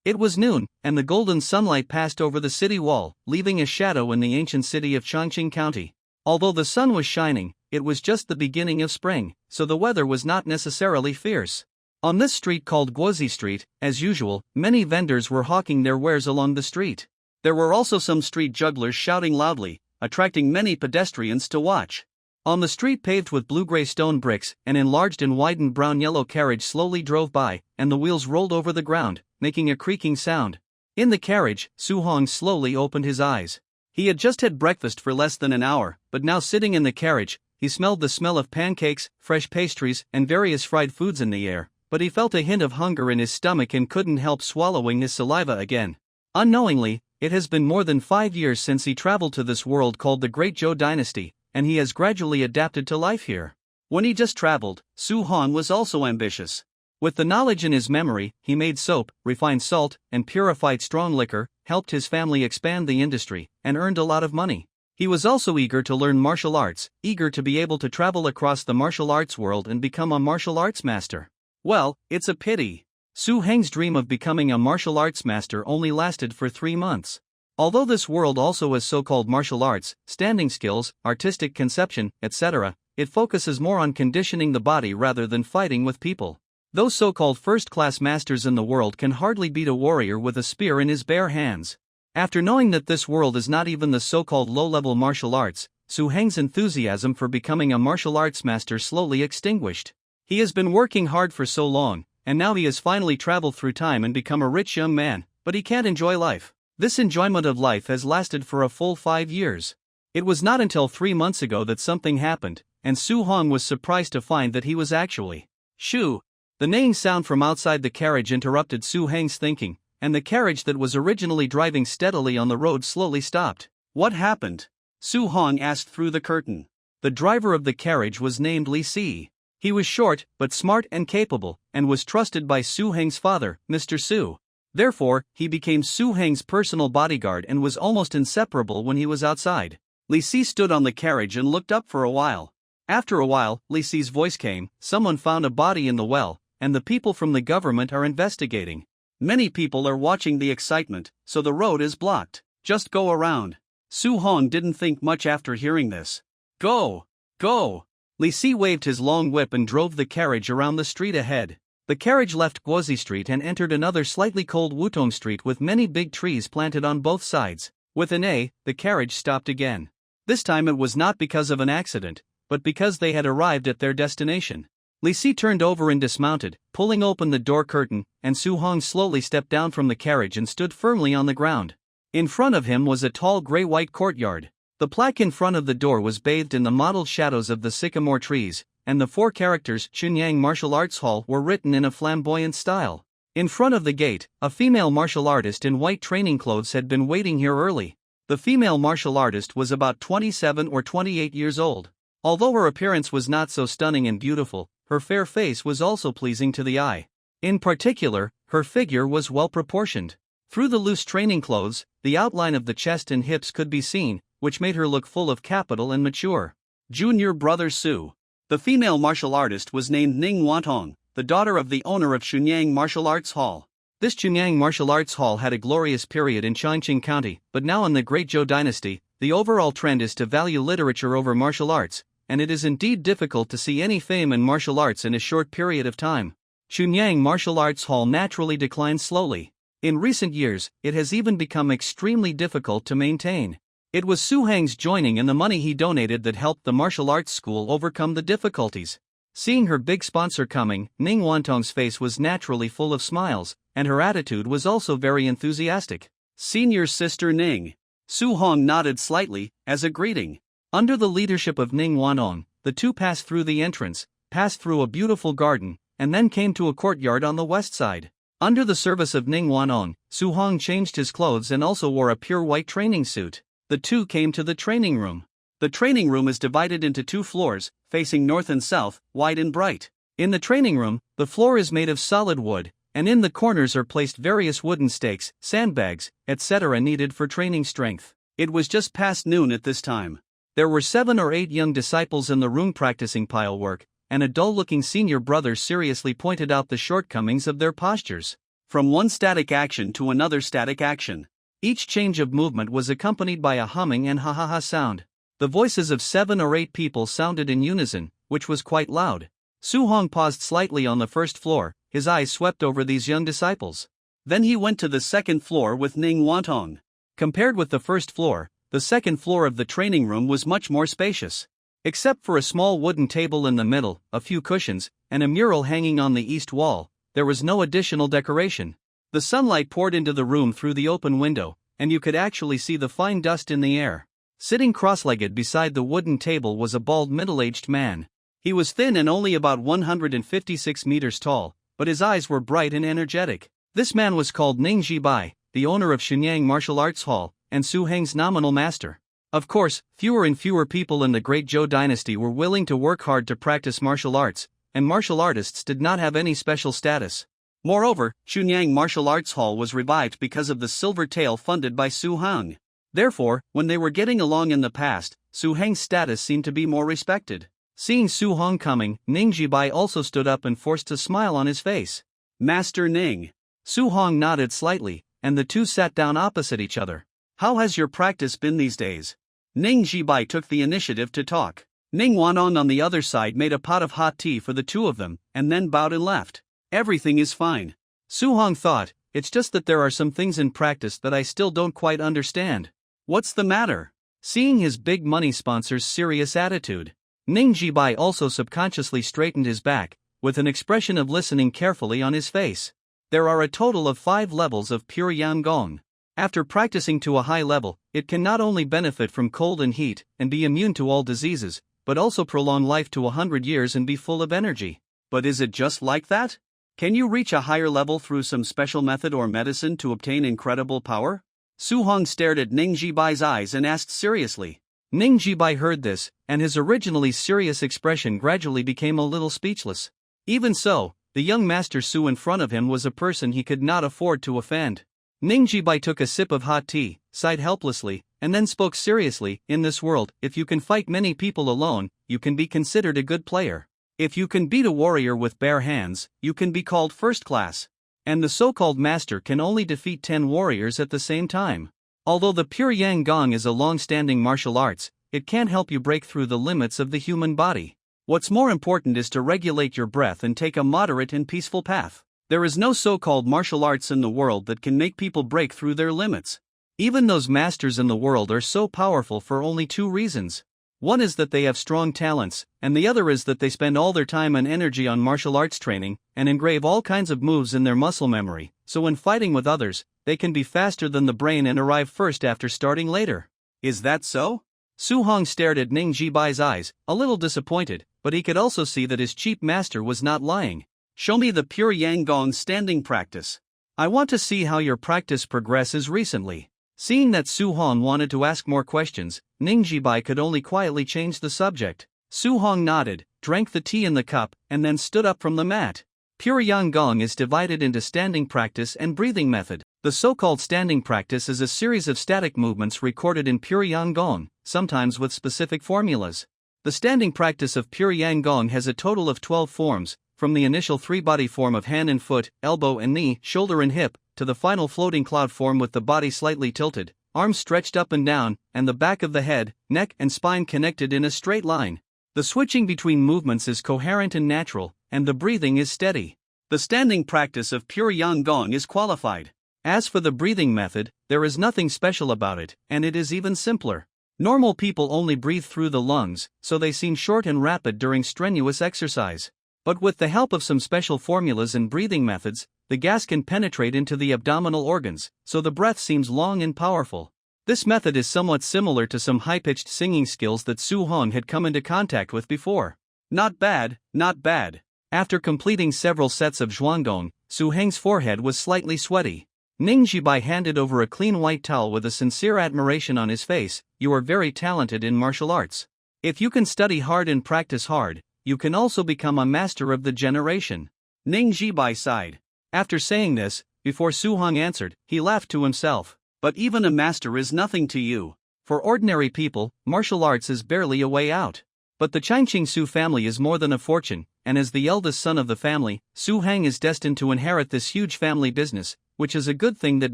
It was noon, and the golden sunlight passed over the city wall, leaving a shadow in the ancient city of Changqing County. Although the sun was shining, it was just the beginning of spring, so the weather was not necessarily fierce. On this street called Guozi Street, as usual, many vendors were hawking their wares along the street. There were also some street jugglers shouting loudly, attracting many pedestrians to watch. On the street paved with blue-gray stone bricks, an enlarged and widened brown-yellow carriage slowly drove by, and the wheels rolled over the ground, making a creaking sound. In the carriage, Su Hong slowly opened his eyes. He had just had breakfast for less than an hour, but now sitting in the carriage, he smelled the smell of pancakes, fresh pastries, and various fried foods in the air, but he felt a hint of hunger in his stomach and couldn't help swallowing his saliva again. Unknowingly, it has been more than 5 years since he traveled to this world called the Great Zhou Dynasty, and he has gradually adapted to life here. When he just traveled, Su Hong was also ambitious. With the knowledge in his memory, he made soap, refined salt, and purified strong liquor, helped his family expand the industry, and earned a lot of money. He was also eager to learn martial arts, eager to be able to travel across the martial arts world and become a martial arts master. Well, it's a pity. Su Heng's dream of becoming a martial arts master only lasted for 3 months. Although this world also has so-called martial arts, standing skills, artistic conception, etc., it focuses more on conditioning the body rather than fighting with people. Those so-called first-class masters in the world can hardly beat a warrior with a spear in his bare hands. After knowing that this world is not even the so-called low-level martial arts, Su Heng's enthusiasm for becoming a martial arts master slowly extinguished. He has been working hard for so long, and now he has finally traveled through time and become a rich young man, but he can't enjoy life. This enjoyment of life has lasted for a full 5 years. It was not until 3 months ago that something happened, and Su Hong was surprised to find that he was actually Shu. The neighing sound from outside the carriage interrupted Su Heng's thinking, and the carriage that was originally driving steadily on the road slowly stopped. What happened? Su Hong asked through the curtain. The driver of the carriage was named Li Si. He was short, but smart and capable, and was trusted by Su Heng's father, Mr. Su. Therefore, he became Su Heng's personal bodyguard and was almost inseparable when he was outside. Li Si stood on the carriage and looked up for a while. After a while, Li Si's voice came, "Someone found a body in the well, and the people from the government are investigating. Many people are watching the excitement, so the road is blocked. Just go around." Su Hong didn't think much after hearing this. "Go! Go!" Li Si waved his long whip and drove the carriage around the street ahead. The carriage left Guozi Street and entered another slightly cold Wutong Street with many big trees planted on both sides. With an A, the carriage stopped again. This time it was not because of an accident, but because they had arrived at their destination. Li Si turned over and dismounted, pulling open the door curtain, and Su Hong slowly stepped down from the carriage and stood firmly on the ground. In front of him was a tall gray-white courtyard. The plaque in front of the door was bathed in the mottled shadows of the sycamore trees, and the 4 characters Chunyang Martial Arts Hall were written in a flamboyant style. In front of the gate, a female martial artist in white training clothes had been waiting here early. The female martial artist was about 27 or 28 years old. Although her appearance was not so stunning and beautiful, her fair face was also pleasing to the eye. In particular, her figure was well proportioned. Through the loose training clothes, the outline of the chest and hips could be seen, which made her look full of capital and mature. Junior brother Su. The female martial artist was named Ning Wantong, the daughter of the owner of Chunyang Martial Arts Hall. This Chunyang Martial Arts Hall had a glorious period in Changqing County, but now in the Great Zhou Dynasty, the overall trend is to value literature over martial arts, and it is indeed difficult to see any fame in martial arts in a short period of time. Chunyang Martial Arts Hall naturally declined slowly. In recent years, it has even become extremely difficult to maintain. It was Su Heng's joining and the money he donated that helped the martial arts school overcome the difficulties. Seeing her big sponsor coming, Ning Wantong's face was naturally full of smiles, and her attitude was also very enthusiastic. "Senior sister Ning." Su Hong nodded slightly, as a greeting. Under the leadership of Ning Wantong, the two passed through the entrance, passed through a beautiful garden, and then came to a courtyard on the west side. Under the service of Ning Wantong, Su Hong changed his clothes and also wore a pure white training suit. The two came to the training room. The training room is divided into 2 floors, facing north and south, wide and bright. In the training room, the floor is made of solid wood, and in the corners are placed various wooden stakes, sandbags, etc. needed for training strength. It was just past noon at this time. There were 7 or 8 young disciples in the room practicing pile work, and a dull-looking senior brother seriously pointed out the shortcomings of their postures. from one static action to another static action. Each change of movement was accompanied by a humming and ha-ha-ha sound. The voices of 7 or 8 people sounded in unison, which was quite loud. Su Hong paused slightly on the first floor, his eyes swept over these young disciples. Then he went to the second floor with Ning Wantong. Compared with the first floor, the second floor of the training room was much more spacious. Except for a small wooden table in the middle, a few cushions, and a mural hanging on the east wall, there was no additional decoration. The sunlight poured into the room through the open window, and you could actually see the fine dust in the air. Sitting cross-legged beside the wooden table was a bald middle-aged man. He was thin and only about 156 meters tall, but his eyes were bright and energetic. This man was called Ning Jibai, the owner of Shenyang Martial Arts Hall, and Su Heng's nominal master. Of course, fewer and fewer people in the Great Zhou dynasty were willing to work hard to practice martial arts, and martial artists did not have any special status. Moreover, Shenyang Martial Arts Hall was revived because of the silver tail funded by Su Heng. Therefore, when they were getting along in the past, Su Heng's status seemed to be more respected. Seeing Su Heng coming, Ning Jibai also stood up and forced a smile on his face. "Master Ning." Su Heng nodded slightly, and the two sat down opposite each other. "How has your practice been these days?" Ning Jibai took the initiative to talk. Ning Wanong on the other side made a pot of hot tea for the two of them, and then bowed and left. "Everything is fine." Su Heng thought, "It's just that there are some things in practice that I still don't quite understand." "What's the matter?" Seeing his big money sponsor's serious attitude, Ning Jibai also subconsciously straightened his back, with an expression of listening carefully on his face. There are a total of 5 levels of pure Yanggong. After practicing to a high level, it can not only benefit from cold and heat, and be immune to all diseases, but also prolong life to 100 years and be full of energy. But is it just like that? Can you reach a higher level through some special method or medicine to obtain incredible power? Su Heng stared at Ning Jibai's eyes and asked seriously. Ning Jibai heard this, and his originally serious expression gradually became a little speechless. Even so, the young Master Su in front of him was a person he could not afford to offend. Ning Jibai took a sip of hot tea, sighed helplessly, and then spoke seriously. "In this world, if you can fight many people alone, you can be considered a good player. If you can beat a warrior with bare hands, you can be called first class. And the so-called master can only defeat 10 warriors at the same time. Although the pure Yanggong is a long-standing martial arts, it can't help you break through the limits of the human body. What's more important is to regulate your breath and take a moderate and peaceful path. There is no so-called martial arts in the world that can make people break through their limits. Even those masters in the world are so powerful for only 2 reasons. One is that they have strong talents, and the other is that they spend all their time and energy on martial arts training, and engrave all kinds of moves in their muscle memory, so when fighting with others, they can be faster than the brain and arrive first after starting later. Is that so? Su Heng stared at Ning Jibai's eyes, a little disappointed, but he could also see that his cheap master was not lying. "Show me the pure Yanggong standing practice. I want to see how your practice progresses recently." Seeing that Su Heng wanted to ask more questions, Ning Jibai could only quietly change the subject. Su Heng nodded, drank the tea in the cup, and then stood up from the mat. Pure Yanggong is divided into standing practice and breathing method. The so-called standing practice is a series of static movements recorded in pure Yanggong, sometimes with specific formulas. The standing practice of pure Yanggong has a total of 12 forms, from the initial 3-body form of hand and foot, elbow and knee, shoulder and hip, to the final floating cloud form with the body slightly tilted, arms stretched up and down, and the back of the head, neck and spine connected in a straight line. The switching between movements is coherent and natural, and the breathing is steady. The standing practice of pure Yanggong is qualified. As for the breathing method, there is nothing special about it, and it is even simpler. Normal people only breathe through the lungs, so they seem short and rapid during strenuous exercise. But with the help of some special formulas and breathing methods, the gas can penetrate into the abdominal organs, so the breath seems long and powerful. This method is somewhat similar to some high-pitched singing skills that Su Heng had come into contact with before. Not bad, not bad. After completing several sets of zhuanggong, Su Heng's forehead was slightly sweaty. Ning Jibai handed over a clean white towel with a sincere admiration on his face. "You are very talented in martial arts. If you can study hard and practice hard, you can also become a master of the generation." Ning Jibai sighed. After saying this, before Su Heng answered, he laughed to himself. "But even a master is nothing to you. For ordinary people, martial arts is barely a way out. But the Changqing Su family is more than a fortune, and as the eldest son of the family, Su Heng is destined to inherit this huge family business, which is a good thing that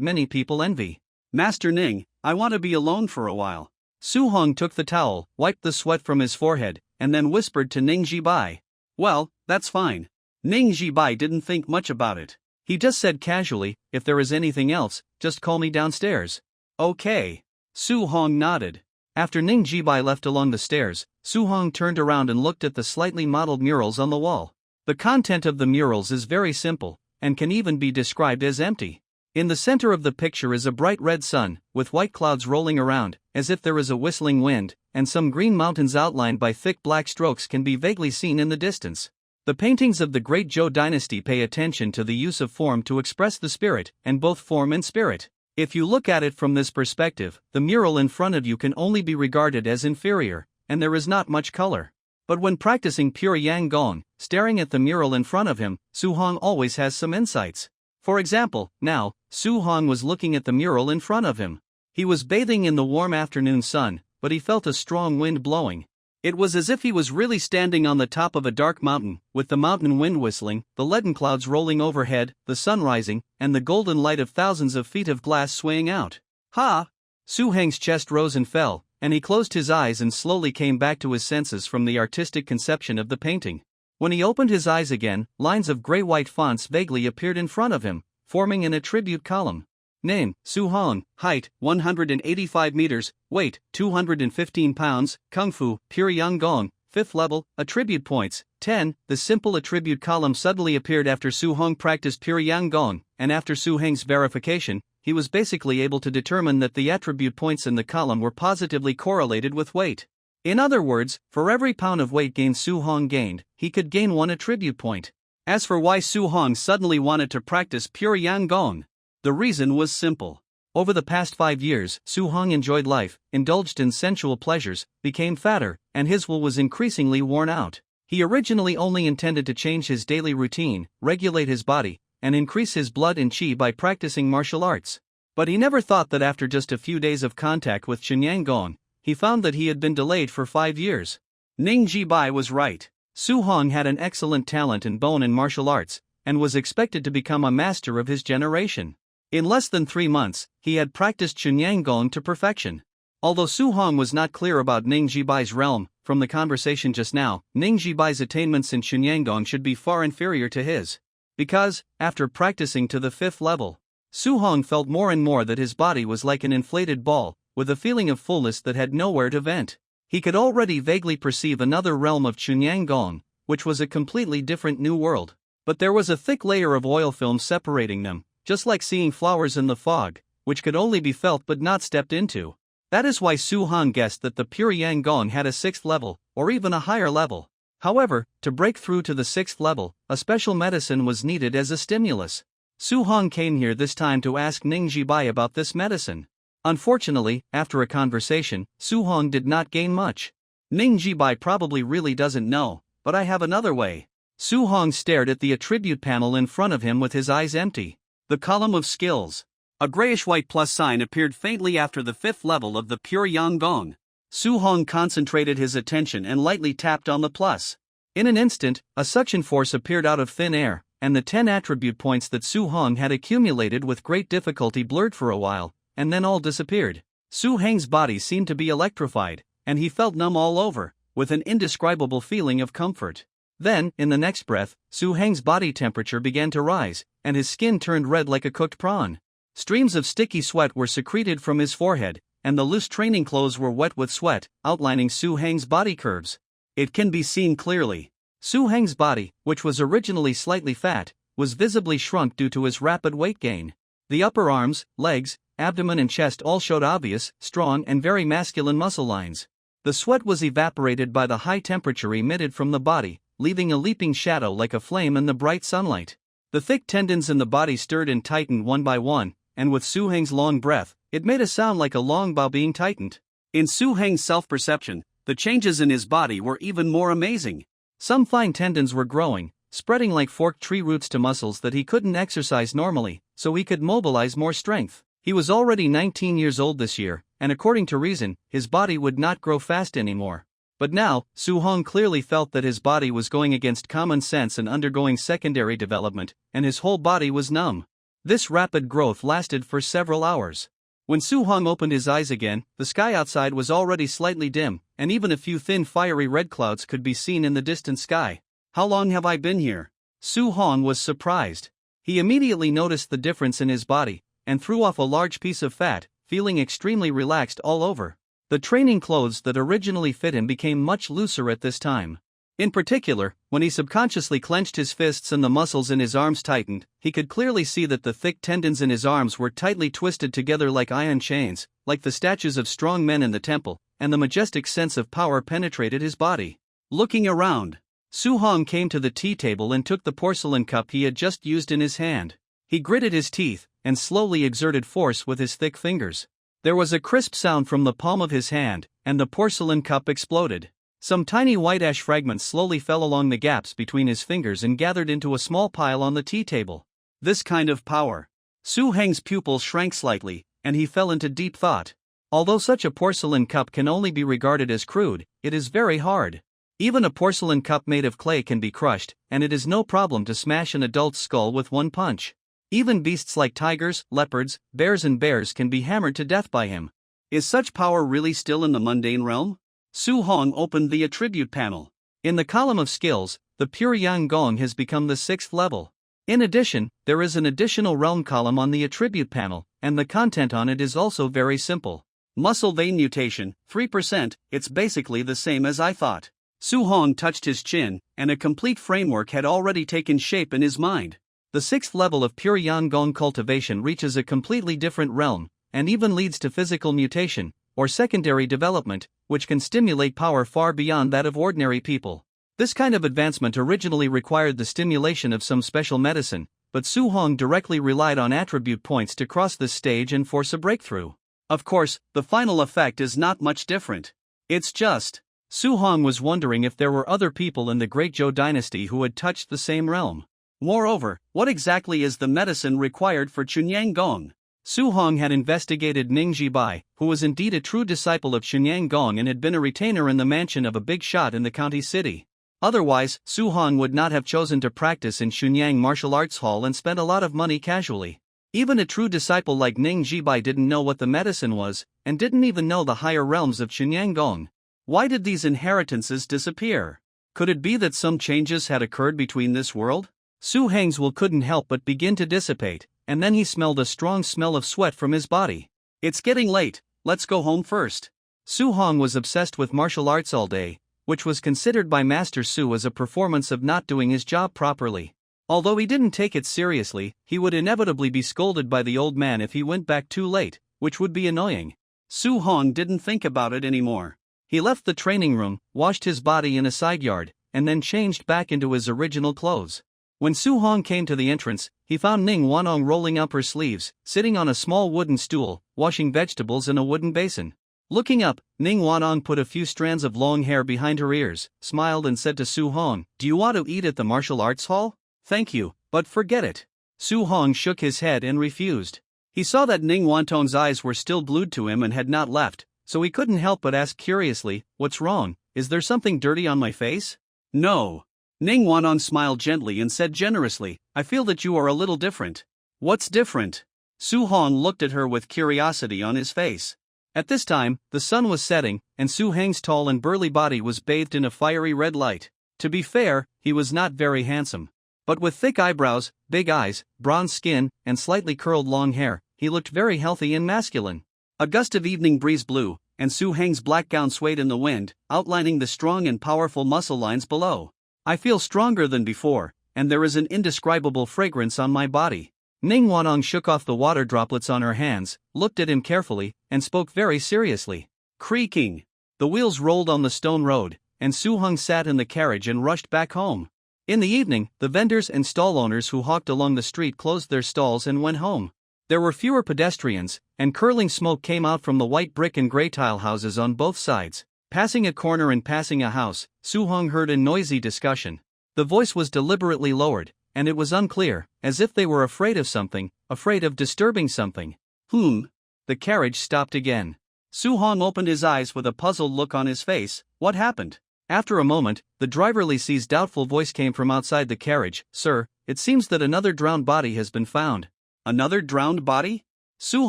many people envy. Master Ning, I want to be alone for a while. Su Hong took the towel, wiped the sweat from his forehead, and then whispered to Ning Jibai. Well, that's fine. Ning Jibai didn't think much about it. He just said casually, if there is anything else, just call me downstairs. Okay. Su Hong nodded. After Ning Jibai left along the stairs, Su Hong turned around and looked at the slightly modeled murals on the wall. The content of the murals is very simple, and can even be described as empty. In the center of the picture is a bright red sun, with white clouds rolling around, as if there is a whistling wind, and some green mountains outlined by thick black strokes can be vaguely seen in the distance. The paintings of the Great Zhou dynasty pay attention to the use of form to express the spirit, and both form and spirit. If you look at it from this perspective, the mural in front of you can only be regarded as inferior, and there is not much color. But when practicing pure Yang Gong, staring at the mural in front of him, Su Hong always has some insights. For example, now, Su Hong was looking at the mural in front of him. He was bathing in the warm afternoon sun, but he felt a strong wind blowing. It was as if he was really standing on the top of a dark mountain, with the mountain wind whistling, the leaden clouds rolling overhead, the sun rising, and the golden light of thousands of feet of glass swaying out. Ha! Su Heng's chest rose and fell, and he closed his eyes and slowly came back to his senses from the artistic conception of the painting. When he opened his eyes again, lines of gray-white fonts vaguely appeared in front of him, forming an attribute column. Name, Su Hong, height, 185 meters, weight, 215 pounds, Kung Fu, Pure Yang Gong, 5th level, attribute points, 10. The simple attribute column suddenly appeared after Su Hong practiced Pure Yang Gong, and after Su Heng's verification, he was basically able to determine that the attribute points in the column were positively correlated with weight. In other words, for every pound of weight gain Su Hong gained, he could gain 1 attribute point. As for why Su Hong suddenly wanted to practice Pure Yang Gong, the reason was simple. Over the past 5 years, Su Hong enjoyed life, indulged in sensual pleasures, became fatter, and his will was increasingly worn out. He originally only intended to change his daily routine, regulate his body, and increase his blood and qi by practicing martial arts. But he never thought that after just a few days of contact with Shenyang Gong, he found that he had been delayed for 5 years. Ning Jibai was right. Su Hong had an excellent talent and bone in martial arts, and was expected to become a master of his generation. In less than 3 months, he had practiced Shenyang Gong to perfection. Although Su Hong was not clear about Ning Jibai's realm, from the conversation just now, Ning Jibai's attainments in Shenyang Gong should be far inferior to his. Because, after practicing to the 5th level, Su Hong felt more and more that his body was like an inflated ball, with a feeling of fullness that had nowhere to vent. He could already vaguely perceive another realm of Shenyang Gong, which was a completely different new world. But there was a thick layer of oil film separating them, just like seeing flowers in the fog, which could only be felt but not stepped into. That is why Su Hong guessed that the Pure Yang Gong had a 6th level, or even a higher level. However, to break through to the 6th level, a special medicine was needed as a stimulus. Su Hong came here this time to ask Ning Jibai about this medicine. Unfortunately, after a conversation, Su Hong did not gain much. Ning Jibai probably really doesn't know, but I have another way. Su Hong stared at the attribute panel in front of him with his eyes empty. The column of skills. A grayish-white plus sign appeared faintly after the 5th level of the Pure Yang Gong. Su Hong concentrated his attention and lightly tapped on the plus. In an instant, a suction force appeared out of thin air, and the 10 attribute points that Su Hong had accumulated with great difficulty blurred for a while, and then all disappeared. Su Heng's body seemed to be electrified, and he felt numb all over, with an indescribable feeling of comfort. Then, in the next breath, Su Heng's body temperature began to rise, and his skin turned red like a cooked prawn. Streams of sticky sweat were secreted from his forehead, and the loose training clothes were wet with sweat, outlining Su Heng's body curves. It can be seen clearly. Su Heng's body, which was originally slightly fat, was visibly shrunk due to his rapid weight gain. The upper arms, legs, abdomen and chest all showed obvious, strong and very masculine muscle lines. The sweat was evaporated by the high temperature emitted from the body, leaving a leaping shadow like a flame in the bright sunlight. The thick tendons in the body stirred and tightened one by one, and with Su Heng's long breath, it made a sound like a long bow being tightened. In Su Heng's self-perception, the changes in his body were even more amazing. Some fine tendons were growing, spreading like forked tree roots to muscles that he couldn't exercise normally, so he could mobilize more strength. He was already 19 years old this year, and according to reason, his body would not grow fast anymore. But now, Su Hong clearly felt that his body was going against common sense and undergoing secondary development, and his whole body was numb. This rapid growth lasted for several hours. When Su Hong opened his eyes again, the sky outside was already slightly dim, and even a few thin fiery red clouds could be seen in the distant sky. "How long have I been here?" Su Hong was surprised. He immediately noticed the difference in his body, and threw off a large piece of fat, feeling extremely relaxed all over. The training clothes that originally fit him became much looser at this time. In particular, when he subconsciously clenched his fists and the muscles in his arms tightened, he could clearly see that the thick tendons in his arms were tightly twisted together like iron chains, like the statues of strong men in the temple, and the majestic sense of power penetrated his body. Looking around, Su Hong came to the tea table and took the porcelain cup he had just used in his hand. He gritted his teeth, and slowly exerted force with his thick fingers. There was a crisp sound from the palm of his hand, and the porcelain cup exploded. Some tiny white ash fragments slowly fell along the gaps between his fingers and gathered into a small pile on the tea table. This kind of power. Su Heng's pupils shrank slightly, and he fell into deep thought. Although such a porcelain cup can only be regarded as crude, it is very hard. Even a porcelain cup made of clay can be crushed, and it is no problem to smash an adult's skull with one punch. Even beasts like tigers, leopards, bears and bears can be hammered to death by him. Is such power really still in the mundane realm? Su Hong opened the attribute panel. In the column of skills, the pure Yang Gong has become the 6th level. In addition, there is an additional realm column on the attribute panel, and the content on it is also very simple. Muscle vein mutation, 3%, it's basically the same as I thought. Su Hong touched his chin, and a complete framework had already taken shape in his mind. The 6th level of pure Yang Gong cultivation reaches a completely different realm, and even leads to physical mutation, or secondary development, which can stimulate power far beyond that of ordinary people. This kind of advancement originally required the stimulation of some special medicine, but Su Hong directly relied on attribute points to cross this stage and force a breakthrough. Of course, the final effect is not much different. It's just, Su Hong was wondering if there were other people in the Great Zhou dynasty who had touched the same realm. Moreover, what exactly is the medicine required for Chunyang Gong? Su Hong had investigated Ning Jibai, who was indeed a true disciple of Chunyang Gong and had been a retainer in the mansion of a big shot in the county city. Otherwise, Su Hong would not have chosen to practice in Chunyang Martial Arts Hall and spent a lot of money casually. Even a true disciple like Ning Jibai didn't know what the medicine was, and didn't even know the higher realms of Chunyang Gong. Why did these inheritances disappear? Could it be that some changes had occurred between this world? Su Heng's will couldn't help but begin to dissipate, and then he smelled a strong smell of sweat from his body. It's getting late, let's go home first. Su Hong was obsessed with martial arts all day, which was considered by Master Su as a performance of not doing his job properly. Although he didn't take it seriously, he would inevitably be scolded by the old man if he went back too late, which would be annoying. Su Hong didn't think about it anymore. He left the training room, washed his body in a side yard, and then changed back into his original clothes. When Su Hong came to the entrance, he found Ning Wanong rolling up her sleeves, sitting on a small wooden stool, washing vegetables in a wooden basin. Looking up, Ning Wanong put a few strands of long hair behind her ears, smiled and said to Su Hong, "Do you want to eat at the martial arts hall?" "Thank you, but forget it." Su Hong shook his head and refused. He saw that Ning Wantong's eyes were still glued to him and had not left, so he couldn't help but ask curiously, "What's wrong? Is there something dirty on my face?" "No." Ning Wanong smiled gently and said generously, "I feel that you are a little different." "What's different?" Su Hong looked at her with curiosity on his face. At this time, the sun was setting, and Su Heng's tall and burly body was bathed in a fiery red light. To be fair, he was not very handsome. But with thick eyebrows, big eyes, bronze skin, and slightly curled long hair, he looked very healthy and masculine. A gust of evening breeze blew, and Su Heng's black gown swayed in the wind, outlining the strong and powerful muscle lines below. "I feel stronger than before, and there is an indescribable fragrance on my body." Ning Wanong shook off the water droplets on her hands, looked at him carefully, and spoke very seriously. Creaking. The wheels rolled on the stone road, and Su Hong sat in the carriage and rushed back home. In the evening, the vendors and stall owners who hawked along the street closed their stalls and went home. There were fewer pedestrians, and curling smoke came out from the white brick and gray tile houses on both sides. Passing a corner and passing a house, Su Hong heard a noisy discussion. The voice was deliberately lowered, and it was unclear, as if they were afraid of something, afraid of disturbing something. The carriage stopped again. Su Hong opened his eyes with a puzzled look on his face. What happened? After a moment, the driver Li Si's doubtful voice came from outside the carriage. Sir, it seems that another drowned body has been found. Another drowned body? Su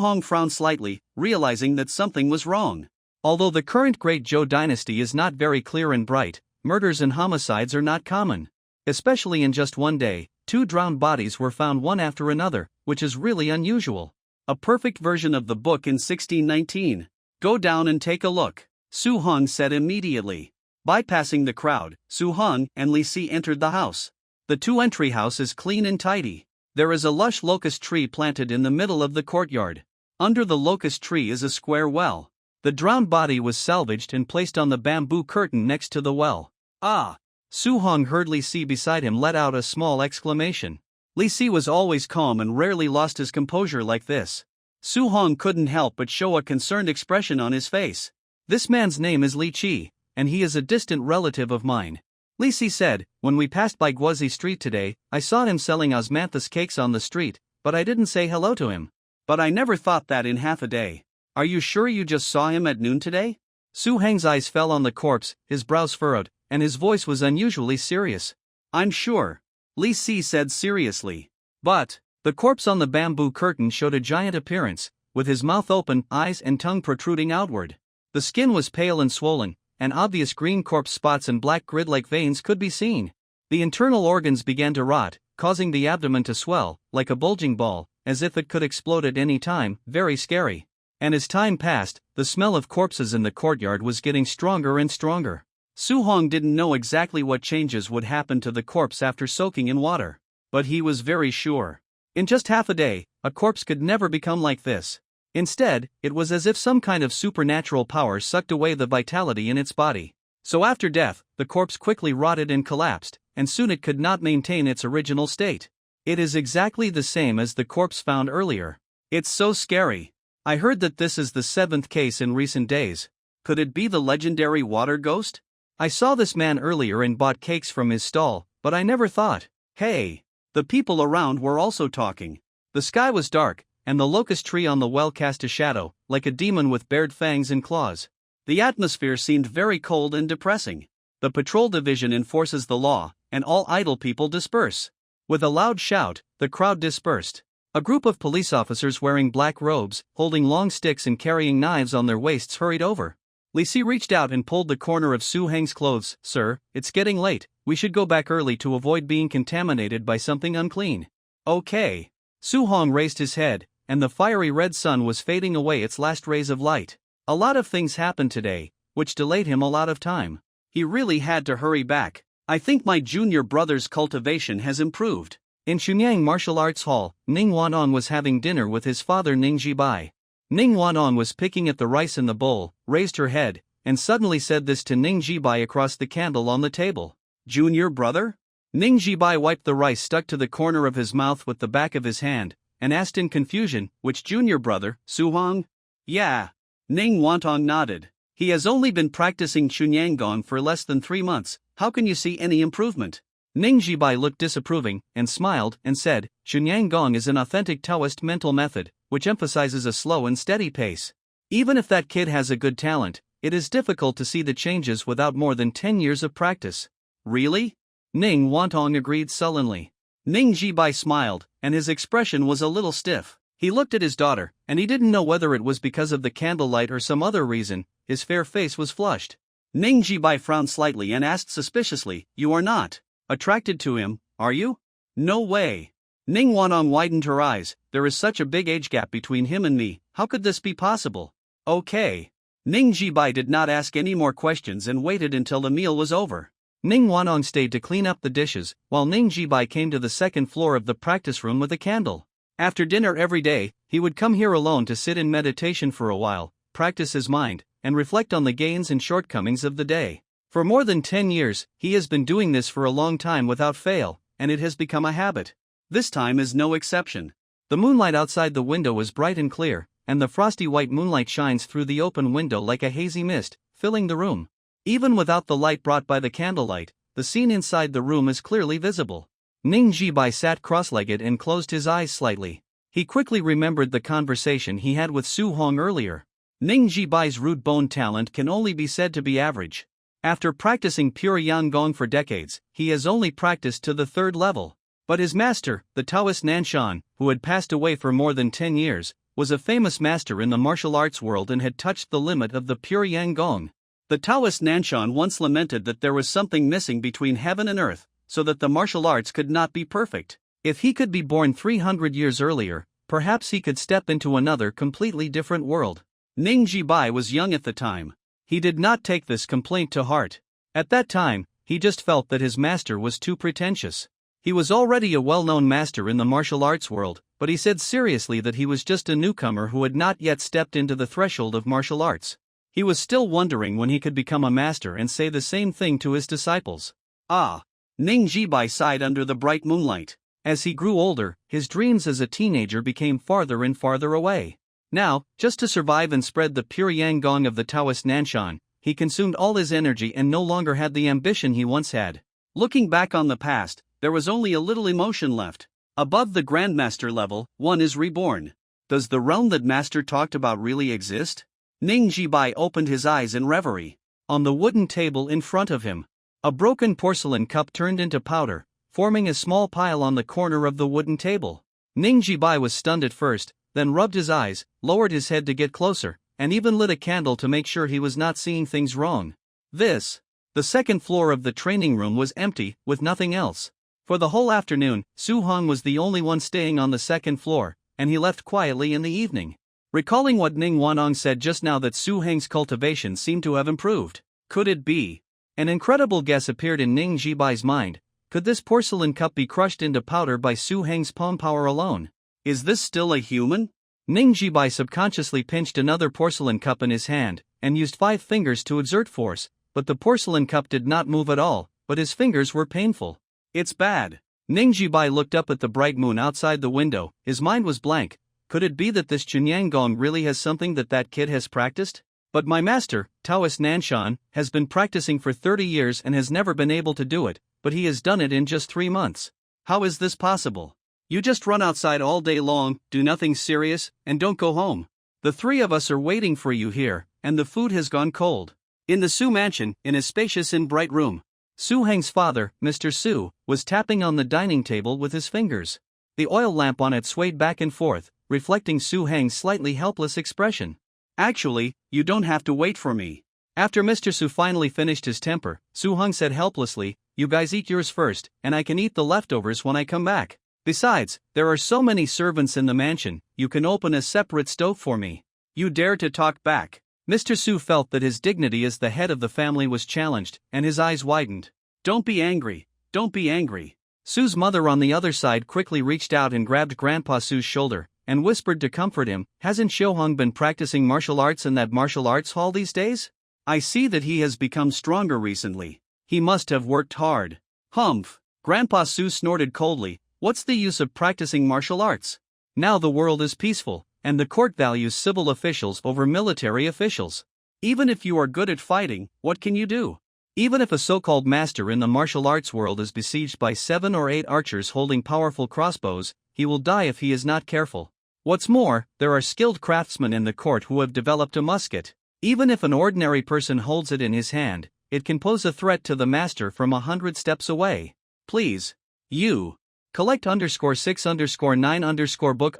Hong frowned slightly, realizing that something was wrong. Although the current Great Zhou dynasty is not very clear and bright, murders and homicides are not common. Especially in just one day, 2 drowned bodies were found one after another, which is really unusual. A perfect version of the book in 1619. Go down and take a look, Su Hong said immediately. Bypassing the crowd, Su Hong and Li Si entered the house. The 2-entry house is clean and tidy. There is a lush locust tree planted in the middle of the courtyard. Under the locust tree is a square well. The drowned body was salvaged and placed on the bamboo curtain next to the well. Ah! Su Hong heard Li Si beside him let out a small exclamation. Li Si was always calm and rarely lost his composure like this. Su Hong couldn't help but show a concerned expression on his face. This man's name is Li Qi, and he is a distant relative of mine. Li Si said, when we passed by Guozi Street today, I saw him selling osmanthus cakes on the street, but I didn't say hello to him. But I never thought that in half a day. Are you sure you just saw him at noon today? Su Hong's eyes fell on the corpse, his brows furrowed, and his voice was unusually serious. I'm sure, Li Si said seriously. But the corpse on the bamboo curtain showed a giant appearance, with his mouth open, eyes and tongue protruding outward. The skin was pale and swollen, and obvious green corpse spots and black grid-like veins could be seen. The internal organs began to rot, causing the abdomen to swell, like a bulging ball, as if it could explode at any time. Very scary. And as time passed, the smell of corpses in the courtyard was getting stronger and stronger. Su Hong didn't know exactly what changes would happen to the corpse after soaking in water. But he was very sure. In just half a day, a corpse could never become like this. Instead, it was as if some kind of supernatural power sucked away the vitality in its body. So after death, the corpse quickly rotted and collapsed, and soon it could not maintain its original state. It is exactly the same as the corpse found earlier. It's so scary. I heard that this is the 7th case in recent days. Could it be the legendary water ghost? I saw this man earlier and bought cakes from his stall, but I never thought. Hey! The people around were also talking. The sky was dark, and the locust tree on the well cast a shadow, like a demon with bared fangs and claws. The atmosphere seemed very cold and depressing. The patrol division enforces the law, and all idle people disperse. With a loud shout, the crowd dispersed. A group of police officers wearing black robes, holding long sticks and carrying knives on their waists hurried over. Li Si reached out and pulled the corner of Su Hong's clothes. Sir, it's getting late, we should go back early to avoid being contaminated by something unclean. Okay. Su Hong raised his head, and the fiery red sun was fading away its last rays of light. A lot of things happened today, which delayed him a lot of time. He really had to hurry back. I think my junior brother's cultivation has improved. In Xunyang Martial Arts Hall, Ning Wanong was having dinner with his father Ning Jibai. Ning Wanong was picking at the rice in the bowl, raised her head, and suddenly said this to Ning Jibai across the candle on the table. Junior brother? Ning Jibai wiped the rice stuck to the corner of his mouth with the back of his hand, and asked in confusion, which junior brother, Su Hong? Yeah. Ning Wanong nodded. He has only been practicing Xunyang Gong for less than 3 months, how can you see any improvement? Ning Jibai looked disapproving, and smiled, and said, Xunyang Gong is an authentic Taoist mental method, which emphasizes a slow and steady pace. Even if that kid has a good talent, it is difficult to see the changes without more than 10 years of practice. Really? Ning Wanong agreed sullenly. Ning Jibai smiled, and his expression was a little stiff. He looked at his daughter, and he didn't know whether it was because of the candlelight or some other reason. His fair face was flushed. Ning Jibai frowned slightly and asked suspiciously, You are not attracted to him, are you? No way. Ning Wanong widened her eyes. There is such a big age gap between him and me, how could this be possible? Okay. Ning Jibai did not ask any more questions and waited until the meal was over. Ning Wanong stayed to clean up the dishes, while Ning Jibai came to the second floor of the practice room with a candle. After dinner every day, he would come here alone to sit in meditation for a while, practice his mind, and reflect on the gains and shortcomings of the day. For more than 10 years, he has been doing this for a long time without fail, and it has become a habit. This time is no exception. The moonlight outside the window is bright and clear, and the frosty white moonlight shines through the open window like a hazy mist, filling the room. Even without the light brought by the candlelight, the scene inside the room is clearly visible. Ning Jibai sat cross-legged and closed his eyes slightly. He quickly remembered the conversation he had with Su Hong earlier. Ning Jibai's rude bone talent can only be said to be average. After practicing pure Yang Gong for decades, he has only practiced to the 3rd level. But his master, the Taoist Nanshan, who had passed away for more than 10 years, was a famous master in the martial arts world and had touched the limit of the pure Yang Gong. The Taoist Nanshan once lamented that there was something missing between heaven and earth, so that the martial arts could not be perfect. If he could be born 300 years earlier, perhaps he could step into another completely different world. Ning Jibai was young at the time. He did not take this complaint to heart. At that time, he just felt that his master was too pretentious. He was already a well-known master in the martial arts world, but he said seriously that he was just a newcomer who had not yet stepped into the threshold of martial arts. He was still wondering when he could become a master and say the same thing to his disciples. Ah! Ning Jibai sighed under the bright moonlight. As he grew older, his dreams as a teenager became farther and farther away. Now, just to survive and spread the pure Yang Gong of the Taoist Nanshan, he consumed all his energy and no longer had the ambition he once had. Looking back on the past, there was only a little emotion left. Above the Grandmaster level, one is reborn. Does the realm that Master talked about really exist? Ning Jibai opened his eyes in reverie. On the wooden table in front of him, a broken porcelain cup turned into powder, forming a small pile on the corner of the wooden table. Ning Jibai was stunned at first, then rubbed his eyes, lowered his head to get closer, and even lit a candle to make sure he was not seeing things wrong. The 2nd floor of the training room was empty, with nothing else. For the whole afternoon, Su Hong was the only one staying on the 2nd floor, and he left quietly in the evening. Recalling what Ning Wanong said just now that Su Heng's cultivation seemed to have improved. Could it be? An incredible guess appeared in Ning Jibai's mind. Could this porcelain cup be crushed into powder by Su Heng's palm power alone? Is this still a human? Ning Jibai subconsciously pinched another porcelain cup in his hand, and used 5 fingers to exert force, but the porcelain cup did not move at all, but his fingers were painful. It's bad. Ning Jibai looked up at the bright moon outside the window, his mind was blank. Could it be that this Chunyang Gong really has something that kid has practiced? But my master, Taoist Nanshan, has been practicing for 30 years and has never been able to do it, but he has done it in just 3 months. How is this possible? You just run outside all day long, do nothing serious, and don't go home. The 3 of us are waiting for you here, and the food has gone cold. In the Su mansion, in his spacious and bright room, Su Heng's father, Mr. Su, was tapping on the dining table with his fingers. The oil lamp on it swayed back and forth, reflecting Su Heng's slightly helpless expression. Actually, you don't have to wait for me. After Mr. Su finally finished his temper, Su Heng said helplessly, you guys eat yours first, and I can eat the leftovers when I come back. Besides, there are so many servants in the mansion, you can open a separate stove for me. You dare to talk back. Mr. Su felt that his dignity as the head of the family was challenged, and his eyes widened. Don't be angry, don't be angry. Su's mother on the other side quickly reached out and grabbed Grandpa Su's shoulder, and whispered to comfort him, hasn't Shohong been practicing martial arts in that martial arts hall these days? I see that he has become stronger recently. He must have worked hard. Humph. Grandpa Su snorted coldly. What's the use of practicing martial arts? Now the world is peaceful, and the court values civil officials over military officials. Even if you are good at fighting, what can you do? Even if a so-called master in the martial arts world is besieged by 7 or 8 archers holding powerful crossbows, he will die if he is not careful. What's more, there are skilled craftsmen in the court who have developed a musket. Even if an ordinary person holds it in his hand, it can pose a threat to the master from 100 steps away. Please. You. Collect _6_9 book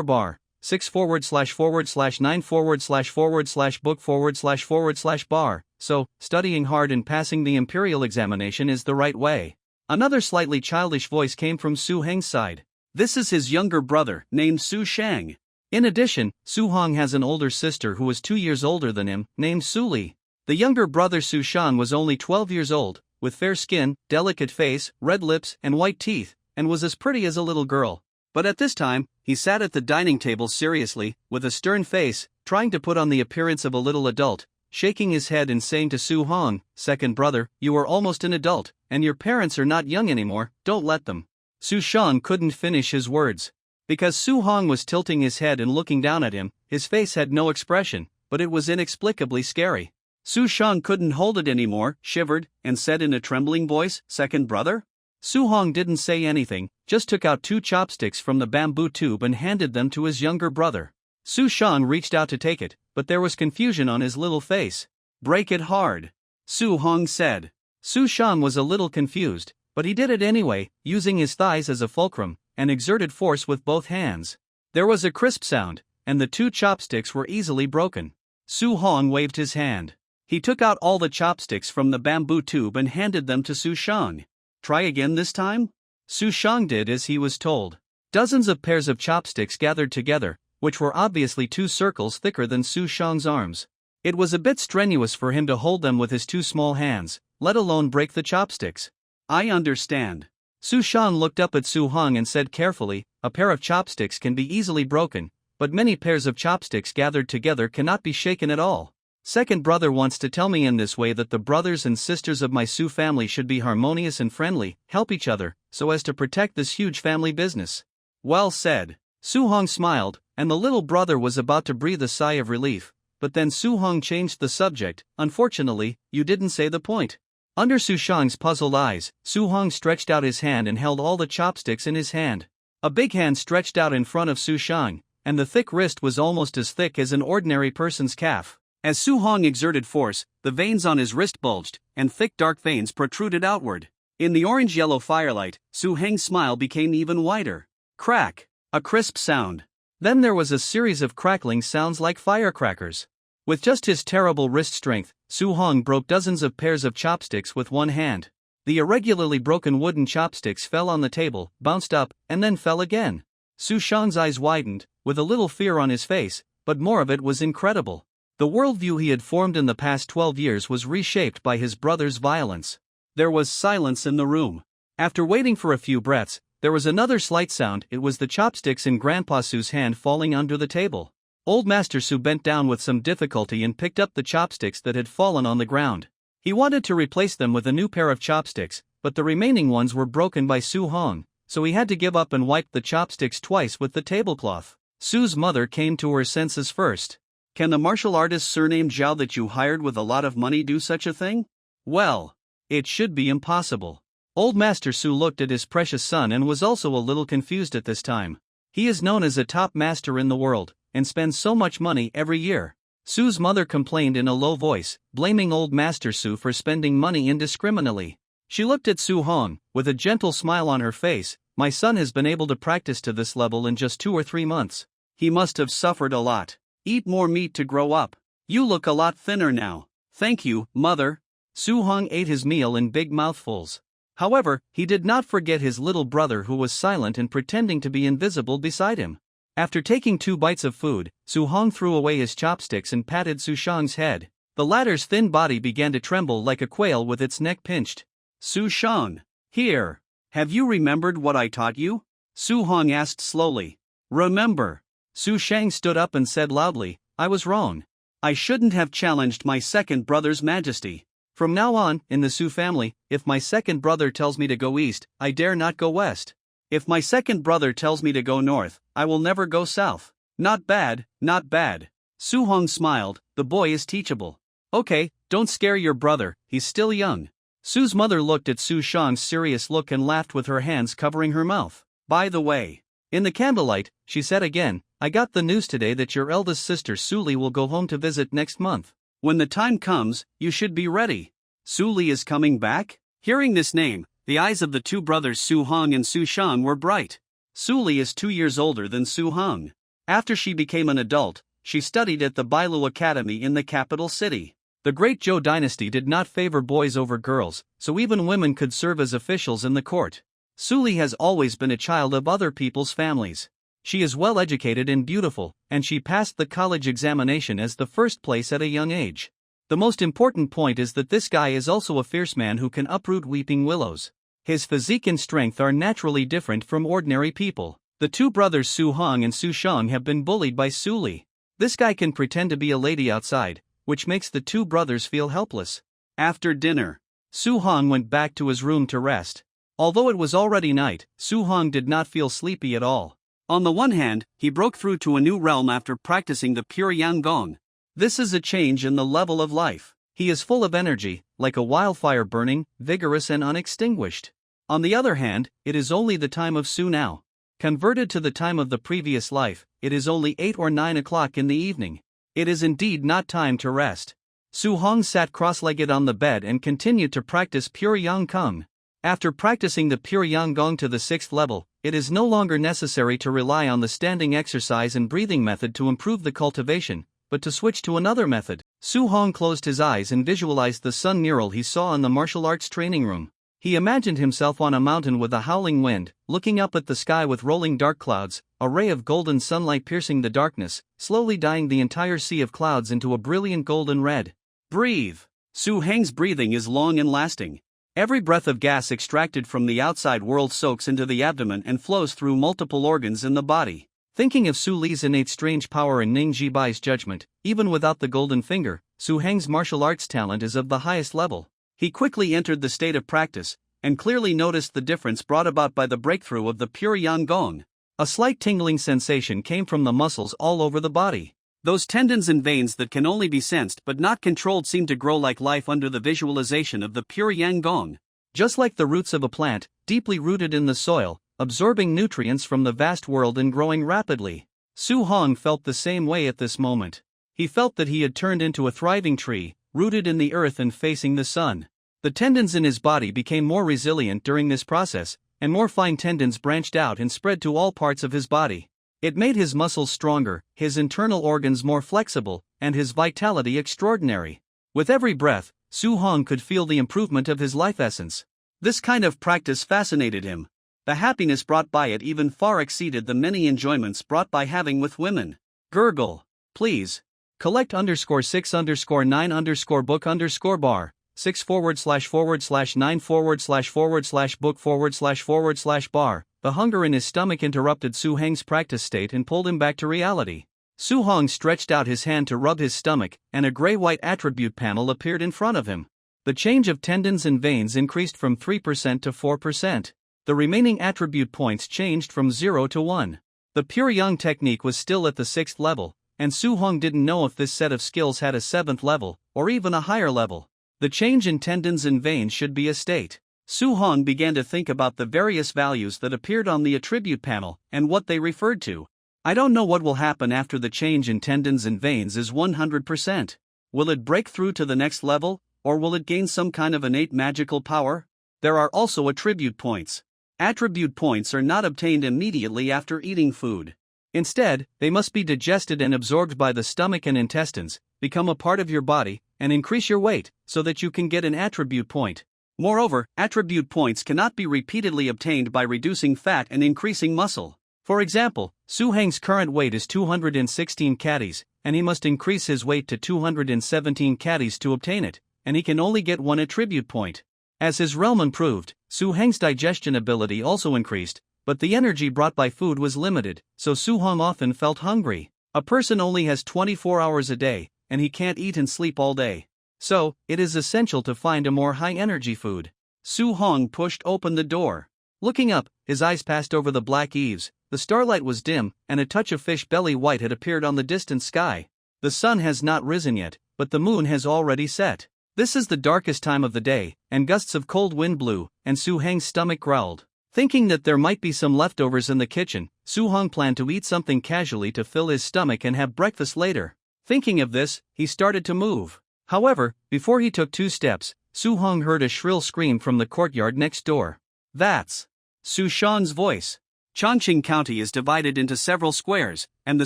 bar 6//9/book// So, studying hard and passing the imperial examination is the right way. Another slightly childish voice came from Su Heng's side. This is his younger brother, named Su Shang. In addition, Su Hong has an older sister who was 2 years older than him, named Su Li. The younger brother Su Shan was only 12 years old, with fair skin, delicate face, red lips, and white teeth, and was as pretty as a little girl. But at this time, he sat at the dining table seriously, with a stern face, trying to put on the appearance of a little adult, shaking his head and saying to Su Hong, second brother, you are almost an adult, and your parents are not young anymore, don't let them. Su Shan couldn't finish his words. Because Su Hong was tilting his head and looking down at him, his face had no expression, but it was inexplicably scary. Su Shan couldn't hold it anymore, shivered, and said in a trembling voice, second brother? Su Hong didn't say anything, just took out 2 chopsticks from the bamboo tube and handed them to his younger brother. Su Shang reached out to take it, but there was confusion on his little face. "Break it hard," Su Hong said. Su Shang was a little confused, but he did it anyway, using his thighs as a fulcrum, and exerted force with both hands. There was a crisp sound, and the 2 chopsticks were easily broken. Su Hong waved his hand. He took out all the chopsticks from the bamboo tube and handed them to Su Shang. "Try again this time?" Su Shang did as he was told. Dozens of pairs of chopsticks gathered together, which were obviously 2 circles thicker than Su Shang's arms. It was a bit strenuous for him to hold them with his 2 small hands, let alone break the chopsticks. "I understand." Su Shang looked up at Su Hong and said carefully, "A pair of chopsticks can be easily broken, but many pairs of chopsticks gathered together cannot be shaken at all. Second brother wants to tell me in this way that the brothers and sisters of my Su family should be harmonious and friendly, help each other, so as to protect this huge family business." "Well said." Su Hong smiled, and the little brother was about to breathe a sigh of relief, but then Su Hong changed the subject. "Unfortunately, you didn't say the point." Under Su Shang's puzzled eyes, Su Hong stretched out his hand and held all the chopsticks in his hand. A big hand stretched out in front of Su Shang, and the thick wrist was almost as thick as an ordinary person's calf. As Su Hong exerted force, the veins on his wrist bulged, and thick dark veins protruded outward. In the orange-yellow firelight, Su Heng's smile became even wider. Crack! A crisp sound. Then there was a series of crackling sounds like firecrackers. With just his terrible wrist strength, Su Hong broke dozens of pairs of chopsticks with one hand. The irregularly broken wooden chopsticks fell on the table, bounced up, and then fell again. Su Shang's eyes widened, with a little fear on his face, but more of it was incredible. The worldview he had formed in the past 12 years was reshaped by his brother's violence. There was silence in the room. After waiting for a few breaths, there was another slight sound. It was the chopsticks in Grandpa Su's hand falling under the table. Old Master Su bent down with some difficulty and picked up the chopsticks that had fallen on the ground. He wanted to replace them with a new pair of chopsticks, but the remaining ones were broken by Su Hong, so he had to give up and wipe the chopsticks twice with the tablecloth. Su's mother came to her senses first. "Can the martial artist surnamed Zhao that you hired with a lot of money do such a thing?" "Well, it should be impossible." Old Master Su looked at his precious son and was also a little confused at this time. He is known as a top master in the world, and spends so much money every year. Su's mother complained in a low voice, blaming Old Master Su for spending money indiscriminately. She looked at Su Hong, with a gentle smile on her face. "My son has been able to practice to this level in just 2 or 3 months. He must have suffered a lot. Eat more meat to grow up. You look a lot thinner now." "Thank you, mother." Su Hong ate his meal in big mouthfuls. However, he did not forget his little brother who was silent and pretending to be invisible beside him. After taking 2 bites of food, Su Hong threw away his chopsticks and patted Su Shang's head. The latter's thin body began to tremble like a quail with its neck pinched. "Su Shang, here. Have you remembered what I taught you?" Su Hong asked slowly. "Remember." Su Shang stood up and said loudly, "I was wrong. I shouldn't have challenged my second brother's majesty. From now on, in the Su family, if my second brother tells me to go east, I dare not go west. If my second brother tells me to go north, I will never go south." "Not bad, not bad." Su Hong smiled. "The boy is teachable." "Okay, don't scare your brother, he's still young." Su's mother looked at Su Shang's serious look and laughed with her hands covering her mouth. "By the way," in the candlelight, she said again, "I got the news today that your eldest sister Suli will go home to visit next month. When the time comes, you should be ready." "Suli is coming back?" Hearing this name, the eyes of the 2 brothers Su Hong and Su Shang were bright. Suli is 2 years older than Su Hong. After she became an adult, she studied at the Bailu Academy in the capital city. The great Zhou dynasty did not favor boys over girls, so even women could serve as officials in the court. Suli has always been a child of other people's families. She is well educated and beautiful, and she passed the college examination as the first place at a young age. The most important point is that this guy is also a fierce man who can uproot weeping willows. His physique and strength are naturally different from ordinary people. The 2 brothers Su Hong and Su Shang have been bullied by Suli. This guy can pretend to be a lady outside, which makes the 2 brothers feel helpless. After dinner, Su Hong went back to his room to rest. Although it was already night, Su Hong did not feel sleepy at all. On the one hand, he broke through to a new realm after practicing the pure Yang Gong. This is a change in the level of life. He is full of energy, like a wildfire burning, vigorous and unextinguished. On the other hand, it is only the time of Su now. Converted to the time of the previous life, it is only 8 or 9 o'clock in the evening. It is indeed not time to rest. Su Hong sat cross-legged on the bed and continued to practice Pure Yang Kung. After practicing the Pure Yang Gong to the 6th level, it is no longer necessary to rely on the standing exercise and breathing method to improve the cultivation, but to switch to another method. Su Hong closed his eyes and visualized the sun mural he saw in the martial arts training room. He imagined himself on a mountain with a howling wind, looking up at the sky with rolling dark clouds, a ray of golden sunlight piercing the darkness, slowly dyeing the entire sea of clouds into a brilliant golden red. Breathe. Su Heng's breathing is long and lasting. Every breath of gas extracted from the outside world soaks into the abdomen and flows through multiple organs in the body. Thinking of Su Li's innate strange power and Ning Jibai's judgment, even without the golden finger, Su Heng's martial arts talent is of the highest level. He quickly entered the state of practice, and clearly noticed the difference brought about by the breakthrough of the Pure Yang Gong. A slight tingling sensation came from the muscles all over the body. Those tendons and veins that can only be sensed but not controlled seemed to grow like life under the visualization of the Pure Yang Gong. Just like the roots of a plant, deeply rooted in the soil, absorbing nutrients from the vast world and growing rapidly. Su Hong felt the same way at this moment. He felt that he had turned into a thriving tree, rooted in the earth and facing the sun. The tendons in his body became more resilient during this process, and more fine tendons branched out and spread to all parts of his body. It made his muscles stronger, his internal organs more flexible, and his vitality extraordinary. With every breath, Su Hong could feel the improvement of his life essence. This kind of practice fascinated him. The happiness brought by it even far exceeded the many enjoyments brought by having with women. Gurgle. Please. Collect _6_9_book_bar, 6//9/book//bar. The hunger in his stomach interrupted Su Heng's practice state and pulled him back to reality. Su Hong stretched out his hand to rub his stomach, and a gray-white attribute panel appeared in front of him. The change of tendons and veins increased from 3% to 4%. The remaining attribute points changed from 0 to 1. The Pure Yang technique was still at the 6th level, and Su Hong didn't know if this set of skills had a 7th level, or even a higher level. The change in tendons and veins should be a state. Su Hong began to think about the various values that appeared on the attribute panel, and what they referred to. I don't know what will happen after the change in tendons and veins is 100%. Will it break through to the next level, or will it gain some kind of innate magical power? There are also attribute points. Attribute points are not obtained immediately after eating food. Instead, they must be digested and absorbed by the stomach and intestines, become a part of your body, and increase your weight, so that you can get an attribute point. Moreover, attribute points cannot be repeatedly obtained by reducing fat and increasing muscle. For example, Su Heng's current weight is 216 kgs, and he must increase his weight to 217 kgs to obtain it, and he can only get one attribute point. As his realm improved, Su Heng's digestion ability also increased, but the energy brought by food was limited, so Su Hong often felt hungry. A person only has 24 hours a day, and he can't eat and sleep all day. So, it is essential to find a more high-energy food. Su Hong pushed open the door. Looking up, his eyes passed over the black eaves. The starlight was dim, and a touch of fish belly white had appeared on the distant sky. The sun has not risen yet, but the moon has already set. This is the darkest time of the day, and gusts of cold wind blew, and Su Heng's stomach growled. Thinking that there might be some leftovers in the kitchen, Su Hong planned to eat something casually to fill his stomach and have breakfast later. Thinking of this, he started to move. However, before he took 2 steps, Su Hong heard a shrill scream from the courtyard next door. That's Su Shan's voice. Chongqing County is divided into several squares, and the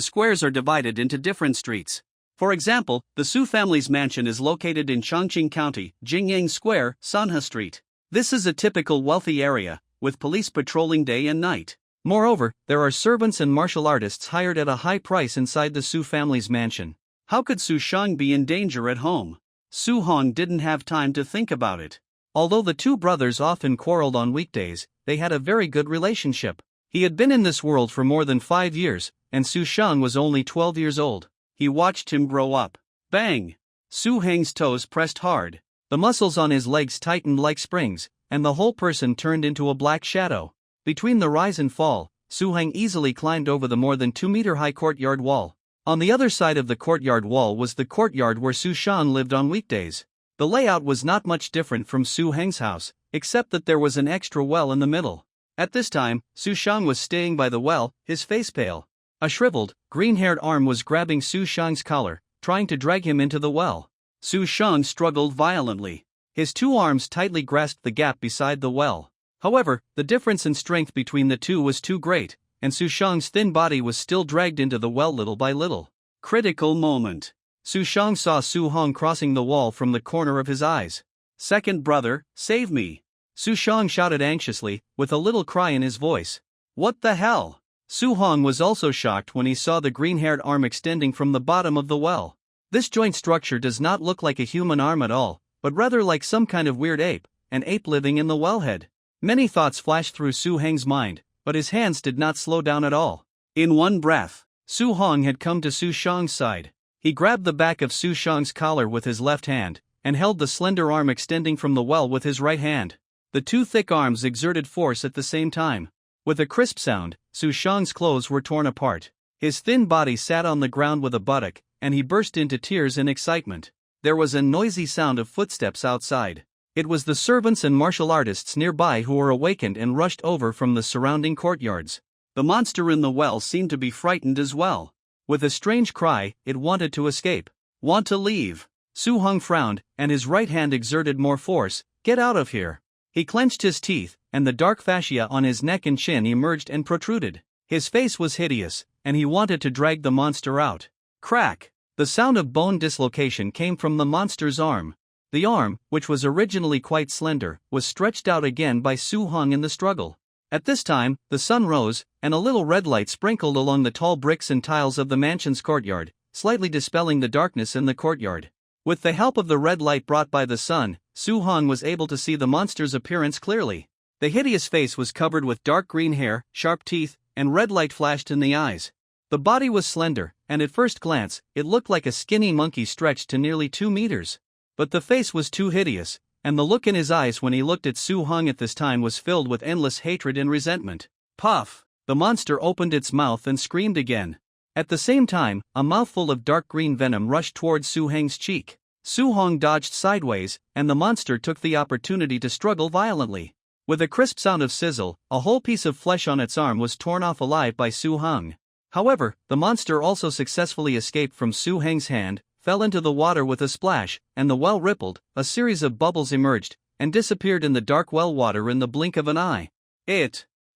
squares are divided into different streets. For example, the Su family's mansion is located in Chongqing County, Jingyang Square, Sanha Street. This is a typical wealthy area, with police patrolling day and night. Moreover, there are servants and martial artists hired at a high price inside the Su family's mansion. How could Su Shang be in danger at home? Su Hong didn't have time to think about it. Although the 2 brothers often quarreled on weekdays, they had a very good relationship. He had been in this world for more than 5 years, and Su Shang was only 12 years old. He watched him grow up. Bang! Su Heng's toes pressed hard. The muscles on his legs tightened like springs, and the whole person turned into a black shadow. Between the rise and fall, Su Heng easily climbed over the more than 2-meter-high courtyard wall. On the other side of the courtyard wall was the courtyard where Su Shan lived on weekdays. The layout was not much different from Su Heng's house, except that there was an extra well in the middle. At this time, Su Shang was staying by the well, his face pale. A shriveled, green-haired arm was grabbing Su Shang's collar, trying to drag him into the well. Su Shang struggled violently. His two arms tightly grasped the gap beside the well. However, the difference in strength between the two was too great, and Su Shang's thin body was still dragged into the well little by little. Critical moment. Su Shang saw Su Hong crossing the wall from the corner of his eyes. "Second brother, save me!" Su Shang shouted anxiously, with a little cry in his voice. "What the hell?" Su Hong was also shocked when he saw the green-haired arm extending from the bottom of the well. This joint structure does not look like a human arm at all, but rather like some kind of weird ape, an ape living in the wellhead. Many thoughts flashed through Su Heng's mind, but his hands did not slow down at all. In one breath, Su Hong had come to Su Shang's side. He grabbed the back of Su Shang's collar with his left hand, and held the slender arm extending from the well with his right hand. The two thick arms exerted force at the same time. With a crisp sound, Su Shang's clothes were torn apart. His thin body sat on the ground with a buttock, and he burst into tears in excitement. There was a noisy sound of footsteps outside. It was the servants and martial artists nearby who were awakened and rushed over from the surrounding courtyards. The monster in the well seemed to be frightened as well. With a strange cry, it wanted to escape. "Want to leave?" Su Hong frowned, and his right hand exerted more force. "Get out of here." He clenched his teeth, and the dark fascia on his neck and chin emerged and protruded. His face was hideous, and he wanted to drag the monster out. Crack! The sound of bone dislocation came from the monster's arm. The arm, which was originally quite slender, was stretched out again by Su Hong in the struggle. At this time, the sun rose, and a little red light sprinkled along the tall bricks and tiles of the mansion's courtyard, slightly dispelling the darkness in the courtyard. With the help of the red light brought by the sun, Su Hong was able to see the monster's appearance clearly. The hideous face was covered with dark green hair, sharp teeth, and red light flashed in the eyes. The body was slender, and at first glance, it looked like a skinny monkey stretched to nearly 2 meters. But the face was too hideous, and the look in his eyes when he looked at Su Hong at this time was filled with endless hatred and resentment. Puff! The monster opened its mouth and screamed again. At the same time, a mouthful of dark green venom rushed towards Su Heng's cheek. Su Hong dodged sideways, and the monster took the opportunity to struggle violently. With a crisp sound of sizzle, a whole piece of flesh on its arm was torn off alive by Su Hong. However, the monster also successfully escaped from Su Heng's hand, fell into the water with a splash, and the well rippled. A series of bubbles emerged, and disappeared in the dark well water in the blink of an eye.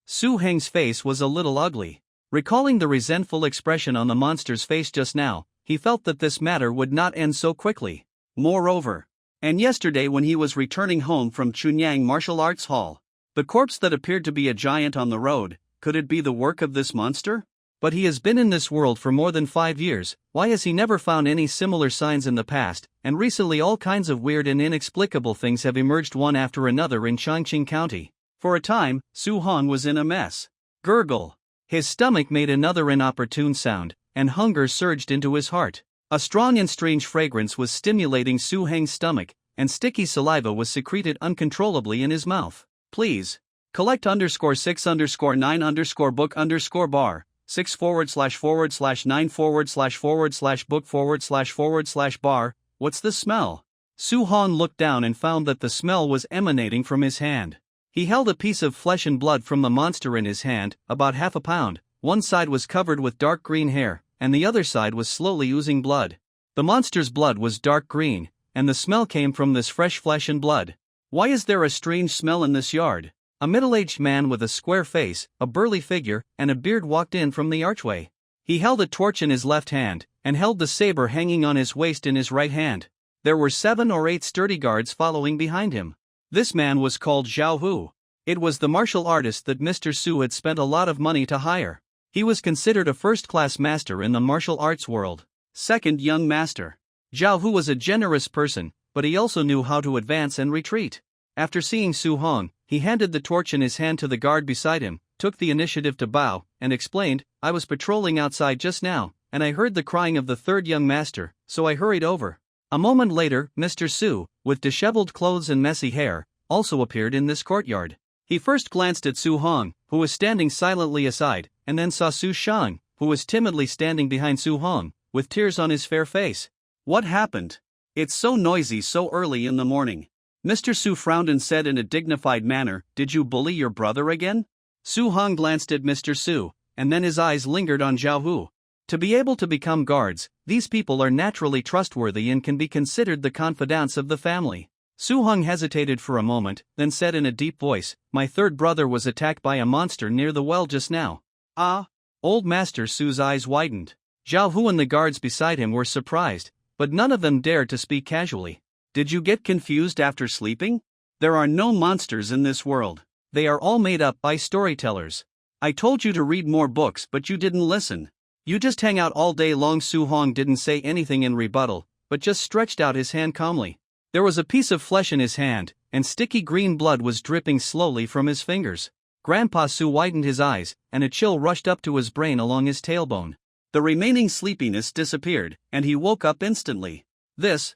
Su Heng's face was a little ugly. Recalling the resentful expression on the monster's face just now, he felt that this matter would not end so quickly. Moreover, and yesterday when he was returning home from Chunyang Martial Arts Hall, the corpse that appeared to be a giant on the road, could it be the work of this monster? But he has been in this world for more than 5 years. Why has he never found any similar signs in the past? And recently all kinds of weird and inexplicable things have emerged one after another in Chongqing County. For a time, Su Hong was in a mess. Gurgle. His stomach made another inopportune sound, and hunger surged into his heart. A strong and strange fragrance was stimulating Su Heng's stomach, and sticky saliva was secreted uncontrollably in his mouth. Please. Collect _6_9_book_bar. 6//9/book/bar. What's the smell? Su Hong looked down and found that the smell was emanating from his hand. He held a piece of flesh and blood from the monster in his hand, about half a pound. One side was covered with dark green hair, and the other side was slowly oozing blood. The monster's blood was dark green, and the smell came from this fresh flesh and blood. Why is there a strange smell in this yard? A middle-aged man with a square face, a burly figure, and a beard walked in from the archway. He held a torch in his left hand, and held the saber hanging on his waist in his right hand. There were 7 or 8 sturdy guards following behind him. This man was called Zhao Hu. It was the martial artist that Mr. Su had spent a lot of money to hire. He was considered a first-class master in the martial arts world. Second young master. Zhao Hu was a generous person, but he also knew how to advance and retreat. After seeing Su Hong, he handed the torch in his hand to the guard beside him, took the initiative to bow, and explained, "I was patrolling outside just now, and I heard the crying of the third young master, so I hurried over." A moment later, Mr. Su, with disheveled clothes and messy hair, also appeared in this courtyard. He first glanced at Su Hong, who was standing silently aside, and then saw Su Shang, who was timidly standing behind Su Hong, with tears on his fair face. "What happened? It's so noisy so early in the morning." Mr. Su frowned and said in a dignified manner, "Did you bully your brother again?" Su Hong glanced at Mr. Su, and then his eyes lingered on Zhao Hu. To be able to become guards, these people are naturally trustworthy and can be considered the confidants of the family. Su Hong hesitated for a moment, then said in a deep voice, "My third brother was attacked by a monster near the well just now." Ah? Old Master Su's eyes widened. Zhao Hu and the guards beside him were surprised, but none of them dared to speak casually. "Did you get confused after sleeping? There are no monsters in this world. They are all made up by storytellers. I told you to read more books but you didn't listen. You just hang out all day long." Su Hong didn't say anything in rebuttal, but just stretched out his hand calmly. There was a piece of flesh in his hand, and sticky green blood was dripping slowly from his fingers. Grandpa Su widened his eyes, and a chill rushed up to his brain along his tailbone. The remaining sleepiness disappeared, and he woke up instantly. This.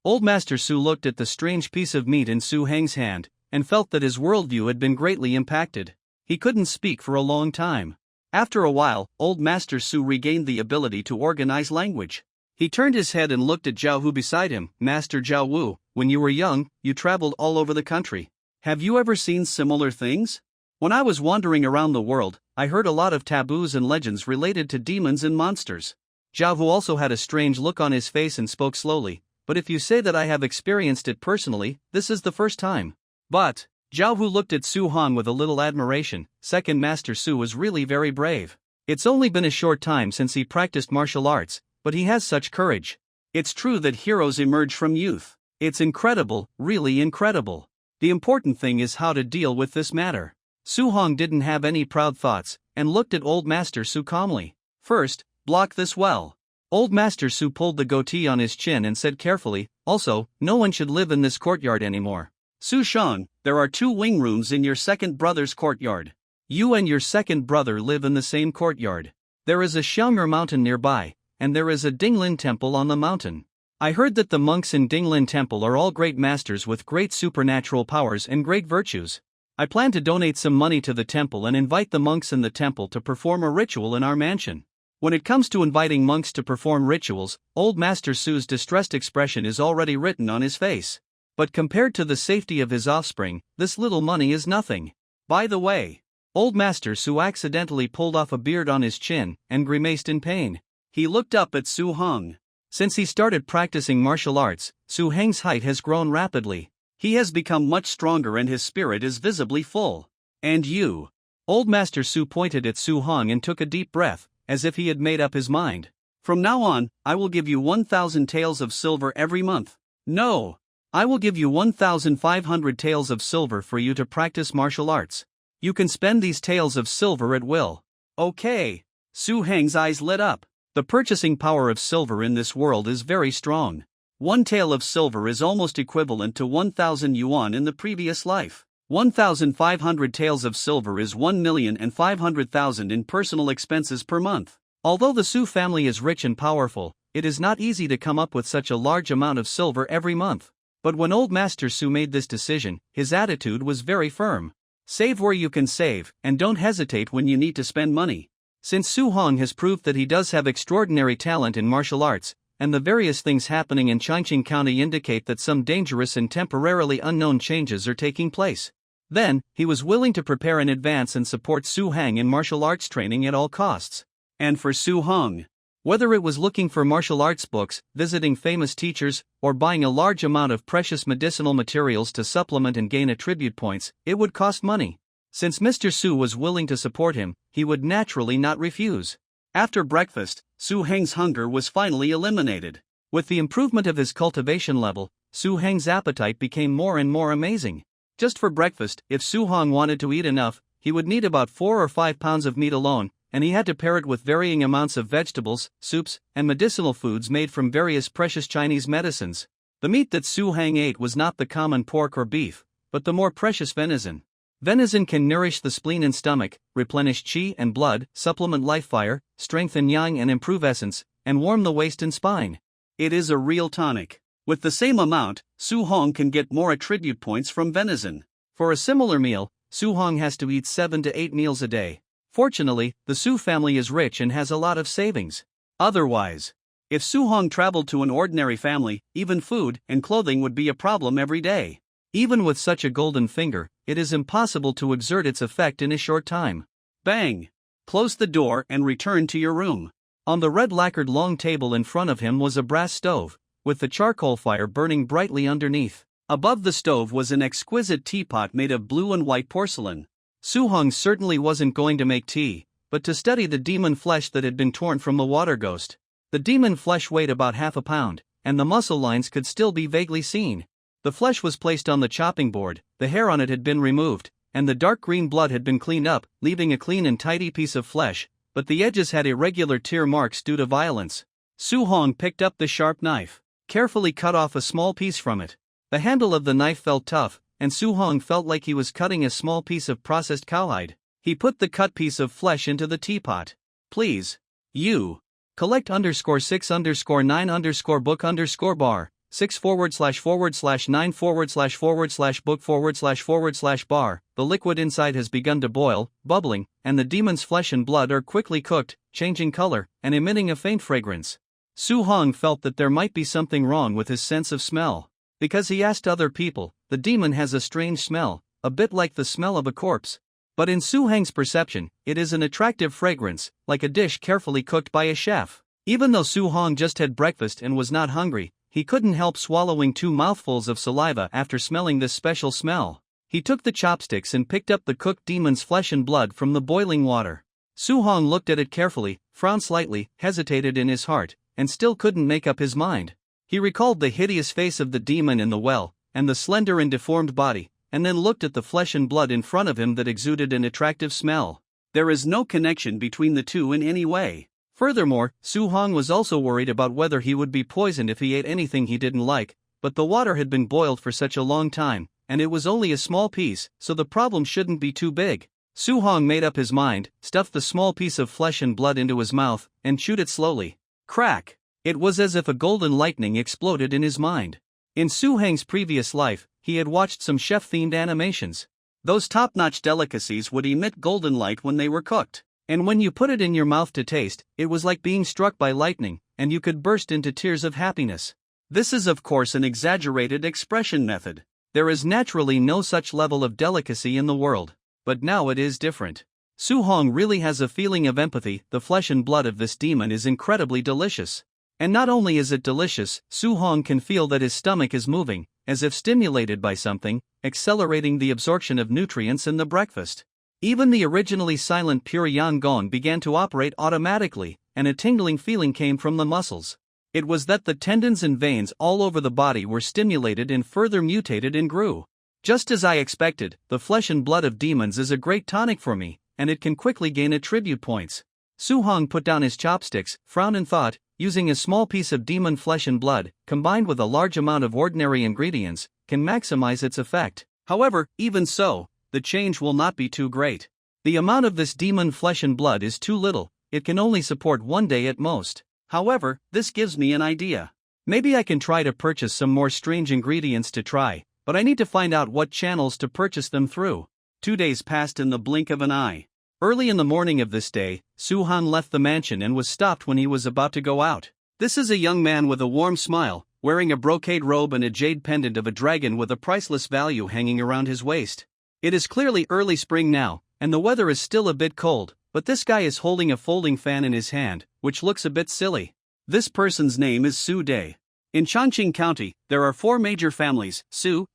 Old Master Su looked at the strange piece of meat in Su Heng's hand, and felt that his worldview had been greatly impacted. He couldn't speak for a long time. After a while, Old Master Su regained the ability to organize language. He turned his head and looked at Zhao Hu beside him. "Master Zhao Wu, when you were young, you traveled all over the country. Have you ever seen similar things? When I was wandering around the world, I heard a lot of taboos and legends related to demons and monsters." Zhao Hu also had a strange look on his face and spoke slowly, "But if you say that I have experienced it personally, this is the first time." But Zhao Hu looked at Su Hong with a little admiration. Second Master Su was really very brave. It's only been a short time since he practiced martial arts, but he has such courage. It's true that heroes emerge from youth. It's incredible, really incredible. The important thing is how to deal with this matter. Su Hong didn't have any proud thoughts, and looked at Old Master Su calmly. "First, block this well." Old Master Su pulled the goatee on his chin and said carefully, "Also, no one should live in this courtyard anymore. Su Shang, there are 2 wing rooms in your second brother's courtyard. You and your second brother live in the same courtyard. There is a Xiang'er mountain nearby, and there is a Dinglin temple on the mountain. I heard that the monks in Dinglin temple are all great masters with great supernatural powers and great virtues. I plan to donate some money to the temple and invite the monks in the temple to perform a ritual in our mansion." When it comes to inviting monks to perform rituals, Old Master Su's distressed expression is already written on his face. But compared to the safety of his offspring, this little money is nothing. By the way, Old Master Su accidentally pulled off a beard on his chin and grimaced in pain. He looked up at Su Hong. Since he started practicing martial arts, Su Heng's height has grown rapidly. He has become much stronger and his spirit is visibly full. "And you?" Old Master Su pointed at Su Hong and took a deep breath, as if he had made up his mind. "From now on, I will give you 1,000 taels of silver every month. No, I will give you 1,500 taels of silver for you to practice martial arts. You can spend these taels of silver at will." "Okay." Su Heng's eyes lit up. The purchasing power of silver in this world is very strong. 1 tael of silver is almost equivalent to 1,000 yuan in the previous life. 1,500 taels of silver is 1,500,000 in personal expenses per month. Although the Su family is rich and powerful, it is not easy to come up with such a large amount of silver every month. But when Old Master Su made this decision, his attitude was very firm. Save where you can save, and don't hesitate when you need to spend money. Since Su Hong has proved that he does have extraordinary talent in martial arts, and the various things happening in Changqing County indicate that some dangerous and temporarily unknown changes are taking place, then, he was willing to prepare in advance and support Su Heng in martial arts training at all costs. And for Su Hong, whether it was looking for martial arts books, visiting famous teachers, or buying a large amount of precious medicinal materials to supplement and gain attribute points, it would cost money. Since Mr. Su was willing to support him, he would naturally not refuse. After breakfast, Su Heng's hunger was finally eliminated. With the improvement of his cultivation level, Su Heng's appetite became more and more amazing. Just for breakfast, if Su Hong wanted to eat enough, he would need about 4 or 5 pounds of meat alone, and he had to pair it with varying amounts of vegetables, soups, and medicinal foods made from various precious Chinese medicines. The meat that Su Heng ate was not the common pork or beef, but the more precious venison. Venison can nourish the spleen and stomach, replenish qi and blood, supplement life fire, strengthen yang and improve essence, and warm the waist and spine. It is a real tonic. With the same amount, Su Hong can get more attribute points from venison. For a similar meal, Su Hong has to eat 7 to 8 meals a day. Fortunately, the Su family is rich and has a lot of savings. Otherwise, if Su Hong traveled to an ordinary family, even food and clothing would be a problem every day. Even with such a golden finger, it is impossible to exert its effect in a short time. Bang! Close the door and return to your room. On the red lacquered long table in front of him was a brass stove, with the charcoal fire burning brightly underneath. Above the stove was an exquisite teapot made of blue and white porcelain. Su-hong certainly wasn't going to make tea, but to study the demon flesh that had been torn from the water ghost. The demon flesh weighed about half a pound, and the muscle lines could still be vaguely seen. The flesh was placed on the chopping board, the hair on it had been removed, and the dark green blood had been cleaned up, leaving a clean and tidy piece of flesh, but the edges had irregular tear marks due to violence. Su-hong picked up the sharp knife, carefully cut off a small piece from it. The handle of the knife felt tough, and Su-hong felt like he was cutting a small piece of processed cowhide. He put the cut piece of flesh into the teapot. Please. You. Collect _6_9_book_bar, 6/9/book/bar. The liquid inside has begun to boil, bubbling, and the demon's flesh and blood are quickly cooked, changing color, and emitting a faint fragrance. Su-hong felt that there might be something wrong with his sense of smell. Because he asked other people, the demon has a strange smell, a bit like the smell of a corpse. But in Su-hong's perception, it is an attractive fragrance, like a dish carefully cooked by a chef. Even though Su-hong just had breakfast and was not hungry, he couldn't help swallowing 2 mouthfuls of saliva after smelling this special smell. He took the chopsticks and picked up the cooked demon's flesh and blood from the boiling water. Su-hong looked at it carefully, frowned slightly, hesitated in his heart, and still couldn't make up his mind. He recalled the hideous face of the demon in the well, and the slender and deformed body, and then looked at the flesh and blood in front of him that exuded an attractive smell. There is no connection between the two in any way. Furthermore, Su-hong was also worried about whether he would be poisoned if he ate anything he didn't like, but the water had been boiled for such a long time, and it was only a small piece, so the problem shouldn't be too big. Su-hong made up his mind, stuffed the small piece of flesh and blood into his mouth, and chewed it slowly. Crack! It was as if a golden lightning exploded in his mind. In Su-hong's previous life, he had watched some chef-themed animations. Those top-notch delicacies would emit golden light when they were cooked. And when you put it in your mouth to taste, it was like being struck by lightning, and you could burst into tears of happiness. This is of course an exaggerated expression method. There is naturally no such level of delicacy in the world. But now it is different. Su-hong really has a feeling of empathy. The flesh and blood of this demon is incredibly delicious. And not only is it delicious, Su-hong can feel that his stomach is moving, as if stimulated by something, accelerating the absorption of nutrients in the breakfast. Even the originally silent pure Yangon began to operate automatically, and a tingling feeling came from the muscles. It was that the tendons and veins all over the body were stimulated and further mutated and grew. Just as I expected, the flesh and blood of demons is a great tonic for me, and it can quickly gain attribute points. Su-hong put down his chopsticks, frowned and thought, using a small piece of demon flesh and blood, combined with a large amount of ordinary ingredients, can maximize its effect. However, even so, the change will not be too great. The amount of this demon flesh and blood is too little, it can only support 1 day at most. However, this gives me an idea. Maybe I can try to purchase some more strange ingredients to try, but I need to find out what channels to purchase them through. 2 days passed in the blink of an eye. Early in the morning of this day, Su-hong left the mansion and was stopped when he was about to go out. This is a young man with a warm smile, wearing a brocade robe and a jade pendant of a dragon with a priceless value hanging around his waist. It is clearly early spring now, and the weather is still a bit cold, but this guy is holding a folding fan in his hand, which looks a bit silly. This person's name is Su Day. In Chongqing County, there are 4 major families: Su,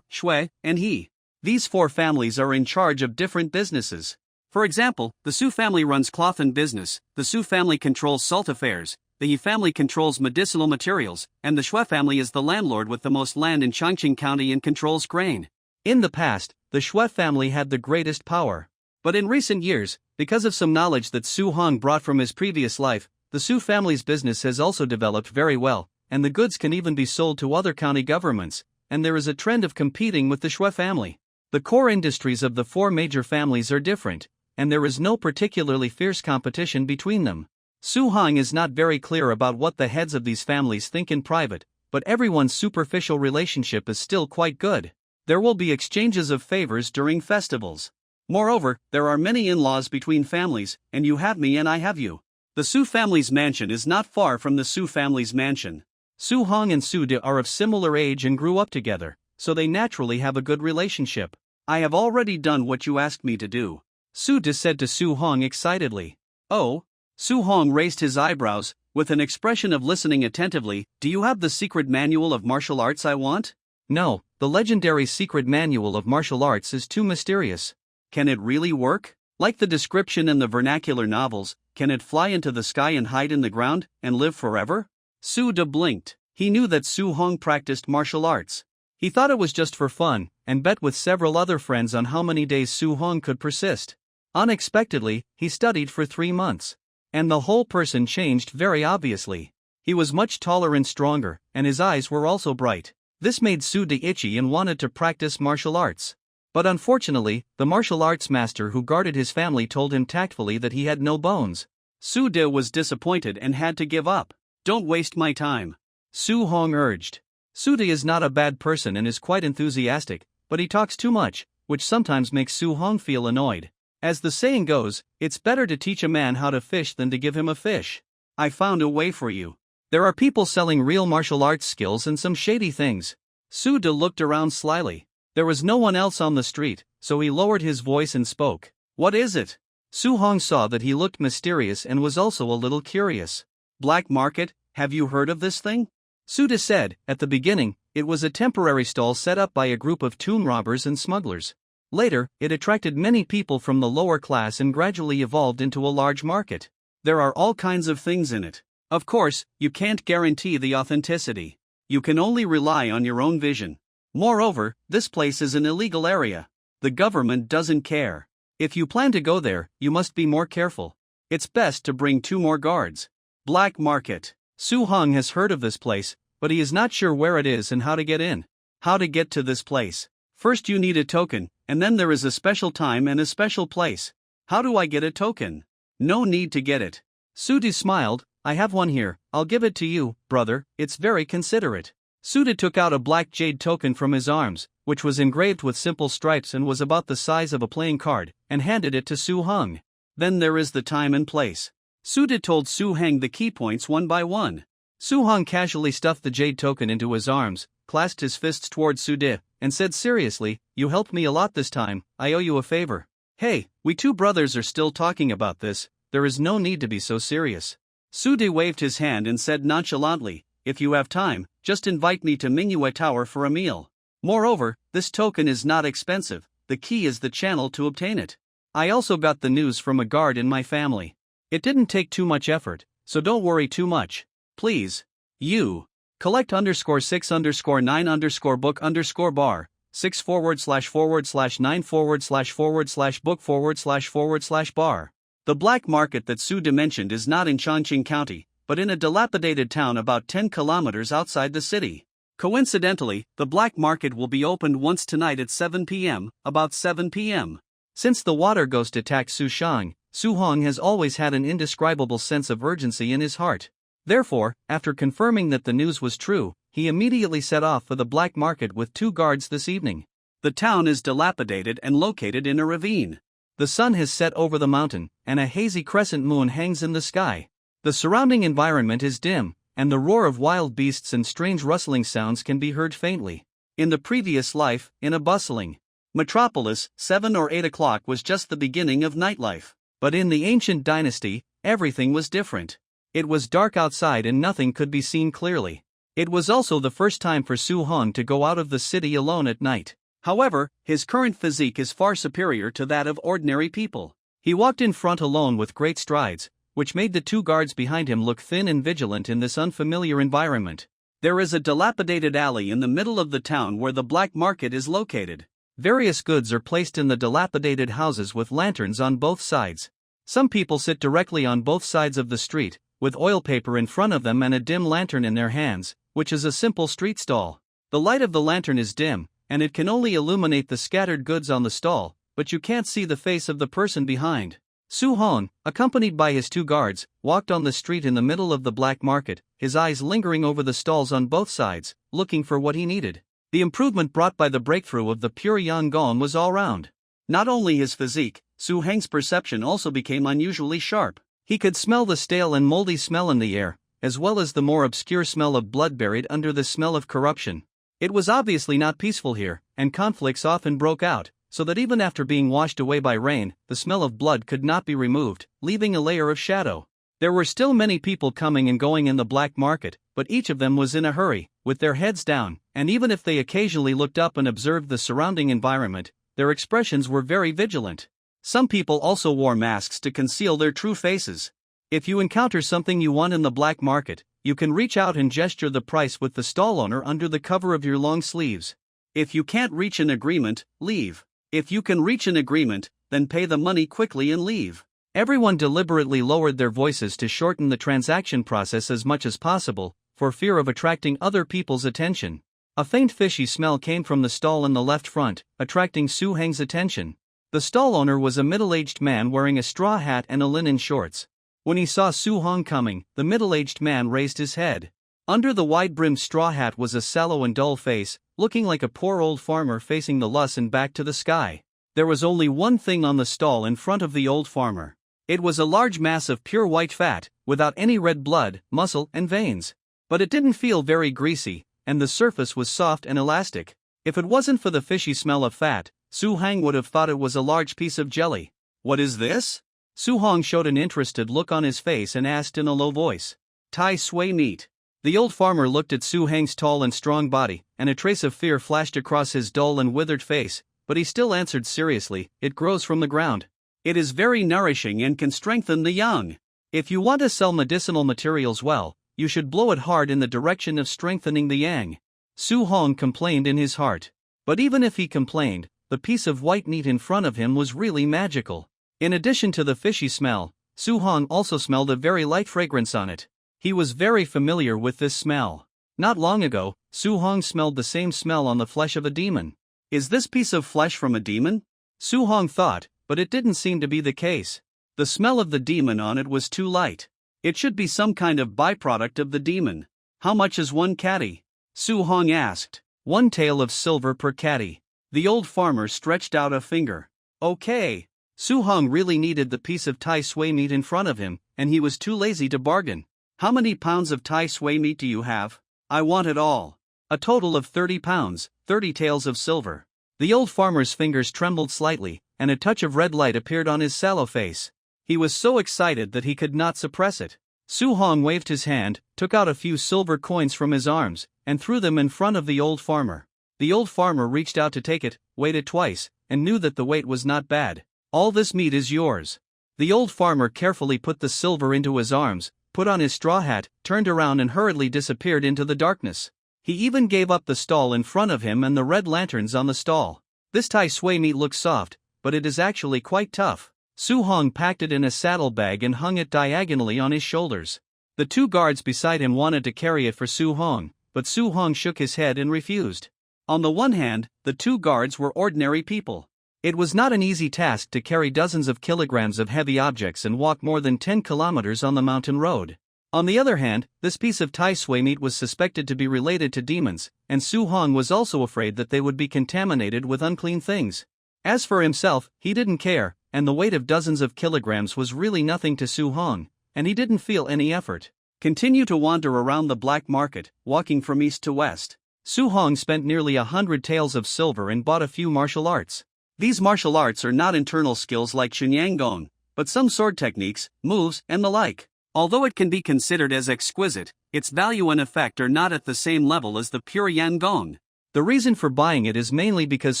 Shui, and He. These 4 families are in charge of different businesses. For example, the Su family runs cloth and business, the Su family controls salt affairs, the He family controls medicinal materials, and the Shui family is the landlord with the most land in Chongqing County and controls grain. In the past, the Shui family had the greatest power. But in recent years, because of some knowledge that Su-hong brought from his previous life, the Su family's business has also developed very well, and the goods can even be sold to other county governments, and there is a trend of competing with the Shui family. The core industries of the 4 major families are different, and there is no particularly fierce competition between them. Su-hong is not very clear about what the heads of these families think in private, but everyone's superficial relationship is still quite good. There will be exchanges of favors during festivals. Moreover, there are many in-laws between families, and you have me and I have you. The Su family's mansion is not far from the Su family's mansion. Su-hong and Su De are of similar age and grew up together, so they naturally have a good relationship. I have already done what you asked me to do, Su-de said to Su-hong excitedly. Oh? Su-hong raised his eyebrows, with an expression of listening attentively. Do you have the secret manual of martial arts I want? No, the legendary secret manual of martial arts is too mysterious. Can it really work? Like the description in the vernacular novels, can it fly into the sky and hide in the ground, and live forever? Su-de blinked. He knew that Su-hong practiced martial arts. He thought it was just for fun, and bet with several other friends on how many days Su-hong could persist. Unexpectedly, he studied for 3 months. And the whole person changed very obviously. He was much taller and stronger, and his eyes were also bright. This made Su-de itchy and wanted to practice martial arts. But unfortunately, the martial arts master who guarded his family told him tactfully that he had no bones. Su-de was disappointed and had to give up. Don't waste my time, Su-hong urged. Su-de is not a bad person and is quite enthusiastic, but he talks too much, which sometimes makes Su-hong feel annoyed. As the saying goes, it's better to teach a man how to fish than to give him a fish. I found a way for you. There are people selling real martial arts skills and some shady things. Su-de looked around slyly. There was no one else on the street, so he lowered his voice and spoke. What is it? Su-hong saw that he looked mysterious and was also a little curious. Black market, have you heard of this thing? Su-de said. At the beginning, it was a temporary stall set up by a group of tomb robbers and smugglers. Later, it attracted many people from the lower class and gradually evolved into a large market. There are all kinds of things in it. Of course, you can't guarantee the authenticity. You can only rely on your own vision. Moreover, this place is an illegal area. The government doesn't care. If you plan to go there, you must be more careful. It's best to bring 2 more guards. Black market. Su-hong has heard of this place, but he is not sure where it is and how to get in. How to get to this place? First you need a token, and then there is a special time and a special place. How do I get a token? No need to get it. Su-de smiled. I have one here, I'll give it to you, brother, it's very considerate. Su-de took out a black jade token from his arms, which was engraved with simple stripes and was about the size of a playing card, and handed it to Su-hong. Then there is the time and place. Su-de told Su-hong the key points one by one. Su-hong casually stuffed the jade token into his arms, clasped his fists towards Su-de, and said seriously, you helped me a lot this time, I owe you a favor. Hey, we 2 brothers are still talking about this, there is no need to be so serious. Su-de waved his hand and said nonchalantly, if you have time, just invite me to Manhwa Tower for a meal. Moreover, this token is not expensive, the key is the channel to obtain it. I also got the news from a guard in my family. It didn't take too much effort, so don't worry too much. Please. You. Collect _6_9_book_bar, 6//9//book//bar. The black market that Su-de mentioned is not in Chongqing County, but in a dilapidated town about 10 kilometers outside the city. Coincidentally, the black market will be opened once tonight at 7 p.m., about 7 p.m. Since the water ghost attacked Su-hong, Su-hong has always had an indescribable sense of urgency in his heart. Therefore, after confirming that the news was true, he immediately set off for the black market with 2 guards this evening. The town is dilapidated and located in a ravine. The sun has set over the mountain, and a hazy crescent moon hangs in the sky. The surrounding environment is dim, and the roar of wild beasts and strange rustling sounds can be heard faintly. In the previous life, in a bustling metropolis, 7 or 8 o'clock was just the beginning of nightlife. But in the ancient dynasty, everything was different. It was dark outside and nothing could be seen clearly. It was also the first time for Su-hong to go out of the city alone at night. However, his current physique is far superior to that of ordinary people. He walked in front alone with great strides, which made the 2 guards behind him look thin and vigilant in this unfamiliar environment. There is a dilapidated alley in the middle of the town where the black market is located. Various goods are placed in the dilapidated houses with lanterns on both sides. Some people sit directly on both sides of the street, with oil paper in front of them and a dim lantern in their hands, which is a simple street stall. The light of the lantern is dim, and it can only illuminate the scattered goods on the stall, but you can't see the face of the person behind. Su-hong, accompanied by his 2 guards, walked on the street in the middle of the black market, his eyes lingering over the stalls on both sides, looking for what he needed. The improvement brought by the breakthrough of the pure Yangon was all round. Not only his physique, Su-hong's perception also became unusually sharp. He could smell the stale and moldy smell in the air, as well as the more obscure smell of blood buried under the smell of corruption. It was obviously not peaceful here, and conflicts often broke out, so that even after being washed away by rain, the smell of blood could not be removed, leaving a layer of shadow. There were still many people coming and going in the black market, but each of them was in a hurry, with their heads down, and even if they occasionally looked up and observed the surrounding environment, their expressions were very vigilant. Some people also wore masks to conceal their true faces. If you encounter something you want in the black market, you can reach out and gesture the price with the stall owner under the cover of your long sleeves. If you can't reach an agreement, leave. If you can reach an agreement, then pay the money quickly and leave. Everyone deliberately lowered their voices to shorten the transaction process as much as possible, for fear of attracting other people's attention. A faint fishy smell came from the stall in the left front, attracting Su Heng's attention. The stall owner was a middle-aged man wearing a straw hat and a linen shorts. When he saw Su Heng coming, the middle-aged man raised his head. Under the wide-brimmed straw hat was a sallow and dull face, looking like a poor old farmer facing the lus and back to the sky. There was only one thing on the stall in front of the old farmer. It was a large mass of pure white fat, without any red blood, muscle, and veins. But it didn't feel very greasy, and the surface was soft and elastic. If it wasn't for the fishy smell of fat, Su Heng would have thought it was a large piece of jelly. "What is this?" Su Heng showed an interested look on his face and asked in a low voice. "Tai sui meat." The old farmer looked at Su Heng's tall and strong body, and a trace of fear flashed across his dull and withered face, but he still answered seriously, "It grows from the ground. It is very nourishing and can strengthen the young. If you want to sell medicinal materials well, you should blow it hard in the direction of strengthening the yang." Su Heng complained in his heart. But even if he complained, the piece of white meat in front of him was really magical. In addition to the fishy smell, Su Heng also smelled a very light fragrance on it. He was very familiar with this smell. Not long ago, Su Heng smelled the same smell on the flesh of a demon. Is this piece of flesh from a demon? Su Heng thought, but it didn't seem to be the case. The smell of the demon on it was too light. It should be some kind of byproduct of the demon. "How much is one catty?" Su Heng asked. "1 tael of silver per catty." The old farmer stretched out a finger. "Okay." Su Heng really needed the piece of tai sui meat in front of him, and he was too lazy to bargain. "How many pounds of tai sui meat do you have?" "I want it all." "A total of 30 pounds, 30 taels of silver." The old farmer's fingers trembled slightly, and a touch of red light appeared on his sallow face. He was so excited that he could not suppress it. Su Heng waved his hand, took out a few silver coins from his arms, and threw them in front of the old farmer. The old farmer reached out to take it, weighed it twice, and knew that the weight was not bad. "All this meat is yours." The old farmer carefully put the silver into his arms, put on his straw hat, turned around and hurriedly disappeared into the darkness. He even gave up the stall in front of him and the red lanterns on the stall. "This tai sui meat looks soft, but it is actually quite tough." Su Heng packed it in a saddlebag and hung it diagonally on his shoulders. The 2 guards beside him wanted to carry it for Su Heng, but Su Heng shook his head and refused. On the one hand, the 2 guards were ordinary people. It was not an easy task to carry dozens of kilograms of heavy objects and walk more than 10 kilometers on the mountain road. On the other hand, this piece of tai sui meat was suspected to be related to demons, and Su Heng was also afraid that they would be contaminated with unclean things. As for himself, he didn't care, and the weight of dozens of kilograms was really nothing to Su Heng, and he didn't feel any effort. Continue to wander around the black market, walking from east to west. Su Heng spent nearly 100 taels of silver and bought a few martial arts. These martial arts are not internal skills like Shinyangon, but some sword techniques, moves, and the like. Although it can be considered as exquisite, its value and effect are not at the same level as the pure Yangon. The reason for buying it is mainly because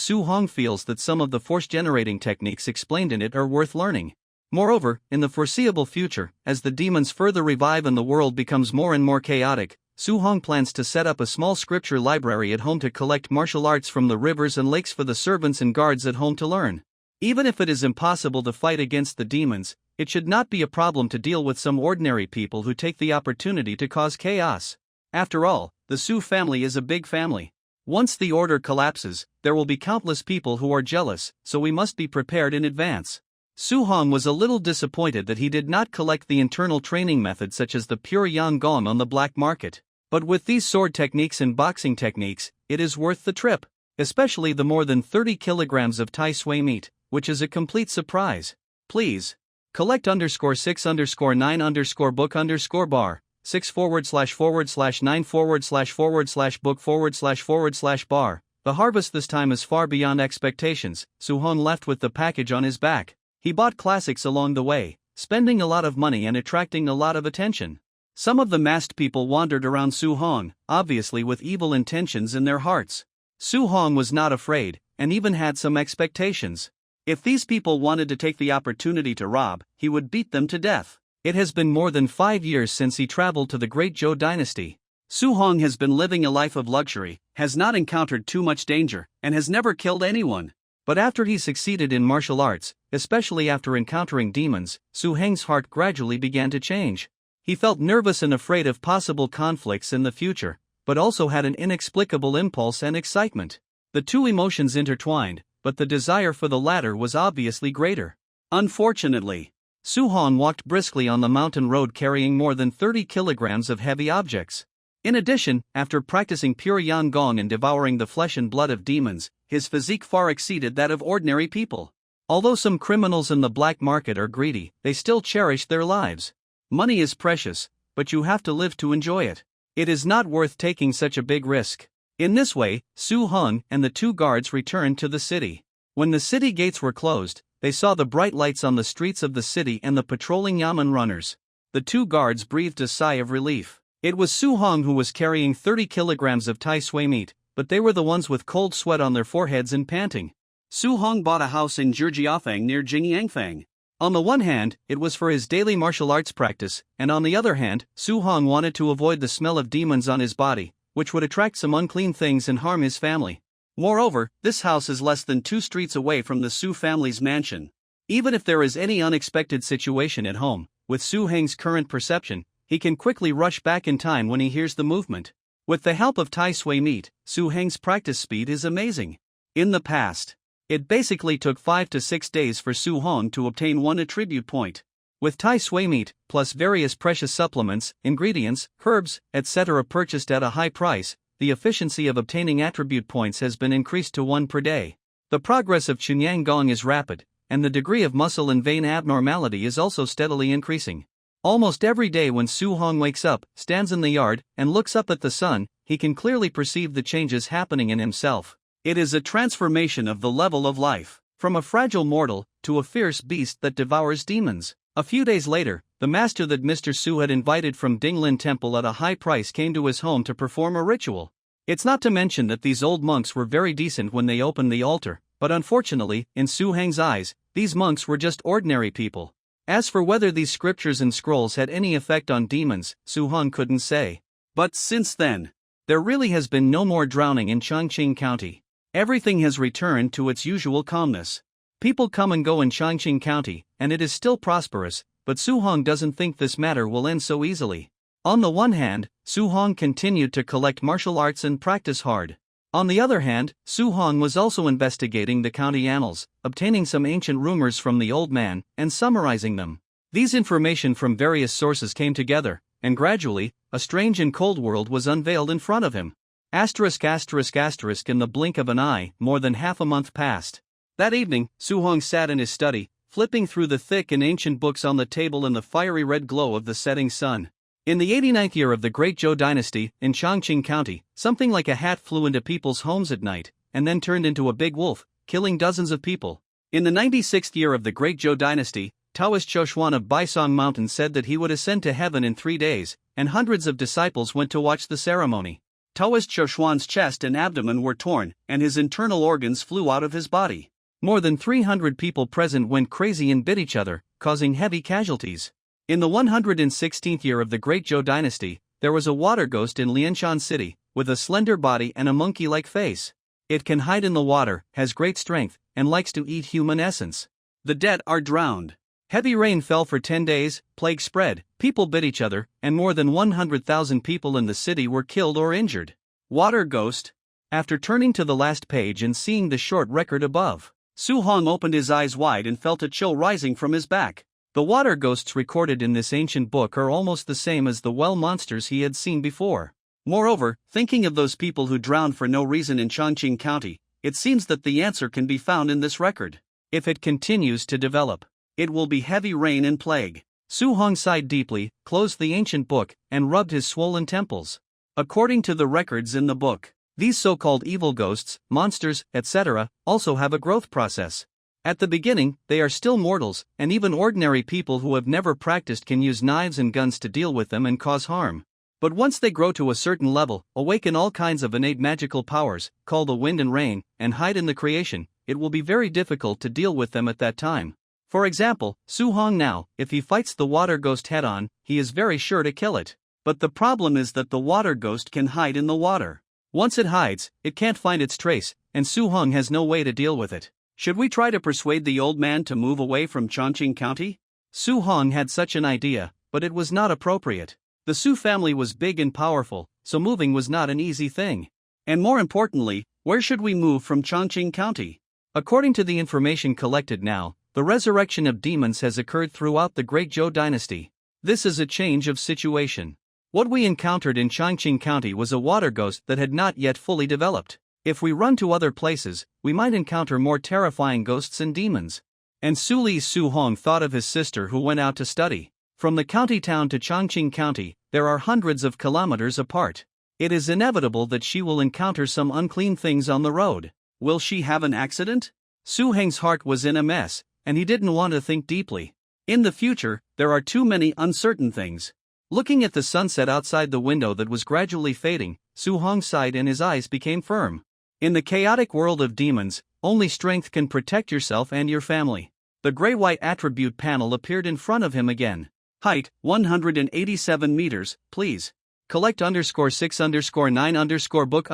Su Heng feels that some of the force-generating techniques explained in it are worth learning. Moreover, in the foreseeable future, as the demons further revive and the world becomes more and more chaotic, Su Heng plans to set up a small scripture library at home to collect martial arts from the rivers and lakes for the servants and guards at home to learn. Even if it is impossible to fight against the demons, it should not be a problem to deal with some ordinary people who take the opportunity to cause chaos. After all, the Su family is a big family. Once the order collapses, there will be countless people who are jealous, so we must be prepared in advance. Su Heng was a little disappointed that he did not collect the internal training methods such as the pure Yangon on the black market. But with these sword techniques and boxing techniques, it is worth the trip. Especially the more than 30 kilograms of tai sui meat, which is a complete surprise. Please. Collect _6_9_book_bar. 6/9/book/bar. The harvest this time is far beyond expectations. Suhong left with the package on his back. He bought classics along the way, spending a lot of money and attracting a lot of attention. Some of the masked people wandered around Suhong, obviously with evil intentions in their hearts. Suhong was not afraid, and even had some expectations. If these people wanted to take the opportunity to rob, he would beat them to death. It has been more than 5 years since he traveled to the Great Zhou dynasty. Suhong has been living a life of luxury, has not encountered too much danger, and has never killed anyone. But after he succeeded in martial arts, especially after encountering demons, Suhong's heart gradually began to change. He felt nervous and afraid of possible conflicts in the future, but also had an inexplicable impulse and excitement. The two emotions intertwined, but the desire for the latter was obviously greater. Unfortunately, Suhong walked briskly on the mountain road carrying more than 30 kilograms of heavy objects. In addition, after practicing pure Yanggong and devouring the flesh and blood of demons, his physique far exceeded that of ordinary people. Although some criminals in the black market are greedy, they still cherish their lives. Money is precious, but you have to live to enjoy it. It is not worth taking such a big risk. In this way, Suhong and the two guards returned to the city. When the city gates were closed, they saw the bright lights on the streets of the city and the patrolling yamen runners. The two guards breathed a sigh of relief. It was Suhong who was carrying 30 kilograms of Tai Sui meat, but they were the ones with cold sweat on their foreheads and panting. Suhong bought a house in Zhijiafang near Jingyangfang. On the one hand, it was for his daily martial arts practice, and on the other hand, Suhong wanted to avoid the smell of demons on his body, which would attract some unclean things and harm his family. Moreover, this house is less than 2 streets away from the Su family's mansion. Even if there is any unexpected situation at home, with Suhong's current perception, he can quickly rush back in time when he hears the movement. With the help of Tai Sui meat, Suhong's practice speed is amazing. In the past, it basically took 5 to 6 days for Suhong to obtain 1 attribute point. With Tai Sui meat, plus various precious supplements, ingredients, herbs, etc. purchased at a high price, the efficiency of obtaining attribute points has been increased to 1 per day. The progress of Chunyang is rapid, and the degree of muscle and vein abnormality is also steadily increasing. Almost every day when Suhong wakes up, stands in the yard, and looks up at the sun, he can clearly perceive the changes happening in himself. It is a transformation of the level of life, from a fragile mortal to a fierce beast that devours demons. A few days later, the master that Mr. Su had invited from Dinglin Temple at a high price came to his home to perform a ritual. It's not to mention that these old monks were very decent when they opened the altar, but unfortunately, in Suhong's eyes, these monks were just ordinary people. As for whether these scriptures and scrolls had any effect on demons, Suhong couldn't say. But since then, there really has been no more drowning in Chongqing County. Everything has returned to its usual calmness. People come and go in Chongqing County, and it is still prosperous, but Suhong doesn't think this matter will end so easily. On the one hand, Suhong continued to collect martial arts and practice hard. On the other hand, Suhong was also investigating the county annals, obtaining some ancient rumors from the old man, and summarizing them. These information from various sources came together, and gradually, a strange and cold world was unveiled in front of him. ******, in the blink of an eye, more than half a month passed. That evening, Suhong sat in his study, flipping through the thick and ancient books on the table in the fiery red glow of the setting sun. In the 89th year of the Great Zhou dynasty, in Chongqing County, something like a hat flew into people's homes at night, and then turned into a big wolf, killing dozens of people. In the 96th year of the Great Zhou dynasty, Taoist Choushuan of Baisong Mountain said that he would ascend to heaven in 3 days, and hundreds of disciples went to watch the ceremony. Taoist Choushuan's chest and abdomen were torn, and his internal organs flew out of his body. More than 300 people present went crazy and bit each other, causing heavy casualties. In the 116th year of the Great Zhou dynasty, there was a water ghost in Lianshan City, with a slender body and a monkey-like face. It can hide in the water, has great strength, and likes to eat human essence. The dead are drowned. Heavy rain fell for 10 days, plague spread, people bit each other, and more than 100,000 people in the city were killed or injured. Water ghost. After turning to the last page and seeing the short record above, Suhong opened his eyes wide and felt a chill rising from his back. The water ghosts recorded in this ancient book are almost the same as the well monsters he had seen before. Moreover, thinking of those people who drowned for no reason in Chongqing County, it seems that the answer can be found in this record. If it continues to develop, it will be heavy rain and plague. Su Hong sighed deeply, closed the ancient book, and rubbed his swollen temples. According to the records in the book, these so-called evil ghosts, monsters, etc., also have a growth process. At the beginning, they are still mortals, and even ordinary people who have never practiced can use knives and guns to deal with them and cause harm. But once they grow to a certain level, awaken all kinds of innate magical powers, call the wind and rain, and hide in the creation, it will be very difficult to deal with them at that time. For example, Su Hong now, if he fights the water ghost head-on, he is very sure to kill it. But the problem is that the water ghost can hide in the water. Once it hides, it can't find its trace, and Su Hong has no way to deal with it. Should we try to persuade the old man to move away from Chongqing County? Su Hong had such an idea, but it was not appropriate. The Su family was big and powerful, so moving was not an easy thing. And more importantly, where should we move from Chongqing County? According to the information collected now, the resurrection of demons has occurred throughout the Great Zhou dynasty. This is a change of situation. What we encountered in Chongqing County was a water ghost that had not yet fully developed. If we run to other places, we might encounter more terrifying ghosts and demons. And Su Hong thought of his sister who went out to study. From the county town to Chongqing County, there are hundreds of kilometers apart. It is inevitable that she will encounter some unclean things on the road. Will she have an accident? Su Heng's heart was in a mess, and he didn't want to think deeply. In the future, there are too many uncertain things. Looking at the sunset outside the window that was gradually fading, Su Hong sighed and his eyes became firm. In the chaotic world of demons, only strength can protect yourself and your family. The gray-white attribute panel appeared in front of him again. Height, 187 meters, please. Collect _6_9 book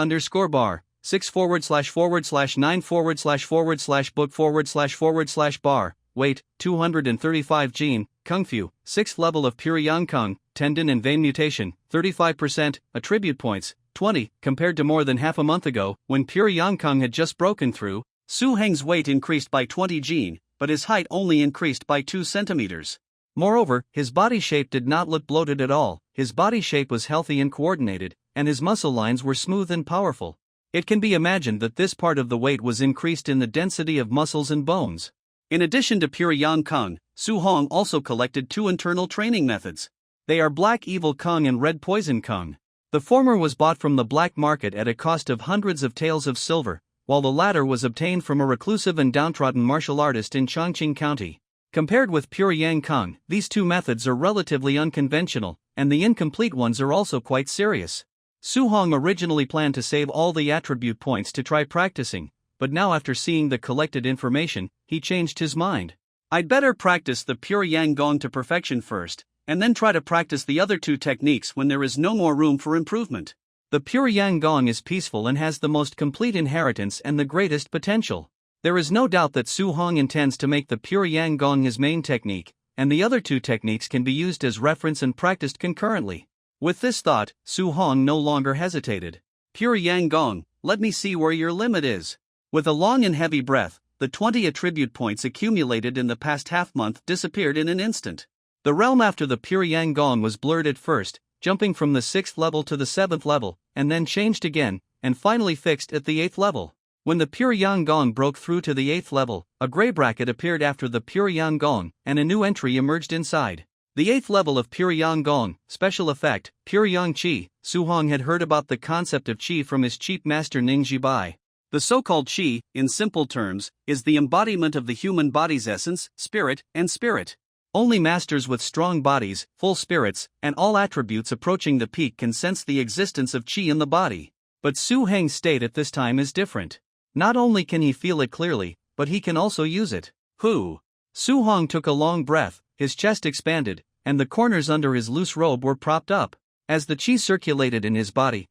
bar, 6/9//book// bar, weight, 235 gene, Kung Fu, 6th level of pure Yang Kung, tendon and vein mutation, 35%, attribute points, 20, compared to more than half a month ago, when pure Yang Kung had just broken through. Su Heng's weight increased by 20 gene, but his height only increased by 2 centimeters. Moreover, his body shape did not look bloated at all. His body shape was healthy and coordinated, and his muscle lines were smooth and powerful. It can be imagined that this part of the weight was increased in the density of muscles and bones. In addition to pure Yang Kung, Su Hong also collected 2 internal training methods. They are Black Evil Kung and Red Poison Kung. The former was bought from the black market at a cost of hundreds of taels of silver, while the latter was obtained from a reclusive and downtrodden martial artist in Chongqing County. Compared with pure Yang Kung, these two methods are relatively unconventional, and the incomplete ones are also quite serious. Su Hong originally planned to save all the attribute points to try practicing, but now after seeing the collected information, he changed his mind. I'd better practice the pure Yang Gong to perfection first, and then try to practice the other 2 techniques when there is no more room for improvement. The pure Yang Gong is peaceful and has the most complete inheritance and the greatest potential. There is no doubt that Su Hong intends to make the pure Yang Gong his main technique, and the other 2 techniques can be used as reference and practiced concurrently. With this thought, Su Hong no longer hesitated. Pure Yang Gong, let me see where your limit is. With a long and heavy breath, the 20 attribute points accumulated in the past half-month disappeared in an instant. The realm after the pure Yang Gong was blurred at first, jumping from the 6th level to the 7th level, and then changed again, and finally fixed at the 8th level. When the pure Yang Gong broke through to the 8th level, a gray bracket appeared after the pure Yang Gong, and a new entry emerged inside. The 8th level of pure Yang Gong, special effect, pure Yang Qi. Su Hong had heard about the concept of Qi from his chief master Ning Jibai. The so-called Qi, in simple terms, is the embodiment of the human body's essence, spirit, and spirit. Only masters with strong bodies, full spirits, and all attributes approaching the peak can sense the existence of Qi in the body. But Su Heng's state at this time is different. Not only can he feel it clearly, but he can also use it. Who? Su Hong took a long breath, his chest expanded, and the corners under his loose robe were propped up. As the Qi circulated in his body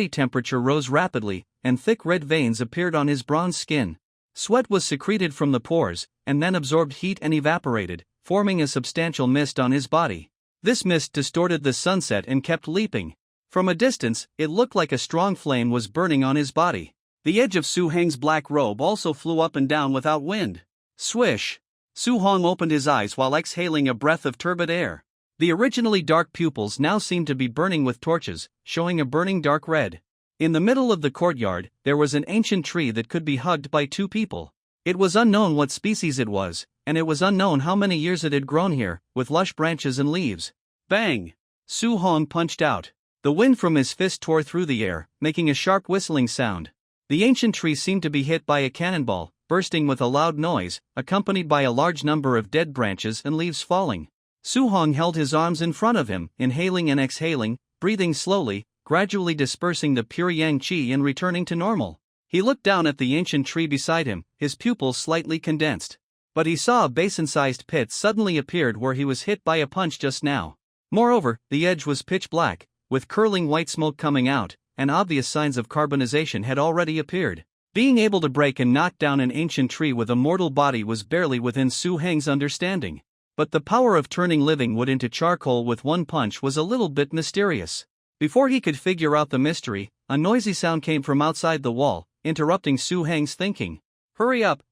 temperature rose rapidly, and thick red veins appeared on his bronze skin. Sweat was secreted from the pores, and then absorbed heat and evaporated, forming a substantial mist on his body. This mist distorted the sunset and kept leaping. From a distance, it looked like a strong flame was burning on his body. The edge of Su Heng's black robe also flew up and down without wind. Swish! Su Hong opened his eyes while exhaling a breath of turbid air. The originally dark pupils now seemed to be burning with torches, showing a burning dark red. In the middle of the courtyard, there was an ancient tree that could be hugged by 2 people. It was unknown what species it was, and it was unknown how many years it had grown here, with lush branches and leaves. Bang! Su Hong punched out. The wind from his fist tore through the air, making a sharp whistling sound. The ancient tree seemed to be hit by a cannonball, bursting with a loud noise, accompanied by a large number of dead branches and leaves falling. Su Hong held his arms in front of him, inhaling and exhaling, breathing slowly, gradually dispersing the pure yang qi and returning to normal. He looked down at the ancient tree beside him, his pupils slightly condensed. But he saw a basin-sized pit suddenly appeared where he was hit by a punch just now. Moreover, the edge was pitch black, with curling white smoke coming out, and obvious signs of carbonization had already appeared. Being able to break and knock down an ancient tree with a mortal body was barely within Su Heng's understanding. But the power of turning living wood into charcoal with one punch was a little bit mysterious. Before he could figure out the mystery, a noisy sound came from outside the wall, interrupting Su Heng's thinking. Hurry up,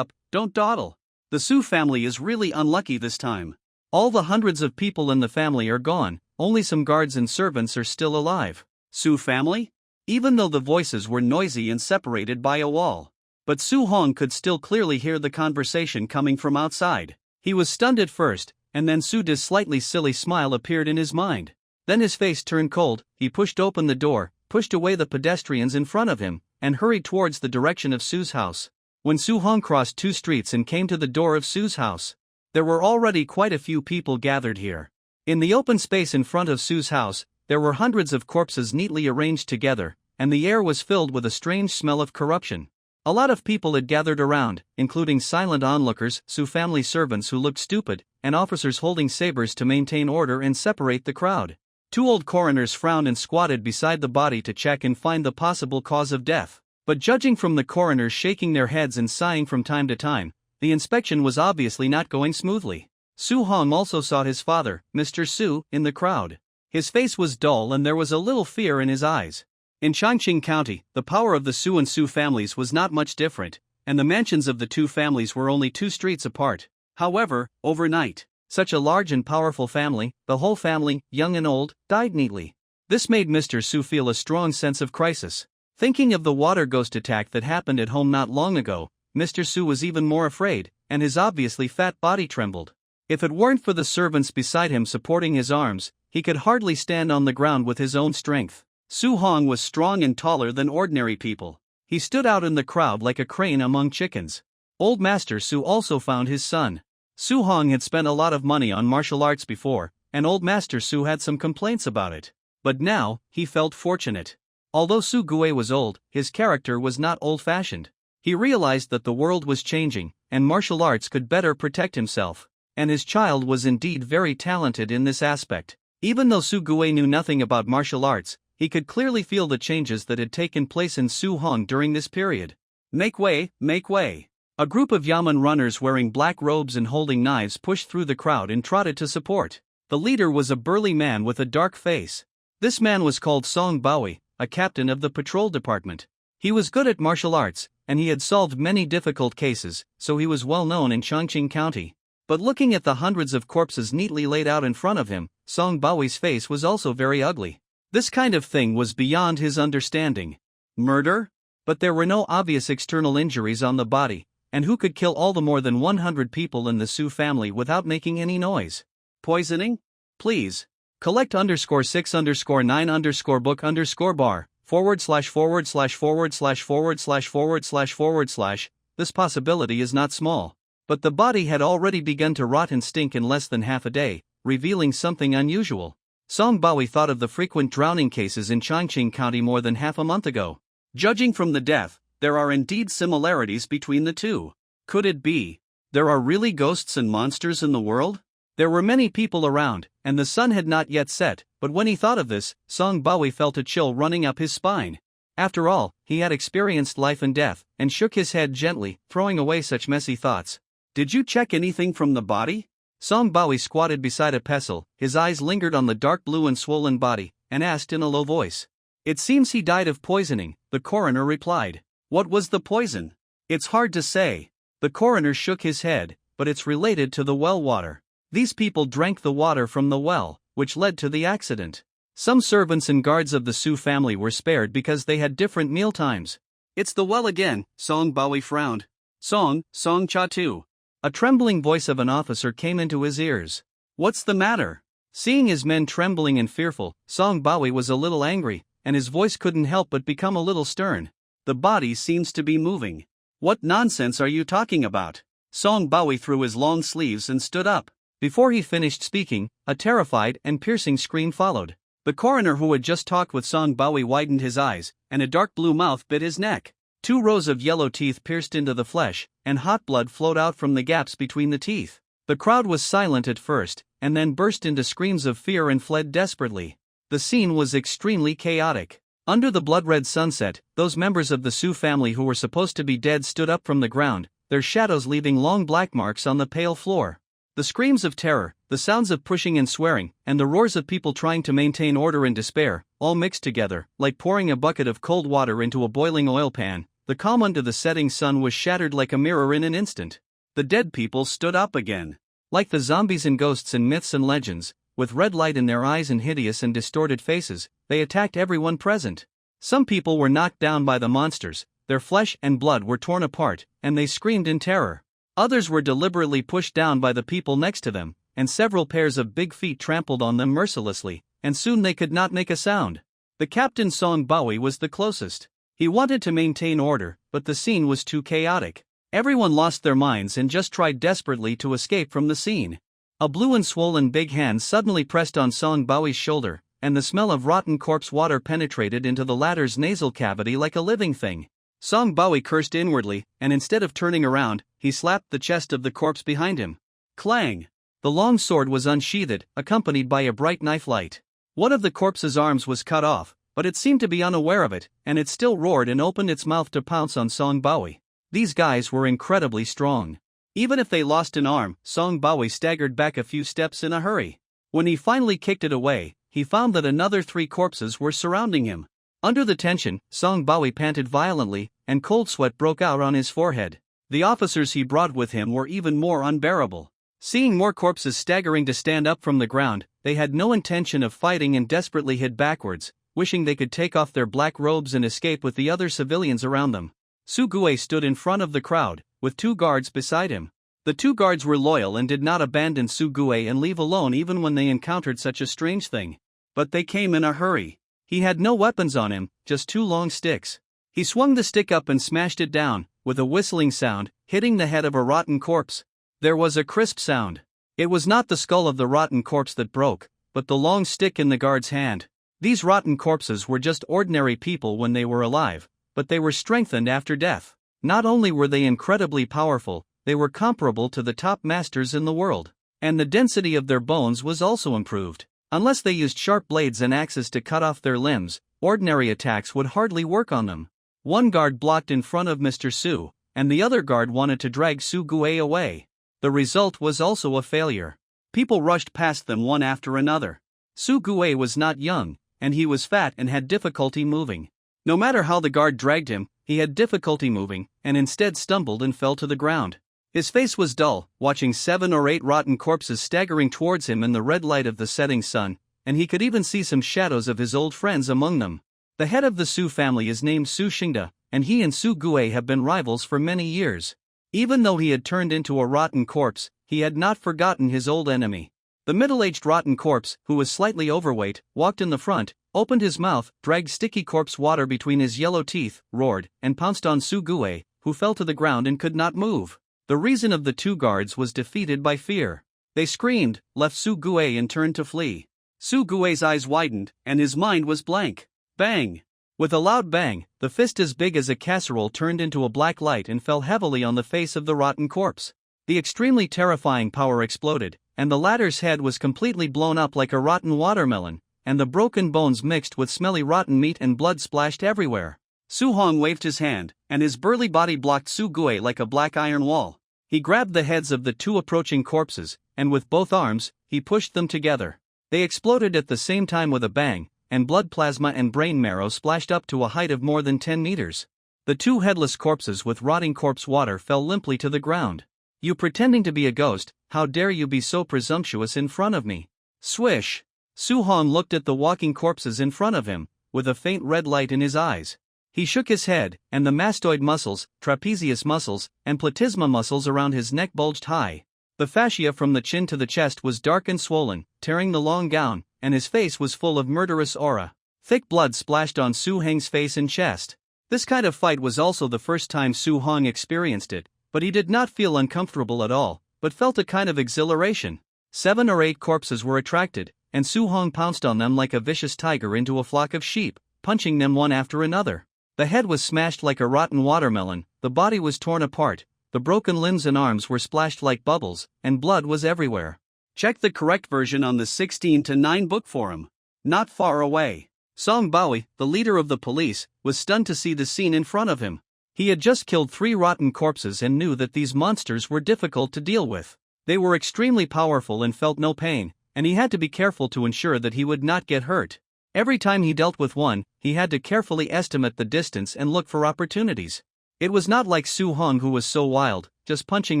don't dawdle. The Su family is really unlucky this time. All the hundreds of people in the family are gone, only some guards and servants are still alive. Su family? Even though the voices were noisy and separated by a wall. But Su Hong could still clearly hear the conversation coming from outside. He was stunned at first, and then Su's slightly silly smile appeared in his mind. Then his face turned cold, he pushed open the door, pushed away the pedestrians in front of him, and hurried towards the direction of Su's house. When Su Hong crossed 2 streets and came to the door of Su's house, there were already quite a few people gathered here. In the open space in front of Su's house, there were hundreds of corpses neatly arranged together, and the air was filled with a strange smell of corruption. A lot of people had gathered around, including silent onlookers, Su family servants who looked stupid, and officers holding sabers to maintain order and separate the crowd. 2 old coroners frowned and squatted beside the body to check and find the possible cause of death. But judging from the coroners shaking their heads and sighing from time to time, the inspection was obviously not going smoothly. Su Hong also saw his father, Mr. Su, in the crowd. His face was dull and there was a little fear in his eyes. In Chongqing County, the power of the Su and Su families was not much different, and the mansions of the 2 families were only 2 streets apart. However, overnight, such a large and powerful family, the whole family, young and old, died neatly. This made Mr. Su feel a strong sense of crisis. Thinking of the water ghost attack that happened at home not long ago, Mr. Su was even more afraid, and his obviously fat body trembled. If it weren't for the servants beside him supporting his arms, he could hardly stand on the ground with his own strength. Su Hong was strong and taller than ordinary people. He stood out in the crowd like a crane among chickens. Old Master Su also found his son. Su Hong had spent a lot of money on martial arts before, and Old Master Su had some complaints about it. But now, he felt fortunate. Although Su Gue was old, his character was not old-fashioned. He realized that the world was changing, and martial arts could better protect himself. And his child was indeed very talented in this aspect. Even though Su Gue knew nothing about martial arts, he could clearly feel the changes that had taken place in Su Hong during this period. Make way, make way. A group of Yamen runners wearing black robes and holding knives pushed through the crowd and trotted to support. The leader was a burly man with a dark face. This man was called Song Baoi, a captain of the patrol department. He was good at martial arts, and he had solved many difficult cases, so he was well known in Chongqing County. But looking at the hundreds of corpses neatly laid out in front of him, Song Baoi's face was also very ugly. This kind of thing was beyond his understanding. Murder? But there were no obvious external injuries on the body, and who could kill all the more than 100 people in the Su family without making any noise? Poisoning? Please. Collect _6_9_book_bar ////////////// This possibility is not small. But the body had already begun to rot and stink in less than half a day, revealing something unusual. Song Baoi thought of the frequent drowning cases in Chongqing County more than half a month ago. Judging from the death, there are indeed similarities between the two. Could it be? There are really ghosts and monsters in the world? There were many people around, and the sun had not yet set, but when he thought of this, Song Baoi felt a chill running up his spine. After all, he had experienced life and death, and shook his head gently, throwing away such messy thoughts. Did you check anything from the body? Song Baoi squatted beside a pestle, his eyes lingered on the dark blue and swollen body, and asked in a low voice. It seems he died of poisoning, the coroner replied. What was the poison? It's hard to say. The coroner shook his head, but it's related to the well water. These people drank the water from the well, which led to the accident. Some servants and guards of the Su family were spared because they had different meal times. It's the well again, Song Baoi frowned. Song Cha Tu. A trembling voice of an officer came into his ears. "What's the matter?" Seeing his men trembling and fearful, Song Baoi was a little angry, and his voice couldn't help but become a little stern. "The body seems to be moving." "What nonsense are you talking about?" Song Baoi threw his long sleeves and stood up. Before he finished speaking, a terrified and piercing scream followed. The coroner who had just talked with Song Baoi widened his eyes, and a dark blue mouth bit his neck. 2 rows of yellow teeth pierced into the flesh, and hot blood flowed out from the gaps between the teeth. The crowd was silent at first, and then burst into screams of fear and fled desperately. The scene was extremely chaotic. Under the blood-red sunset, those members of the Su family who were supposed to be dead stood up from the ground, their shadows leaving long black marks on the pale floor. The screams of terror, the sounds of pushing and swearing, and the roars of people trying to maintain order in despair, all mixed together, like pouring a bucket of cold water into a boiling oil pan. The calm under the setting sun was shattered like a mirror in an instant. The dead people stood up again. Like the zombies and ghosts in myths and legends, with red light in their eyes and hideous and distorted faces, they attacked everyone present. Some people were knocked down by the monsters, their flesh and blood were torn apart, and they screamed in terror. Others were deliberately pushed down by the people next to them, and several pairs of big feet trampled on them mercilessly, and soon they could not make a sound. The captain Song Baoi was the closest. He wanted to maintain order, but the scene was too chaotic. Everyone lost their minds and just tried desperately to escape from the scene. A blue and swollen big hand suddenly pressed on Song Baoi's shoulder, and the smell of rotten corpse water penetrated into the latter's nasal cavity like a living thing. Song Baoi cursed inwardly, and instead of turning around, he slapped the chest of the corpse behind him. Clang! The long sword was unsheathed, accompanied by a bright knife light. One of the corpse's arms was cut off, but it seemed to be unaware of it, and it still roared and opened its mouth to pounce on Song Baoi. These guys were incredibly strong. Even if they lost an arm, Song Baoi staggered back a few steps in a hurry. When he finally kicked it away, he found that another 3 corpses were surrounding him. Under the tension, Song Baoi panted violently, and cold sweat broke out on his forehead. The officers he brought with him were even more unbearable. Seeing more corpses staggering to stand up from the ground, they had no intention of fighting and desperately hid backwards, wishing they could take off their black robes and escape with the other civilians around them. Su Gue stood in front of the crowd, with 2 guards beside him. The 2 guards were loyal and did not abandon Su Gue and leave alone even when they encountered such a strange thing. But they came in a hurry. He had no weapons on him, just 2 long sticks. He swung the stick up and smashed it down, with a whistling sound, hitting the head of a rotten corpse. There was a crisp sound. It was not the skull of the rotten corpse that broke, but the long stick in the guard's hand. These rotten corpses were just ordinary people when they were alive, but they were strengthened after death. Not only were they incredibly powerful, they were comparable to the top masters in the world. And the density of their bones was also improved. Unless they used sharp blades and axes to cut off their limbs, ordinary attacks would hardly work on them. One guard blocked in front of Mr. Su, and the other guard wanted to drag Su Gue away. The result was also a failure. People rushed past them one after another. Su Gue was not young, and he was fat and had difficulty moving. No matter how the guard dragged him, he had difficulty moving, and instead stumbled and fell to the ground. His face was dull, watching 7 or 8 rotten corpses staggering towards him in the red light of the setting sun, and he could even see some shadows of his old friends among them. The head of the Su family is named Su Xingda, and he and Su Gue have been rivals for many years. Even though he had turned into a rotten corpse, he had not forgotten his old enemy. The middle-aged rotten corpse, who was slightly overweight, walked in the front, opened his mouth, dragged sticky corpse water between his yellow teeth, roared, and pounced on Su Gue, who fell to the ground and could not move. The reason of the 2 guards was defeated by fear. They screamed, left Su Gue and turned to flee. Su Gue's eyes widened, and his mind was blank. Bang! With a loud bang, the fist as big as a casserole turned into a black light and fell heavily on the face of the rotten corpse. The extremely terrifying power exploded, and the latter's head was completely blown up like a rotten watermelon, and the broken bones mixed with smelly rotten meat and blood splashed everywhere. Su Hong waved his hand, and his burly body blocked Su Gue like a black iron wall. He grabbed the heads of the 2 approaching corpses, and with both arms, he pushed them together. They exploded at the same time with a bang, and blood plasma and brain marrow splashed up to a height of more than 10 meters. The 2 headless corpses with rotting corpse water fell limply to the ground. You pretending to be a ghost, how dare you be so presumptuous in front of me? Swish! Su Hong looked at the walking corpses in front of him, with a faint red light in his eyes. He shook his head, and the mastoid muscles, trapezius muscles, and platysma muscles around his neck bulged high. The fascia from the chin to the chest was dark and swollen, tearing the long gown, and his face was full of murderous aura. Thick blood splashed on Su Heng's face and chest. This kind of fight was also the first time Su Hong experienced it, but he did not feel uncomfortable at all, but felt a kind of exhilaration. 7 or 8 corpses were attracted, and Su Hong pounced on them like a vicious tiger into a flock of sheep, punching them one after another. The head was smashed like a rotten watermelon, the body was torn apart, the broken limbs and arms were splashed like bubbles, and blood was everywhere. Check the correct version on the 16:9 book forum. Not far away. Song Baoi, the leader of the police, was stunned to see the scene in front of him. He had just killed 3 rotten corpses and knew that these monsters were difficult to deal with. They were extremely powerful and felt no pain, and he had to be careful to ensure that he would not get hurt. Every time he dealt with one, he had to carefully estimate the distance and look for opportunities. It was not like Su Hong, who was so wild, just punching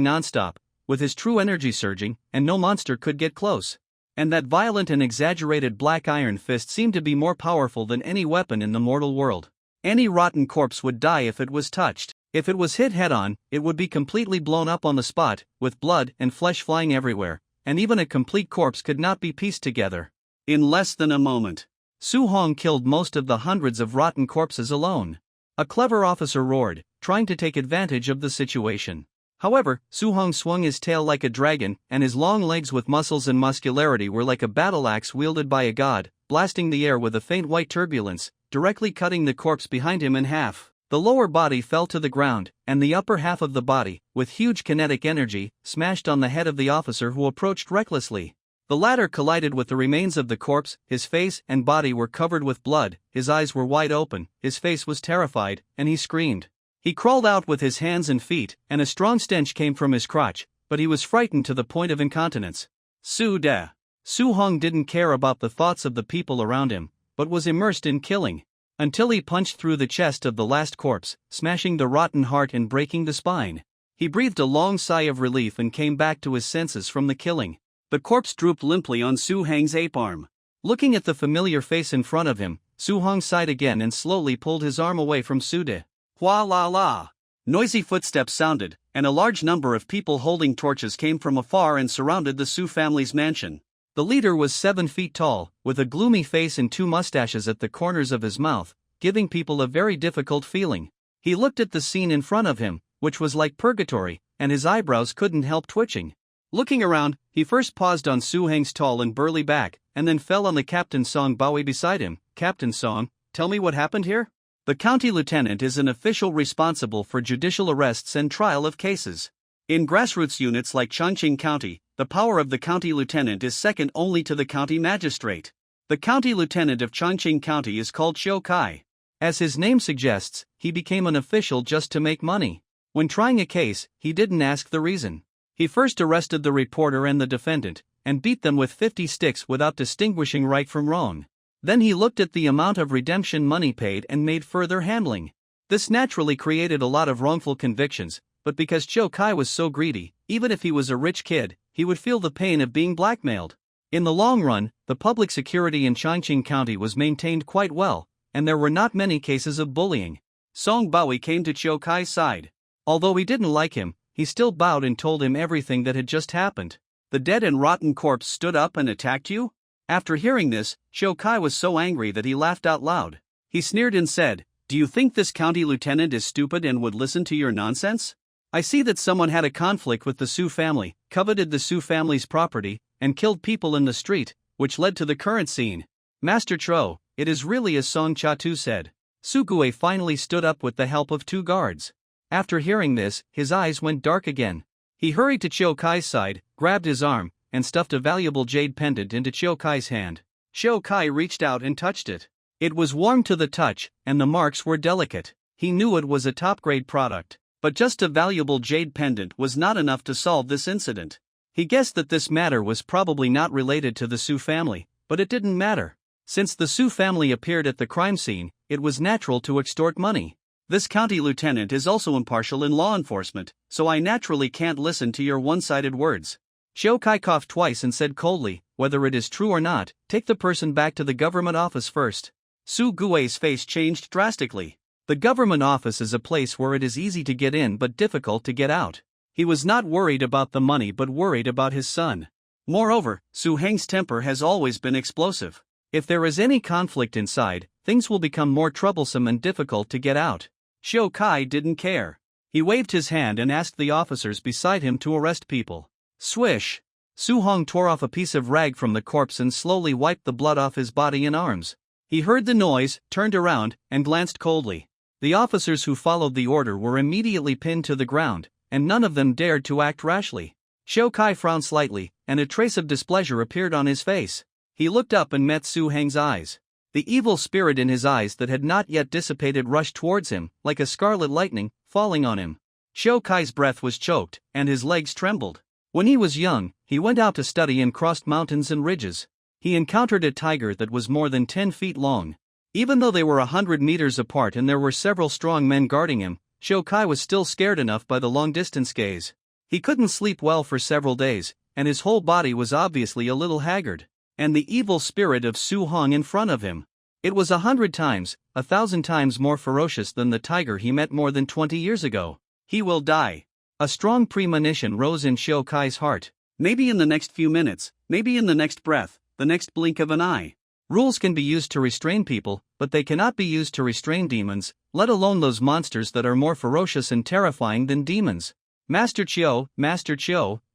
nonstop, with his true energy surging, and no monster could get close. And that violent and exaggerated black iron fist seemed to be more powerful than any weapon in the mortal world. Any rotten corpse would die if it was touched. If it was hit head-on, it would be completely blown up on the spot, with blood and flesh flying everywhere, and even a complete corpse could not be pieced together. In less than a moment, Su Hong killed most of the hundreds of rotten corpses alone. A clever officer roared, trying to take advantage of the situation. However, Su Hong swung his tail like a dragon, and his long legs with muscles and muscularity were like a battle axe wielded by a god, blasting the air with a faint white turbulence, directly cutting the corpse behind him in half. The lower body fell to the ground, and the upper half of the body, with huge kinetic energy, smashed on the head of the officer who approached recklessly. The latter collided with the remains of the corpse, his face and body were covered with blood, his eyes were wide open, his face was terrified, and he screamed. He crawled out with his hands and feet, and a strong stench came from his crotch, but he was frightened to the point of incontinence. Su Hong didn't care about the thoughts of the people around him, but was immersed in killing. Until he punched through the chest of the last corpse, smashing the rotten heart and breaking the spine. He breathed a long sigh of relief and came back to his senses from the killing. The corpse drooped limply on Su Heng's ape arm. Looking at the familiar face in front of him, Su Hong sighed again and slowly pulled his arm away from Su De. Hua la la. Noisy footsteps sounded, and a large number of people holding torches came from afar and surrounded the Su family's mansion. The leader was 7 feet tall, with a gloomy face and 2 mustaches at the corners of his mouth, giving people a very difficult feeling. He looked at the scene in front of him, which was like purgatory, and his eyebrows couldn't help twitching. Looking around, he first paused on Su Heng's tall and burly back, and then fell on the Captain Song Baoi beside him. Captain Song, tell me what happened here? The county lieutenant is an official responsible for judicial arrests and trial of cases. In grassroots units like Chongqing County, the power of the county lieutenant is second only to the county magistrate. The county lieutenant of Chongqing County is called Xiu Kai. As his name suggests, he became an official just to make money. When trying a case, he didn't ask the reason. He first arrested the reporter and the defendant, and beat them with 50 sticks without distinguishing right from wrong. Then he looked at the amount of redemption money paid and made further handling. This naturally created a lot of wrongful convictions, but because Xiu Kai was so greedy, even if he was a rich kid, he would feel the pain of being blackmailed. In the long run, the public security in Chongqing County was maintained quite well, and there were not many cases of bullying. Song Baoi came to Xiu Kai's side. Although he didn't like him, he still bowed and told him everything that had just happened. The dead and rotten corpse stood up and attacked you? After hearing this, Xiu Kai was so angry that he laughed out loud. He sneered and said, "Do you think this county lieutenant is stupid and would listen to your nonsense? I see that someone had a conflict with the Su family, coveted the Su family's property, and killed people in the street, which led to the current scene. Master Tro, it is really as Song Cha-tu said." Su Gue finally stood up with the help of 2 guards. After hearing this, his eyes went dark again. He hurried to Xiu Kai's side, grabbed his arm, and stuffed a valuable jade pendant into Xiu Kai's hand. Xiu Kai reached out and touched it. It was warm to the touch, and the marks were delicate. He knew it was a top-grade product. But just a valuable jade pendant was not enough to solve this incident. He guessed that this matter was probably not related to the Su family, but it didn't matter. Since the Su family appeared at the crime scene, it was natural to extort money. This county lieutenant is also impartial in law enforcement, so I naturally can't listen to your one-sided words. Xiu Kai coughed twice and said coldly, "Whether it is true or not, take the person back to the government office first." Su Gui's face changed drastically. The government office is a place where it is easy to get in but difficult to get out. He was not worried about the money but worried about his son. Moreover, Su Heng's temper has always been explosive. If there is any conflict inside, things will become more troublesome and difficult to get out. Xiu Kai didn't care. He waved his hand and asked the officers beside him to arrest people. Swish! Su Hong tore off a piece of rag from the corpse and slowly wiped the blood off his body and arms. He heard the noise, turned around, and glanced coldly. The officers who followed the order were immediately pinned to the ground, and none of them dared to act rashly. Xiu Kai frowned slightly, and a trace of displeasure appeared on his face. He looked up and met Su Heng's eyes. The evil spirit in his eyes that had not yet dissipated rushed towards him, like a scarlet lightning, falling on him. Xiu Kai's breath was choked, and his legs trembled. When he was young, he went out to study and crossed mountains and ridges. He encountered a tiger that was more than 10 feet long. Even though they were 100 meters apart and there were several strong men guarding him, Xiu Kai was still scared enough by the long-distance gaze. He couldn't sleep well for several days, and his whole body was obviously a little haggard. And the evil spirit of Su Hong in front of him. It was 100 times, 1,000 times more ferocious than the tiger he met more than 20 years ago. He will die. A strong premonition rose in Xiu Kai's heart. Maybe in the next few minutes, maybe in the next breath, the next blink of an eye. Rules can be used to restrain people, but they cannot be used to restrain demons, let alone those monsters that are more ferocious and terrifying than demons. Master Chiu,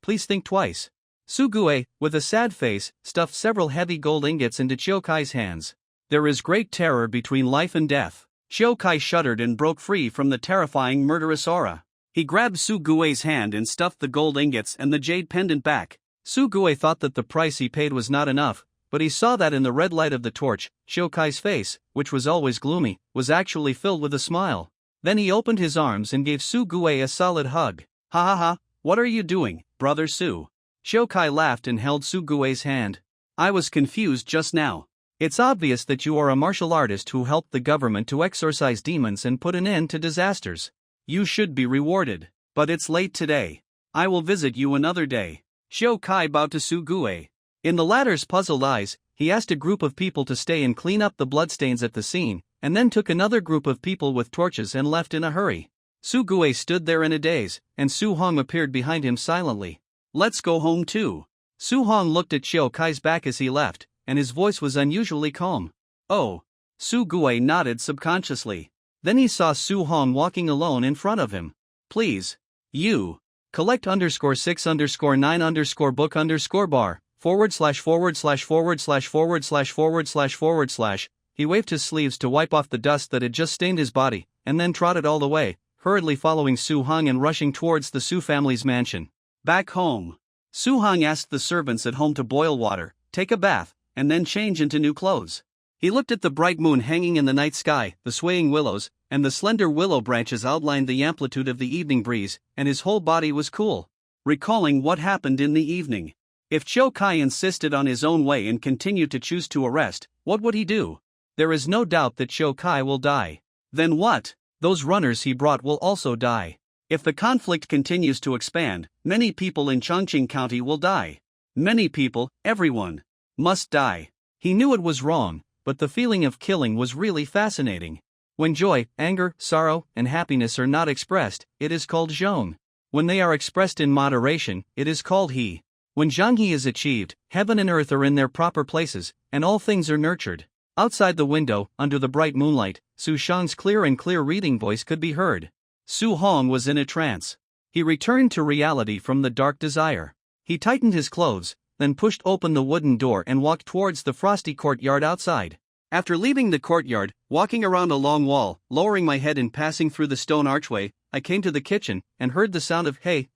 please think twice. Su Gue, with a sad face, stuffed several heavy gold ingots into Xiu Kai's hands. There is great terror between life and death. Xiu Kai shuddered and broke free from the terrifying murderous aura. He grabbed Su Gue's hand and stuffed the gold ingots and the jade pendant back. Su Gue thought that the price he paid was not enough, but he saw that in the red light of the torch, Xiu Kai's face, which was always gloomy, was actually filled with a smile. Then he opened his arms and gave Su Gue a solid hug. Ha ha ha, what are you doing, brother Su? Xiu Kai laughed and held Su Gue's hand. I was confused just now. It's obvious that you are a martial artist who helped the government to exorcise demons and put an end to disasters. You should be rewarded. But it's late today. I will visit you another day. Xiu Kai bowed to Su Gue. In the latter's puzzled eyes, he asked a group of people to stay and clean up the bloodstains at the scene, and then took another group of people with torches and left in a hurry. Su Gue stood there in a daze, and Su Hong appeared behind him silently. Let's go home too. Su Hong looked at Xiu Kai's back as he left, and his voice was unusually calm. Oh. Su Gue nodded subconsciously. Then he saw Su Hong walking alone in front of him. Please. You. Collect _6_9_book_bar, /////////////// He waved his sleeves to wipe off the dust that had just stained his body, and then trotted all the way, hurriedly following Su Hong and rushing towards the Su family's mansion. Back home. Su Hong asked the servants at home to boil water, take a bath, and then change into new clothes. He looked at the bright moon hanging in the night sky, the swaying willows, and the slender willow branches outlined the amplitude of the evening breeze, and his whole body was cool. Recalling what happened in the evening. If Xiu Kai insisted on his own way and continued to choose to arrest, what would he do? There is no doubt that Xiu Kai will die. Then what? Those runners he brought will also die. If the conflict continues to expand, many people in Chongqing County will die. Many people, everyone, must die. He knew it was wrong, but the feeling of killing was really fascinating. When joy, anger, sorrow, and happiness are not expressed, it is called zhong. When they are expressed in moderation, it is called he. When zhanghe is achieved, heaven and earth are in their proper places, and all things are nurtured. Outside the window, under the bright moonlight, Su Shang's clear reading voice could be heard. Su Hong was in a trance. He returned to reality from the dark desire. He tightened his clothes, then pushed open the wooden door and walked towards the frosty courtyard outside. After leaving the courtyard, walking around a long wall, lowering my head and passing through the stone archway, I came to the kitchen and heard the sound of hey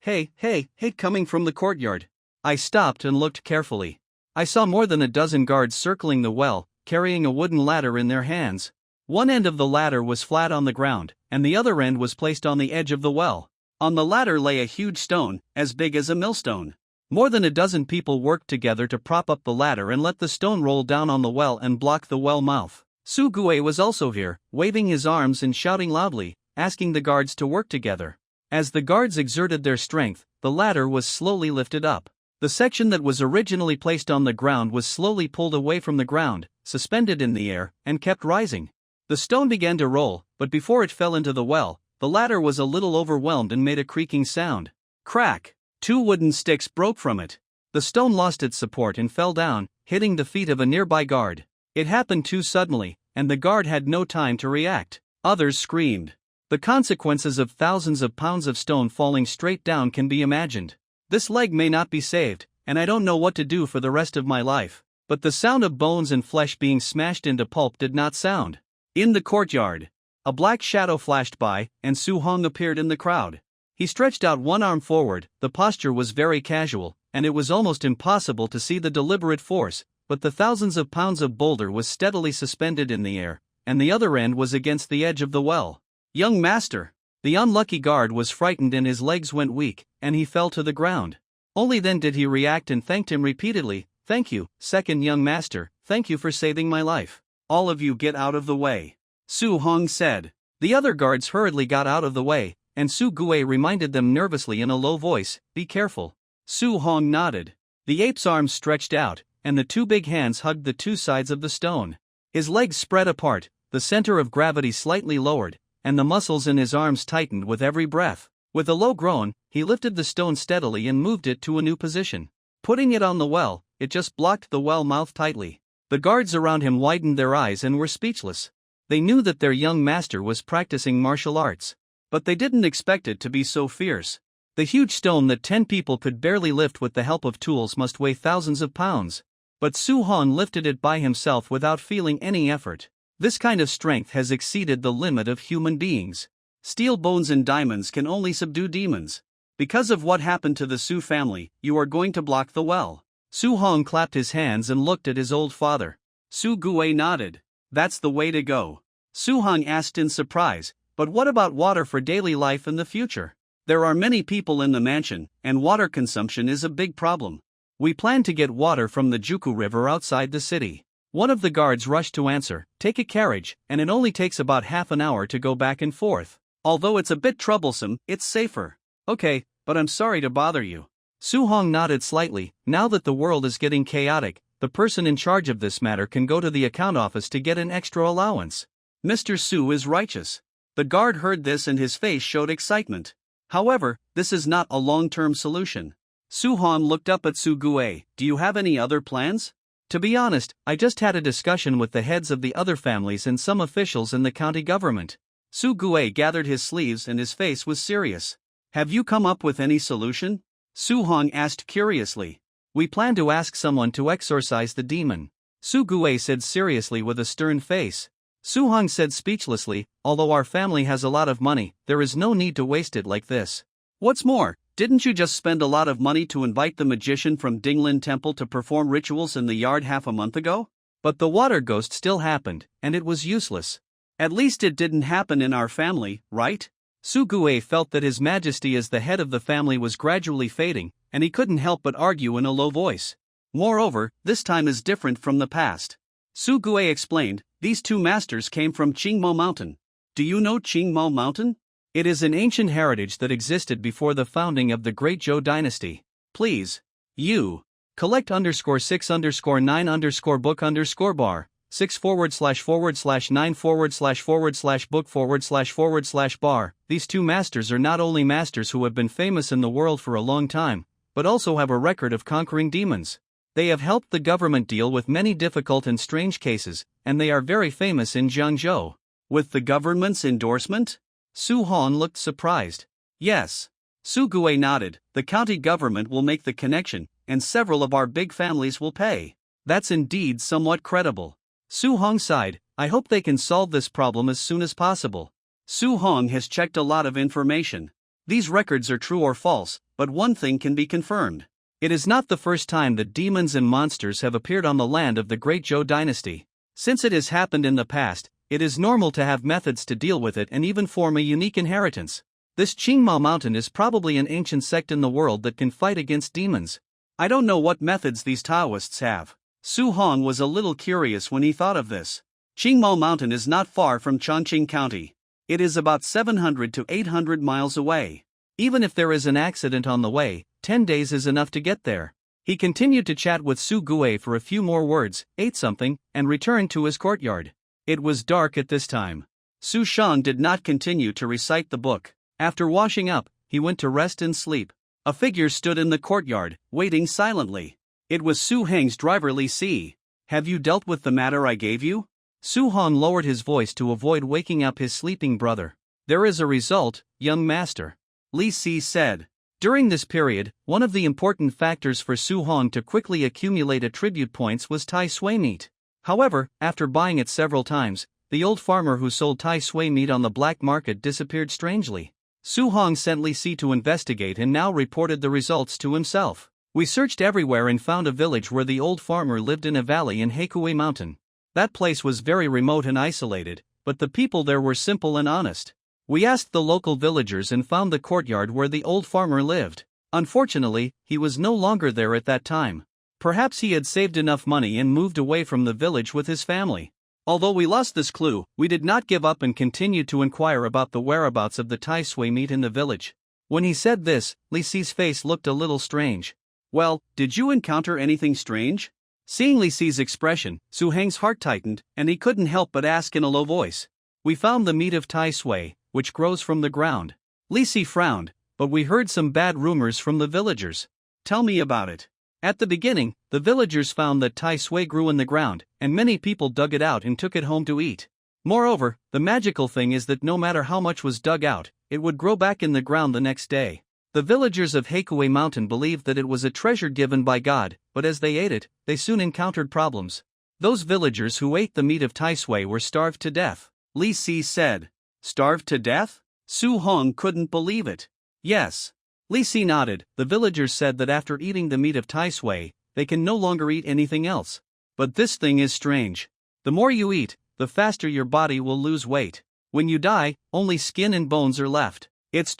coming from the courtyard. I stopped and looked carefully. I saw more than a dozen guards circling the well, carrying a wooden ladder in their hands. One end of the ladder was flat on the ground, and the other end was placed on the edge of the well. On the ladder lay a huge stone, as big as a millstone. More than a dozen people worked together to prop up the ladder and let the stone roll down on the well and block the well mouth. Su Gue was also here, waving his arms and shouting loudly, asking the guards to work together. As the guards exerted their strength, the ladder was slowly lifted up. The section that was originally placed on the ground was slowly pulled away from the ground, suspended in the air, and kept rising. The stone began to roll, but before it fell into the well, the latter was a little overwhelmed and made a creaking sound. Crack! 2 wooden sticks broke from it. The stone lost its support and fell down, hitting the feet of a nearby guard. It happened too suddenly, and the guard had no time to react. Others screamed. The consequences of thousands of pounds of stone falling straight down can be imagined. This leg may not be saved, and I don't know what to do for the rest of my life. But the sound of bones and flesh being smashed into pulp did not sound. In the courtyard, a black shadow flashed by, and Su Hong appeared in the crowd. He stretched out one arm forward. The posture was very casual, and it was almost impossible to see the deliberate force, but the thousands of pounds of boulder was steadily suspended in the air, and the other end was against the edge of the well. Young master! The unlucky guard was frightened and his legs went weak, and he fell to the ground. Only then did he react and thanked him repeatedly. Thank you, second young master, thank you for saving my life. All of you get out of the way, Su Hong said. The other guards hurriedly got out of the way, and Su Gue reminded them nervously in a low voice, be careful. Su Hong nodded. The ape's arms stretched out, and the 2 big hands hugged the 2 sides of the stone. His legs spread apart, the center of gravity slightly lowered, and the muscles in his arms tightened with every breath. With a low groan, he lifted the stone steadily and moved it to a new position. Putting it on the well, it just blocked the well mouth tightly. The guards around him widened their eyes and were speechless. They knew that their young master was practicing martial arts. But they didn't expect it to be so fierce. The huge stone that 10 people could barely lift with the help of tools must weigh thousands of pounds. But Su Hong lifted it by himself without feeling any effort. This kind of strength has exceeded the limit of human beings. Steel bones and diamonds can only subdue demons. Because of what happened to the Su family, you are going to block the well. Su Hong clapped his hands and looked at his old father. Su Gue nodded. That's the way to go. Su Hong asked in surprise, but what about water for daily life in the future? There are many people in the mansion, and water consumption is a big problem. We plan to get water from the Juku River outside the city. One of the guards rushed to answer, take a carriage, and it only takes about half an hour to go back and forth. Although it's a bit troublesome, it's safer. Okay, but I'm sorry to bother you. Su Hong nodded slightly. Now that the world is getting chaotic, the person in charge of this matter can go to the account office to get an extra allowance. Mr. Su is righteous. The guard heard this and his face showed excitement. However, this is not a long-term solution. Su Hong looked up at Su Gue. Do you have any other plans? To be honest, I just had a discussion with the heads of the other families and some officials in the county government. Su Gue gathered his sleeves and his face was serious. Have you come up with any solution? Su Hong asked curiously. We plan to ask someone to exorcise the demon. Su Gue said seriously with a stern face. Su Hong said speechlessly, although our family has a lot of money, there is no need to waste it like this. What's more, didn't you just spend a lot of money to invite the magician from Dinglin Temple to perform rituals in the yard half a month ago? But the water ghost still happened, and it was useless. At least it didn't happen in our family, right? Su Gue felt that his majesty as the head of the family was gradually fading, and he couldn't help but argue in a low voice. Moreover, this time is different from the past. Su Gue explained, these 2 masters came from Qingmo Mountain. Do you know Qingmo Mountain? It is an ancient heritage that existed before the founding of the Great Zhou dynasty. Please, you, collect _6_9_book_bar, 6/9/book/bar. These 2 masters are not only masters who have been famous in the world for a long time, but also have a record of conquering demons. They have helped the government deal with many difficult and strange cases, and they are very famous in Jiangzhou. With the government's endorsement? Su Hong looked surprised. Yes. Su Gue nodded. The county government will make the connection, and several of our big families will pay. That's indeed somewhat credible. Su Hong sighed. I hope they can solve this problem as soon as possible. Su Hong has checked a lot of information. These records are true or false, but one thing can be confirmed. It is not the first time that demons and monsters have appeared on the land of the Great Zhou dynasty. Since it has happened in the past, it is normal to have methods to deal with it and even form a unique inheritance. This Qingmao Mountain is probably an ancient sect in the world that can fight against demons. I don't know what methods these Taoists have. Su Hong was a little curious when he thought of this. Qingmao Mountain is not far from Chongqing County. It is about 700 to 800 miles away. Even if there is an accident on the way, 10 days is enough to get there. He continued to chat with Su Gue for a few more words, ate something, and returned to his courtyard. It was dark at this time. Su Shang did not continue to recite the book. After washing up, he went to rest and sleep. A figure stood in the courtyard, waiting silently. It was Su Hang's driver Li Si. "Have you dealt with the matter I gave you?" Su Hong lowered his voice to avoid waking up his sleeping brother. "There is a result, young master," Li Si said. During this period, one of the important factors for Su Hong to quickly accumulate attribute points was Tai Sui meat. However, after buying it several times, the old farmer who sold Tai Sui meat on the black market disappeared strangely. Su Hong sent Li Si to investigate and now reported the results to himself. "We searched everywhere and found a village where the old farmer lived in a valley in Heikui Mountain. That place was very remote and isolated, but the people there were simple and honest. We asked the local villagers and found the courtyard where the old farmer lived. Unfortunately, he was no longer there at that time. Perhaps he had saved enough money and moved away from the village with his family. Although we lost this clue, we did not give up and continued to inquire about the whereabouts of the Tai Sui meat in the village." When he said this, Li Si's face looked a little strange. "Well, did you encounter anything strange?" Seeing Li Si's expression, Su Hang's heart tightened, and he couldn't help but ask in a low voice. "We found the meat of Tai Sui, which grows from the ground." Li Si frowned, "But we heard some bad rumors from the villagers." "Tell me about it." At the beginning, the villagers found that Tai Sui grew in the ground, and many people dug it out and took it home to eat. Moreover, the magical thing is that no matter how much was dug out, it would grow back in the ground the next day. The villagers of Heikui Mountain believed that it was a treasure given by God, but as they ate it, they soon encountered problems. Those villagers who ate the meat of Tai Sui were starved to death, Li Si said. "Starved to death?" Su Hong couldn't believe it. "Yes." Li Si nodded. "The villagers said that after eating the meat of Tai Sui, they can no longer eat anything else. But this thing is strange. The more you eat, the faster your body will lose weight. When you die, only skin and bones are left. It's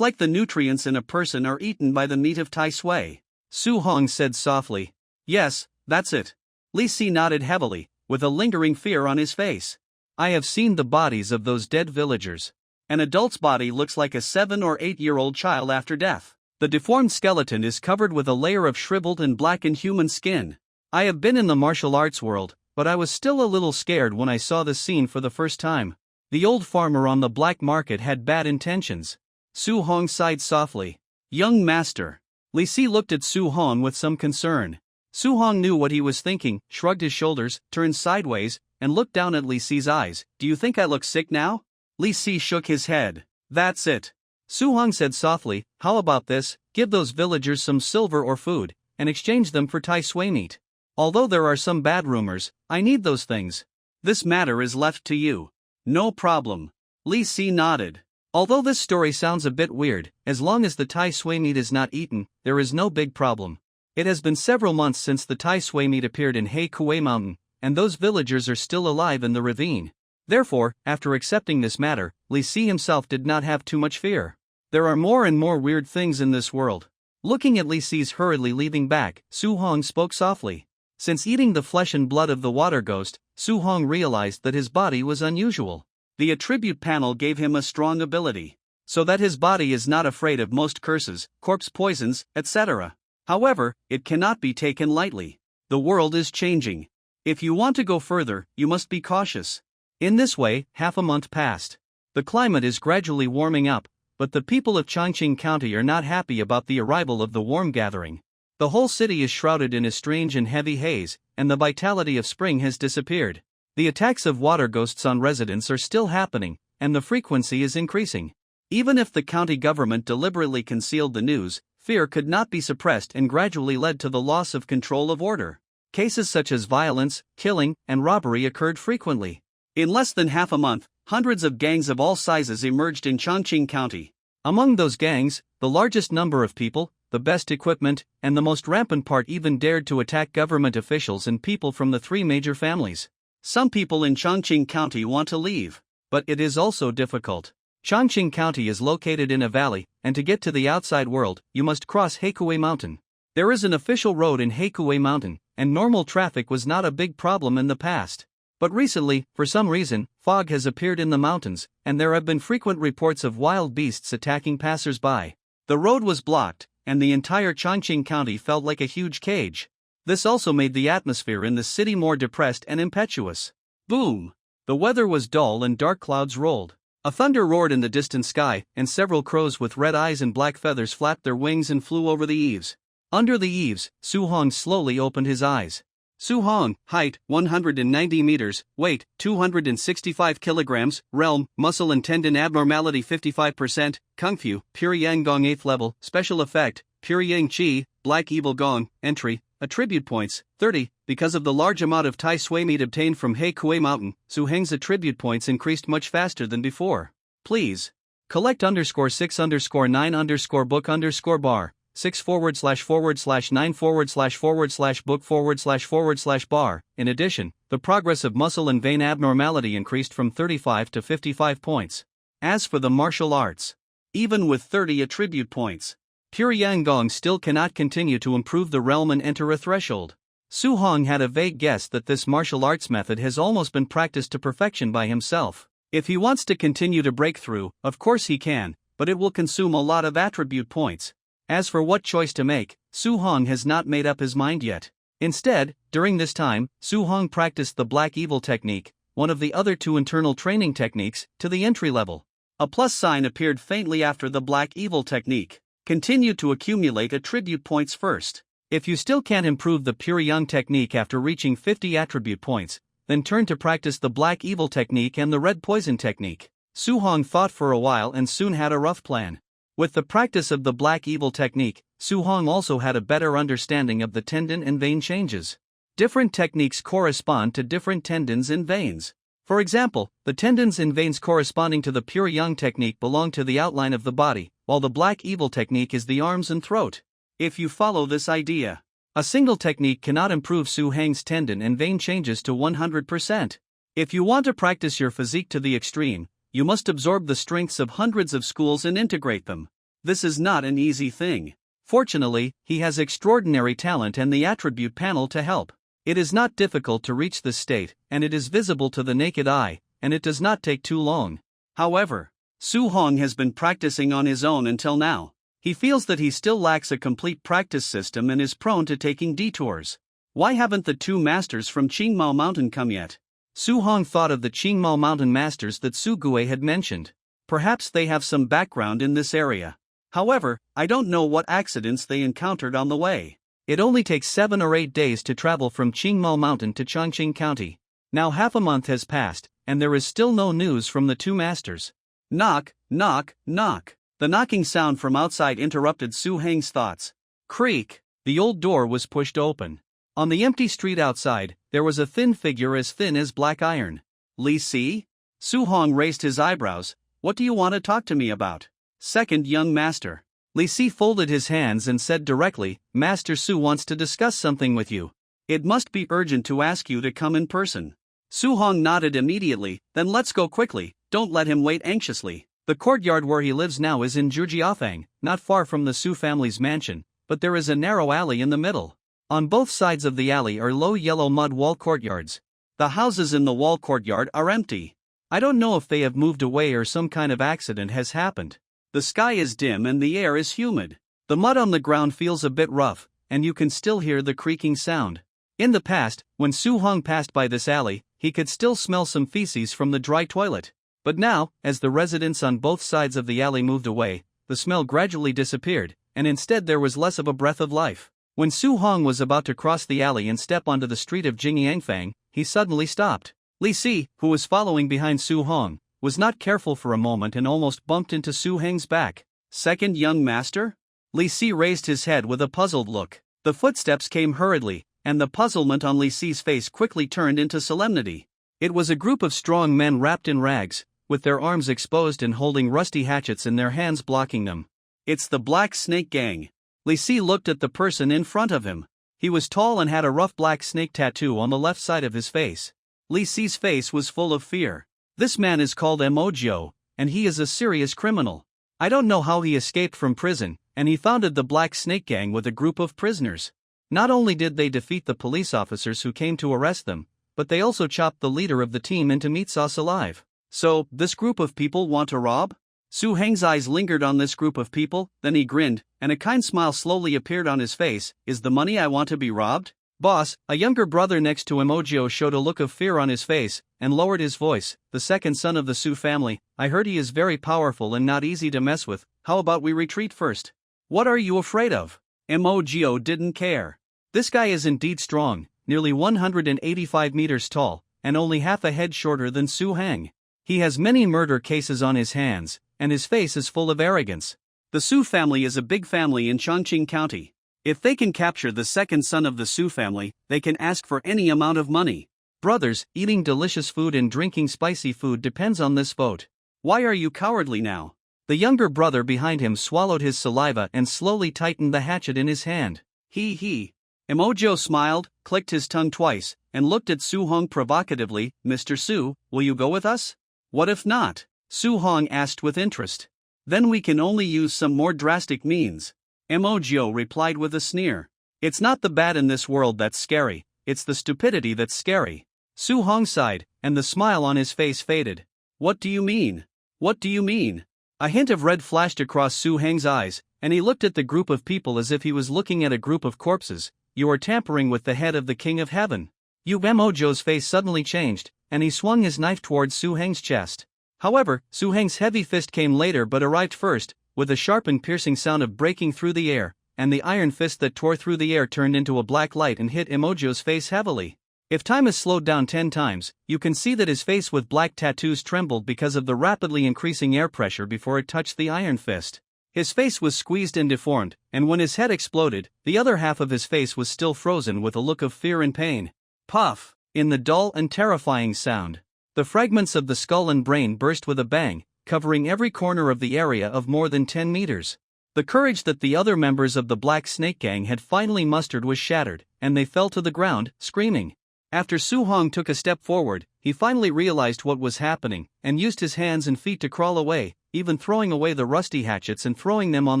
like the nutrients in a person are eaten by the meat of Tai Sui." Su Hong said softly. "Yes, that's it." Li Si nodded heavily, with a lingering fear on his face. "I have seen the bodies of those dead villagers. An adult's body looks like a 7 or 8-year-old child after death. The deformed skeleton is covered with a layer of shriveled and blackened human skin. I have been in the martial arts world, but I was still a little scared when I saw this scene for the first time. The old farmer on the black market had bad intentions." Su Hong sighed softly. "Young master." Li Si looked at Su Hong with some concern. Su Hong knew what he was thinking, shrugged his shoulders, turned sideways, and looked down at Li Si's eyes. "Do you think I look sick now?" Li Si shook his head. "That's it." Su Hong said softly, "How about this? Give those villagers some silver or food, and exchange them for Tai Sui meat. Although there are some bad rumors, I need those things. This matter is left to you." "No problem." Li Si nodded. Although this story sounds a bit weird, as long as the Tai Sui meat is not eaten, there is no big problem. It has been several months since the Tai Sui meat appeared in Heikui Mountain, and those villagers are still alive in the ravine. Therefore, after accepting this matter, Li Si himself did not have too much fear. There are more and more weird things in this world. Looking at Li Si's hurriedly leaving back, Su Hong spoke softly. Since eating the flesh and blood of the water ghost, Su Hong realized that his body was unusual. The attribute panel gave him a strong ability, so that his body is not afraid of most curses, corpse poisons, etc. However, it cannot be taken lightly. The world is changing. If you want to go further, you must be cautious. In this way, half a month passed. The climate is gradually warming up, but the people of Chongqing County are not happy about the arrival of the warm gathering. The whole city is shrouded in a strange and heavy haze, and the vitality of spring has disappeared. The attacks of water ghosts on residents are still happening, and the frequency is increasing. Even if the county government deliberately concealed the news, fear could not be suppressed and gradually led to the loss of control of order. Cases such as violence, killing, and robbery occurred frequently. In less than half a month, hundreds of gangs of all sizes emerged in Chongqing County. Among those gangs, the largest number of people, the best equipment, and the most rampant part even dared to attack government officials and people from the 3 major families. Some people in Chongqing County want to leave, but it is also difficult. Chongqing County is located in a valley, and to get to the outside world, you must cross Heikui Mountain. There is an official road in Heikui Mountain, and normal traffic was not a big problem in the past. But recently, for some reason, fog has appeared in the mountains, and there have been frequent reports of wild beasts attacking passers-by. The road was blocked, and the entire Chongqing County felt like a huge cage. This also made the atmosphere in the city more depressed and impetuous. Boom! The weather was dull and dark clouds rolled. A thunder roared in the distant sky, and several crows with red eyes and black feathers flapped their wings and flew over the eaves. Under the eaves, Su Hong slowly opened his eyes. Su Hong, height 190 meters, weight 265 kilograms, realm muscle and tendon abnormality 55%, Kung Fu, Pure Yang Gong 8th level, special effect, Pure Yang Chi, Black Evil Gong, entry, attribute points, 30. Because of the large amount of Tai Sui meat obtained from He Kui Mountain, Su Heng's attribute points increased much faster than before. Please collect _6_9_book_bar 6//9//book//bar. In addition, the progress of muscle and vein abnormality increased from 35 to 55 points. As for the martial arts, even with 30 attribute points, Pure Yang Gong still cannot continue to improve the realm and enter a threshold. Su Hong had a vague guess that this martial arts method has almost been practiced to perfection by himself. If he wants to continue to break through, of course he can, but it will consume a lot of attribute points. As for what choice to make, Su Hong has not made up his mind yet. Instead, during this time, Su Hong practiced the Black Evil technique, one of the other two internal training techniques, to the entry level. A plus sign appeared faintly after the Black Evil technique. Continue to accumulate attribute points first. If you still can't improve the Pure Yang technique after reaching 50 attribute points, then turn to practice the Black Evil technique and the Red Poison technique. Su Hong thought for a while and soon had a rough plan. With the practice of the Black Evil technique, Su Hong also had a better understanding of the tendon and vein changes. Different techniques correspond to different tendons and veins. For example, the tendons and veins corresponding to the Pure Yang technique belong to the outline of the body, while the Black Evil technique is the arms and throat. If you follow this idea, a single technique cannot improve Su Heng's tendon and vein changes to 100%. If you want to practice your physique to the extreme, you must absorb the strengths of hundreds of schools and integrate them. This is not an easy thing. Fortunately, he has extraordinary talent and the attribute panel to help. It is not difficult to reach this state, and it is visible to the naked eye, and it does not take too long. However, Su Hong has been practicing on his own until now. He feels that he still lacks a complete practice system and is prone to taking detours. Why haven't the two masters from Qingmao Mountain come yet? Su Hong thought of the Qingmao Mountain masters that Su Gue had mentioned. Perhaps they have some background in this area. However, I don't know what accidents they encountered on the way. It only takes 7 or 8 days to travel from Qingmao Mountain to Chongqing County. Now half a month has passed, and there is still no news from the two masters. Knock, knock, knock. The knocking sound from outside interrupted Su Heng's thoughts. Creak! The old door was pushed open. On the empty street outside, there was a thin figure as thin as black iron. Li Si? Su Hong raised his eyebrows. What do you want to talk to me about? Second young master. Li Si folded his hands and said directly, Master Su wants to discuss something with you. It must be urgent to ask you to come in person. Su Hong nodded immediately, then let's go quickly, don't let him wait anxiously. The courtyard where he lives now is in Jujiafang, not far from the Su family's mansion, but there is a narrow alley in the middle. On both sides of the alley are low yellow mud wall courtyards. The houses in the wall courtyard are empty. I don't know if they have moved away or some kind of accident has happened. The sky is dim and the air is humid. The mud on the ground feels a bit rough, and you can still hear the creaking sound. In the past, when Su Hong passed by this alley, he could still smell some feces from the dry toilet. But now, as the residents on both sides of the alley moved away, the smell gradually disappeared, and instead there was less of a breath of life. When Su Hong was about to cross the alley and step onto the street of Jingyangfang, he suddenly stopped. Li Si, who was following behind Su Hong, was not careful for a moment and almost bumped into Su Heng's back. Second young master? Li Si raised his head with a puzzled look. The footsteps came hurriedly, and the puzzlement on Li Si's face quickly turned into solemnity. It was a group of strong men wrapped in rags, with their arms exposed and holding rusty hatchets in their hands blocking them. It's the Black Snake Gang. Li Si looked at the person in front of him. He was tall and had a rough black snake tattoo on the left side of his face. Li Si's face was full of fear. This man is called Emojio, and he is a serious criminal. I don't know how he escaped from prison, and he founded the Black Snake Gang with a group of prisoners. Not only did they defeat the police officers who came to arrest them, but they also chopped the leader of the team into meat sauce alive. So, this group of people want to rob? Su Heng's eyes lingered on this group of people, then he grinned, and a kind smile slowly appeared on his face. Is the money I want to be robbed? Boss, a younger brother next to Emojio showed a look of fear on his face, and lowered his voice. The second son of the Su family, I heard he is very powerful and not easy to mess with. How about we retreat first? What are you afraid of? Emojio didn't care. This guy is indeed strong, nearly 185 meters tall, and only half a head shorter than Su Hang. He has many murder cases on his hands, and his face is full of arrogance. The Su family is a big family in Chongqing County. If they can capture the second son of the Su family, they can ask for any amount of money. Brothers, eating delicious food and drinking spicy food depends on this vote. Why are you cowardly now? The younger brother behind him swallowed his saliva and slowly tightened the hatchet in his hand. He. Emojio smiled, clicked his tongue twice, and looked at Su Hong provocatively. Mr. Su, will you go with us? What if not? Su Hong asked with interest. Then we can only use some more drastic means. Emojio replied with a sneer. It's not the bad in this world that's scary, it's the stupidity that's scary. Su Hong sighed, and the smile on his face faded. What do you mean? What do you mean? A hint of red flashed across Su Hang's eyes, and he looked at the group of people as if he was looking at a group of corpses. You are tampering with the head of the King of Heaven. Emojio's face suddenly changed, and he swung his knife towards Su Hang's chest. However, Su Hang's heavy fist came later but arrived first, with a sharp and piercing sound of breaking through the air, and the iron fist that tore through the air turned into a black light and hit Emojio's face heavily. If time is slowed down 10 times, you can see that his face with black tattoos trembled because of the rapidly increasing air pressure before it touched the iron fist. His face was squeezed and deformed, and when his head exploded, the other half of his face was still frozen with a look of fear and pain. Puff! In the dull and terrifying sound, the fragments of the skull and brain burst with a bang, covering every corner of the area of more than 10 meters. The courage that the other members of the Black Snake Gang had finally mustered was shattered, and they fell to the ground, screaming. After Su Hong took a step forward, he finally realized what was happening, and used his hands and feet to crawl away, even throwing away the rusty hatchets and throwing them on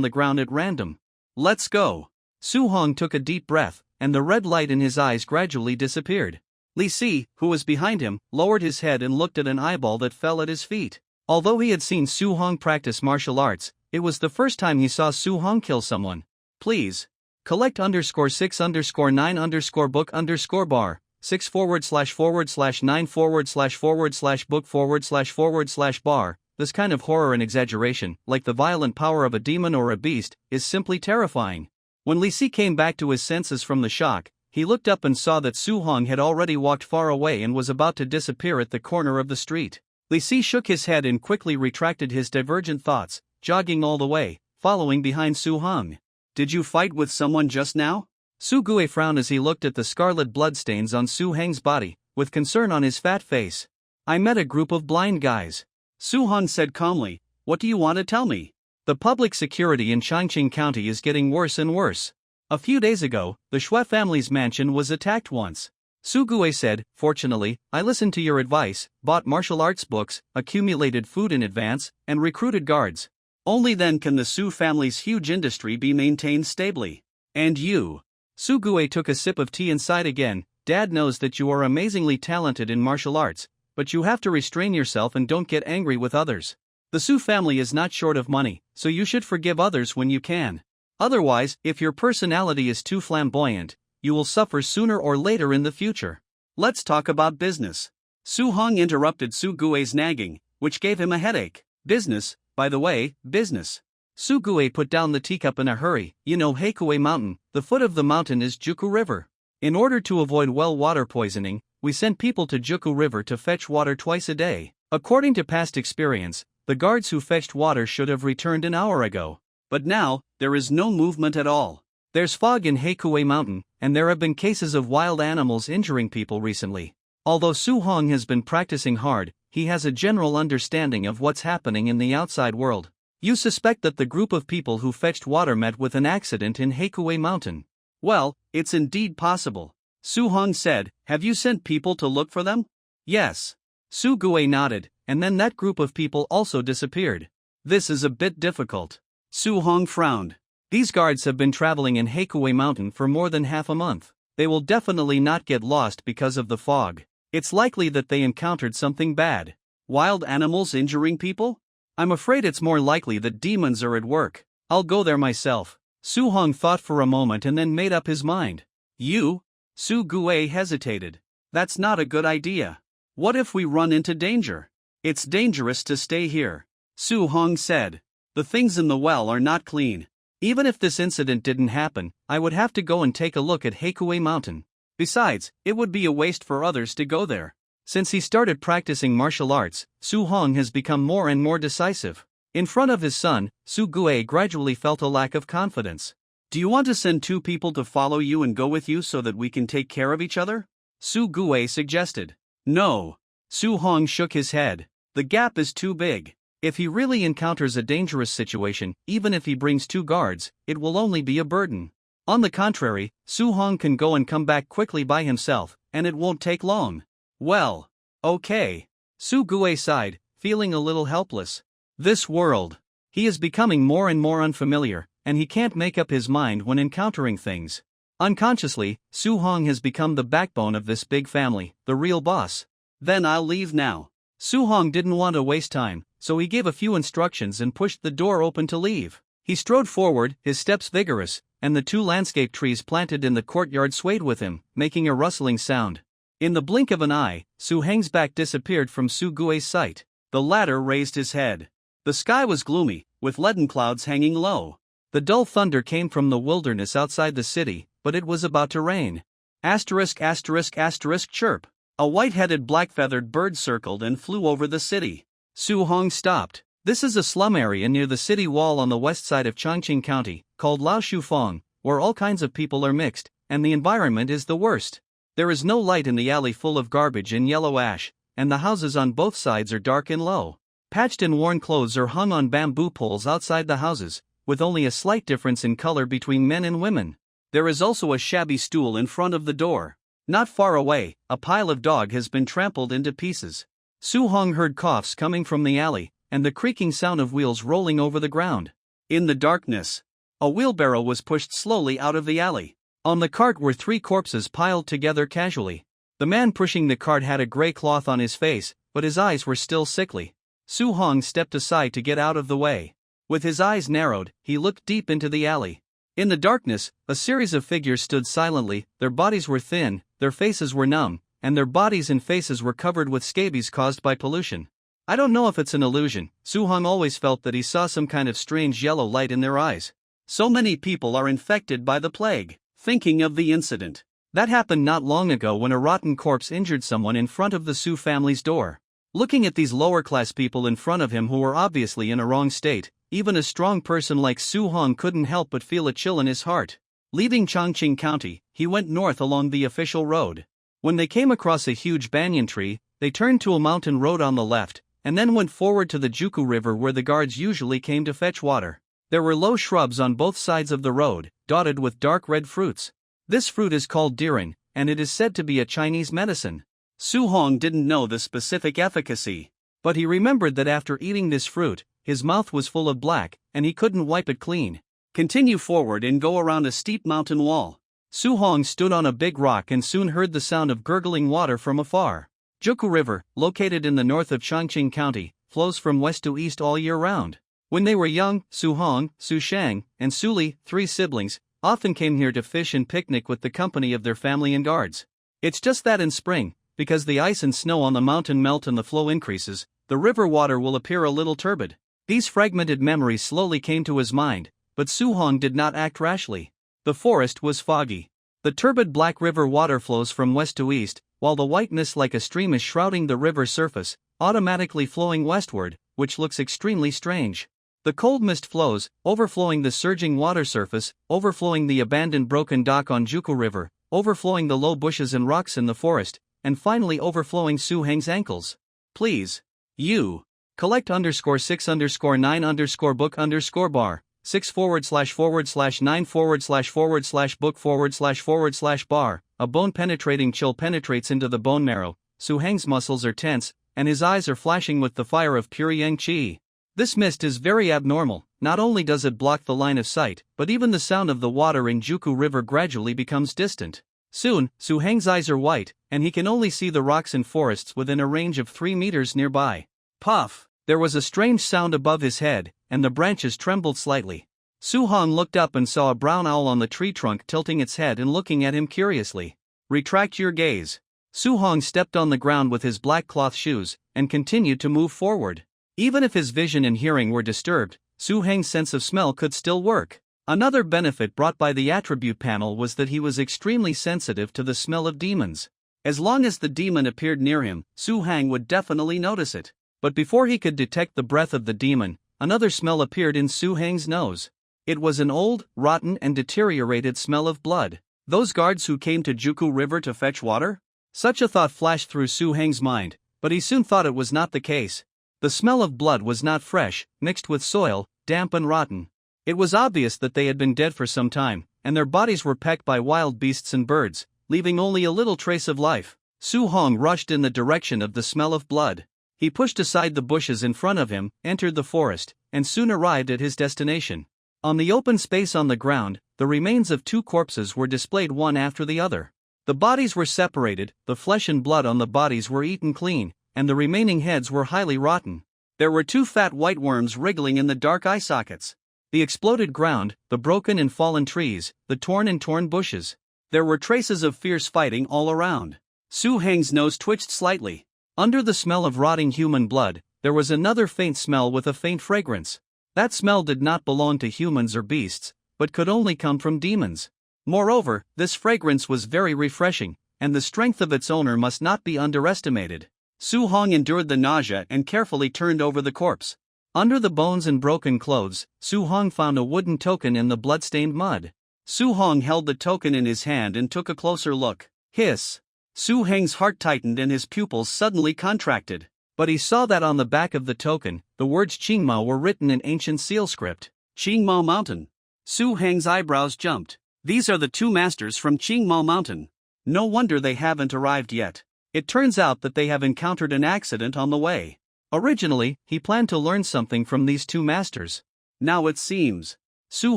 the ground at random. Let's go. Su Hong took a deep breath, and the red light in his eyes gradually disappeared. Li Si, who was behind him, lowered his head and looked at an eyeball that fell at his feet. Although he had seen Su Hong practice martial arts, it was the first time he saw Su Hong kill someone. Please. Collect _6_9_book_bar, 6/9/book/bar. This kind of horror and exaggeration, like the violent power of a demon or a beast, is simply terrifying. When Li Si came back to his senses from the shock, he looked up and saw that Su Hong had already walked far away and was about to disappear at the corner of the street. Li Si shook his head and quickly retracted his divergent thoughts, jogging all the way, following behind Su Hong. Did you fight with someone just now? Su Gue frowned as he looked at the scarlet bloodstains on Su Hang's body, with concern on his fat face. I met a group of blind guys. Su Hong said calmly, what do you want to tell me? The public security in Chongqing County is getting worse and worse. A few days ago, the Xue family's mansion was attacked once. Su Gue said, fortunately, I listened to your advice, bought martial arts books, accumulated food in advance, and recruited guards. Only then can the Su family's huge industry be maintained stably. And you? Su Gue took a sip of tea and sighed again. Dad knows that you are amazingly talented in martial arts, but you have to restrain yourself and don't get angry with others. The Su family is not short of money, so you should forgive others when you can. Otherwise, if your personality is too flamboyant, you will suffer sooner or later in the future. Let's talk about business. Su Hong interrupted Su Gue's nagging, which gave him a headache. Business, by the way, business. Su Gue put down the teacup in a hurry. You know Heikue Mountain, the foot of the mountain is Juku River. In order to avoid well water poisoning, we sent people to Juku River to fetch water twice a day. According to past experience, the guards who fetched water should have returned an hour ago. But now, there is no movement at all. There's fog in Heikue Mountain, and there have been cases of wild animals injuring people recently. Although Su Hong has been practicing hard, he has a general understanding of what's happening in the outside world. You suspect that the group of people who fetched water met with an accident in Heikue Mountain. Well, it's indeed possible. Su Hong said, have you sent people to look for them? Yes. Su Gue nodded, and then that group of people also disappeared. This is a bit difficult. Su Hong frowned. These guards have been traveling in Heikue Mountain for more than half a month. They will definitely not get lost because of the fog. It's likely that they encountered something bad. Wild animals injuring people? I'm afraid it's more likely that demons are at work. I'll go there myself. Su Hong thought for a moment and then made up his mind. You? Su Gue hesitated. That's not a good idea. What if we run into danger? It's dangerous to stay here, Su Hong said. The things in the well are not clean. Even if this incident didn't happen, I would have to go and take a look at Heikue Mountain. Besides, it would be a waste for others to go there. Since he started practicing martial arts, Su Hong has become more and more decisive. In front of his son, Su Gue gradually felt a lack of confidence. Do you want to send 2 people to follow you and go with you so that we can take care of each other? Su Gue suggested. No. Su Hong shook his head. The gap is too big. If he really encounters a dangerous situation, even if he brings 2 guards, it will only be a burden. On the contrary, Su Hong can go and come back quickly by himself, and it won't take long. Well, okay. Su Gue sighed, feeling a little helpless. This world. He is becoming more and more unfamiliar, and he can't make up his mind when encountering things. Unconsciously, Su Hong has become the backbone of this big family, the real boss. Then I'll leave now. Su Hong didn't want to waste time, so he gave a few instructions and pushed the door open to leave. He strode forward, his steps vigorous, and the 2 landscape trees planted in the courtyard swayed with him, making a rustling sound. In the blink of an eye, Su Heng's back disappeared from Su Gue's sight. The latter raised his head. The sky was gloomy, with leaden clouds hanging low. The dull thunder came from the wilderness outside the city, but it was about to rain. Asterisk asterisk asterisk chirp. A white-headed black-feathered bird circled and flew over the city. Su Hong stopped. This is a slum area near the city wall on the west side of Chongqing County, called Lao Shu Fong, where all kinds of people are mixed, and the environment is the worst. There is no light in the alley full of garbage and yellow ash, and the houses on both sides are dark and low. Patched and worn clothes are hung on bamboo poles outside the houses, with only a slight difference in color between men and women. There is also a shabby stool in front of the door. Not far away, a pile of dog has been trampled into pieces. Su Hong heard coughs coming from the alley, and the creaking sound of wheels rolling over the ground. In the darkness, a wheelbarrow was pushed slowly out of the alley. On the cart were 3 corpses piled together casually. The man pushing the cart had a gray cloth on his face, but his eyes were still sickly. Su Hong stepped aside to get out of the way. With his eyes narrowed, he looked deep into the alley. In the darkness, a series of figures stood silently. Their bodies were thin, their faces were numb, and their bodies and faces were covered with scabies caused by pollution. I don't know if it's an illusion, Su Hong always felt that he saw some kind of strange yellow light in their eyes. So many people are infected by the plague. Thinking of the incident that happened not long ago when a rotten corpse injured someone in front of the Su family's door. Looking at these lower-class people in front of him who were obviously in a wrong state, even a strong person like Su Hong couldn't help but feel a chill in his heart. Leaving Chongqing County, he went north along the official road. When they came across a huge banyan tree, they turned to a mountain road on the left, and then went forward to the Juku River where the guards usually came to fetch water. There were low shrubs on both sides of the road, dotted with dark red fruits. This fruit is called dirin, and it is said to be a Chinese medicine. Su Hong didn't know the specific efficacy, but he remembered that after eating this fruit, his mouth was full of black, and he couldn't wipe it clean. Continue forward and go around a steep mountain wall. Su Hong stood on a big rock and soon heard the sound of gurgling water from afar. Juku River, located in the north of Chongqing County, flows from west to east all year round. When they were young, Su Hong, Su Shang, and Su Li, 3 siblings, often came here to fish and picnic with the company of their family and guards. It's just that in spring, because the ice and snow on the mountain melt and the flow increases, the river water will appear a little turbid. These fragmented memories slowly came to his mind, but Su Hong did not act rashly. The forest was foggy. The turbid black river water flows from west to east, while the white mist like a stream is shrouding the river surface, automatically flowing westward, which looks extremely strange. The cold mist flows, overflowing the surging water surface, overflowing the abandoned broken dock on Juku River, overflowing the low bushes and rocks in the forest, and finally overflowing Su Heng's ankles. Please. You. Collect _6_9 book bar. 6/9/book/bar. A bone-penetrating chill penetrates into the bone marrow. Su Heng's muscles are tense, and his eyes are flashing with the fire of pure yang qi. This mist is very abnormal. Not only does it block the line of sight, but even the sound of the water in Juku River gradually becomes distant. Soon, Su Heng's eyes are white, and he can only see the rocks and forests within a range of 3 meters nearby. Puff! There was a strange sound above his head, and the branches trembled slightly. Su Hong looked up and saw a brown owl on the tree trunk tilting its head and looking at him curiously. Retract your gaze. Su Hong stepped on the ground with his black cloth shoes, and continued to move forward. Even if his vision and hearing were disturbed, Su Heng's sense of smell could still work. Another benefit brought by the attribute panel was that he was extremely sensitive to the smell of demons. As long as the demon appeared near him, Su Heng would definitely notice it. But before he could detect the breath of the demon, another smell appeared in Su Heng's nose. It was an old, rotten and deteriorated smell of blood. Those guards who came to Juku River to fetch water? Such a thought flashed through Su Heng's mind, but he soon thought it was not the case. The smell of blood was not fresh, mixed with soil, damp and rotten. It was obvious that they had been dead for some time, and their bodies were pecked by wild beasts and birds, leaving only a little trace of life. Su Hong rushed in the direction of the smell of blood. He pushed aside the bushes in front of him, entered the forest, and soon arrived at his destination. On the open space on the ground, the remains of 2 corpses were displayed one after the other. The bodies were separated, the flesh and blood on the bodies were eaten clean, and the remaining heads were highly rotten. There were 2 fat white worms wriggling in the dark eye sockets. The exploded ground, the broken and fallen trees, the torn and torn bushes. There were traces of fierce fighting all around. Su Heng's nose twitched slightly. Under the smell of rotting human blood, there was another faint smell with a faint fragrance. That smell did not belong to humans or beasts, but could only come from demons. Moreover, this fragrance was very refreshing, and the strength of its owner must not be underestimated. Su Hong endured the nausea and carefully turned over the corpse. Under the bones and broken clothes, Su Hong found a wooden token in the blood-stained mud. Su Hong held the token in his hand and took a closer look. Hiss! Su Heng's heart tightened and his pupils suddenly contracted. But he saw that on the back of the token, the words Qingmao were written in ancient seal script. Qingmao Mountain. Su Heng's eyebrows jumped. These are the 2 masters from Qingmao Mountain. No wonder they haven't arrived yet. It turns out that they have encountered an accident on the way. Originally, he planned to learn something from these 2 masters. Now it seems. Su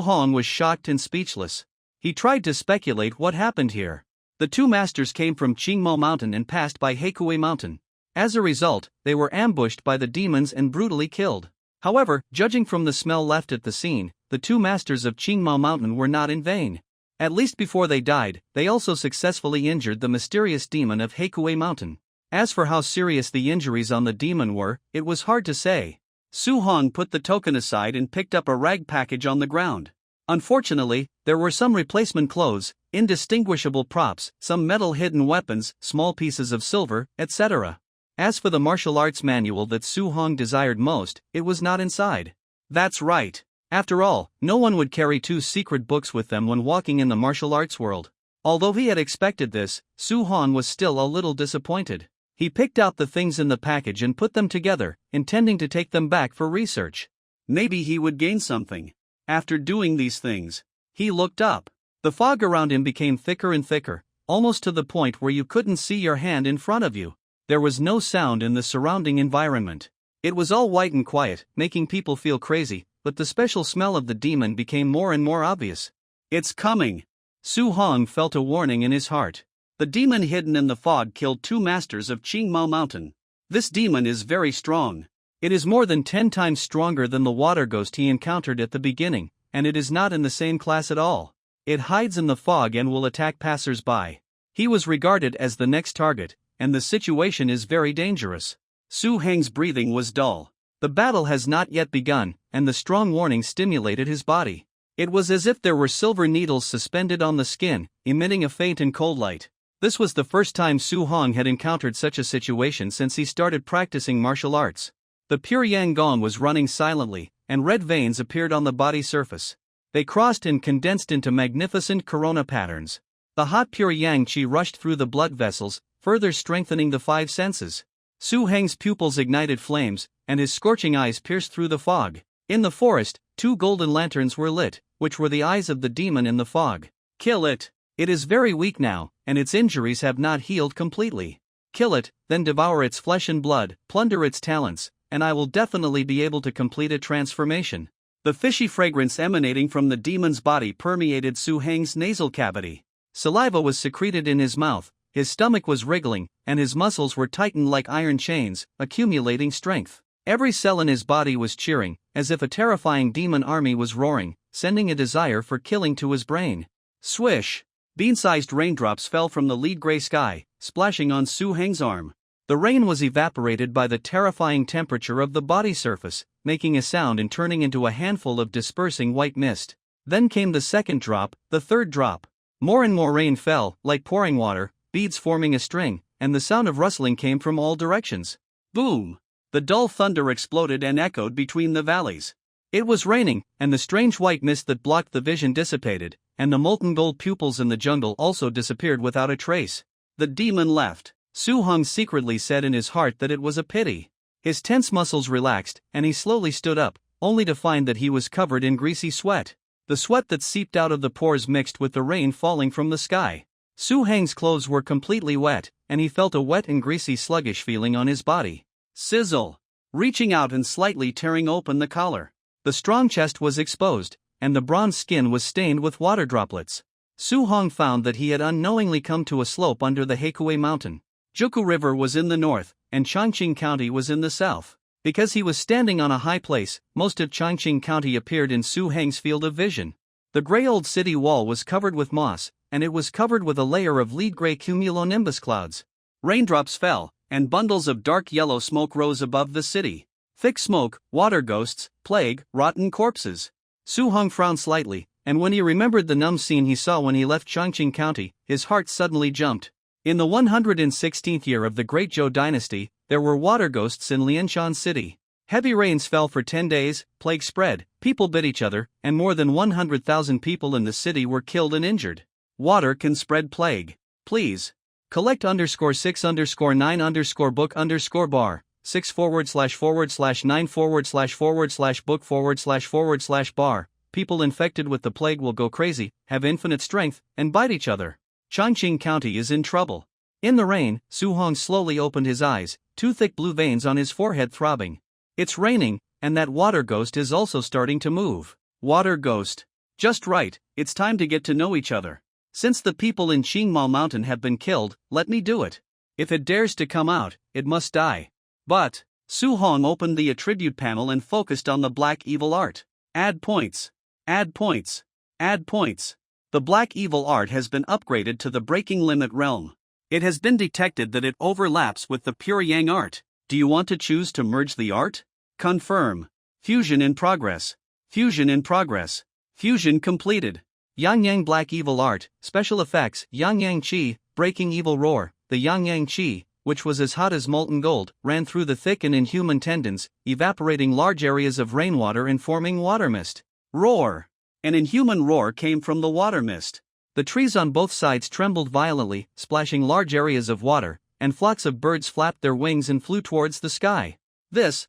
Hong was shocked and speechless. He tried to speculate what happened here. The 2 masters came from Qingmao Mountain and passed by Heikui Mountain. As a result, they were ambushed by the demons and brutally killed. However, judging from the smell left at the scene, the 2 masters of Qingmao Mountain were not in vain. At least before they died, they also successfully injured the mysterious demon of Heikui Mountain. As for how serious the injuries on the demon were, it was hard to say. Su Hong put the token aside and picked up a rag package on the ground. Unfortunately, there were some replacement clothes, indistinguishable props, some metal hidden weapons, small pieces of silver, etc. As for the martial arts manual that Su Hong desired most, it was not inside. That's right. After all, no one would carry 2 secret books with them when walking in the martial arts world. Although he had expected this, Su Hong was still a little disappointed. He picked out the things in the package and put them together, intending to take them back for research. Maybe he would gain something. After doing these things, he looked up. The fog around him became thicker and thicker, almost to the point where you couldn't see your hand in front of you. There was no sound in the surrounding environment. It was all white and quiet, making people feel crazy, but the special smell of the demon became more and more obvious. It's coming! Su Hong felt a warning in his heart. The demon hidden in the fog killed 2 masters of Qingmao Mountain. This demon is very strong. It is more than 10 times stronger than the water ghost he encountered at the beginning, and it is not in the same class at all. It hides in the fog and will attack passers-by. He was regarded as the next target, and the situation is very dangerous. Su Heng's breathing was dull. The battle has not yet begun, and the strong warning stimulated his body. It was as if there were silver needles suspended on the skin, emitting a faint and cold light. This was the first time Su Hong had encountered such a situation since he started practicing martial arts. The pure yang gong was running silently, and red veins appeared on the body surface. They crossed and condensed into magnificent corona patterns. The hot pure yang qi rushed through the blood vessels, further strengthening the 5 senses. Su Heng's pupils ignited flames, and his scorching eyes pierced through the fog. In the forest, 2 golden lanterns were lit, which were the eyes of the demon in the fog. Kill it! It is very weak now, and its injuries have not healed completely. Kill it, then devour its flesh and blood, plunder its talents, and I will definitely be able to complete a transformation. The fishy fragrance emanating from the demon's body permeated Su Heng's nasal cavity. Saliva was secreted in his mouth, his stomach was wriggling, and his muscles were tightened like iron chains, accumulating strength. Every cell in his body was cheering, as if a terrifying demon army was roaring, sending a desire for killing to his brain. Swish! Bean-sized raindrops fell from the lead gray sky, splashing on Su Heng's arm. The rain was evaporated by the terrifying temperature of the body surface, making a sound and turning into a handful of dispersing white mist. Then came the second drop, the third drop. More and more rain fell, like pouring water, beads forming a string, and the sound of rustling came from all directions. Boom! The dull thunder exploded and echoed between the valleys. It was raining, and the strange white mist that blocked the vision dissipated, and the molten gold pupils in the jungle also disappeared without a trace. The demon left. Su Heng secretly said in his heart that it was a pity. His tense muscles relaxed, and he slowly stood up, only to find that he was covered in greasy sweat. The sweat that seeped out of the pores mixed with the rain falling from the sky. Su Heng's clothes were completely wet, and he felt a wet and greasy sluggish feeling on his body. Sizzle! Reaching out and slightly tearing open the collar. The strong chest was exposed, and the bronze skin was stained with water droplets. Su Heng found that he had unknowingly come to a slope under the Heikui mountain. Juku River was in the north, and Chongqing County was in the south. Because he was standing on a high place, most of Chongqing County appeared in Su Heng's field of vision. The gray old city wall was covered with moss, and it was covered with a layer of lead-gray cumulonimbus clouds. Raindrops fell, and bundles of dark yellow smoke rose above the city. Thick smoke, water ghosts, plague, rotten corpses. Su Heng frowned slightly, and when he remembered the numb scene he saw when he left Chongqing County, his heart suddenly jumped. In the 116th year of the Great Zhou dynasty, there were water ghosts in Lianshan City. Heavy rains fell for 10 days, plague spread, people bit each other, and more than 100,000 people in the city were killed and injured. Water can spread plague. Please. Collect _6_9_book_bar, 6//9/book/bar. People infected with the plague will go crazy, have infinite strength, and bite each other. Chongqing County is in trouble. In the rain, Su Heng slowly opened his eyes, two thick blue veins on his forehead throbbing. It's raining, and that water ghost is also starting to move. Water ghost. Just right, it's time to get to know each other. Since the people in Qingmao Mountain have been killed, let me do it. If it dares to come out, it must die. But, Su Heng opened the attribute panel and focused on the black evil art. Add points. Add points. Add points. The black evil art has been upgraded to the breaking limit realm. It has been detected that it overlaps with the pure yang art. Do you want to choose to merge the art? Confirm. Fusion in progress. Fusion in progress. Fusion completed. Yang Yang Black Evil Art, Special Effects, Yang Yang Chi, Breaking Evil Roar. The Yang Yang Chi, which was as hot as molten gold, ran through the thick and inhuman tendons, evaporating large areas of rainwater and forming water mist. Roar! An inhuman roar came from the water mist. The trees on both sides trembled violently, splashing large areas of water, and flocks of birds flapped their wings and flew towards the sky. This,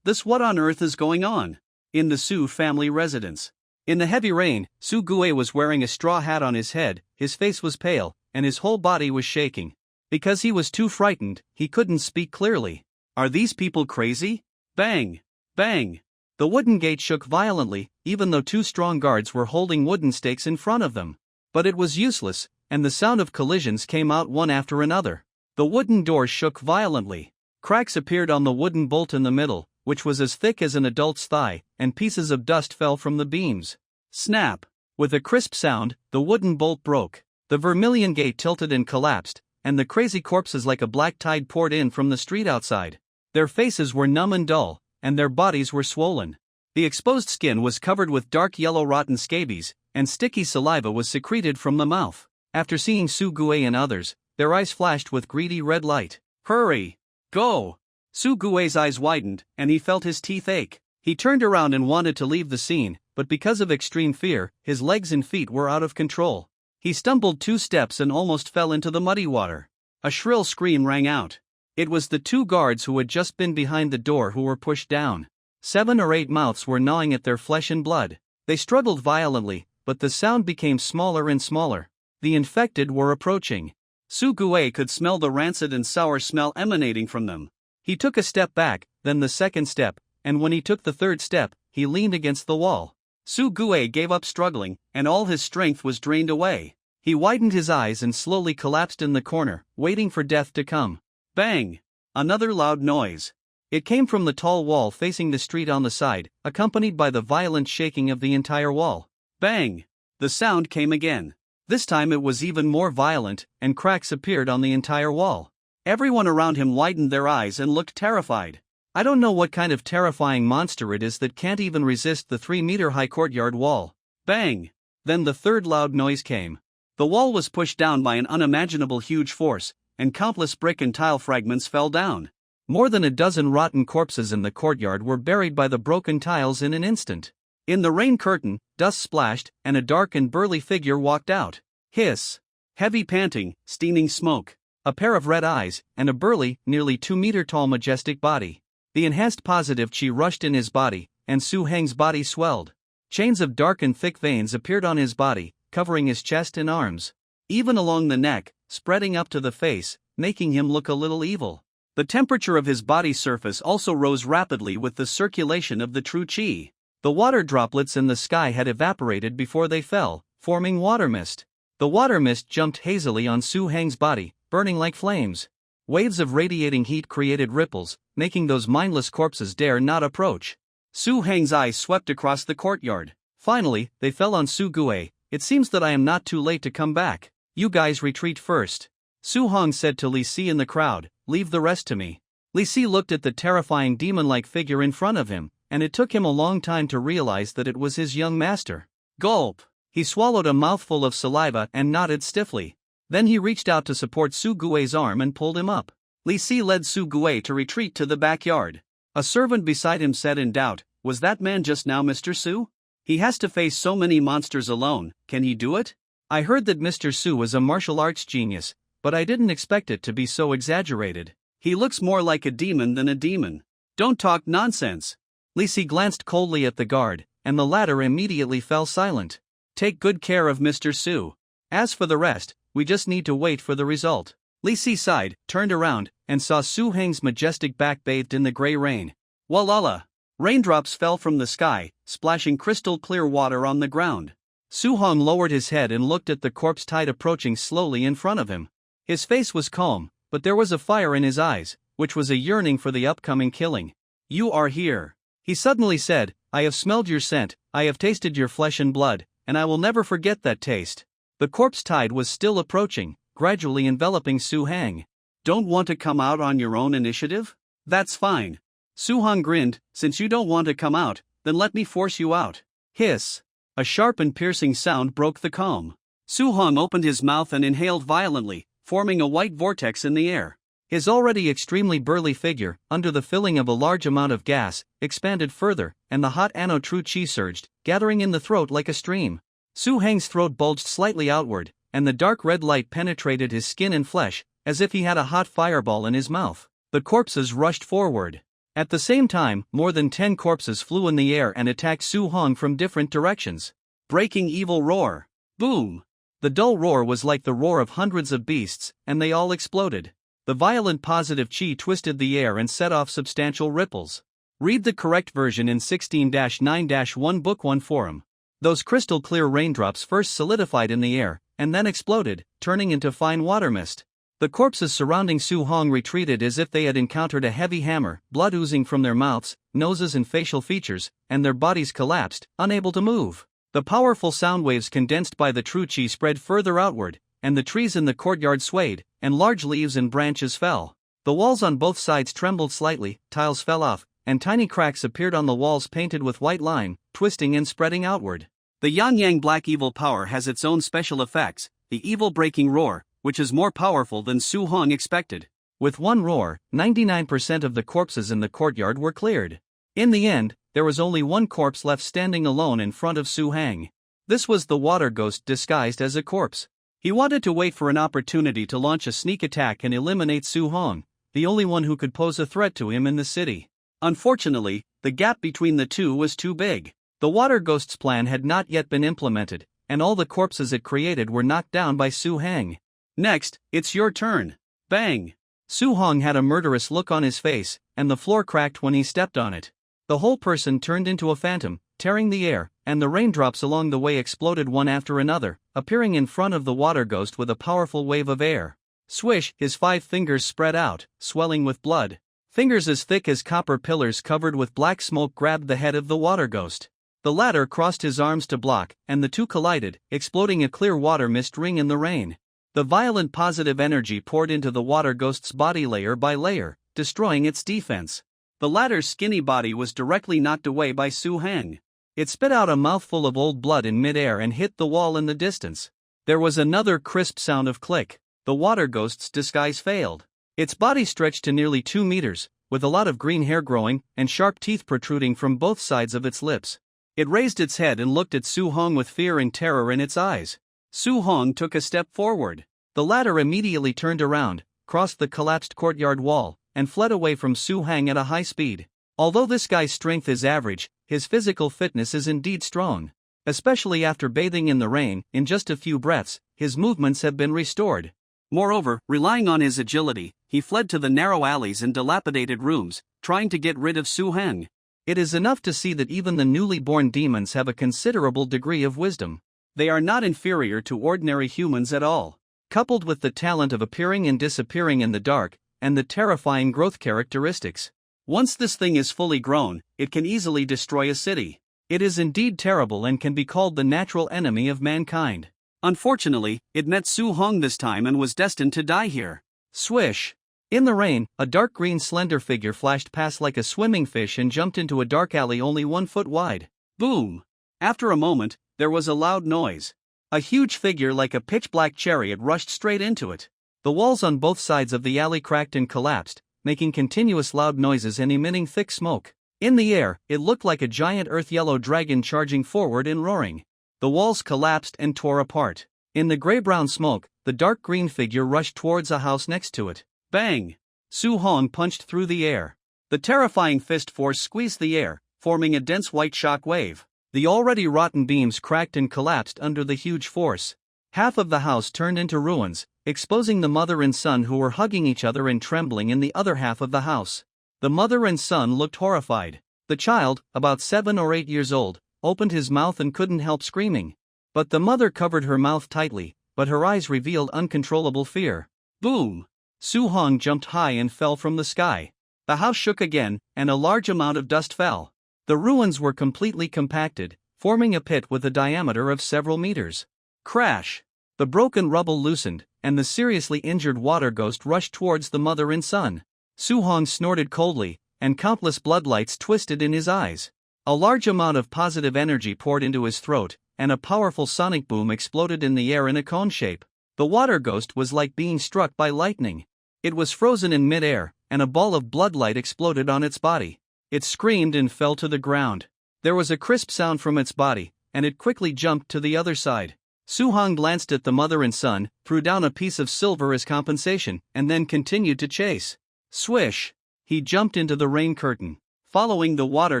what on earth is going on? In the Su family residence. In the heavy rain, Su Gue was wearing a straw hat on his head, his face was pale, and his whole body was shaking. Because he was too frightened, he couldn't speak clearly. Are these people crazy? Bang! Bang! The wooden gate shook violently, even though two strong guards were holding wooden stakes in front of them. But it was useless, and the sound of collisions came out one after another. The wooden door shook violently. Cracks appeared on the wooden bolt in the middle, which was as thick as an adult's thigh, and pieces of dust fell from the beams. Snap! With a crisp sound, the wooden bolt broke. The vermilion gate tilted and collapsed, and the crazy corpses like a black tide poured in from the street outside. Their faces were numb and dull, and their bodies were swollen. The exposed skin was covered with dark yellow rotten scabies, and sticky saliva was secreted from the mouth. After seeing Su Gue and others, their eyes flashed with greedy red light. Hurry! Go! Su Gue's eyes widened, and he felt his teeth ache. He turned around and wanted to leave the scene, but because of extreme fear, his legs and feet were out of control. He stumbled 2 steps and almost fell into the muddy water. A shrill scream rang out. It was the 2 guards who had just been behind the door who were pushed down. 7 or 8 mouths were gnawing at their flesh and blood. They struggled violently, but the sound became smaller and smaller. The infected were approaching. Su Gue could smell the rancid and sour smell emanating from them. He took a step back, then the second step, and when he took the third step, he leaned against the wall. Su Gue gave up struggling, and all his strength was drained away. He widened his eyes and slowly collapsed in the corner, waiting for death to come. Bang! Another loud noise. It came from the tall wall facing the street on the side, accompanied by the violent shaking of the entire wall. Bang! The sound came again. This time it was even more violent, and cracks appeared on the entire wall. Everyone around him widened their eyes and looked terrified. I don't know what kind of terrifying monster it is that can't even resist the 3-meter-high courtyard wall. Bang! Then the third loud noise came. The wall was pushed down by an unimaginable huge force, and countless brick and tile fragments fell down. More than a dozen rotten corpses in the courtyard were buried by the broken tiles in an instant. In the rain curtain, dust splashed, and a dark and burly figure walked out. Hiss! Heavy panting, steaming smoke. A pair of red eyes, and a burly, nearly 2-meter-tall majestic body. The enhanced positive chi rushed in his body, and Su Heng's body swelled. Chains of dark and thick veins appeared on his body, covering his chest and arms. Even along the neck, spreading up to the face, making him look a little evil. The temperature of his body's surface also rose rapidly with the circulation of the true chi. The water droplets in the sky had evaporated before they fell, forming water mist. The water mist jumped hazily on Su Heng's body, burning like flames. Waves of radiating heat created ripples, making those mindless corpses dare not approach. Su Heng's eyes swept across the courtyard. Finally, they fell on Su Gue. It seems that I am not too late to come back. You guys retreat first. Su Hong said to Li Si in the crowd, leave the rest to me. Li Si looked at the terrifying demon-like figure in front of him, and it took him a long time to realize that it was his young master. Gulp! He swallowed a mouthful of saliva and nodded stiffly. Then he reached out to support Su Gue's arm and pulled him up. Li Si led Su Gue to retreat to the backyard. A servant beside him said in doubt, was that man just now Mr. Su? He has to face so many monsters alone, can he do it? I heard that Mr. Su was a martial arts genius, but I didn't expect it to be so exaggerated. He looks more like a demon than a demon. Don't talk nonsense. Li Si glanced coldly at the guard, and the latter immediately fell silent. Take good care of Mr. Su. As for the rest, we just need to wait for the result. Li Si sighed, turned around, and saw Su Heng's majestic back bathed in the gray rain. Walala! Raindrops fell from the sky, splashing crystal clear water on the ground. Su Hong lowered his head and looked at the corpse tide approaching slowly in front of him. His face was calm, but there was a fire in his eyes, which was a yearning for the upcoming killing. You are here. He suddenly said, I have smelled your scent, I have tasted your flesh and blood, and I will never forget that taste. The corpse tide was still approaching, gradually enveloping Su Heng. Don't want to come out on your own initiative? That's fine. Su Hong grinned, since you don't want to come out, then let me force you out. Hiss. A sharp and piercing sound broke the calm. Su Hong opened his mouth and inhaled violently, forming a white vortex in the air. His already extremely burly figure, under the filling of a large amount of gas, expanded further, and the hot Ano True Chi surged, gathering in the throat like a stream. Su Heng's throat bulged slightly outward, and the dark red light penetrated his skin and flesh, as if he had a hot fireball in his mouth. The corpses rushed forward. At the same time, more than 10 corpses flew in the air and attacked Su Hong from different directions. Breaking evil roar. Boom! The dull roar was like the roar of hundreds of beasts, and they all exploded. The violent positive chi twisted the air and set off substantial ripples. Read the correct version in 16-9-1 Book 1 forum. Those crystal clear raindrops first solidified in the air, and then exploded, turning into fine water mist. The corpses surrounding Su Hong retreated as if they had encountered a heavy hammer, blood oozing from their mouths, noses and facial features, and their bodies collapsed, unable to move. The powerful sound waves condensed by the true chi spread further outward, and the trees in the courtyard swayed, and large leaves and branches fell. The walls on both sides trembled slightly, tiles fell off, and tiny cracks appeared on the walls painted with white lime, twisting and spreading outward. The Yang Black Evil Power has its own special effects, the evil breaking roar, which is more powerful than Su Hong expected. With one roar, 99% of the corpses in the courtyard were cleared. In the end, there was only one corpse left standing alone in front of Su Heng. This was the water ghost disguised as a corpse. He wanted to wait for an opportunity to launch a sneak attack and eliminate Su Hong, the only one who could pose a threat to him in the city. Unfortunately, the gap between the two was too big. The water ghost's plan had not yet been implemented, and all the corpses it created were knocked down by Su Heng. Next, it's your turn. Bang! Su Hong had a murderous look on his face, and the floor cracked when he stepped on it. The whole person turned into a phantom, tearing the air, and the raindrops along the way exploded one after another, appearing in front of the water ghost with a powerful wave of air. Swish! His 5 fingers spread out, swelling with blood. Fingers as thick as copper pillars covered with black smoke grabbed the head of the water ghost. The latter crossed his arms to block, and the two collided, exploding a clear water mist ring in the rain. The violent positive energy poured into the water ghost's body layer by layer, destroying its defense. The latter's skinny body was directly knocked away by Su Hang. It spit out a mouthful of old blood in midair and hit the wall in the distance. There was another crisp sound of click. The water ghost's disguise failed. Its body stretched to nearly 2 meters, with a lot of green hair growing and sharp teeth protruding from both sides of its lips. It raised its head and looked at Su Hong with fear and terror in its eyes. Su Hong took a step forward. The latter immediately turned around, crossed the collapsed courtyard wall, and fled away from Su Hang at a high speed. Although this guy's strength is average, his physical fitness is indeed strong. Especially after bathing in the rain, in just a few breaths, his movements have been restored. Moreover, relying on his agility, he fled to the narrow alleys and dilapidated rooms, trying to get rid of Su Hang. It is enough to see that even the newly born demons have a considerable degree of wisdom. They are not inferior to ordinary humans at all. Coupled with the talent of appearing and disappearing in the dark, and the terrifying growth characteristics. Once this thing is fully grown, it can easily destroy a city. It is indeed terrible and can be called the natural enemy of mankind. Unfortunately, it met Su Hong this time and was destined to die here. Swish! In the rain, a dark green slender figure flashed past like a swimming fish and jumped into a dark alley only 1 foot wide. Boom! After a moment, there was a loud noise. A huge figure like a pitch-black chariot rushed straight into it. The walls on both sides of the alley cracked and collapsed, making continuous loud noises and emitting thick smoke. In the air, it looked like a giant earth-yellow dragon charging forward and roaring. The walls collapsed and tore apart. In the gray-brown smoke, the dark green figure rushed towards a house next to it. Bang! Su Hong punched through the air. The terrifying fist force squeezed the air, forming a dense white shock wave. The already rotten beams cracked and collapsed under the huge force. Half of the house turned into ruins, exposing the mother and son who were hugging each other and trembling in the other half of the house. The mother and son looked horrified. The child, about 7 or 8 years old, opened his mouth and couldn't help screaming. But the mother covered her mouth tightly, but her eyes revealed uncontrollable fear. Boom! Su Hong jumped high and fell from the sky. The house shook again, and a large amount of dust fell. The ruins were completely compacted, forming a pit with a diameter of several meters. Crash! The broken rubble loosened, and the seriously injured water ghost rushed towards the mother and son. Su Hong snorted coldly, and countless bloodlights twisted in his eyes. A large amount of positive energy poured into his throat, and a powerful sonic boom exploded in the air in a cone shape. The water ghost was like being struck by lightning. It was frozen in midair, and a ball of bloodlight exploded on its body. It screamed and fell to the ground. There was a crisp sound from its body, and it quickly jumped to the other side. Su Hong glanced at the mother and son, threw down a piece of silver as compensation, and then continued to chase. Swish! He jumped into the rain curtain, following the water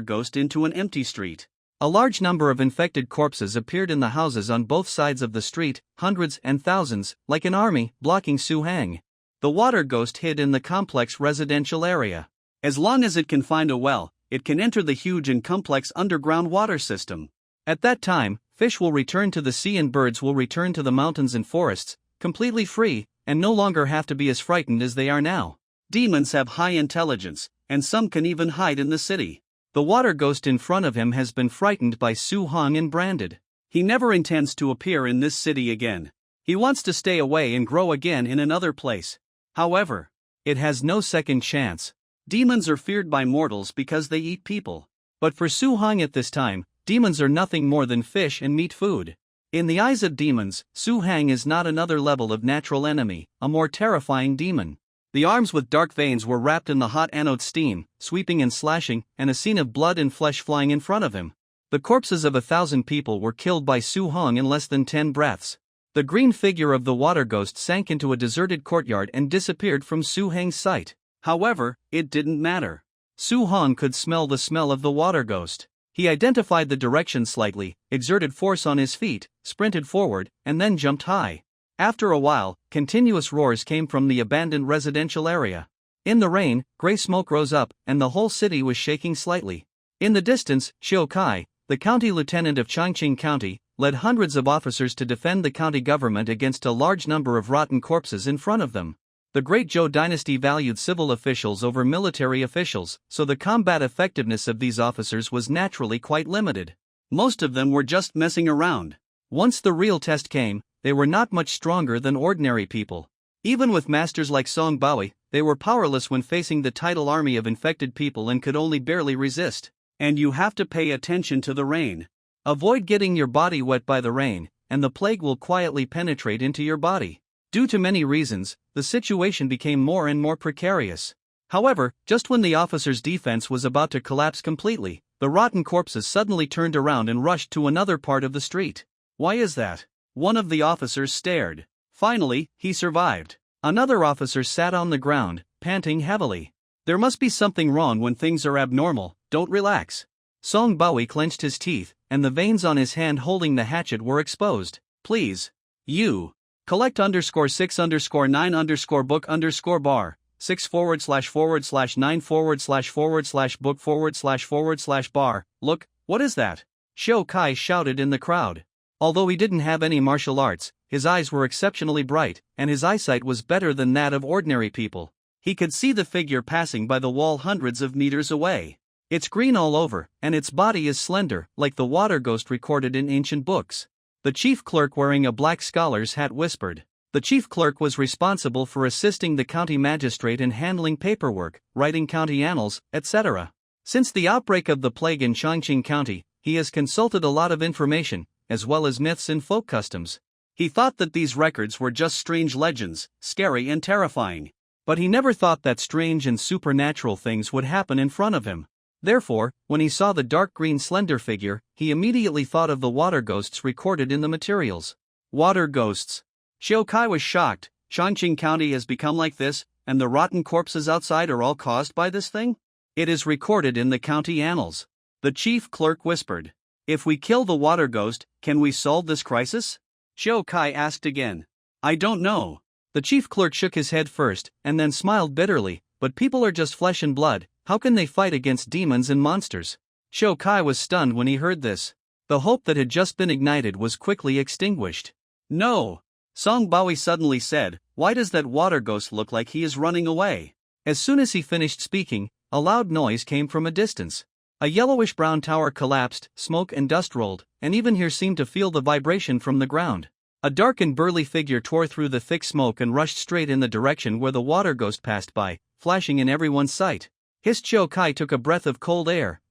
ghost into an empty street. A large number of infected corpses appeared in the houses on both sides of the street, hundreds and thousands, like an army, blocking Su Hang. The water ghost hid in the complex residential area. As long as it can find a well, it can enter the huge and complex underground water system. At that time, fish will return to the sea and birds will return to the mountains and forests, completely free, and no longer have to be as frightened as they are now. Demons have high intelligence, and some can even hide in the city. The water ghost in front of him has been frightened by Su Hong and branded. He never intends to appear in this city again. He wants to stay away and grow again in another place. However, it has no second chance. Demons are feared by mortals because they eat people. But for Su Hong at this time, demons are nothing more than fish and meat food. In the eyes of demons, Su Hang is not another level of natural enemy, a more terrifying demon. The arms with dark veins were wrapped in the hot anode steam, sweeping and slashing, and a scene of blood and flesh flying in front of him. The corpses of 1,000 people were killed by Su Hong in less than 10 breaths. The green figure of the water ghost sank into a deserted courtyard and disappeared from Su Hang's sight. However, it didn't matter. Su Hong could smell the smell of the water ghost. He identified the direction slightly, exerted force on his feet, sprinted forward, and then jumped high. After a while, continuous roars came from the abandoned residential area. In the rain, gray smoke rose up, and the whole city was shaking slightly. In the distance, Xiu Kai, the county lieutenant of Changqing County, led hundreds of officers to defend the county government against a large number of rotten corpses in front of them. The Great Zhou dynasty valued civil officials over military officials, so the combat effectiveness of these officers was naturally quite limited. Most of them were just messing around. Once the real test came, they were not much stronger than ordinary people. Even with masters like Song Baoi, they were powerless when facing the tidal army of infected people and could only barely resist. And you have to pay attention to the rain. Avoid getting your body wet by the rain, and the plague will quietly penetrate into your body. Due to many reasons, the situation became more and more precarious. However, just when the officer's defense was about to collapse completely, the rotten corpses suddenly turned around and rushed to another part of the street. Why is that? One of the officers stared. Finally, he survived. Another officer sat on the ground, panting heavily. There must be something wrong when things are abnormal, don't relax. Song Baoi clenched his teeth, and the veins on his hand holding the hatchet were exposed. Please. You. Collect _6_9_book_bar. 6/9/book/bar. Look, what is that? Shou Kai shouted in the crowd. Although he didn't have any martial arts, his eyes were exceptionally bright, and his eyesight was better than that of ordinary people. He could see the figure passing by the wall hundreds of meters away. It's green all over, and its body is slender, like the water ghost recorded in ancient books. The chief clerk wearing a black scholar's hat whispered. The chief clerk was responsible for assisting the county magistrate in handling paperwork, writing county annals, etc. Since the outbreak of the plague in Chongqing County, he has consulted a lot of information, as well as myths and folk customs. He thought that these records were just strange legends, scary and terrifying. But he never thought that strange and supernatural things would happen in front of him. Therefore, when he saw the dark green slender figure, he immediately thought of the water ghosts recorded in the materials. Water ghosts. Shou Kai was shocked. Chongqing County has become like this, and the rotten corpses outside are all caused by this thing? It is recorded in the county annals. The chief clerk whispered. If we kill the water ghost, can we solve this crisis? Shou Kai asked again. I don't know. The chief clerk shook his head first, and then smiled bitterly. But people are just flesh and blood, how can they fight against demons and monsters? Shou Kai was stunned when he heard this. The hope that had just been ignited was quickly extinguished. No! Song Baoi suddenly said, why does that water ghost look like he is running away? As soon as he finished speaking, a loud noise came from a distance. A yellowish-brown tower collapsed, smoke and dust rolled, and even here seemed to feel the vibration from the ground. A dark and burly figure tore through the thick smoke and rushed straight in the direction where the water ghost passed by, flashing in everyone's sight. Hissed Shou Kai took a breath of cold air.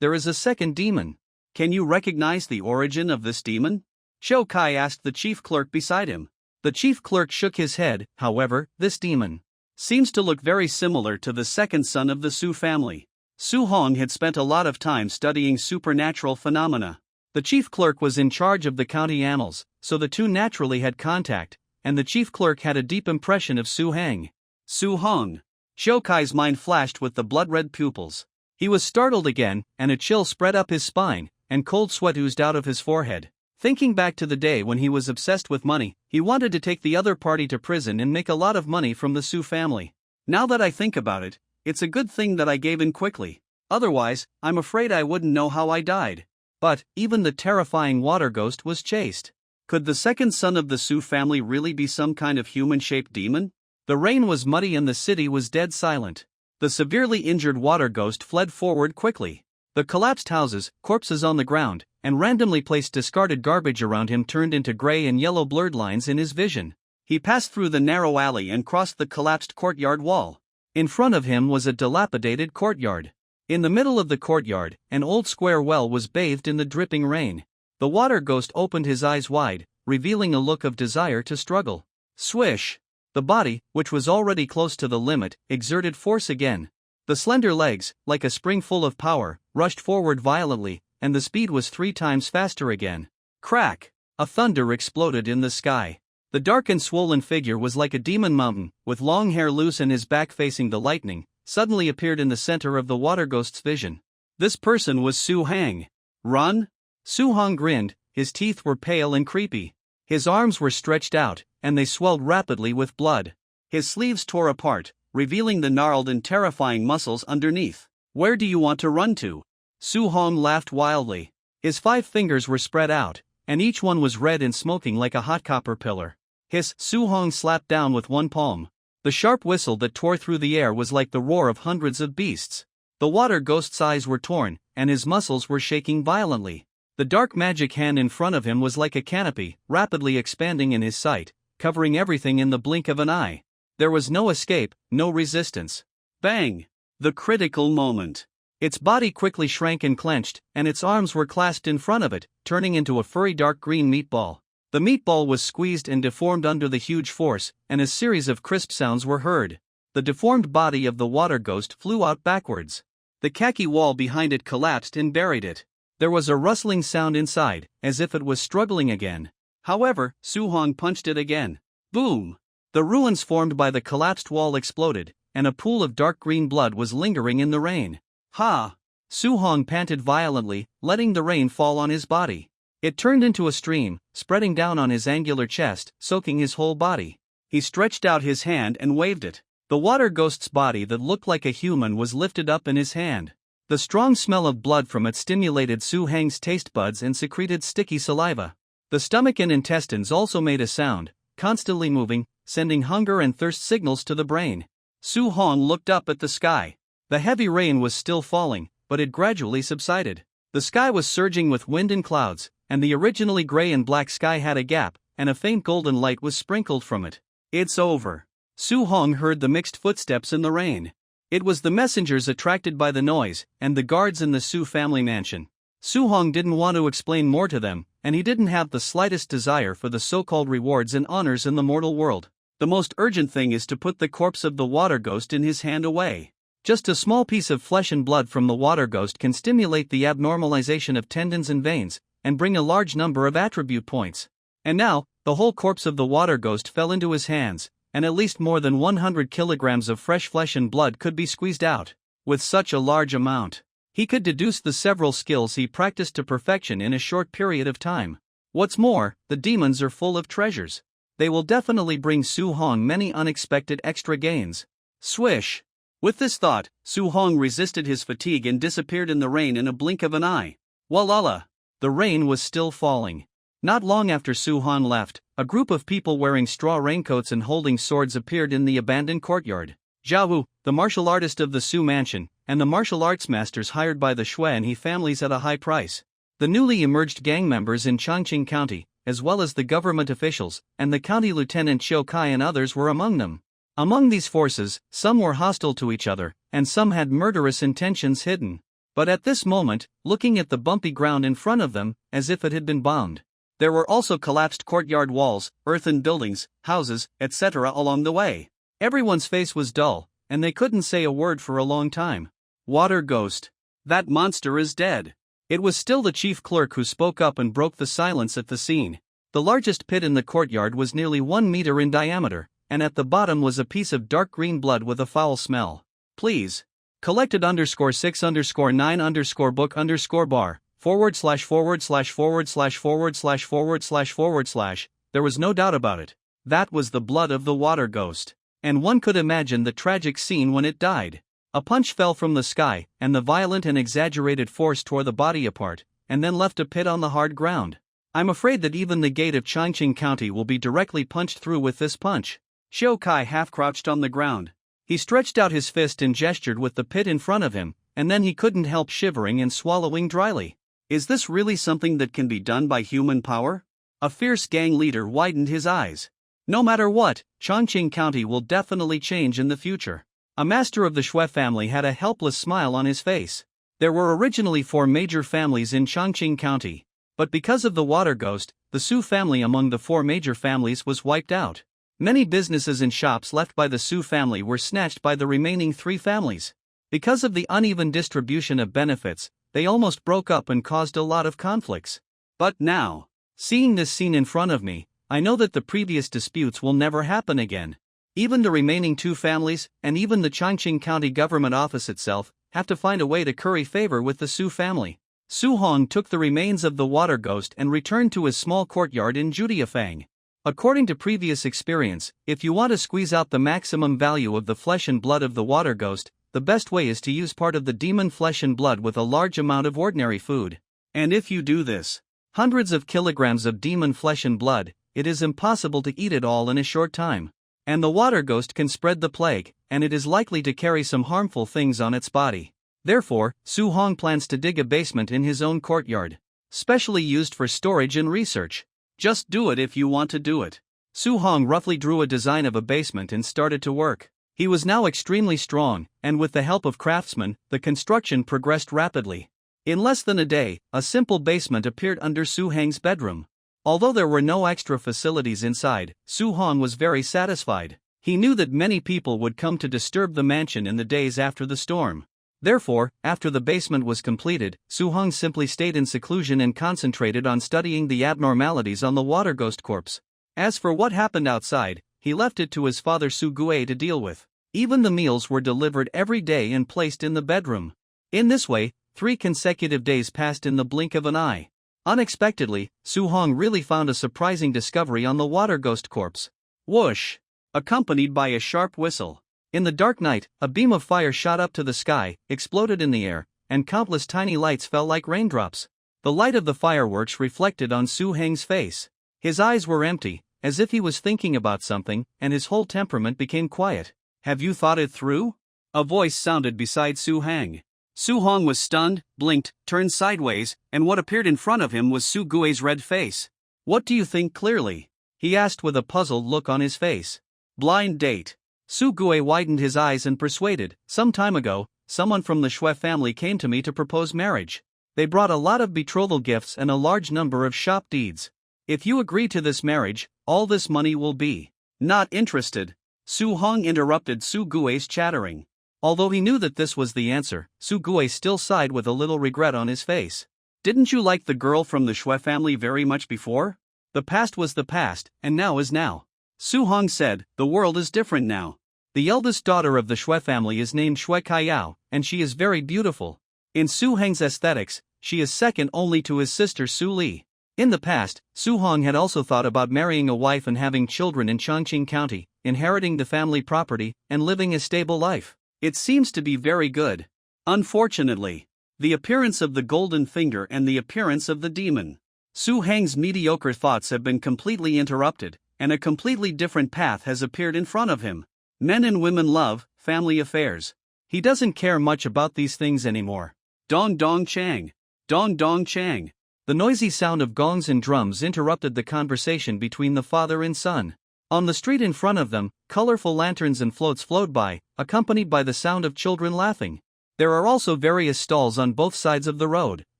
There is a second demon. Can you recognize the origin of this demon? Shou Kai asked the chief clerk beside him. The chief clerk shook his head. However, this demon seems to look very similar to the second son of the Su family. Su Hong had spent a lot of time studying supernatural phenomena. The chief clerk was in charge of the county annals, so the two naturally had contact, and the chief clerk had a deep impression of Su Hang. Su Hong. Shou Kai's mind flashed with the blood-red pupils. He was startled again, and a chill spread up his spine, and cold sweat oozed out of his forehead. Thinking back to the day when he was obsessed with money, he wanted to take the other party to prison and make a lot of money from the Su family. Now that I think about it, it's a good thing that I gave in quickly. Otherwise, I'm afraid I wouldn't know how I died. But, even the terrifying water ghost was chased. Could the second son of the Su family really be some kind of human-shaped demon? The rain was muddy and the city was dead silent. The severely injured water ghost fled forward quickly. The collapsed houses, corpses on the ground, and randomly placed discarded garbage around him turned into gray and yellow blurred lines in his vision. He passed through the narrow alley and crossed the collapsed courtyard wall. In front of him was a dilapidated courtyard. In the middle of the courtyard, an old square well was bathed in the dripping rain. The water ghost opened his eyes wide, revealing a look of desire to struggle. Swish! The body, which was already close to the limit, exerted force again. The slender legs, like a spring full of power, rushed forward violently, and the speed was 3 times faster again. Crack! A thunder exploded in the sky. The dark and swollen figure was like a demon mountain, with long hair loose and his back facing the lightning, suddenly appeared in the center of the water ghost's vision. This person was Su Hang. Run? Su Hong grinned, his teeth were pale and creepy. His arms were stretched out, and they swelled rapidly with blood. His sleeves tore apart, revealing the gnarled and terrifying muscles underneath. Where do you want to run to? Su Hong laughed wildly. His 5 fingers were spread out, and each one was red and smoking like a hot copper pillar. Su Hong slapped down with one palm. The sharp whistle that tore through the air was like the roar of hundreds of beasts. The water ghost's eyes were torn, and his muscles were shaking violently. The dark magic hand in front of him was like a canopy, rapidly expanding in his sight, covering everything in the blink of an eye. There was no escape, no resistance. Bang! The critical moment. Its body quickly shrank and clenched, and its arms were clasped in front of it, turning into a furry dark green meatball. The meatball was squeezed and deformed under the huge force, and a series of crisp sounds were heard. The deformed body of the water ghost flew out backwards. The khaki wall behind it collapsed and buried it. There was a rustling sound inside, as if it was struggling again. However, Su-hong punched it again. Boom! The ruins formed by the collapsed wall exploded, and a pool of dark green blood was lingering in the rain. Ha! Su-hong panted violently, letting the rain fall on his body. It turned into a stream, spreading down on his angular chest, soaking his whole body. He stretched out his hand and waved it. The water ghost's body that looked like a human was lifted up in his hand. The strong smell of blood from it stimulated Su-hong's taste buds and secreted sticky saliva. The stomach and intestines also made a sound, constantly moving, sending hunger and thirst signals to the brain. Su-hong looked up at the sky. The heavy rain was still falling, but it gradually subsided. The sky was surging with wind and clouds, and the originally gray and black sky had a gap, and a faint golden light was sprinkled from it. It's over. Su-hong heard the mixed footsteps in the rain. It was the messengers attracted by the noise, and the guards in the Su family mansion. Su-hong didn't want to explain more to them, and he didn't have the slightest desire for the so-called rewards and honors in the mortal world. The most urgent thing is to put the corpse of the water ghost in his hand away. Just a small piece of flesh and blood from the water ghost can stimulate the abnormalization of tendons and veins, and bring a large number of attribute points. And now, the whole corpse of the water ghost fell into his hands, and at least more than 100 kilograms of fresh flesh and blood could be squeezed out. With such a large amount, he could deduce the several skills he practiced to perfection in a short period of time. What's more, the demons are full of treasures. They will definitely bring Su-hong many unexpected extra gains. Swish! With this thought, Su-hong resisted his fatigue and disappeared in the rain in a blink of an eye. Walala! The rain was still falling. Not long after Su-hong left, a group of people wearing straw raincoats and holding swords appeared in the abandoned courtyard. Zhao Wu, the martial artist of the Su mansion, and the martial arts masters hired by the Xue and He families at a high price. The newly emerged gang members in Chongqing County, as well as the government officials, and the county lieutenant Qiu Kai and others were among them. Among these forces, some were hostile to each other, and some had murderous intentions hidden. But at this moment, looking at the bumpy ground in front of them, as if it had been bombed. There were also collapsed courtyard walls, earthen buildings, houses, etc. along the way. Everyone's face was dull, and they couldn't say a word for a long time. Water ghost. That monster is dead. It was still the chief clerk who spoke up and broke the silence at the scene. The largest pit in the courtyard was nearly 1 meter in diameter, and at the bottom was a piece of dark green blood with a foul smell. Please. Collected _6_9_book_bar. ///////////// There was no doubt about it. That was the blood of the water ghost. And one could imagine the tragic scene when it died. A punch fell from the sky, and the violent and exaggerated force tore the body apart, and then left a pit on the hard ground. I'm afraid that even the gate of Chongqing County will be directly punched through with this punch. Qiu Kai half crouched on the ground. He stretched out his fist and gestured with the pit in front of him, and then he couldn't help shivering and swallowing dryly. Is this really something that can be done by human power? A fierce gang leader widened his eyes. No matter what, Chongqing County will definitely change in the future. A master of the Xue family had a helpless smile on his face. There were originally 4 major families in Chongqing County, but because of the water ghost, the Su family among the 4 major families was wiped out. Many businesses and shops left by the Su family were snatched by the remaining 3 families. Because of the uneven distribution of benefits, they almost broke up and caused a lot of conflicts. But now, seeing this scene in front of me, I know that the previous disputes will never happen again. Even the remaining 2 families, and even the Chongqing County government office itself, have to find a way to curry favor with the Su family. Su-hong took the remains of the water ghost and returned to his small courtyard in Judiafang. According to previous experience, if you want to squeeze out the maximum value of the flesh and blood of the water ghost, the best way is to use part of the demon flesh and blood with a large amount of ordinary food. And if you do this, hundreds of kilograms of demon flesh and blood, it is impossible to eat it all in a short time. And the water ghost can spread the plague, and it is likely to carry some harmful things on its body. Therefore, Su-hong plans to dig a basement in his own courtyard. specially used for storage and research. Just do it if you want to do it. Su Hong roughly drew a design of a basement and started to work. He was now extremely strong, and with the help of craftsmen, the construction progressed rapidly. In less than a day, a simple basement appeared under Su Hong's bedroom. Although there were no extra facilities inside, Su Hong was very satisfied. He knew that many people would come to disturb the mansion in the days after the storm. Therefore, after the basement was completed, Su Hong simply stayed in seclusion and concentrated on studying the abnormalities on the water ghost corpse. As for what happened outside, he left it to his father Su Gue to deal with. Even the meals were delivered every day and placed in the bedroom. In this way, 3 consecutive days passed in the blink of an eye. Unexpectedly, Su Hong really found a surprising discovery on the water ghost corpse. Whoosh! Accompanied by a sharp whistle. In the dark night, a beam of fire shot up to the sky, exploded in the air, and countless tiny lights fell like raindrops. The light of the fireworks reflected on Su Hong's face. His eyes were empty, as if he was thinking about something, and his whole temperament became quiet. Have you thought it through? A voice sounded beside Su Hong. Su Hong was stunned, blinked, turned sideways, and what appeared in front of him was Su Gue's red face. What do you think clearly? He asked with a puzzled look on his face. Blind date. Su Gue widened his eyes and persuaded. Some time ago, someone from the Shui family came to me to propose marriage. They brought a lot of betrothal gifts and a large number of shop deeds. If you agree to this marriage, all this money will be. Not interested. Su Hong interrupted Su Gue's chattering. Although he knew that this was the answer, Su Gue still sighed with a little regret on his face. Didn't you like the girl from the Shui family very much before? The past was the past, and now is now. Su Hong said, the world is different now. The eldest daughter of the Shui family is named Shui Kaiyao, and she is very beautiful. In Su Hong's aesthetics, she is second only to his sister Su Li. In the past, Su Hong had also thought about marrying a wife and having children in Chongqing County, inheriting the family property, and living a stable life. It seems to be very good. Unfortunately, the appearance of the golden finger and the appearance of the demon. Su Hong's mediocre thoughts have been completely interrupted, and a completely different path has appeared in front of him. Men and women love, family affairs. He doesn't care much about these things anymore. Dong dong chang. Dong dong chang. The noisy sound of gongs and drums interrupted the conversation between the father and son. On the street in front of them, colorful lanterns and floats flowed by, accompanied by the sound of children laughing. There are also various stalls on both sides of the road,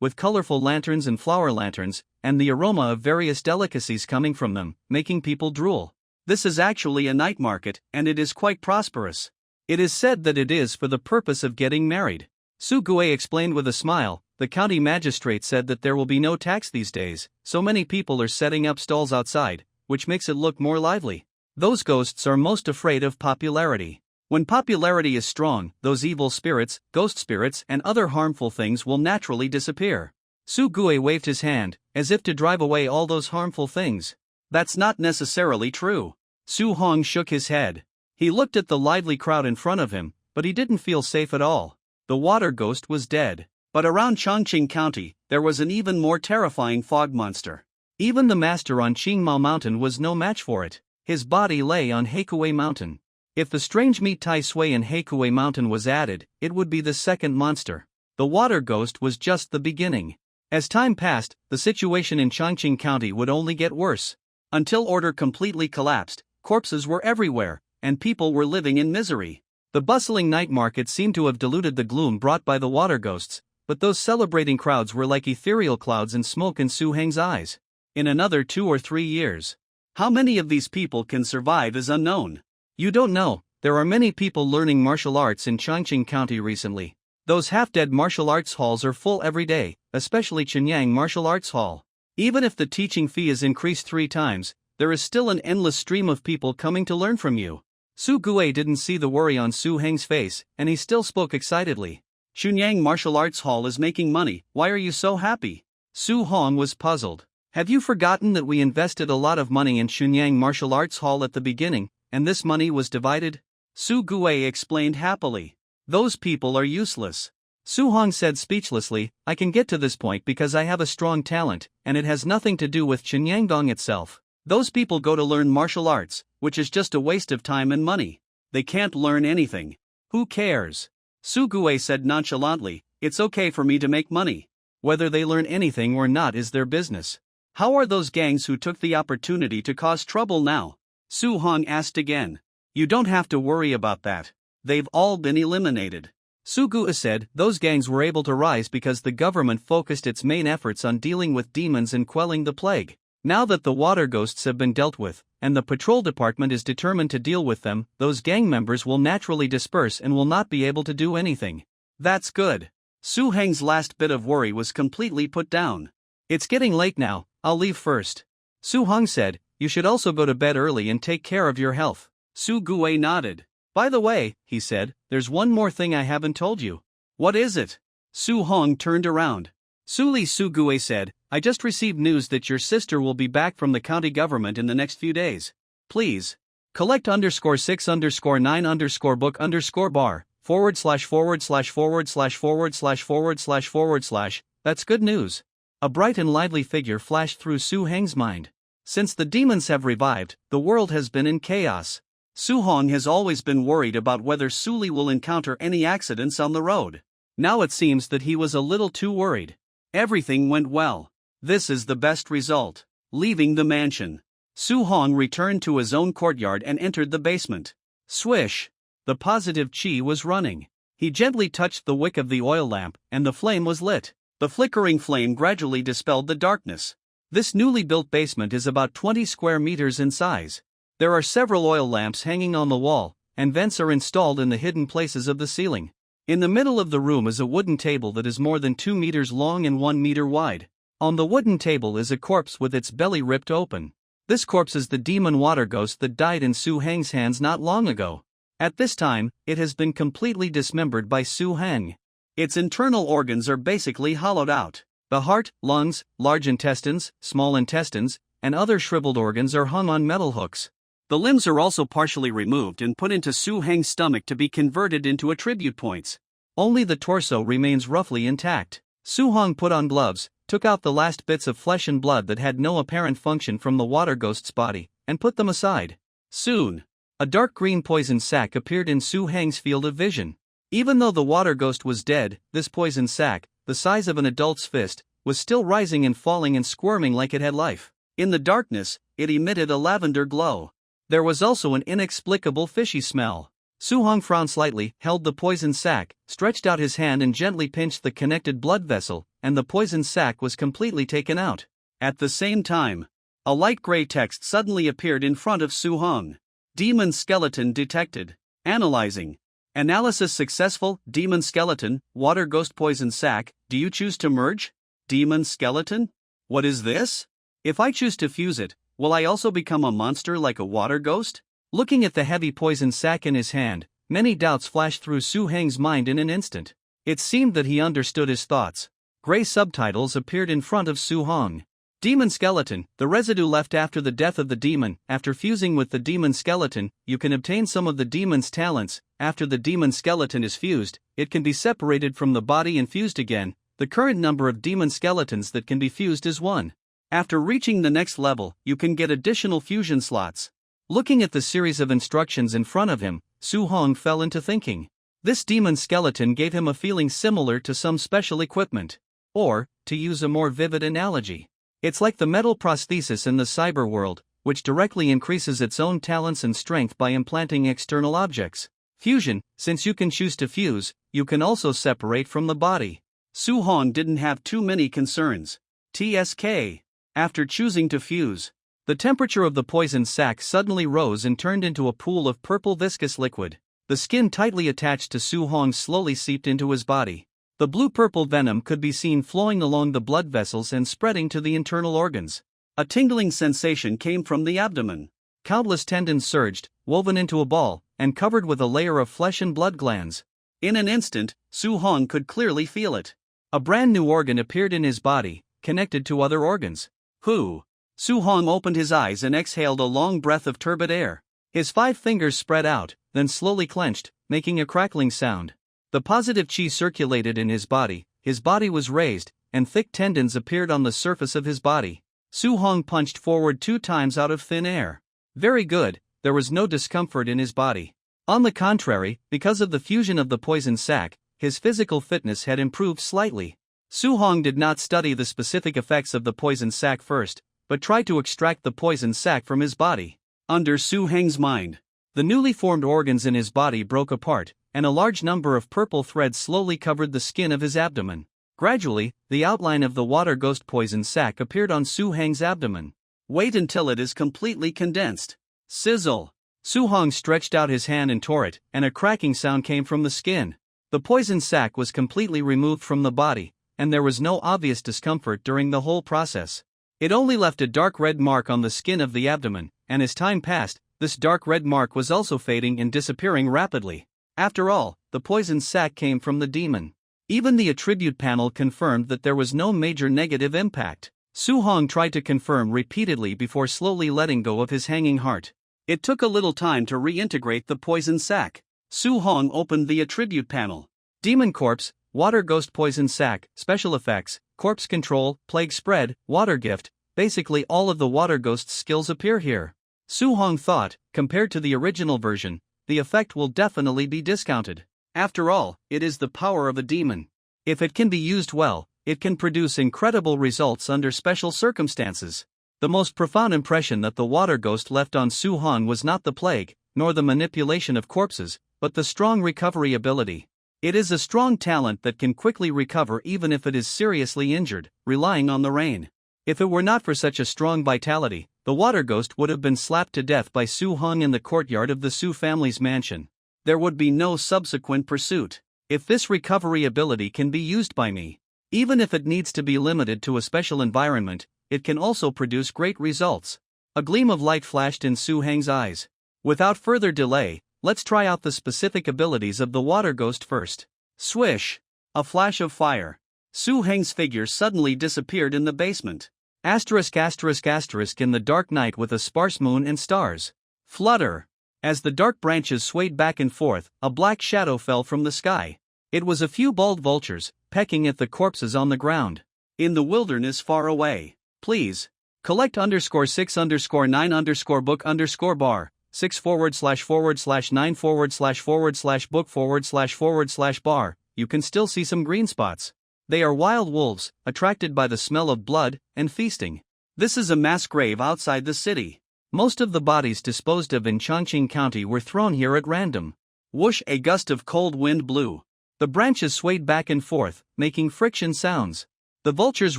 with colorful lanterns and flower lanterns, and the aroma of various delicacies coming from them, making people drool. This is actually a night market, and it is quite prosperous. It is said that it is for the purpose of getting married. Su Gue explained with a smile. The county magistrate said that there will be no tax these days, so many people are setting up stalls outside, which makes it look more lively. Those ghosts are most afraid of popularity. When popularity is strong, those evil spirits, ghost spirits, and other harmful things will naturally disappear. Su Gue waved his hand, as if to drive away all those harmful things. That's not necessarily true. Su Hong shook his head. He looked at the lively crowd in front of him, but he didn't feel safe at all. The water ghost was dead. But around Chongqing County, there was an even more terrifying fog monster. Even the master on Qingmao Mountain was no match for it. His body lay on Heikue Mountain. If the strange meat Tai Sui in Heikue Mountain was added, it would be the second monster. The water ghost was just the beginning. As time passed, the situation in Chongqing County would only get worse. Until order completely collapsed, corpses were everywhere, and people were living in misery. The bustling night market seemed to have diluted the gloom brought by the water ghosts. But those celebrating crowds were like ethereal clouds and smoke in Su Hong's eyes. In another 2 or 3 years, how many of these people can survive is unknown. You don't know, there are many people learning martial arts in Chongqing County recently. Those half-dead martial arts halls are full every day, especially Qinyang Martial Arts Hall. Even if the teaching fee is increased 3 times, there is still an endless stream of people coming to learn from you. Su Gue didn't see the worry on Su Hong's face, and he still spoke excitedly. Qinyang Martial Arts Hall is making money, why are you so happy? Su Hong was puzzled. Have you forgotten that we invested a lot of money in Qinyang Martial Arts Hall at the beginning, and this money was divided? Su Gue explained happily. Those people are useless. Su Hong said speechlessly, I can get to this point because I have a strong talent, and it has nothing to do with Qinyangdong itself. Those people go to learn martial arts, which is just a waste of time and money. They can't learn anything. Who cares? Su Gue said nonchalantly, it's okay for me to make money. Whether they learn anything or not is their business. How are those gangs who took the opportunity to cause trouble now? Su Hong asked again. You don't have to worry about that. They've all been eliminated. Su Gu said those gangs were able to rise because the government focused its main efforts on dealing with demons and quelling the plague. Now that the water ghosts have been dealt with, and the patrol department is determined to deal with them, those gang members will naturally disperse and will not be able to do anything. That's good. Su Heng's last bit of worry was completely put down. It's getting late now, I'll leave first. Su Hong said, you should also go to bed early and take care of your health. Su Gue nodded. By the way, he said, there's one more thing I haven't told you. What is it? Su Hong turned around. Su Gue said, I just received news that your sister will be back from the county government in the next few days. Please. Collect _6_9_book_bar ////////////// That's good news. A bright and lively figure flashed through Su Heng's mind. Since the demons have revived, the world has been in chaos. Su Hong has always been worried about whether Su Li will encounter any accidents on the road. Now it seems that he was a little too worried. Everything went well. This is the best result. Leaving the mansion, Su Hong returned to his own courtyard and entered the basement. Swish! The positive chi was running. He gently touched the wick of the oil lamp, and the flame was lit. The flickering flame gradually dispelled the darkness. This newly built basement is about 20 square meters in size. There are several oil lamps hanging on the wall, and vents are installed in the hidden places of the ceiling. In the middle of the room is a wooden table that is more than 2 meters long and 1 meter wide. On the wooden table is a corpse with its belly ripped open. This corpse is the demon water ghost that died in Su Heng's hands not long ago. At this time, it has been completely dismembered by Su Heng. Its internal organs are basically hollowed out. The heart, lungs, large intestines, small intestines, and other shriveled organs are hung on metal hooks. The limbs are also partially removed and put into Su Heng's stomach to be converted into attribute points. Only the torso remains roughly intact. Su Hong put on gloves, took out the last bits of flesh and blood that had no apparent function from the water ghost's body, and put them aside. Soon, a dark green poison sac appeared in Su Heng's field of vision. Even though the water ghost was dead, this poison sac, the size of an adult's fist, was still rising and falling and squirming like it had life. In the darkness, it emitted a lavender glow. There was also an inexplicable fishy smell. Su Hong frowned slightly, held the poison sac, stretched out his hand and gently pinched the connected blood vessel, and the poison sac was completely taken out. At the same time, a light gray text suddenly appeared in front of Su Hong. Demon skeleton detected. Analyzing. Analysis successful. Demon skeleton, water ghost poison sac. Do you choose to merge? Demon skeleton? What is this? If I choose to fuse it, will I also become a monster like a water ghost? Looking at the heavy poison sac in his hand, many doubts flashed through Su Heng's mind in an instant. It seemed that he understood his thoughts. Gray subtitles appeared in front of Su Hong. Demon skeleton, the residue left after the death of the demon. After fusing with the demon skeleton, you can obtain some of the demon's talents. After the demon skeleton is fused, it can be separated from the body and fused again. The current number of demon skeletons that can be fused is 1. After reaching the next level, you can get additional fusion slots. Looking at the series of instructions in front of him, Su Hong fell into thinking. This demon skeleton gave him a feeling similar to some special equipment. Or, to use a more vivid analogy, it's like the metal prosthesis in the cyber world, which directly increases its own talents and strength by implanting external objects. Fusion, since you can choose to fuse, you can also separate from the body. Su Hong didn't have too many concerns. TSK. After choosing to fuse, the temperature of the poison sac suddenly rose and turned into a pool of purple viscous liquid. The skin tightly attached to Su Hong slowly seeped into his body. The blue-purple venom could be seen flowing along the blood vessels and spreading to the internal organs. A tingling sensation came from the abdomen. Countless tendons surged, woven into a ball, and covered with a layer of flesh and blood glands. In an instant, Su Hong could clearly feel it. A brand new organ appeared in his body, connected to other organs. Who? Su Hong opened his eyes and exhaled a long breath of turbid air. His 5 fingers spread out, then slowly clenched, making a crackling sound. The positive chi circulated in his body was raised, and thick tendons appeared on the surface of his body. Su Hong punched forward 2 times out of thin air. Very good, there was no discomfort in his body. On the contrary, because of the fusion of the poison sac, his physical fitness had improved slightly. Su Hong did not study the specific effects of the poison sac first, but tried to extract the poison sac from his body. Under Su Heng's mind, the newly formed organs in his body broke apart, and a large number of purple threads slowly covered the skin of his abdomen. Gradually, the outline of the water ghost poison sac appeared on Su Heng's abdomen. Wait until it is completely condensed. Sizzle! Su Hong stretched out his hand and tore it, and a cracking sound came from the skin. The poison sac was completely removed from the body, and there was no obvious discomfort during the whole process. It only left a dark red mark on the skin of the abdomen, and as time passed, this dark red mark was also fading and disappearing rapidly. After all, the poison sac came from the demon. Even the attribute panel confirmed that there was no major negative impact. Su Hong tried to confirm repeatedly before slowly letting go of his hanging heart. It took a little time to reintegrate the poison sac. Su Hong opened the attribute panel. Demon Corpse, Water Ghost Poison Sac, Special Effects, Corpse Control, Plague Spread, Water Gift. Basically all of the Water Ghost's skills appear here. Su Hong thought, compared to the original version, the effect will definitely be discounted. After all, it is the power of a demon. If it can be used well, it can produce incredible results under special circumstances. The most profound impression that the Water Ghost left on Su Hong was not the plague, nor the manipulation of corpses, but the strong recovery ability. It is a strong talent that can quickly recover even if it is seriously injured, relying on the rain. If it were not for such a strong vitality, the Water Ghost would have been slapped to death by Su Hong in the courtyard of the Su family's mansion. There would be no subsequent pursuit. If this recovery ability can be used by me, even if it needs to be limited to a special environment, it can also produce great results. A gleam of light flashed in Su Heng's eyes. Without further delay, let's try out the specific abilities of the Water Ghost first. Swish! A flash of fire. Su Heng's figure suddenly disappeared in the basement. ****** in the dark night with a sparse moon and stars. Flutter! As the dark branches swayed back and forth, a black shadow fell from the sky. It was a few bald vultures, pecking at the corpses on the ground. In the wilderness far away. Please. Collect _6_9_book_bar. 6//9/book/bar. You can still see some green spots. They are wild wolves, attracted by the smell of blood and feasting. This is a mass grave outside the city. Most of the bodies disposed of in Chongqing County were thrown here at random. Whoosh! A gust of cold wind blew. The branches swayed back and forth, making friction sounds. The vultures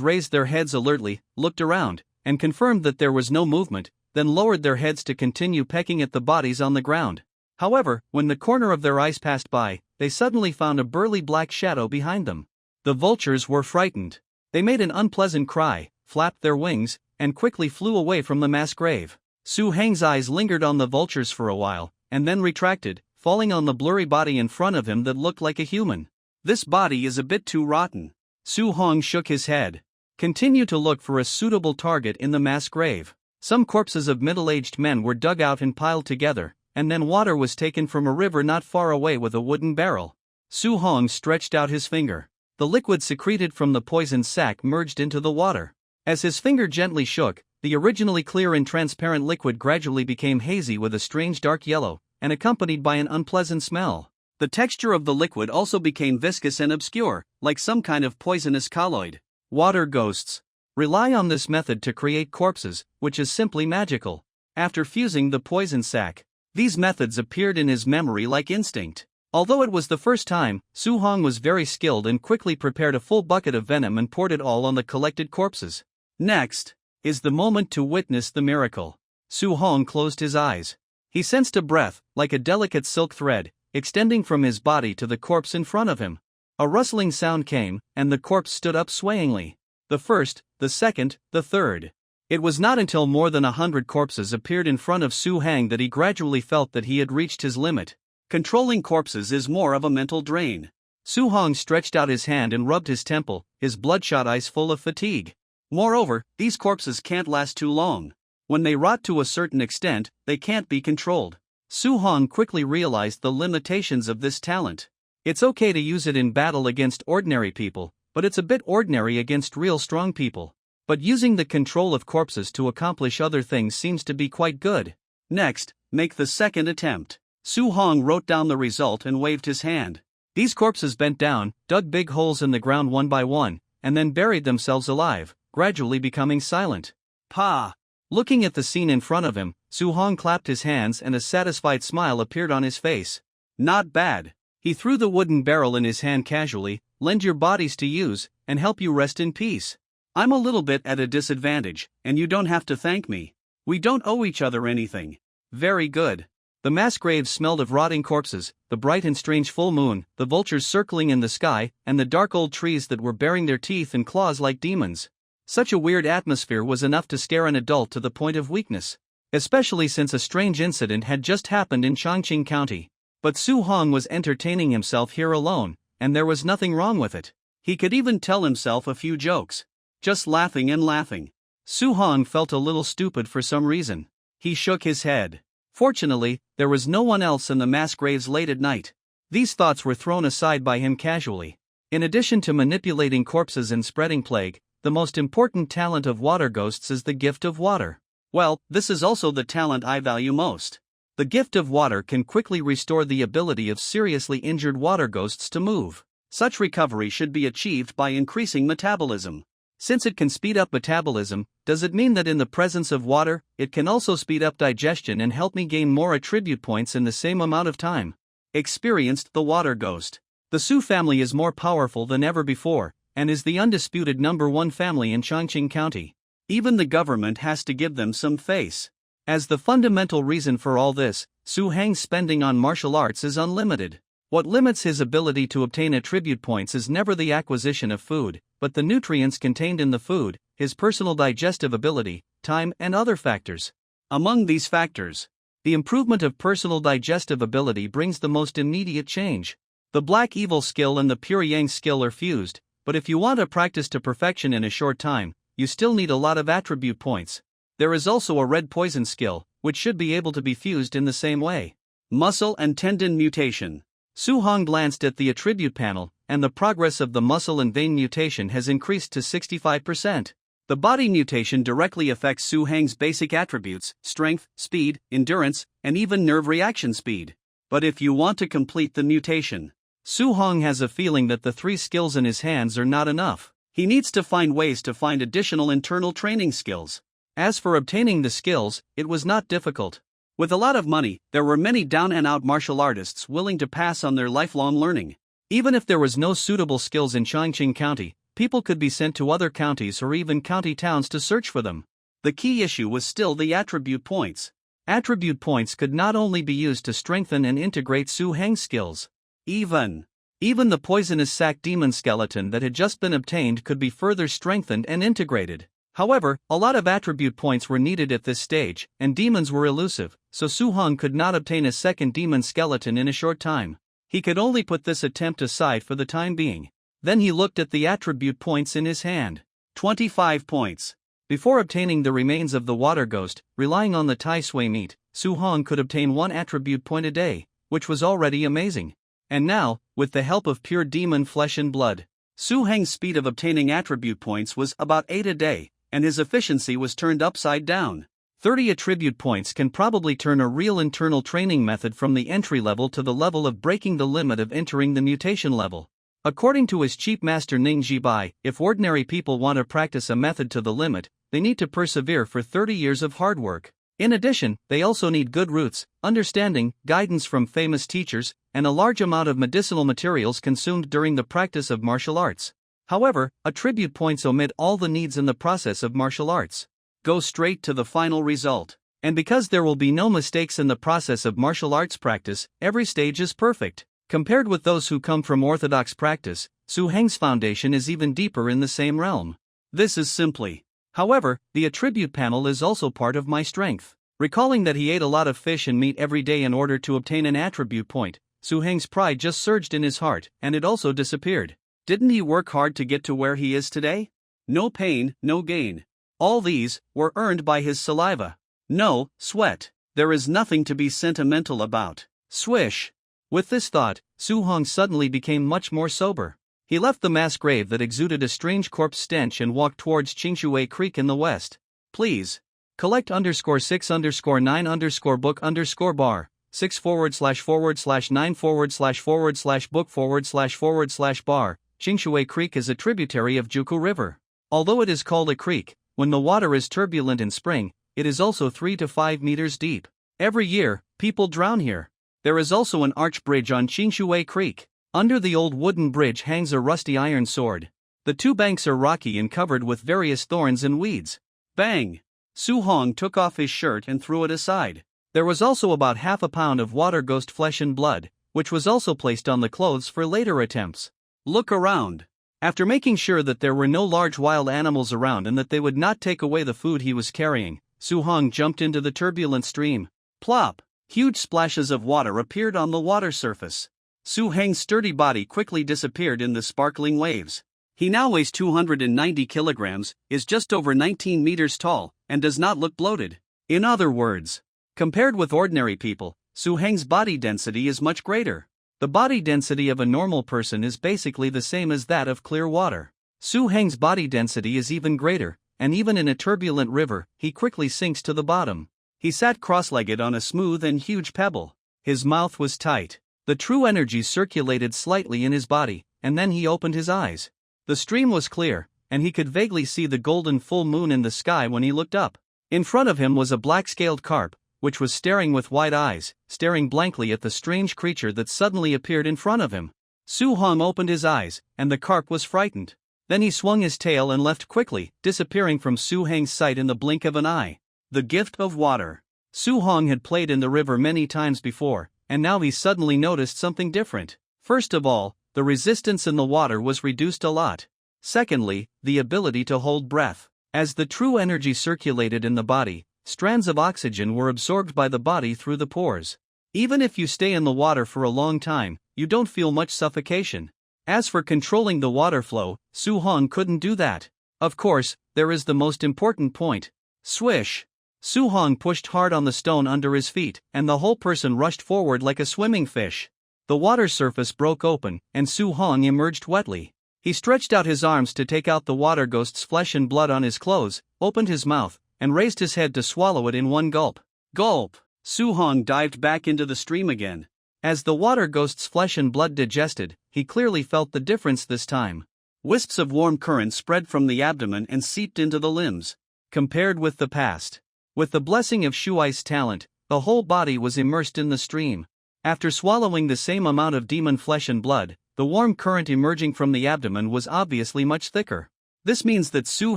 raised their heads alertly, looked around, and confirmed that there was no movement, then lowered their heads to continue pecking at the bodies on the ground. However, when the corner of their eyes passed by, they suddenly found a burly black shadow behind them. The vultures were frightened. They made an unpleasant cry, flapped their wings, and quickly flew away from the mass grave. Su Heng's eyes lingered on the vultures for a while, and then retracted, falling on the blurry body in front of him that looked like a human. This body is a bit too rotten. Su Hong shook his head. Continue to look for a suitable target in the mass grave. Some corpses of middle-aged men were dug out and piled together, and then water was taken from a river not far away with a wooden barrel. Su Hong stretched out his finger. The liquid secreted from the poison sac merged into the water. As his finger gently shook, the originally clear and transparent liquid gradually became hazy with a strange dark yellow, and accompanied by an unpleasant smell. The texture of the liquid also became viscous and obscure, like some kind of poisonous colloid. Water ghosts rely on this method to create corpses, which is simply magical. After fusing the poison sac, these methods appeared in his memory like instinct. Although it was the first time, Su Hong was very skilled and quickly prepared a full bucket of venom and poured it all on the collected corpses. Next is the moment to witness the miracle. Su Hong closed his eyes. He sensed a breath, like a delicate silk thread, extending from his body to the corpse in front of him. A rustling sound came, and the corpse stood up swayingly. The first, the second, the third. It was not until more than 100 corpses appeared in front of Su Heng that he gradually felt that he had reached his limit. Controlling corpses is more of a mental drain. Su Hong stretched out his hand and rubbed his temple, his bloodshot eyes full of fatigue. Moreover, these corpses can't last too long. When they rot to a certain extent, they can't be controlled. Su Hong quickly realized the limitations of this talent. It's okay to use it in battle against ordinary people, but it's a bit ordinary against real strong people. But using the control of corpses to accomplish other things seems to be quite good. Next, make the second attempt. Su Hong wrote down the result and waved his hand. These corpses bent down, dug big holes in the ground one by one, and then buried themselves alive, gradually becoming silent. Pa! Looking at the scene in front of him, Su-hong clapped his hands and a satisfied smile appeared on his face. Not bad. He threw the wooden barrel in his hand casually. Lend your bodies to use, and help you rest in peace. I'm a little bit at a disadvantage, and you don't have to thank me. We don't owe each other anything. Very good. The mass graves smelled of rotting corpses, the bright and strange full moon, the vultures circling in the sky, and the dark old trees that were baring their teeth and claws like demons. Such a weird atmosphere was enough to scare an adult to the point of weakness, especially since a strange incident had just happened in Chongqing County. But Su-hong was entertaining himself here alone, and there was nothing wrong with it. He could even tell himself a few jokes. Just laughing and laughing. Su-hong felt a little stupid for some reason. He shook his head. Fortunately, there was no one else in the mass graves late at night. These thoughts were thrown aside by him casually. In addition to manipulating corpses and spreading plague, the most important talent of water ghosts is the gift of water. Well, this is also the talent I value most. The gift of water can quickly restore the ability of seriously injured water ghosts to move. Such recovery should be achieved by increasing metabolism. Since it can speed up metabolism, does it mean that in the presence of water, it can also speed up digestion and help me gain more attribute points in the same amount of time? Experienced the water ghost. The Su family is more powerful than ever before, and is the undisputed #1 family in Chongqing County. Even the government has to give them some face. As the fundamental reason for all this, Su-hong's spending on martial arts is unlimited. What limits his ability to obtain attribute points is never the acquisition of food, but the nutrients contained in the food, his personal digestive ability, time, and other factors. Among these factors, the improvement of personal digestive ability brings the most immediate change. The Black Evil skill and the Pure Yang skill are fused, but if you want to practice to perfection in a short time, you still need a lot of attribute points. There is also a Red Poison skill, which should be able to be fused in the same way. Muscle and tendon mutation. Su-hong glanced at the attribute panel, and the progress of the muscle and vein mutation has increased to 65%. The body mutation directly affects Su-hong's basic attributes: strength, speed, endurance, and even nerve reaction speed. But if you want to complete the mutation, Su-hong has a feeling that the 3 skills in his hands are not enough. He needs to find ways to find additional internal training skills. As for obtaining the skills, it was not difficult. With a lot of money, there were many down-and-out martial artists willing to pass on their lifelong learning. Even if there was no suitable skills in Chongqing County, people could be sent to other counties or even county towns to search for them. The key issue was still the attribute points. Attribute points could not only be used to strengthen and integrate Su-hong's skills. Even the poisonous sac demon skeleton that had just been obtained could be further strengthened and integrated. However, a lot of attribute points were needed at this stage, and demons were elusive, so Su-hong could not obtain a second demon skeleton in a short time. He could only put this attempt aside for the time being. Then he looked at the attribute points in his hand. 25 points. Before obtaining the remains of the water ghost, relying on the Tai Sui meat, Su-hong could obtain 1 attribute point a day, which was already amazing. And now, with the help of pure demon flesh and blood, Su-hong's speed of obtaining attribute points was about 8 a day, and his efficiency was turned upside down. 30 attribute points can probably turn a real internal training method from the entry level to the level of breaking the limit of entering the mutation level. According to his chief master Ning Jibai, if ordinary people want to practice a method to the limit, they need to persevere for 30 years of hard work. In addition, they also need good roots, understanding, guidance from famous teachers, and a large amount of medicinal materials consumed during the practice of martial arts. However, attribute points omit all the needs in the process of martial arts. Go straight to the final result. And because there will be no mistakes in the process of martial arts practice, every stage is perfect. Compared with those who come from orthodox practice, Su-hong's foundation is even deeper in the same realm. This is simply. However, the attribute panel is also part of my strength. Recalling that he ate a lot of fish and meat every day in order to obtain an attribute point, Su-hong's pride just surged in his heart, and it also disappeared. Didn't he work hard to get to where he is today? No pain, no gain. All these were earned by his saliva. No sweat. There is nothing to be sentimental about. Swish! With this thought, Su-hong suddenly became much more sober. He left the mass grave that exuded a strange corpse stench and walked towards Qingshui Creek in the west. Please. Collect _6_9_book_bar 6///9//book/bar Qingshui Creek is a tributary of Juku River. Although it is called a creek, when the water is turbulent in spring, it is also 3 to 5 meters deep. Every year, people drown here. There is also an arch bridge on Qingshui Creek. Under the old wooden bridge hangs a rusty iron sword. The two banks are rocky and covered with various thorns and weeds. Bang! Su Hong took off his shirt and threw it aside. There was also about half a pound of water ghost flesh and blood, which was also placed on the clothes for later attempts. Look around. After making sure that there were no large wild animals around and that they would not take away the food he was carrying, Su Hong jumped into the turbulent stream. Plop! Huge splashes of water appeared on the water surface. Su Heng's sturdy body quickly disappeared in the sparkling waves. He now weighs 290 kilograms, is just over 19 meters tall, and does not look bloated. In other words, compared with ordinary people, Su Heng's body density is much greater. The body density of a normal person is basically the same as that of clear water. Su Heng's body density is even greater, and even in a turbulent river, he quickly sinks to the bottom. He sat cross-legged on a smooth and huge pebble. His mouth was tight. The true energy circulated slightly in his body, and then he opened his eyes. The stream was clear, and he could vaguely see the golden full moon in the sky when he looked up. In front of him was a black-scaled carp, which was staring with wide eyes, staring blankly at the strange creature that suddenly appeared in front of him. Su Hong opened his eyes, and the carp was frightened. Then he swung his tail and left quickly, disappearing from Su Heng's sight in the blink of an eye. The gift of water. Su Hong had played in the river many times before, and now he suddenly noticed something different. First of all, the resistance in the water was reduced a lot. Secondly, the ability to hold breath. As the true energy circulated in the body, strands of oxygen were absorbed by the body through the pores. Even if you stay in the water for a long time, you don't feel much suffocation. As for controlling the water flow, Su Hong couldn't do that. Of course, there is the most important point. Swish! Su Hong pushed hard on the stone under his feet, and the whole person rushed forward like a swimming fish. The water surface broke open, and Su Hong emerged wetly. He stretched out his arms to take out the water ghost's flesh and blood on his clothes, opened his mouth, and raised his head to swallow it in one gulp. Gulp! Su Hong dived back into the stream again. As the water ghost's flesh and blood digested, he clearly felt the difference this time. Wisps of warm current spread from the abdomen and seeped into the limbs. Compared with the past. With the blessing of Shuai's talent, the whole body was immersed in the stream. After swallowing the same amount of demon flesh and blood, the warm current emerging from the abdomen was obviously much thicker. This means that Su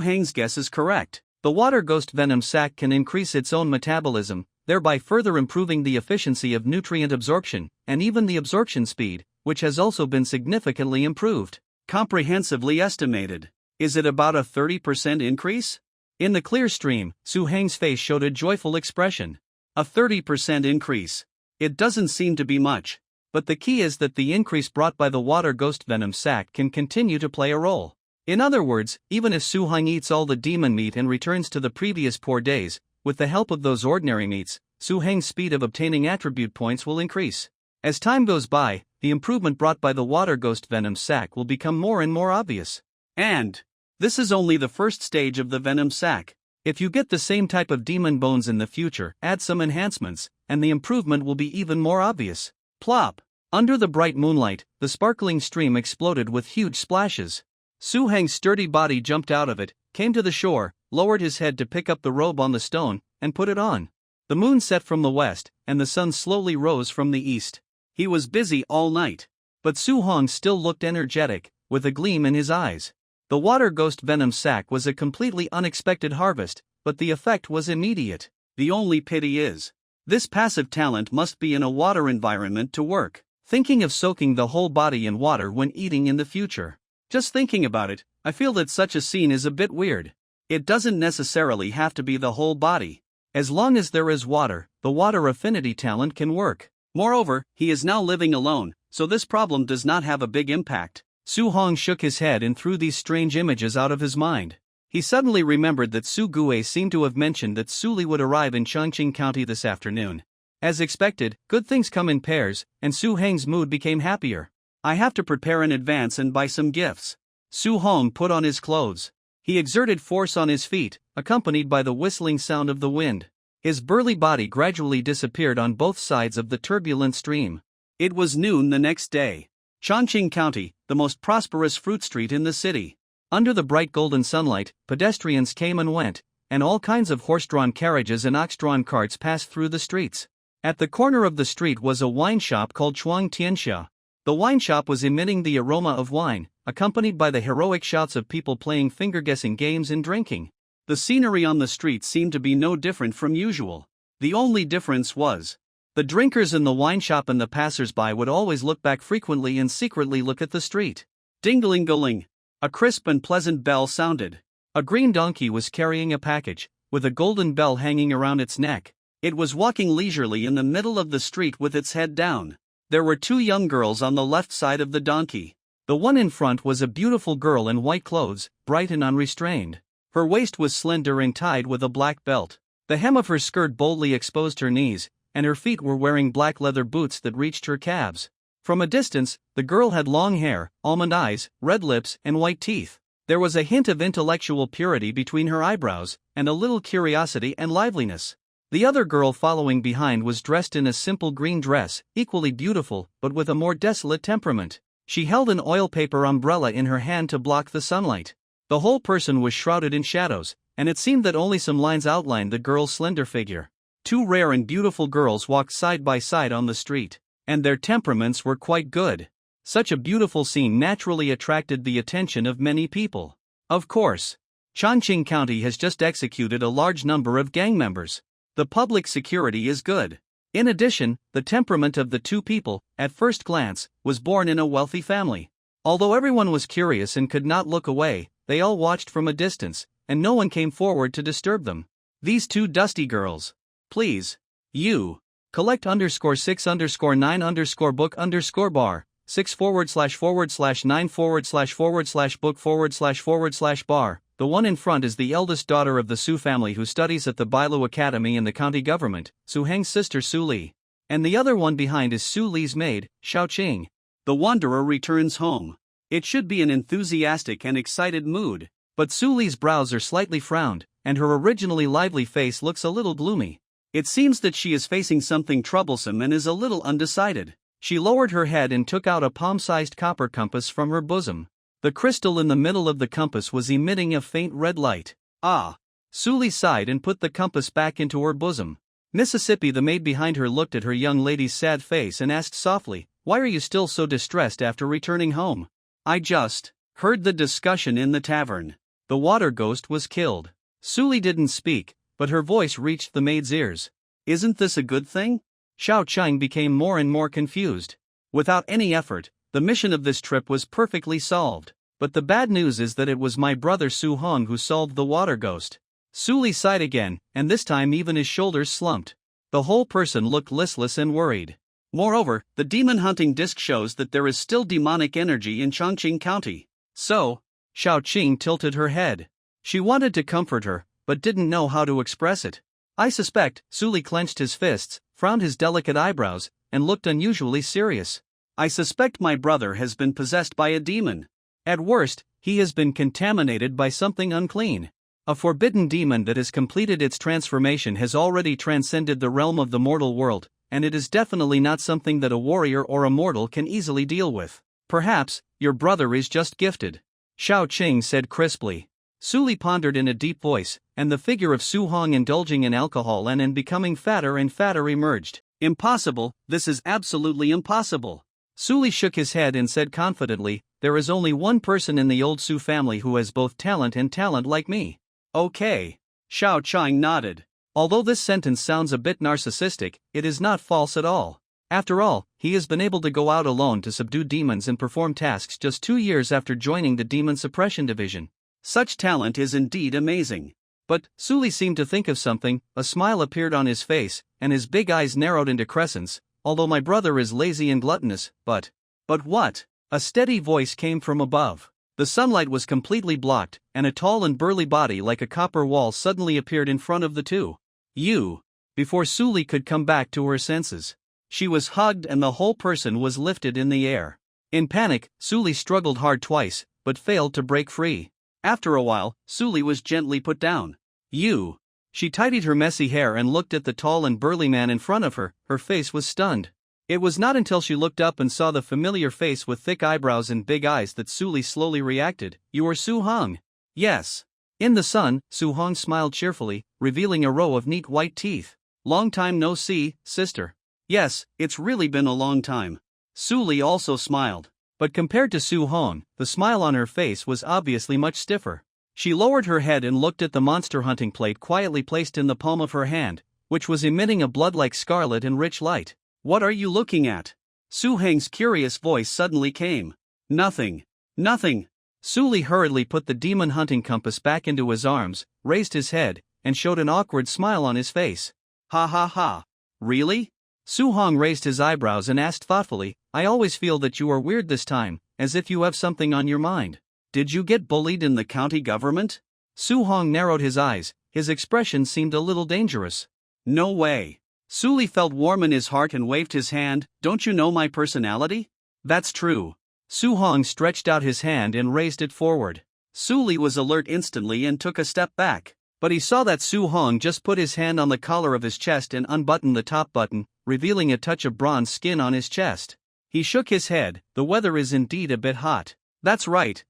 Heng's guess is correct. The water ghost venom sac can increase its own metabolism, thereby further improving the efficiency of nutrient absorption, and even the absorption speed, which has also been significantly improved. Comprehensively estimated. Is it about a 30% increase? In the clear stream, Su Heng's face showed a joyful expression. A 30% increase. It doesn't seem to be much. But the key is that the increase brought by the water ghost venom sac can continue to play a role. In other words, even if Su Heng eats all the demon meat and returns to the previous poor days, with the help of those ordinary meats, Su Heng's speed of obtaining attribute points will increase. As time goes by, the improvement brought by the water ghost venom sac will become more and more obvious. And this is only the first stage of the venom sac. If you get the same type of demon bones in the future, add some enhancements, and the improvement will be even more obvious. Plop! Under the bright moonlight, the sparkling stream exploded with huge splashes. Su Heng's sturdy body jumped out of it, came to the shore, lowered his head to pick up the robe on the stone, and put it on. The moon set from the west, and the sun slowly rose from the east. He was busy all night. But Su Hong still looked energetic, with a gleam in his eyes. The water ghost venom sac was a completely unexpected harvest, but the effect was immediate. The only pity is, this passive talent must be in a water environment to work. Thinking of soaking the whole body in water when eating in the future. Just thinking about it, I feel that such a scene is a bit weird. It doesn't necessarily have to be the whole body. As long as there is water, the water affinity talent can work. Moreover, he is now living alone, so this problem does not have a big impact. Su Hong shook his head and threw these strange images out of his mind. He suddenly remembered that Su Gue seemed to have mentioned that Su Li would arrive in Chongqing County this afternoon. As expected, good things come in pairs, and Su Heng's mood became happier. I have to prepare in advance and buy some gifts. Su Hong put on his clothes. He exerted force on his feet, accompanied by the whistling sound of the wind. His burly body gradually disappeared on both sides of the turbulent stream. It was noon the next day. Chongqing County, the most prosperous fruit street in the city. Under the bright golden sunlight, pedestrians came and went, and all kinds of horse-drawn carriages and ox-drawn carts passed through the streets. At the corner of the street was a wine shop called Chuang Tianxia. The wine shop was emitting the aroma of wine, accompanied by the heroic shouts of people playing finger-guessing games and drinking. The scenery on the street seemed to be no different from usual. The only difference was the drinkers in the wine shop and the passers-by would always look back frequently and secretly look at the street. Ding-a-ling-a-ling. A crisp and pleasant bell sounded. A green donkey was carrying a package, with a golden bell hanging around its neck. It was walking leisurely in the middle of the street with its head down. There were two young girls on the left side of the donkey. The one in front was a beautiful girl in white clothes, bright and unrestrained. Her waist was slender and tied with a black belt. The hem of her skirt boldly exposed her knees, and her feet were wearing black leather boots that reached her calves. From a distance, the girl had long hair, almond eyes, red lips, and white teeth. There was a hint of intellectual purity between her eyebrows, and a little curiosity and liveliness. The other girl following behind was dressed in a simple green dress, equally beautiful, but with a more desolate temperament. She held an oil paper umbrella in her hand to block the sunlight. The whole person was shrouded in shadows, and it seemed that only some lines outlined the girl's slender figure. Two rare and beautiful girls walked side by side on the street, and their temperaments were quite good. Such a beautiful scene naturally attracted the attention of many people. Of course, Chongqing County has just executed a large number of gang members. The public security is good. In addition, the temperament of the two people, at first glance, was born in a wealthy family. Although everyone was curious and could not look away, they all watched from a distance, and no one came forward to disturb them. These two dusty girls. Please. You. Collect _6_9_book_bar. 6/9/book/bar. The one in front is the eldest daughter of the Su family who studies at the Bailu Academy in the county government, Su Heng's sister Su Li. And the other one behind is Su Li's maid, Xiao Qing. The wanderer returns home. It should be an enthusiastic and excited mood, but Su Li's brows are slightly frowned, and her originally lively face looks a little gloomy. It seems that she is facing something troublesome and is a little undecided. She lowered her head and took out a palm-sized copper compass from her bosom. The crystal in the middle of the compass was emitting a faint red light. Ah! Su Li sighed and put the compass back into her bosom. Mississippi, the maid behind her, looked at her young lady's sad face and asked softly, "Why are you still so distressed after returning home?" "I just heard the discussion in the tavern. The water ghost was killed." Su Li didn't speak, but her voice reached the maid's ears. "Isn't this a good thing?" Xiao Qing became more and more confused. Without any effort, the mission of this trip was perfectly solved. But the bad news is that it was my brother Su Hong who solved the water ghost. Su Li sighed again, and this time even his shoulders slumped. The whole person looked listless and worried. Moreover, the demon hunting disc shows that there is still demonic energy in Chongqing County. So, Xiao Qing tilted her head. She wanted to comfort her, but didn't know how to express it. "I suspect," Su Li clenched his fists, frowned his delicate eyebrows, and looked unusually serious. "I suspect my brother has been possessed by a demon. At worst, he has been contaminated by something unclean. A forbidden demon that has completed its transformation has already transcended the realm of the mortal world, and it is definitely not something that a warrior or a mortal can easily deal with. Perhaps, your brother is just gifted," Xiao Qing said crisply. Su Li pondered in a deep voice, and the figure of Su Hong indulging in alcohol and becoming fatter and fatter emerged. "Impossible, this is absolutely impossible." Su Li shook his head and said confidently, "There is only one person in the old Su family who has both talent and talent like me." "Okay." Xiao Qing nodded. Although this sentence sounds a bit narcissistic, it is not false at all. After all, he has been able to go out alone to subdue demons and perform tasks just 2 years after joining the Demon Suppression Division. Such talent is indeed amazing. But, Su Li seemed to think of something, a smile appeared on his face, and his big eyes narrowed into crescents. "Although my brother is lazy and gluttonous, but what?" A steady voice came from above. The sunlight was completely blocked, and a tall and burly body like a copper wall suddenly appeared in front of the two. "You!" Before Su Li could come back to her senses, she was hugged and the whole person was lifted in the air. In panic, Su Li struggled hard twice, but failed to break free. After a while, Su Li was gently put down. "You!" She tidied her messy hair and looked at the tall and burly man in front of her. Her face was stunned. It was not until she looked up and saw the familiar face with thick eyebrows and big eyes that Suli slowly reacted. "You are Su Hong." "Yes." In the sun, Su Hong smiled cheerfully, revealing a row of neat white teeth. "Long time no see, sister." "Yes, it's really been a long time." Suli also smiled. But compared to Su Hong, the smile on her face was obviously much stiffer. She lowered her head and looked at the monster hunting plate quietly placed in the palm of her hand, which was emitting a blood-like scarlet and rich light. "What are you looking at?" Su Heng's curious voice suddenly came. "Nothing. Nothing." Suli hurriedly put the demon hunting compass back into his arms, raised his head, and showed an awkward smile on his face. "Ha ha ha. Really?" Su Hong raised his eyebrows and asked thoughtfully, "I always feel that you are weird this time, as if you have something on your mind. Did you get bullied in the county government?" Su Hong narrowed his eyes, his expression seemed a little dangerous. "No way." Suli felt warm in his heart and waved his hand. "Don't you know my personality?" "That's true." Su Hong stretched out his hand and raised it forward. Suli was alert instantly and took a step back. But he saw that Su Hong just put his hand on the collar of his chest and unbuttoned the top button, revealing a touch of bronze skin on his chest. He shook his head. "The weather is indeed a bit hot." That's right.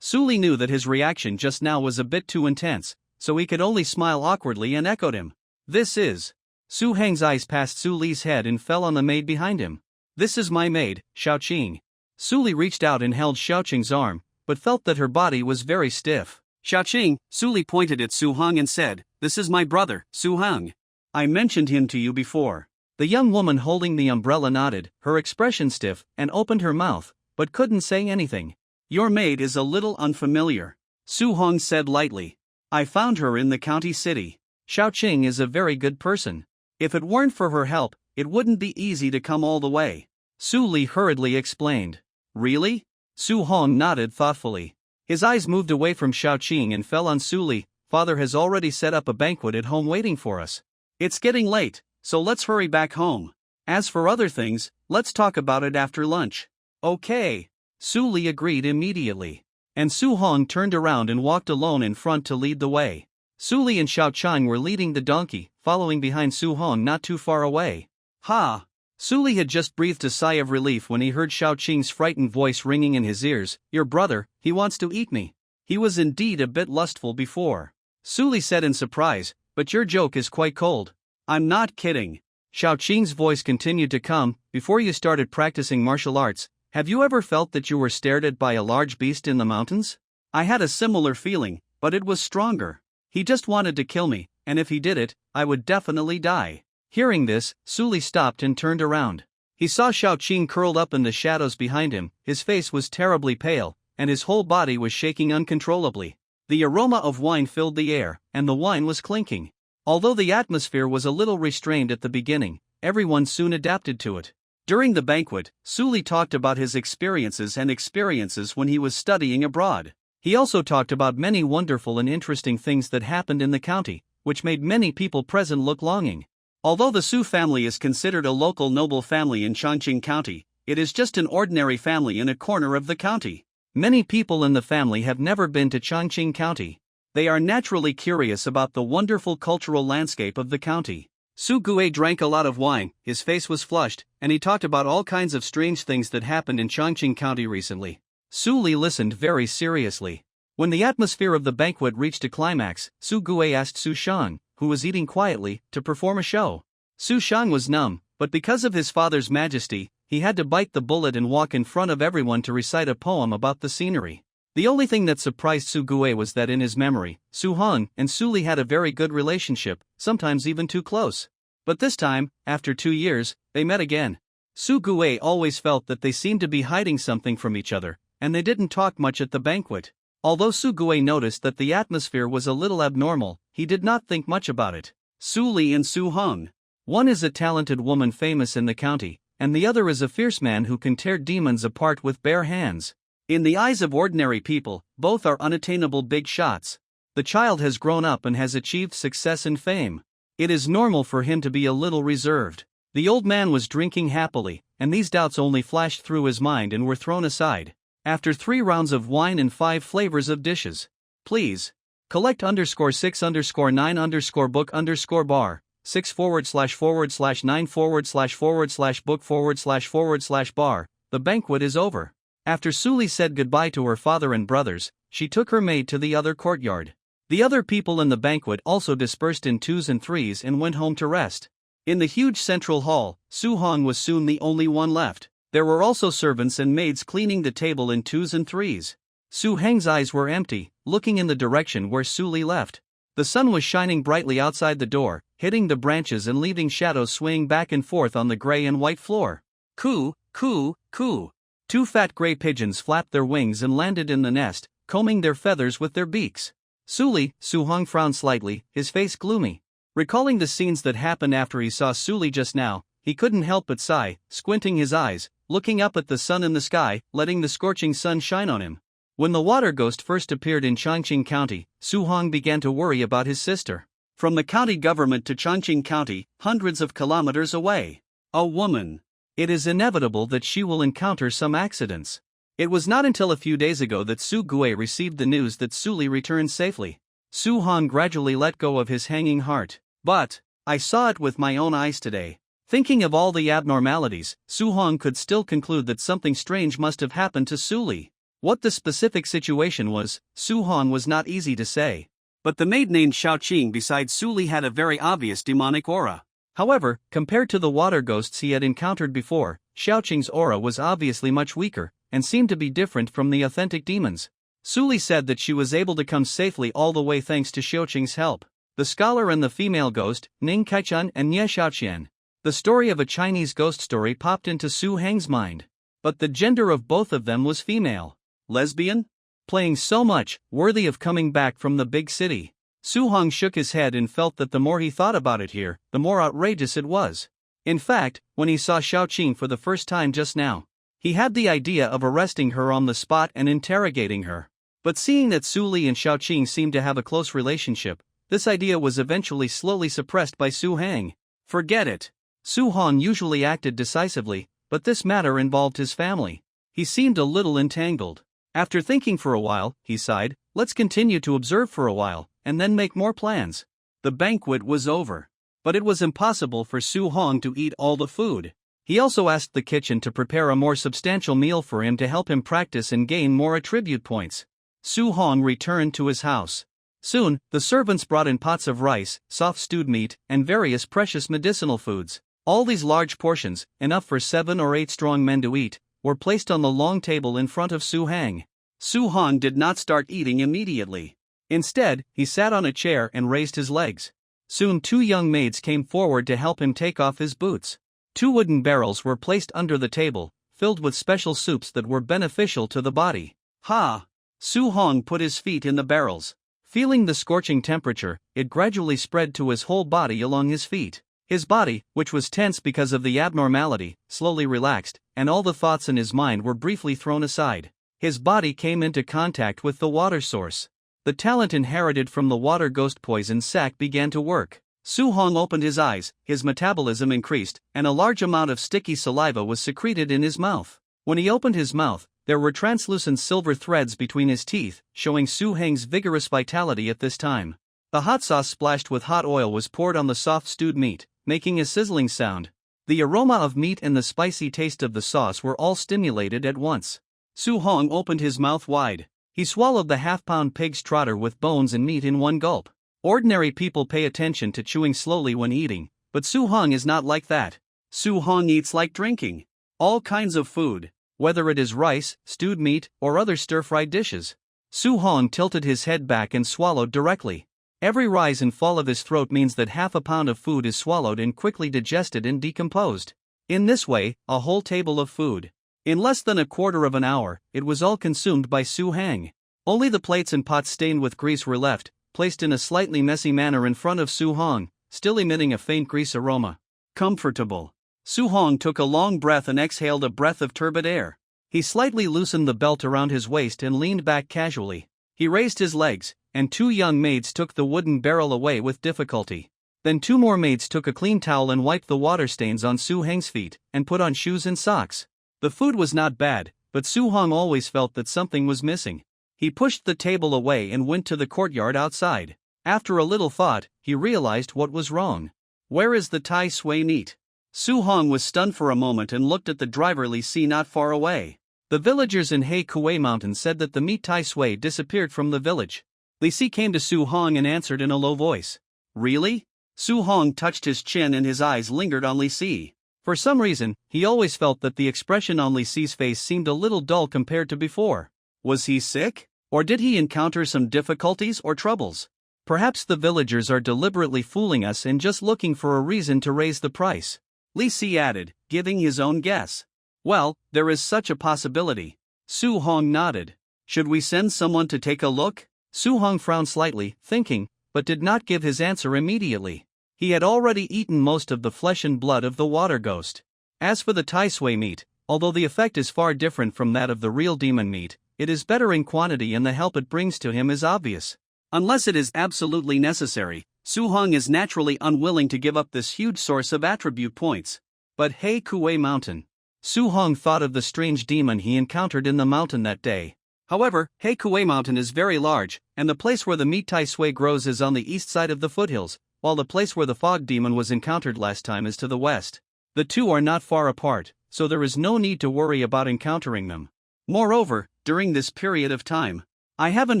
Suli knew that his reaction just now was a bit too intense, so he could only smile awkwardly and echoed him. "This is." Su Heng's eyes passed Suli's head and fell on the maid behind him. "This is my maid, Xiaoqing." Suli reached out and held Xiaoqing's arm, but felt that her body was very stiff. "Xiaoqing," Suli pointed at Su Hong and said, "This is my brother, Su Hong. I mentioned him to you before." The young woman holding the umbrella nodded, her expression stiff, and opened her mouth, but couldn't say anything. "Your maid is a little unfamiliar," Su Hong said lightly. "I found her in the county city. Xiaoqing is a very good person. If it weren't for her help, it wouldn't be easy to come all the way." Suli hurriedly explained. "Really?" Su Hong nodded thoughtfully. His eyes moved away from Xiaoqing and fell on Suli. "Father has already set up a banquet at home waiting for us. It's getting late, so let's hurry back home. As for other things, let's talk about it after lunch." "Okay." Suli agreed immediately. And Su Hong turned around and walked alone in front to lead the way. Suli and Xiaoqing were leading the donkey, following behind Su Hong not too far away. "Ha!" Suli had just breathed a sigh of relief when he heard Xiaoqing's frightened voice ringing in his ears. "Your brother, he wants to eat me." He was indeed a bit lustful before. Suli said in surprise, "But your joke is quite cold." "I'm not kidding." Xiaoqing's voice continued to come. "Before you started practicing martial arts, have you ever felt that you were stared at by a large beast in the mountains?" "I had a similar feeling, but it was stronger. He just wanted to kill me, and if he did it, I would definitely die." Hearing this, Suli stopped and turned around. He saw Xiaoqing curled up in the shadows behind him. His face was terribly pale, and his whole body was shaking uncontrollably. The aroma of wine filled the air, and the wine was clinking. Although the atmosphere was a little restrained at the beginning, everyone soon adapted to it. During the banquet, Suli talked about his experiences when he was studying abroad. He also talked about many wonderful and interesting things that happened in the county, which made many people present look longing. Although the Su family is considered a local noble family in Chongqing County, it is just an ordinary family in a corner of the county. Many people in the family have never been to Chongqing County. They are naturally curious about the wonderful cultural landscape of the county. Su Gue drank a lot of wine, his face was flushed, and he talked about all kinds of strange things that happened in Chongqing County recently. Suli listened very seriously. When the atmosphere of the banquet reached a climax, Su Gue asked Su Shang, who was eating quietly, to perform a show. Su Shang was numb, but because of his father's majesty, he had to bite the bullet and walk in front of everyone to recite a poem about the scenery. The only thing that surprised Su Gue was that in his memory, Su Hong and Suli had a very good relationship, sometimes even too close. But this time, after 2 years, they met again. Su Gue always felt that they seemed to be hiding something from each other, and they didn't talk much at the banquet. Although Su Gue noticed that the atmosphere was a little abnormal, he did not think much about it. Suli and Su Hong. One is a talented woman famous in the county, and the other is a fierce man who can tear demons apart with bare hands. In the eyes of ordinary people, both are unattainable big shots. The child has grown up and has achieved success and fame. It is normal for him to be a little reserved. The old man was drinking happily, and these doubts only flashed through his mind and were thrown aside. After 3 rounds of wine and 5 flavors of dishes. Please. Collect _6_9_book_bar. 6/9/book/bar. The banquet is over. After Suli said goodbye to her father and brothers, she took her maid to the other courtyard. The other people in the banquet also dispersed in twos and threes and went home to rest. In the huge central hall, Su Hong was soon the only one left. There were also servants and maids cleaning the table in twos and threes. Su Heng's eyes were empty, looking in the direction where Suli left. The sun was shining brightly outside the door, hitting the branches and leaving shadows swaying back and forth on the gray and white floor. Coo, coo, coo. Two fat gray pigeons flapped their wings and landed in the nest, combing their feathers with their beaks. Su Hong frowned slightly, his face gloomy. Recalling the scenes that happened after he saw Suli just now, he couldn't help but sigh, squinting his eyes, looking up at the sun in the sky, letting the scorching sun shine on him. When the water ghost first appeared in Chongqing County, Su Hong began to worry about his sister. From the county government to Chongqing County, hundreds of kilometers away. A woman. It is inevitable that she will encounter some accidents. It was not until a few days ago that Su Gui received the news that Suli returned safely. Su Hong gradually let go of his hanging heart. But, I saw it with my own eyes today. Thinking of all the abnormalities, Su Hong could still conclude that something strange must have happened to Suli. What the specific situation was, Su Hong was not easy to say. But the maid named Xiaoqing beside Suli had a very obvious demonic aura. However, compared to the water ghosts he had encountered before, Xiaoqing's aura was obviously much weaker, and seemed to be different from the authentic demons. Suli said that she was able to come safely all the way thanks to Xiaoqing's help. The scholar and the female ghost, Ning Kaichun and Nie Xiaoqian. The story of a Chinese ghost story popped into Su Heng's mind. But the gender of both of them was female. Lesbian? Playing so much, worthy of coming back from the big city. Su Hong shook his head and felt that the more he thought about it here, the more outrageous it was. In fact, when he saw Xiaoqing for the first time just now, he had the idea of arresting her on the spot and interrogating her. But seeing that Suli and Xiaoqing seemed to have a close relationship, this idea was eventually slowly suppressed by Su Heng. Forget it. Su Hong usually acted decisively, but this matter involved his family. He seemed a little entangled. After thinking for a while, he sighed, let's continue to observe for a while, and then make more plans. The banquet was over. But it was impossible for Su Hong to eat all the food. He also asked the kitchen to prepare a more substantial meal for him to help him practice and gain more attribute points. Su Hong returned to his house. Soon, the servants brought in pots of rice, soft stewed meat, and various precious medicinal foods. All these large portions, enough for 7 or 8 strong men to eat, were placed on the long table in front of Su Heng. Su Hong did not start eating immediately. Instead, he sat on a chair and raised his legs. Soon 2 young maids came forward to help him take off his boots. 2 wooden barrels were placed under the table, filled with special soups that were beneficial to the body. Ha! Su Hong put his feet in the barrels. Feeling the scorching temperature, it gradually spread to his whole body along his feet. His body, which was tense because of the abnormality, slowly relaxed, and all the thoughts in his mind were briefly thrown aside. His body came into contact with the water source. The talent inherited from the water ghost poison sac began to work. Su Hong opened his eyes, his metabolism increased, and a large amount of sticky saliva was secreted in his mouth. When he opened his mouth, there were translucent silver threads between his teeth, showing Su Heng's vigorous vitality at this time. The hot sauce splashed with hot oil was poured on the soft stewed meat, making a sizzling sound. The aroma of meat and the spicy taste of the sauce were all stimulated at once. Su Hong opened his mouth wide. He swallowed the half-pound pig's trotter with bones and meat in one gulp. Ordinary people pay attention to chewing slowly when eating, but Su Hong is not like that. Su Hong eats like drinking. All kinds of food, whether it is rice, stewed meat, or other stir-fried dishes. Su Hong tilted his head back and swallowed directly. Every rise and fall of his throat means that half a pound of food is swallowed and quickly digested and decomposed. In this way, a whole table of food. In less than a quarter of an hour, it was all consumed by Su Heng. Only the plates and pots stained with grease were left, placed in a slightly messy manner in front of Su Hong, still emitting a faint grease aroma. Comfortable. Su Hong took a long breath and exhaled a breath of turbid air. He slightly loosened the belt around his waist and leaned back casually. He raised his legs, and 2 young maids took the wooden barrel away with difficulty. Then 2 more maids took a clean towel and wiped the water stains on Su Heng's feet, and put on shoes and socks. The food was not bad, but Su Hong always felt that something was missing. He pushed the table away and went to the courtyard outside. After a little thought, he realized what was wrong. Where is the Tai Sui meet? Su Hong was stunned for a moment and looked at the driver Li Si not far away. The villagers in He Kuei Mountain said that the meat Tai Sui disappeared from the village. Li Si came to Su Hong and answered in a low voice. Really? Su Hong touched his chin and his eyes lingered on Li Si. For some reason, he always felt that the expression on Li Si's face seemed a little dull compared to before. Was he sick? Or did he encounter some difficulties or troubles? Perhaps the villagers are deliberately fooling us and just looking for a reason to raise the price, Li Si added, giving his own guess. Well, there is such a possibility. Su Hong nodded. Should we send someone to take a look? Su Hong frowned slightly, thinking, but did not give his answer immediately. He had already eaten most of the flesh and blood of the water ghost. As for the Tai Sui meat, although the effect is far different from that of the real demon meat, it is better in quantity and the help it brings to him is obvious. Unless it is absolutely necessary, Su Hong is naturally unwilling to give up this huge source of attribute points. But He Kuei Mountain. Su Hong thought of the strange demon he encountered in the mountain that day. However, He Kuei Mountain is very large, and the place where the meat Tai Sui grows is on the east side of the foothills, while the place where the fog demon was encountered last time is to the west. The two are not far apart, so there is no need to worry about encountering them. Moreover, during this period of time, I haven't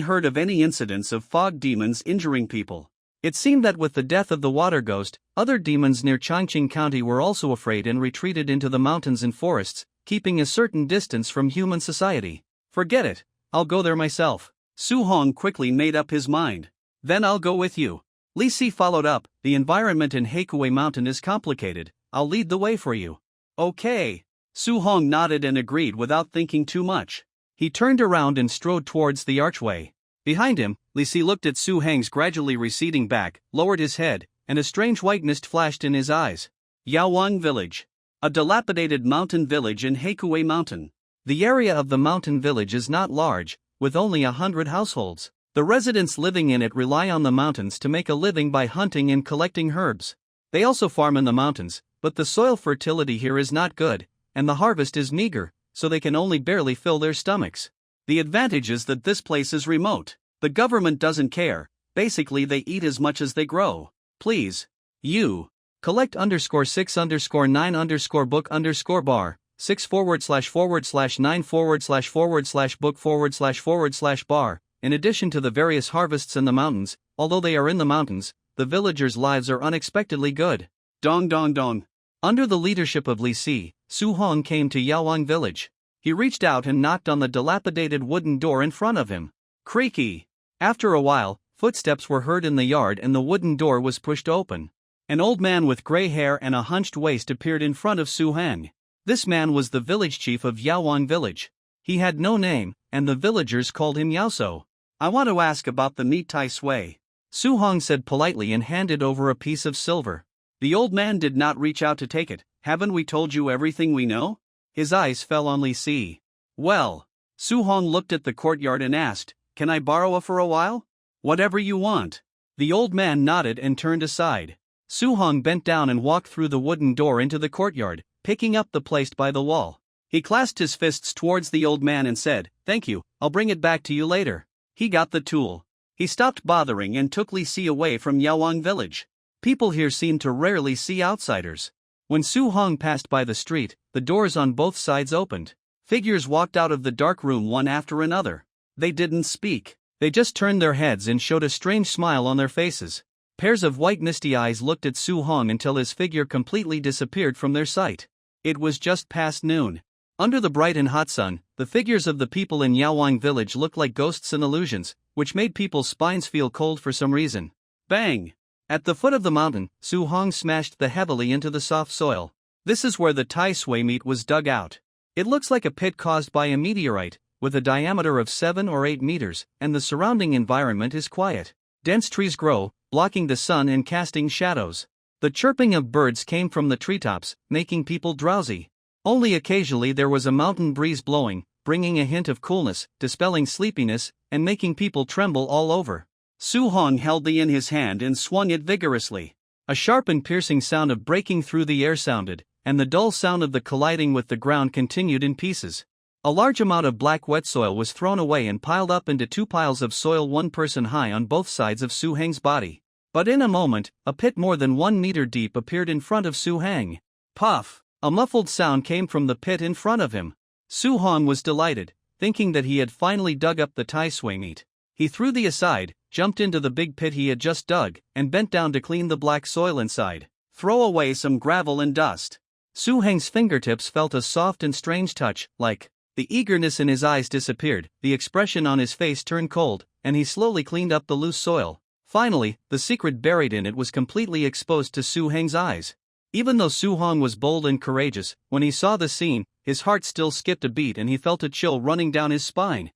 heard of any incidents of fog demons injuring people. It seemed that with the death of the water ghost, other demons near Changqing County were also afraid and retreated into the mountains and forests, keeping a certain distance from human society. Forget it, I'll go there myself. Su Hong quickly made up his mind. Then I'll go with you. Li Si followed up, the environment in He Kuei Mountain is complicated, I'll lead the way for you. Okay. Su Hong nodded and agreed without thinking too much. He turned around and strode towards the archway. Behind him, Li Si looked at Su Heng's gradually receding back, lowered his head, and a strange white mist flashed in his eyes. Yaowang Village. A dilapidated mountain village in He Kuei Mountain. The area of the mountain village is not large, with only 100 households. The residents living in it rely on the mountains to make a living by hunting and collecting herbs. They also farm in the mountains, but the soil fertility here is not good, and the harvest is meager, so they can only barely fill their stomachs. The advantage is that this place is remote. The government doesn't care, basically they eat as much as they grow. Please. You. Collect _6_9 book _bar, 6/9/book/bar, in addition to the various harvests in the mountains. Although they are in the mountains, the villagers' lives are unexpectedly good. Dong dong dong. Under the leadership of Li Si, Su Hong came to Yaowang Village. He reached out and knocked on the dilapidated wooden door in front of him. Creaky. After a while, footsteps were heard in the yard and the wooden door was pushed open. An old man with gray hair and a hunched waist appeared in front of Su Heng. This man was the village chief of Yaowang Village. He had no name, and the villagers called him Yaoso. I want to ask about the meat Tai Sui. Su Hong said politely and handed over a piece of silver. The old man did not reach out to take it. Haven't we told you everything we know? His eyes fell on Li Si. Well, Su Hong looked at the courtyard and asked, can I borrow it for a while? Whatever you want. The old man nodded and turned aside. Su Hong bent down and walked through the wooden door into the courtyard, picking up the plate by the wall. He clasped his fists towards the old man and said, thank you, I'll bring it back to you later. He got the tool. He stopped bothering and took Li Si away from Yaowang Village. People here seem to rarely see outsiders. When Su Hong passed by the street, the doors on both sides opened. Figures walked out of the dark room one after another. They didn't speak. They just turned their heads and showed a strange smile on their faces. Pairs of white misty eyes looked at Su Hong until his figure completely disappeared from their sight. It was just past noon. Under the bright and hot sun, the figures of the people in Yaowang Village looked like ghosts and illusions, which made people's spines feel cold for some reason. Bang! At the foot of the mountain, Su Hong smashed the heavily into the soft soil. This is where the Tai Sui meat was dug out. It looks like a pit caused by a meteorite, with a diameter of 7 or 8 meters, and the surrounding environment is quiet. Dense trees grow, blocking the sun and casting shadows. The chirping of birds came from the treetops, making people drowsy. Only occasionally there was a mountain breeze blowing, bringing a hint of coolness, dispelling sleepiness, and making people tremble all over. Su Hong held the in his hand and swung it vigorously. A sharp and piercing sound of breaking through the air sounded, and the dull sound of the colliding with the ground continued in pieces. A large amount of black wet soil was thrown away and piled up into 2 piles of soil 1 person high on both sides of Su Heng's body. But in a moment, a pit more than 1 meter deep appeared in front of Su Hang. Puff! A muffled sound came from the pit in front of him. Su Hong was delighted, thinking that he had finally dug up the tai sui meat. He threw the aside, jumped into the big pit he had just dug, and bent down to clean the black soil inside. Throw away some gravel and dust. Su Heng's fingertips felt a soft and strange touch, like. The eagerness in his eyes disappeared, the expression on his face turned cold, and he slowly cleaned up the loose soil. Finally, the secret buried in it was completely exposed to Su Heng's eyes. Even though Su Hong was bold and courageous, when he saw the scene, his heart still skipped a beat and he felt a chill running down his spine.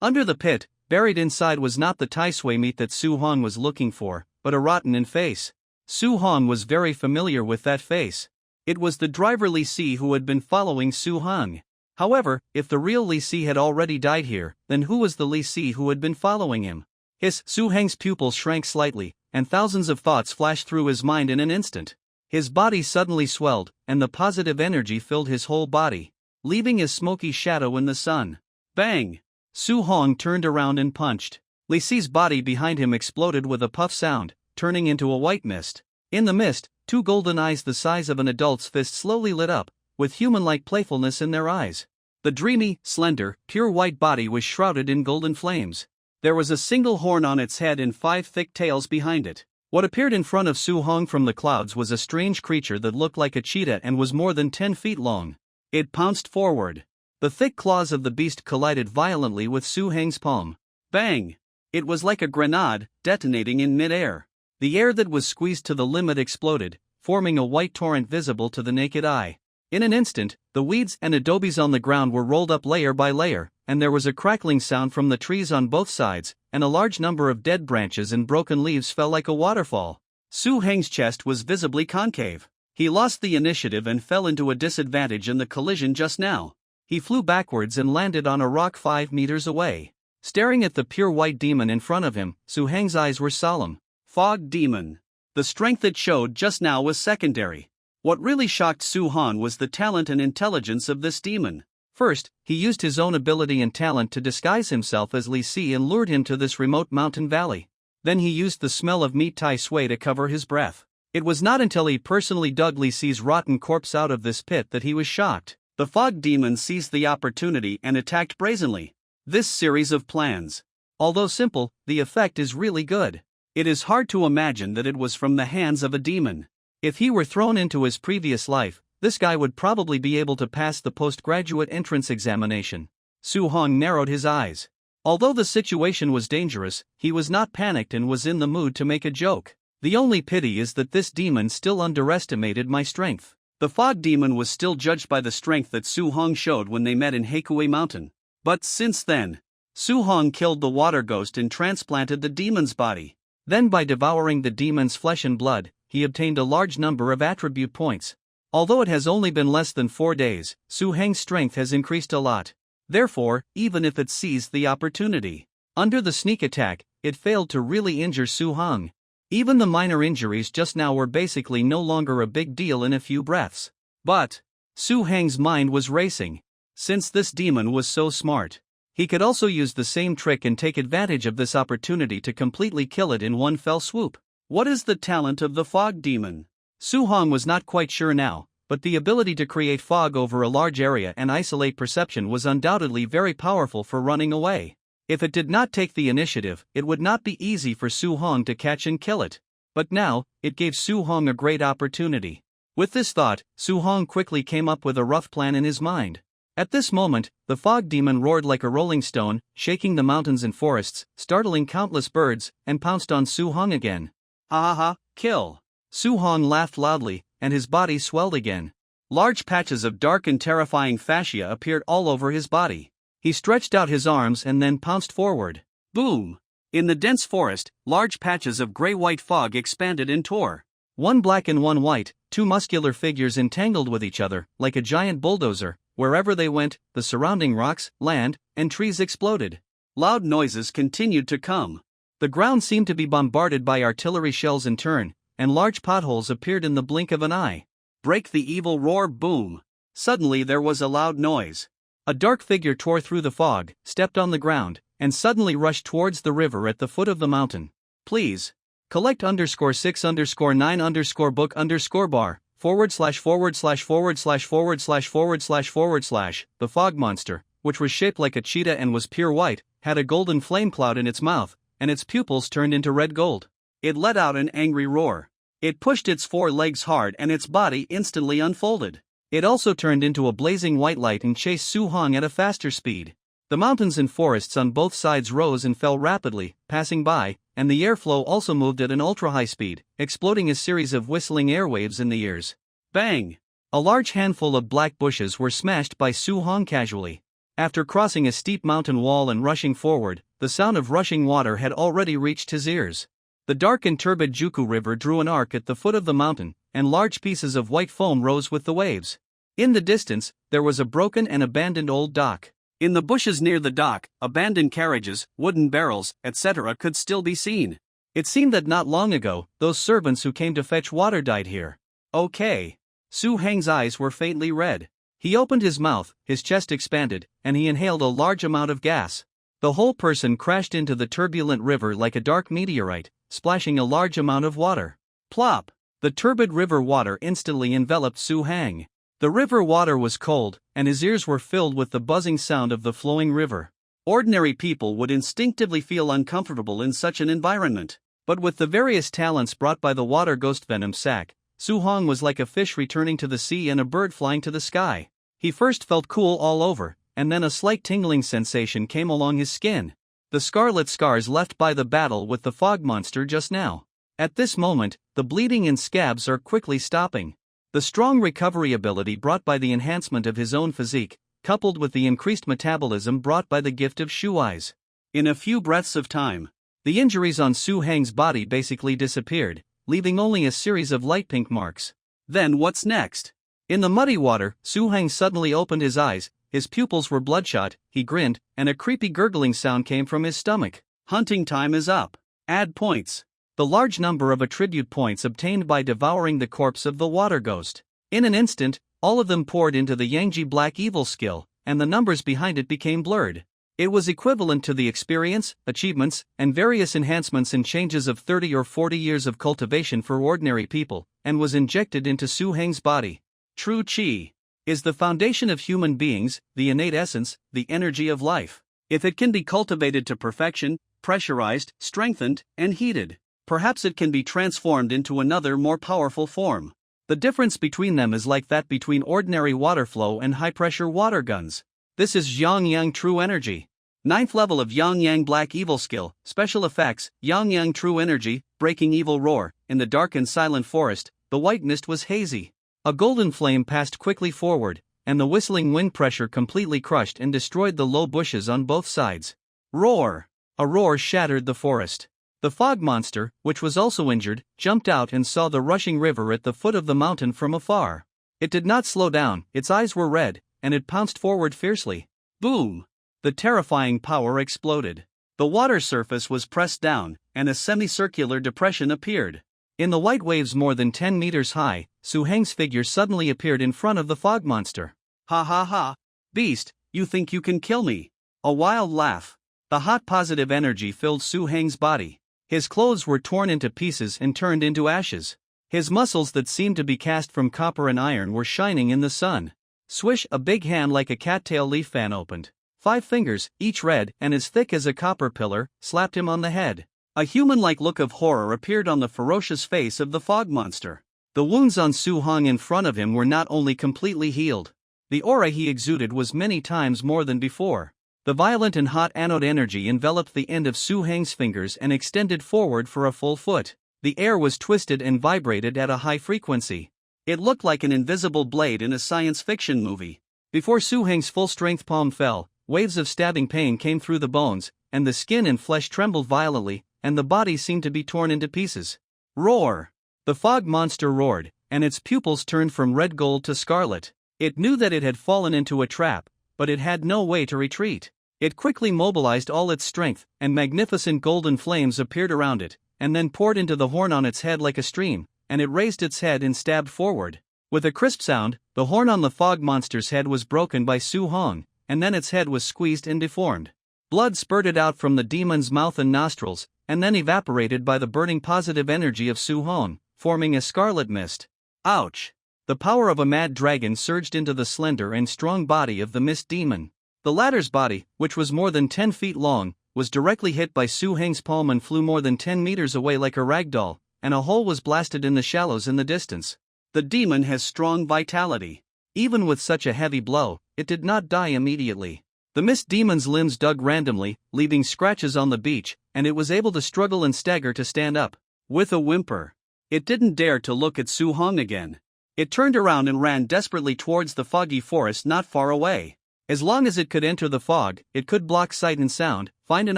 Under the pit, buried inside was not the tai sui meat that Su Hong was looking for, but a rotten face. Su Hong was very familiar with that face. It was the driver Li Si who had been following Su Hong. However, if the real Li Si had already died here, then who was the Li Si who had been following him? Su Heng's pupils shrank slightly, and thousands of thoughts flashed through his mind in an instant. His body suddenly swelled, and the positive energy filled his whole body, leaving his smoky shadow in the sun. Bang! Su Hong turned around and punched. Li Si's body behind him exploded with a puff sound, turning into a white mist. In the mist, 2 golden eyes the size of an adult's fist slowly lit up, with human-like playfulness in their eyes. The dreamy, slender, pure white body was shrouded in golden flames. There was a single horn on its head and 5 thick tails behind it. What appeared in front of Su Hong from the clouds was a strange creature that looked like a cheetah and was more than 10 feet long. It pounced forward. The thick claws of the beast collided violently with Su Heng's palm. Bang! It was like a grenade, detonating in mid-air. The air that was squeezed to the limit exploded, forming a white torrent visible to the naked eye. In an instant, the weeds and adobes on the ground were rolled up layer by layer, and there was a crackling sound from the trees on both sides, and a large number of dead branches and broken leaves fell like a waterfall. Su Heng's chest was visibly concave. He lost the initiative and fell into a disadvantage in the collision just now. He flew backwards and landed on a rock 5 meters away. Staring at the pure white demon in front of him, Su Heng's eyes were solemn. Fog demon. The strength it showed just now was secondary. What really shocked Su Hong was the talent and intelligence of this demon. First, he used his own ability and talent to disguise himself as Li Si and lured him to this remote mountain valley. Then he used the smell of meat tai sui to cover his breath. It was not until he personally dug Li Si's rotten corpse out of this pit that he was shocked. The fog demon seized the opportunity and attacked brazenly. This series of plans. Although simple, the effect is really good. It is hard to imagine that it was from the hands of a demon. If he were thrown into his previous life, this guy would probably be able to pass the postgraduate entrance examination. Su Hong narrowed his eyes. Although the situation was dangerous, he was not panicked and was in the mood to make a joke. The only pity is that this demon still underestimated my strength. The fog demon was still judged by the strength that Su Hong showed when they met in Heikui Mountain. But since then, Su Hong killed the water ghost and transplanted the demon's body. Then by devouring the demon's flesh and blood, he obtained a large number of attribute points. Although it has only been less than 4 days, Su Heng's strength has increased a lot. Therefore, even if it seized the opportunity, under the sneak attack, it failed to really injure Su Hong. Even the minor injuries just now were basically no longer a big deal in a few breaths. But Su Heng's mind was racing. Since this demon was so smart, he could also use the same trick and take advantage of this opportunity to completely kill it in one fell swoop. What is the talent of the fog demon? Su Hong was not quite sure now, but the ability to create fog over a large area and isolate perception was undoubtedly very powerful for running away. If it did not take the initiative, it would not be easy for Su Hong to catch and kill it. But now, it gave Su Hong a great opportunity. With this thought, Su Hong quickly came up with a rough plan in his mind. At this moment, the fog demon roared like a rolling stone, shaking the mountains and forests, startling countless birds, and pounced on Su Hong again. Ha ha ha, kill! Su Hong laughed loudly, and his body swelled again. Large patches of dark and terrifying fascia appeared all over his body. He stretched out his arms and then pounced forward. Boom! In the dense forest, large patches of gray-white fog expanded and tore. One black and one white, 2 muscular figures entangled with each other, like a giant bulldozer. Wherever they went, the surrounding rocks, land, and trees exploded. Loud noises continued to come. The ground seemed to be bombarded by artillery shells in turn, and large potholes appeared in the blink of an eye. Break the evil roar, boom! Suddenly there was a loud noise. A dark figure tore through the fog, stepped on the ground, and suddenly rushed towards the river at the foot of the mountain. Please collect_6_9_book_bar ////////////////////////// The fog monster, which was shaped like a cheetah and was pure white, had a golden flame cloud in its mouth, and its pupils turned into red gold. It let out an angry roar. It pushed its four legs hard and its body instantly unfolded. It also turned into a blazing white light and chased Su Hong at a faster speed. The mountains and forests on both sides rose and fell rapidly, passing by, and the airflow also moved at an ultra-high speed, exploding a series of whistling airwaves in the ears. Bang! A large handful of black bushes were smashed by Su Hong casually. After crossing a steep mountain wall and rushing forward, the sound of rushing water had already reached his ears. The dark and turbid Juku River drew an arc at the foot of the mountain, and large pieces of white foam rose with the waves. In the distance, there was a broken and abandoned old dock. In the bushes near the dock, abandoned carriages, wooden barrels, etc. could still be seen. It seemed that not long ago, those servants who came to fetch water died here. Okay. Su Heng's eyes were faintly red. He opened his mouth, his chest expanded, and he inhaled a large amount of gas. The whole person crashed into the turbulent river like a dark meteorite, splashing a large amount of water. Plop! The turbid river water instantly enveloped Su Heng. The river water was cold, and his ears were filled with the buzzing sound of the flowing river. Ordinary people would instinctively feel uncomfortable in such an environment. But with the various talents brought by the water ghost venom sac, Su Hong was like a fish returning to the sea and a bird flying to the sky. He first felt cool all over, and then a slight tingling sensation came along his skin. The scarlet scars left by the battle with the fog monster just now. At this moment, the bleeding and scabs are quickly stopping. The strong recovery ability brought by the enhancement of his own physique, coupled with the increased metabolism brought by the gift of Shu Eyes. In a few breaths of time, the injuries on Su Heng's body basically disappeared, leaving only a series of light pink marks. Then what's next? In the muddy water, Su Heng suddenly opened his eyes, his pupils were bloodshot, he grinned, and a creepy gurgling sound came from his stomach. Hunting time is up. Add points. The large number of attribute points obtained by devouring the corpse of the water ghost. In an instant, all of them poured into the Yangji Black Evil skill, and the numbers behind it became blurred. It was equivalent to the experience, achievements, and various enhancements and changes of 30 or 40 years of cultivation for ordinary people, and was injected into Su Heng's body. True Qi is the foundation of human beings, the innate essence, the energy of life. If it can be cultivated to perfection, pressurized, strengthened, and heated, perhaps it can be transformed into another more powerful form. The difference between them is like that between ordinary water flow and high-pressure water guns. This is Yang True Energy. 9th level of Yang Black Evil skill, special effects, Yang True Energy, Breaking Evil Roar. In the dark and silent forest, the white mist was hazy. A golden flame passed quickly forward, and the whistling wind pressure completely crushed and destroyed the low bushes on both sides. Roar! A roar shattered the forest. The fog monster, which was also injured, jumped out and saw the rushing river at the foot of the mountain from afar. It did not slow down, its eyes were red, and it pounced forward fiercely. Boom! The terrifying power exploded. The water surface was pressed down, and a semicircular depression appeared. In the white waves more than 10 meters high, Su Heng's figure suddenly appeared in front of the fog monster. Ha ha ha! Beast, you think you can kill me? A wild laugh. The hot positive energy filled Su Heng's body. His clothes were torn into pieces and turned into ashes. His muscles that seemed to be cast from copper and iron were shining in the sun. Swish! A big hand like a cattail leaf fan opened. 5 fingers, each red and as thick as a copper pillar, slapped him on the head. A human-like look of horror appeared on the ferocious face of the fog monster. The wounds on Su Hong in front of him were not only completely healed. The aura he exuded was many times more than before. The violent and hot anode energy enveloped the end of Su Heng's fingers and extended forward for a full foot. The air was twisted and vibrated at a high frequency. It looked like an invisible blade in a science fiction movie. Before Su Heng's full-strength palm fell, waves of stabbing pain came through the bones, and the skin and flesh trembled violently, and the body seemed to be torn into pieces. Roar! The fog monster roared, and its pupils turned from red gold to scarlet. It knew that it had fallen into a trap, but it had no way to retreat. It quickly mobilized all its strength, and magnificent golden flames appeared around it, and then poured into the horn on its head like a stream, and it raised its head and stabbed forward. With a crisp sound, the horn on the fog monster's head was broken by Su Hong, and then its head was squeezed and deformed. Blood spurted out from the demon's mouth and nostrils, and then evaporated by the burning positive energy of Su Hong, forming a scarlet mist. Ouch! The power of a mad dragon surged into the slender and strong body of the mist demon. The latter's body, which was more than 10 feet long, was directly hit by Su Heng's palm and flew more than 10 meters away like a rag doll, and a hole was blasted in the shallows in the distance. The demon has strong vitality. Even with such a heavy blow, it did not die immediately. The mist demon's limbs dug randomly, leaving scratches on the beach, and it was able to struggle and stagger to stand up. With a whimper, it didn't dare to look at Su Hong again. It turned around and ran desperately towards the foggy forest not far away. As long as it could enter the fog, it could block sight and sound, find an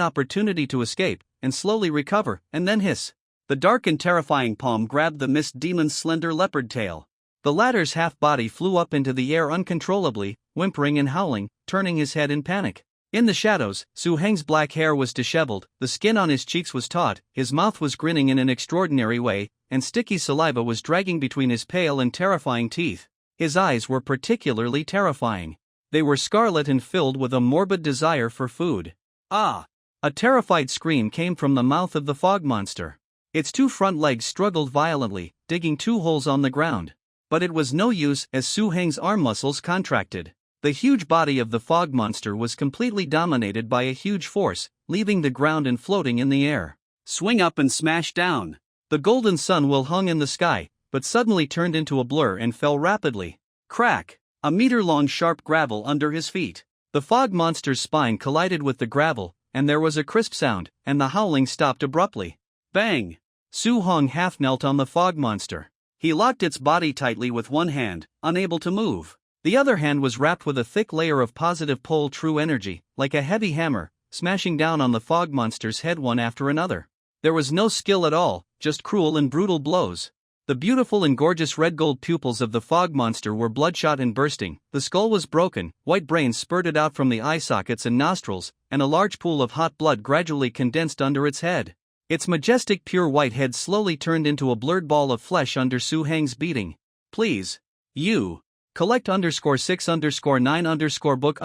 opportunity to escape, and slowly recover, and then hiss. The dark and terrifying palm grabbed the mist demon's slender leopard tail. The latter's half-body flew up into the air uncontrollably, whimpering and howling, turning his head in panic. In the shadows, Su Heng's black hair was disheveled, the skin on his cheeks was taut, his mouth was grinning in an extraordinary way, and sticky saliva was dragging between his pale and terrifying teeth. His eyes were particularly terrifying. They were scarlet and filled with a morbid desire for food. Ah! A terrified scream came from the mouth of the fog monster. Its 2 front legs struggled violently, digging 2 holes on the ground. But it was no use as Su Heng's arm muscles contracted. The huge body of the fog monster was completely dominated by a huge force, leaving the ground and floating in the air. Swing up and smash down. The golden sun will hung in the sky, but suddenly turned into a blur and fell rapidly. Crack! A meter-long sharp gravel under his feet. The fog monster's spine collided with the gravel, and there was a crisp sound, and the howling stopped abruptly. Bang! Su Hong half knelt on the fog monster. He locked its body tightly with one hand, unable to move. The other hand was wrapped with a thick layer of positive pole true energy, like a heavy hammer, smashing down on the fog monster's head one after another. There was no skill at all, just cruel and brutal blows. The beautiful and gorgeous red gold pupils of the fog monster were bloodshot and bursting, the skull was broken, white brains spurted out from the eye sockets and nostrils, and a large pool of hot blood gradually condensed under its head. Its majestic pure white head slowly turned into a blurred ball of flesh under Su Heng's beating. Please. You. Collect _6_9 book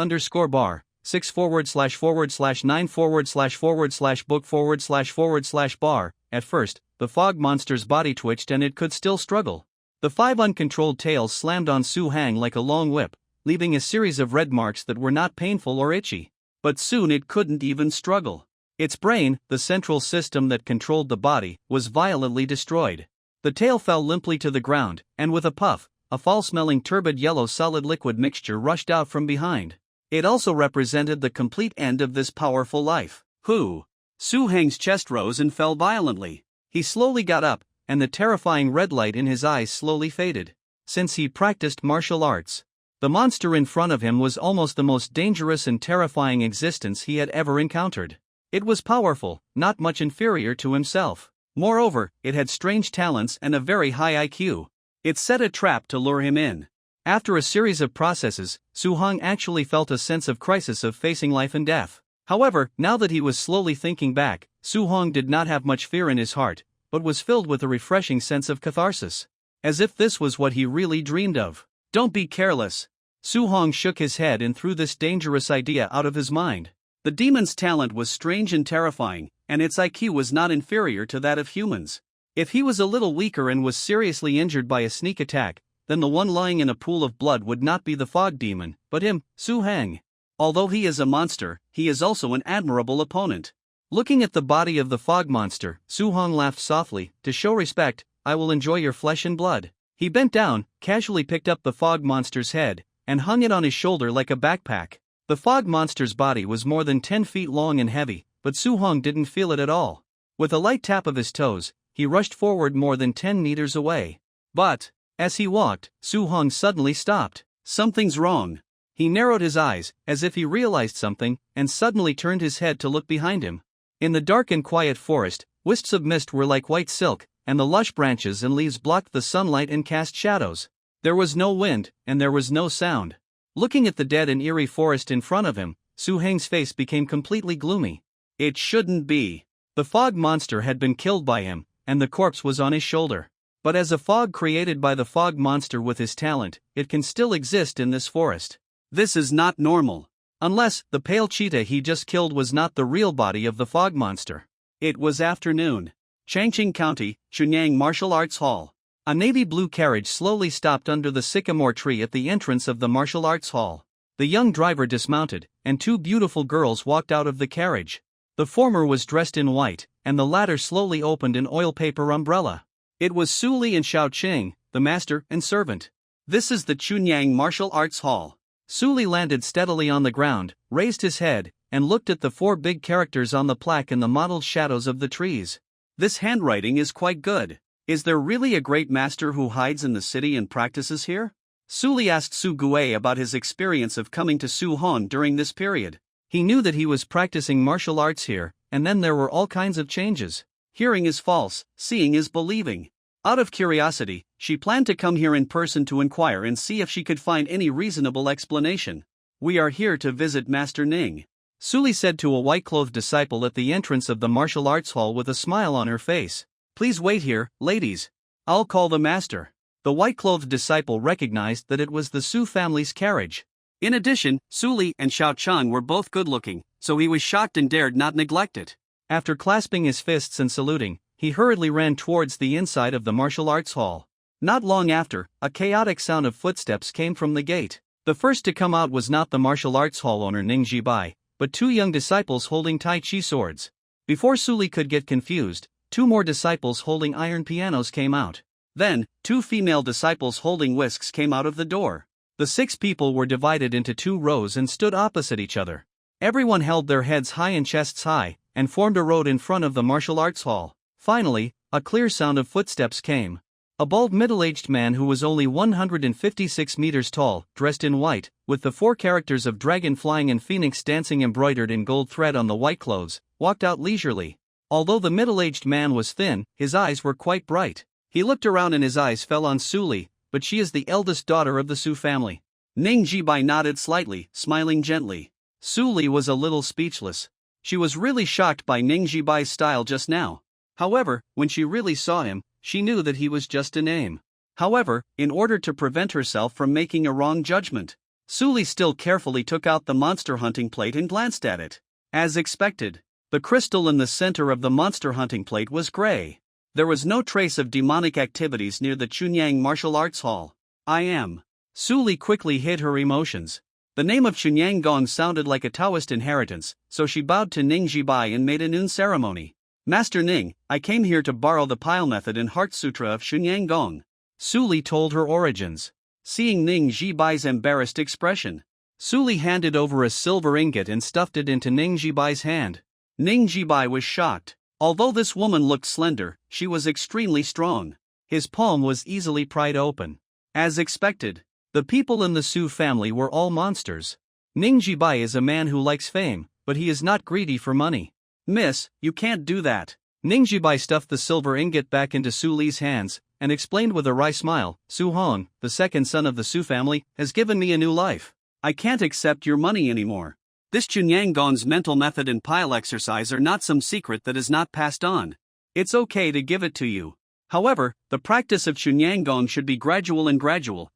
bar 6/9/book /. At first, the fog monster's body twitched and it could still struggle. The 5 uncontrolled tails slammed on Su Heng like a long whip, leaving a series of red marks that were not painful or itchy. But soon it couldn't even struggle. Its brain, the central system that controlled the body, was violently destroyed. The tail fell limply to the ground, and with a puff, a foul-smelling turbid yellow solid liquid mixture rushed out from behind. It also represented the complete end of this powerful life. Who? Su Heng's chest rose and fell violently. He slowly got up, and the terrifying red light in his eyes slowly faded. Since he practiced martial arts, the monster in front of him was almost the most dangerous and terrifying existence he had ever encountered. It was powerful, not much inferior to himself. Moreover, it had strange talents and a very high IQ. It set a trap to lure him in. After a series of processes, Su Hong actually felt a sense of crisis of facing life and death. However, now that he was slowly thinking back, Su Hong did not have much fear in his heart, but was filled with a refreshing sense of catharsis. As if this was what he really dreamed of. Don't be careless. Su Hong shook his head and threw this dangerous idea out of his mind. The demon's talent was strange and terrifying, and its IQ was not inferior to that of humans. If he was a little weaker and was seriously injured by a sneak attack, then the one lying in a pool of blood would not be the fog demon, but him, Su Heng. Although he is a monster, he is also an admirable opponent. Looking at the body of the fog monster, Su Hong laughed softly. To show respect, I will enjoy your flesh and blood. He bent down, casually picked up the fog monster's head, and hung it on his shoulder like a backpack. The fog monster's body was more than 10 feet long and heavy, but Su Hong didn't feel it at all. With a light tap of his toes, he rushed forward more than 10 meters away. But, as he walked, Su Hong suddenly stopped. Something's wrong. He narrowed his eyes, as if he realized something, and suddenly turned his head to look behind him. In the dark and quiet forest, wisps of mist were like white silk, and the lush branches and leaves blocked the sunlight and cast shadows. There was no wind, and there was no sound. Looking at the dead and eerie forest in front of him, Su Heng's face became completely gloomy. It shouldn't be. The fog monster had been killed by him, and the corpse was on his shoulder. But as a fog created by the fog monster with his talent, it can still exist in this forest. This is not normal. Unless, the pale cheetah he just killed was not the real body of the fog monster. It was afternoon. Changqing County, Chunyang Martial Arts Hall. A navy blue carriage slowly stopped under the sycamore tree at the entrance of the martial arts hall. The young driver dismounted, and two beautiful girls walked out of the carriage. The former was dressed in white, and the latter slowly opened an oil paper umbrella. It was Su Li and Xiao Qing, the master and servant. This is the Chunyang Martial Arts Hall. Su Li landed steadily on the ground, raised his head, and looked at the four big characters on the plaque in the mottled shadows of the trees. This handwriting is quite good. Is there really a great master who hides in the city and practices here? Su Li asked Su Gui about his experience of coming to Su Hon during this period. He knew that he was practicing martial arts here, and then there were all kinds of changes. Hearing is false, seeing is believing. Out of curiosity, she planned to come here in person to inquire and see if she could find any reasonable explanation. We are here to visit Master Ning, Su Li said to a white-clothed disciple at the entrance of the martial arts hall with a smile on her face. Please wait here, ladies. I'll call the master. The white-clothed disciple recognized that it was the Su family's carriage. In addition, Su Li and Xiao Chang were both good-looking, so he was shocked and dared not neglect it. After clasping his fists and saluting, he hurriedly ran towards the inside of the martial arts hall. Not long after, a chaotic sound of footsteps came from the gate. The first to come out was not the martial arts hall owner Ning Jibai, but two young disciples holding Tai Chi swords. Before Su Li could get confused, two more disciples holding iron pianos came out. Then, two female disciples holding whisks came out of the door. The 6 people were divided into 2 rows and stood opposite each other. Everyone held their heads high and chests high, and formed a road in front of the martial arts hall. Finally, a clear sound of footsteps came. A bald middle-aged man who was only 156 meters tall, dressed in white, with the 4 characters of dragon flying and phoenix dancing embroidered in gold thread on the white clothes, walked out leisurely. Although the middle-aged man was thin, his eyes were quite bright. He looked around and his eyes fell on Su Li, but she is the eldest daughter of the Su family. Ning Jibai nodded slightly, smiling gently. Su Li was a little speechless. She was really shocked by Ning Jibai's style just now. However, when she really saw him, she knew that he was just a name. However, in order to prevent herself from making a wrong judgment, Su Li still carefully took out the monster hunting plate and glanced at it. As expected, the crystal in the center of the monster hunting plate was gray. There was no trace of demonic activities near the Chunyang Martial Arts Hall. I am. Su Li quickly hid her emotions. The name of Chunyang Gong sounded like a Taoist inheritance, so she bowed to Ning Jibai and made a noon ceremony. Master Ning, I came here to borrow the pile method and heart sutra of Chunyang Gong. Su Li told her origins. Seeing Ning Jibai's embarrassed expression, Su Li handed over a silver ingot and stuffed it into Ning Jibai's hand. Ning Jibai was shocked. Although this woman looked slender, she was extremely strong. His palm was easily pried open. As expected, the people in the Su family were all monsters. Ning Jibai is a man who likes fame, but he is not greedy for money. Miss, you can't do that. Ning Jibai stuffed the silver ingot back into Su Li's hands, and explained with a wry smile, Su Hong, the second son of the Su family, has given me a new life. I can't accept your money anymore. This Chunyang Gong's mental method and pile exercise are not some secret that is not passed on. It's okay to give it to you. However, the practice of Chunyang Gong should be gradual,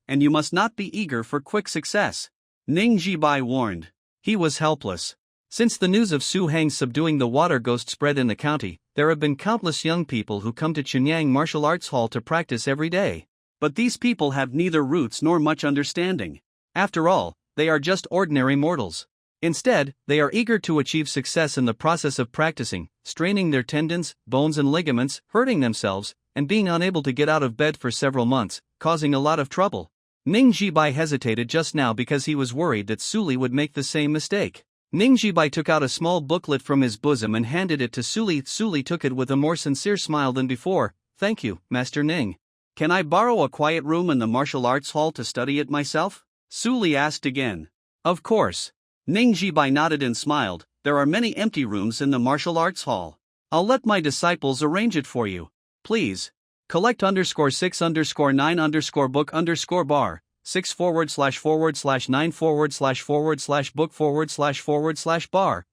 and you must not be eager for quick success. Ning Jibai warned. He was helpless. Since the news of Su Hang subduing the water ghost spread in the county, there have been countless young people who come to Chunyang Martial Arts Hall to practice every day. But these people have neither roots nor much understanding. After all, they are just ordinary mortals. Instead, they are eager to achieve success in the process of practicing, straining their tendons, bones and ligaments, hurting themselves, and being unable to get out of bed for several months, causing a lot of trouble. Ning Jibai hesitated just now because he was worried that Su Li would make the same mistake. Ning Jibai took out a small booklet from his bosom and handed it to Su Li. Su Li took it with a more sincere smile than before. Thank you, Master Ning. Can I borrow a quiet room in the martial arts hall to study it myself? Su Li asked again. Of course. Ning Jibai nodded and smiled. There are many empty rooms in the martial arts hall. I'll let my disciples arrange it for you. Please. Collect _6_9_book_bar, 6/9/book/bar.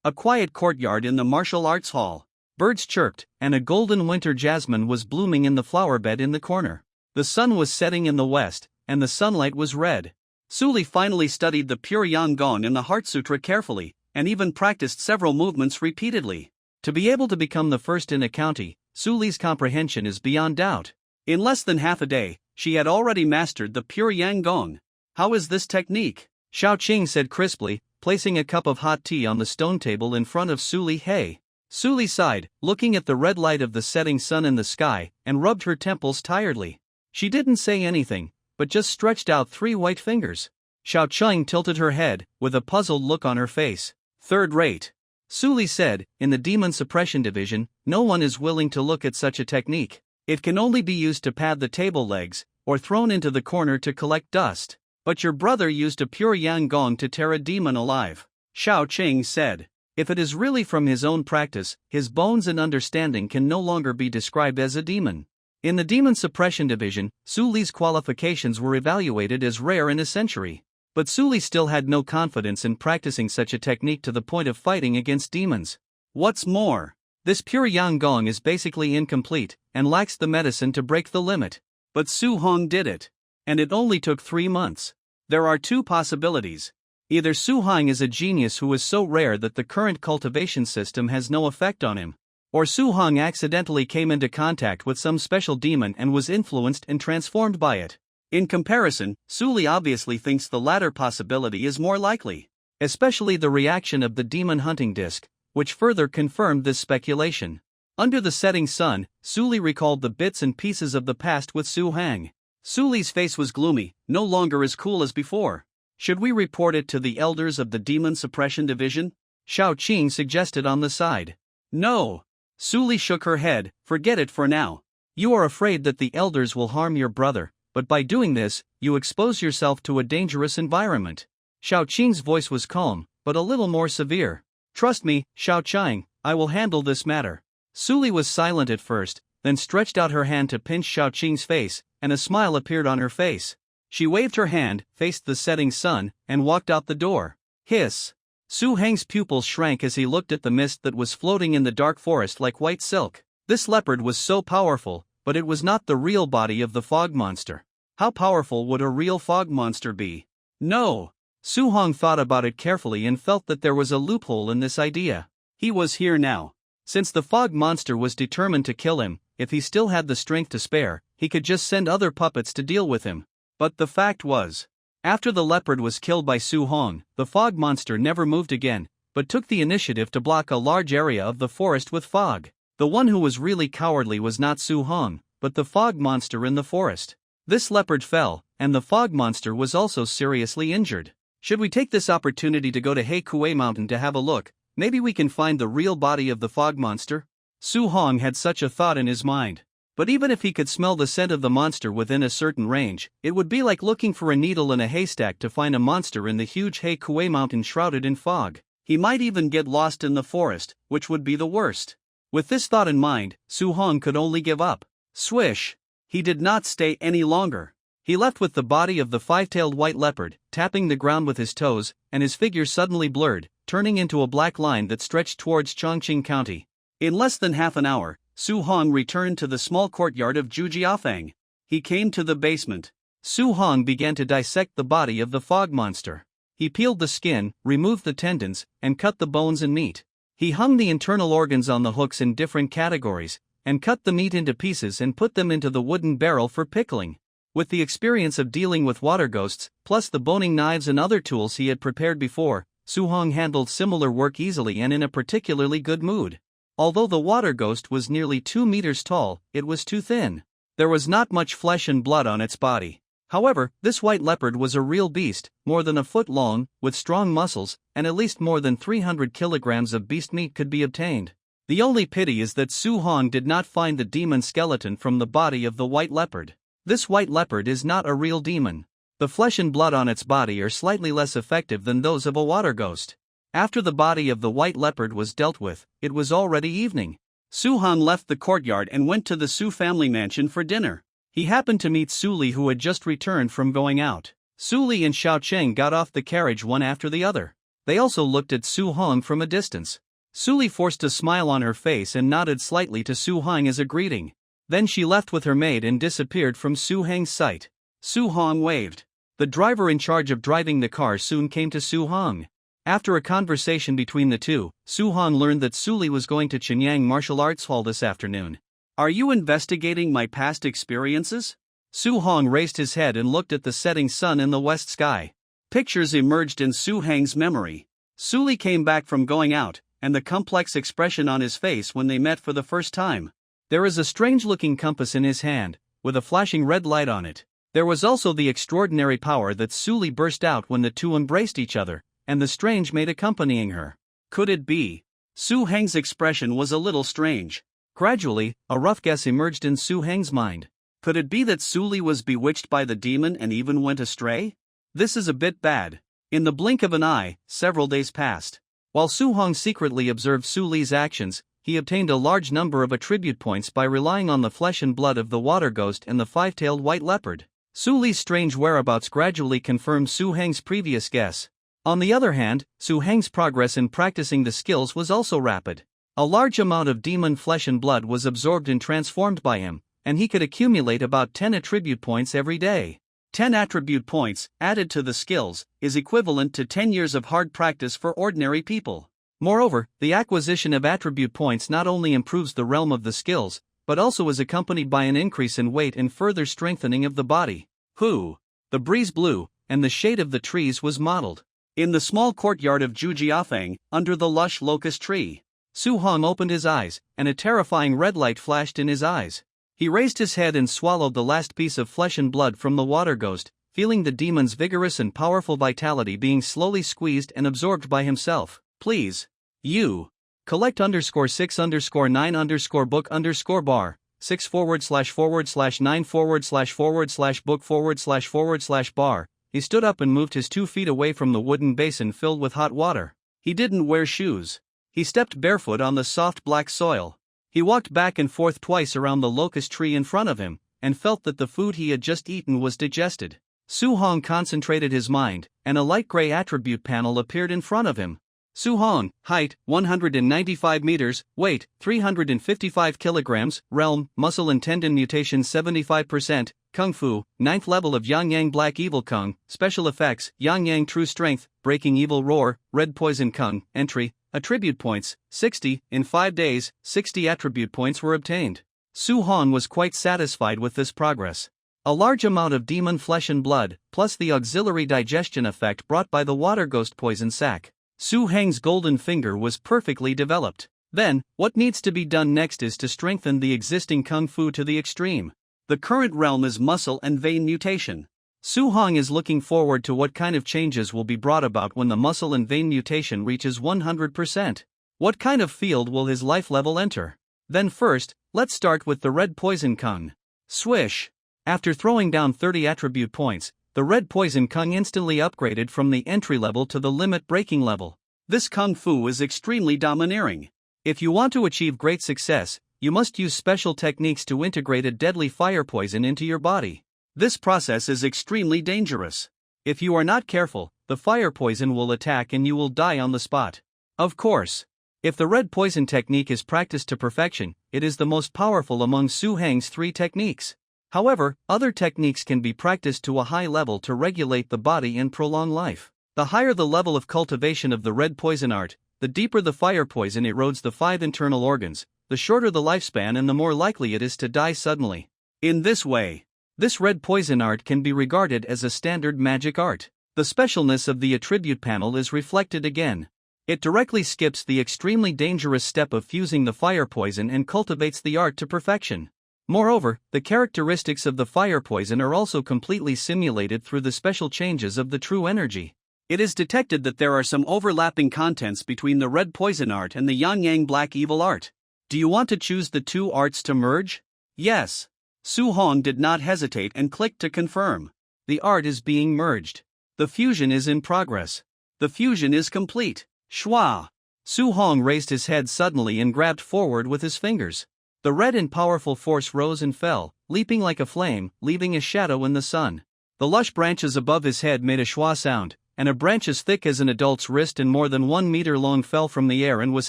A quiet courtyard in the martial arts hall. Birds chirped, and a golden winter jasmine was blooming in the flower bed in the corner. The sun was setting in the west, and the sunlight was red. Su Li finally studied the pure Yang Gong and the Heart Sutra carefully, and even practiced several movements repeatedly. To be able to become the first in a county, Su Li's comprehension is beyond doubt. In less than half a day, she had already mastered the pure yang gong. How is this technique? Xiao Qing said crisply, placing a cup of hot tea on the stone table in front of Su Li. Hey. Su Li sighed, looking at the red light of the setting sun in the sky, and rubbed her temples tiredly. She didn't say anything, but just stretched out 3 white fingers. Xiao Qing tilted her head, with a puzzled look on her face. Third rate. Su Li said, in the Demon Suppression Division, no one is willing to look at such a technique. It can only be used to pad the table legs, or thrown into the corner to collect dust. But your brother used a pure yang gong to tear a demon alive, Xiao Qing said. If it is really from his own practice, his bones and understanding can no longer be described as a demon. In the Demon Suppression Division, Su Li's qualifications were evaluated as rare in a century. But Su Li still had no confidence in practicing such a technique to the point of fighting against demons. What's more, this pure yang gong is basically incomplete, and lacks the medicine to break the limit. But Su Hong did it. And it only took 3 months. There are 2 possibilities. Either Su Hong is a genius who is so rare that the current cultivation system has no effect on him. Or Su Hong accidentally came into contact with some special demon and was influenced and transformed by it. In comparison, Su Li obviously thinks the latter possibility is more likely. Especially the reaction of the demon hunting disc, which further confirmed this speculation. Under the setting sun, Su Li recalled the bits and pieces of the past with Su Hang. Su Li's face was gloomy, no longer as cool as before. Should we report it to the elders of the Demon Suppression Division? Xiao Qing suggested on the side. No. Su Li shook her head, forget it for now. You are afraid that the elders will harm your brother, but by doing this, you expose yourself to a dangerous environment. Xiao Qing's voice was calm, but a little more severe. Trust me, Xiao Qing, I will handle this matter. Su Li was silent at first, then stretched out her hand to pinch Xiao Qing's face, and a smile appeared on her face. She waved her hand, faced the setting sun, and walked out the door. Hiss! Su Hang's pupils shrank as he looked at the mist that was floating in the dark forest like white silk. This leopard was so powerful, but it was not the real body of the fog monster. How powerful would a real fog monster be? No! Su Hong thought about it carefully and felt that there was a loophole in this idea. He was here now. Since the fog monster was determined to kill him, if he still had the strength to spare, he could just send other puppets to deal with him. But the fact was, after the leopard was killed by Su Hong, the fog monster never moved again, but took the initiative to block a large area of the forest with fog. The one who was really cowardly was not Su Hong, but the fog monster in the forest. This leopard fell, and the fog monster was also seriously injured. Should we take this opportunity to go to He Kue Mountain to have a look? Maybe we can find the real body of the fog monster? Su Hong had such a thought in his mind. But even if he could smell the scent of the monster within a certain range, it would be like looking for a needle in a haystack to find a monster in the huge He Kue Mountain shrouded in fog. He might even get lost in the forest, which would be the worst. With this thought in mind, Su Hong could only give up. Swish! He did not stay any longer. He left with the body of the 5-tailed white leopard, tapping the ground with his toes, and his figure suddenly blurred, turning into a black line that stretched towards Chongqing County. In less than half an hour, Su Hong returned to the small courtyard of Jujiafang. He came to the basement. Su Hong began to dissect the body of the fog monster. He peeled the skin, removed the tendons, and cut the bones and meat. He hung the internal organs on the hooks in different categories, and cut the meat into pieces and put them into the wooden barrel for pickling. With the experience of dealing with water ghosts, plus the boning knives and other tools he had prepared before, Su Hong handled similar work easily and in a particularly good mood. Although the water ghost was nearly 2 meters tall, it was too thin. There was not much flesh and blood on its body. However, this white leopard was a real beast, more than a foot long, with strong muscles, and at least more than 300 kilograms of beast meat could be obtained. The only pity is that Su Hong did not find the demon skeleton from the body of the white leopard. This white leopard is not a real demon. The flesh and blood on its body are slightly less effective than those of a water ghost. After the body of the white leopard was dealt with, it was already evening. Su Hong left the courtyard and went to the Su family mansion for dinner. He happened to meet Su Li, who had just returned from going out. Su Li and Xiao Qing got off the carriage one after the other. They also looked at Su Hong from a distance. Su Li forced a smile on her face and nodded slightly to Su Hong as a greeting. Then she left with her maid and disappeared from Su Hong's sight. Su Hong waved. The driver in charge of driving the car soon came to Su Hong. After a conversation between the two, Su-hong learned that Suli was going to Chinyang Martial Arts Hall this afternoon. Are you investigating my past experiences? Su-hong raised his head and looked at the setting sun in the west sky. Pictures emerged in Su-hang's memory. Suli came back from going out, and the complex expression on his face when they met for the first time. There is a strange-looking compass in his hand, with a flashing red light on it. There was also the extraordinary power that Suli burst out when the two embraced each other, and the strange maid accompanying her. Could it be? Su-hang's expression was a little strange. Gradually, a rough guess emerged in Su-hang's mind. Could it be that Suli was bewitched by the demon and even went astray? This is a bit bad. In the blink of an eye, several days passed. While Su-hong secretly observed Suli's actions, he obtained a large number of attribute points by relying on the flesh and blood of the water ghost and the five-tailed white leopard. Suli's strange whereabouts gradually confirmed Su-hang's previous guess. On the other hand, Su-hang's progress in practicing the skills was also rapid. A large amount of demon flesh and blood was absorbed and transformed by him, and he could accumulate about 10 attribute points every day. 10 attribute points, added to the skills, is equivalent to 10 years of hard practice for ordinary people. Moreover, the acquisition of attribute points not only improves the realm of the skills, but also is accompanied by an increase in weight and further strengthening of the body. The breeze blew, and the shade of the trees was mottled. In the small courtyard of Jujiafeng, under the lush locust tree, Su-hong opened his eyes, and a terrifying red light flashed in his eyes. He raised his head and swallowed the last piece of flesh and blood from the water ghost, feeling the demon's vigorous and powerful vitality being slowly squeezed and absorbed by himself. Please. You. Collect _6_9_book_bar, 6/9/book/bar. He stood up and moved his 2 feet away from the wooden basin filled with hot water. He didn't wear shoes. He stepped barefoot on the soft black soil. He walked back and forth twice around the locust tree in front of him, and felt that the food he had just eaten was digested. Su-hong concentrated his mind, and a light gray attribute panel appeared in front of him. Su-hong, height, 195 meters, weight, 355 kilograms, realm, muscle and tendon mutation 75%, Kung Fu, 9th level of Yang Black Evil Kung, special effects, Yang True Strength, Breaking Evil Roar, Red Poison Kung, entry, attribute points, 60, in 5 days, 60 attribute points were obtained. Su-hong was quite satisfied with this progress. A large amount of demon flesh and blood, plus the auxiliary digestion effect brought by the water ghost poison sac. Su-hang's golden finger was perfectly developed. Then, what needs to be done next is to strengthen the existing Kung Fu to the extreme. The current realm is muscle and vein mutation. Su-hong is looking forward to what kind of changes will be brought about when the muscle and vein mutation reaches 100%. What kind of field will his life level enter? Then first, let's start with the Red Poison Kung. Swish! After throwing down 30 attribute points, the Red Poison Kung instantly upgraded from the entry level to the limit breaking level. This Kung Fu is extremely domineering. If you want to achieve great success, you must use special techniques to integrate a deadly fire poison into your body. This process is extremely dangerous. If you are not careful, the fire poison will attack and you will die on the spot. Of course, if the red poison technique is practiced to perfection, it is the most powerful among Su-hang's 3 techniques. However, other techniques can be practiced to a high level to regulate the body and prolong life. The higher the level of cultivation of the red poison art, the deeper the fire poison erodes the 5 internal organs, the shorter the lifespan and the more likely it is to die suddenly. In this way, this red poison art can be regarded as a standard magic art. The specialness of the attribute panel is reflected again. It directly skips the extremely dangerous step of fusing the fire poison and cultivates the art to perfection. Moreover, the characteristics of the fire poison are also completely simulated through the special changes of the true energy. It is detected that there are some overlapping contents between the red poison art and the Yang Black Evil art. Do you want to choose the 2 arts to merge? Yes. Su-hong did not hesitate and clicked to confirm. The art is being merged. The fusion is in progress. The fusion is complete. Shwa! Su-hong raised his head suddenly and grabbed forward with his fingers. The red and powerful force rose and fell, leaping like a flame, leaving a shadow in the sun. The lush branches above his head made a schwa sound, and a branch as thick as an adult's wrist and more than 1 meter long fell from the air and was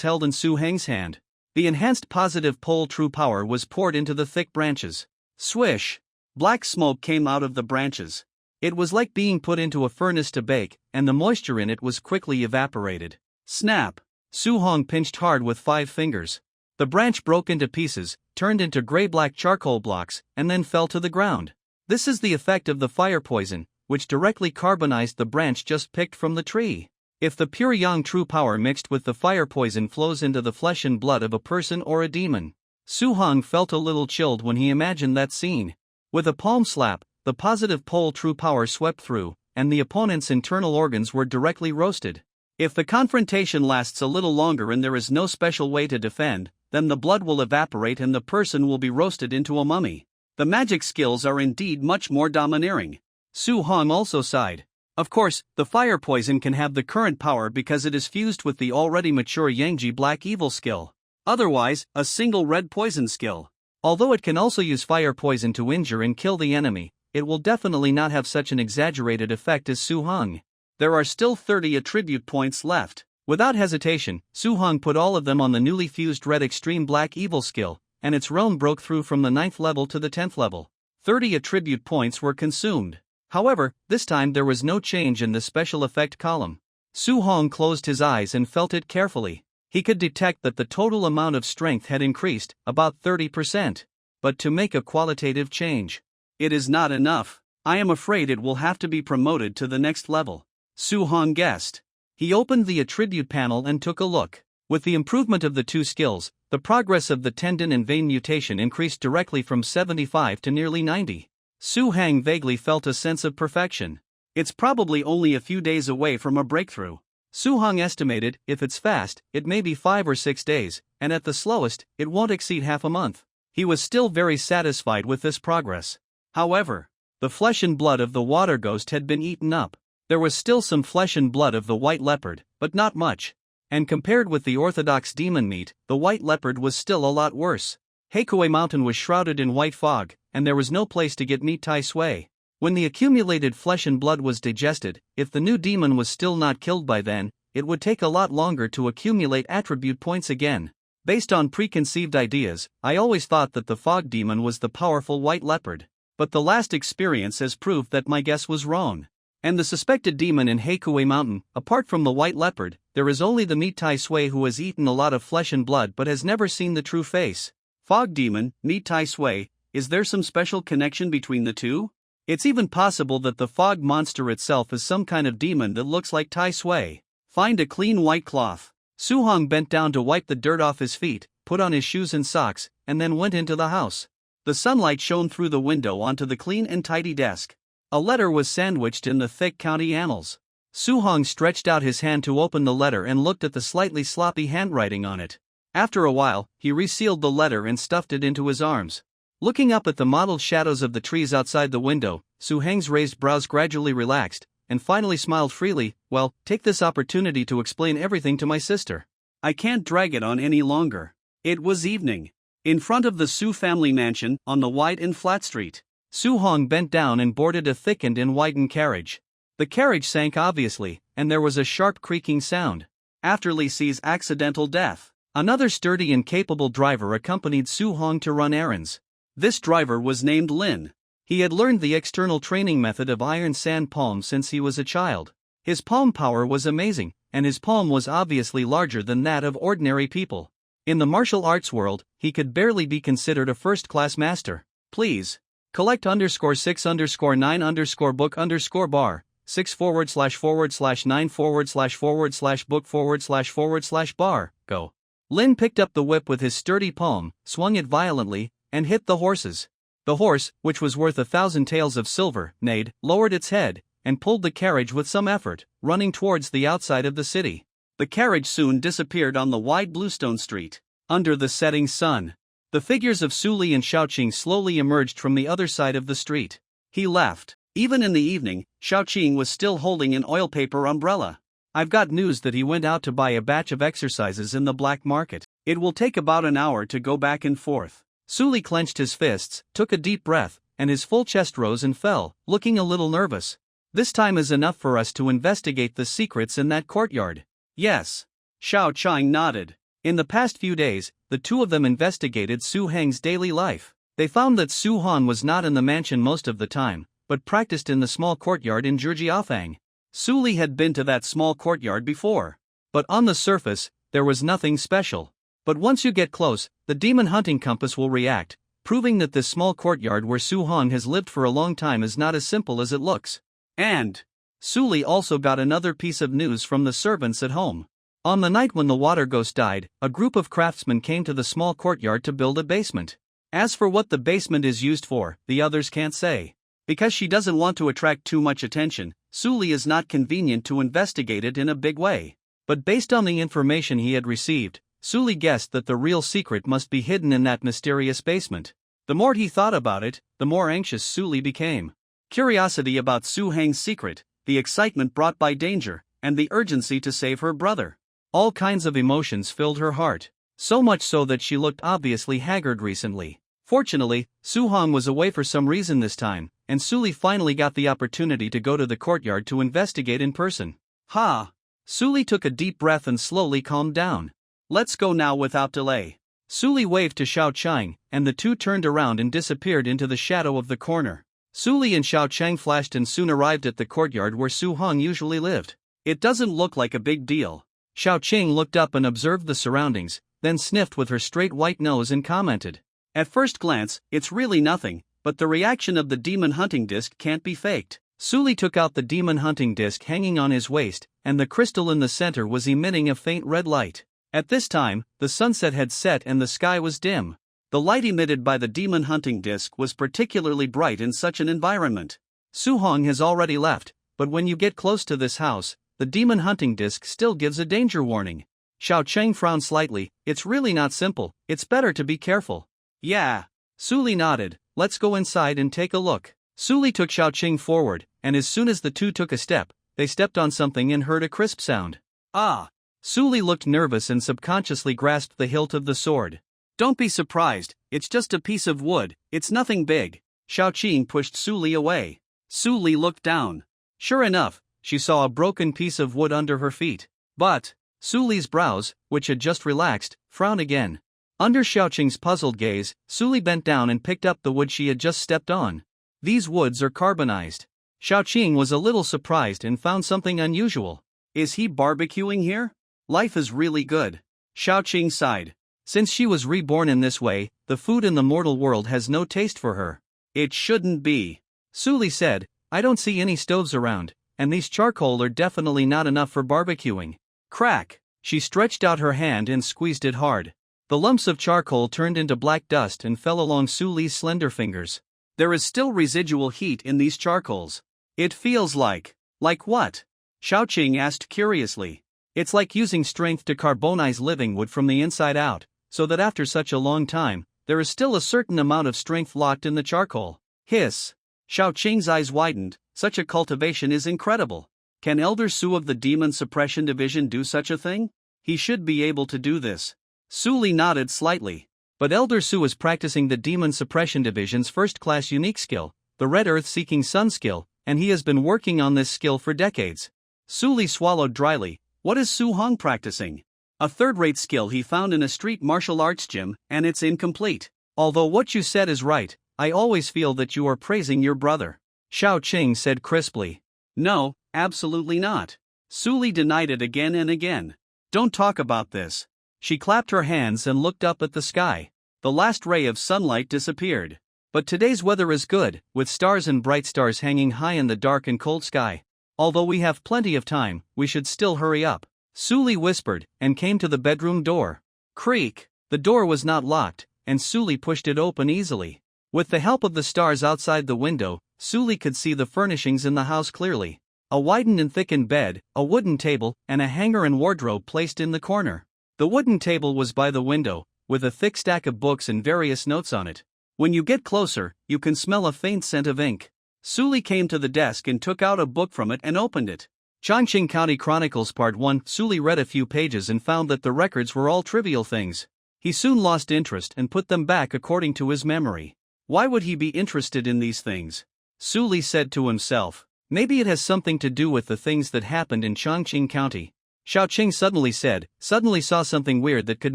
held in Su-hang's hand. The enhanced positive pole true power was poured into the thick branches. Swish! Black smoke came out of the branches. It was like being put into a furnace to bake, and the moisture in it was quickly evaporated. Snap! Su Hong pinched hard with 5 fingers. The branch broke into pieces, turned into gray-black charcoal blocks, and then fell to the ground. This is the effect of the fire poison, which directly carbonized the branch just picked from the tree. If the pure yang true power mixed with the fire poison flows into the flesh and blood of a person or a demon. Su Hong felt a little chilled when he imagined that scene. With a palm slap, the positive pole true power swept through, and the opponent's internal organs were directly roasted. If the confrontation lasts a little longer and there is no special way to defend, then the blood will evaporate and the person will be roasted into a mummy. The magic skills are indeed much more domineering. Su Hong also sighed. Of course, the fire poison can have the current power because it is fused with the already mature Yangji Black Evil skill. Otherwise, a single red poison skill. Although it can also use fire poison to injure and kill the enemy, it will definitely not have such an exaggerated effect as Su Hong. There are still 30 attribute points left. Without hesitation, Su Hong put all of them on the newly fused red extreme black evil skill, and its realm broke through from the 9th level to the 10th level. 30 attribute points were consumed. However, this time there was no change in the special effect column. Su Hong closed his eyes and felt it carefully. He could detect that the total amount of strength had increased, about 30%. But to make a qualitative change, it is not enough. I am afraid it will have to be promoted to the next level. Su Hong guessed. He opened the attribute panel and took a look. With the improvement of the 2 skills, the progress of the tendon and vein mutation increased directly from 75 to nearly 90. Su Hong vaguely felt a sense of perfection. It's probably only a few days away from a breakthrough. Su Hong estimated, if it's fast, it may be 5 or 6 days, and at the slowest, it won't exceed half a month. He was still very satisfied with this progress. However, the flesh and blood of the water ghost had been eaten up. There was still some flesh and blood of the white leopard, but not much. And compared with the orthodox demon meat, the white leopard was still a lot worse. Heikui Mountain was shrouded in white fog, and there was no place to get meat tai sui. When the accumulated flesh and blood was digested, if the new demon was still not killed by then, it would take a lot longer to accumulate attribute points again. Based on preconceived ideas, I always thought that the fog demon was the powerful white leopard. But the last experience has proved that my guess was wrong. And the suspected demon in Heikui Mountain, apart from the white leopard, there is only the meat tai sui who has eaten a lot of flesh and blood but has never seen the true face. Fog demon, meat tai sui, is there some special connection between the two? It's even possible that the fog monster itself is some kind of demon that looks like tai sui. Find a clean white cloth. Su Hong bent down to wipe the dirt off his feet, put on his shoes and socks, and then went into the house. The sunlight shone through the window onto the clean and tidy desk. A letter was sandwiched in the thick county annals. Su Hong stretched out his hand to open the letter and looked at the slightly sloppy handwriting on it. After a while, he resealed the letter and stuffed it into his arms. Looking up at the mottled shadows of the trees outside the window, Su Hong's raised brows gradually relaxed, and finally smiled freely. Well, take this opportunity to explain everything to my sister. I can't drag it on any longer. It was evening. In front of the Su family mansion, on the wide and flat street, Su Hong bent down and boarded a thickened and widened carriage. The carriage sank obviously, and there was a sharp creaking sound. After Li Si's accidental death, another sturdy and capable driver accompanied Su Hong to run errands. This driver was named Lin. He had learned the external training method of iron sand palm since he was a child. His palm power was amazing, and his palm was obviously larger than that of ordinary people. In the martial arts world, he could barely be considered a first-class master. Please. Collect _6_9_book_bar, 6/9/book/bar, go. Lin picked up the whip with his sturdy palm, swung it violently, and hit the horses. The horse, which was worth 1,000 taels of silver, neighed, lowered its head, and pulled the carriage with some effort, running towards the outside of the city. The carriage soon disappeared on the wide bluestone street. Under the setting sun, the figures of Su Li and Shaoqing slowly emerged from the other side of the street. He left. Even in the evening, Shaoqing was still holding an oil paper umbrella. I've got news that he went out to buy a batch of exercises in the black market. It will take about an hour to go back and forth. Su Li clenched his fists, took a deep breath, and his full chest rose and fell, looking a little nervous. This time is enough for us to investigate the secrets in that courtyard. Yes. Shaoqing nodded. In the past few days, the two of them investigated Su Hong's daily life. They found that Su Hong was not in the mansion most of the time, but practiced in the small courtyard in Zhejiafang. Suli had been to that small courtyard before. But on the surface, there was nothing special. But once you get close, the demon hunting compass will react, proving that this small courtyard where Su Hong has lived for a long time is not as simple as it looks. And Suli also got another piece of news from the servants at home. On the night when the water ghost died, a group of craftsmen came to the small courtyard to build a basement. As for what the basement is used for, the others can't say. Because she doesn't want to attract too much attention, Suli is not convenient to investigate it in a big way. But based on the information he had received, Suli guessed that the real secret must be hidden in that mysterious basement. The more he thought about it, the more anxious Suli became. Curiosity about Su Hang's secret, the excitement brought by danger, and the urgency to save her brother. All kinds of emotions filled her heart, so much so that she looked obviously haggard recently. Fortunately, Su Hong was away for some reason this time, and Suli finally got the opportunity to go to the courtyard to investigate in person. Ha! Suli took a deep breath and slowly calmed down. Let's go now without delay. Suli waved to Xiao Chang, and the two turned around and disappeared into the shadow of the corner. Suli and Xiao Chang flashed and soon arrived at the courtyard where Su Hong usually lived. It doesn't look like a big deal. Xiao Chang looked up and observed the surroundings, then sniffed with her straight white nose and commented. At first glance, it's really nothing, but the reaction of the demon hunting disc can't be faked. Suli took out the demon hunting disc hanging on his waist, and the crystal in the center was emitting a faint red light. At this time, the sunset had set and the sky was dim. The light emitted by the demon hunting disc was particularly bright in such an environment. Su Hong has already left, but when you get close to this house, the demon hunting disc still gives a danger warning. Xiao Chang frowned slightly. It's really not simple, it's better to be careful. Yeah. Suli nodded. Let's go inside and take a look. Suli took Xiao Chang forward, and as soon as the two took a step, they stepped on something and heard a crisp sound. Ah! Suli looked nervous and subconsciously grasped the hilt of the sword. Don't be surprised, it's just a piece of wood, it's nothing big. Xiao Chang pushed Suli away. Suli looked down. Sure enough, she saw a broken piece of wood under her feet. But Suli's brows, which had just relaxed, frowned again. Under Xiao Chang's puzzled gaze, Suli bent down and picked up the wood she had just stepped on. These woods are carbonized. Xiao Chang was a little surprised and found something unusual. Is he barbecuing here? Life is really good. Xiao Chang sighed. Since she was reborn in this way, the food in the mortal world has no taste for her. It shouldn't be. Suli said, I don't see any stoves around, and these charcoal are definitely not enough for barbecuing. Crack! She stretched out her hand and squeezed it hard. The lumps of charcoal turned into black dust and fell along Suli's slender fingers. There is still residual heat in these charcoals. It feels like. Like what? Xiao Chang asked curiously. It's like using strength to carbonize living wood from the inside out, so that after such a long time, there is still a certain amount of strength locked in the charcoal. Hiss! Xiao Chang's eyes widened. Such a cultivation is incredible. Can Elder Su of the Demon Suppression Division do such a thing? He should be able to do this. Suli nodded slightly. But Elder Su is practicing the Demon Suppression Division's first-class unique skill, the Red Earth-Seeking Sun skill, and he has been working on this skill for decades. Suli swallowed dryly. What is Su Hong practicing? A third-rate skill he found in a street martial arts gym, and it's incomplete. Although what you said is right, I always feel that you are praising your brother. Xiao Chang said crisply. No, absolutely not. Suli denied it again and again. Don't talk about this. She clapped her hands and looked up at the sky. The last ray of sunlight disappeared. But today's weather is good, with stars and bright stars hanging high in the dark and cold sky. Although we have plenty of time, we should still hurry up. Suli whispered, and came to the bedroom door. Creak! The door was not locked, and Suli pushed it open easily. With the help of the stars outside the window, Suli could see the furnishings in the house clearly. A widened and thickened bed, a wooden table, and a hanger and wardrobe placed in the corner. The wooden table was by the window, with a thick stack of books and various notes on it. When you get closer, you can smell a faint scent of ink. Suli came to the desk and took out a book from it and opened it. Chongqing County Chronicles Part 1. Suli read a few pages and found that the records were all trivial things. He soon lost interest and put them back according to his memory. Why would he be interested in these things? Suli said to himself. Maybe it has something to do with the things that happened in Chongqing County. Xiao Chang suddenly saw something weird that could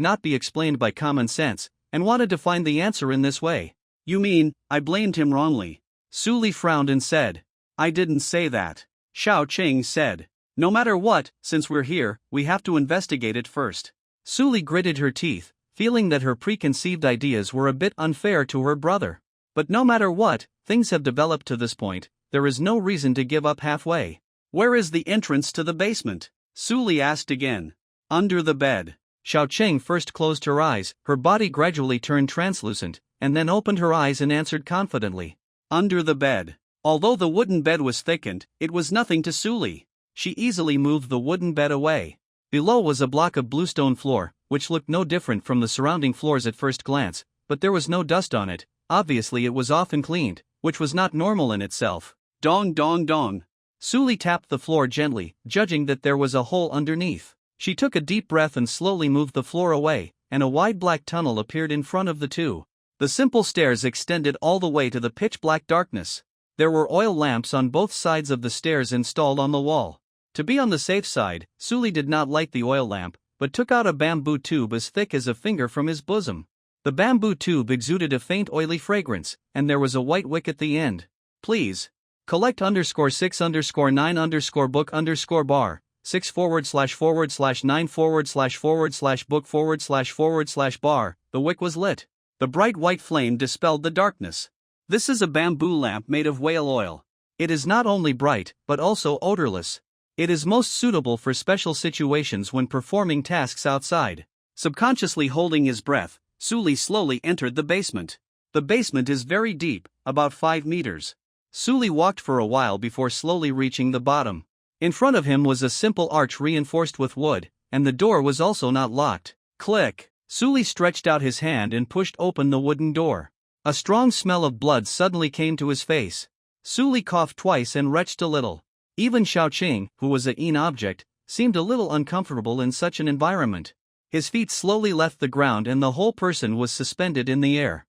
not be explained by common sense, and wanted to find the answer in this way. You mean, I blamed him wrongly? Su Li frowned and said. I didn't say that. Xiao Qing said. No matter what, since we're here, we have to investigate it first. Su Li gritted her teeth, feeling that her preconceived ideas were a bit unfair to her brother. But no matter what, things have developed to this point, there is no reason to give up halfway. Where is the entrance to the basement? Su Li asked again. Under the bed. Xiao Qing first closed her eyes, her body gradually turned translucent, and then opened her eyes and answered confidently. Under the bed. Although the wooden bed was thickened, it was nothing to Su Li. She easily moved the wooden bed away. Below was a block of bluestone floor, which looked no different from the surrounding floors at first glance, but there was no dust on it. Obviously it was often cleaned, which was not normal in itself. Dong dong dong. Su Li tapped the floor gently, judging that there was a hole underneath. She took a deep breath and slowly moved the floor away, and a wide black tunnel appeared in front of the two. The simple stairs extended all the way to the pitch-black darkness. There were oil lamps on both sides of the stairs installed on the wall. To be on the safe side, Su Li did not light the oil lamp, but took out a bamboo tube as thick as a finger from his bosom. The bamboo tube exuded a faint oily fragrance, and there was a white wick at the end. Please. Collect _6_9_book_bar, 6/9/book/bar. The wick was lit. The bright white flame dispelled the darkness. This is a bamboo lamp made of whale oil. It is not only bright, but also odorless. It is most suitable for special situations when performing tasks outside. Subconsciously holding his breath, Su Li slowly entered the basement. The basement is very deep, about 5 meters. Su Li walked for a while before slowly reaching the bottom. In front of him was a simple arch reinforced with wood, and the door was also not locked. Click! Su Li stretched out his hand and pushed open the wooden door. A strong smell of blood suddenly came to his face. Su Li coughed twice and retched a little. Even Xiao Qing, who was a keen object, seemed a little uncomfortable in such an environment. His feet slowly left the ground and the whole person was suspended in the air.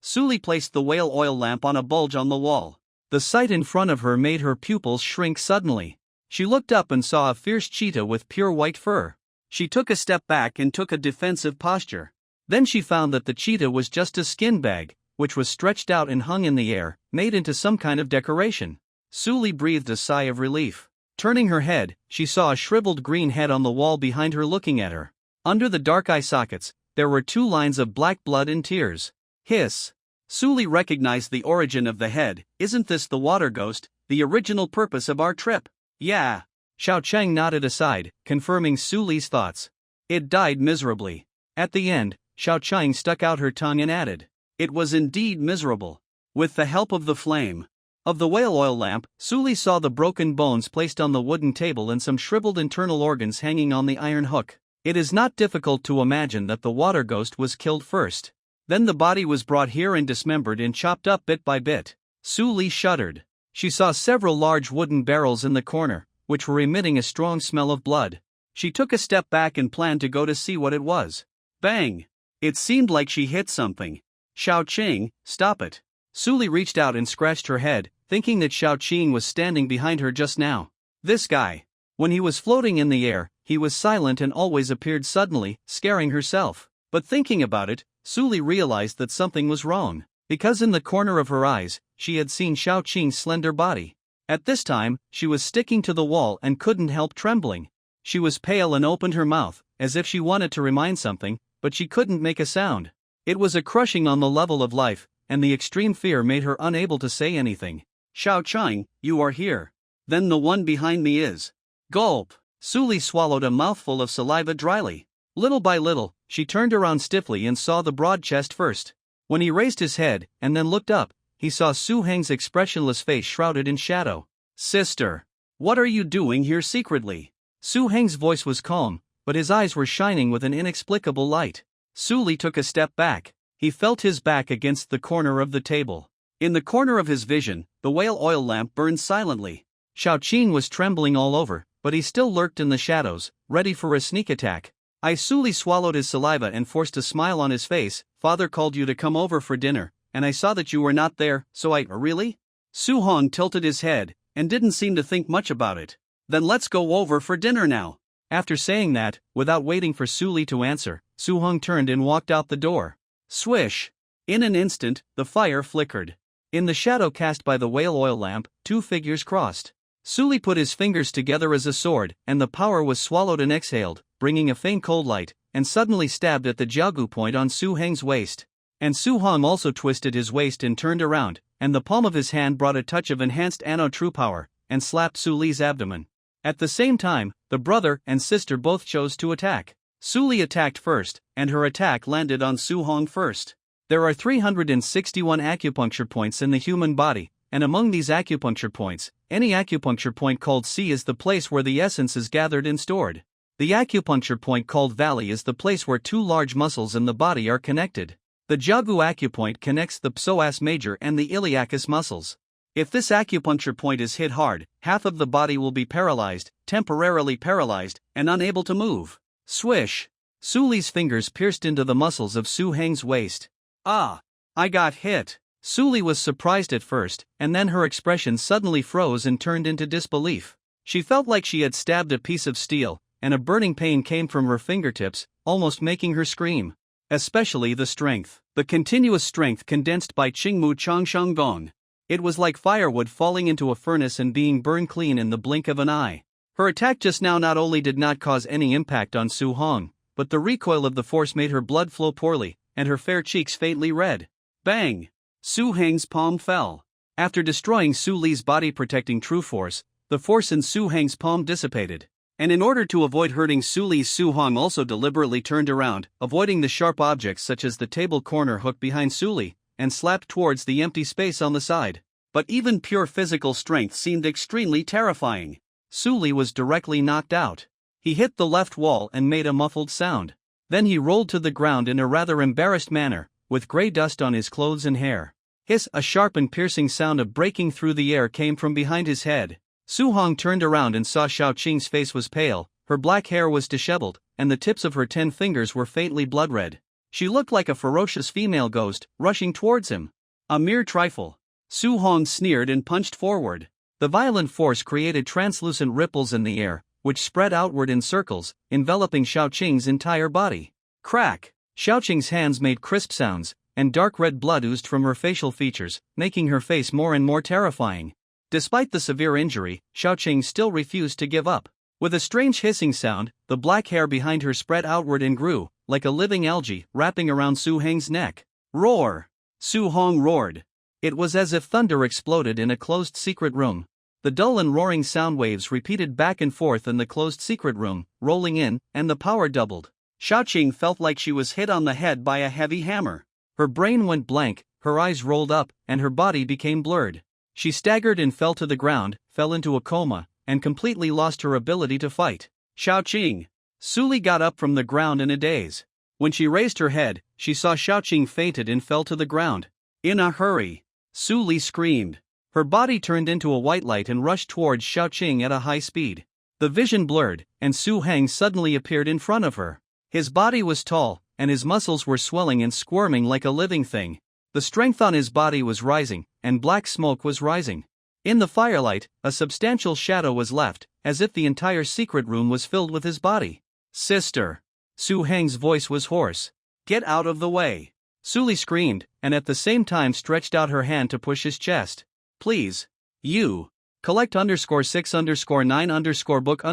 Su Li placed the whale oil lamp on a bulge on the wall. The sight in front of her made her pupils shrink suddenly. She looked up and saw a fierce cheetah with pure white fur. She took a step back and took a defensive posture. Then she found that the cheetah was just a skin bag, which was stretched out and hung in the air, made into some kind of decoration. Su Li breathed a sigh of relief. Turning her head, she saw a shriveled green head on the wall behind her looking at her. Under the dark eye sockets, there were 2 lines of black blood and tears. Hiss! Su Li recognized the origin of the head. Isn't this the water ghost, the original purpose of our trip? Yeah. Xiao Qing nodded aside, confirming Su Li's thoughts. It died miserably. At the end, Xiao Qing stuck out her tongue and added, it was indeed miserable. With the help of the flame of the whale oil lamp, Su Li saw the broken bones placed on the wooden table and some shriveled internal organs hanging on the iron hook. It is not difficult to imagine that the water ghost was killed first. Then the body was brought here and dismembered and chopped up bit by bit. Su Li shuddered. She saw several large wooden barrels in the corner, which were emitting a strong smell of blood. She took a step back and planned to go to see what it was. Bang! It seemed like she hit something. Xiao Qing, stop it. Su Li reached out and scratched her head, thinking that Xiao Qing was standing behind her just now. This guy. When he was floating in the air, he was silent and always appeared suddenly, scaring herself. But thinking about it, Su Li realized that something was wrong, because in the corner of her eyes, she had seen Xiao Qing's slender body. At this time, she was sticking to the wall and couldn't help trembling. She was pale and opened her mouth, as if she wanted to remind something, but she couldn't make a sound. It was a crushing on the level of life, and the extreme fear made her unable to say anything. Xiao Qing, you are here. Then the one behind me is. Gulp! Su Li swallowed a mouthful of saliva dryly. Little by little, she turned around stiffly and saw the broad chest first. When he raised his head, and then looked up, he saw Su Heng's expressionless face shrouded in shadow. Sister! What are you doing here secretly? Su Heng's voice was calm, but his eyes were shining with an inexplicable light. Su Li took a step back. He felt his back against the corner of the table. In the corner of his vision, the whale oil lamp burned silently. Xiao Qing was trembling all over, but he still lurked in the shadows, ready for a sneak attack. Su Li swallowed his saliva and forced a smile on his face. Father called you to come over for dinner, and I saw that you were not there, so really? Su Hong tilted his head, and didn't seem to think much about it. Then let's go over for dinner now. After saying that, without waiting for Su Li to answer, Su Hong turned and walked out the door. Swish! In an instant, the fire flickered. In the shadow cast by the whale oil lamp, two figures crossed. Suli put his fingers together as a sword, and the power was swallowed and exhaled, bringing a faint cold light, and suddenly stabbed at the jiagu point on Su Heng's waist. And Su Hong also twisted his waist and turned around, and the palm of his hand brought a touch of enhanced Ano true power, and slapped Su Li's abdomen. At the same time, the brother and sister both chose to attack. Su Li attacked first, and her attack landed on Su Hong first. There are 361 acupuncture points in the human body, and among these acupuncture points, any acupuncture point called C is the place where the essence is gathered and stored. The acupuncture point called Valley is the place where two large muscles in the body are connected. The jiagu acupoint connects the psoas major and the iliacus muscles. If this acupuncture point is hit hard, half of the body will be paralyzed, temporarily paralyzed, and unable to move. Swish! Su Li's fingers pierced into the muscles of Su Heng's waist. Ah! I got hit! Su Li was surprised at first, and then her expression suddenly froze and turned into disbelief. She felt like she had stabbed a piece of steel, and a burning pain came from her fingertips, almost making her scream. Especially the strength. The continuous strength condensed by Qingmu Changsheng Gong. It was like firewood falling into a furnace and being burned clean in the blink of an eye. Her attack just now not only did not cause any impact on Su Hong, but the recoil of the force made her blood flow poorly, and her fair cheeks faintly red. Bang! Su Heng's palm fell. After destroying Su Li's body-protecting true force, the force in Su Heng's palm dissipated. And in order to avoid hurting Su Li, Su Hong also deliberately turned around, avoiding the sharp objects such as the table corner hook behind Su Li, and slapped towards the empty space on the side. But even pure physical strength seemed extremely terrifying. Su Li was directly knocked out. He hit the left wall and made a muffled sound. Then he rolled to the ground in a rather embarrassed manner, with grey dust on his clothes and hair. Hiss! A sharp and piercing sound of breaking through the air came from behind his head. Su Hong turned around and saw Xiao Qing's face was pale, her black hair was disheveled, and the tips of her 10 fingers were faintly blood-red. She looked like a ferocious female ghost, rushing towards him. A mere trifle. Su Hong sneered and punched forward. The violent force created translucent ripples in the air, which spread outward in circles, enveloping Xiao Qing's entire body. Crack! Xiao Qing's hands made crisp sounds, and dark red blood oozed from her facial features, making her face more and more terrifying. Despite the severe injury, Xiao Qing still refused to give up. With a strange hissing sound, the black hair behind her spread outward and grew, like a living algae, wrapping around Su Heng's neck. Roar! Su Hong roared. It was as if thunder exploded in a closed secret room. The dull and roaring sound waves repeated back and forth in the closed secret room, rolling in, and the power doubled. Xiao Qing felt like she was hit on the head by a heavy hammer. Her brain went blank, her eyes rolled up, and her body became blurred. She staggered and fell to the ground, fell into a coma, and completely lost her ability to fight. Xiao Qing! Su Li got up from the ground in a daze. When she raised her head, she saw Xiao Qing fainted and fell to the ground. In a hurry! Su Li screamed. Her body turned into a white light and rushed towards Xiao Qing at a high speed. The vision blurred, and Su Heng suddenly appeared in front of her. His body was tall, and his muscles were swelling and squirming like a living thing. The strength on his body was rising, and black smoke was rising. In the firelight, a substantial shadow was left, as if the entire secret room was filled with his body. Sister! Su Heng's voice was hoarse. Get out of the way! Su Li screamed, and at the same time stretched out her hand to push his chest. Please. You. Collect _6_9 book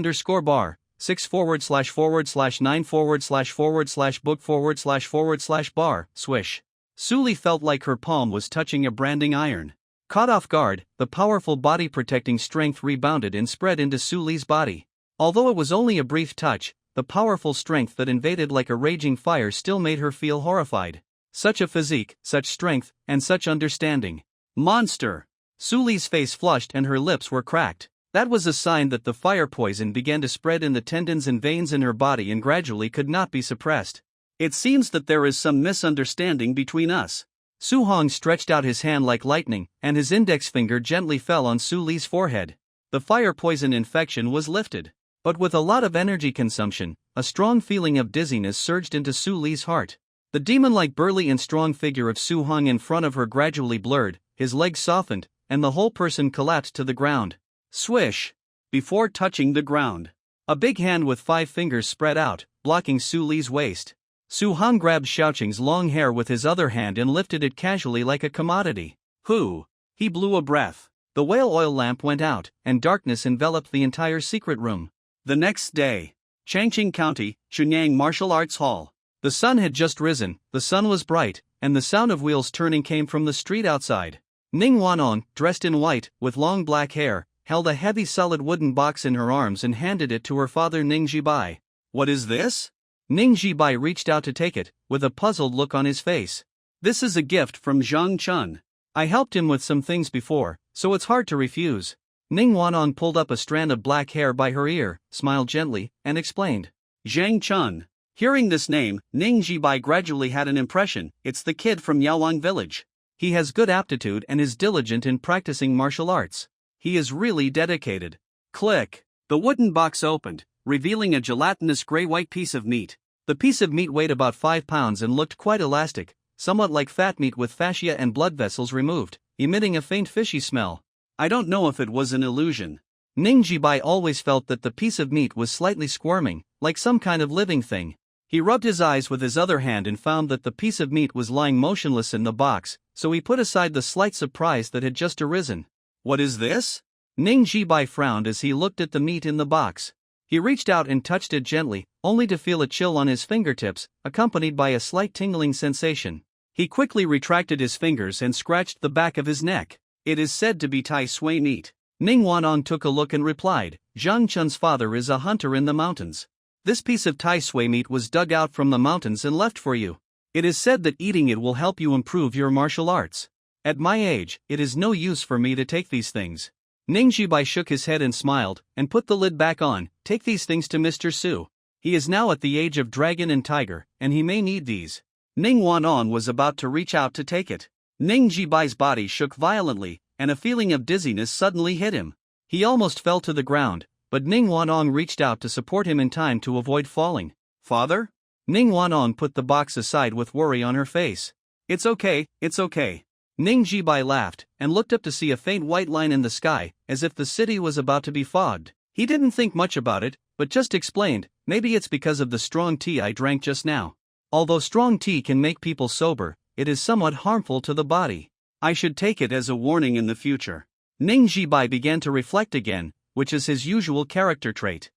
bar. 6/9/book/book/bar, swish. Su Li felt like her palm was touching a branding iron. Caught off guard, the powerful body-protecting strength rebounded and spread into Su Li's body. Although it was only a brief touch, the powerful strength that invaded like a raging fire still made her feel horrified. Such a physique, such strength, and such understanding. Monster! Su Li's face flushed and her lips were cracked. That was a sign that the fire poison began to spread in the tendons and veins in her body and gradually could not be suppressed. It seems that there is some misunderstanding between us. Su Hong stretched out his hand like lightning, and his index finger gently fell on Su Li's forehead. The fire poison infection was lifted. But with a lot of energy consumption, a strong feeling of dizziness surged into Su Li's heart. The demon-like burly and strong figure of Su Hong in front of her gradually blurred, his legs softened, and the whole person collapsed to the ground. Swish! Before touching the ground, a big hand with 5 fingers spread out, blocking Su Li's waist. Su Hong grabbed Xiao Qing's long hair with his other hand and lifted it casually like a commodity. Who? He blew a breath. The whale oil lamp went out, and darkness enveloped the entire secret room. The next day, Changqing County, Chunyang Martial Arts Hall. The sun had just risen, the sun was bright, and the sound of wheels turning came from the street outside. Ning Wanong, dressed in white, with long black hair, held a heavy solid wooden box in her arms and handed it to her father Ning Jibai. What is this? Ning Jibai reached out to take it, with a puzzled look on his face. This is a gift from Zhang Chun. I helped him with some things before, so it's hard to refuse. Ning Wanong pulled up a strand of black hair by her ear, smiled gently, and explained. Zhang Chun. Hearing this name, Ning Jibai gradually had an impression, it's the kid from Yaolang village. He has good aptitude and is diligent in practicing martial arts. He is really dedicated. Click. The wooden box opened, revealing a gelatinous gray-white piece of meat. The piece of meat weighed about 5 pounds and looked quite elastic, somewhat like fat meat with fascia and blood vessels removed, emitting a faint fishy smell. I don't know if it was an illusion. Ning Jibai always felt that the piece of meat was slightly squirming, like some kind of living thing. He rubbed his eyes with his other hand and found that the piece of meat was lying motionless in the box, so he put aside the slight surprise that had just arisen. What is this? Ning Jibai frowned as he looked at the meat in the box. He reached out and touched it gently, only to feel a chill on his fingertips, accompanied by a slight tingling sensation. He quickly retracted his fingers and scratched the back of his neck. It is said to be Tai Sui meat. Ning Wanong took a look and replied, Zhang Chun's father is a hunter in the mountains. This piece of Tai Sui meat was dug out from the mountains and left for you. It is said that eating it will help you improve your martial arts. At my age, it is no use for me to take these things. Ning Jibai shook his head and smiled, and put the lid back on. Take these things to Mr. Su. He is now at the age of dragon and tiger, and he may need these. Ning Wanong was about to reach out to take it. Ning Jibai's body shook violently, and a feeling of dizziness suddenly hit him. He almost fell to the ground, but Ning Wanong reached out to support him in time to avoid falling. Father? Ning Wanong put the box aside with worry on her face. It's okay, it's okay. Ning Jibai laughed, and looked up to see a faint white line in the sky, as if the city was about to be fogged. He didn't think much about it, but just explained, maybe it's because of the strong tea I drank just now. Although strong tea can make people sober, it is somewhat harmful to the body. I should take it as a warning in the future. Ning Jibai began to reflect again, which is his usual character trait.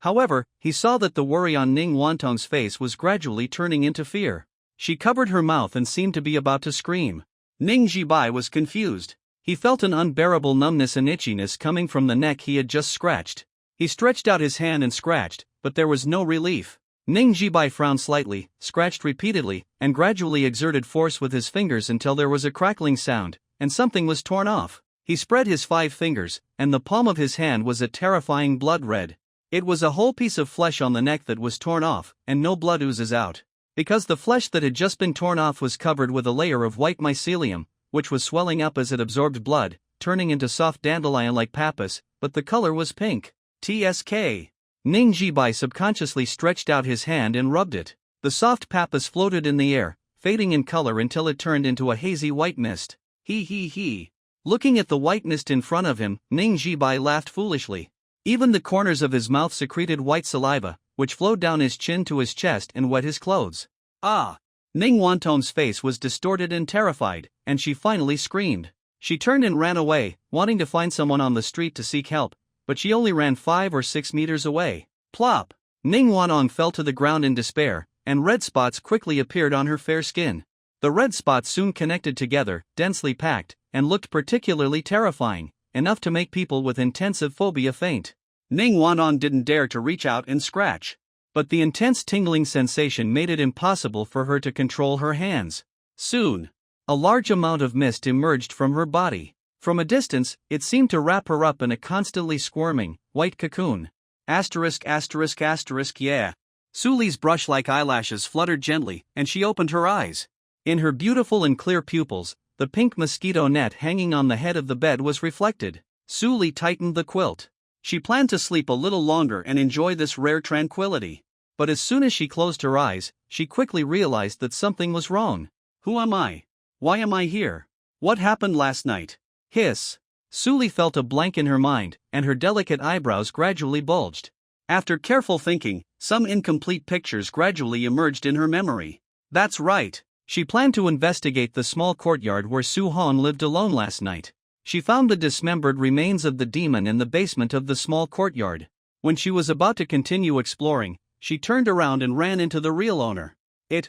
However, he saw that the worry on Ning Wanong's face was gradually turning into fear. She covered her mouth and seemed to be about to scream. Ning Jibai was confused. He felt an unbearable numbness and itchiness coming from the neck he had just scratched. He stretched out his hand and scratched, but there was no relief. Ning Jibai frowned slightly, scratched repeatedly, and gradually exerted force with his fingers until there was a crackling sound, and something was torn off. He spread his 5 fingers, and the palm of his hand was a terrifying blood red. It was a whole piece of flesh on the neck that was torn off, and no blood oozes out. Because the flesh that had just been torn off was covered with a layer of white mycelium, which was swelling up as it absorbed blood, turning into soft dandelion-like pappus, but the color was pink. TSK. Ning Jibai subconsciously stretched out his hand and rubbed it. The soft pappus floated in the air, fading in color until it turned into a hazy white mist. He. Looking at the white mist in front of him, Ning Jibai laughed foolishly. Even the corners of his mouth secreted white saliva, which flowed down his chin to his chest and wet his clothes. Ah! Ning Wanong's face was distorted and terrified, and she finally screamed. She turned and ran away, wanting to find someone on the street to seek help, but she only ran 5 or 6 meters away. Plop! Ning Wanong fell to the ground in despair, and red spots quickly appeared on her fair skin. The red spots soon connected together, densely packed, and looked particularly terrifying, enough to make people with intensive phobia faint. Ning Wanong didn't dare to reach out and scratch. But the intense tingling sensation made it impossible for her to control her hands. Soon, a large amount of mist emerged from her body. From a distance, it seemed to wrap her up in a constantly squirming, white cocoon. Yeah. Suli's brush-like eyelashes fluttered gently, and she opened her eyes. In her beautiful and clear pupils, the pink mosquito net hanging on the head of the bed was reflected. Suli tightened the quilt. She planned to sleep a little longer and enjoy this rare tranquility. But as soon as she closed her eyes, she quickly realized that something was wrong. Who am I? Why am I here? What happened last night? Hiss. Suli felt a blank in her mind, and her delicate eyebrows gradually bulged. After careful thinking, some incomplete pictures gradually emerged in her memory. That's right. She planned to investigate the small courtyard where Su Hong lived alone last night. She found the dismembered remains of the demon in the basement of the small courtyard. When she was about to continue exploring, she turned around and ran into the real owner.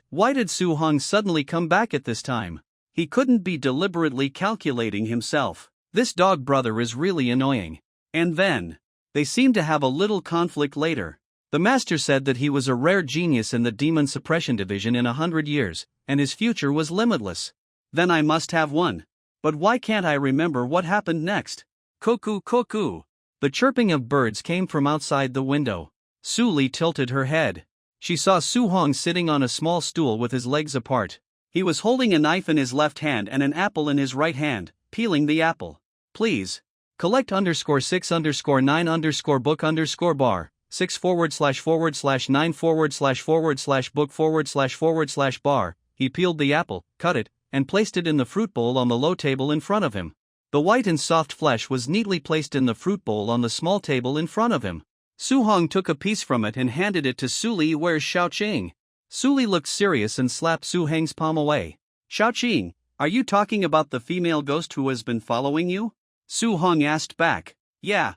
Why did Su Hong suddenly come back at this time? He couldn't be deliberately calculating himself. This dog brother is really annoying. And then, they seemed to have a little conflict later. The master said that he was a rare genius in the demon suppression division in 100 years, and his future was limitless. Then I must have one. But why can't I remember what happened next? Cuckoo, cuckoo. The chirping of birds came from outside the window. Su Li tilted her head. She saw Su Hong sitting on a small stool with his legs apart. He was holding a knife in his left hand and an apple in his right hand, peeling the apple. Please. Collect _6_9_book_bar, 6/9/book/bar. He peeled the apple, cut it, and placed it in the fruit bowl on the low table in front of him. The white and soft flesh was neatly placed in the fruit bowl on the small table in front of him. Su Hong took a piece from it and handed it to Su Li. Where's Xiaoqing? Su Li looked serious and slapped Su Heng's palm away. Xiaoqing, are you talking about the female ghost who has been following you? Su Hong asked back. Yeah.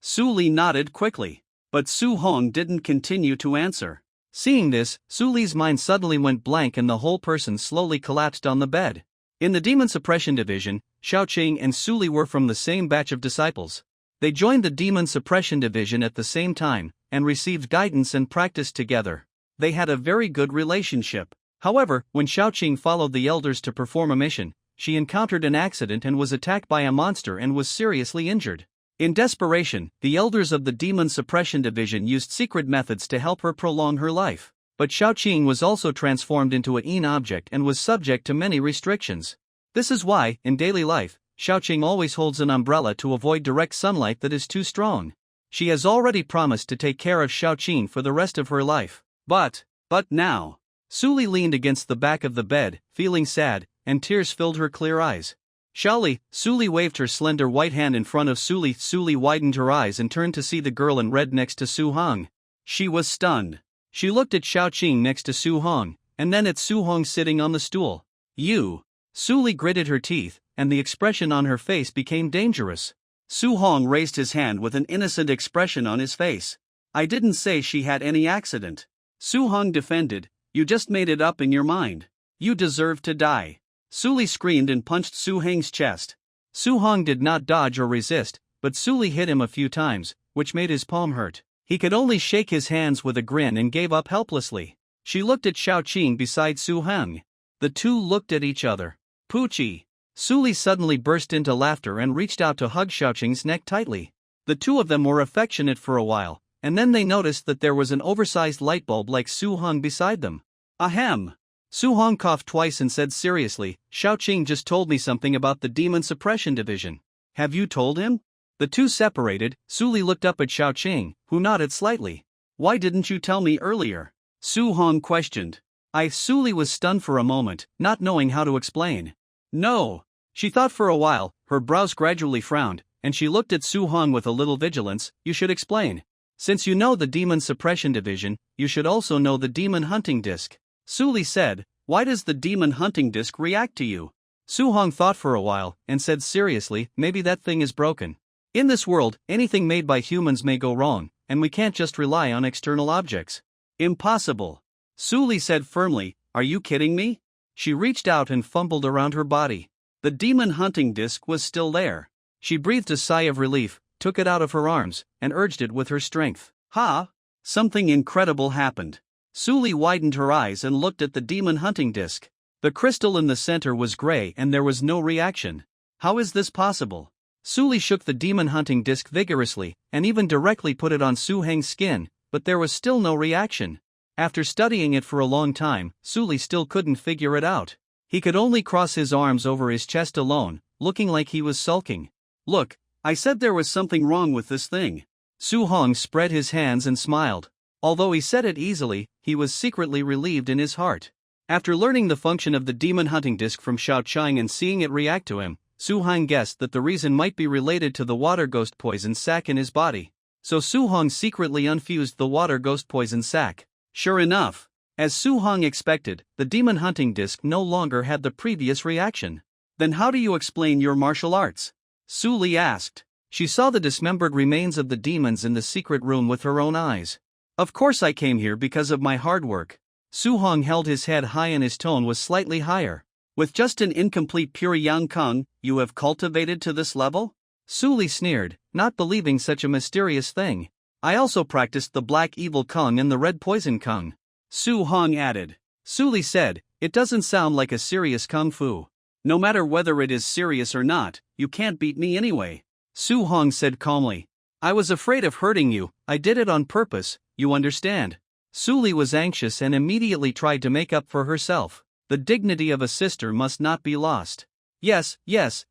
Su Li nodded quickly. But Su Hong didn't continue to answer. Seeing this, Su Li's mind suddenly went blank and the whole person slowly collapsed on the bed. In the Demon Suppression Division, Xiaoqing and Su Li were from the same batch of disciples. They joined the Demon Suppression Division at the same time, and received guidance and practiced together. They had a very good relationship. However, when Xiaoqing followed the elders to perform a mission, she encountered an accident and was attacked by a monster and was seriously injured. In desperation, the elders of the Demon Suppression Division used secret methods to help her prolong her life. But Xiaoqing was also transformed into a Yin object and was subject to many restrictions. This is why, in daily life, Xiaoqing always holds an umbrella to avoid direct sunlight that is too strong. She has already promised to take care of Xiaoqing for the rest of her life. But now. Su Li leaned against the back of the bed, feeling sad, and tears filled her clear eyes. Xiaoli, Su Li waved her slender white hand in front of Su Li. Su Li widened her eyes and turned to see the girl in red next to Su Hong. She was stunned. She looked at Xiaoqing next to Su Hong, and then at Su Hong sitting on the stool. You. Su Li gritted her teeth, and the expression on her face became dangerous. Su Hong raised his hand with an innocent expression on his face. I didn't say she had any accident. Su Hong defended. You just made it up in your mind. You deserve to die. Su Li screamed and punched Su Heng's chest. Su Hong did not dodge or resist, but Su Li hit him a few times, which made his palm hurt. He could only shake his hands with a grin and gave up helplessly. She looked at Xiaoqing beside Su Heng. The two looked at each other. Poochie. Su Li suddenly burst into laughter and reached out to hug Xiaoqing's neck tightly. The two of them were affectionate for a while, and then they noticed that there was an oversized light bulb like Su Hong beside them. Ahem. Su Hong coughed twice and said seriously, Xiaoqing just told me something about the Demon Suppression Division. Have you told him? The two separated. Su Li looked up at Xiaoqing, who nodded slightly. Why didn't you tell me earlier? Su Hong questioned. Su Li was stunned for a moment, not knowing how to explain. No. She thought for a while, her brows gradually frowned, and she looked at Su Hong with a little vigilance. You should explain. Since you know the Demon Suppression Division, you should also know the Demon Hunting Disc. Su Li said, why does the Demon Hunting Disc react to you? Su Hong thought for a while, and said seriously, maybe that thing is broken. In this world, anything made by humans may go wrong, and we can't just rely on external objects. Impossible. Su Li said firmly, are you kidding me? She reached out and fumbled around her body. The Demon Hunting Disc was still there. She breathed a sigh of relief, took it out of her arms, and urged it with her strength. Something incredible happened. Su Li widened her eyes and looked at the Demon Hunting Disc. The crystal in the center was gray and there was no reaction. How is this possible? Su Li shook the Demon Hunting Disc vigorously, and even directly put it on Su Heng's skin, but there was still no reaction. After studying it for a long time, Su Li still couldn't figure it out. He could only cross his arms over his chest alone, looking like he was sulking. Look, I said there was something wrong with this thing. Su Hong spread his hands and smiled. Although he said it easily, he was secretly relieved in his heart. After learning the function of the Demon Hunting Disc from Xiaoqing and seeing it react to him, Su Hong guessed that the reason might be related to the water ghost poison sac in his body. So Su Hong secretly unfused the water ghost poison sac. Sure enough, As Su Hong expected, the demon hunting disc no longer had the previous reaction. Then how do you explain your martial arts? Su Li asked. She saw the dismembered remains of the demons in the secret room with her own eyes. Of course I came here because of my hard work. Su Hong held his head high and his tone was slightly higher. With just an incomplete pure Yang Kung, you have cultivated to this level? Su Li sneered, not believing such a mysterious thing. I also practiced the black evil Kung and the red poison Kung. Su Hong added. Su Li said, it doesn't sound like a serious kung fu. No matter whether it is serious or not, you can't beat me anyway. Su Hong said calmly. I was afraid of hurting you, I did it on purpose, you understand. Su Li was anxious and immediately tried to make up for herself. The dignity of a sister must not be lost. Yes,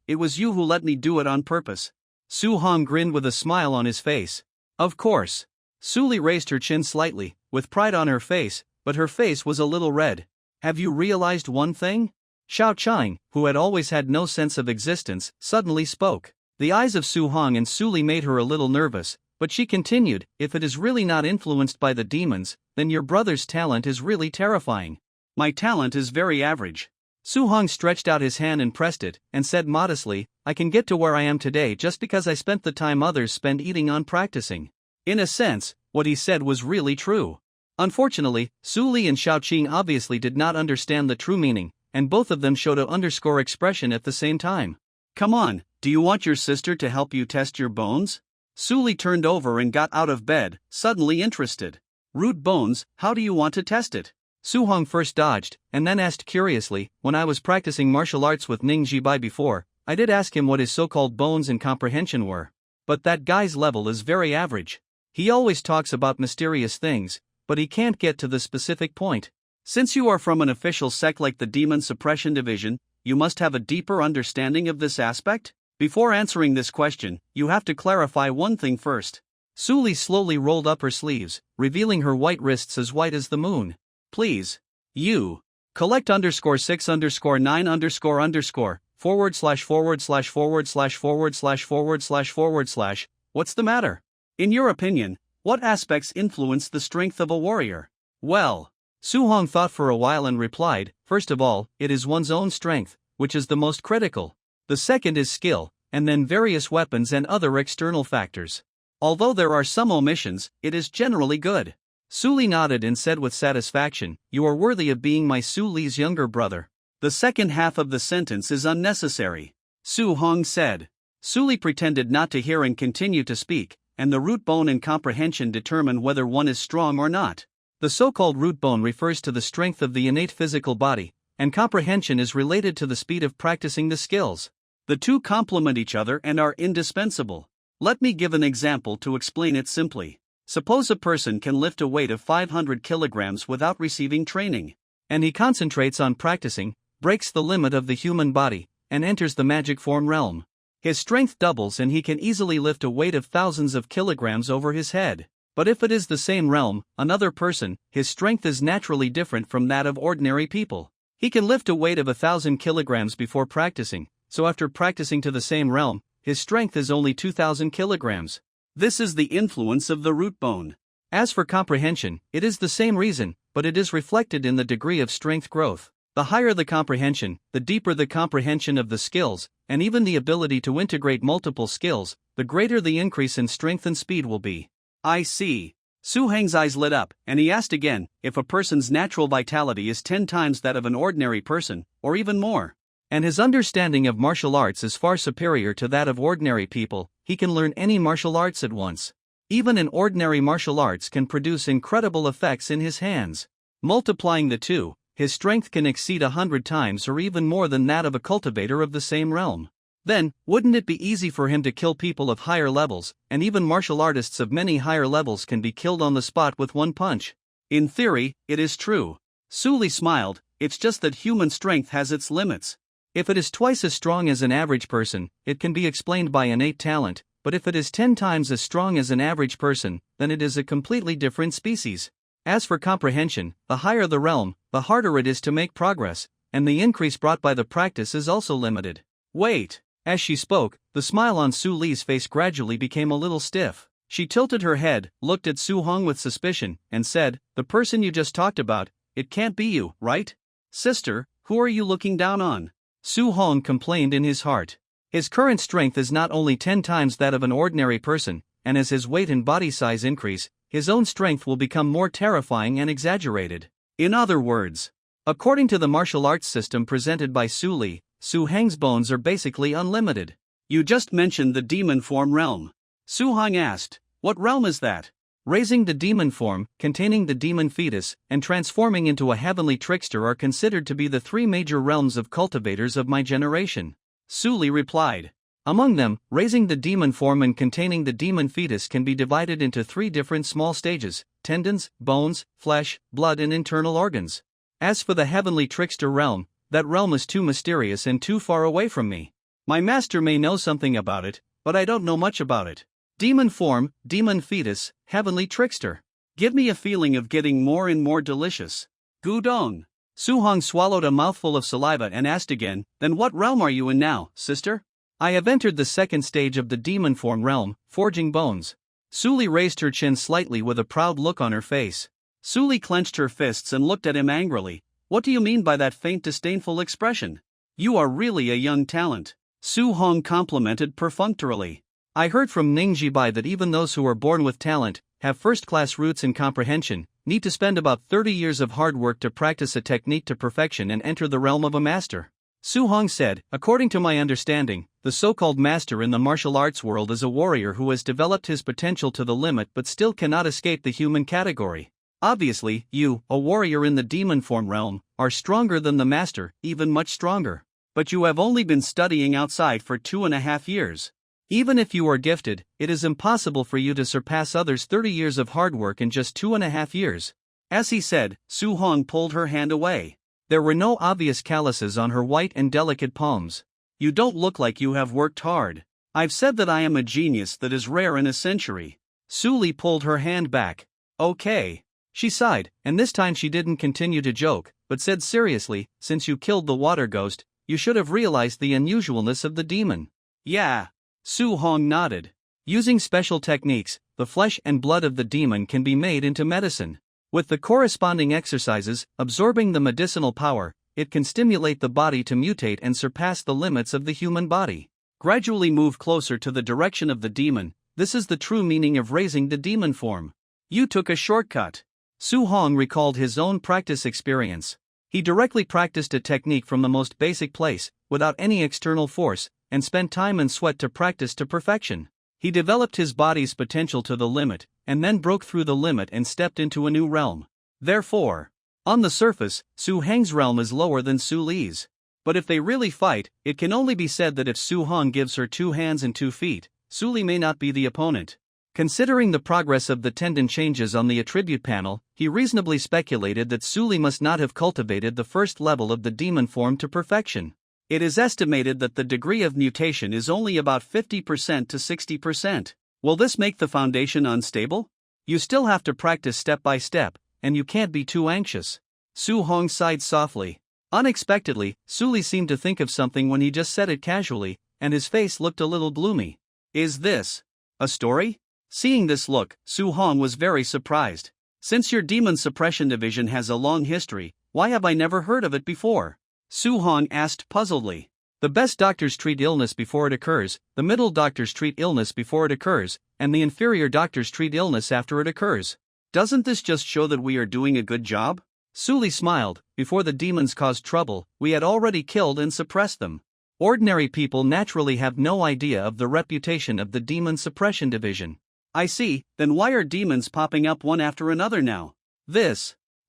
it was you who let me do it on purpose. Su Hong grinned with a smile on his face. Of course. Su Li raised her chin slightly, with pride on her face, but her face was a little red. Have you realized one thing? Xiao Chang, who had always had no sense of existence, suddenly spoke. The eyes of Su Hong and Su Li made her a little nervous, but she continued, if it is really not influenced by the demons, then your brother's talent is really terrifying. My talent is very average. Su Hong stretched out his hand and pressed it, and said modestly, I can get to where I am today just because I spent the time others spend eating on practicing. In a sense, what he said was really true. Unfortunately, Su Li and Xiao Qing obviously did not understand the true meaning, and both of them showed a underscore expression at the same time. Come on, do you want your sister to help you test your bones? Su Li turned over and got out of bed, suddenly interested. Root bones, how do you want to test it? Su Hong first dodged, and then asked curiously, when I was practicing martial arts with Ning Jibai before, I did ask him what his so-called bones and comprehension were. But that guy's level is very average. He always talks about mysterious things, but he can't get to the specific point. Since you are from an official sect like the Demon Suppression Division, you must have a deeper understanding of this aspect? Before answering this question, you have to clarify one thing first. Su Li slowly rolled up her sleeves, revealing her white wrists as white as the moon. Please. You. Collect _6_9___//////////////////////// What's the matter? In your opinion, what aspects influence the strength of a warrior? Well, Su Hong thought for a while and replied, first of all, it is one's own strength, which is the most critical. The second is skill, and then various weapons and other external factors. Although there are some omissions, it is generally good. Su Li nodded and said with satisfaction, you are worthy of being my Su Li's younger brother. The second half of the sentence is unnecessary. Su Hong said. Su Li pretended not to hear and continued to speak, and the root bone and comprehension determine whether one is strong or not. The so-called root bone refers to the strength of the innate physical body, and comprehension is related to the speed of practicing the skills. The two complement each other and are indispensable. Let me give an example to explain it simply. Suppose a person can lift a weight of 500 kilograms without receiving training. And he concentrates on practicing, breaks the limit of the human body, and enters the magic form realm. His strength doubles and he can easily lift a weight of thousands of kilograms over his head. But if it is the same realm, another person, his strength is naturally different from that of ordinary people. He can lift a weight of 1,000 kilograms before practicing, so after practicing to the same realm, his strength is only 2,000 kilograms. This is the influence of the root bone. As for comprehension, it is the same reason, but it is reflected in the degree of strength growth. The higher the comprehension, the deeper the comprehension of the skills, and even the ability to integrate multiple skills, the greater the increase in strength and speed will be. I see. Su Heng's eyes lit up, and he asked again, if a person's natural vitality is 10 times that of an ordinary person, or even more. And his understanding of martial arts is far superior to that of ordinary people, he can learn any martial arts at once. Even an ordinary martial arts can produce incredible effects in his hands. Multiplying the two, his strength can exceed 100 times or even more than that of a cultivator of the same realm. Then, wouldn't it be easy for him to kill people of higher levels, and even martial artists of many higher levels can be killed on the spot with one punch? In theory, it is true. Su Li smiled, it's just that human strength has its limits. If it is twice as strong as an average person, it can be explained by innate talent, but if it is 10 times as strong as an average person, then it is a completely different species. As for comprehension, the higher the realm, the harder it is to make progress, and the increase brought by the practice is also limited. Wait. As she spoke, the smile on Su Li's face gradually became a little stiff. She tilted her head, looked at Su Hong with suspicion, and said, the person you just talked about, it can't be you, right? Sister, who are you looking down on? Su Hong complained in his heart. His current strength is not only 10 times that of an ordinary person, and as his weight and body size increase, his own strength will become more terrifying and exaggerated. In other words, according to the martial arts system presented by Su Li, Su Heng's bones are basically unlimited. You just mentioned the demon form realm. Su Hong asked, what realm is that? Raising the demon form, containing the demon fetus, and transforming into a heavenly trickster are considered to be the 3 major realms of cultivators of my generation. Su Li replied. Among them, raising the demon form and containing the demon fetus can be divided into 3 different small stages: tendons, bones, flesh, blood and internal organs. As for the heavenly trickster realm, that realm is too mysterious and too far away from me. My master may know something about it, but I don't know much about it. Demon form, demon fetus, heavenly trickster. Give me a feeling of getting more and more delicious. Gudong. Su Hong swallowed a mouthful of saliva and asked again, then what realm are you in now, sister? I have entered the 2nd stage of the demon form realm, forging bones. Su Li raised her chin slightly with a proud look on her face. Su Li clenched her fists and looked at him angrily. What do you mean by that faint disdainful expression? You are really a young talent. Su Hong complimented perfunctorily. I heard from Ning Jibai that even those who are born with talent, have first-class roots in comprehension, need to spend about 30 years of hard work to practice a technique to perfection and enter the realm of a master. Su Hong said, according to my understanding, the so-called master in the martial arts world is a warrior who has developed his potential to the limit but still cannot escape the human category. Obviously, you, a warrior in the demon form realm, are stronger than the master, even much stronger. But you have only been studying outside for 2.5 years. Even if you are gifted, it is impossible for you to surpass others' 30 years of hard work in just 2.5 years. As he said, Su Hong pulled her hand away. There were no obvious calluses on her white and delicate palms. You don't look like you have worked hard. I've said that I am a genius that is rare in a century. Su Li pulled her hand back. Okay. She sighed, and this time she didn't continue to joke, but said seriously, since you killed the water ghost, you should have realized the unusualness of the demon. Yeah. Su Hong nodded. Using special techniques, the flesh and blood of the demon can be made into medicine. With the corresponding exercises, absorbing the medicinal power, it can stimulate the body to mutate and surpass the limits of the human body. Gradually move closer to the direction of the demon. This is the true meaning of raising the demon form. You took a shortcut. Su Hong recalled his own practice experience. He directly practiced a technique from the most basic place, without any external force, and spent time and sweat to practice to perfection. He developed his body's potential to the limit, and then broke through the limit and stepped into a new realm. Therefore, on the surface, Su Heng's realm is lower than Su Li's. But if they really fight, it can only be said that if Su Hong gives her 2 hands and 2 feet, Su Li may not be the opponent. Considering the progress of the tendon changes on the attribute panel, he reasonably speculated that Su Li must not have cultivated the first level of the demon form to perfection. It is estimated that the degree of mutation is only about 50% to 60%. Will this make the foundation unstable? You still have to practice step by step, and you can't be too anxious. Su Hong sighed softly. Unexpectedly, Su Li seemed to think of something when he just said it casually, and his face looked a little gloomy. Is this a story? Seeing this look, Su Hong was very surprised. Since your demon suppression division has a long history, why have I never heard of it before? Su Hong asked puzzledly. The best doctors treat illness before it occurs, the middle doctors treat illness before it occurs, and the inferior doctors treat illness after it occurs. Doesn't this just show that we are doing a good job? Su Li smiled. Before the demons caused trouble, we had already killed and suppressed them. Ordinary people naturally have no idea of the reputation of the demon suppression division. I see, then why are demons popping up one after another now?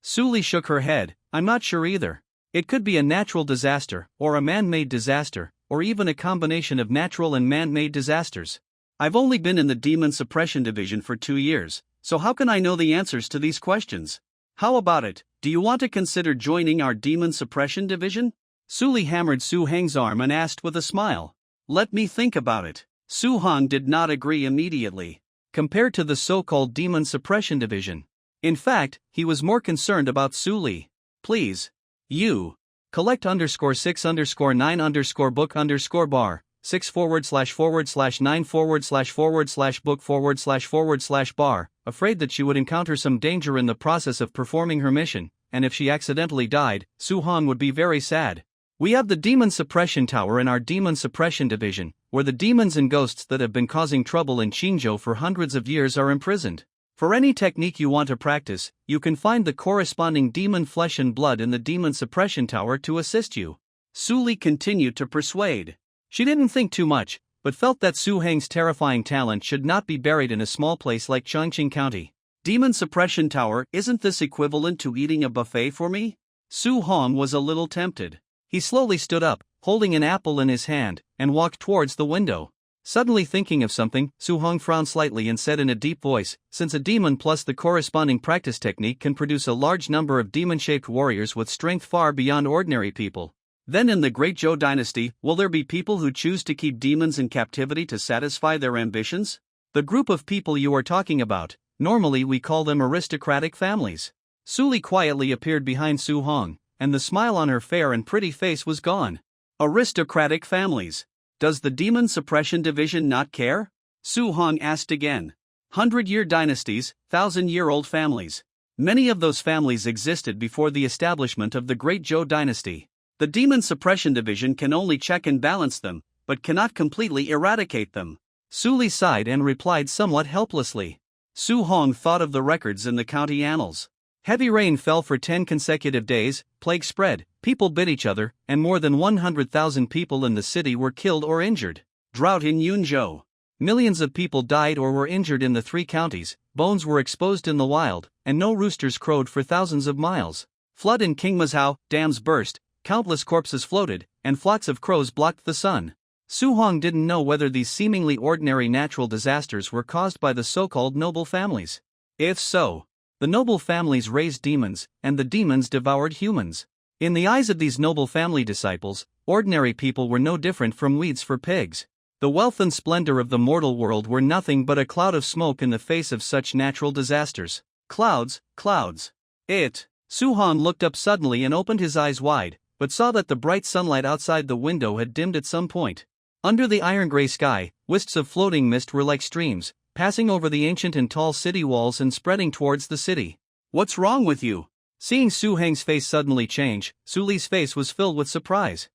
Su Li shook her head. I'm not sure either. It could be a natural disaster, or a man-made disaster, or even a combination of natural and man-made disasters. I've only been in the demon suppression division for 2 years, so how can I know the answers to these questions? How about it, do you want to consider joining our demon suppression division? Su Li hammered Su Heng's arm and asked with a smile. Let me think about it. Su Hong did not agree immediately. Compared to the so-called demon suppression division. In fact, he was more concerned about Su Li. Please. You. Collect _6_9_book_bar, 6//9/book//bar, afraid that she would encounter some danger in the process of performing her mission. and if she accidentally died, Su-hong would be very sad. We have the Demon Suppression Tower in our Demon Suppression Division, where the demons and ghosts that have been causing trouble in Qingzhou for hundreds of years are imprisoned. For any technique you want to practice, you can find the corresponding demon flesh and blood in the Demon Suppression Tower to assist you. Su Li continued to persuade. She didn't think too much, but felt that Su Hang's terrifying talent should not be buried in a small place like Chongqing County. Demon Suppression Tower, isn't this equivalent to eating a buffet for me? Su-hong was a little tempted. He slowly stood up, holding an apple in his hand, and walked towards the window. Suddenly thinking of something, Su-hong frowned slightly and said in a deep voice, since a demon plus the corresponding practice technique can produce a large number of demon-shaped warriors with strength far beyond ordinary people, then in the Great Zhou Dynasty, will there be people who choose to keep demons in captivity to satisfy their ambitions? The group of people you are talking about, normally we call them aristocratic families. Su Li quietly appeared behind Su-hong, and the smile on her fair and pretty face was gone. Aristocratic families. Does the Demon Suppression Division not care? Su-hong asked again. 100-year dynasties, 1,000-year-old families. Many of those families existed before the establishment of the Great Zhou Dynasty. The Demon Suppression Division can only check and balance them, but cannot completely eradicate them. Su Li sighed and replied somewhat helplessly. Su-hong thought of the records in the county annals. Heavy rain fell for 10 consecutive days, plague spread, people bit each other, and more than 100,000 people in the city were killed or injured. Drought in Yunzhou. Millions of people died or were injured in the 3 counties, bones were exposed in the wild, and no roosters crowed for thousands of miles. Flood in Qingmazhou, dams burst, countless corpses floated, and flocks of crows blocked the sun. Su-hong didn't know whether these seemingly ordinary natural disasters were caused by the so-called noble families. If so, the noble families raised demons, and the demons devoured humans. In the eyes of these noble family disciples, ordinary people were no different from weeds for pigs. The wealth and splendor of the mortal world were nothing but a cloud of smoke in the face of such natural disasters. Clouds, clouds. Su-hong looked up suddenly and opened his eyes wide, but saw that the bright sunlight outside the window had dimmed at some point. Under the iron-gray sky, wisps of floating mist were like streams, passing over the ancient and tall city walls and spreading towards the city. What's wrong with you? Seeing Su Hang's face suddenly change, Su Li's face was filled with surprise.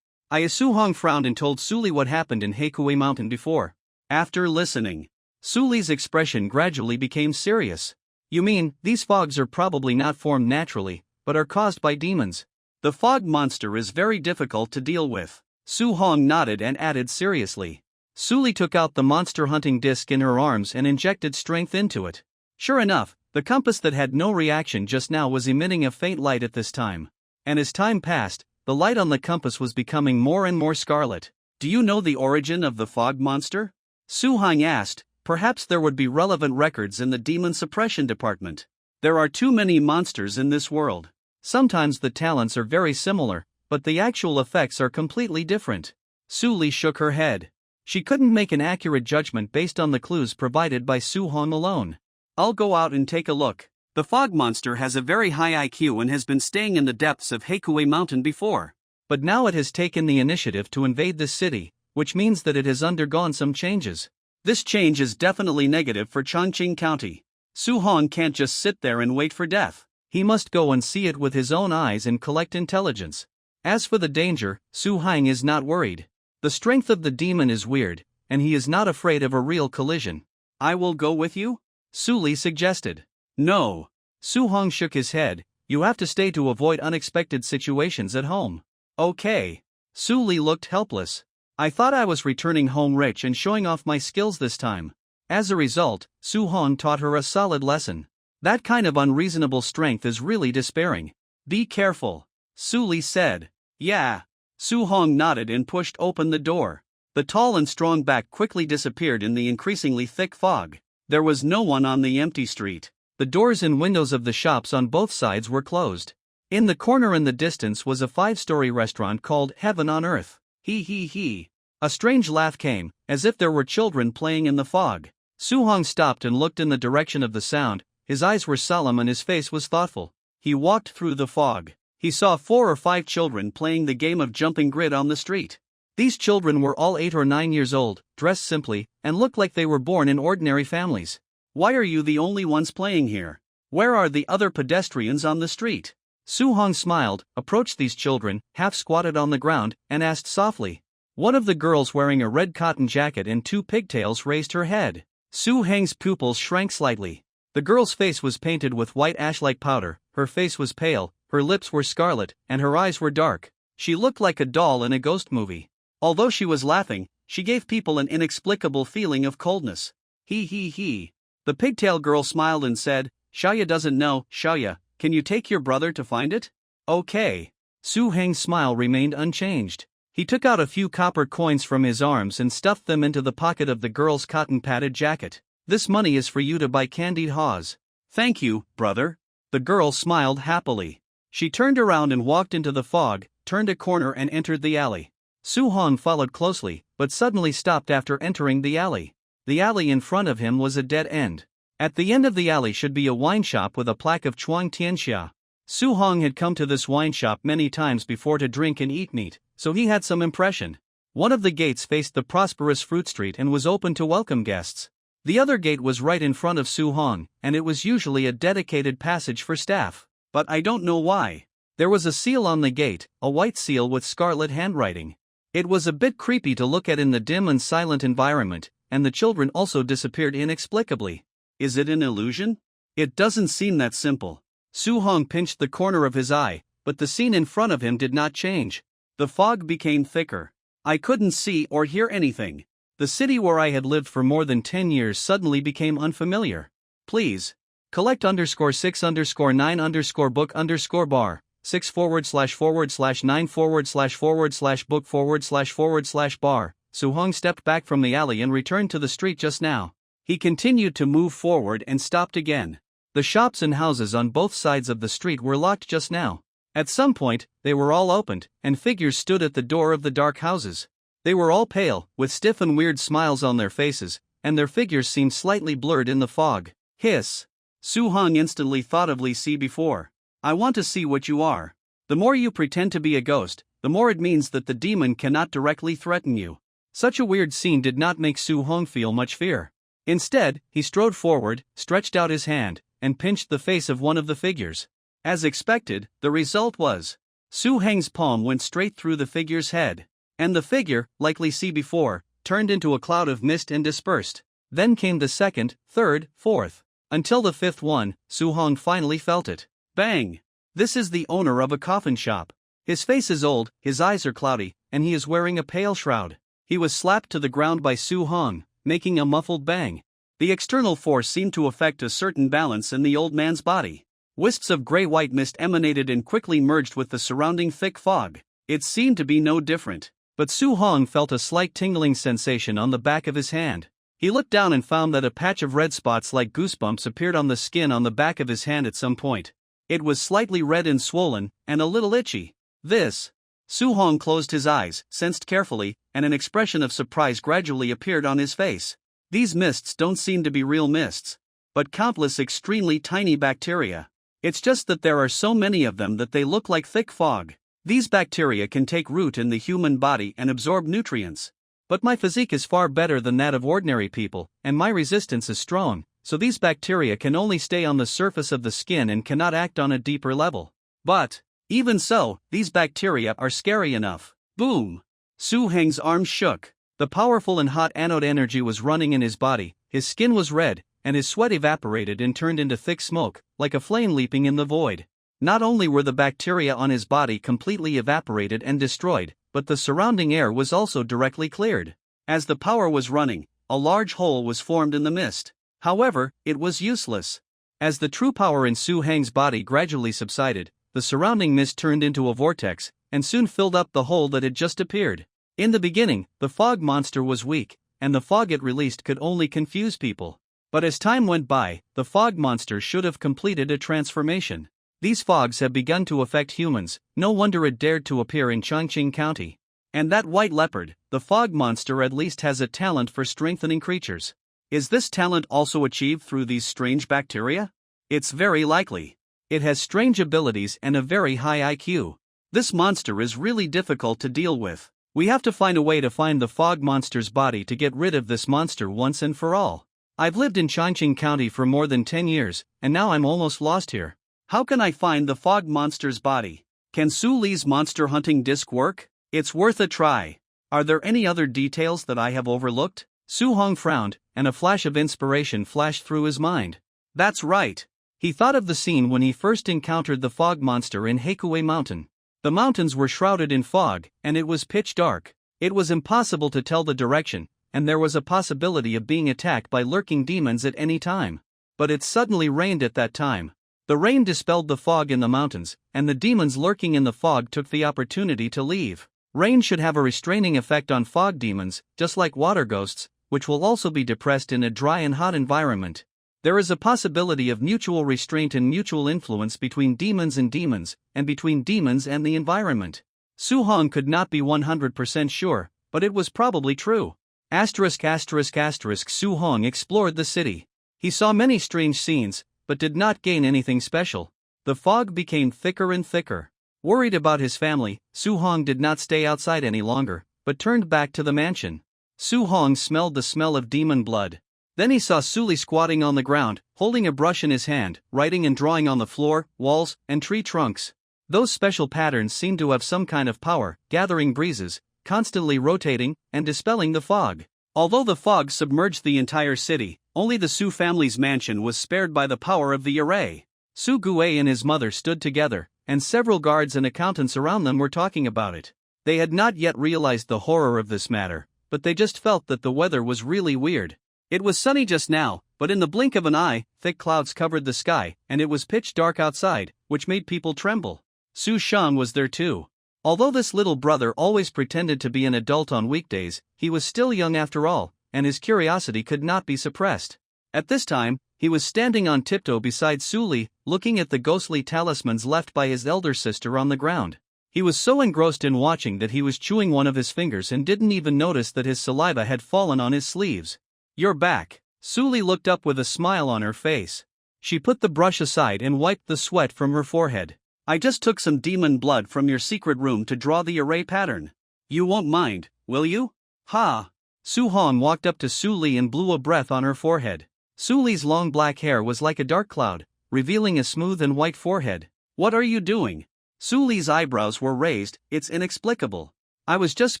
Su-hong frowned and told Su Li what happened in Heikui Mountain before. After listening, Su Li's expression gradually became serious. You mean, these fogs are probably not formed naturally, but are caused by demons? The fog monster is very difficult to deal with. Su-hong nodded and added seriously. Su Li took out the monster hunting disc in her arms and injected strength into it. Sure enough, the compass that had no reaction just now was emitting a faint light at this time. And as time passed, the light on the compass was becoming more and more scarlet. Do you know the origin of the fog monster? Su-hong asked. Perhaps there would be relevant records in the Demon Suppression Department. There are too many monsters in this world. Sometimes the talents are very similar, but the actual effects are completely different. Su Li shook her head. She couldn't make an accurate judgment based on the clues provided by Su-hong alone. I'll go out and take a look. The fog monster has a very high IQ and has been staying in the depths of Heikui Mountain before. But now it has taken the initiative to invade this city, which means that it has undergone some changes. This change is definitely negative for Chongqing County. Su-hong can't just sit there and wait for death. He must go and see it with his own eyes and collect intelligence. As for the danger, Su-hong is not worried. The strength of the demon is weird, and he is not afraid of a real collision. I will go with you? Su Li suggested. No. Su-hong shook his head. You have to stay to avoid unexpected situations at home. Okay. Su Li looked helpless. I thought I was returning home rich and showing off my skills this time. As a result, Su-hong taught her a solid lesson. That kind of unreasonable strength is really despairing. Be careful, Su Li said. Yeah. Su-hong nodded and pushed open the door. The tall and strong back quickly disappeared in the increasingly thick fog. There was no one on the empty street. The doors and windows of the shops on both sides were closed. In the corner in the distance was a 5-story restaurant called Heaven on Earth. He. A strange laugh came, as if there were children playing in the fog. Su-hong stopped and looked in the direction of the sound. His eyes were solemn and his face was thoughtful. He walked through the fog. He saw 4 or 5 children playing the game of jumping grid on the street. These children were all 8 or 9 years old, dressed simply, and looked like they were born in ordinary families. Why are you the only ones playing here? Where are the other pedestrians on the street? Su Hong smiled, approached these children, half squatted on the ground, and asked softly. One of the girls wearing a red cotton jacket and 2 pigtails raised her head. Su Heng's pupils shrank slightly. The girl's face was painted with white ash-like powder, her face was pale, her lips were scarlet, and her eyes were dark. She looked like a doll in a ghost movie. Although she was laughing, she gave people an inexplicable feeling of coldness. He. The pigtail girl smiled and said, Xiaoya doesn't know. Xiaoya, can you take your brother to find it? Okay. Su Heng's smile remained unchanged. He took out a few copper coins from his arms and stuffed them into the pocket of the girl's cotton-padded jacket. This money is for you to buy candied haws. Thank you, brother. The girl smiled happily. She turned around and walked into the fog, turned a corner and entered the alley. Su Hong followed closely, but suddenly stopped after entering the alley. The alley in front of him was a dead end. At the end of the alley should be a wine shop with a plaque of Chuang Tianxia. Su Hong had come to this wine shop many times before to drink and eat meat, so he had some impression. One of the gates faced the prosperous fruit street and was open to welcome guests. The other gate was right in front of Su Hong, and it was usually a dedicated passage for staff. But I don't know why. There was a seal on the gate, a white seal with scarlet handwriting. It was a bit creepy to look at in the dim and silent environment, and the children also disappeared inexplicably. Is it an illusion? It doesn't seem that simple. Su Hong pinched the corner of his eye, but the scene in front of him did not change. The fog became thicker. I couldn't see or hear anything. The city where I had lived for more than 10 years suddenly became unfamiliar. Please. Collect _6_9_book_bar, 6/9/book/bar. Su Hong stepped back from the alley and returned to the street just now. He continued to move forward and stopped again. The shops and houses on both sides of the street were locked just now. At some point, they were all opened, and figures stood at the door of the dark houses. They were all pale, with stiff and weird smiles on their faces, and their figures seemed slightly blurred in the fog. Hiss. Su Hong instantly thought of Li Si before. I want to see what you are. The more you pretend to be a ghost, the more it means that the demon cannot directly threaten you. Such a weird scene did not make Su Hong feel much fear. Instead, he strode forward, stretched out his hand, and pinched the face of one of the figures. As expected, the result was Su Heng's palm went straight through the figure's head, and the figure, like Li Si before, turned into a cloud of mist and dispersed. Then came the second, third, fourth. Until the fifth one, Su Hong finally felt it. Bang! This is the owner of a coffin shop. His face is old, his eyes are cloudy, and he is wearing a pale shroud. He was slapped to the ground by Su Hong, making a muffled bang. The external force seemed to affect a certain balance in the old man's body. Wisps of gray-white mist emanated and quickly merged with the surrounding thick fog. It seemed to be no different. But Su Hong felt a slight tingling sensation on the back of his hand. He looked down and found that a patch of red spots like goosebumps appeared on the skin on the back of his hand at some point. It was slightly red and swollen, and a little itchy. This. Su Hong closed his eyes, sensed carefully, and an expression of surprise gradually appeared on his face. These mists don't seem to be real mists, but countless extremely tiny bacteria. It's just that there are so many of them that they look like thick fog. These bacteria can take root in the human body and absorb nutrients. But my physique is far better than that of ordinary people, and my resistance is strong, so these bacteria can only stay on the surface of the skin and cannot act on a deeper level. But, even so, these bacteria are scary enough. Boom! Su Heng's arms shook. The powerful and hot anode energy was running in his body, his skin was red, and his sweat evaporated and turned into thick smoke, like a flame leaping in the void. Not only were the bacteria on his body completely evaporated and destroyed, but the surrounding air was also directly cleared. As the power was running, a large hole was formed in the mist. However, it was useless. As the true power in Su Heng's body gradually subsided, the surrounding mist turned into a vortex, and soon filled up the hole that had just appeared. In the beginning, the fog monster was weak, and the fog it released could only confuse people. But as time went by, the fog monster should have completed a transformation. These fogs have begun to affect humans, no wonder it dared to appear in Chongqing County. And that white leopard, the fog monster, at least has a talent for strengthening creatures. Is this talent also achieved through these strange bacteria? It's very likely. It has strange abilities and a very high IQ. This monster is really difficult to deal with. We have to find a way to find the fog monster's body to get rid of this monster once and for all. I've lived in Chongqing County for more than 10 years, and now I'm almost lost here. How can I find the fog monster's body? Can Su Li's monster hunting disc work? It's worth a try. Are there any other details that I have overlooked? Su Hong frowned, and a flash of inspiration flashed through his mind. That's right. He thought of the scene when he first encountered the fog monster in Heikue Mountain. The mountains were shrouded in fog, and it was pitch dark. It was impossible to tell the direction, and there was a possibility of being attacked by lurking demons at any time. But it suddenly rained at that time. The rain dispelled the fog in the mountains, and the demons lurking in the fog took the opportunity to leave. Rain should have a restraining effect on fog demons, just like water ghosts, which will also be depressed in a dry and hot environment. There is a possibility of mutual restraint and mutual influence between demons, and between demons and the environment. Su Hong could not be 100% sure, but it was probably true. Su Hong explored the city. He saw many strange scenes, but did not gain anything special. The fog became thicker and thicker. Worried about his family, Su Hong did not stay outside any longer, but turned back to the mansion. Su Hong smelled the smell of demon blood. Then he saw Su Li squatting on the ground, holding a brush in his hand, writing and drawing on the floor, walls, and tree trunks. Those special patterns seemed to have some kind of power, gathering breezes, constantly rotating, and dispelling the fog. Although the fog submerged the entire city, only the Su family's mansion was spared by the power of the array. Su Gue and his mother stood together, and several guards and accountants around them were talking about it. They had not yet realized the horror of this matter, but they just felt that the weather was really weird. It was sunny just now, but in the blink of an eye, thick clouds covered the sky, and it was pitch dark outside, which made people tremble. Su Shang was there too. Although this little brother always pretended to be an adult on weekdays, he was still young after all, and his curiosity could not be suppressed. At this time, he was standing on tiptoe beside Su Li, looking at the ghostly talismans left by his elder sister on the ground. He was so engrossed in watching that he was chewing one of his fingers and didn't even notice that his saliva had fallen on his sleeves. "You're back." Su Li looked up with a smile on her face. She put the brush aside and wiped the sweat from her forehead. "I just took some demon blood from your secret room to draw the array pattern. You won't mind, will you?" "Ha!" Su Hong walked up to Su Li and blew a breath on her forehead. Su Li's long black hair was like a dark cloud, revealing a smooth and white forehead. "What are you doing?" Su Li's eyebrows were raised. "It's inexplicable. I was just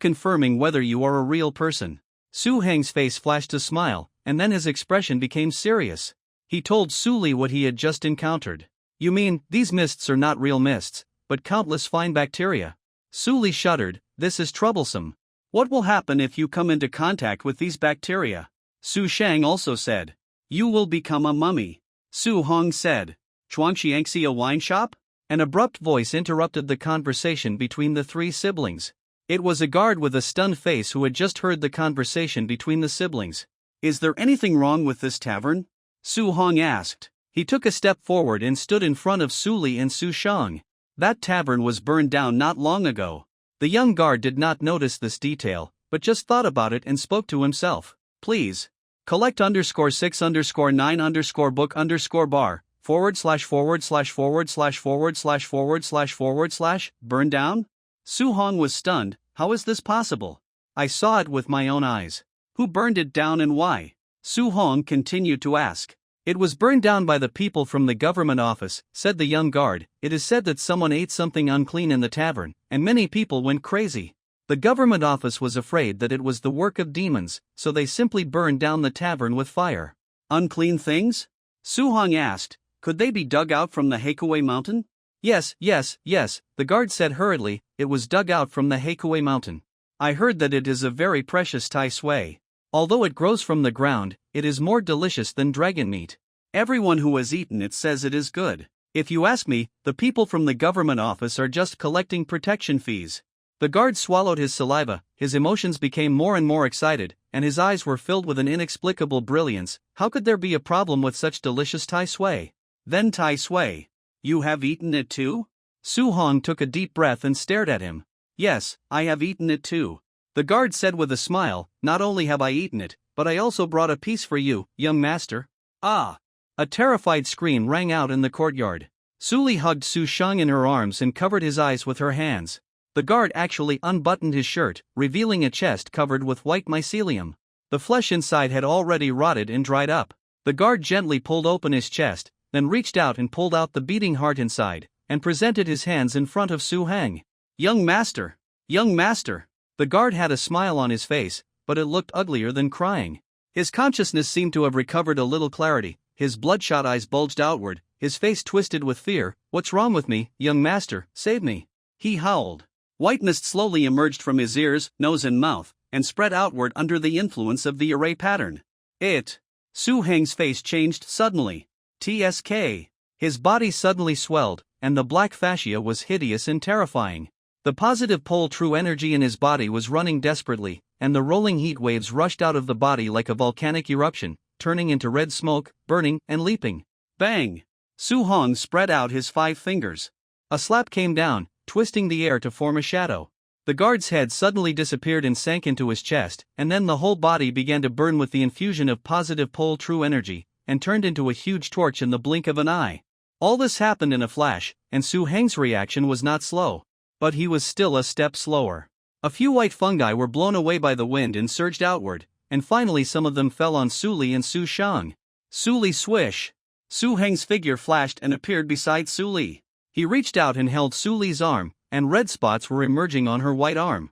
confirming whether you are a real person." Su Heng's face flashed a smile, and then his expression became serious. He told Su Li what he had just encountered. "You mean, these mists are not real mists, but countless fine bacteria?" Su Li shuddered. "This is troublesome. What will happen if you come into contact with these bacteria?" Su Shang also said. "You will become a mummy." Su Hong said. "Chuangxiangxi a wine shop?" An abrupt voice interrupted the conversation between the three siblings. It was a guard with a stunned face who had just heard the conversation between the siblings. "Is there anything wrong with this tavern?" Su Hong asked. He took a step forward and stood in front of Su Li and Su Shang. "That tavern was burned down not long ago." The young guard did not notice this detail, but just thought about it and spoke to himself. "Please. Collect _6_9_book_bar /////////// burn down?" Su Hong was stunned. "How is this possible? I saw it with my own eyes. Who burned it down and why?" Su Hong continued to ask. "It was burned down by the people from the government office," said the young guard. "It is said that someone ate something unclean in the tavern, and many people went crazy. The government office was afraid that it was the work of demons, so they simply burned down the tavern with fire." "Unclean things?" Su Hong asked. "Could they be dug out from the Heikue Mountain?" Yes, the guard said hurriedly. "It was dug out from the Heikue Mountain. I heard that it is a very precious tai sui. Although it grows from the ground, it is more delicious than dragon meat. Everyone who has eaten it says it is good. If you ask me, the people from the government office are just collecting protection fees." The guard swallowed his saliva, his emotions became more and more excited, and his eyes were filled with an inexplicable brilliance. How could there be a problem with such delicious tai sui? "Then tai sui. You have eaten it too?" Su Hong took a deep breath and stared at him. "Yes, I have eaten it too." The guard said with a smile. "Not only have I eaten it, but I also brought a piece for you, young master." "Ah!" A terrified scream rang out in the courtyard. Su Li hugged Su Shang in her arms and covered his eyes with her hands. The guard actually unbuttoned his shirt, revealing a chest covered with white mycelium. The flesh inside had already rotted and dried up. The guard gently pulled open his chest, then reached out and pulled out the beating heart inside, and presented his hands in front of Su Hang. Young master! Young master! The guard had a smile on his face, but it looked uglier than crying. His consciousness seemed to have recovered a little clarity, his bloodshot eyes bulged outward, his face twisted with fear. "What's wrong with me, young master? Save me!" he howled. White mist slowly emerged from his ears, nose and mouth, and spread outward under the influence of the array pattern. Su Hang's face changed suddenly. TSK. His body suddenly swelled, and the black fascia was hideous and terrifying. The positive pole true energy in his body was running desperately, and the rolling heat waves rushed out of the body like a volcanic eruption, turning into red smoke, burning, and leaping. Bang! Su Hong spread out his 5 fingers. A slap came down, twisting the air to form a shadow. The guard's head suddenly disappeared and sank into his chest, and then the whole body began to burn with the infusion of positive pole true energy, and turned into a huge torch in the blink of an eye. All this happened in a flash, and Su Hang's reaction was not slow. But he was still a step slower. A few white fungi were blown away by the wind and surged outward, and finally some of them fell on Su Li and Su Shang. Su Li swish! Su Hang's figure flashed and appeared beside Su Li. He reached out and held Su Li's arm, and red spots were emerging on her white arm.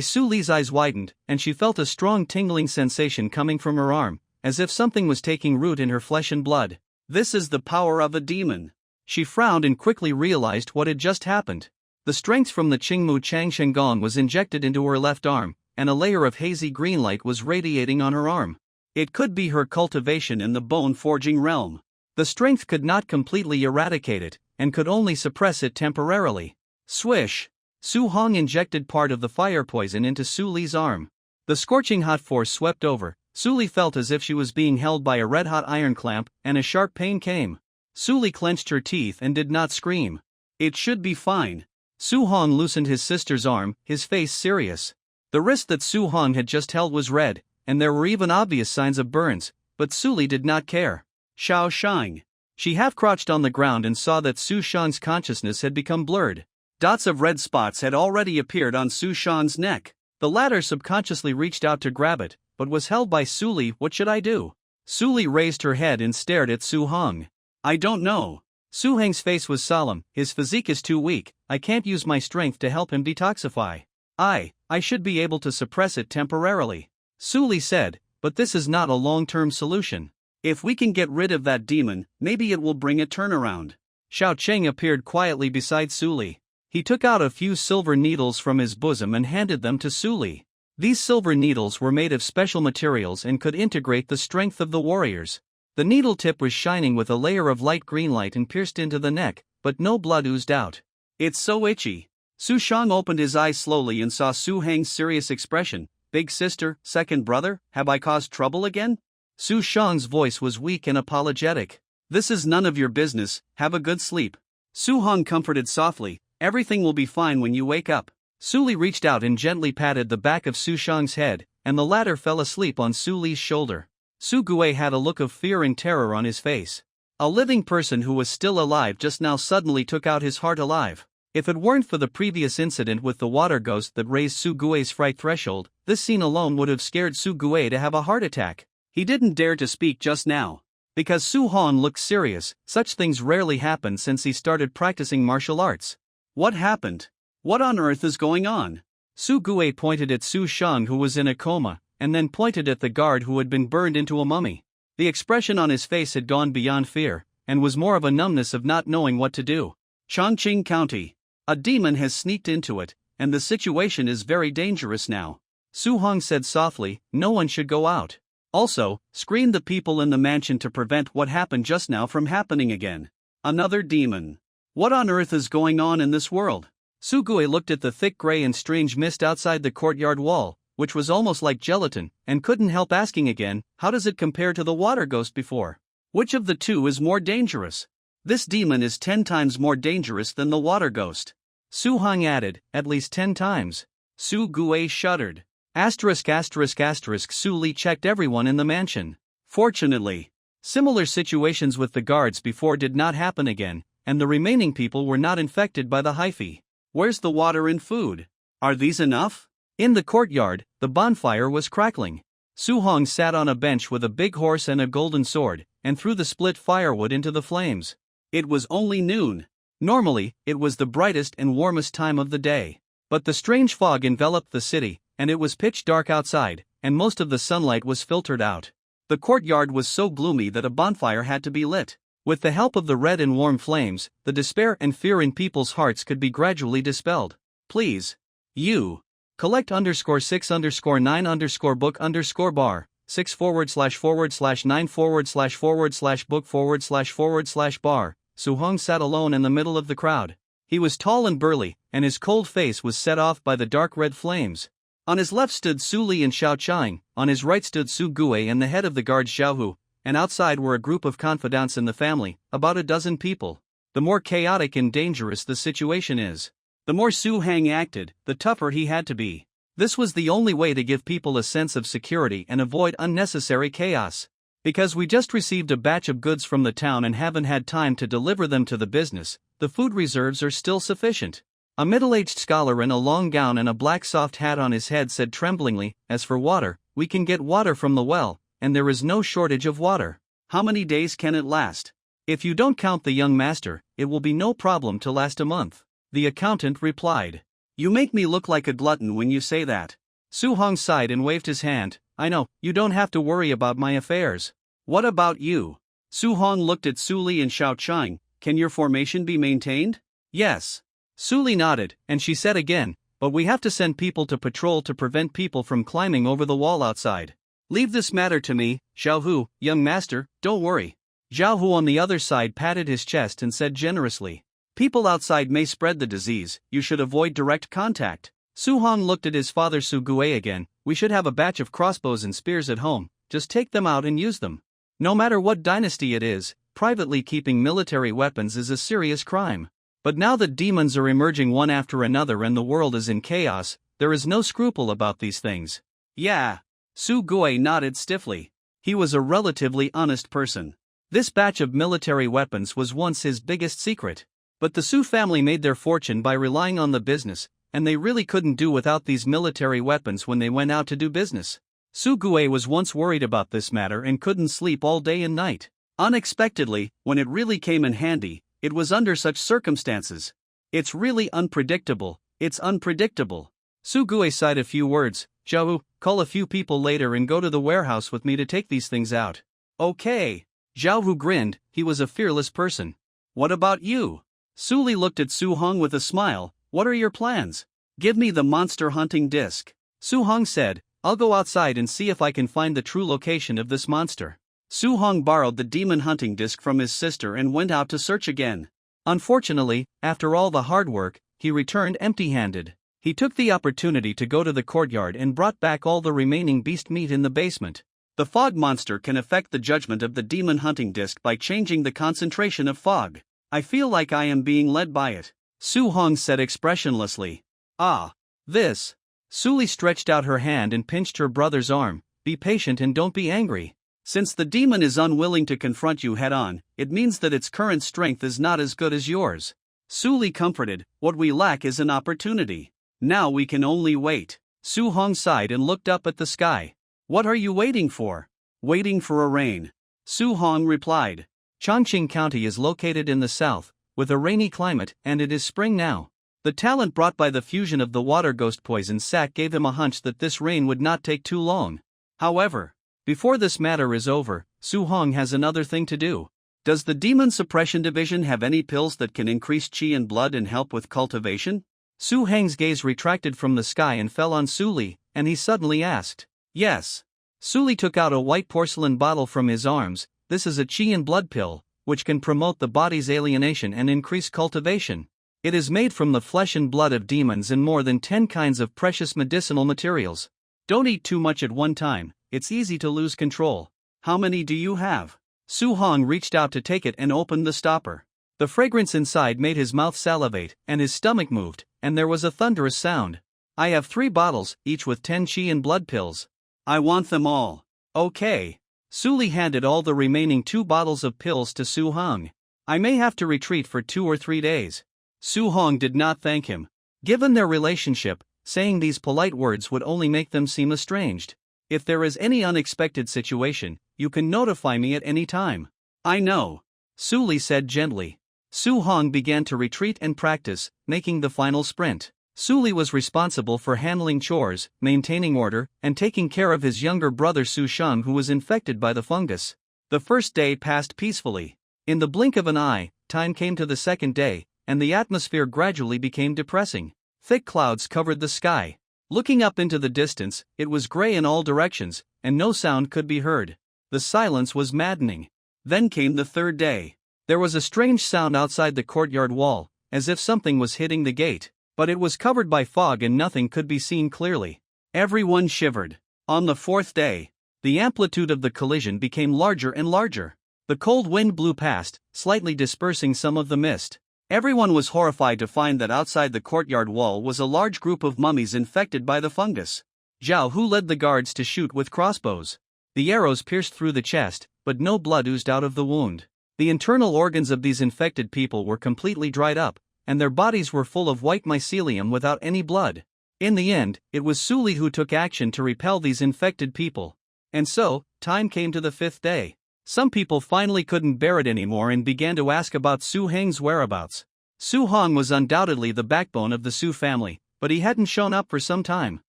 Su Li's eyes widened, and she felt a strong tingling sensation coming from her arm, as if something was taking root in her flesh and blood. This is the power of a demon. She frowned and quickly realized what had just happened. The strength from the Qingmu Chang Shenggong was injected into her left arm, and a layer of hazy green light was radiating on her arm. It could be her cultivation in the bone-forging realm. The strength could not completely eradicate it, and could only suppress it temporarily. Swish! Su Hong injected part of the fire poison into Su Li's arm. The scorching hot force swept over. Su Li felt as if she was being held by a red-hot iron clamp, and a sharp pain came. Su Li clenched her teeth and did not scream. It should be fine. Su Hong loosened his sister's arm, his face serious. The wrist that Su Hong had just held was red, and there were even obvious signs of burns, but Su Li did not care. Xiao Shang. She half-crouched on the ground and saw that Su Shang's consciousness had become blurred. Dots of red spots had already appeared on Su Shang's neck. The latter subconsciously reached out to grab it, but was held by Su Li. What should I do? Su Li raised her head and stared at Su Hong. I don't know. Su Hang's face was solemn. His physique is too weak. I can't use my strength to help him detoxify. I should be able to suppress it temporarily. Su Li said, but this is not a long-term solution. If we can get rid of that demon, maybe it will bring a turnaround. Xiao Cheng appeared quietly beside Su Li. He took out a few silver needles from his bosom and handed them to Su Li. These silver needles were made of special materials and could integrate the strength of the warriors. The needle tip was shining with a layer of light green light and pierced into the neck, but no blood oozed out. It's so itchy. Su Shang opened his eyes slowly and saw Su Hang's serious expression. Big sister, second brother, have I caused trouble again? Su Shang's voice was weak and apologetic. This is none of your business, have a good sleep. Su Hong comforted softly, everything will be fine when you wake up. Su Li reached out and gently patted the back of Su Shang's head, and the latter fell asleep on Su Li's shoulder. Su Gue had a look of fear and terror on his face. A living person who was still alive just now suddenly took out his heart alive. If it weren't for the previous incident with the water ghost that raised Su Gue's fright threshold, this scene alone would have scared Su Gue to have a heart attack. He didn't dare to speak just now. Because Su Hong looked serious. Such things rarely happen since he started practicing martial arts. What happened? What on earth is going on? Su Gue pointed at Su Shang, who was in a coma, and then pointed at the guard who had been burned into a mummy. The expression on his face had gone beyond fear, and was more of a numbness of not knowing what to do. Chongqing County. A demon has sneaked into it, and the situation is very dangerous now. Su Hong said softly, no one should go out. Also, screen the people in the mansion to prevent what happened just now from happening again. Another demon. What on earth is going on in this world? Su Gue looked at the thick gray and strange mist outside the courtyard wall, which was almost like gelatin, and couldn't help asking again, how does it compare to the water ghost before? Which of the two is more dangerous? This demon is 10 times more dangerous than the water ghost. Su Hong added, at least 10 times. Su Gue shuddered. Su Li checked everyone in the mansion. Fortunately, similar situations with the guards before did not happen again, and the remaining people were not infected by the hyphae. Where's the water and food? Are these enough? In the courtyard, the bonfire was crackling. Su Hong sat on a bench with a big horse and a golden sword, and threw the split firewood into the flames. It was only noon. Normally, it was the brightest and warmest time of the day. But the strange fog enveloped the city, and it was pitch dark outside, and most of the sunlight was filtered out. The courtyard was so gloomy that a bonfire had to be lit. With the help of the red and warm flames, the despair and fear in people's hearts could be gradually dispelled. Please. You. Collect _6_9_book_bar, 6//9/book/bar. Su Hong sat alone in the middle of the crowd. He was tall and burly, and his cold face was set off by the dark red flames. On his left stood Su Li and Xiao Chang, on his right stood Su Gue and the head of the guards Xiao Hu, and outside were a group of confidants in the family, about a dozen people. The more chaotic and dangerous the situation is, the more Su Hang acted, the tougher he had to be. This was the only way to give people a sense of security and avoid unnecessary chaos. Because we just received a batch of goods from the town and haven't had time to deliver them to the business, the food reserves are still sufficient. A middle-aged scholar in a long gown and a black soft hat on his head said tremblingly, "As for water, we can get water from the well, and there is no shortage of water." "How many days can it last?" "If you don't count the young master, it will be no problem to last a month," the accountant replied. "You make me look like a glutton when you say that." Su Hong sighed and waved his hand. "I know, you don't have to worry about my affairs." "What about you?" Su Hong looked at Su Li and Xiao Chang. "Can your formation be maintained?" "Yes." Su Li nodded, and she said again, "But we have to send people to patrol to prevent people from climbing over the wall outside." "Leave this matter to me, Xiao Hu, young master, don't worry." Xiao Hu on the other side patted his chest and said generously, "People outside may spread the disease, you should avoid direct contact." Su Hong looked at his father Su Gue again. "We should have a batch of crossbows and spears at home, just take them out and use them. No matter what dynasty it is, privately keeping military weapons is a serious crime. But now that demons are emerging one after another and the world is in chaos, there is no scruple about these things." "Yeah." Su Gue nodded stiffly. He was a relatively honest person. This batch of military weapons was once his biggest secret. But the Su family made their fortune by relying on the business, and they really couldn't do without these military weapons when they went out to do business. Su Gue was once worried about this matter and couldn't sleep all day and night. Unexpectedly, when it really came in handy, it was under such circumstances. "It's really unpredictable, it's unpredictable." Su Gue sighed a few words. "Xiao, call a few people later and go to the warehouse with me to take these things out." "Okay." Xiao Hu grinned, he was a fearless person. "What about you?" Su Li looked at Su Hong with a smile. "What are your plans?" "Give me the monster hunting disc." Su Hong said, "I'll go outside and see if I can find the true location of this monster." Su Hong borrowed the demon hunting disc from his sister and went out to search again. Unfortunately, after all the hard work, he returned empty-handed. He took the opportunity to go to the courtyard and brought back all the remaining beast meat in the basement. The fog monster can affect the judgment of the demon hunting disc by changing the concentration of fog. "I feel like I am being led by it," Su Hong said expressionlessly. "Ah. This." Su Li stretched out her hand and pinched her brother's arm. "Be patient and don't be angry. Since the demon is unwilling to confront you head-on, it means that its current strength is not as good as yours." Su Li comforted, "What we lack is an opportunity. Now we can only wait." Su Hong sighed and looked up at the sky. "What are you waiting for?" "Waiting for a rain," Su Hong replied. Chongqing County is located in the south, with a rainy climate, and it is spring now. The talent brought by the fusion of the water ghost poison sac gave him a hunch that this rain would not take too long. However, before this matter is over, Su Hong has another thing to do. "Does the Demon Suppression Division have any pills that can increase qi and blood and help with cultivation?" Su Hang's gaze retracted from the sky and fell on Su Li, and he suddenly asked. "Yes." Su Li took out a white porcelain bottle from his arms. "This is a qi and blood pill, which can promote the body's alienation and increase cultivation. It is made from the flesh and blood of demons and more than 10 kinds of precious medicinal materials. Don't eat too much at one time, it's easy to lose control. How many do you have?" Su Hong reached out to take it and opened the stopper. The fragrance inside made his mouth salivate, and his stomach moved, and there was a thunderous sound. "I have 3 bottles, each with 10 qi and blood pills." "I want them all." "Okay." Su Li handed all the remaining 2 bottles of pills to Su Hong. "I may have to retreat for 2 or 3 days." Su Hong did not thank him. Given their relationship, saying these polite words would only make them seem estranged. If there is any unexpected situation, you can notify me at any time. I know, Su Li said gently. Su Hong began to retreat and practice, making the final sprint. Su Li was responsible for handling chores, maintaining order, and taking care of his younger brother Su Sheng, who was infected by the fungus. The first day passed peacefully. In the blink of an eye, time came to the second day, and the atmosphere gradually became depressing. Thick clouds covered the sky. Looking up into the distance, it was gray in all directions, and no sound could be heard. The silence was maddening. Then came the third day. There was a strange sound outside the courtyard wall, as if something was hitting the gate. But it was covered by fog and nothing could be seen clearly. Everyone shivered. On the fourth day, the amplitude of the collision became larger and larger. The cold wind blew past, slightly dispersing some of the mist. Everyone was horrified to find that outside the courtyard wall was a large group of mummies infected by the fungus. Zhao Hu led the guards to shoot with crossbows. The arrows pierced through the chest, but no blood oozed out of the wound. The internal organs of these infected people were completely dried up, and their bodies were full of white mycelium without any blood. In the end, it was Su Li who took action to repel these infected people. And so, time came to the fifth day. Some people finally couldn't bear it anymore and began to ask about Su Heng's whereabouts. Su Hong was undoubtedly the backbone of the Su family, but he hadn't shown up for some time.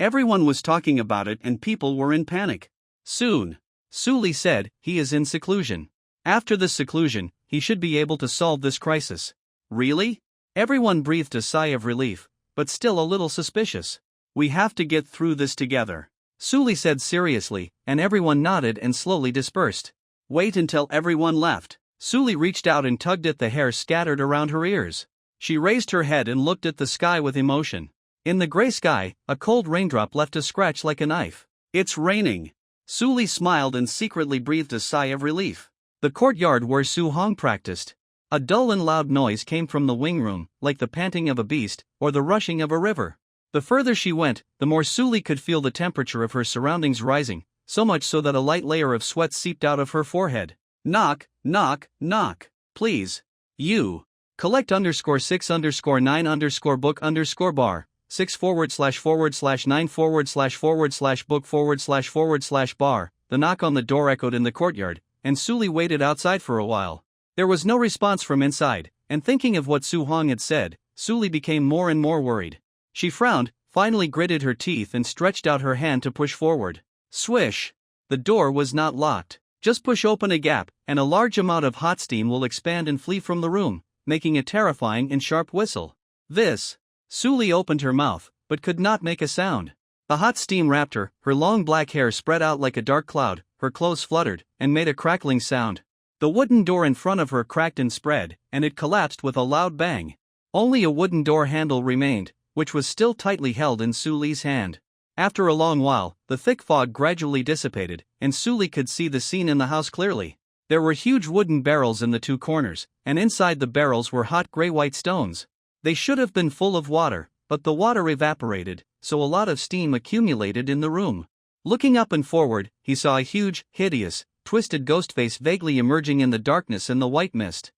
Everyone was talking about it and people were in panic. Soon, Su Li said, he is in seclusion. After the seclusion, he should be able to solve this crisis. Really? Everyone breathed a sigh of relief, but still a little suspicious. We have to get through this together, Su Li said seriously, and everyone nodded and slowly dispersed. Wait until everyone left. Su Li reached out and tugged at the hair scattered around her ears. She raised her head and looked at the sky with emotion. In the gray sky, a cold raindrop left a scratch like a knife. It's raining. Su Li smiled and secretly breathed a sigh of relief. The courtyard where Su Hong practiced. A dull and loud noise came from the wing room, like the panting of a beast, or the rushing of a river. The further she went, the more Su Li could feel the temperature of her surroundings rising, so much so that a light layer of sweat seeped out of her forehead. Knock, knock, knock. Please. You. Collect _6_9_book_bar, 6/9/book/bar. The knock on the door echoed in the courtyard, and Su Li waited outside for a while. There was no response from inside, and thinking of what Su Hong had said, Su Li became more and more worried. She frowned, finally gritted her teeth and stretched out her hand to push forward. Swish! The door was not locked. Just push open a gap, and a large amount of hot steam will expand and flee from the room, making a terrifying and sharp whistle. This. Su Li opened her mouth, but could not make a sound. The hot steam wrapped her, her long black hair spread out like a dark cloud, her clothes fluttered, and made a crackling sound. The wooden door in front of her cracked and spread, and it collapsed with a loud bang. Only a wooden door handle remained, which was still tightly held in Su Li's hand. After a long while, the thick fog gradually dissipated, and Su Li could see the scene in the house clearly. There were huge wooden barrels in the two corners, and inside the barrels were hot gray-white stones. They should have been full of water, but the water evaporated, so a lot of steam accumulated in the room. Looking up and forward, he saw a huge, hideous, twisted ghost face vaguely emerging in the darkness and the white mist.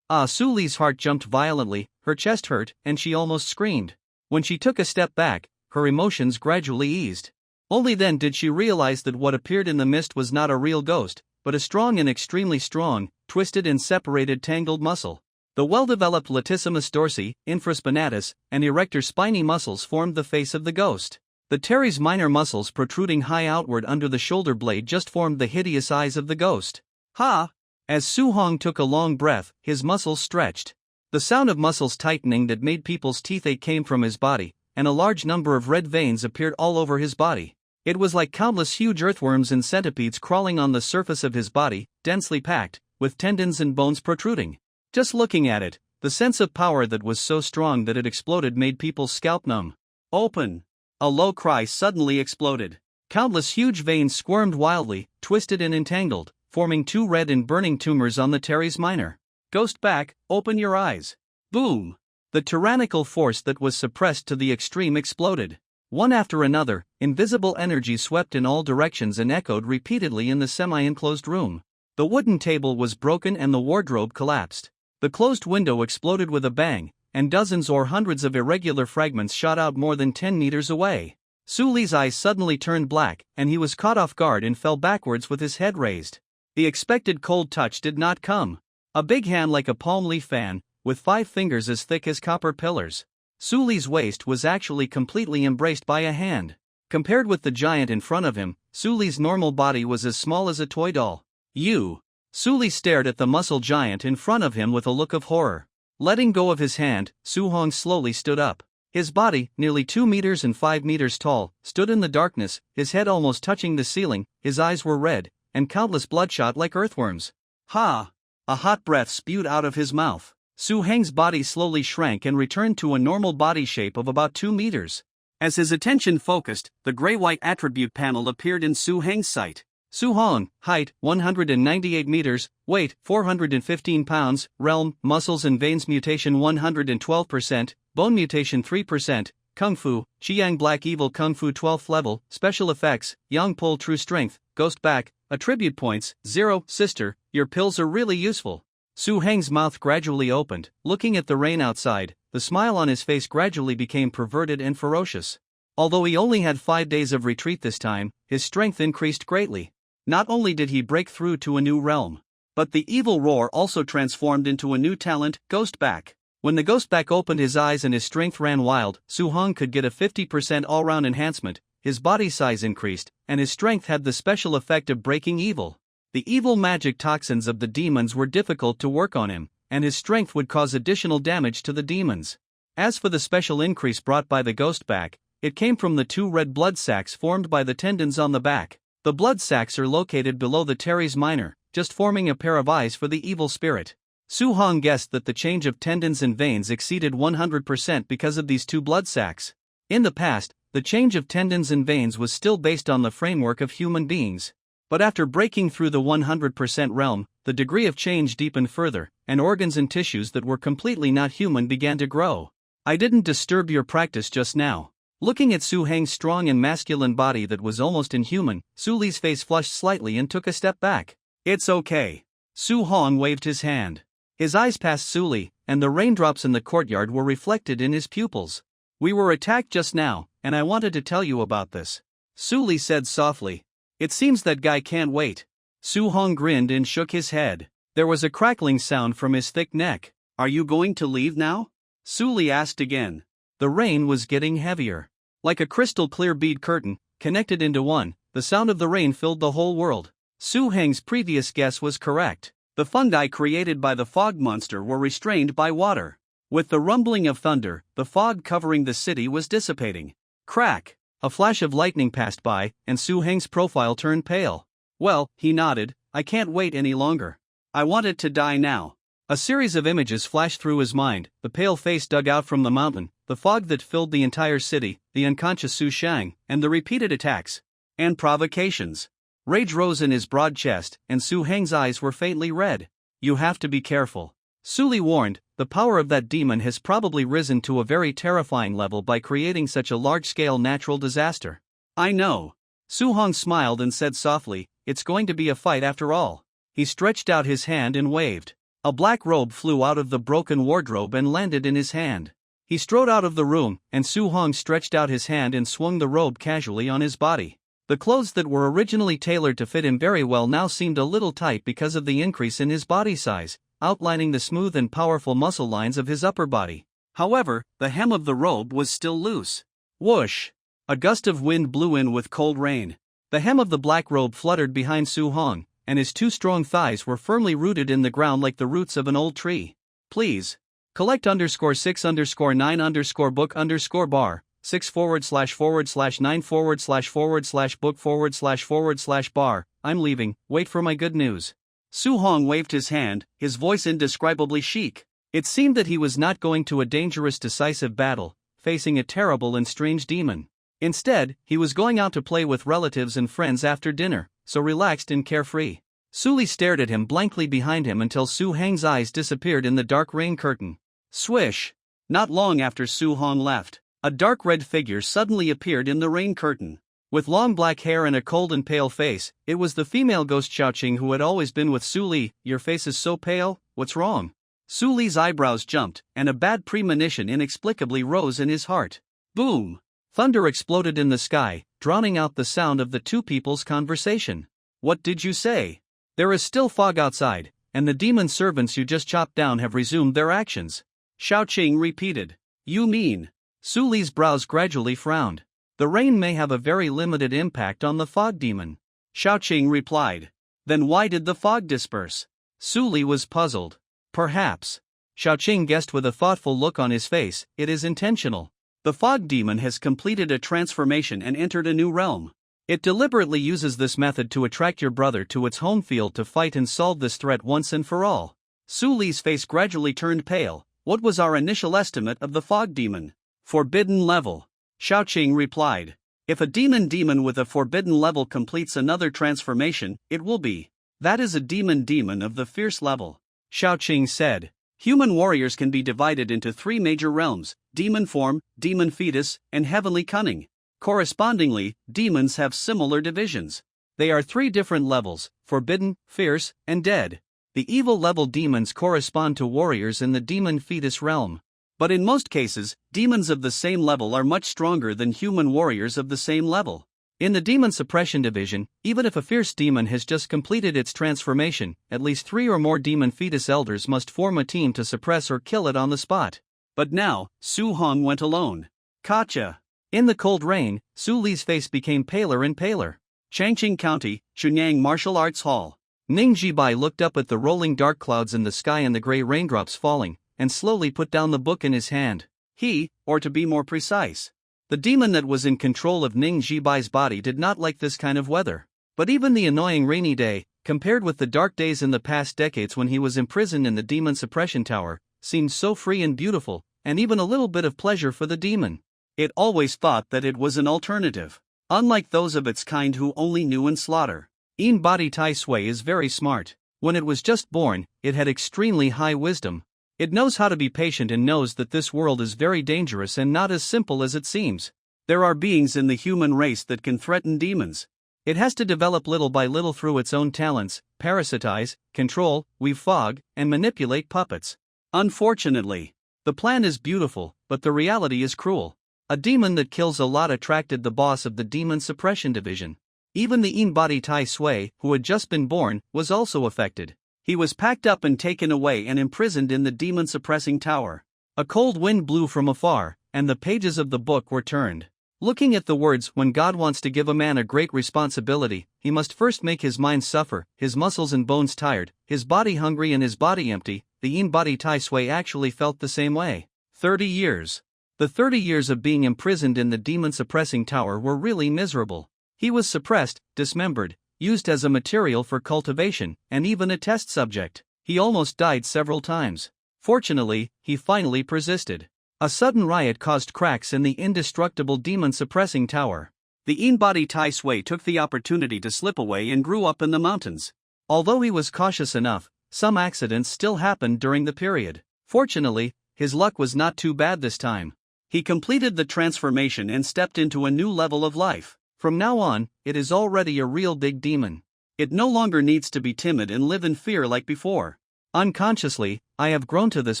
Su Li's heart jumped violently, her chest hurt, and she almost screamed. When she took a step back, her emotions gradually eased. Only then did she realize that what appeared in the mist was not a real ghost, but a strong and extremely strong, twisted and separated tangled muscle. The well-developed latissimus dorsi, infraspinatus, and erector spiny muscles formed the face of the ghost. The teres minor muscles protruding high outward under the shoulder blade just formed the hideous eyes of the ghost. Ha! As Su Hong took a long breath, his muscles stretched. The sound of muscles tightening that made people's teeth ache came from his body, and a large number of red veins appeared all over his body. It was like countless huge earthworms and centipedes crawling on the surface of his body, densely packed, with tendons and bones protruding. Just looking at it, the sense of power that was so strong that it exploded made people's scalp numb. Open! A low cry suddenly exploded. Countless huge veins squirmed wildly, twisted and entangled, forming two red and burning tumors on the teres minor. Ghost back, open your eyes. Boom! The tyrannical force that was suppressed to the extreme exploded. One after another, invisible energy swept in all directions and echoed repeatedly in the semi-enclosed room. The wooden table was broken and the wardrobe collapsed. The closed window exploded with a bang, and dozens or hundreds of irregular fragments shot out more than 10 meters away. Su Li's eyes suddenly turned black, and he was caught off guard and fell backwards with his head raised. The expected cold touch did not come. A big hand like a palm leaf fan, with 5 fingers as thick as copper pillars. Su Li's waist was actually completely embraced by a hand. Compared with the giant in front of him, Su Li's normal body was as small as a toy doll. You! Su Li stared at the muscle giant in front of him with a look of horror. Letting go of his hand, Su Hong slowly stood up. His body, nearly 2 meters and 5 meters tall, stood in the darkness, his head almost touching the ceiling, his eyes were red, and countless bloodshot like earthworms. Ha! A hot breath spewed out of his mouth. Su Heng's body slowly shrank and returned to a normal body shape of about 2 meters. As his attention focused, the gray-white attribute panel appeared in Su Heng's sight. Su Hong, height, 198 meters, weight, 415 pounds, realm, muscles and veins mutation 112%, bone mutation 3%, Kung Fu, Qiang Black Evil Kung Fu 12th level, special effects, Yang Pole True Strength, Ghost Back, attribute points, 0, sister, your pills are really useful. Su Heng's mouth gradually opened, looking at the rain outside, the smile on his face gradually became perverted and ferocious. Although he only had 5 days of retreat this time, his strength increased greatly. Not only did he break through to a new realm, but the evil roar also transformed into a new talent, Ghost Back. When the Ghost Back opened his eyes and his strength ran wild, Su Hong could get a 50% all-round enhancement, his body size increased, and his strength had the special effect of breaking evil. The evil magic toxins of the demons were difficult to work on him, and his strength would cause additional damage to the demons. As for the special increase brought by the Ghost Back, it came from the 2 red blood sacs formed by the tendons on the back. The blood sacs are located below the teres minor, just forming a pair of eyes for the evil spirit. Su Hong guessed that the change of tendons and veins exceeded 100% because of these 2 blood sacs. In the past, the change of tendons and veins was still based on the framework of human beings. But after breaking through the 100% realm, the degree of change deepened further, and organs and tissues that were completely not human began to grow. I didn't disturb your practice just now. Looking at Su Heng's strong and masculine body that was almost inhuman, Su Li's face flushed slightly and took a step back. It's okay. Su Hong waved his hand. His eyes passed Su Li, and the raindrops in the courtyard were reflected in his pupils. We were attacked just now, and I wanted to tell you about this. Su Li said softly. It seems that guy can't wait. Su Hong grinned and shook his head. There was a crackling sound from his thick neck. Are you going to leave now? Su Li asked again. The rain was getting heavier. Like a crystal clear bead curtain, connected into one, the sound of the rain filled the whole world. Su Heng's previous guess was correct. The fungi created by the fog monster were restrained by water. With the rumbling of thunder, the fog covering the city was dissipating. Crack! A flash of lightning passed by, and Su Heng's profile turned pale. Well, he nodded, I can't wait any longer. I want it to die now. A series of images flashed through his mind, the pale face dug out from the mountain, the fog that filled the entire city, the unconscious Su Shang, and the repeated attacks and provocations. Rage rose in his broad chest, and Su Heng's eyes were faintly red. You have to be careful. Su Li warned, the power of that demon has probably risen to a very terrifying level by creating such a large-scale natural disaster. I know. Su Hong smiled and said softly, it's going to be a fight after all. He stretched out his hand and waved. A black robe flew out of the broken wardrobe and landed in his hand. He strode out of the room, and Su Hong stretched out his hand and swung the robe casually on his body. The clothes that were originally tailored to fit him very well now seemed a little tight because of the increase in his body size, outlining the smooth and powerful muscle lines of his upper body. However, the hem of the robe was still loose. Whoosh! A gust of wind blew in with cold rain. The hem of the black robe fluttered behind Su Hong, and his 2 strong thighs were firmly rooted in the ground like the roots of an old tree. Please. Collect _6_9_book_bar, 6//9/book/bar, I'm leaving, wait for my good news. Su Hong waved his hand, his voice indescribably chic. It seemed that he was not going to a dangerous decisive battle, facing a terrible and strange demon. Instead, he was going out to play with relatives and friends after dinner, so relaxed and carefree. Su Li stared at him blankly behind him until Su Heng's eyes disappeared in the dark rain curtain. Swish! Not long after Su Hong left, a dark red figure suddenly appeared in the rain curtain. With long black hair and a cold and pale face, it was the female ghost Xiaoqing who had always been with Su Li. Your face is so pale, what's wrong? Su Li's eyebrows jumped, and a bad premonition inexplicably rose in his heart. Boom! Thunder exploded in the sky, drowning out the sound of the two people's conversation. What did you say? There is still fog outside, and the demon servants you just chopped down have resumed their actions. Xiaoqing repeated. You mean? Su Li's brows gradually frowned. The rain may have a very limited impact on the fog demon. Xiaoqing replied. Then why did the fog disperse? Su Li was puzzled. Perhaps. Xiaoqing guessed with a thoughtful look on his face, it is intentional. The fog demon has completed a transformation and entered a new realm. It deliberately uses this method to attract your brother to its home field to fight and solve this threat once and for all. Su Li's face gradually turned pale. What was our initial estimate of the fog demon? Forbidden level. Xiaoqing replied. If a demon with a forbidden level completes another transformation, it will be. That is a demon of the fierce level. Xiaoqing said. Human warriors can be divided into 3 major realms: demon form, demon fetus, and heavenly cunning. Correspondingly, demons have similar divisions. They are 3 different levels: forbidden, fierce, and dead. The evil level demons correspond to warriors in the demon fetus realm. But in most cases, demons of the same level are much stronger than human warriors of the same level. In the demon suppression division, even if a fierce demon has just completed its transformation, at least 3 or more demon fetus elders must form a team to suppress or kill it on the spot. But now, Su Hong went alone. Gotcha. In the cold rain, Su Li's face became paler and paler. Changqing County, Chunyang Martial Arts Hall. Ning Jibai looked up at the rolling dark clouds in the sky and the gray raindrops falling, and slowly put down the book in his hand. He, or to be more precise, the demon that was in control of Ning Jibai's body, did not like this kind of weather. But even the annoying rainy day, compared with the dark days in the past decades when he was imprisoned in the demon suppression tower, seemed so free and beautiful, and even a little bit of pleasure for the demon. It always thought that it was an alternative, unlike those of its kind who only knew in slaughter. In Body Tai Sui is very smart. When it was just born, it had extremely high wisdom. It knows how to be patient and knows that this world is very dangerous and not as simple as it seems. There are beings in the human race that can threaten demons. It has to develop little by little through its own talents, parasitize, control, weave fog, and manipulate puppets. Unfortunately, the plan is beautiful, but the reality is cruel. A demon that kills a lot attracted the boss of the demon suppression division. Even the In-Body Tai Sui, who had just been born, was also affected. He was packed up and taken away and imprisoned in the demon-suppressing tower. A cold wind blew from afar, and the pages of the book were turned. Looking at the words, when God wants to give a man a great responsibility, he must first make his mind suffer, his muscles and bones tired, his body hungry and his body empty. The In-Body Tai Sui actually felt the same way. 30 years. The 30 years of being imprisoned in the demon-suppressing tower were really miserable. He was suppressed, dismembered, used as a material for cultivation, and even a test subject. He almost died several times. Fortunately, he finally persisted. A sudden riot caused cracks in the indestructible demon-suppressing tower. The In-Body Tai Sui took the opportunity to slip away and grew up in the mountains. Although he was cautious enough, some accidents still happened during the period. Fortunately, his luck was not too bad this time. He completed the transformation and stepped into a new level of life. From now on, it is already a real big demon. It no longer needs to be timid and live in fear like before. Unconsciously, I have grown to this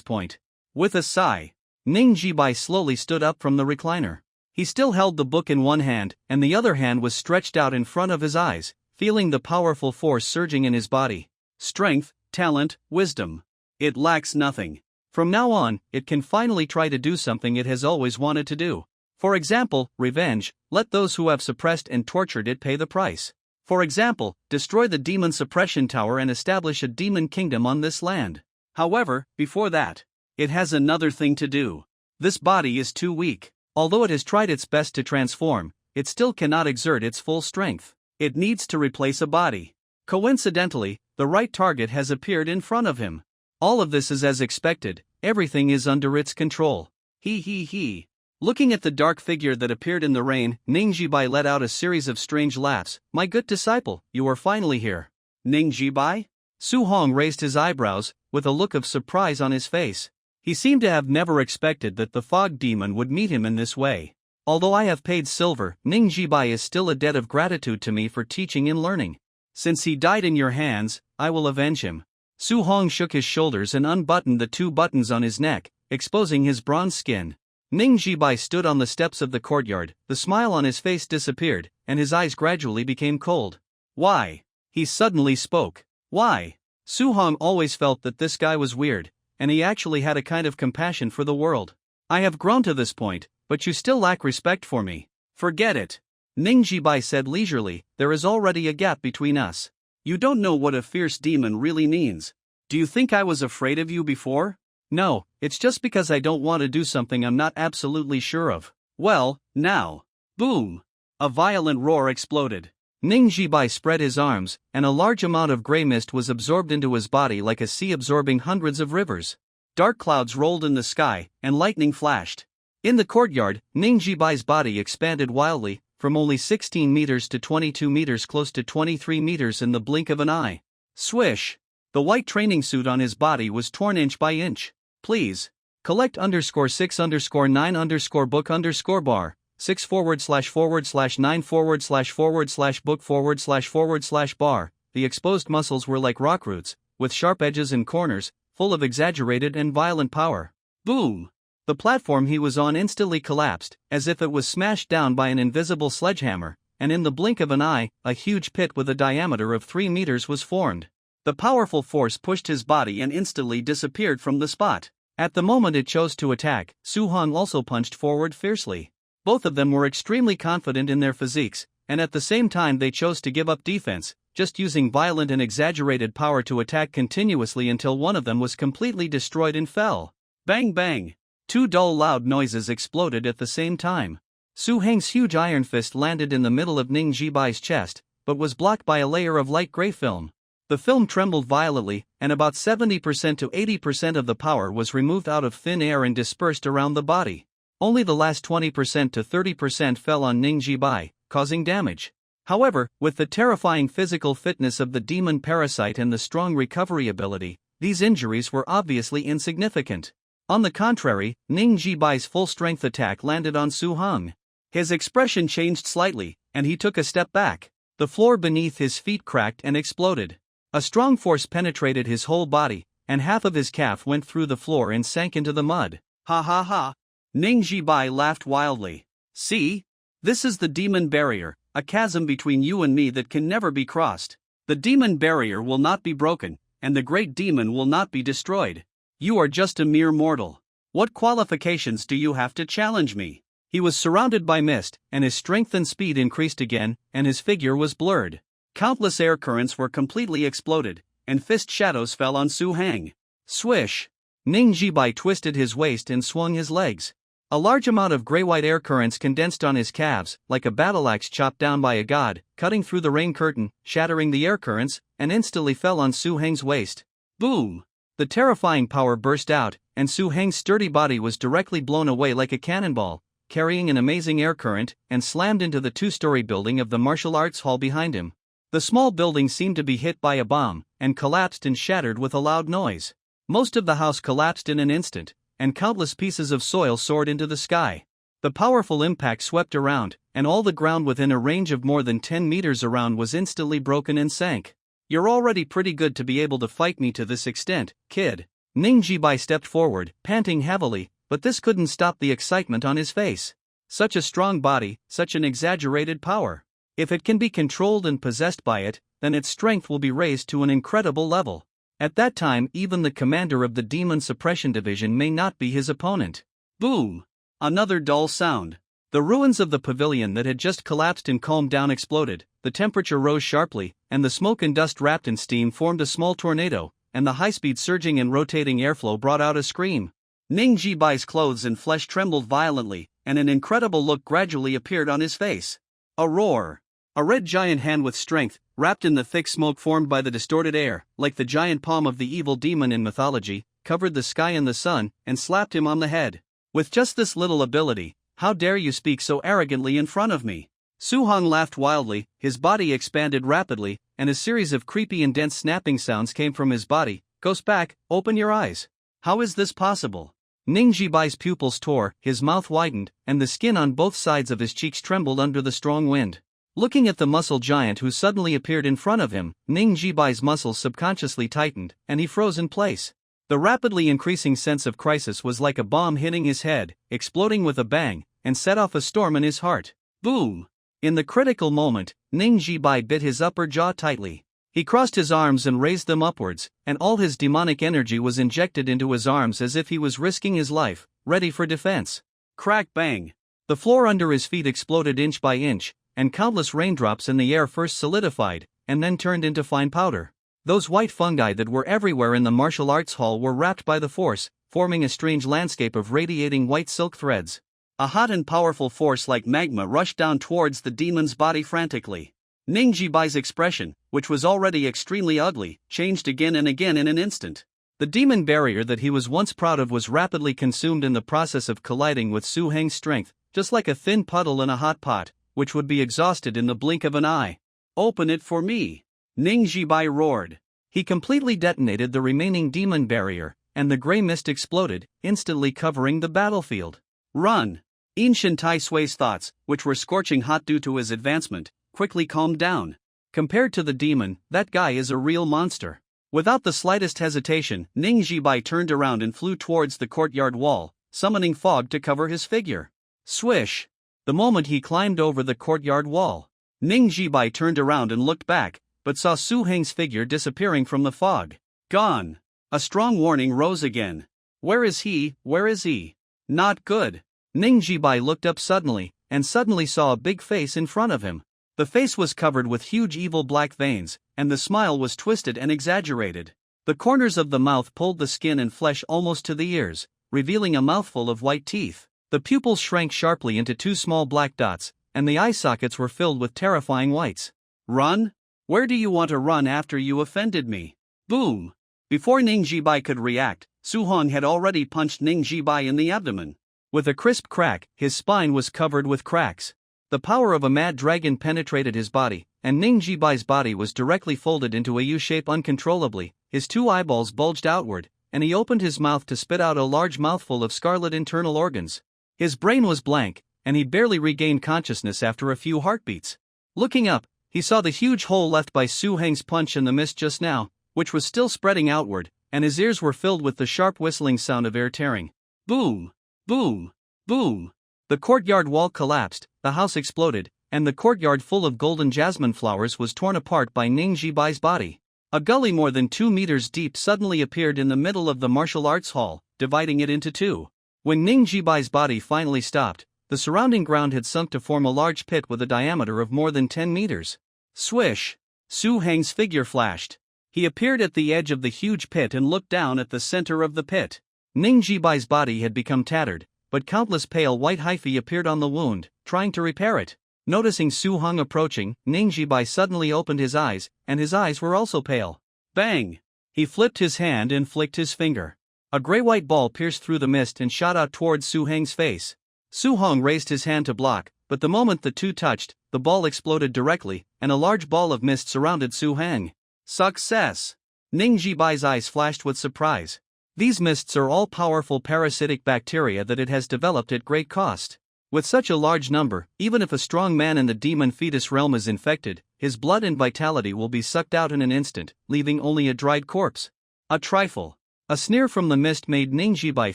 point. With a sigh, Ning Jibai slowly stood up from the recliner. He still held the book in one hand, and the other hand was stretched out in front of his eyes, feeling the powerful force surging in his body. Strength, talent, wisdom. It lacks nothing. From now on, it can finally try to do something it has always wanted to do. For example, revenge. Let those who have suppressed and tortured it pay the price. For example, destroy the demon suppression tower and establish a demon kingdom on this land. However, before that, it has another thing to do. This body is too weak. Although it has tried its best to transform, it still cannot exert its full strength. It needs to replace a body. Coincidentally, the right target has appeared in front of him. All of this is as expected, everything is under its control. He. Looking at the dark figure that appeared in the rain, Ning Jibai let out a series of strange laughs. My good disciple, you are finally here. Ning Jibai? Su Hong raised his eyebrows, with a look of surprise on his face. He seemed to have never expected that the fog demon would meet him in this way. Although I have paid silver, Ning Jibai is still a debt of gratitude to me for teaching and learning. Since he died in your hands, I will avenge him. Su Hong shook his shoulders and unbuttoned the 2 buttons on his neck, exposing his bronze skin. Ning Jibai stood on the steps of the courtyard, the smile on his face disappeared, and his eyes gradually became cold. Why? He suddenly spoke. Why? Su Hong always felt that this guy was weird, and he actually had a kind of compassion for the world. I have grown to this point, but you still lack respect for me. Forget it. Ning Jibai said leisurely, there is already a gap between us. You don't know what a fierce demon really means. Do you think I was afraid of you before? No, it's just because I don't want to do something I'm not absolutely sure of. Well, now. Boom! A violent roar exploded. Ning Jibai spread his arms, and a large amount of grey mist was absorbed into his body like a sea absorbing hundreds of rivers. Dark clouds rolled in the sky, and lightning flashed. In the courtyard, Ning Jibai's body expanded wildly, from only 16 meters to 22 meters, close to 23 meters in the blink of an eye. Swish! The white training suit on his body was torn inch by inch. Please. Collect _6_9_book_bar, 6/9/book/bar. The exposed muscles were like rock roots, with sharp edges and corners, full of exaggerated and violent power. Boom! The platform he was on instantly collapsed, as if it was smashed down by an invisible sledgehammer, and in the blink of an eye, a huge pit with a diameter of 3 meters was formed. The powerful force pushed his body and instantly disappeared from the spot. At the moment it chose to attack, Su Hong also punched forward fiercely. Both of them were extremely confident in their physiques, and at the same time they chose to give up defense, just using violent and exaggerated power to attack continuously until one of them was completely destroyed and fell. Bang bang! 2 dull loud noises exploded at the same time. Su Heng's huge iron fist landed in the middle of Ning Jibai's chest, but was blocked by a layer of light gray film. The film trembled violently, and about 70% to 80% of the power was removed out of thin air and dispersed around the body. Only the last 20% to 30% fell on Ning Jibai, causing damage. However, with the terrifying physical fitness of the demon parasite and the strong recovery ability, these injuries were obviously insignificant. On the contrary, Ning Jibai's full-strength attack landed on Su Hong. His expression changed slightly, and he took a step back. The floor beneath his feet cracked and exploded. A strong force penetrated his whole body, and half of his calf went through the floor and sank into the mud. Ha ha ha! Ning Jibai laughed wildly. See? This is the demon barrier, a chasm between you and me that can never be crossed. The demon barrier will not be broken, and the great demon will not be destroyed. You are just a mere mortal. What qualifications do you have to challenge me? He was surrounded by mist, and his strength and speed increased again, and his figure was blurred. Countless air currents were completely exploded, and fist shadows fell on Su Heng. Swish! Ning Jibai twisted his waist and swung his legs. A large amount of gray-white air currents condensed on his calves, like a battle axe chopped down by a god, cutting through the rain curtain, shattering the air currents, and instantly fell on Su Heng's waist. Boom! The terrifying power burst out, and Su Heng's sturdy body was directly blown away like a cannonball, carrying an amazing air current, and slammed into the 2-story building of the martial arts hall behind him. The small building seemed to be hit by a bomb, and collapsed and shattered with a loud noise. Most of the house collapsed in an instant, and countless pieces of soil soared into the sky. The powerful impact swept around, and all the ground within a range of more than 10 meters around was instantly broken and sank. You're already pretty good to be able to fight me to this extent, kid. Ning Jibai stepped forward, panting heavily, but this couldn't stop the excitement on his face. Such a strong body, such an exaggerated power. If it can be controlled and possessed by it, then its strength will be raised to an incredible level. At that time, even the commander of the Demon Suppression Division may not be his opponent. Boom! Another dull sound. The ruins of the pavilion that had just collapsed and calmed down exploded, the temperature rose sharply, and the smoke and dust wrapped in steam formed a small tornado, and the high-speed surging and rotating airflow brought out a scream. Ning Jibai's clothes and flesh trembled violently, and an incredible look gradually appeared on his face. A roar. A red giant hand with strength, wrapped in the thick smoke formed by the distorted air, like the giant palm of the evil demon in mythology, covered the sky and the sun, and slapped him on the head. With just this little ability, how dare you speak so arrogantly in front of me? Su Hong laughed wildly, his body expanded rapidly, and a series of creepy and dense snapping sounds came from his body. Ghost back, open your eyes. How is this possible? Ning Jibai's pupils tore, his mouth widened, and the skin on both sides of his cheeks trembled under the strong wind. Looking at the muscle giant who suddenly appeared in front of him, Ning Jibai's muscles subconsciously tightened, and he froze in place. The rapidly increasing sense of crisis was like a bomb hitting his head, exploding with a bang, and set off a storm in his heart. Boom! In the critical moment, Ning Jibai bit his upper jaw tightly. He crossed his arms and raised them upwards, and all his demonic energy was injected into his arms as if he was risking his life, ready for defense. Crack bang! The floor under his feet exploded inch by inch, and countless raindrops in the air first solidified, and then turned into fine powder. Those white fungi that were everywhere in the martial arts hall were wrapped by the force, forming a strange landscape of radiating white silk threads. A hot and powerful force like magma rushed down towards the demon's body frantically. Ning Jibai's expression, which was already extremely ugly, changed again and again in an instant. The demon barrier that he was once proud of was rapidly consumed in the process of colliding with Su Heng's strength, just like a thin puddle in a hot pot, which would be exhausted in the blink of an eye. "Open it for me!" Ning Jibai roared. He completely detonated the remaining demon barrier, and the grey mist exploded, instantly covering the battlefield. Run! Inshin Tai Sui's thoughts, which were scorching hot due to his advancement, quickly calmed down. Compared to the demon, that guy is a real monster. Without the slightest hesitation, Ning Jibai turned around and flew towards the courtyard wall, summoning fog to cover his figure. Swish! The moment he climbed over the courtyard wall, Ning Jibai turned around and looked back, but saw Su Heng's figure disappearing from the fog. Gone! A strong warning rose again. Where is he? Where is he? Not good. Ning Jibai looked up suddenly, and suddenly saw a big face in front of him. The face was covered with huge evil black veins, and the smile was twisted and exaggerated. The corners of the mouth pulled the skin and flesh almost to the ears, revealing a mouthful of white teeth. The pupils shrank sharply into two small black dots, and the eye sockets were filled with terrifying whites. Run? Where do you want to run after you offended me? Boom! Before Ning Jibai could react, Su Hong had already punched Ning Jibai in the abdomen. With a crisp crack, his spine was covered with cracks. The power of a mad dragon penetrated his body, and Ning Jibai's body was directly folded into a U-shape uncontrollably. His two eyeballs bulged outward, and he opened his mouth to spit out a large mouthful of scarlet internal organs. His brain was blank, and he barely regained consciousness after a few heartbeats. Looking up, he saw the huge hole left by Su Heng's punch in the mist just now, which was still spreading outward, and his ears were filled with the sharp whistling sound of air tearing. Boom! Boom! Boom! The courtyard wall collapsed, the house exploded, and the courtyard full of golden jasmine flowers was torn apart by Ning Jibai's body. A gully more than 2 meters deep suddenly appeared in the middle of the martial arts hall, dividing it into two. When Ning Jibai's body finally stopped, the surrounding ground had sunk to form a large pit with a diameter of more than 10 meters. Swish! Su Heng's figure flashed. He appeared at the edge of the huge pit and looked down at the center of the pit. Ning Jibai's body had become tattered, but countless pale white hyphae appeared on the wound, trying to repair it. Noticing Su Hong approaching, Ning Jibai suddenly opened his eyes, and his eyes were also pale. Bang! He flipped his hand and flicked his finger. A gray-white ball pierced through the mist and shot out towards Su Heng's face. Su Hong raised his hand to block, but the moment the two touched, the ball exploded directly, and a large ball of mist surrounded Su Heng. Success! Ning Jibai's eyes flashed with surprise. These mists are all powerful parasitic bacteria that it has developed at great cost. With such a large number, even if a strong man in the demon fetus realm is infected, his blood and vitality will be sucked out in an instant, leaving only a dried corpse. A trifle. A sneer from the mist made Ning Jibai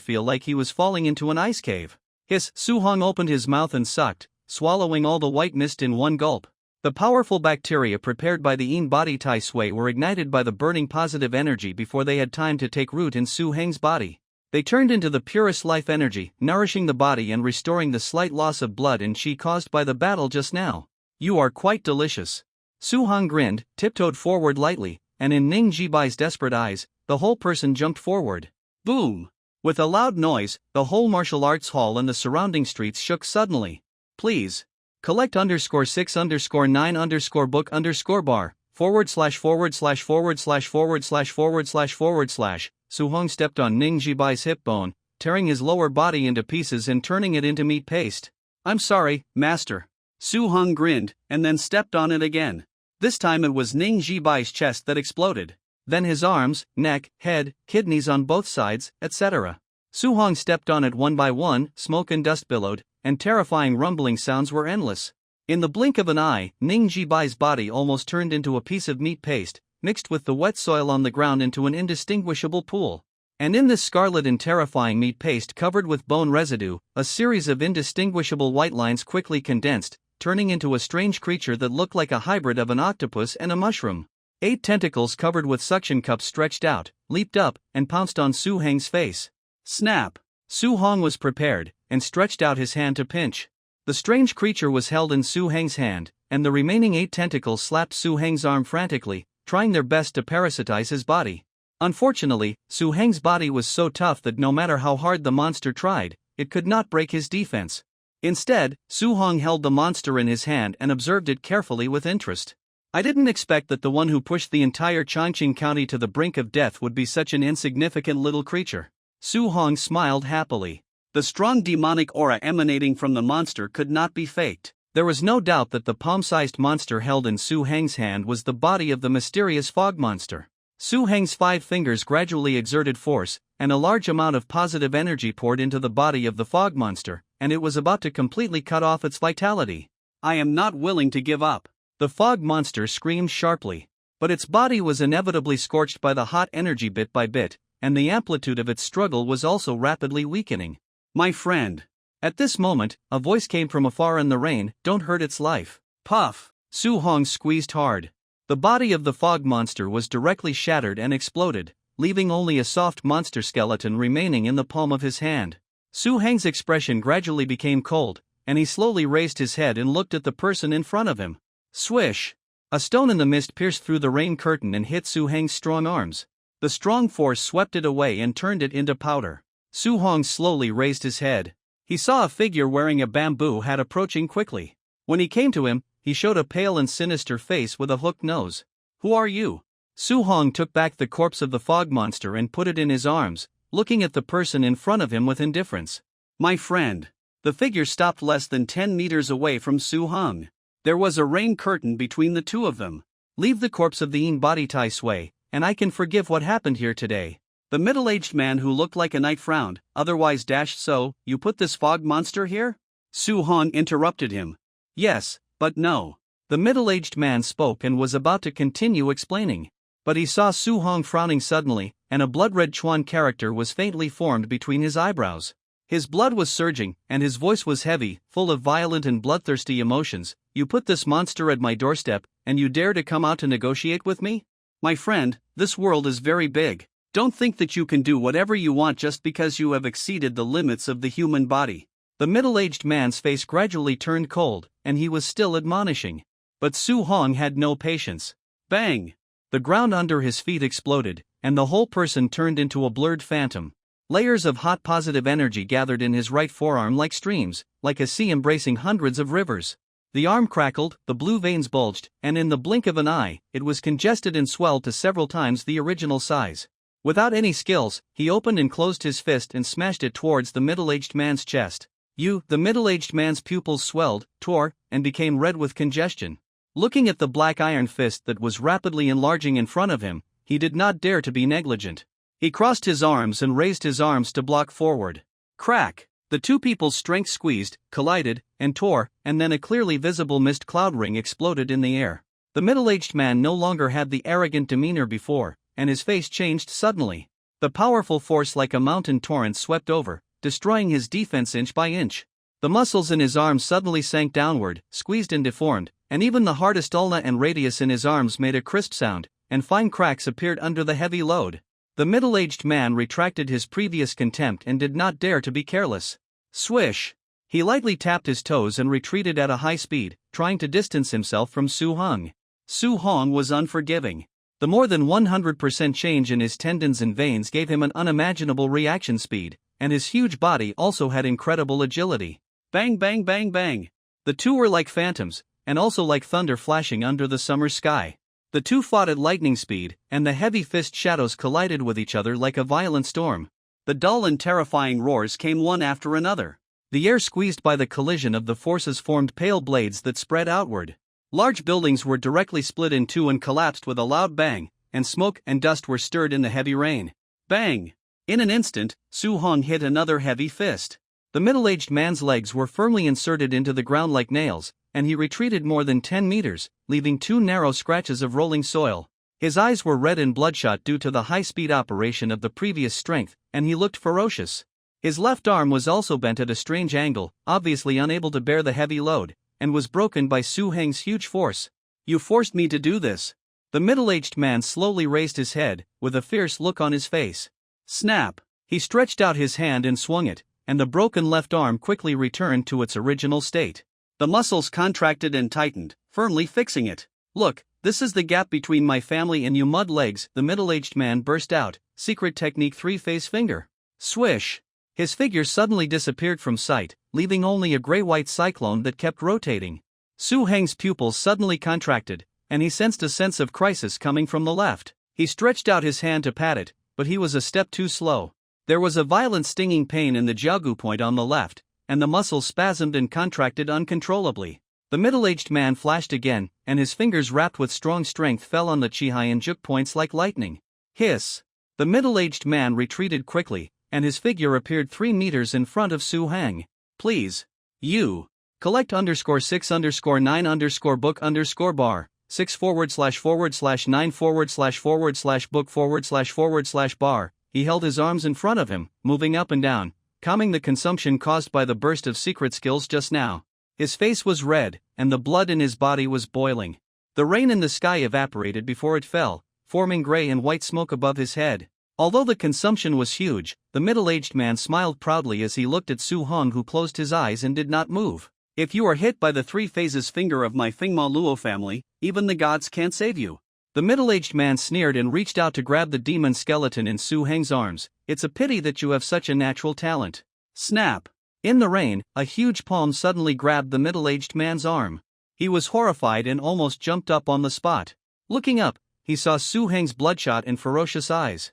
feel like he was falling into an ice cave. Su Hong opened his mouth and sucked, swallowing all the white mist in one gulp. The powerful bacteria prepared by the Yin body Tai Sui were ignited by the burning positive energy before they had time to take root in Su Heng's body. They turned into the purest life energy, nourishing the body and restoring the slight loss of blood and chi caused by the battle just now. You are quite delicious. Su Hong grinned, tiptoed forward lightly, and in Ning Jibai's desperate eyes, the whole person jumped forward. Boom! With a loud noise, the whole martial arts hall and the surrounding streets shook suddenly. Please. Collect _6_9_book_bar, ////////////// Su Hong stepped on Ning Jibai's hip bone, tearing his lower body into pieces and turning it into meat paste. I'm sorry, master. Su Hong grinned, and then stepped on it again. This time it was Ning Jibai's chest that exploded. Then his arms, neck, head, kidneys on both sides, etc. Su Hong stepped on it one by one, smoke and dust billowed, and terrifying rumbling sounds were endless. In the blink of an eye, Ning Jibai's body almost turned into a piece of meat paste, mixed with the wet soil on the ground into an indistinguishable pool. And in this scarlet and terrifying meat paste covered with bone residue, a series of indistinguishable white lines quickly condensed, turning into a strange creature that looked like a hybrid of an octopus and a mushroom. 8 tentacles covered with suction cups stretched out, leaped up, and pounced on Su Heng's face. Snap! Su Hong was prepared, and stretched out his hand to pinch. The strange creature was held in Su Heng's hand, and the remaining 8 tentacles slapped Su Heng's arm frantically, trying their best to parasitize his body. Unfortunately, Su Heng's body was so tough that no matter how hard the monster tried, it could not break his defense. Instead, Su Hong held the monster in his hand and observed it carefully with interest. I didn't expect that the one who pushed the entire Changqing County to the brink of death would be such an insignificant little creature. Su Hong smiled happily. The strong demonic aura emanating from the monster could not be faked. There was no doubt that the palm-sized monster held in Su Heng's hand was the body of the mysterious fog monster. Su Heng's 5 fingers gradually exerted force, and a large amount of positive energy poured into the body of the fog monster, and it was about to completely cut off its vitality. I am not willing to give up. The fog monster screamed sharply. But its body was inevitably scorched by the hot energy bit by bit, and the amplitude of its struggle was also rapidly weakening. My friend. At this moment, a voice came from afar in the rain, don't hurt its life. Puff! Su Hong squeezed hard. The body of the fog monster was directly shattered and exploded, leaving only a soft monster skeleton remaining in the palm of his hand. Su Heng's expression gradually became cold, and he slowly raised his head and looked at the person in front of him. Swish! A stone in the mist pierced through the rain curtain and hit Su Heng's strong arms. The strong force swept it away and turned it into powder. Su Hong slowly raised his head. He saw a figure wearing a bamboo hat approaching quickly. When he came to him, he showed a pale and sinister face with a hooked nose. Who are you? Su Hong took back the corpse of the fog monster and put it in his arms, looking at the person in front of him with indifference. My friend. The figure stopped less than 10 meters away from Su Hong. There was a rain curtain between the two of them. Leave the corpse of the Yin body Tai Sui, and I can forgive what happened here today. The middle-aged man who looked like a knight frowned, otherwise so, you put this fog monster here? Su Hong interrupted him. Yes, but no. The middle-aged man spoke and was about to continue explaining. But he saw Su Hong frowning suddenly, and a blood-red Chuan character was faintly formed between his eyebrows. His blood was surging, and his voice was heavy, full of violent and bloodthirsty emotions. You put this monster at my doorstep, and you dare to come out to negotiate with me? My friend, this world is very big. Don't think that you can do whatever you want just because you have exceeded the limits of the human body. The middle-aged man's face gradually turned cold, and he was still admonishing. But Su Hong had no patience. Bang! The ground under his feet exploded, and the whole person turned into a blurred phantom. Layers of hot positive energy gathered in his right forearm like streams, like a sea embracing hundreds of rivers. The arm crackled, the blue veins bulged, and in the blink of an eye, it was congested and swelled to several times the original size. Without any skills, he opened and closed his fist and smashed it towards the middle-aged man's chest. The middle-aged man's pupils swelled, tore, and became red with congestion. Looking at the black iron fist that was rapidly enlarging in front of him, he did not dare to be negligent. He crossed his arms and raised his arms to block forward. Crack! The two people's strength squeezed, collided, and tore, and then a clearly visible mist cloud ring exploded in the air. The middle-aged man no longer had the arrogant demeanor before, and his face changed suddenly. The powerful force like a mountain torrent swept over, destroying his defense inch by inch. The muscles in his arms suddenly sank downward, squeezed and deformed, and even the hardest ulna and radius in his arms made a crisp sound, and fine cracks appeared under the heavy load. The middle-aged man retracted his previous contempt and did not dare to be careless. Swish! He lightly tapped his toes and retreated at a high speed, trying to distance himself from Su Hong. Su Hong was unforgiving. The more than 100% change in his tendons and veins gave him an unimaginable reaction speed, and his huge body also had incredible agility. Bang bang bang bang! The two were like phantoms, and also like thunder flashing under the summer sky. The two fought at lightning speed, and the heavy fist shadows collided with each other like a violent storm. The dull and terrifying roars came one after another. The air squeezed by the collision of the forces formed pale blades that spread outward. Large buildings were directly split in two and collapsed with a loud bang, and smoke and dust were stirred in the heavy rain. Bang! In an instant, Su Hong hit another heavy fist. The middle-aged man's legs were firmly inserted into the ground like nails, and he retreated more than 10 meters, leaving two narrow scratches of rolling soil. His eyes were red and bloodshot due to the high-speed operation of the previous strength, and he looked ferocious. His left arm was also bent at a strange angle, obviously unable to bear the heavy load, and was broken by Su Heng's huge force. "You forced me to do this." The middle-aged man slowly raised his head, with a fierce look on his face. Snap! He stretched out his hand and swung it, and the broken left arm quickly returned to its original state. The muscles contracted and tightened, firmly fixing it. "Look, this is the gap between my family and you mud legs," the middle-aged man burst out, secret technique three-phase finger. Swish! His figure suddenly disappeared from sight, leaving only a gray-white cyclone that kept rotating. Su Heng's pupils suddenly contracted, and he sensed a sense of crisis coming from the left. He stretched out his hand to pat it, but he was a step too slow. There was a violent stinging pain in the jiagu point on the left, and the muscles spasmed and contracted uncontrollably. The middle-aged man flashed again, and his fingers wrapped with strong strength fell on the Chihai and Juk points like lightning. Hiss! The middle-aged man retreated quickly, and his figure appeared 3 meters in front of Su Heng. "Please. You. Collect _6_9_book_bar, 6/9/book/bar." He held his arms in front of him, moving up and down, calming the consumption caused by the burst of secret skills just now. His face was red, and the blood in his body was boiling. The rain in the sky evaporated before it fell, forming gray and white smoke above his head. Although the consumption was huge, the middle-aged man smiled proudly as he looked at Su Heng, who closed his eyes and did not move. "If you are hit by the 3 phases finger of my Fingma Luo family, even the gods can't save you." The middle-aged man sneered and reached out to grab the demon skeleton in Su Heng's arms. "It's a pity that you have such a natural talent." Snap! In the rain, a huge palm suddenly grabbed the middle-aged man's arm. He was horrified and almost jumped up on the spot. Looking up, he saw Su Heng's bloodshot and ferocious eyes.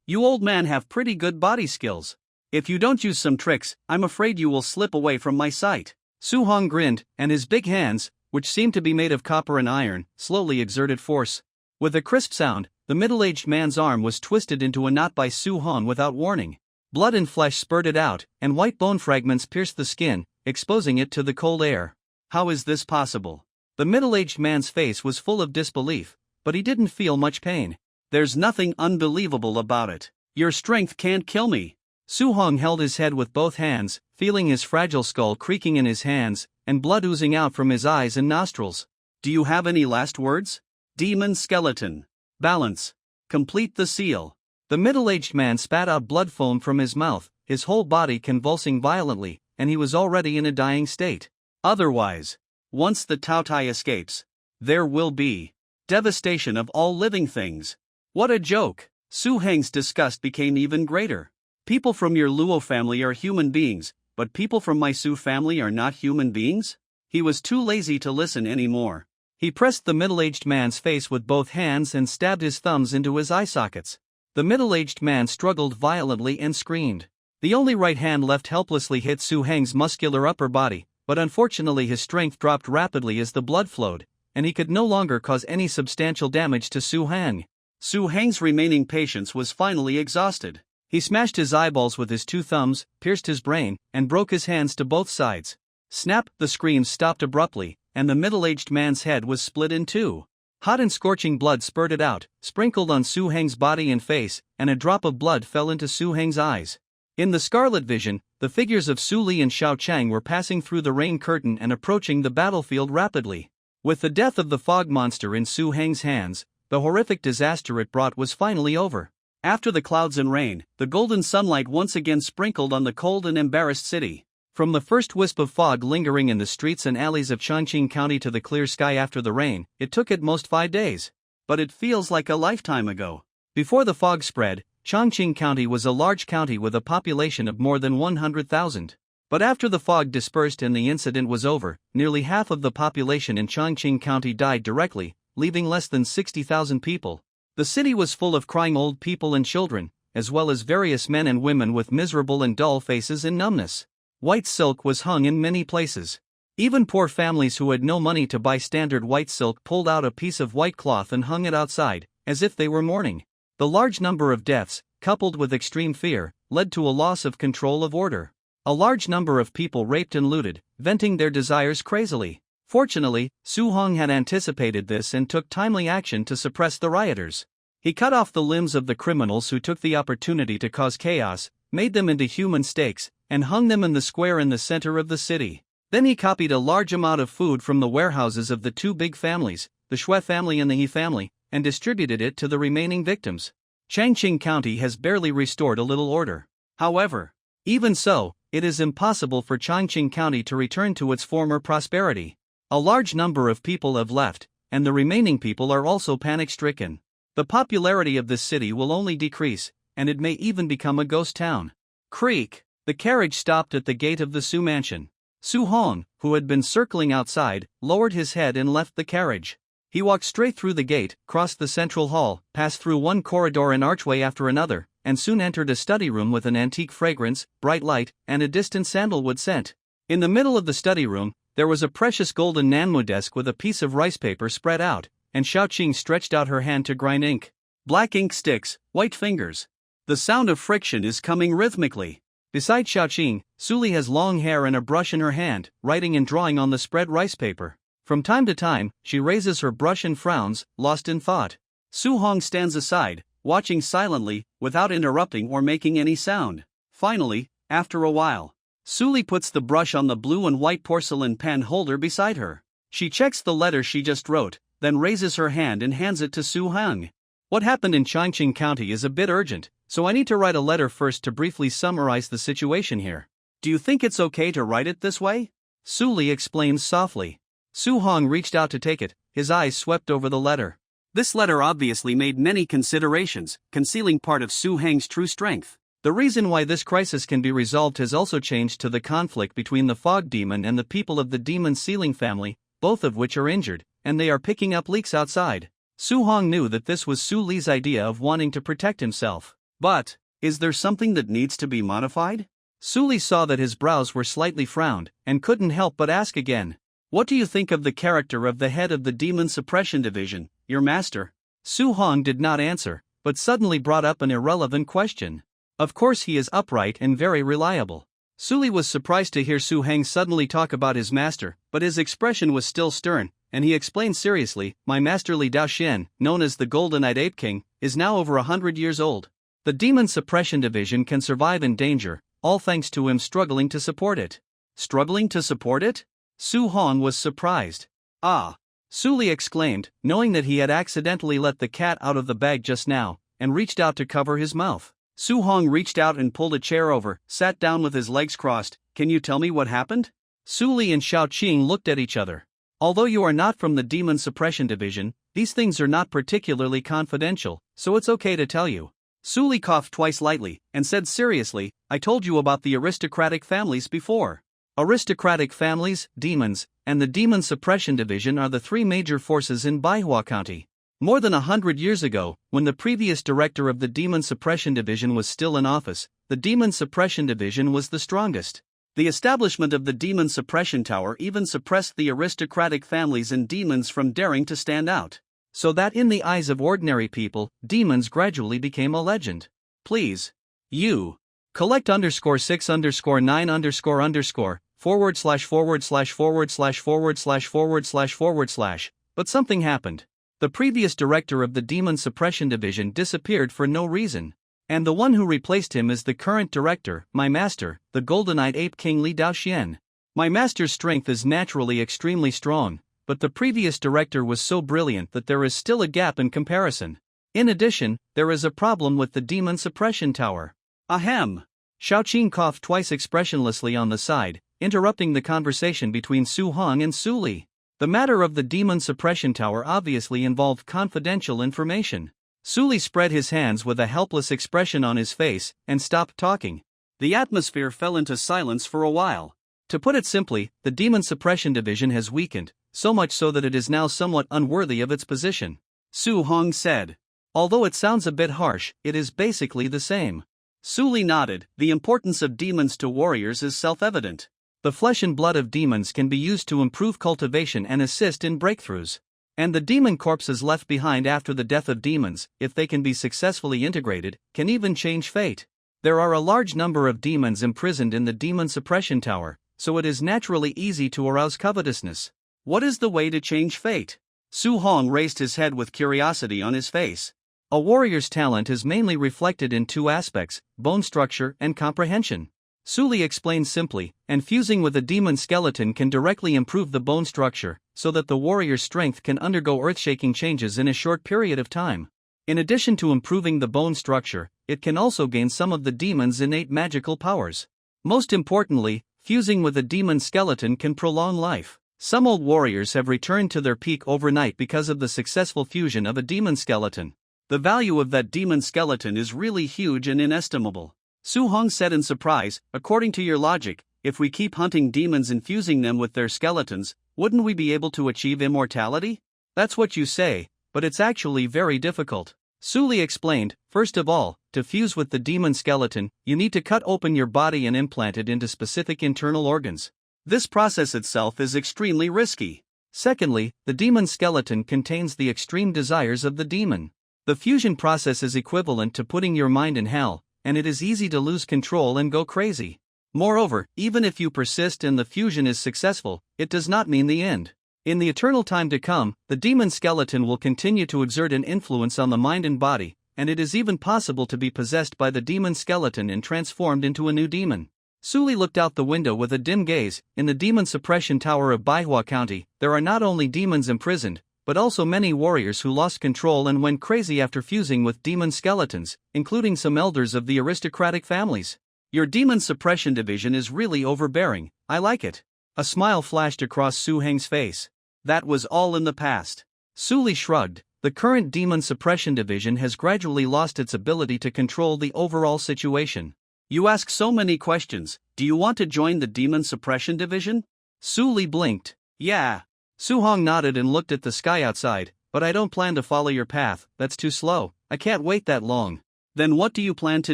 "You old man have pretty good body skills. If you don't use some tricks, I'm afraid you will slip away from my sight." Su Heng grinned, and his big hands, which seemed to be made of copper and iron, slowly exerted force. With a crisp sound, the middle-aged man's arm was twisted into a knot by Su Heng without warning. Blood and flesh spurted out, and white bone fragments pierced the skin, exposing it to the cold air. "How is this possible?" The middle-aged man's face was full of disbelief, but he didn't feel much pain. "There's nothing unbelievable about it. Your strength can't kill me." Su Heng held his head with both hands, feeling his fragile skull creaking in his hands, and blood oozing out from his eyes and nostrils. "Do you have any last words? Demon skeleton. Balance. Complete the seal." The middle-aged man spat out blood foam from his mouth, his whole body convulsing violently, and he was already in a dying state. "Otherwise, once the Taotai escapes, there will be devastation of all living things." What a joke! Su Heng's disgust became even greater. "People from your Luo family are human beings, but people from my Su family are not human beings?" He was too lazy to listen anymore. He pressed the middle-aged man's face with both hands and stabbed his thumbs into his eye sockets. The middle-aged man struggled violently and screamed. The only right hand left helplessly hit Su Heng's muscular upper body, but unfortunately his strength dropped rapidly as the blood flowed, and he could no longer cause any substantial damage to Su Heng. Su Heng's remaining patience was finally exhausted. He smashed his eyeballs with his 2 thumbs, pierced his brain, and broke his hands to both sides. Snap! The screams stopped abruptly, and the middle-aged man's head was split in 2. Hot and scorching blood spurted out, sprinkled on Su Heng's body and face, and a drop of blood fell into Su Heng's eyes. In the scarlet vision, the figures of Su Li and Xiao Chang were passing through the rain curtain and approaching the battlefield rapidly. With the death of the fog monster in Su Heng's hands, the horrific disaster it brought was finally over. After the clouds and rain, the golden sunlight once again sprinkled on the cold and embarrassed city. From the first wisp of fog lingering in the streets and alleys of Chongqing County to the clear sky after the rain, it took at most 5 days. But it feels like a lifetime ago. Before the fog spread, Chongqing County was a large county with a population of more than 100,000. But after the fog dispersed and the incident was over, nearly half of the population in Chongqing County died directly, leaving less than 60,000 people. The city was full of crying old people and children, as well as various men and women with miserable and dull faces and numbness. White silk was hung in many places. Even poor families who had no money to buy standard white silk pulled out a piece of white cloth and hung it outside, as if they were mourning. The large number of deaths, coupled with extreme fear, led to a loss of control of order. A large number of people raped and looted, venting their desires crazily. Fortunately, Su Hong had anticipated this and took timely action to suppress the rioters. He cut off the limbs of the criminals who took the opportunity to cause chaos, made them into human stakes, and hung them in the square in the center of the city. Then he copied a large amount of food from the warehouses of the two big families, the Shui family and the He family, and distributed it to the remaining victims. Changqing County has barely restored a little order. However, even so, it is impossible for Changqing County to return to its former prosperity. A large number of people have left, and the remaining people are also panic-stricken. The popularity of this city will only decrease, and it may even become a ghost town. Creak! The carriage stopped at the gate of the Su mansion. Su Hong, who had been circling outside, lowered his head and left the carriage. He walked straight through the gate, crossed the central hall, passed through one corridor and archway after another, and soon entered a study room with an antique fragrance, bright light, and a distant sandalwood scent. In the middle of the study room, there was a precious golden manhua desk with a piece of rice paper spread out, and Xiaoqing stretched out her hand to grind ink. Black ink sticks, white fingers. The sound of friction is coming rhythmically. Beside Xiaoqing, Suli has long hair and a brush in her hand, writing and drawing on the spread rice paper. From time to time, she raises her brush and frowns, lost in thought. Su Hong stands aside, watching silently, without interrupting or making any sound. Finally, after a while, Suli puts the brush on the blue and white porcelain pen holder beside her. She checks the letter she just wrote, then raises her hand and hands it to Su Hong. What happened in Changqing County is a bit urgent, so I need to write a letter first to briefly summarize the situation here. Do you think it's okay to write it this way? Suli explains softly. Su Hong reached out to take it, his eyes swept over the letter. This letter obviously made many considerations, concealing part of Su Hong's true strength. The reason why this crisis can be resolved has also changed to the conflict between the fog demon and the people of the demon ceiling family, both of which are injured, and they are picking up leaks outside. Su Hong knew that this was Su Li's idea of wanting to protect himself. But, is there something that needs to be modified? Su Li saw that his brows were slightly frowned, and couldn't help but ask again. What do you think of the character of the head of the Demon Suppression Division, your master? Su Hong did not answer, but suddenly brought up an irrelevant question. Of course he is upright and very reliable. Su Li was surprised to hear Su Hong suddenly talk about his master, but his expression was still stern, and he explained seriously, my master Li Daoxian, known as the Golden-Eyed Ape King, is now over 100 years old. The Demon Suppression Division can survive in danger, all thanks to him struggling to support it. Struggling to support it? Su Hong was surprised. Ah! Su Li exclaimed, knowing that he had accidentally let the cat out of the bag just now, and reached out to cover his mouth. Su Hong reached out and pulled a chair over, sat down with his legs crossed. Can you tell me what happened? Su Li and Xiaoqing looked at each other. Although you are not from the Demon Suppression Division, these things are not particularly confidential, so it's okay to tell you. Su Li coughed twice lightly, and said seriously, I told you about the aristocratic families before. Aristocratic families, demons, and the Demon Suppression Division are the three major forces in Manhwa County. More than 100 years ago, when the previous director of the Demon Suppression Division was still in office, the Demon Suppression Division was the strongest. The establishment of the Demon Suppression Tower even suppressed the aristocratic families and demons from daring to stand out. So that in the eyes of ordinary people, demons gradually became a legend. Please. You. Collect _6_9___. ///////////////// But something happened. The previous director of the Demon Suppression Division disappeared for no reason. And the one who replaced him is the current director, my master, the Golden-Eyed Ape King Li Daoxian. My master's strength is naturally extremely strong, but the previous director was so brilliant that there is still a gap in comparison. In addition, there is a problem with the Demon Suppression Tower. Ahem. Xiaoqing coughed twice expressionlessly on the side, interrupting the conversation between Su Hong and Su Li. The matter of the Demon Suppression Tower obviously involved confidential information. Su Li spread his hands with a helpless expression on his face, and stopped talking. The atmosphere fell into silence for a while. To put it simply, the Demon Suppression Division has weakened, so much so that it is now somewhat unworthy of its position. Su Hong said. Although it sounds a bit harsh, it is basically the same. Su Li nodded. The importance of demons to warriors is self-evident. The flesh and blood of demons can be used to improve cultivation and assist in breakthroughs. And the demon corpses left behind after the death of demons, if they can be successfully integrated, can even change fate. There are a large number of demons imprisoned in the Demon Suppression Tower, so it is naturally easy to arouse covetousness. What is the way to change fate? Su Hong raised his head with curiosity on his face. A warrior's talent is mainly reflected in two aspects: bone structure and comprehension. Suli explained simply, and fusing with a demon skeleton can directly improve the bone structure, so that the warrior's strength can undergo earth-shaking changes in a short period of time. In addition to improving the bone structure, it can also gain some of the demon's innate magical powers. Most importantly, fusing with a demon skeleton can prolong life. Some old warriors have returned to their peak overnight because of the successful fusion of a demon skeleton. The value of that demon skeleton is really huge and inestimable. Su Hong said in surprise, according to your logic, if we keep hunting demons and fusing them with their skeletons, wouldn't we be able to achieve immortality? That's what you say, but it's actually very difficult. Suli explained, first of all, to fuse with the demon skeleton, you need to cut open your body and implant it into specific internal organs. This process itself is extremely risky. Secondly, the demon skeleton contains the extreme desires of the demon. The fusion process is equivalent to putting your mind in hell, and it is easy to lose control and go crazy. Moreover, even if you persist and the fusion is successful, it does not mean the end. In the eternal time to come, the demon skeleton will continue to exert an influence on the mind and body, and it is even possible to be possessed by the demon skeleton and transformed into a new demon. Suli looked out the window with a dim gaze. In the demon suppression tower of Manhwa County, there are not only demons imprisoned, but also many warriors who lost control and went crazy after fusing with demon skeletons, including some elders of the aristocratic families. Your demon suppression division is really overbearing. I like it. A smile flashed across Su Heng's face. That was all in the past. Suli shrugged. The current demon suppression division has gradually lost its ability to control the overall situation. You ask so many questions. Do you want to join the demon suppression division? Suli blinked. Yeah. Su Hong nodded and looked at the sky outside. But I don't plan to follow your path, that's too slow. I can't wait that long. Then what do you plan to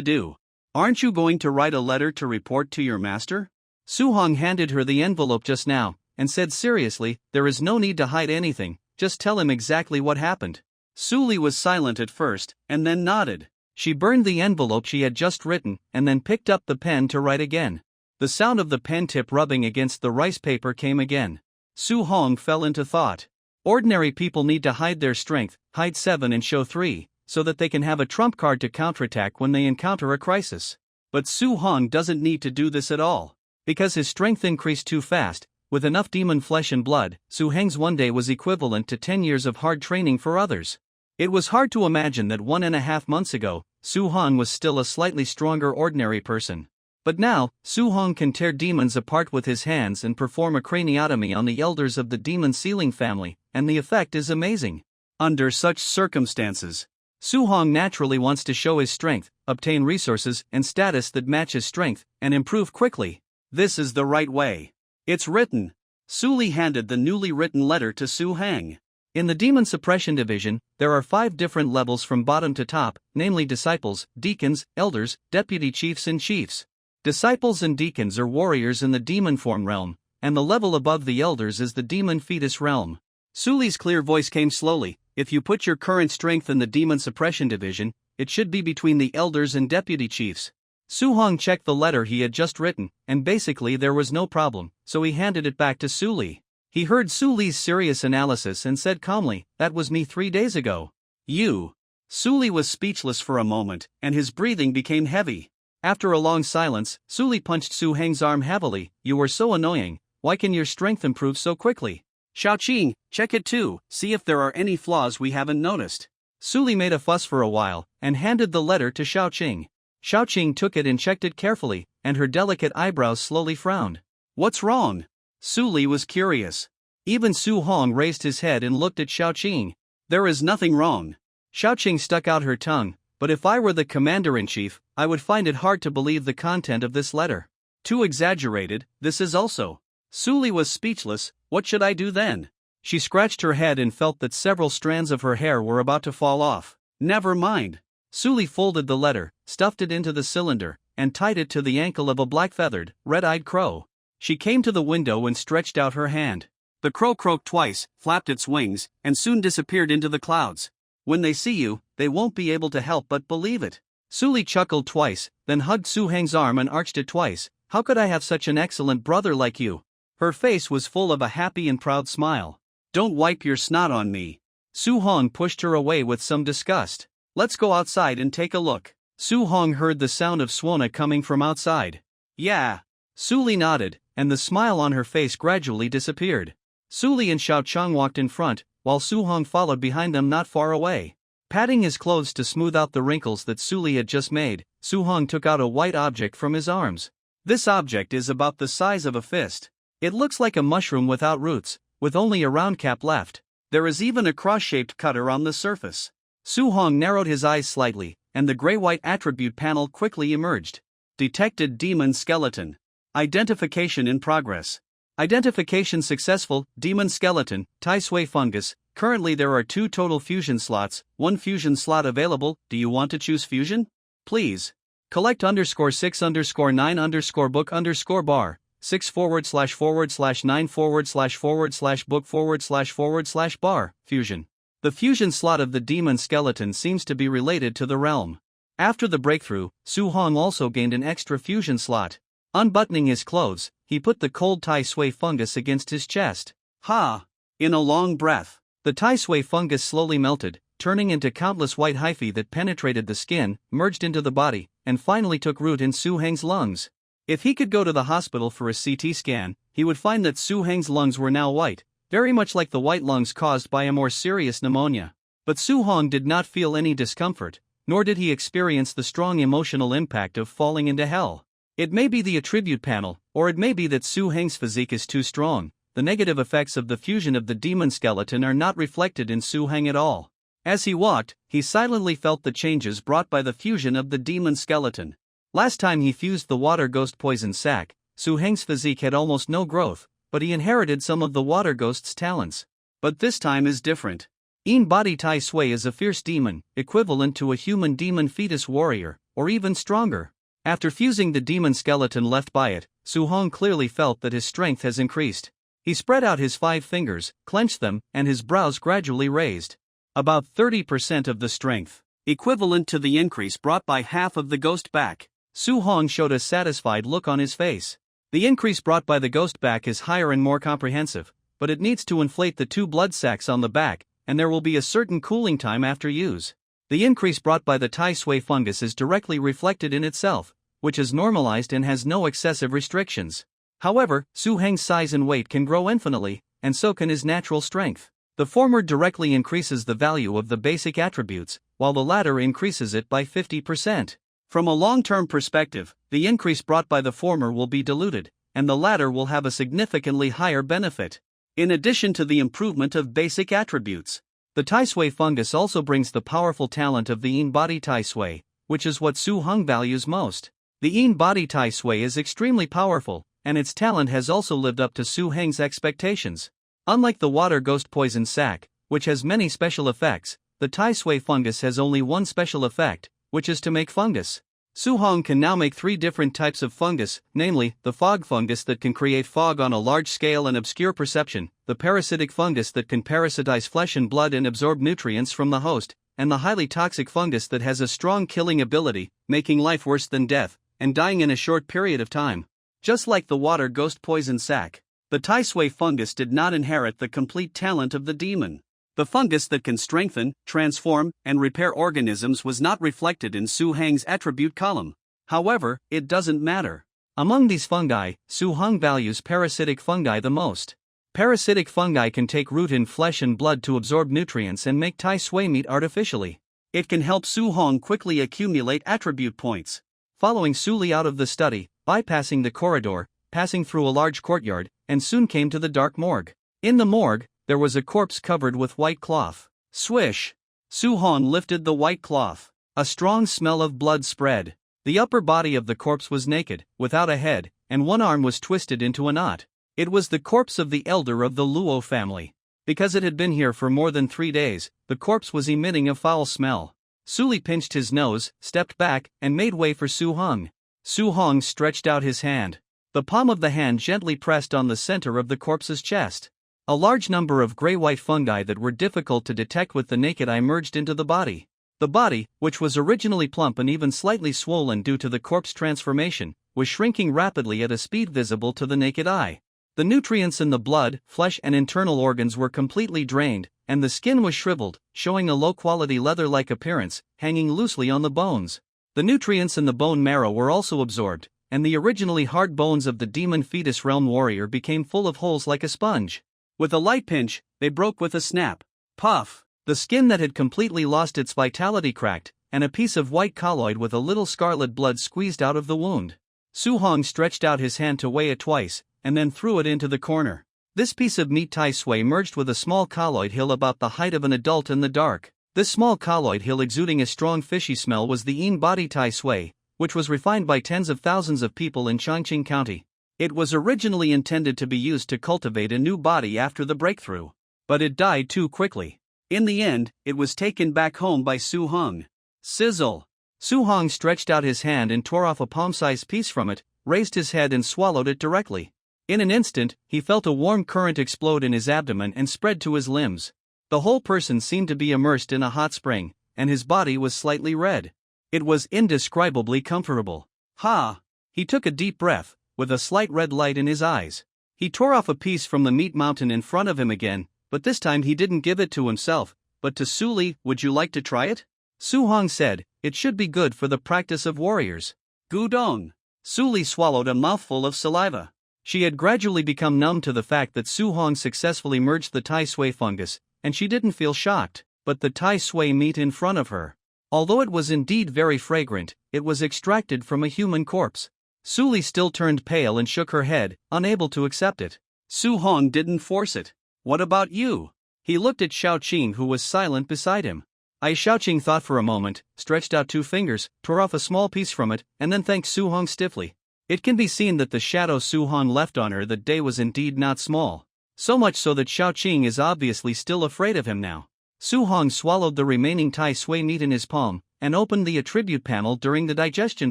do? Aren't you going to write a letter to report to your master? Su Hong handed her the envelope just now, and said seriously, there is no need to hide anything, just tell him exactly what happened. Suli was silent at first, and then nodded. She burned the envelope she had just written, and then picked up the pen to write again. The sound of the pen tip rubbing against the rice paper came again. Su Hong fell into thought. Ordinary people need to hide their strength, hide 7 and show 3, so that they can have a trump card to counterattack when they encounter a crisis. But Su Hong doesn't need to do this at all. Because his strength increased too fast, with enough demon flesh and blood, Su Heng's one day was equivalent to 10 years of hard training for others. It was hard to imagine that 1.5 months ago, Su Hong was still a slightly stronger ordinary person. But now, Su Hong can tear demons apart with his hands and perform a craniotomy on the elders of the demon sealing family, and the effect is amazing. Under such circumstances, Su Hong naturally wants to show his strength, obtain resources and status that match his strength, and improve quickly. This is the right way. It's written. Suli handed the newly written letter to Su Heng. In the Demon Suppression Division, there are 5 different levels from bottom to top, namely disciples, deacons, elders, deputy chiefs and chiefs. Disciples and deacons are warriors in the demon form realm, and the level above the elders is the demon fetus realm. Suli's clear voice came slowly. If you put your current strength in the Demon Suppression Division, it should be between the elders and deputy chiefs. Su Hong checked the letter he had just written, and basically there was no problem, so he handed it back to Suli. He heard Suli's serious analysis and said calmly, "That was me 3 days ago." You. Suli was speechless for a moment, and his breathing became heavy. After a long silence, Suli punched Su Heng's arm heavily. "You were so annoying. Why can your strength improve so quickly?" "Xiaoqing, check it too, see if there are any flaws we haven't noticed." Suli made a fuss for a while, and handed the letter to Xiaoqing. Xiaoqing took it and checked it carefully, and her delicate eyebrows slowly frowned. "What's wrong?" Suli was curious. Even Su Hong raised his head and looked at Xiaoqing. "There is nothing wrong." Xiaoqing stuck out her tongue. "But if I were the commander-in-chief, I would find it hard to believe the content of this letter." "Too exaggerated, this is also." Suli was speechless. What should I do then? She scratched her head and felt that several strands of her hair were about to fall off. "Never mind." Suli folded the letter, stuffed it into the cylinder, and tied it to the ankle of a black-feathered, red-eyed crow. She came to the window and stretched out her hand. The crow croaked twice, flapped its wings, and soon disappeared into the clouds. "When they see you, they won't be able to help but believe it." Suli chuckled twice, then hugged Su Heng's arm and arched it twice. "How could I have such an excellent brother like you?" Her face was full of a happy and proud smile. "Don't wipe your snot on me." Su Hong pushed her away with some disgust. "Let's go outside and take a look." Su Hong heard the sound of Suona coming from outside. "Yeah." Suli nodded, and the smile on her face gradually disappeared. Suli and Xiao Chang walked in front, while Su Hong followed behind them not far away. Patting his clothes to smooth out the wrinkles that Suli had just made, Su Hong took out a white object from his arms. This object is about the size of a fist. It looks like a mushroom without roots, with only a round cap left. There is even a cross-shaped cutter on the surface. Su Hong narrowed his eyes slightly, and the gray-white attribute panel quickly emerged. Detected demon skeleton. Identification in progress. Identification successful. Demon skeleton, Tai Sui fungus. Currently there are 2 total fusion slots, 1 fusion slot available. Do you want to choose fusion? Please. Collect _6_9_book_bar, 6/9/book/bar, fusion. The fusion slot of the demon skeleton seems to be related to the realm. After the breakthrough, Su Hong also gained an extra fusion slot. Unbuttoning his clothes, he put the cold Tai Sui fungus against his chest. Ha! In a long breath, the Tai Sui fungus slowly melted, turning into countless white hyphae that penetrated the skin, merged into the body, and finally took root in Su Heng's lungs. If he could go to the hospital for a CT scan, he would find that Su Heng's lungs were now white, very much like the white lungs caused by a more serious pneumonia. But Su Hong did not feel any discomfort, nor did he experience the strong emotional impact of falling into hell. It may be the attribute panel, or it may be that Su Heng's physique is too strong. The negative effects of the fusion of the demon skeleton are not reflected in Su Heng at all. As he walked, he silently felt the changes brought by the fusion of the demon skeleton. Last time he fused the water ghost poison sac, Su Heng's physique had almost no growth, but he inherited some of the water ghost's talents. But this time is different. In-body Tai Sui is a fierce demon, equivalent to a human demon fetus warrior, or even stronger. After fusing the demon skeleton left by it, Su Hong clearly felt that his strength has increased. He spread out his 5 fingers, clenched them, and his brows gradually raised. About 30% of the strength, equivalent to the increase brought by half of the ghost back. Su Hong showed a satisfied look on his face. The increase brought by the ghost back is higher and more comprehensive, but it needs to inflate the 2 blood sacs on the back, and there will be a certain cooling time after use. The increase brought by the Tai Sui fungus is directly reflected in itself, which is normalized and has no excessive restrictions. However, Su Heng's size and weight can grow infinitely, and so can his natural strength. The former directly increases the value of the basic attributes, while the latter increases it by 50%. From a long-term perspective, the increase brought by the former will be diluted, and the latter will have a significantly higher benefit. In addition to the improvement of basic attributes, the Tai Sui fungus also brings the powerful talent of the in-body Tai Sui, which is what Su Hong values most. The in-body Tai Sui is extremely powerful, and its talent has also lived up to Su Heng's expectations. Unlike the water ghost poison sac, which has many special effects, the Tai Sui fungus has only one special effect, which is to make fungus. Su Hong can now make 3 different types of fungus, namely, the fog fungus that can create fog on a large scale and obscure perception, the parasitic fungus that can parasitize flesh and blood and absorb nutrients from the host, and the highly toxic fungus that has a strong killing ability, making life worse than death, and dying in a short period of time. Just like the water ghost poison sac, the Tai Sui fungus did not inherit the complete talent of the demon. The fungus that can strengthen, transform, and repair organisms was not reflected in Su Heng's attribute column. However, it doesn't matter. Among these fungi, Su Hong values parasitic fungi the most. Parasitic fungi can take root in flesh and blood to absorb nutrients and make Tai Sui meat artificially. It can help Su Hong quickly accumulate attribute points. Following Suli out of the study, bypassing the corridor, passing through a large courtyard, and soon came to the dark morgue. In the morgue, there was a corpse covered with white cloth. Swish! Su Hong lifted the white cloth. A strong smell of blood spread. The upper body of the corpse was naked, without a head, and one arm was twisted into a knot. It was the corpse of the elder of the Luo family. Because it had been here for more than 3 days, the corpse was emitting a foul smell. Suli pinched his nose, stepped back, and made way for Su Hong. Su Hong stretched out his hand. The palm of the hand gently pressed on the center of the corpse's chest. A large number of gray-white fungi that were difficult to detect with the naked eye merged into the body. The body, which was originally plump and even slightly swollen due to the corpse transformation, was shrinking rapidly at a speed visible to the naked eye. The nutrients in the blood, flesh and internal organs were completely drained, and the skin was shriveled, showing a low-quality leather-like appearance, hanging loosely on the bones. The nutrients in the bone marrow were also absorbed, and the originally hard bones of the demon fetus realm warrior became full of holes like a sponge. With a light pinch, they broke with a snap. Puff! The skin that had completely lost its vitality cracked, and a piece of white colloid with a little scarlet blood squeezed out of the wound. Su Hong stretched out his hand to weigh it twice, and then threw it into the corner. This piece of meat tai sui merged with a small colloid hill about the height of an adult in the dark. This small colloid hill exuding a strong fishy smell was the Yin body tai sui, which was refined by tens of thousands of people in Chongqing County. It was originally intended to be used to cultivate a new body after the breakthrough. But it died too quickly. In the end, it was taken back home by Su Hong. Sizzle! Su Hong stretched out his hand and tore off a palm-sized piece from it, raised his head and swallowed it directly. In an instant, he felt a warm current explode in his abdomen and spread to his limbs. The whole person seemed to be immersed in a hot spring, and his body was slightly red. It was indescribably comfortable. Ha! He took a deep breath, with a slight red light in his eyes. He tore off a piece from the meat mountain in front of him again, but this time he didn't give it to himself, but to Su Li. Would you like to try it? Su Hong said, it should be good for the practice of warriors. Gudong! Su Li swallowed a mouthful of saliva. She had gradually become numb to the fact that Su Hong successfully merged the tai sui fungus, and she didn't feel shocked, but the tai sui meat in front of her. Although it was indeed very fragrant, it was extracted from a human corpse. Su Li still turned pale and shook her head, unable to accept it. Su Hong didn't force it. What about you? He looked at Xiaoqing, who was silent beside him. Xiaoqing thought for a moment, stretched out two fingers, tore off a small piece from it, and then thanked Su Hong stiffly. It can be seen that the shadow Su Hong left on her that day was indeed not small. So much so that Xiaoqing is obviously still afraid of him now. Su Hong swallowed the remaining tai sui meat in his palm, and opened the attribute panel during the digestion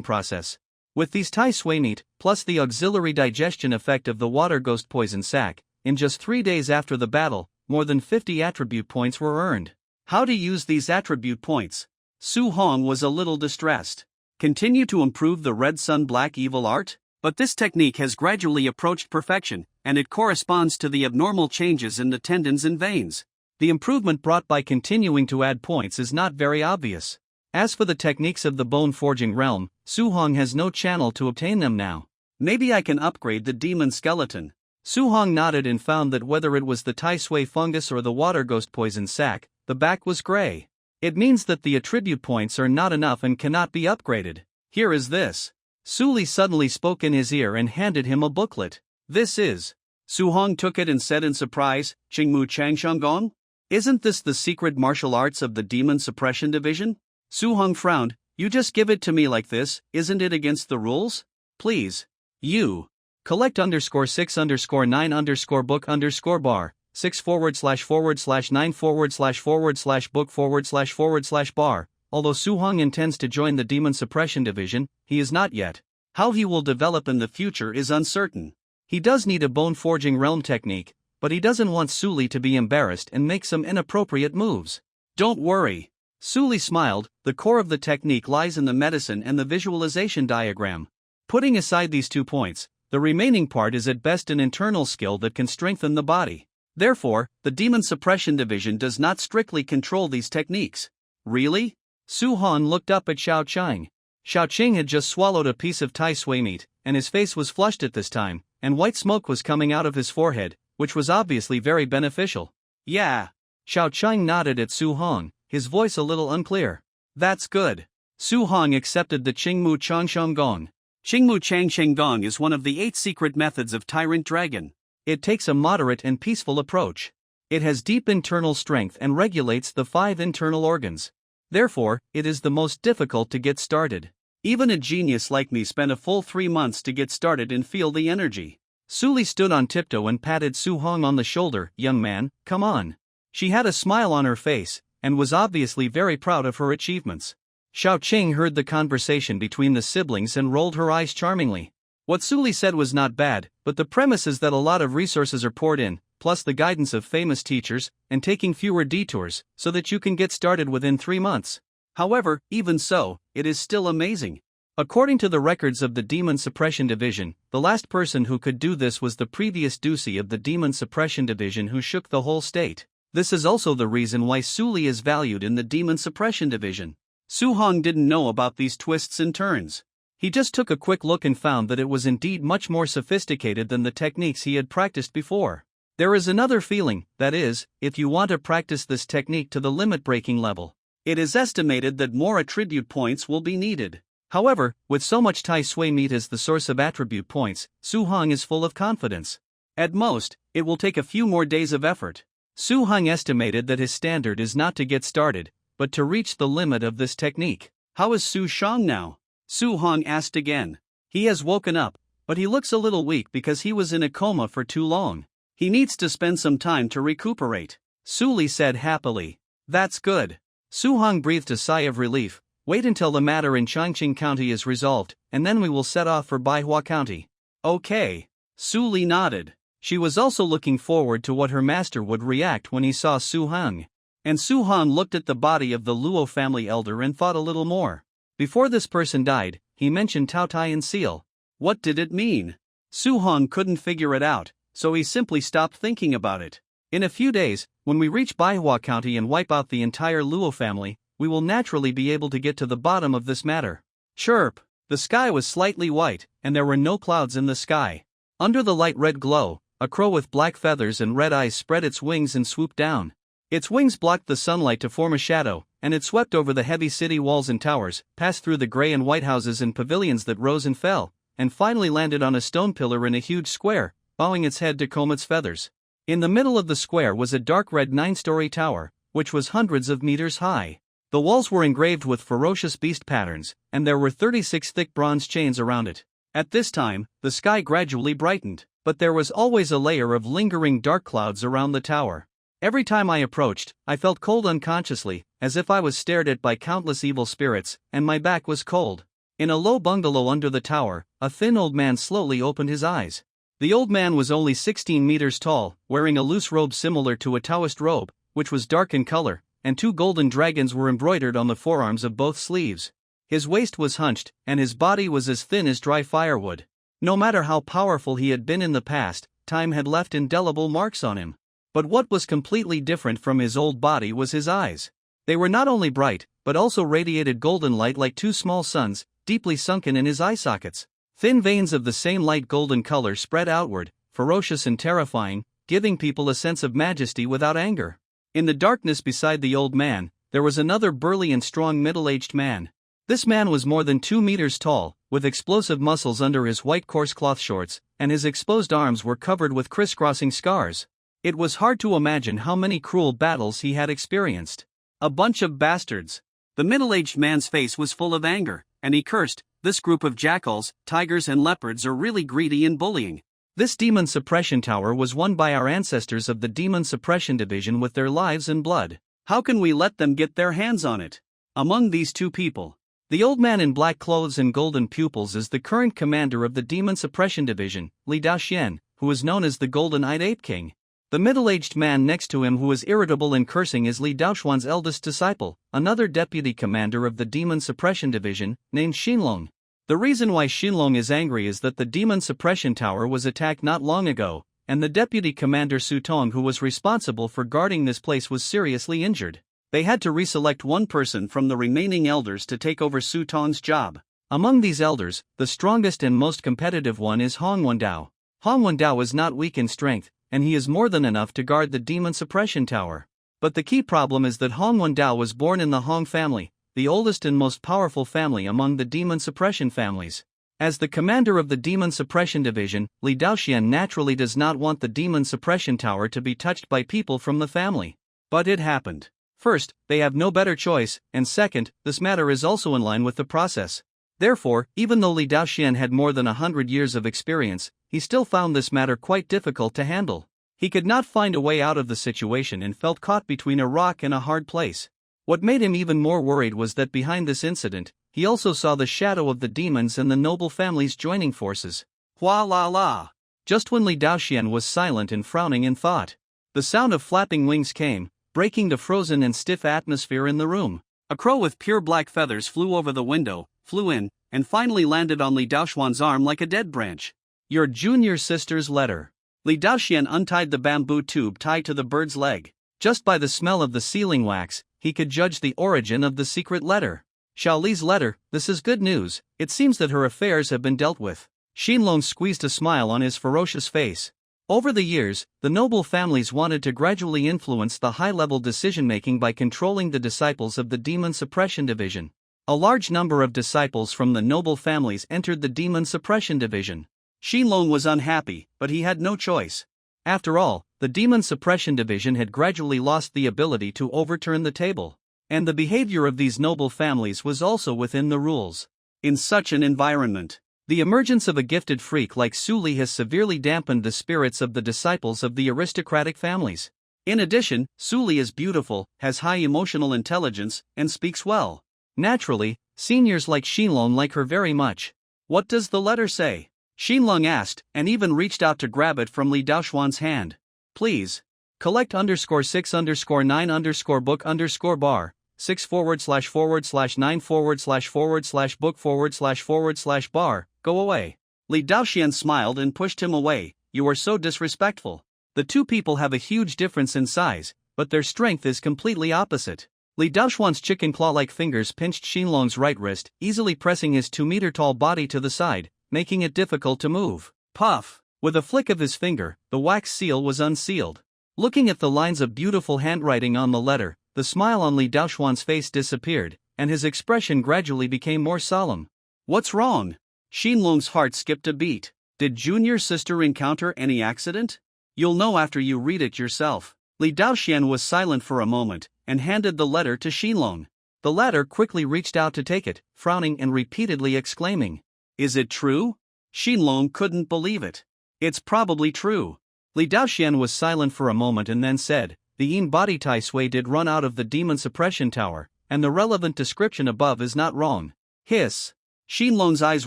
process. With these tai sui meat, plus the auxiliary digestion effect of the water ghost poison sac, in just 3 days after the battle, more than 50 attribute points were earned. How to use these attribute points? Su Hong was a little distressed. Continue to improve the red sun black evil art? But this technique has gradually approached perfection, and it corresponds to the abnormal changes in the tendons and veins. The improvement brought by continuing to add points is not very obvious. As for the techniques of the bone forging realm, Su Hong has no channel to obtain them now. Maybe I can upgrade the demon skeleton. Su Hong nodded and found that whether it was the tai sui fungus or the water ghost poison sac, the back was gray. It means that the attribute points are not enough and cannot be upgraded. Here is this. Su Li suddenly spoke in his ear and handed him a booklet. This is. Su Hong took it and said in surprise, Qingmu Changshanggong? Isn't this the secret martial arts of the Demon Suppression Division? Su Hong frowned. You just give it to me like this, isn't it against the rules? Please. You. Collect _6_9_book_bar, 6/9/book/bar. Although Su Hong intends to join the Demon Suppression Division, he is not yet. How he will develop in the future is uncertain. He does need a bone forging realm technique, but he doesn't want Su Li to be embarrassed and make some inappropriate moves. Don't worry. Su Li smiled, the core of the technique lies in the medicine and the visualization diagram. Putting aside these 2 points, the remaining part is at best an internal skill that can strengthen the body. Therefore, the Demon Suppression Division does not strictly control these techniques. Really? Su Hong looked up at Xiaoqing. Xiaoqing had just swallowed a piece of tai sui meat, and his face was flushed at this time, and white smoke was coming out of his forehead, which was obviously very beneficial. Yeah. Xiaoqing nodded at Su Hong, his voice a little unclear. That's good. Su Hong accepted the Qingmu Changshanggong. Qingmu Changshanggong is one of the 8 secret methods of Tyrant Dragon. It takes a moderate and peaceful approach. It has deep internal strength and regulates the 5 internal organs. Therefore, it is the most difficult to get started. Even a genius like me spent a full 3 months to get started and feel the energy. Su Li stood on tiptoe and patted Su Hong on the shoulder. Young man, come on. She had a smile on her face, and was obviously very proud of her achievements. Xiaoqing heard the conversation between the siblings and rolled her eyes charmingly. What Su Li said was not bad, but the premise is that a lot of resources are poured in, plus the guidance of famous teachers, and taking fewer detours, so that you can get started within 3 months. However, even so, it is still amazing. According to the records of the Demon Suppression Division, the last person who could do this was the previous Ducey of the Demon Suppression Division who shook the whole state. This is also the reason why Suli is valued in the Demon Suppression Division. Su Hong didn't know about these twists and turns. He just took a quick look and found that it was indeed much more sophisticated than the techniques he had practiced before. There is another feeling, that is, if you want to practice this technique to the limit-breaking level, it is estimated that more attribute points will be needed. However, with so much Tai Sui meat as the source of attribute points, Su Hong is full of confidence. At most, it will take a few more days of effort. Su Hong estimated that his standard is not to get started, but to reach the limit of this technique. How is Su Shang now? Su Hong asked again. He has woken up, but he looks a little weak because he was in a coma for too long. He needs to spend some time to recuperate. Su Li said happily. That's good. Su Hong breathed a sigh of relief. Wait until the matter in Changqing County is resolved, and then we will set off for Baihua County. Okay. Su Li nodded. She was also looking forward to what her master would react when he saw Su Hong. And Su Hong looked at the body of the Luo family elder and thought a little more. Before this person died, he mentioned Tao Tai and Seal. What did it mean? Su Hong couldn't figure it out, so he simply stopped thinking about it. In a few days, when we reach Baihua County and wipe out the entire Luo family, we will naturally be able to get to the bottom of this matter. Chirp! The sky was slightly white, and there were no clouds in the sky. Under the light red glow, a crow with black feathers and red eyes spread its wings and swooped down. Its wings blocked the sunlight to form a shadow, and it swept over the heavy city walls and towers, passed through the gray and white houses and pavilions that rose and fell, and finally landed on a stone pillar in a huge square, bowing its head to comb its feathers. In the middle of the square was a dark red 9-story tower, which was hundreds of meters high. The walls were engraved with ferocious beast patterns, and there were 36 thick bronze chains around it. At this time, the sky gradually brightened, but there was always a layer of lingering dark clouds around the tower. Every time I approached, I felt cold unconsciously, as if I was stared at by countless evil spirits, and my back was cold. In a low bungalow under the tower, a thin old man slowly opened his eyes. The old man was only 16 meters tall, wearing a loose robe similar to a Taoist robe, which was dark in color, and 2 golden dragons were embroidered on the forearms of both sleeves. His waist was hunched, and his body was as thin as dry firewood. No matter how powerful he had been in the past, time had left indelible marks on him. But what was completely different from his old body was his eyes. They were not only bright, but also radiated golden light like 2 small suns, deeply sunken in his eye sockets. Thin veins of the same light golden color spread outward, ferocious and terrifying, giving people a sense of majesty without anger. In the darkness beside the old man, there was another burly and strong middle-aged man. This man was more than 2 meters tall, with explosive muscles under his white coarse cloth shorts, and his exposed arms were covered with crisscrossing scars. It was hard to imagine how many cruel battles he had experienced. A bunch of bastards. The middle-aged man's face was full of anger, and he cursed. This group of jackals, tigers and leopards are really greedy and bullying. This demon suppression tower was won by our ancestors of the Demon Suppression Division with their lives and blood. How can we let them get their hands on it? Among these 2 people, the old man in black clothes and golden pupils is the current commander of the Demon Suppression Division, Li Daoxian, who is known as the Golden-Eyed Ape King. The middle-aged man next to him who is irritable and cursing is Li Daoxuan's eldest disciple, another deputy commander of the Demon Suppression Division, named Xinlong. The reason why Xinlong is angry is that the Demon Suppression Tower was attacked not long ago, and the deputy commander Su Tong who was responsible for guarding this place was seriously injured. They had to reselect one person from the remaining elders to take over Su Tong's job. Among these elders, the strongest and most competitive one is Hong Wendao. Hong Wendao is not weak in strength, and he is more than enough to guard the Demon Suppression Tower. But the key problem is that Hong Wendao was born in the Hong family, the oldest and most powerful family among the Demon Suppression families. As the commander of the Demon Suppression Division, Li Daoxian naturally does not want the Demon Suppression Tower to be touched by people from the family. But it happened. First, they have no better choice, and second, this matter is also in line with the process. Therefore, even though Li Daoxian had more than 100 years of experience, he still found this matter quite difficult to handle. He could not find a way out of the situation and felt caught between a rock and a hard place. What made him even more worried was that behind this incident, he also saw the shadow of the demons and the noble families joining forces. Hua la la. Just when Li Daoxian was silent and frowning in thought, the sound of flapping wings came, breaking the frozen and stiff atmosphere in the room. A crow with pure black feathers flew over the window, flew in, and finally landed on Li Daoxuan's arm like a dead branch. Your junior sister's letter. Li Daoxian untied the bamboo tube tied to the bird's leg. Just by the smell of the sealing wax, he could judge the origin of the secret letter. Xiao Li's letter, this is good news, it seems that her affairs have been dealt with. Xinlong squeezed a smile on his ferocious face. Over the years, the noble families wanted to gradually influence the high-level decision-making by controlling the disciples of the Demon Suppression Division. A large number of disciples from the noble families entered the Demon Suppression Division. Xinlong was unhappy, but he had no choice. After all, the Demon Suppression Division had gradually lost the ability to overturn the table. And the behavior of these noble families was also within the rules. In such an environment, the emergence of a gifted freak like Su Li has severely dampened the spirits of the disciples of the aristocratic families. In addition, Su Li is beautiful, has high emotional intelligence, and speaks well. Naturally, seniors like Xinlong like her very much. What does the letter say? Xinlong asked, and even reached out to grab it from Li Daoxuan's hand. Please. Collect _6_9_book_bar, 6/9/book/bar, go away. Li Daoxian smiled and pushed him away. You are so disrespectful. The two people have a huge difference in size, but their strength is completely opposite. Li Daoxuan's chicken claw-like fingers pinched Xinlong's right wrist, easily pressing his 2-meter-tall body to the side, making it difficult to move. Puff! With a flick of his finger, the wax seal was unsealed. Looking at the lines of beautiful handwriting on the letter, the smile on Li Daoxuan's face disappeared, and his expression gradually became more solemn. What's wrong? Xinlong's heart skipped a beat. Did junior sister encounter any accident? You'll know after you read it yourself. Li Daoxian was silent for a moment, and handed the letter to Xinlong. The latter quickly reached out to take it, frowning and repeatedly exclaiming, "Is it true?" Xinlong couldn't believe it. "It's probably true." Li Daoxian was silent for a moment and then said, "The Yin body Tai Sui did run out of the Demon Suppression Tower, and the relevant description above is not wrong." Hiss. Xinlong's eyes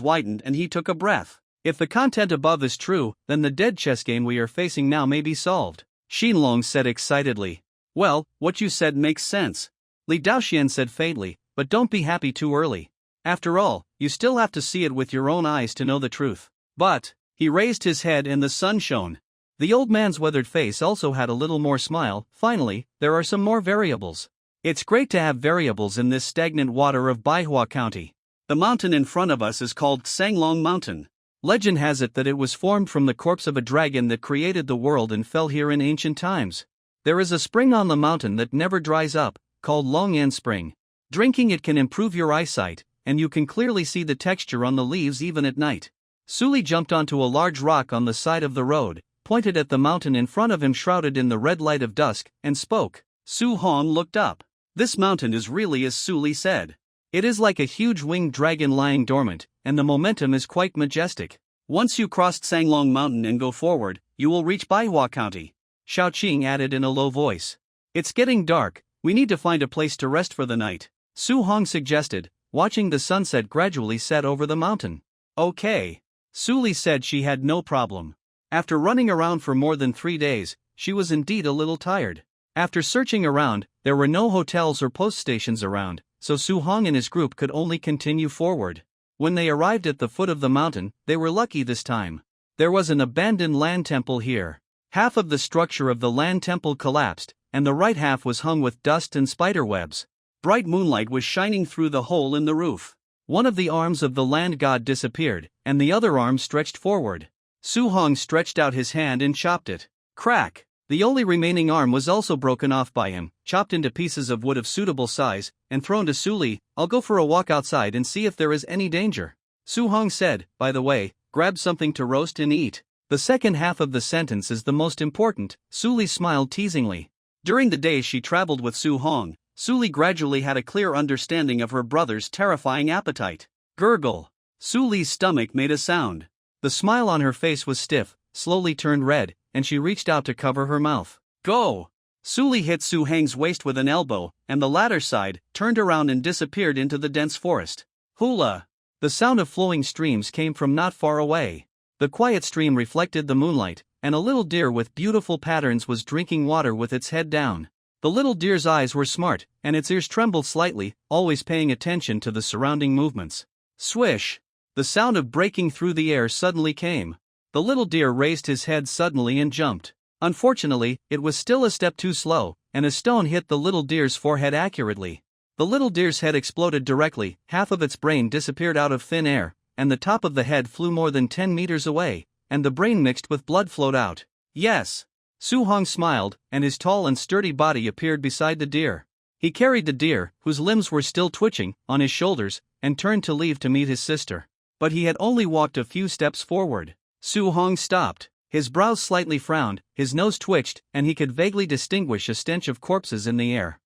widened and he took a breath. "If the content above is true, then the dead chess game we are facing now may be solved," Xinlong said excitedly. "Well, what you said makes sense," Li Daoxian said faintly, "but don't be happy too early. After all, you still have to see it with your own eyes to know the truth." "But," he raised his head and the sun shone. The old man's weathered face also had a little more smile. "Finally, there are some more variables. It's great to have variables in this stagnant water of Manhwa County. The mountain in front of us is called Sanglong Mountain. Legend has it that it was formed from the corpse of a dragon that created the world and fell here in ancient times. There is a spring on the mountain that never dries up, called Longyan Spring. Drinking it can improve your eyesight, and you can clearly see the texture on the leaves even at night." Su Li jumped onto a large rock on the side of the road, pointed at the mountain in front of him shrouded in the red light of dusk, and spoke. Su Hong looked up. This mountain is really as Su Li said. It is like a huge winged dragon lying dormant, and the momentum is quite majestic. Once you cross Sanglong Mountain and go forward, you will reach Baihua County. Xiao Qing added in a low voice. "It's getting dark, we need to find a place to rest for the night," Su Hong suggested, watching the sunset gradually set over the mountain. "Okay." Su Li said she had no problem. After running around for more than 3 days, she was indeed a little tired. After searching around, there were no hotels or post stations around, so Su Hong and his group could only continue forward. When they arrived at the foot of the mountain, they were lucky this time. There was an abandoned land temple here. Half of the structure of the land temple collapsed, and the right half was hung with dust and spider webs. Bright moonlight was shining through the hole in the roof. One of the arms of the land god disappeared, and the other arm stretched forward. Su Hong stretched out his hand and chopped it. Crack! The only remaining arm was also broken off by him, chopped into pieces of wood of suitable size, and thrown to Su Li. "I'll go for a walk outside and see if there is any danger." Su Hong said, "By the way, grab something to roast and eat." The second half of the sentence is the most important, Su Li smiled teasingly. During the days she traveled with Su Hong, Su Li gradually had a clear understanding of her brother's terrifying appetite. Gurgle. Su Li's stomach made a sound. The smile on her face was stiff, slowly turned red, and she reached out to cover her mouth. "Go!" Su Li hit Su Hang's waist with an elbow, and the latter sighed, turned around and disappeared into the dense forest. Hula! The sound of flowing streams came from not far away. The quiet stream reflected the moonlight, and a little deer with beautiful patterns was drinking water with its head down. The little deer's eyes were smart, and its ears trembled slightly, always paying attention to the surrounding movements. Swish! The sound of breaking through the air suddenly came. The little deer raised his head suddenly and jumped. Unfortunately, it was still a step too slow, and a stone hit the little deer's forehead accurately. The little deer's head exploded directly, half of its brain disappeared out of thin air, and the top of the head flew more than 10 meters away, and the brain mixed with blood flowed out. Yes! Su Hong smiled, and his tall and sturdy body appeared beside the deer. He carried the deer, whose limbs were still twitching, on his shoulders, and turned to leave to meet his sister. But he had only walked a few steps forward. Su Hong stopped. His brows slightly frowned, his nose twitched, and he could vaguely distinguish a stench of corpses in the air.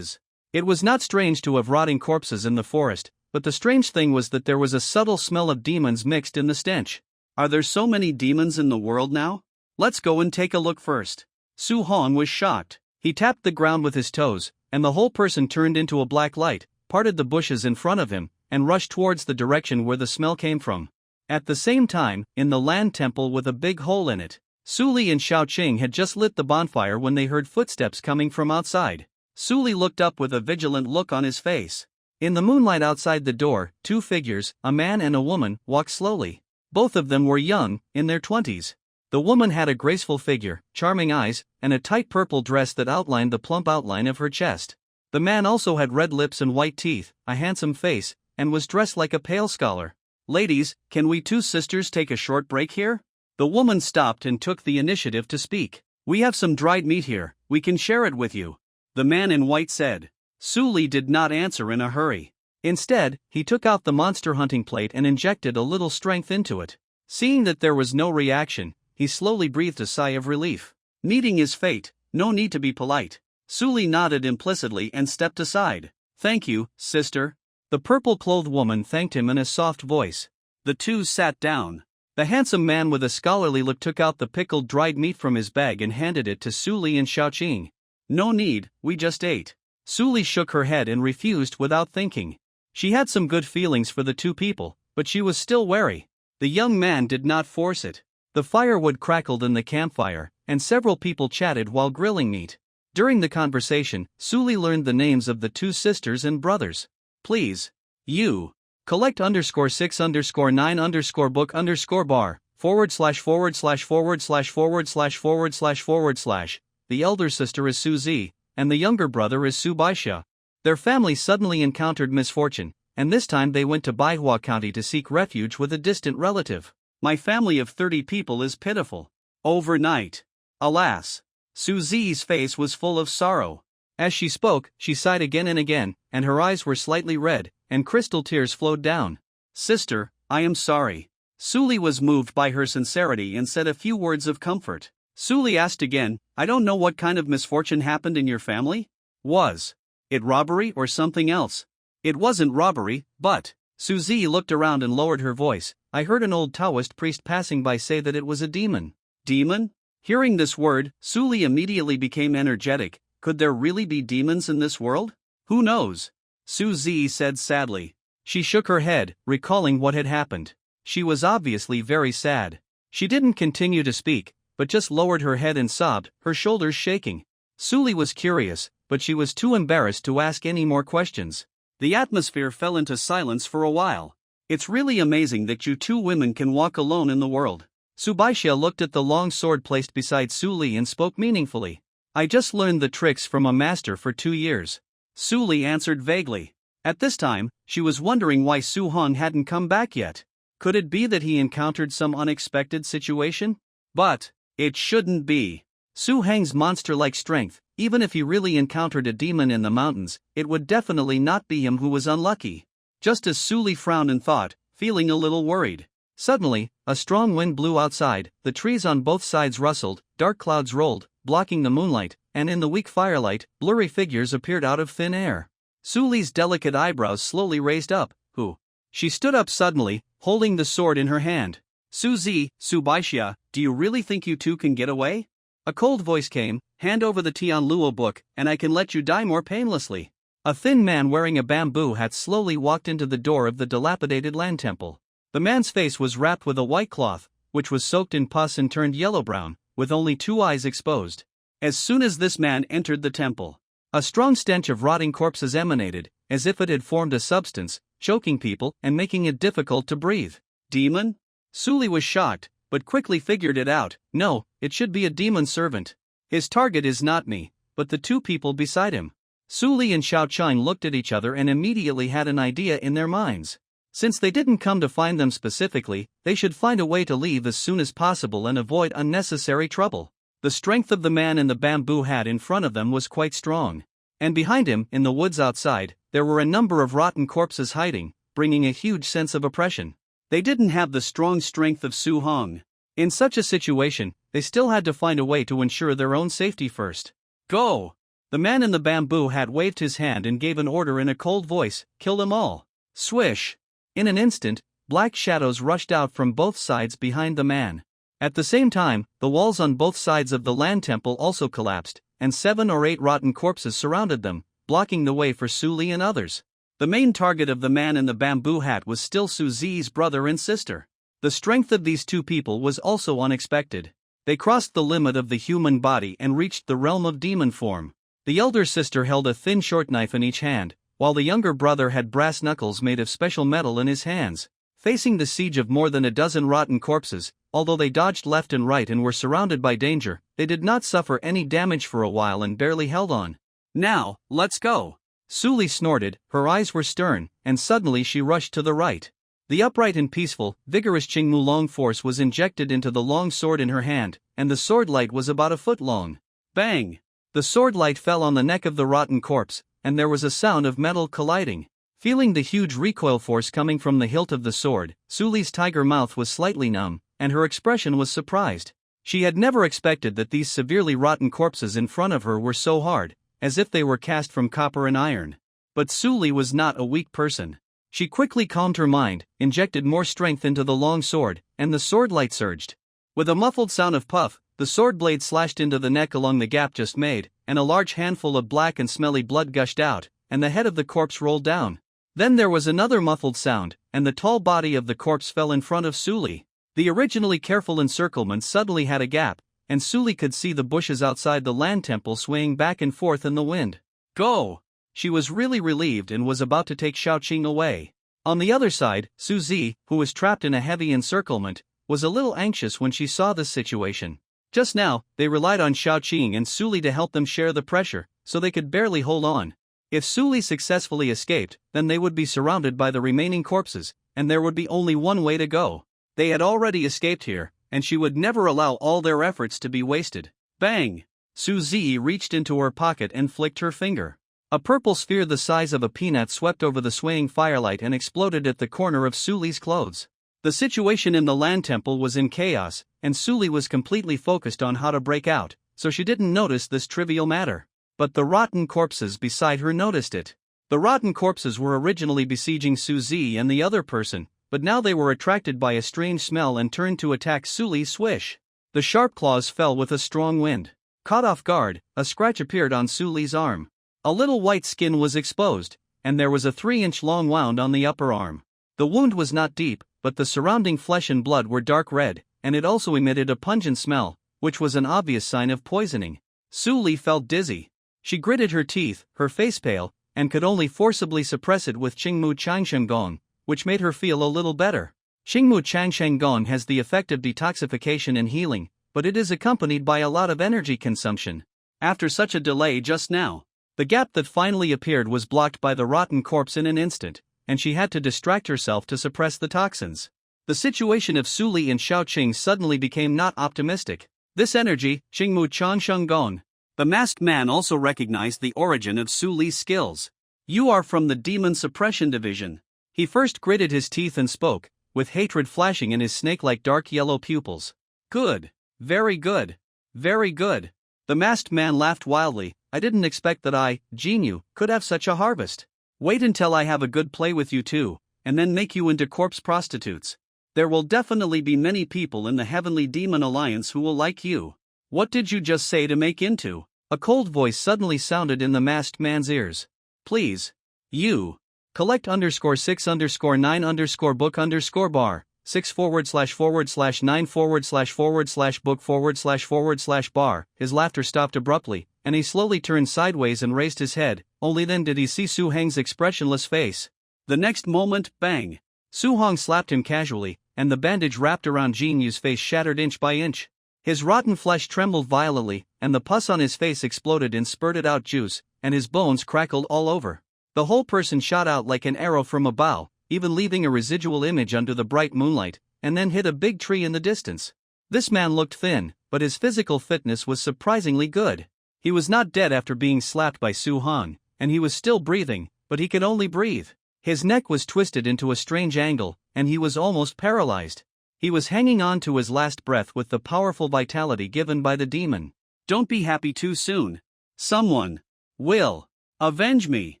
It was not strange to have rotting corpses in the forest, but the strange thing was that there was a subtle smell of demons mixed in the stench. Are there so many demons in the world now? Let's go and take a look first. Su Hong was shocked. He tapped the ground with his toes, and the whole person turned into a black light, parted the bushes in front of him, and rushed towards the direction where the smell came from. At the same time, in the land temple with a big hole in it, Su Li and Xiao Qing had just lit the bonfire when they heard footsteps coming from outside. Su Li looked up with a vigilant look on his face. In the moonlight outside the door, two figures, a man and a woman, walked slowly. Both of them were young, in their 20s. The woman had a graceful figure, charming eyes, and a tight purple dress that outlined the plump outline of her chest. The man also had red lips and white teeth, a handsome face, and was dressed like a pale scholar. Ladies, can we two sisters take a short break here? The woman stopped and took the initiative to speak. We have some dried meat here, we can share it with you. The man in white said. Su Li did not answer in a hurry. Instead, he took out the monster hunting plate and injected a little strength into it. Seeing that there was no reaction, he slowly breathed a sigh of relief. Meeting his fate, no need to be polite. Su Li nodded implicitly and stepped aside. Thank you, sister. The purple-clothed woman thanked him in a soft voice. The two sat down. The handsome man with a scholarly look took out the pickled dried meat from his bag and handed it to Su Li and Xiao Qing. No need, we just ate. Su Li shook her head and refused without thinking. She had some good feelings for the two people, but she was still wary. The young man did not force it. The firewood crackled in the campfire, and several people chatted while grilling meat. During the conversation, Su Li learned the names of the two sisters and brothers. Please. You. Collect _6_9_book_bar ///////////////// The elder sister is Su Zi, and the younger brother is Su Baixia. Their family suddenly encountered misfortune, and this time they went to Manhwa County to seek refuge with a distant relative. My family of 30 people is pitiful. Overnight. Alas. Su Zi's face was full of sorrow. As she spoke, she sighed again and again, and her eyes were slightly red, and crystal tears flowed down. Sister, I am sorry. Su Li was moved by her sincerity and said a few words of comfort. Su Li asked again, I don't know what kind of misfortune happened in your family? Was it robbery or something else? It wasn't robbery, but... Su Zi looked around and lowered her voice. I heard an old Taoist priest passing by say that it was a demon. Demon? Hearing this word, Su Li immediately became energetic. Could there really be demons in this world? Who knows? Su Zi said sadly. She shook her head, recalling what had happened. She was obviously very sad. She didn't continue to speak, but just lowered her head and sobbed, her shoulders shaking. Su Li was curious, but she was too embarrassed to ask any more questions. The atmosphere fell into silence for a while. It's really amazing that you two women can walk alone in the world. Su Baixia looked at the long sword placed beside Su Li and spoke meaningfully. I just learned the tricks from a master for 2 years. Su Li answered vaguely. At this time, she was wondering why Su Hong hadn't come back yet. Could it be that he encountered some unexpected situation? But it shouldn't be. Su Hong's monster-like strength, even if he really encountered a demon in the mountains, it would definitely not be him who was unlucky. Just as Su Li frowned and thought, feeling a little worried. Suddenly, a strong wind blew outside, the trees on both sides rustled, dark clouds rolled, blocking the moonlight, and in the weak firelight, blurry figures appeared out of thin air. Su Li's delicate eyebrows slowly raised up. Who? She stood up suddenly, holding the sword in her hand. Su Zi, Su Baixia, do you really think you two can get away? A cold voice came, hand over the Tian Luo book, and I can let you die more painlessly. A thin man wearing a bamboo hat slowly walked into the door of the dilapidated land temple. The man's face was wrapped with a white cloth, which was soaked in pus and turned yellow-brown, with only 2 eyes exposed. As soon as this man entered the temple, a strong stench of rotting corpses emanated, as if it had formed a substance, choking people and making it difficult to breathe. Demon? Suli was shocked, but quickly figured it out. No, it should be a demon servant. His target is not me, but the two people beside him. Suli and Xiao Chang looked at each other and immediately had an idea in their minds. Since they didn't come to find them specifically, they should find a way to leave as soon as possible and avoid unnecessary trouble. The strength of the man in the bamboo hat in front of them was quite strong. And behind him, in the woods outside, there were a number of rotten corpses hiding, bringing a huge sense of oppression. They didn't have the strong strength of Su Hong. In such a situation, they still had to find a way to ensure their own safety first. Go! The man in the bamboo hat waved his hand and gave an order in a cold voice, kill them all. Swish! In an instant, black shadows rushed out from both sides behind the man. At the same time, the walls on both sides of the land temple also collapsed, and 7 or 8 rotten corpses surrounded them, blocking the way for Su Li and others. The main target of the man in the bamboo hat was still Su Zi's brother and sister. The strength of these two people was also unexpected. They crossed the limit of the human body and reached the realm of demon form. The elder sister held a thin short knife in each hand, while the younger brother had brass knuckles made of special metal in his hands. Facing the siege of more than a dozen rotten corpses, although they dodged left and right and were surrounded by danger, they did not suffer any damage for a while and barely held on. Now, let's go. Su Li snorted, her eyes were stern, and suddenly she rushed to the right. The upright and peaceful, vigorous Qingmu long force was injected into the long sword in her hand, and the sword light was about a foot long. Bang! The sword light fell on the neck of the rotten corpse, and there was a sound of metal colliding. Feeling the huge recoil force coming from the hilt of the sword, Su Li's tiger mouth was slightly numb, and her expression was surprised. She had never expected that these severely rotten corpses in front of her were so hard, as if they were cast from copper and iron. But Su Li was not a weak person. She quickly calmed her mind, injected more strength into the long sword, and the sword light surged. With a muffled sound of puff, the sword blade slashed into the neck along the gap just made, and a large handful of black and smelly blood gushed out, and the head of the corpse rolled down. Then there was another muffled sound, and the tall body of the corpse fell in front of Su Li. The originally careful encirclement suddenly had a gap, and Su Li could see the bushes outside the land temple swaying back and forth in the wind. Go! She was really relieved and was about to take Xiaoqing away. On the other side, Su Zi, who was trapped in a heavy encirclement, was a little anxious when she saw this situation. Just now, they relied on Xiaoqing and Su Li to help them share the pressure, so they could barely hold on. If Su Li successfully escaped, then they would be surrounded by the remaining corpses, and there would be only one way to go. They had already escaped here, and she would never allow all their efforts to be wasted. Bang! Su Zi reached into her pocket and flicked her finger. A purple sphere the size of a peanut swept over the swaying firelight and exploded at the corner of Su Li's clothes. The situation in the land temple was in chaos, and Su Li was completely focused on how to break out, so she didn't notice this trivial matter. But the rotten corpses beside her noticed it. The rotten corpses were originally besieging Su Zi and the other person, but now they were attracted by a strange smell and turned to attack Su Li. Swish! The sharp claws fell with a strong wind. Caught off guard, a scratch appeared on Su Li's arm. A little white skin was exposed, and there was a 3-inch long wound on the upper arm. The wound was not deep, but the surrounding flesh and blood were dark red, and it also emitted a pungent smell, which was an obvious sign of poisoning. Su Li felt dizzy. She gritted her teeth, her face pale, and could only forcibly suppress it with Qingmu Changshenggong, which made her feel a little better. Qingmu Changshenggong has the effect of detoxification and healing, but it is accompanied by a lot of energy consumption. After such a delay just now, the gap that finally appeared was blocked by the rotten corpse in an instant, and she had to distract herself to suppress the toxins. The situation of Su Li and Xiaoqing suddenly became not optimistic. This energy, Qingmu Changshenggong. The masked man also recognized the origin of Su Li's skills. You are from the Demon Suppression Division. He first gritted his teeth and spoke, with hatred flashing in his snake-like dark yellow pupils. Good. Very good. Very good. The masked man laughed wildly. I didn't expect that I, Jinyu, could have such a harvest. Wait until I have a good play with you too, and then make you into corpse prostitutes. There will definitely be many people in the Heavenly Demon Alliance who will like you. What did you just say to make into? A cold voice suddenly sounded in the masked man's ears. Please. You. Collect _6_9_book_bar, 6/9/book/bar. His laughter stopped abruptly, and he slowly turned sideways and raised his head. Only then did he see Su Heng's expressionless face. The next moment, bang! Su Hong slapped him casually, and the bandage wrapped around Jin Yu's face shattered inch by inch. His rotten flesh trembled violently, and the pus on his face exploded and spurted out juice, and his bones crackled all over. The whole person shot out like an arrow from a bow, even leaving a residual image under the bright moonlight, and then hit a big tree in the distance. This man looked thin, but his physical fitness was surprisingly good. He was not dead after being slapped by Su Hong, and he was still breathing, but he could only breathe. His neck was twisted into a strange angle, and he was almost paralyzed. He was hanging on to his last breath with the powerful vitality given by the demon. Don't be happy too soon. Someone will avenge me.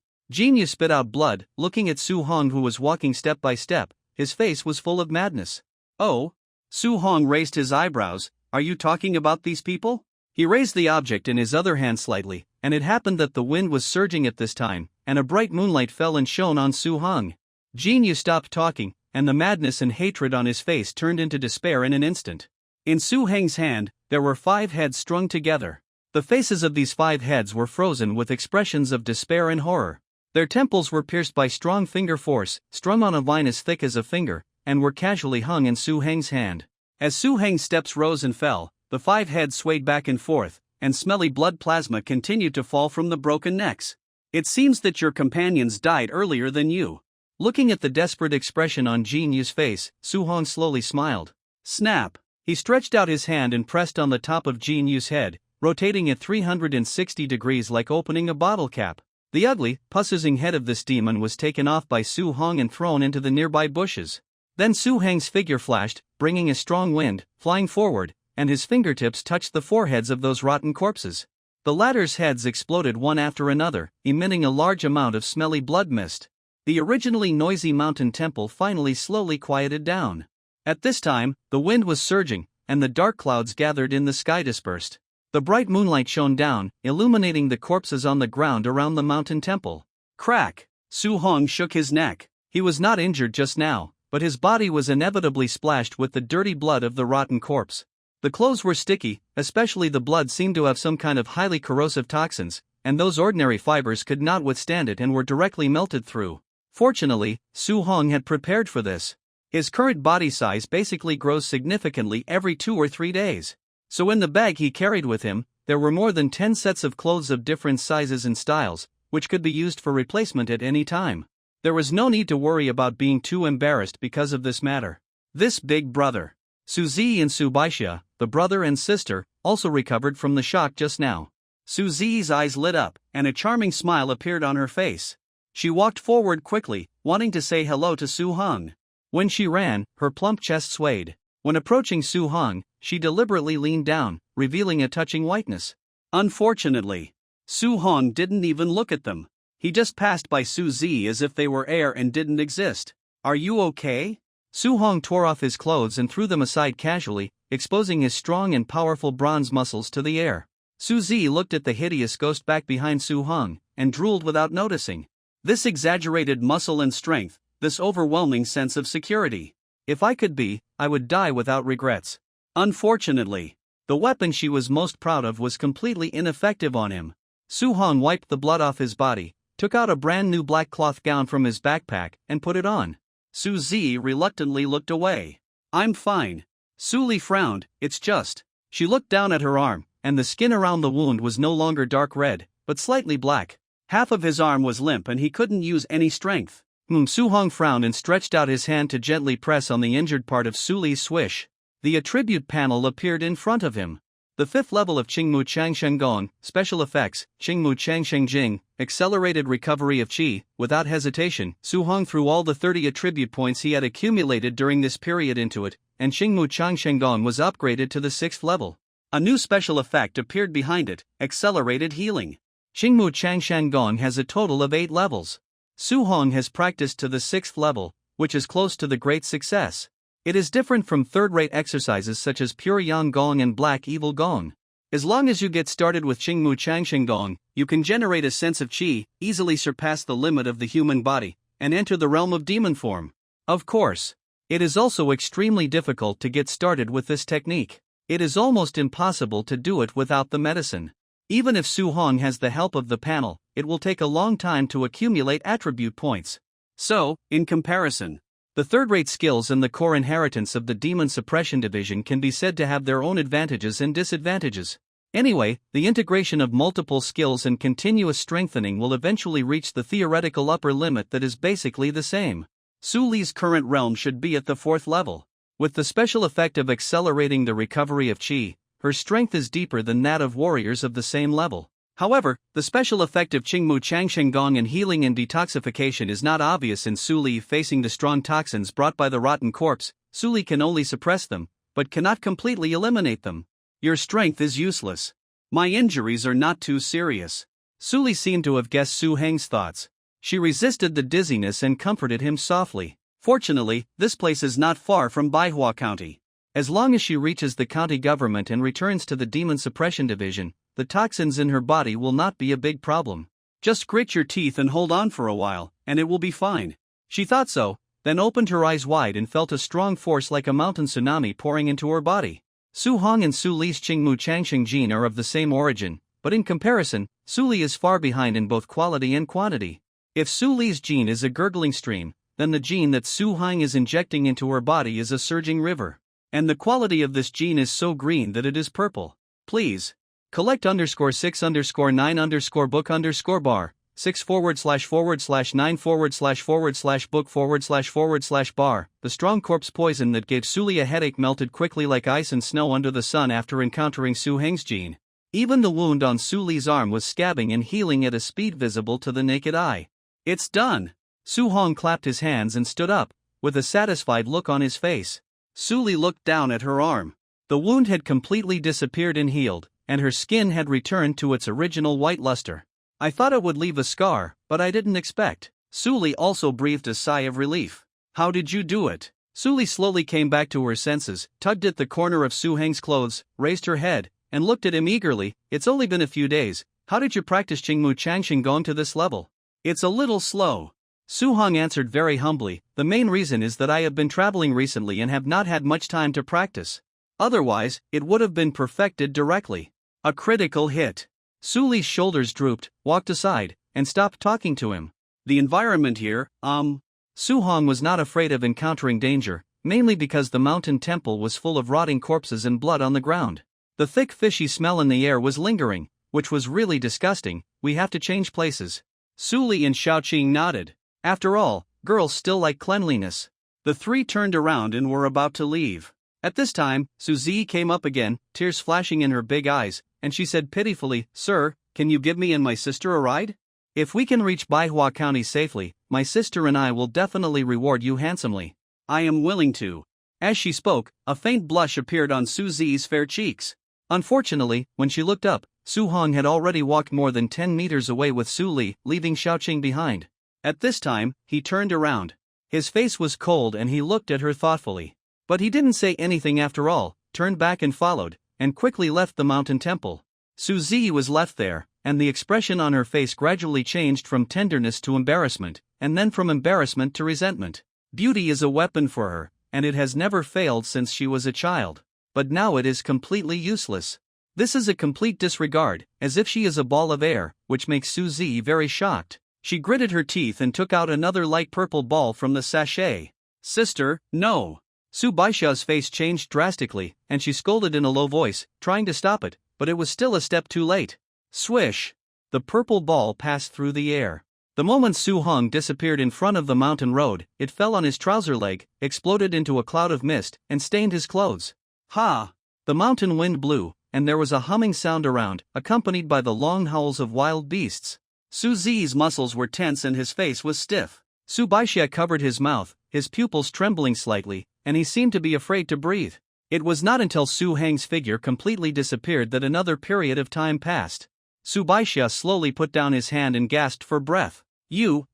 Jin Yu spit out blood, looking at Su Hong, who was walking step by step. His face was full of madness. Oh? Su Hong raised his eyebrows. Are you talking about these people? He raised the object in his other hand slightly, and it happened that the wind was surging at this time, and a bright moonlight fell and shone on Su Hong. Jin Yu stopped talking, and the madness and hatred on his face turned into despair in an instant. In Su Hong's hand, there were 5 heads strung together. The faces of these 5 heads were frozen with expressions of despair and horror. Their temples were pierced by strong finger force, strung on a vine as thick as a finger, and were casually hung in Su Hong's hand. As Su Hong's steps rose and fell, the 5 heads swayed back and forth, and smelly blood plasma continued to fall from the broken necks. It seems that your companions died earlier than you. Looking at the desperate expression on Jin Yu's face, Su Hong slowly smiled. Snap! He stretched out his hand and pressed on the top of Jin Yu's head, rotating it 360 degrees like opening a bottle cap. The ugly, pus-oozing head of this demon was taken off by Su Hong and thrown into the nearby bushes. Then Su Hong's figure flashed, bringing a strong wind, flying forward, and his fingertips touched the foreheads of those rotten corpses. The latter's heads exploded one after another, emitting a large amount of smelly blood mist. The originally noisy mountain temple finally slowly quieted down. At this time, the wind was surging, and the dark clouds gathered in the sky dispersed. The bright moonlight shone down, illuminating the corpses on the ground around the mountain temple. Crack! Su Hong shook his neck. He was not injured just now, but his body was inevitably splashed with the dirty blood of the rotten corpse. The clothes were sticky, especially the blood seemed to have some kind of highly corrosive toxins, and those ordinary fibers could not withstand it and were directly melted through. Fortunately, Su Hong had prepared for this. His current body size basically grows significantly every 2 or 3 days. So in the bag he carried with him, there were more than 10 sets of clothes of different sizes and styles, which could be used for replacement at any time. There was no need to worry about being too embarrassed because of this matter. This big brother, Su Zi and Su Baixia, the brother and sister, also recovered from the shock just now. Su Zi's eyes lit up, and a charming smile appeared on her face. She walked forward quickly, wanting to say hello to Su Hong. When she ran, her plump chest swayed. When approaching Su Hong, she deliberately leaned down, revealing a touching whiteness. Unfortunately, Su Hong didn't even look at them. He just passed by Su Zi as if they were air and didn't exist. Are you okay? Su Hong tore off his clothes and threw them aside casually, exposing his strong and powerful bronze muscles to the air. Su Zi looked at the hideous ghost back behind Su Hong, and drooled without noticing. This exaggerated muscle and strength, this overwhelming sense of security. If I could be, I would die without regrets. Unfortunately, the weapon she was most proud of was completely ineffective on him. Su Hong wiped the blood off his body, took out a brand new black cloth gown from his backpack, and put it on. Su Zi reluctantly looked away. I'm fine. Su Li frowned, it's just. She looked down at her arm, and the skin around the wound was no longer dark red, but slightly black. Half of his arm was limp and he couldn't use any strength. Su Hong frowned and stretched out his hand to gently press on the injured part of Su Li's swish. The attribute panel appeared in front of him. The 5th level of Qingmu Chang Sheng Gong, Special Effects, Qingmu Chang Sheng Jing, Accelerated Recovery of Qi. Without hesitation, Su Hong threw all the 30 attribute points he had accumulated during this period into it, and Qingmu Chang Sheng Gong was upgraded to the 6th level. A new special effect appeared behind it, Accelerated Healing. Qingmu Chang Sheng Gong has a total of 8 levels. Su Hong has practiced to the 6th level, which is close to the great success. It is different from third-rate exercises such as Pure Yang Gong and Black Evil Gong. As long as you get started with Qingmu Changsheng Gong, you can generate a sense of qi, easily surpass the limit of the human body, and enter the realm of demon form. Of course, it is also extremely difficult to get started with this technique. It is almost impossible to do it without the medicine. Even if Su Hong has the help of the panel, it will take a long time to accumulate attribute points. So, in comparison, the third-rate skills and the core inheritance of the Demon Suppression Division can be said to have their own advantages and disadvantages. Anyway, the integration of multiple skills and continuous strengthening will eventually reach the theoretical upper limit that is basically the same. Su Li's current realm should be at the 4th level. With the special effect of accelerating the recovery of chi, her strength is deeper than that of warriors of the same level. However, the special effect of Qingmu Changsheng Gong and healing and detoxification is not obvious in Su Li facing the strong toxins brought by the rotten corpse. Su Li can only suppress them, but cannot completely eliminate them. Your strength is useless. My injuries are not too serious. Su Li seemed to have guessed Su Heng's thoughts. She resisted the dizziness and comforted him softly. Fortunately, this place is not far from Baihua County. As long as she reaches the county government and returns to the Demon Suppression Division, the toxins in her body will not be a big problem. Just grit your teeth and hold on for a while, and it will be fine. She thought so, then opened her eyes wide and felt a strong force like a mountain tsunami pouring into her body. Su Hong and Su Li's Qingmu Changsheng gene are of the same origin, but in comparison, Su Li is far behind in both quality and quantity. If Su Li's gene is a gurgling stream, then the gene that Su Hong is injecting into her body is a surging river. And the quality of this gene is so green that it is purple. Please. Collect _6_9_book_bar, 6/9//book//bar. The strong corpse poison that gave Su Li a headache melted quickly like ice and snow under the sun after encountering Su Heng's gene. Even the wound on Su Li's arm was scabbing and healing at a speed visible to the naked eye. It's done. Su Hong clapped his hands and stood up, with a satisfied look on his face. Su Li looked down at her arm. The wound had completely disappeared and healed, and her skin had returned to its original white luster. I thought it would leave a scar, but I didn't expect. Su Li also breathed a sigh of relief. How did you do it? Su Li slowly came back to her senses, tugged at the corner of Su Heng's clothes, raised her head, and looked at him eagerly. It's only been a few days. How did you practice Qingmu Changsheng Gong to this level? It's a little slow. Su Hong answered very humbly. The main reason is that I have been traveling recently and have not had much time to practice. Otherwise, it would have been perfected directly. A critical hit. Su Li's shoulders drooped, walked aside, and stopped talking to him. The environment here, Su Hong was not afraid of encountering danger, mainly because the mountain temple was full of rotting corpses and blood on the ground. The thick fishy smell in the air was lingering, which was really disgusting. We have to change places. Su Li and Xiaoqing nodded. After all, girls still like cleanliness. The three turned around and were about to leave. At this time, Su Zi came up again, tears flashing in her big eyes, and she said pitifully, "Sir, can you give me and my sister a ride? If we can reach Baihua County safely, my sister and I will definitely reward you handsomely." "I am willing to." As she spoke, a faint blush appeared on Su Zi's fair cheeks. Unfortunately, when she looked up, Su Hong had already walked more than 10 meters away with Su Li, leaving Xiaoqing behind. At this time, he turned around. His face was cold and he looked at her thoughtfully. But he didn't say anything after all, turned back and followed, and quickly left the mountain temple. Su Zi was left there, and the expression on her face gradually changed from tenderness to embarrassment, and then from embarrassment to resentment. Beauty is a weapon for her, and it has never failed since she was a child. But now it is completely useless. This is a complete disregard, as if she is a ball of air, which makes Su Zi very shocked. She gritted her teeth and took out another light purple ball from the sachet. "Sister, no." Su Baisha's face changed drastically, and she scolded in a low voice, trying to stop it, but it was still a step too late. Swish! The purple ball passed through the air. The moment Su Hong disappeared in front of the mountain road, it fell on his trouser leg, exploded into a cloud of mist, and stained his clothes. Ha! The mountain wind blew, and there was a humming sound around, accompanied by the long howls of wild beasts. Su Zi's muscles were tense and his face was stiff. Su Baixia covered his mouth, his pupils trembling slightly, and he seemed to be afraid to breathe. It was not until Su Heng's figure completely disappeared that another period of time passed. Su Baixia slowly put down his hand and gasped for breath.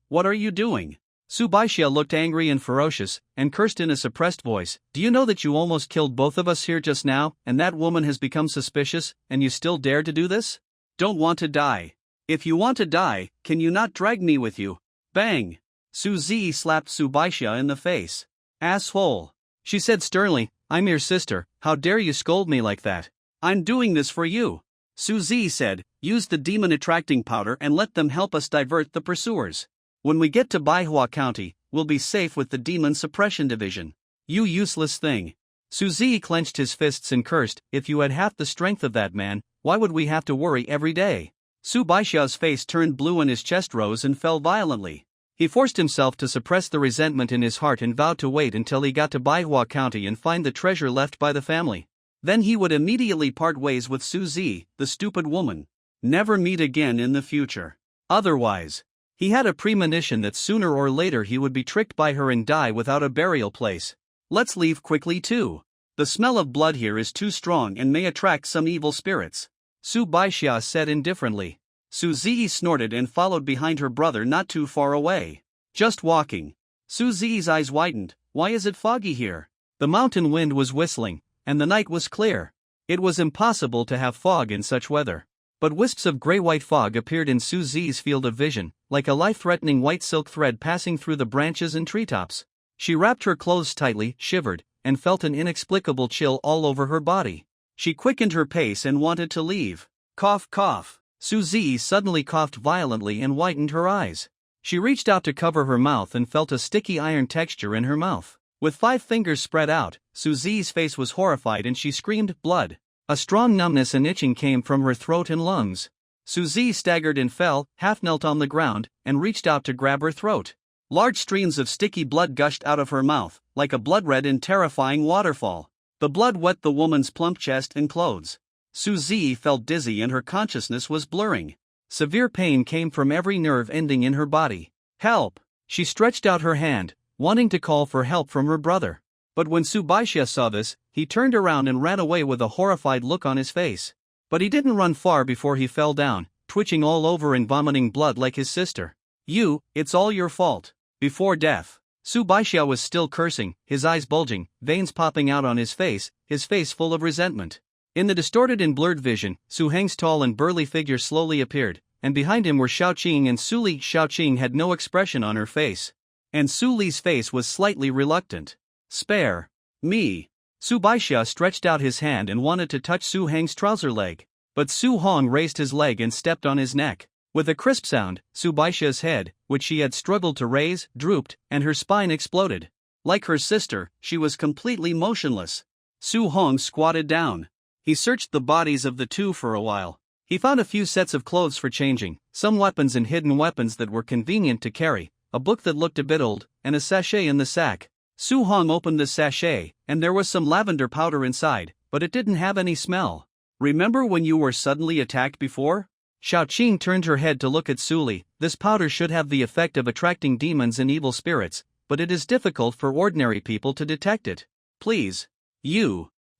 What are you doing?" Su Baixia looked angry and ferocious, and cursed in a suppressed voice. "Do you know that you almost killed both of us here just now, and that woman has become suspicious, and you still dare to do this? Don't want to die. If you want to die, can you not drag me with you?" Bang! Su Zi slapped Su Baixia in the face. "Asshole!" she said sternly, "I'm your sister, how dare you scold me like that?" "I'm doing this for you," Su Zi said. "Use the demon attracting powder and let them help us divert the pursuers." When we get to Manhwa County, we'll be safe with the Demon Suppression Division. You useless thing. Suzy clenched his fists and cursed, if you had half the strength of that man, why would we have to worry every day? Su Baixia's face turned blue and his chest rose and fell violently. He forced himself to suppress the resentment in his heart and vowed to wait until he got to Manhwa County and find the treasure left by the family. Then he would immediately part ways with Suzy, the stupid woman. Never meet again in the future. Otherwise, he had a premonition that sooner or later he would be tricked by her and die without a burial place. Let's leave quickly too. The smell of blood here is too strong and may attract some evil spirits. Su Baixia said indifferently. Suzy snorted and followed behind her brother not too far away. Just walking. Suzy's eyes widened. Why is it foggy here? The mountain wind was whistling, and the night was clear. It was impossible to have fog in such weather. But wisps of gray-white fog appeared in Suzy's field of vision, like a life-threatening white silk thread passing through the branches and treetops. She wrapped her clothes tightly, shivered, and felt an inexplicable chill all over her body. She quickened her pace and wanted to leave. Cough, cough. Suzy suddenly coughed violently and widened her eyes. She reached out to cover her mouth and felt a sticky iron texture in her mouth. With 5 fingers spread out, Suzy's face was horrified and she screamed, blood. A strong numbness and itching came from her throat and lungs. Suzy staggered and fell, half knelt on the ground, and reached out to grab her throat. Large streams of sticky blood gushed out of her mouth, like a blood-red and terrifying waterfall. The blood wet the woman's plump chest and clothes. Suzy felt dizzy and her consciousness was blurring. Severe pain came from every nerve ending in her body. Help! She stretched out her hand, wanting to call for help from her brother. But when Su Baixia saw this, he turned around and ran away with a horrified look on his face. But he didn't run far before he fell down, twitching all over and vomiting blood like his sister. It's all your fault. Before death, Su Baixia was still cursing, his eyes bulging, veins popping out on his face full of resentment. In the distorted and blurred vision, Su Heng's tall and burly figure slowly appeared, and behind him were Xiaoqing and Su Li. Xiaoqing had no expression on her face, and Su Li's face was slightly reluctant. Spare me. Su Baixia stretched out his hand and wanted to touch Su Heng's trouser leg, but Su Hong raised his leg and stepped on his neck. With a crisp sound, Su Baixia's head, which she had struggled to raise, drooped, and her spine exploded. Like her sister, she was completely motionless. Su Hong squatted down. He searched the bodies of the two for a while. He found a few sets of clothes for changing, some weapons and hidden weapons that were convenient to carry, a book that looked a bit old, and a sachet in the sack. Su Hong opened the sachet, and there was some lavender powder inside, but it didn't have any smell. Remember when you were suddenly attacked before? Xiaoqing turned her head to look at Su Li. This powder should have the effect of attracting demons and evil spirits, but it is difficult for ordinary people to detect it. Please.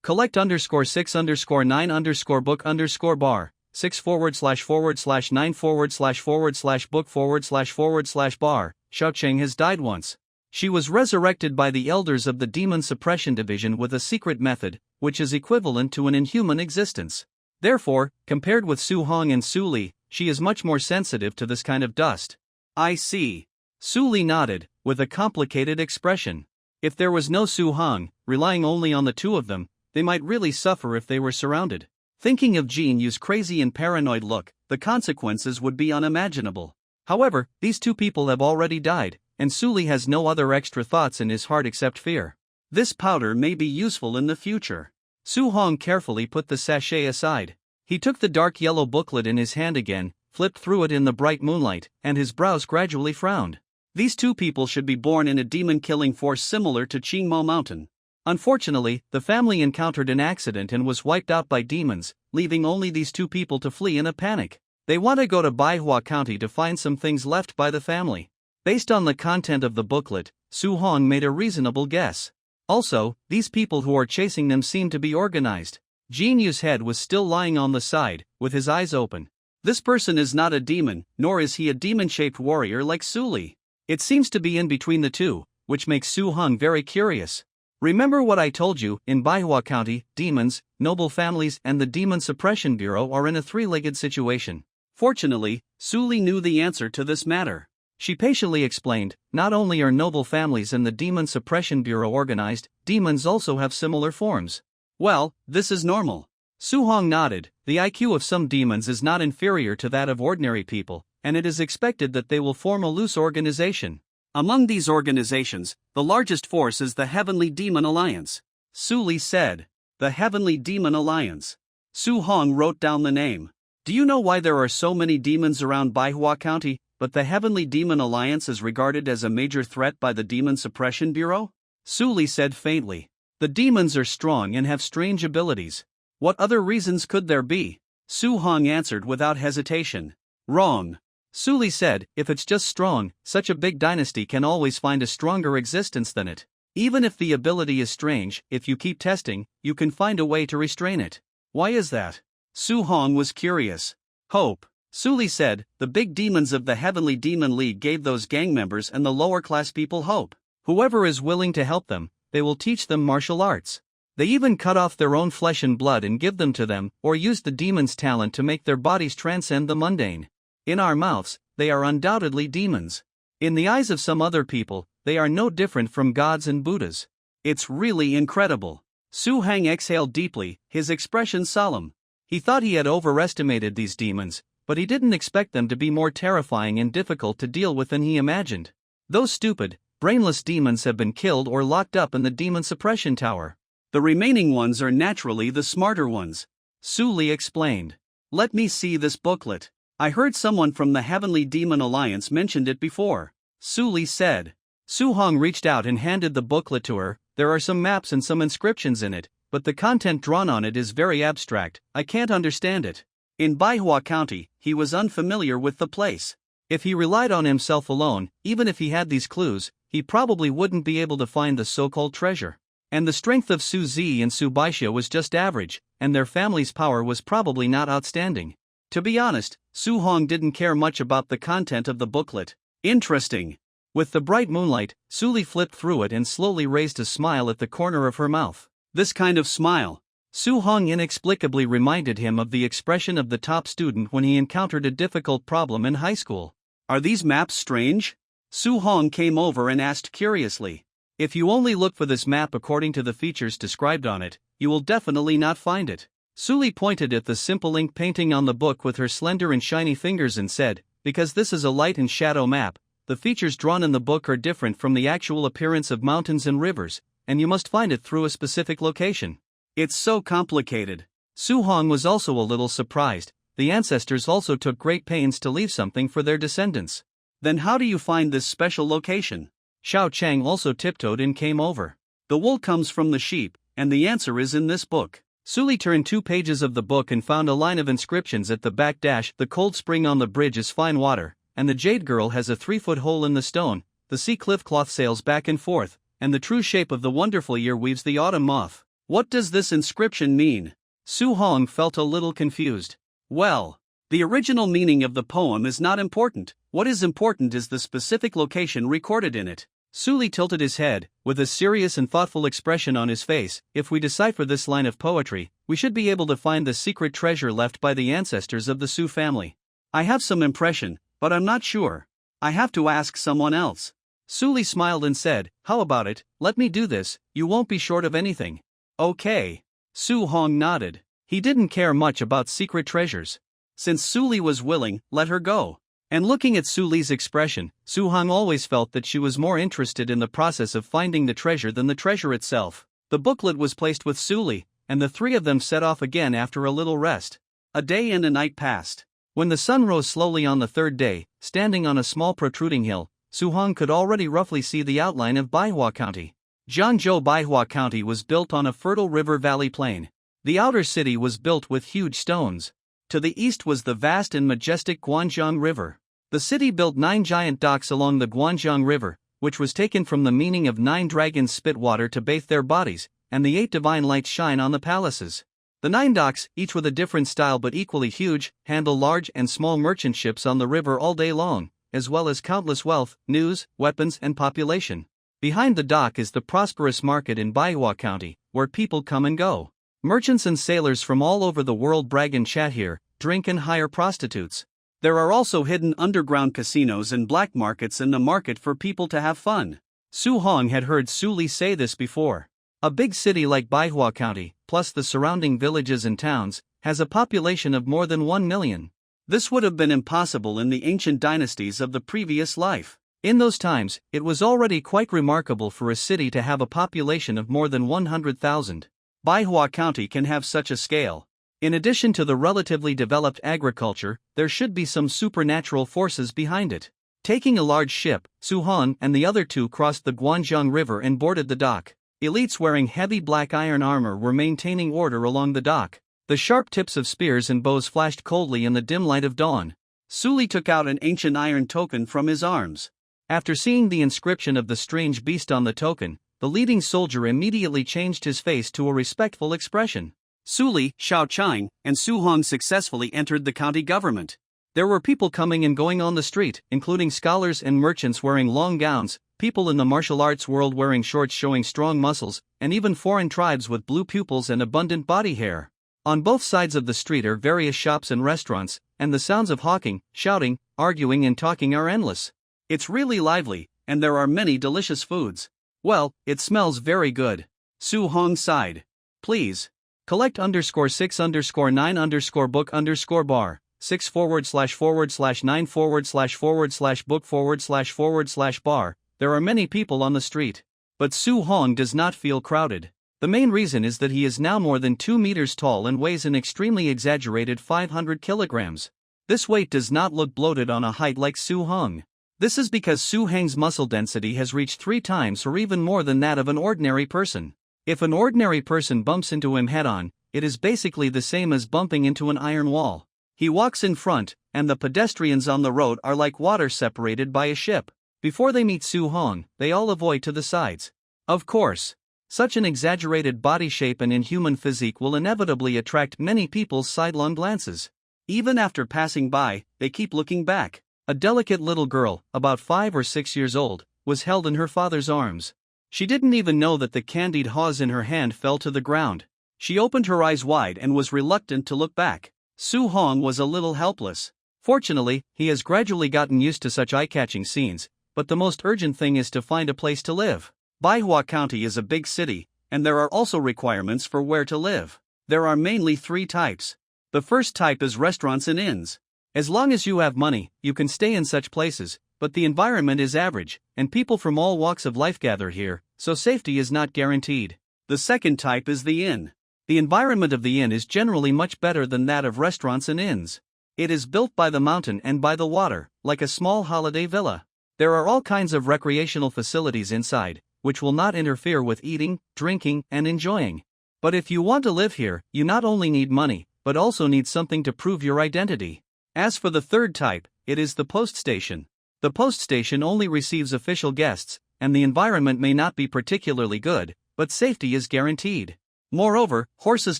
Collect _6_9 book bar 6/9/book bar. Xiaoqing has died once. She was resurrected by the elders of the Demon Suppression Division with a secret method, which is equivalent to an inhuman existence. Therefore, compared with Su Hong and Su Li, she is much more sensitive to this kind of dust. I see. Su Li nodded, with a complicated expression. If there was no Su Hong, relying only on the two of them, they might really suffer if they were surrounded. Thinking of Jin Yu's crazy and paranoid look, the consequences would be unimaginable. However, these two people have already died, and Su Li has no other extra thoughts in his heart except fear. This powder may be useful in the future. Su Hong carefully put the sachet aside. He took the dark yellow booklet in his hand again, flipped through it in the bright moonlight, and his brows gradually frowned. These two people should be born in a demon-killing force similar to Qingmo Mountain. Unfortunately, the family encountered an accident and was wiped out by demons, leaving only these two people to flee in a panic. They want to go to Manhwa County to find some things left by the family. Based on the content of the booklet, Su Hong made a reasonable guess. Also, these people who are chasing them seem to be organized. Jin Yu's head was still lying on the side, with his eyes open. This person is not a demon, nor is he a demon-shaped warrior like Su Li. It seems to be in between the two, which makes Su Hong very curious. Remember what I told you, in Manhwa County, demons, noble families and the Demon Suppression Bureau are in a three-legged situation. Fortunately, Su Li knew the answer to this matter. She patiently explained, not only are noble families and the Demon Suppression Bureau organized, demons also have similar forms. Well, this is normal. Su Hong nodded. The IQ of some demons is not inferior to that of ordinary people, and it is expected that they will form a loose organization. Among these organizations, the largest force is the Heavenly Demon Alliance, Su Li said. The Heavenly Demon Alliance. Su Hong wrote down the name. Do you know why there are so many demons around Manhwa County, but the Heavenly Demon Alliance is regarded as a major threat by the Demon Suppression Bureau? Su Li said faintly. The demons are strong and have strange abilities. What other reasons could there be? Su Hong answered without hesitation. Wrong. Su Li said, if it's just strong, such a big dynasty can always find a stronger existence than it. Even if the ability is strange, if you keep testing, you can find a way to restrain it. Why is that? Su Hong was curious. Hope. Su Li said, the big demons of the Heavenly Demon League gave those gang members and the lower class people hope. Whoever is willing to help them, they will teach them martial arts. They even cut off their own flesh and blood and give them to them, or use the demon's talent to make their bodies transcend the mundane. In our mouths, they are undoubtedly demons. In the eyes of some other people, they are no different from gods and Buddhas. It's really incredible. Su Hang exhaled deeply, his expression solemn. He thought he had overestimated these demons, but he didn't expect them to be more terrifying and difficult to deal with than he imagined. Those stupid, brainless demons have been killed or locked up in the Demon Suppression Tower. The remaining ones are naturally the smarter ones. Su Li explained. Let me see this booklet. I heard someone from the Heavenly Demon Alliance mentioned it before. Su Li said. Su Hong reached out and handed the booklet to her. There are some maps and some inscriptions in it, but the content drawn on it is very abstract. I can't understand it. In Manhwa County, he was unfamiliar with the place. If he relied on himself alone, even if he had these clues, he probably wouldn't be able to find the so-called treasure. And the strength of Su Zi and Su Baixia was just average, and their family's power was probably not outstanding. To be honest, Su Hong didn't care much about the content of the booklet. Interesting. With the bright moonlight, Su Li flipped through it and slowly raised a smile at the corner of her mouth. This kind of smile. Su Hong inexplicably reminded him of the expression of the top student when he encountered a difficult problem in high school. Are these maps strange? Su Hong came over and asked curiously. If you only look for this map according to the features described on it, you will definitely not find it. Su Li pointed at the simple ink painting on the book with her slender and shiny fingers and said, because this is a light and shadow map, the features drawn in the book are different from the actual appearance of mountains and rivers, and you must find it through a specific location. It's so complicated. Su Hong was also a little surprised. The ancestors also took great pains to leave something for their descendants. Then how do you find this special location? Xiao Chang also tiptoed and came over. The wool comes from the sheep, and the answer is in this book. Su Li turned 2 pages of the book and found a line of inscriptions at the back. The cold spring on the bridge is fine water, and the jade girl has a 3-foot hole in the stone, the sea cliff cloth sails back and forth, and the true shape of the wonderful year weaves the autumn moth. What does this inscription mean? Su Hong felt a little confused. Well, the original meaning of the poem is not important. What is important is the specific location recorded in it. Su Li tilted his head, with a serious and thoughtful expression on his face. If we decipher this line of poetry, we should be able to find the secret treasure left by the ancestors of the Su family. I have some impression, but I'm not sure. I have to ask someone else. Su Li smiled and said, how about it, let me do this, you won't be short of anything. Okay. Su Hong nodded. He didn't care much about secret treasures. Since Su Li was willing, let her go. And looking at Su Li's expression, Su Hong always felt that she was more interested in the process of finding the treasure than the treasure itself. The booklet was placed with Su Li, and the 3 of them set off again after a little rest. A day and a night passed. When the sun rose slowly on the 3rd day, standing on a small protruding hill, Su Hong could already roughly see the outline of Manhwa County. Jianzhou Manhwa County was built on a fertile river valley plain. The outer city was built with huge stones. To the east was the vast and majestic Guanzhong River. The city built 9 giant docks along the Guanzhong River, which was taken from the meaning of 9 dragons spit water to bathe their bodies, and the 8 divine lights shine on the palaces. The 9 docks, each with a different style but equally huge, handle large and small merchant ships on the river all day long, as well as countless wealth, news, weapons, and population. Behind the dock is the prosperous market in Manhwa County, where people come and go. Merchants and sailors from all over the world brag and chat here, drink and hire prostitutes. There are also hidden underground casinos and black markets in the market for people to have fun. Su Hong had heard Su Li say this before. A big city like Manhwa County, plus the surrounding villages and towns, has a population of more than 1 million. This would have been impossible in the ancient dynasties of the previous life. In those times, it was already quite remarkable for a city to have a population of more than 100,000. Manhwa County can have such a scale. In addition to the relatively developed agriculture, there should be some supernatural forces behind it. Taking a large ship, Su-hong and the other two crossed the Guanzhong River and boarded the dock. Elites wearing heavy black iron armor were maintaining order along the dock. The sharp tips of spears and bows flashed coldly in the dim light of dawn. Suli took out an ancient iron token from his arms. After seeing the inscription of the strange beast on the token, the leading soldier immediately changed his face to a respectful expression. Suli, Xiaochang, and Su-hong successfully entered the county government. There were people coming and going on the street, including scholars and merchants wearing long gowns, people in the martial arts world wearing shorts showing strong muscles, and even foreign tribes with blue pupils and abundant body hair. On both sides of the street are various shops and restaurants, and the sounds of hawking, shouting, arguing and talking are endless. It's really lively, and there are many delicious foods. Well, it smells very good. Su-hong sighed. Please. Collect _6_9_book_bar, 6//9/book/bar. There are many people on the street. But Su-hong does not feel crowded. The main reason is that he is now more than 2 meters tall and weighs an extremely exaggerated 500 kilograms. This weight does not look bloated on a height like Su-hong. This is because Su-hong's muscle density has reached 3 times or even more than that of an ordinary person. If an ordinary person bumps into him head-on, it is basically the same as bumping into an iron wall. He walks in front, and the pedestrians on the road are like water separated by a ship. Before they meet Su-hong, they all avoid to the sides. Of course, such an exaggerated body shape and inhuman physique will inevitably attract many people's sidelong glances. Even after passing by, they keep looking back. A delicate little girl, about 5 or 6 years old, was held in her father's arms. She didn't even know that the candied haws in her hand fell to the ground. She opened her eyes wide and was reluctant to look back. Su-hong was a little helpless. Fortunately, he has gradually gotten used to such eye-catching scenes, but the most urgent thing is to find a place to live. Manhwa County is a big city, and there are also requirements for where to live. There are mainly 3 types. The first type is restaurants and inns. As long as you have money, you can stay in such places, but the environment is average, and people from all walks of life gather here, so safety is not guaranteed. The second type is the inn. The environment of the inn is generally much better than that of restaurants and inns. It is built by the mountain and by the water, like a small holiday villa. There are all kinds of recreational facilities inside, which will not interfere with eating, drinking, and enjoying. But if you want to live here, you not only need money, but also need something to prove your identity. As for the third type, it is the post station. The post station only receives official guests, and the environment may not be particularly good, but safety is guaranteed. Moreover, horses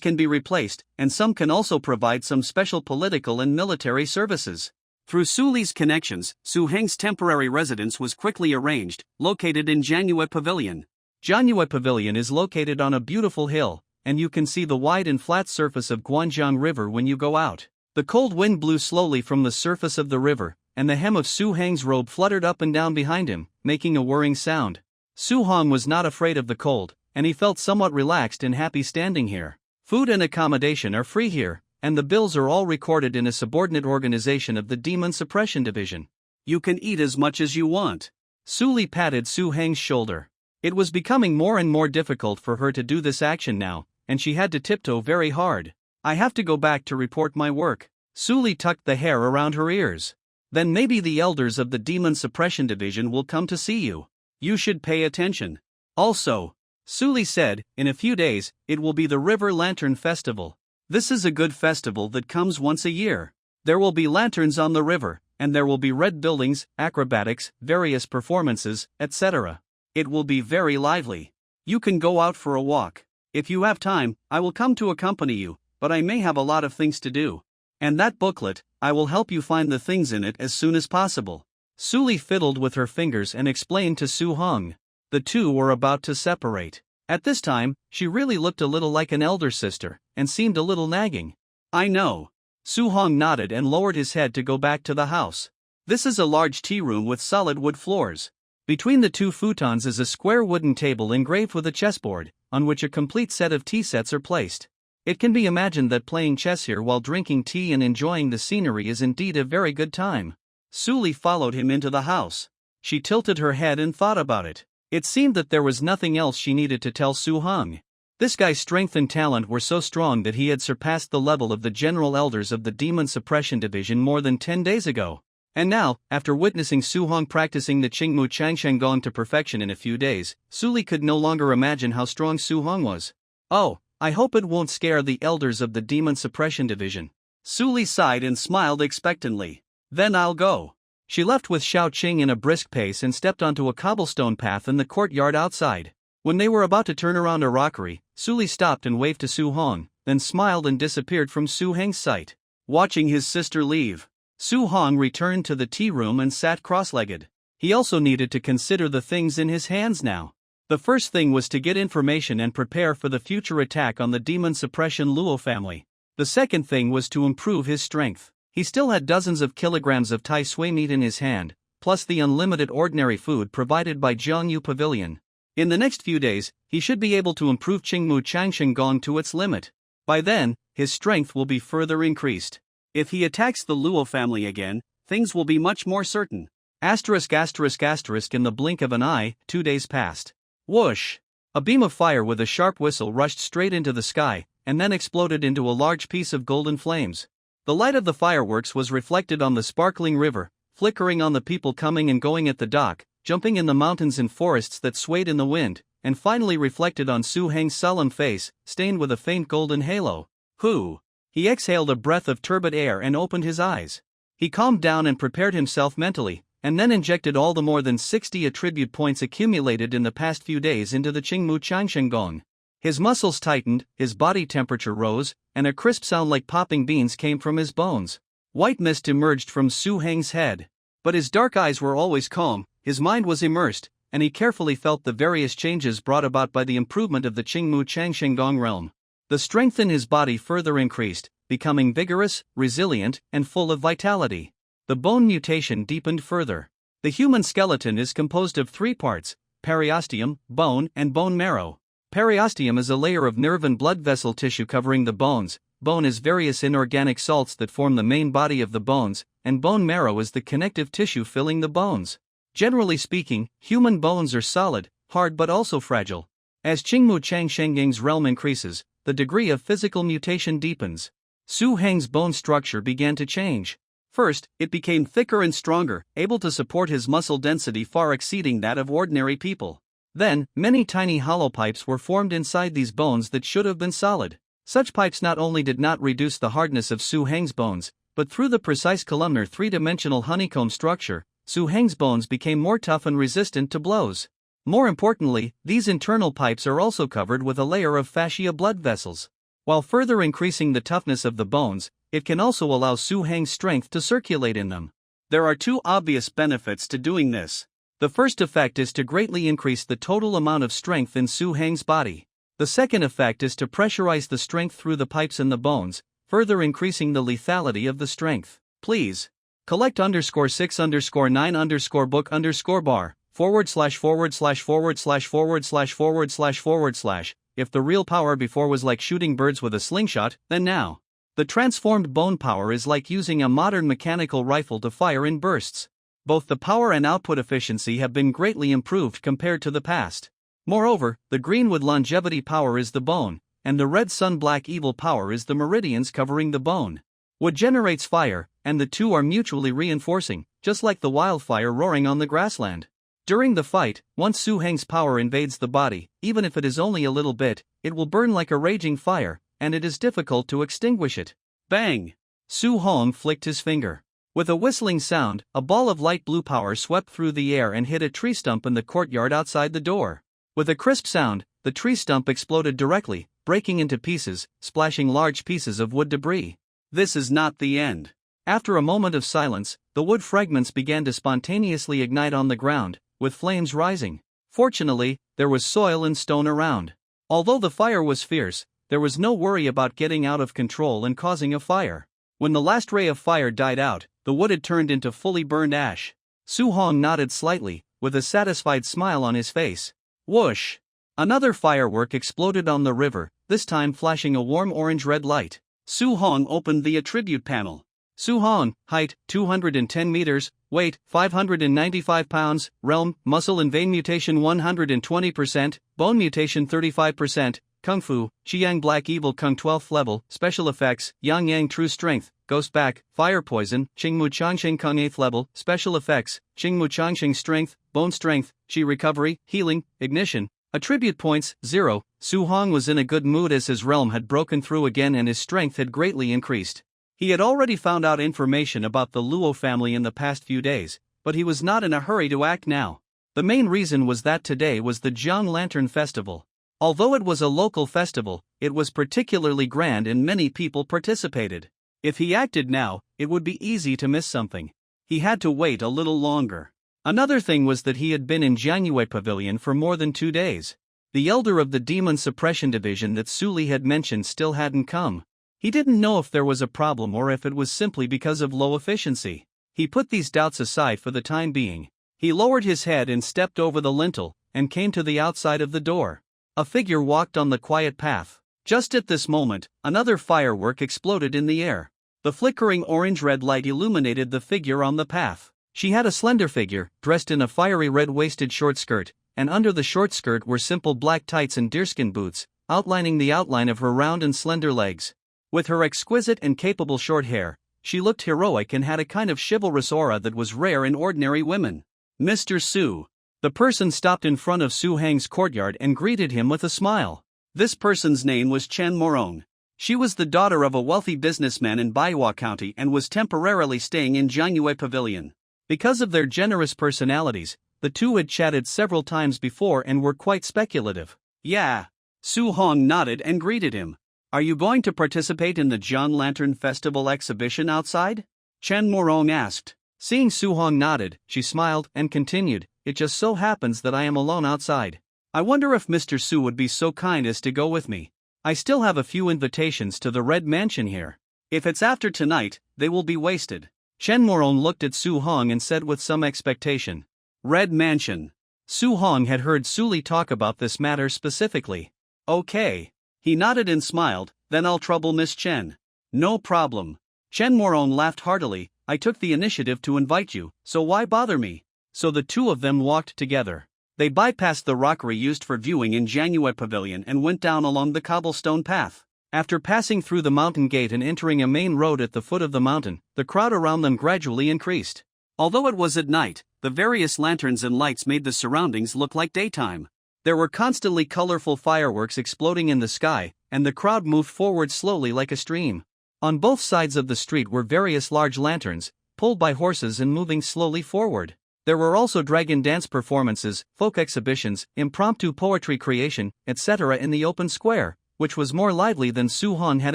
can be replaced, and some can also provide some special political and military services. Through Suli's connections, Su-hong's temporary residence was quickly arranged, located in Manhwa Pavilion. Manhwa Pavilion is located on a beautiful hill, and you can see the wide and flat surface of Guanzhong River when you go out. The cold wind blew slowly from the surface of the river, and the hem of Su-hong's robe fluttered up and down behind him, making a whirring sound. Su-hong was not afraid of the cold, and he felt somewhat relaxed and happy standing here. Food and accommodation are free here, and the bills are all recorded in a subordinate organization of the Demon Suppression Division. You can eat as much as you want. Suli patted Su-hong's shoulder. It was becoming more and more difficult for her to do this action now, and she had to tiptoe very hard. I have to go back to report my work. Suli tucked the hair around her ears. Then maybe the elders of the Demon Suppression Division will come to see you. You should pay attention. Also, Suli said, in a few days, it will be the River Lantern Festival. This is a good festival that comes once a year. There will be lanterns on the river, and there will be red buildings, acrobatics, various performances, etc. It will be very lively. You can go out for a walk. If you have time, I will come to accompany you, but I may have a lot of things to do. And that booklet, I will help you find the things in it as soon as possible. Suli fiddled with her fingers and explained to Su-hong. The two were about to separate. At this time, she really looked a little like an elder sister, and seemed a little nagging. I know. Su-hong nodded and lowered his head to go back to the house. This is a large tea room with solid wood floors. Between the 2 futons is a square wooden table engraved with a chessboard, on which a complete set of tea sets are placed. It can be imagined that playing chess here while drinking tea and enjoying the scenery is indeed a very good time. Suli followed him into the house. She tilted her head and thought about it. It seemed that there was nothing else she needed to tell Su Hong. This guy's strength and talent were so strong that he had surpassed the level of the general elders of the Demon Suppression Division more than 10 days ago. And now, after witnessing Su Hong practicing the Qingmu Changshen Gong to perfection in a few days, Suli could no longer imagine how strong Su Hong was. Oh, I hope it won't scare the elders of the Demon Suppression Division. Suli sighed and smiled expectantly. Then I'll go. She left with Xiao Qing in a brisk pace and stepped onto a cobblestone path in the courtyard outside. When they were about to turn around a rockery, Suli stopped and waved to Su Hong, then smiled and disappeared from Su Heng's sight. Watching his sister leave, Su Hong returned to the tea room and sat cross-legged. He also needed to consider the things in his hands now. The first thing was to get information and prepare for the future attack on the Demon Suppression Luo family. The second thing was to improve his strength. He still had dozens of kilograms of Tai Sui meat in his hand, plus the unlimited ordinary food provided by Jiangyu Pavilion. In the next few days, he should be able to improve Qingmu Changshen Gong to its limit. By then, his strength will be further increased. If he attacks the Luo family again, things will be much more certain. ******* In the blink of an eye, 2 days passed. Whoosh! A beam of fire with a sharp whistle rushed straight into the sky, and then exploded into a large piece of golden flames. The light of the fireworks was reflected on the sparkling river, flickering on the people coming and going at the dock, jumping in the mountains and forests that swayed in the wind, and finally reflected on Su Heng's solemn face, stained with a faint golden halo. Whew! He exhaled a breath of turbid air and opened his eyes. He calmed down and prepared himself mentally, and then injected all the more than 60 attribute points accumulated in the past few days into the Qingmu Changshen Gong. His muscles tightened, his body temperature rose, and a crisp sound like popping beans came from his bones. White mist emerged from Su Heng's head. But his dark eyes were always calm, his mind was immersed, and he carefully felt the various changes brought about by the improvement of the Qingmu Changshen Gong realm. The strength in his body further increased, becoming vigorous, resilient, and full of vitality. The bone mutation deepened further. The human skeleton is composed of 3 parts: periosteum, bone, and bone marrow. Periosteum is a layer of nerve and blood vessel tissue covering the bones, bone is various inorganic salts that form the main body of the bones, and bone marrow is the connective tissue filling the bones. Generally speaking, human bones are solid, hard but also fragile. As Qingmu Changshen Gong's realm increases, the degree of physical mutation deepens. Su Heng's bone structure began to change. First, it became thicker and stronger, able to support his muscle density far exceeding that of ordinary people. Then, many tiny hollow pipes were formed inside these bones that should have been solid. Such pipes not only did not reduce the hardness of Su Heng's bones, but through the precise columnar 3-dimensional honeycomb structure, Su Heng's bones became more tough and resistant to blows. More importantly, these internal pipes are also covered with a layer of fascia blood vessels. While further increasing the toughness of the bones, it can also allow Su Heng's strength to circulate in them. There are 2 obvious benefits to doing this. The first effect is to greatly increase the total amount of strength in Su Heng's body. The second effect is to pressurize the strength through the pipes in the bones, further increasing the lethality of the strength. Please collect _6_9_book_bar // If the real power before was like shooting birds with a slingshot, then now the transformed bone power is like using a modern mechanical rifle to fire in bursts. Both the power and output efficiency have been greatly improved compared to the past. Moreover, the green wood longevity power is the bone, and the red sun black evil power is the meridians covering the bone. Wood generates fire, and the 2 are mutually reinforcing, just like the wildfire roaring on the grassland. During the fight, once Su Heng's power invades the body, even if it is only a little bit, it will burn like a raging fire, and it is difficult to extinguish it. Bang! Su Hong flicked his finger. With a whistling sound, a ball of light blue power swept through the air and hit a tree stump in the courtyard outside the door. With a crisp sound, the tree stump exploded directly, breaking into pieces, splashing large pieces of wood debris. This is not the end. After a moment of silence, the wood fragments began to spontaneously ignite on the ground, with flames rising. Fortunately, there was soil and stone around. Although the fire was fierce, there was no worry about getting out of control and causing a fire. When the last ray of fire died out, the wood had turned into fully burned ash. Su Hong nodded slightly, with a satisfied smile on his face. Whoosh! Another firework exploded on the river, this time flashing a warm orange-red light. Su Hong opened the attribute panel. Su Hong, height, 210 meters, weight, 595 pounds, realm, muscle and vein mutation 120%, bone mutation 35%, Kung Fu, Qiang Black Evil Kung 12th level, special effects, Yang Yang True Strength, Ghost Back, Fire Poison, Qingmu Changxing Kung 8th level, special effects, Qingmu Changxing Strength, Bone Strength, Qi Recovery, Healing, Ignition. Attribute points, 0. Su Hong was in a good mood as his realm had broken through again and his strength had greatly increased. He had already found out information about the Luo family in the past few days, but he was not in a hurry to act now. The main reason was that today was the Jiang Lantern Festival. Although it was a local festival, it was particularly grand and many people participated. If he acted now, it would be easy to miss something. He had to wait a little longer. Another thing was that he had been in Jiangyue Pavilion for more than 2 days. The elder of the Demon Suppression Division that Suli had mentioned still hadn't come. He didn't know if there was a problem or if it was simply because of low efficiency. He put these doubts aside for the time being. He lowered his head and stepped over the lintel, and came to the outside of the door. A figure walked on the quiet path. Just at this moment, another firework exploded in the air. The flickering orange-red light illuminated the figure on the path. She had a slender figure, dressed in a fiery red-waisted short skirt, and under the short skirt were simple black tights and deerskin boots, outlining the outline of her round and slender legs. With her exquisite and capable short hair, she looked heroic and had a kind of chivalrous aura that was rare in ordinary women. Mr. Su. The person stopped in front of Su Hang's courtyard and greeted him with a smile. This person's name was Chen Morong. She was the daughter of a wealthy businessman in Baihua County and was temporarily staying in Jiangyue Pavilion. Because of their generous personalities, the two had chatted several times before and were quite speculative. Yeah. Su Hong nodded and greeted him. Are you going to participate in the Jiang Lantern Festival exhibition outside? Chen Morong asked. Seeing Su Hong nodded, she smiled and continued, it just so happens that I am alone outside. I wonder if Mr. Su would be so kind as to go with me. I still have a few invitations to the Red Mansion here. If it's after tonight, they will be wasted. Chen Morong looked at Su Hong and said with some expectation. Red Mansion. Su Hong had heard Suli talk about this matter specifically. Okay. He nodded and smiled, then I'll trouble Miss Chen. No problem. Chen Morong laughed heartily, I took the initiative to invite you, so why bother me? So the two of them walked together. They bypassed the rockery used for viewing in Jiangyue Pavilion and went down along the cobblestone path. After passing through the mountain gate and entering a main road at the foot of the mountain, the crowd around them gradually increased. Although it was at night, the various lanterns and lights made the surroundings look like daytime. There were constantly colorful fireworks exploding in the sky, and the crowd moved forward slowly like a stream. On both sides of the street were various large lanterns, pulled by horses and moving slowly forward. There were also dragon dance performances, folk exhibitions, impromptu poetry creation, etc. in the open square, which was more lively than Su Hong had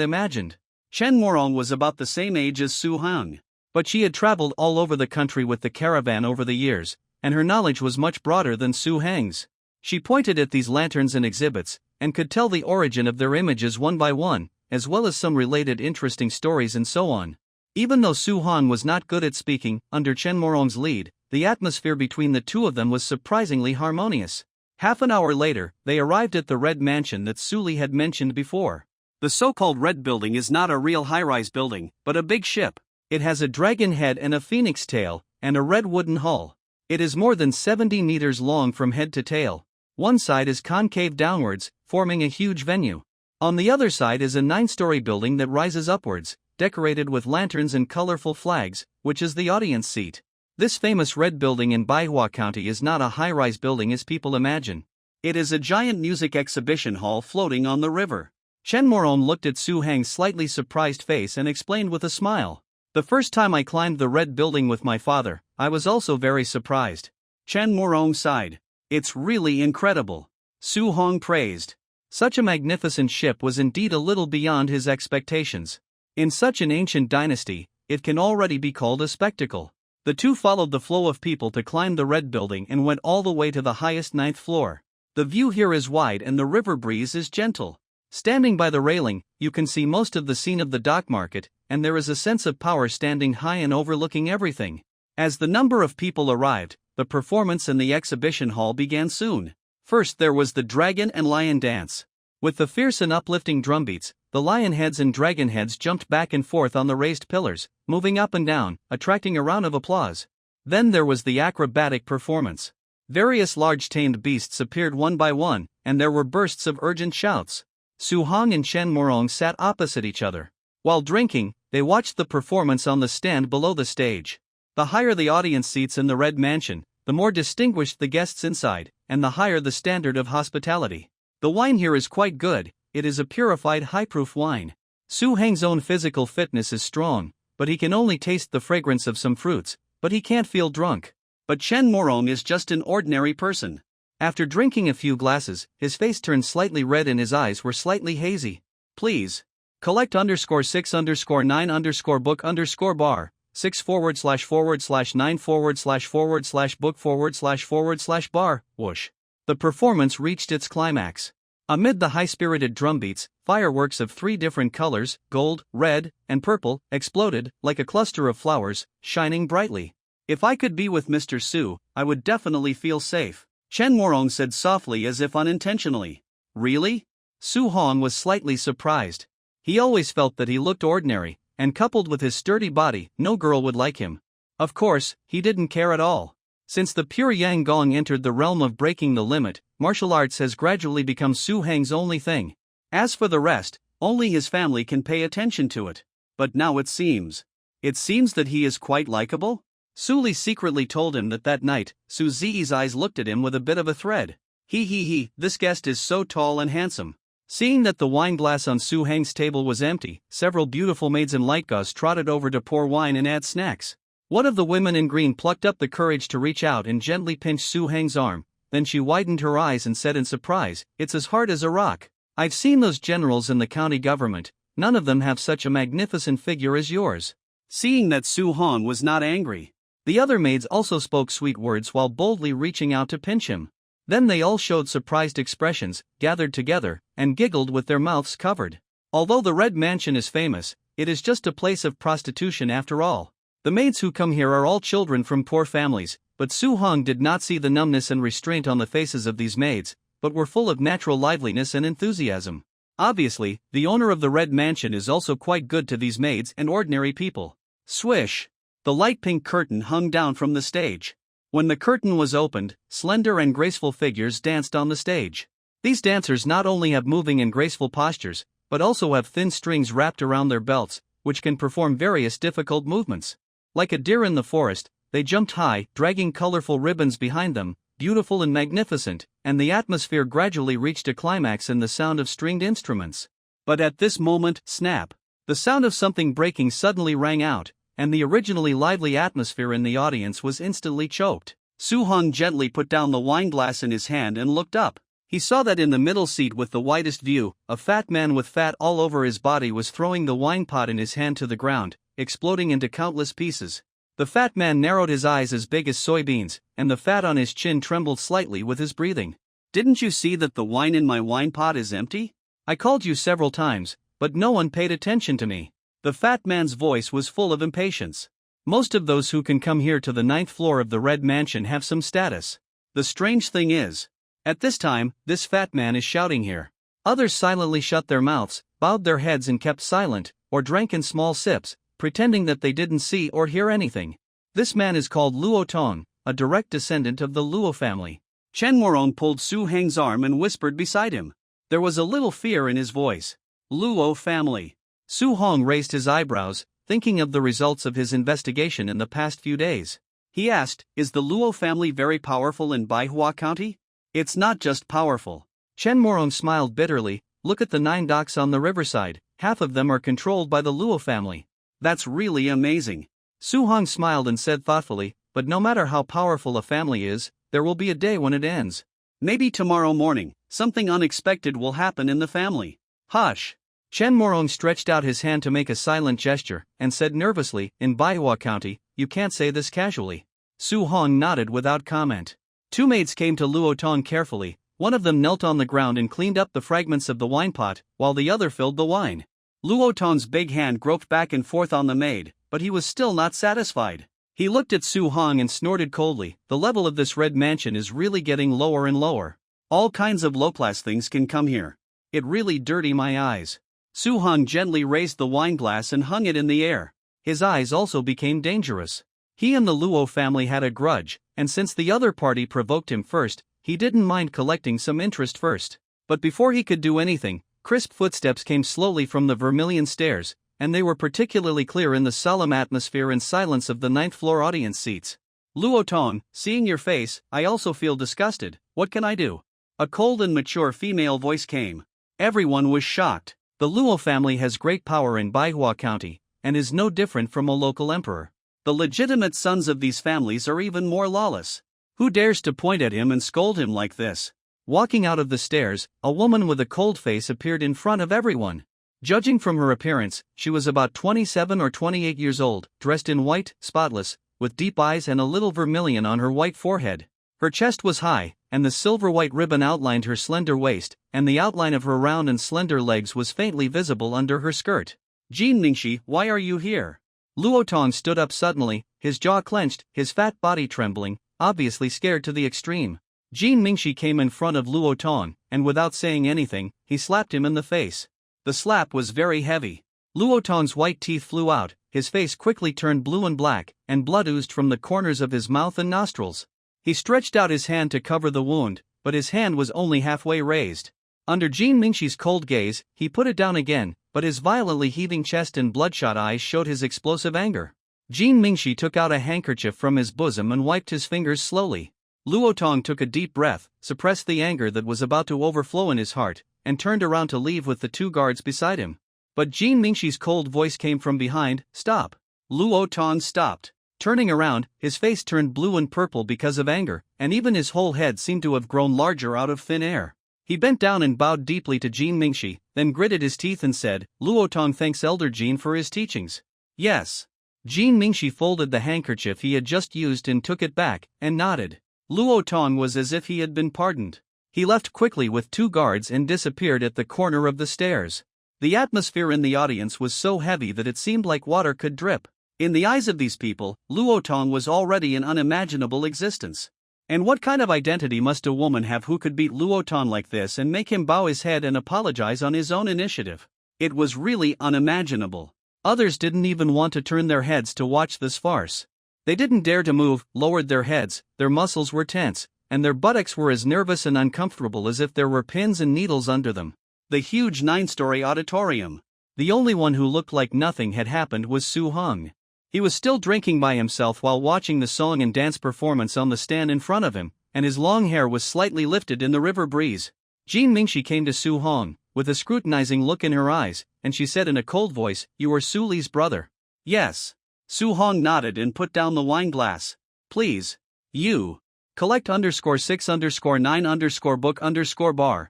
imagined. Chen Morong was about the same age as Su Hong, but she had traveled all over the country with the caravan over the years, and her knowledge was much broader than Su Hang's. She pointed at these lanterns and exhibits, and could tell the origin of their images one by one, as well as some related interesting stories and so on. Even though Su Hong was not good at speaking, under Chen Morong's lead, the atmosphere between the two of them was surprisingly harmonious. Half an hour later, they arrived at the Red Mansion that Suli had mentioned before. The so-called Red Building is not a real high-rise building, but a big ship. It has a dragon head and a phoenix tail, and a red wooden hull. It is more than 70 meters long from head to tail. One side is concave downwards, forming a huge venue. On the other side is a 9-story building that rises upwards, decorated with lanterns and colorful flags, which is the audience seat. This famous red building in Baihua County is not a high-rise building as people imagine. It is a giant music exhibition hall floating on the river. Chen Morong looked at Su Hang's slightly surprised face and explained with a smile. The first time I climbed the red building with my father, I was also very surprised. Chen Morong sighed. It's really incredible. Su Hong praised. Such a magnificent ship was indeed a little beyond his expectations. In such an ancient dynasty, it can already be called a spectacle. The two followed the flow of people to climb the red building and went all the way to the highest 9th floor. The view here is wide and the river breeze is gentle. Standing by the railing, you can see most of the scene of the dock market, and there is a sense of power standing high and overlooking everything. As the number of people arrived, the performance in the exhibition hall began soon. First there was the dragon and lion dance. With the fierce and uplifting drumbeats, the lion heads and dragon heads jumped back and forth on the raised pillars, moving up and down, attracting a round of applause. Then there was the acrobatic performance. Various large-tamed beasts appeared one by one, and there were bursts of urgent shouts. Su Hong and Chen Morong sat opposite each other. While drinking, they watched the performance on the stand below the stage. The higher the audience seats in the Red Mansion, the more distinguished the guests inside, and the higher the standard of hospitality. The wine here is quite good. It is a purified high-proof wine. Su Heng's own physical fitness is strong, but he can only taste the fragrance of some fruits, but he can't feel drunk. But Chen Morong is just an ordinary person. After drinking a few glasses, his face turned slightly red and his eyes were slightly hazy. Please. Collect _6_9_book_bar, 6/9/book/bar, whoosh. The performance reached its climax. Amid the high-spirited drumbeats, fireworks of 3 different colors, gold, red, and purple, exploded, like a cluster of flowers, shining brightly. If I could be with Mr. Su, I would definitely feel safe, Chen Morong said softly as if unintentionally. Really? Su Hong was slightly surprised. He always felt that he looked ordinary, and coupled with his sturdy body, no girl would like him. Of course, he didn't care at all. Since the pure Yang Gong entered the realm of breaking the limit, martial arts has gradually become Su Heng's only thing. As for the rest, only his family can pay attention to it. But now it seems that he is quite likable? Su Li secretly told him that night. Su Ziyi's eyes looked at him with a bit of a thread. This guest is so tall and handsome. Seeing that the wine glass on Su Heng's table was empty, several beautiful maids in light gauze trotted over to pour wine and add snacks. One of the women in green plucked up the courage to reach out and gently pinch Su Heng's arm. Then she widened her eyes and said in surprise, "It's as hard as a rock. I've seen those generals in the county government, none of them have such a magnificent figure as yours." Seeing that Su Hong was not angry, the other maids also spoke sweet words while boldly reaching out to pinch him. Then they all showed surprised expressions, gathered together, and giggled with their mouths covered. Although the Red Mansion is famous, it is just a place of prostitution after all. The maids who come here are all children from poor families, but Su Hong did not see the numbness and restraint on the faces of these maids, but were full of natural liveliness and enthusiasm. Obviously, the owner of the Red Mansion is also quite good to these maids and ordinary people. Swish! The light pink curtain hung down from the stage. When the curtain was opened, slender and graceful figures danced on the stage. These dancers not only have moving and graceful postures, but also have thin strings wrapped around their belts, which can perform various difficult movements. Like a deer in the forest, they jumped high, dragging colorful ribbons behind them, beautiful and magnificent, and the atmosphere gradually reached a climax in the sound of stringed instruments. But at this moment, snap! The sound of something breaking suddenly rang out, and the originally lively atmosphere in the audience was instantly choked. Su Hong gently put down the wine glass in his hand and looked up. He saw that in the middle seat with the widest view, a fat man with fat all over his body was throwing the wine pot in his hand to the ground, exploding into countless pieces. The fat man narrowed his eyes as big as soybeans, and the fat on his chin trembled slightly with his breathing. "Didn't you see that the wine in my wine pot is empty? I called you several times, but no one paid attention to me." The fat man's voice was full of impatience. Most of those who can come here to the 9th floor of the Red Mansion have some status. The strange thing is, at this time, this fat man is shouting here. Others silently shut their mouths, bowed their heads and kept silent, or drank in small sips, pretending that they didn't see or hear anything. This man is called Luo Tong, a direct descendant of the Luo family. Chen Morong pulled Su Heng's arm and whispered beside him. There was a little fear in his voice. Luo family. Su Hong raised his eyebrows, thinking of the results of his investigation in the past few days. He asked, "Is the Luo family very powerful in Baihua County?" "It's not just powerful." Chen Morong smiled bitterly. "Look at the 9 docks on the riverside, half of them are controlled by the Luo family." "That's really amazing." Su Hong smiled and said thoughtfully, "But no matter how powerful a family is, there will be a day when it ends. Maybe tomorrow morning, something unexpected will happen in the family." "Hush." Chen Morong stretched out his hand to make a silent gesture, and said nervously, "In Baihua County, you can't say this casually." Su Hong nodded without comment. 2 maids came to Luo Tong carefully. One of them knelt on the ground and cleaned up the fragments of the wine pot, while the other filled the wine. Luo Tong's big hand groped back and forth on the maid, but he was still not satisfied. He looked at Su Hong and snorted coldly. "The level of this Red Mansion is really getting lower and lower. All kinds of low-class things can come here. It really dirty my eyes. Su Hong gently raised the wineglass and hung it in the air. His eyes also became dangerous. He and the Luo family had a grudge, and since the other party provoked him first, he didn't mind collecting some interest first. But before he could do anything, crisp footsteps came slowly from the vermilion stairs, and they were particularly clear in the solemn atmosphere and silence of the ninth-floor audience seats. Luo Tong, seeing your face, I also feel disgusted. What can I do? A cold and mature female voice came. Everyone was shocked. The Luo family has great power in Manhwa County, and is no different from a local emperor. The legitimate sons of these families are even more lawless. Who dares to point at him and scold him like this? Walking out of the stairs, a woman with a cold face appeared in front of everyone. Judging from her appearance, she was about 27 or 28 years old, dressed in white, spotless, with deep eyes and a little vermilion on her white forehead. Her chest was high, and the silver-white ribbon outlined her slender waist, and the outline of her round and slender legs was faintly visible under her skirt. Jin Mingxi, why are you here? Luo Tong stood up suddenly, his jaw clenched, his fat body trembling, obviously scared to the extreme. Jin Mingxi came in front of Luo Tong, and without saying anything, he slapped him in the face. The slap was very heavy. Luo Tong's white teeth flew out, his face quickly turned blue and black, and blood oozed from the corners of his mouth and nostrils. He stretched out his hand to cover the wound, but his hand was only halfway raised. Under Jin Mingxi's cold gaze, he put it down again, but his violently heaving chest and bloodshot eyes showed his explosive anger. Jin Mingxi took out a handkerchief from his bosom and wiped his fingers slowly. Luo Tong took a deep breath, suppressed the anger that was about to overflow in his heart, and turned around to leave with the two guards beside him. But Jin Mingxi's cold voice came from behind, "Stop." Luo Tong stopped. Turning around, his face turned blue and purple because of anger, and even his whole head seemed to have grown larger out of thin air. He bent down and bowed deeply to Jin Mingxi, then gritted his teeth and said, "Luo Tong thanks Elder Jin for his teachings." "Yes." Jin Mingxi folded the handkerchief he had just used and took it back, and nodded. Luo Tong was as if he had been pardoned. He left quickly with two guards and disappeared at the corner of the stairs. The atmosphere in the audience was so heavy that it seemed like water could drip. In the eyes of these people, Luo Tong was already an unimaginable existence. And what kind of identity must a woman have who could beat Luo Tong like this and make him bow his head and apologize on his own initiative? It was really unimaginable. Others didn't even want to turn their heads to watch this farce. They didn't dare to move, lowered their heads, their muscles were tense, and their buttocks were as nervous and uncomfortable as if there were pins and needles under them. The huge 9-story auditorium. The only one who looked like nothing had happened was Su Hong. He was still drinking by himself while watching the song and dance performance on the stand in front of him, and his long hair was slightly lifted in the river breeze. Jin Mingxi came to Su Hong, with a scrutinizing look in her eyes, and she said in a cold voice, "You are Su Li's brother." "Yes." Su Hong nodded and put down the wine glass. "Please. You. Collect _6_9_book_bar,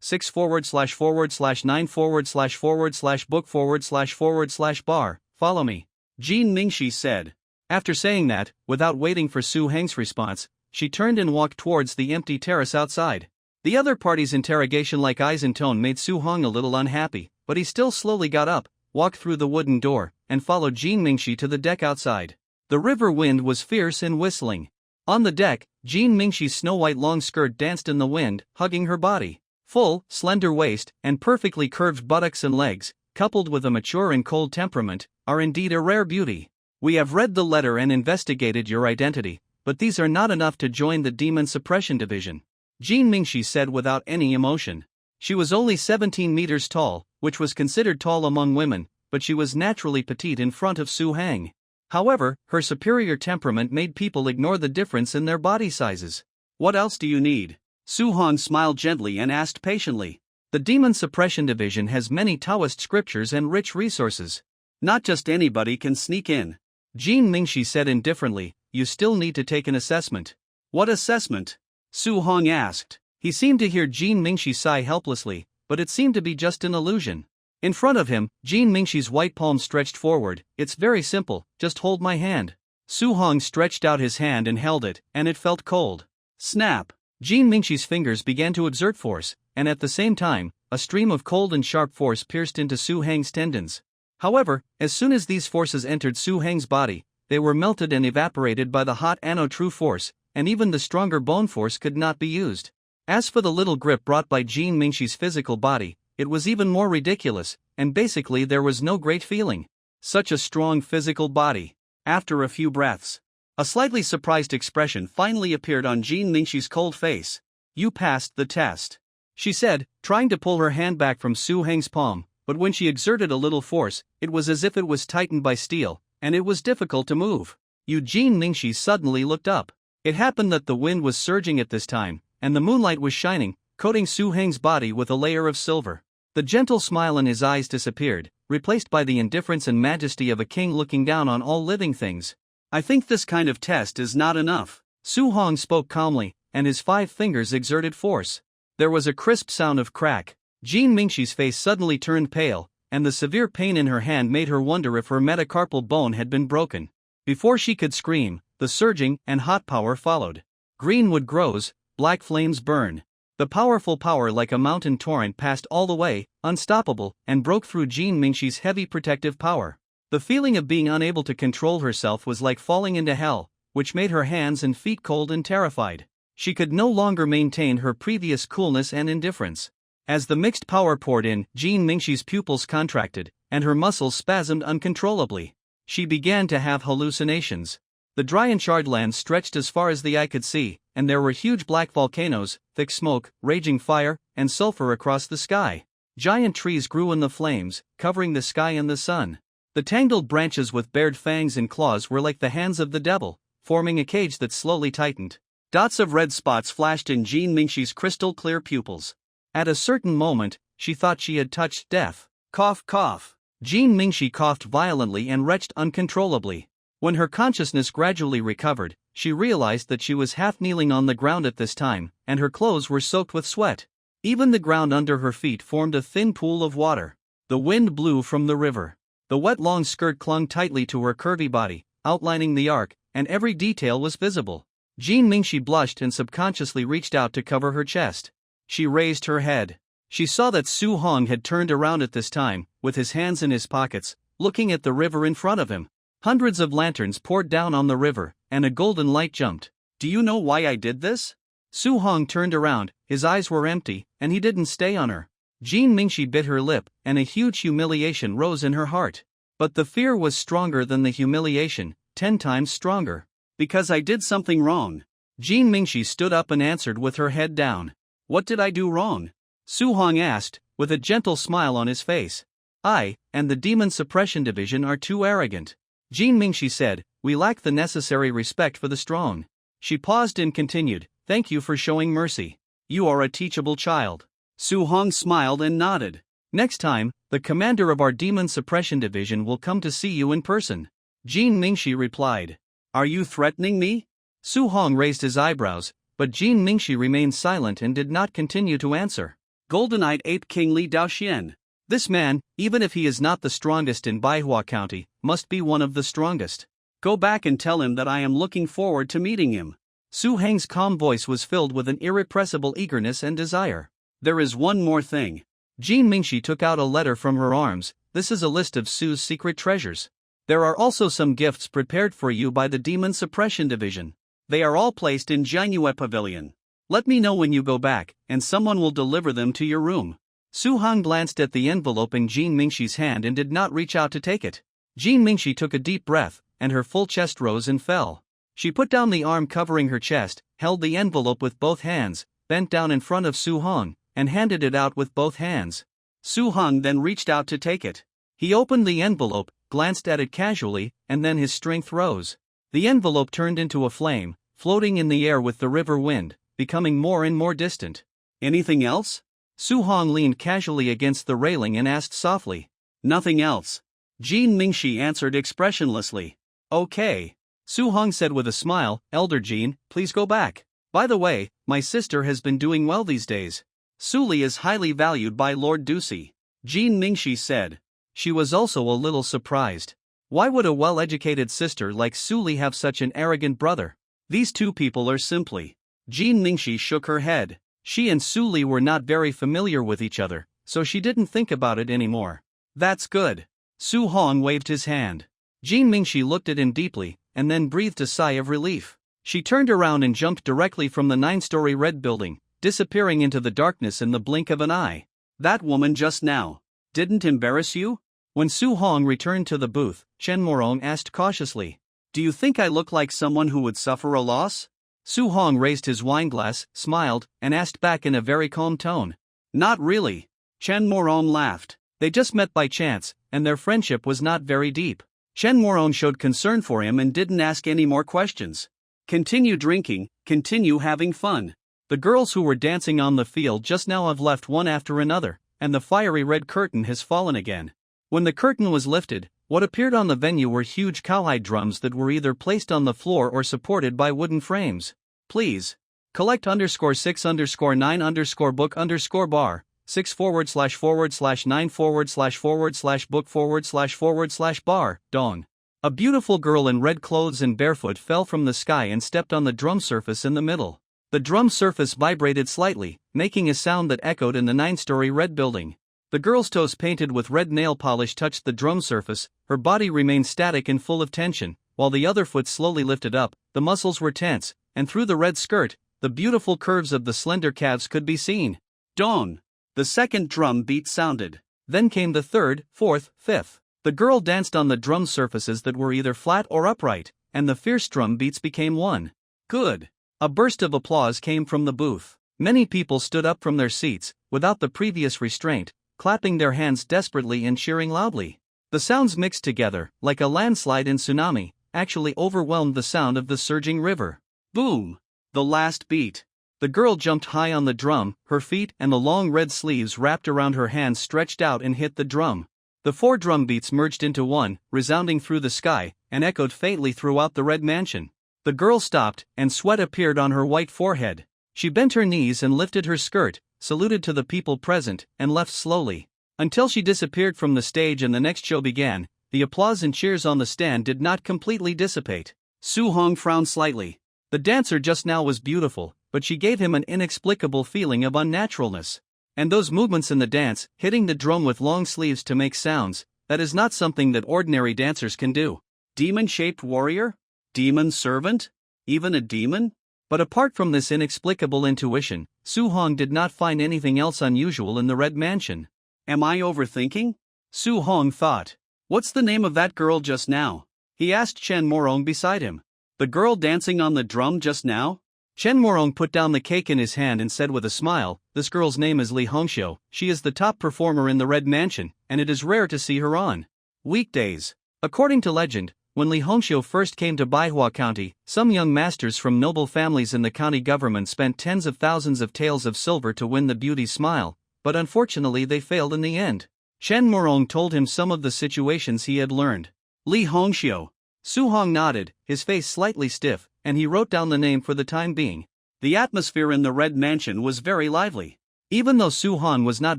6/9/book/bar. Follow me. Jin Mingxi said. After saying that, without waiting for Su Heng's response, she turned and walked towards the empty terrace outside. The other party's interrogation-like eyes and tone made Su Hong a little unhappy, but he still slowly got up, walked through the wooden door, and followed Jin Mingxi to the deck outside. The river wind was fierce and whistling. On the deck, Jin Mingxi's snow-white long skirt danced in the wind, hugging her body. Full, slender waist, and perfectly curved buttocks and legs, coupled with a mature and cold temperament, are indeed a rare beauty. We have read the letter and investigated your identity, but these are not enough to join the Demon Suppression Division. Jin Mingxi said without any emotion. She was only 17 meters tall, which was considered tall among women, but she was naturally petite in front of Su Heng. However, her superior temperament made people ignore the difference in their body sizes. "What else do you need?" Su Hong smiled gently and asked patiently. "The Demon Suppression Division has many Taoist scriptures and rich resources. Not just anybody can sneak in." Jin Mingxi said indifferently, "You still need to take an assessment." "What assessment?" Su Hong asked. He seemed to hear Jin Mingxi sigh helplessly, but it seemed to be just an illusion. In front of him, Jin Mingxi's white palm stretched forward. "It's very simple, just hold my hand." Su Hong stretched out his hand and held it, and it felt cold. Snap! Jin Mingxi's fingers began to exert force, and at the same time, a stream of cold and sharp force pierced into Su Heng's tendons. However, as soon as these forces entered Su Heng's body, they were melted and evaporated by the hot true force, and even the stronger bone force could not be used. As for the little grip brought by Jin Mingxi's physical body, it was even more ridiculous, and basically there was no great feeling. Such a strong physical body. After a few breaths, a slightly surprised expression finally appeared on Jin Mingxi's cold face. You passed the test, she said, trying to pull her hand back from Su Heng's palm, but when she exerted a little force, it was as if it was tightened by steel, and it was difficult to move. Jin Mingxi suddenly looked up. It happened that the wind was surging at this time, and the moonlight was shining, coating Su Heng's body with a layer of silver. The gentle smile in his eyes disappeared, replaced by the indifference and majesty of a king looking down on all living things. I think this kind of test is not enough. Su Hong spoke calmly, and his 5 fingers exerted force. There was a crisp sound of crack. Jin Mingxi's face suddenly turned pale, and the severe pain in her hand made her wonder if her metacarpal bone had been broken. Before she could scream, the surging and hot power followed. Green wood grows, black flames burn. The powerful power like a mountain torrent passed all the way, unstoppable, and broke through Jin Mingxi's heavy protective power. The feeling of being unable to control herself was like falling into hell, which made her hands and feet cold and terrified. She could no longer maintain her previous coolness and indifference. As the mixed power poured in, Jin Mingxi's pupils contracted, and her muscles spasmed uncontrollably. She began to have hallucinations. The dry and charred land stretched as far as the eye could see, and there were huge black volcanoes, thick smoke, raging fire, and sulfur across the sky. Giant trees grew in the flames, covering the sky and the sun. The tangled branches with bared fangs and claws were like the hands of the devil, forming a cage that slowly tightened. Dots of red spots flashed in Jin Mingxi's crystal-clear pupils. At a certain moment, she thought she had touched death. Cough, cough. Jin Mingxi coughed violently and retched uncontrollably. When her consciousness gradually recovered, she realized that she was half kneeling on the ground at this time, and her clothes were soaked with sweat. Even the ground under her feet formed a thin pool of water. The wind blew from the river. The wet long skirt clung tightly to her curvy body, outlining the arc, and every detail was visible. Jin Mingxi blushed and subconsciously reached out to cover her chest. She raised her head. She saw that Su Hong had turned around at this time, with his hands in his pockets, looking at the river in front of him. Hundreds of lanterns poured down on the river, and a golden light jumped. Do you know why I did this? Su Hong turned around, his eyes were empty, and he didn't stay on her. Jin Mingxi bit her lip, and a huge humiliation rose in her heart. But the fear was stronger than the humiliation, 10 times stronger. Because I did something wrong. Jin Mingxi stood up and answered with her head down. What did I do wrong? Su Hong asked, with a gentle smile on his face. I, and the Demon Suppression Division are too arrogant. Jin Mingxi said, we lack the necessary respect for the strong. She paused and continued, thank you for showing mercy. You are a teachable child. Su Hong smiled and nodded. Next time, the commander of our Demon Suppression Division will come to see you in person. Jin Mingxi replied. Are you threatening me? Su Hong raised his eyebrows, but Jin Mingxi remained silent and did not continue to answer. Golden-eyed Ape King Li Daoxian. This man, even if he is not the strongest in Baihua County, must be one of the strongest. Go back and tell him that I am looking forward to meeting him. Su Heng's calm voice was filled with an irrepressible eagerness and desire. There is one more thing. Jin Mingxi took out a letter from her arms. This is a list of Su's secret treasures. There are also some gifts prepared for you by the Demon Suppression Division. They are all placed in Jiangyue Pavilion. Let me know when you go back, and someone will deliver them to your room. Su Hong glanced at the envelope in Jin Mingxi's hand and did not reach out to take it. Jin Mingxi took a deep breath, and her full chest rose and fell. She put down the arm covering her chest, held the envelope with both hands, bent down in front of Su Hong, and handed it out with both hands. Su Hong then reached out to take it. He opened the envelope, glanced at it casually, and then his strength rose. The envelope turned into a flame, floating in the air with the river wind, becoming more and more distant. Anything else? Su Hong leaned casually against the railing and asked softly. Nothing else. Jin Mingxi answered expressionlessly. Okay. Su Hong said with a smile, Elder Jin, please go back. By the way, my sister has been doing well these days. Su Li is highly valued by Lord Ducey. Jin Mingxi said. She was also a little surprised. Why would a well-educated sister like Su Li have such an arrogant brother? These two people are simply. Jin Mingxi shook her head. She and Su Li were not very familiar with each other, so she didn't think about it anymore. That's good. Su Hong waved his hand. Jin Mingxi looked at him deeply, and then breathed a sigh of relief. She turned around and jumped directly from the 9-story red building, disappearing into the darkness in the blink of an eye. That woman just now didn't embarrass you? When Su Hong returned to the booth, Chen Morong asked cautiously. Do you think I look like someone who would suffer a loss? Su Hong raised his wineglass, smiled, and asked back in a very calm tone. Not really. Chen Morong laughed. They just met by chance, and their friendship was not very deep. Chen Morong showed concern for him and didn't ask any more questions. Continue drinking, continue having fun. The girls who were dancing on the field just now have left one after another, and the fiery red curtain has fallen again. When the curtain was lifted, what appeared on the venue were huge cowhide drums that were either placed on the floor or supported by wooden frames. Please. Collect _6_9_book_bar, 6/9/book/bar, dong. A beautiful girl in red clothes and barefoot fell from the sky and stepped on the drum surface in the middle. The drum surface vibrated slightly, making a sound that echoed in the 9-story red building. The girl's toes painted with red nail polish touched the drum surface, her body remained static and full of tension, while the other foot slowly lifted up, the muscles were tense, and through the red skirt, the beautiful curves of the slender calves could be seen. Dong! The second drum beat sounded. Then came the third, fourth, fifth. The girl danced on the drum surfaces that were either flat or upright, and the fierce drum beats became one. Good! A burst of applause came from the booth. Many people stood up from their seats, without the previous restraint, clapping their hands desperately and cheering loudly. The sounds mixed together, like a landslide in tsunami, actually overwhelmed the sound of the surging river. Boom! The last beat. The girl jumped high on the drum, her feet and the long red sleeves wrapped around her hands stretched out and hit the drum. The 4 drum beats merged into one, resounding through the sky, and echoed faintly throughout the red mansion. The girl stopped, and sweat appeared on her white forehead. She bent her knees and lifted her skirt, saluted to the people present, and left slowly. Until she disappeared from the stage and the next show began, the applause and cheers on the stand did not completely dissipate. Su Hong frowned slightly. The dancer just now was beautiful, but she gave him an inexplicable feeling of unnaturalness. And those movements in the dance, hitting the drum with long sleeves to make sounds, that is not something that ordinary dancers can do. Demon-shaped warrior? Demon servant? Even a demon? But apart from this inexplicable intuition, Su Hong did not find anything else unusual in the Red Mansion. Am I overthinking? Su Hong thought. What's the name of that girl just now? He asked Chen Morong beside him. The girl dancing on the drum just now? Chen Morong put down the cake in his hand and said with a smile, "This girl's name is Li Hongxiu. She is the top performer in the Red Mansion, and it is rare to see her on weekdays." According to legend, when Li Hongxiu first came to Manhwa County, some young masters from noble families in the county government spent tens of thousands of taels of silver to win the beauty's smile, but unfortunately they failed in the end. Chen Morong told him some of the situations he had learned. Li Hongxiu. Su Hong nodded, his face slightly stiff, and he wrote down the name for the time being. The atmosphere in the Red Mansion was very lively. Even though Su Hong was not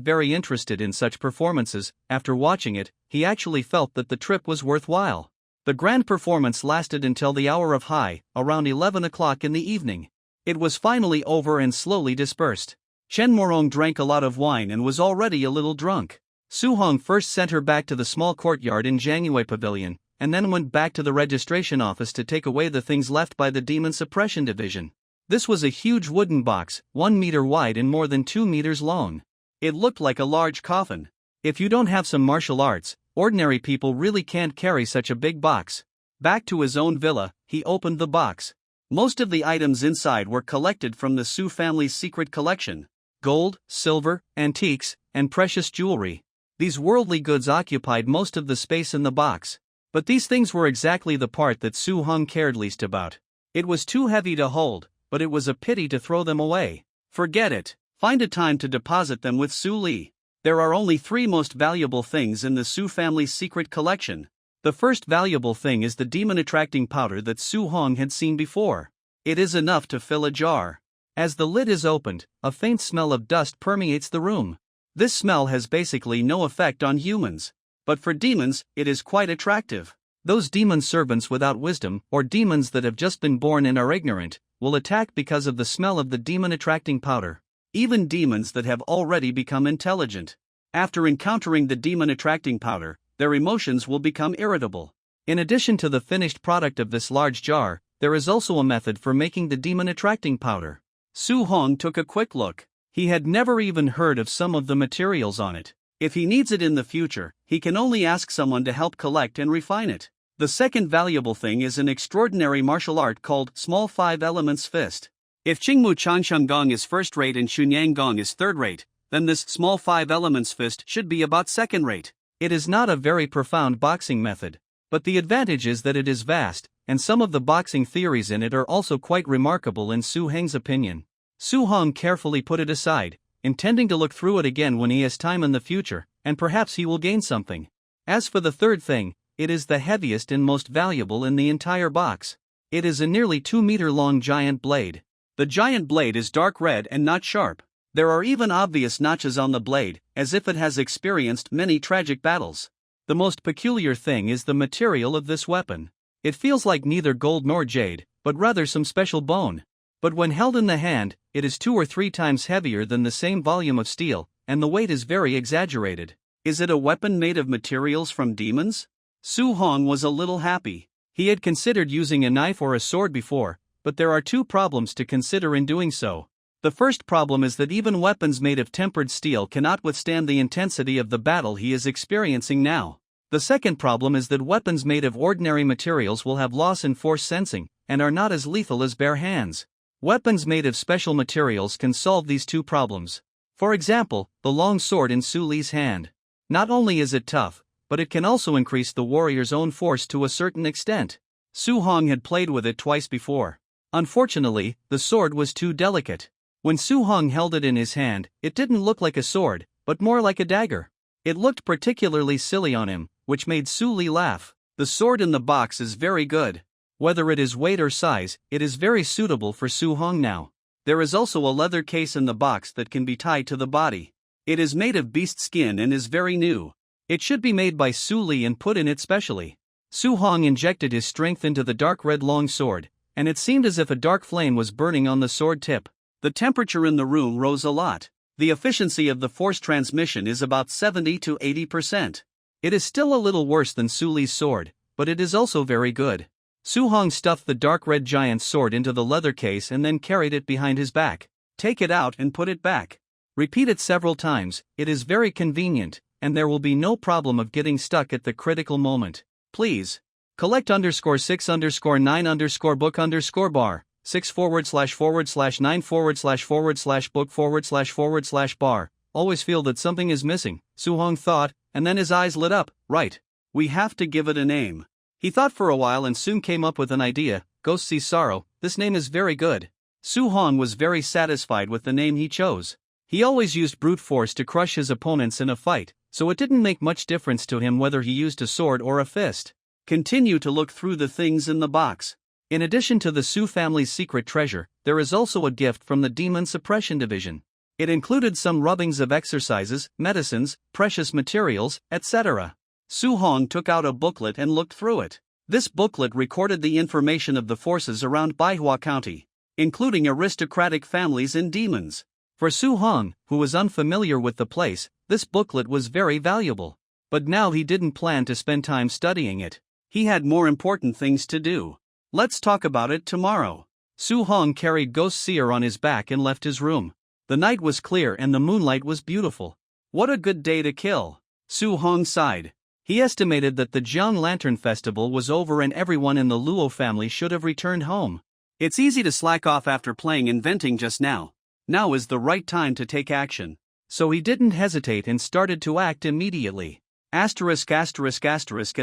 very interested in such performances, after watching it, he actually felt that the trip was worthwhile. The grand performance lasted until the hour of high, around 11 o'clock in the evening. It was finally over and slowly dispersed. Chen Morong drank a lot of wine and was already a little drunk. Su Hong first sent her back to the small courtyard in Jiangyue Pavilion, and then went back to the registration office to take away the things left by the Demon Suppression Division. This was a huge wooden box, 1 meter wide and more than 2 meters long. It looked like a large coffin. If you don't have some martial arts, ordinary people really can't carry such a big box. Back to his own villa, he opened the box. Most of the items inside were collected from the Su family's secret collection. Gold, silver, antiques, and precious jewelry. These worldly goods occupied most of the space in the box. But these things were exactly the part that Su Hong cared least about. It was too heavy to hold, but it was a pity to throw them away. Forget it. Find a time to deposit them with Su Li. There are only 3 most valuable things in the Su family's secret collection. The first valuable thing is the demon-attracting powder that Su Hong had seen before. It is enough to fill a jar. As the lid is opened, a faint smell of dust permeates the room. This smell has basically no effect on humans. But for demons, it is quite attractive. Those demon servants without wisdom, or demons that have just been born and are ignorant, will attack because of the smell of the demon-attracting powder. Even demons that have already become intelligent, after encountering the demon-attracting powder, their emotions will become irritable. In addition to the finished product of this large jar, there is also a method for making the demon-attracting powder. Su Hong took a quick look. He had never even heard of some of the materials on it. If he needs it in the future, he can only ask someone to help collect and refine it. The second valuable thing is an extraordinary martial art called Small Five Elements Fist. If Qingmu Changsheng Gong is first rate and Xunyang Gong is third rate, then this Small Five Elements Fist should be about second rate. It is not a very profound boxing method, but the advantage is that it is vast, and some of the boxing theories in it are also quite remarkable in Su Heng's opinion. Su Hong carefully put it aside, intending to look through it again when he has time in the future, and perhaps he will gain something. As for the third thing, it is the heaviest and most valuable in the entire box. It is a nearly 2-meter long giant blade. The giant blade is dark red and not sharp. There are even obvious notches on the blade, as if it has experienced many tragic battles. The most peculiar thing is the material of this weapon. It feels like neither gold nor jade, but rather some special bone. But when held in the hand, it is 2 or 3 times heavier than the same volume of steel, and the weight is very exaggerated. Is it a weapon made of materials from demons? Su Hong was a little happy. He had considered using a knife or a sword before, but there are 2 problems to consider in doing so. The first problem is that even weapons made of tempered steel cannot withstand the intensity of the battle he is experiencing now. The second problem is that weapons made of ordinary materials will have loss in force sensing, and are not as lethal as bare hands. Weapons made of special materials can solve these 2 problems. For example, the long sword in Su Li's hand. Not only is it tough, but it can also increase the warrior's own force to a certain extent. Su Hong had played with it twice before. Unfortunately, the sword was too delicate. When Su Hong held it in his hand, it didn't look like a sword, but more like a dagger. It looked particularly silly on him, which made Su Li laugh. The sword in the box is very good. Whether it is weight or size, it is very suitable for Su Hong now. There is also a leather case in the box that can be tied to the body. It is made of beast skin and is very new. It should be made by Su Li and put in it specially. Su Hong injected his strength into the dark red long sword, and it seemed as if a dark flame was burning on the sword tip. The temperature in the room rose a lot. The efficiency of the force transmission is about 70 to 80%. It is still a little worse than Su Li's sword, but it is also very good. Su Hong stuffed the dark red giant's sword into the leather case and then carried it behind his back. Take it out and put it back. Repeat it several times. It is very convenient, and there will be no problem of getting stuck at the critical moment. Please. Collect _6_9_book_bar 6/9//book//bar. Always feel that something is missing, Su Hong thought, and then his eyes lit up. Right. We have to give it a name. He thought for a while and soon came up with an idea. Ghost Sees Sorrow. This name is very good. Su Hong was very satisfied with the name he chose. He always used brute force to crush his opponents in a fight, so it didn't make much difference to him whether he used a sword or a fist. Continue to look through the things in the box. In addition to the Su family's secret treasure, there is also a gift from the Demon Suppression Division. It included some rubbings of exercises, medicines, precious materials, etc. Su Hong took out a booklet and looked through it. This booklet recorded the information of the forces around Manhwa County, including aristocratic families and demons. For Su Hong, who was unfamiliar with the place, this booklet was very valuable. But now he didn't plan to spend time studying it. He had more important things to do. Let's talk about it tomorrow. Su Hong carried Ghost Seer on his back and left his room. The night was clear and the moonlight was beautiful. What a good day to kill. Su Hong sighed. He estimated that the Jiang Lantern Festival was over and everyone in the Luo family should have returned home. It's easy to slack off after playing Inventing just now. Now is the right time to take action. So he didn't hesitate and started to act immediately. ***** at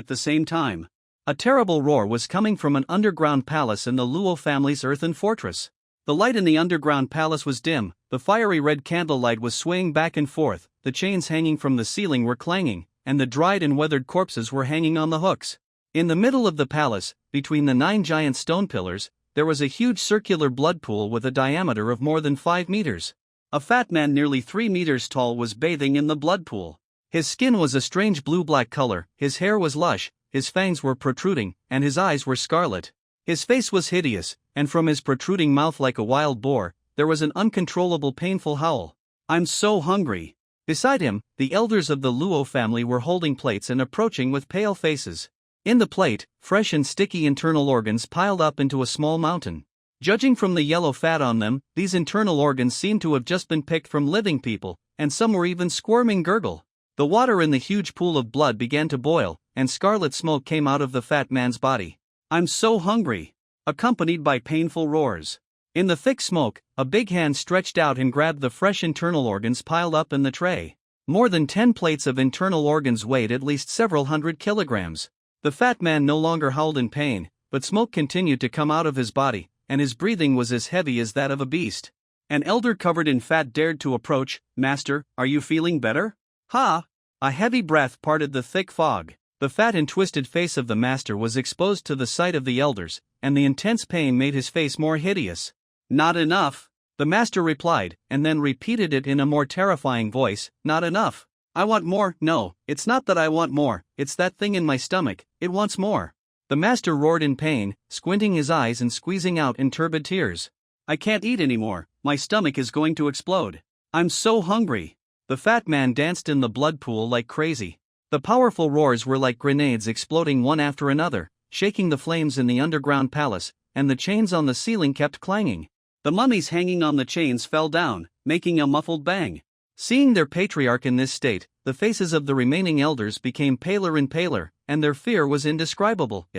the same time. A terrible roar was coming from an underground palace in the Luo family's earthen fortress. The light in the underground palace was dim, the fiery red candlelight was swaying back and forth, the chains hanging from the ceiling were clanging, and the dried and weathered corpses were hanging on the hooks. In the middle of the palace, between the 9 giant stone pillars, there was a huge circular blood pool with a diameter of more than 5 meters. A fat man nearly 3 meters tall was bathing in the blood pool. His skin was a strange blue-black color, his hair was lush, his fangs were protruding, and his eyes were scarlet. His face was hideous, and from his protruding mouth like a wild boar, there was an uncontrollable painful howl. "I'm so hungry." Beside him, the elders of the Luo family were holding plates and approaching with pale faces. In the plate, fresh and sticky internal organs piled up into a small mountain. Judging from the yellow fat on them, these internal organs seemed to have just been picked from living people, and some were even squirming gurgle. The water in the huge pool of blood began to boil, and scarlet smoke came out of the fat man's body. "I'm so hungry," accompanied by painful roars. In the thick smoke, a big hand stretched out and grabbed the fresh internal organs piled up in the tray. More than 10 plates of internal organs weighed at least several hundred kilograms. The fat man no longer howled in pain, but smoke continued to come out of his body, and his breathing was as heavy as that of a beast. An elder covered in fat dared to approach. "Master, are you feeling better?" "Ha!" A heavy breath parted the thick fog. The fat and twisted face of the master was exposed to the sight of the elders, and the intense pain made his face more hideous. "Not enough," the master replied, and then repeated it in a more terrifying voice. "Not enough. I want more." "No, it's not that I want more, it's that thing in my stomach, it wants more." The master roared in pain, squinting his eyes and squeezing out in turbid tears. "I can't eat anymore, my stomach is going to explode. I'm so hungry." The fat man danced in the blood pool like crazy. The powerful roars were like grenades exploding one after another, shaking the flames in the underground palace, and the chains on the ceiling kept clanging. The mummies hanging on the chains fell down, making a muffled bang. Seeing their patriarch in this state, the faces of the remaining elders became paler and paler, and their fear was indescribable.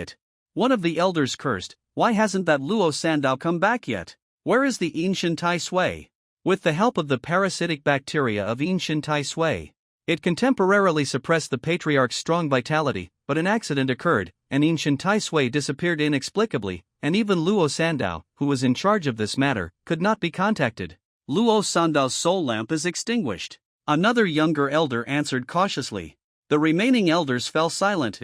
One of the elders cursed, "Why hasn't that Luo Sandow come back yet? Where is the ancient Tai Sui?" With the help of the parasitic bacteria of ancient Tai Sui, it can temporarily suppress the patriarch's strong vitality, but an accident occurred, and ancient Tai Sui disappeared inexplicably, and even Luo Sandow, who was in charge of this matter, could not be contacted. "Luo Sandow's soul lamp is extinguished," another younger elder answered cautiously. The remaining elders fell silent.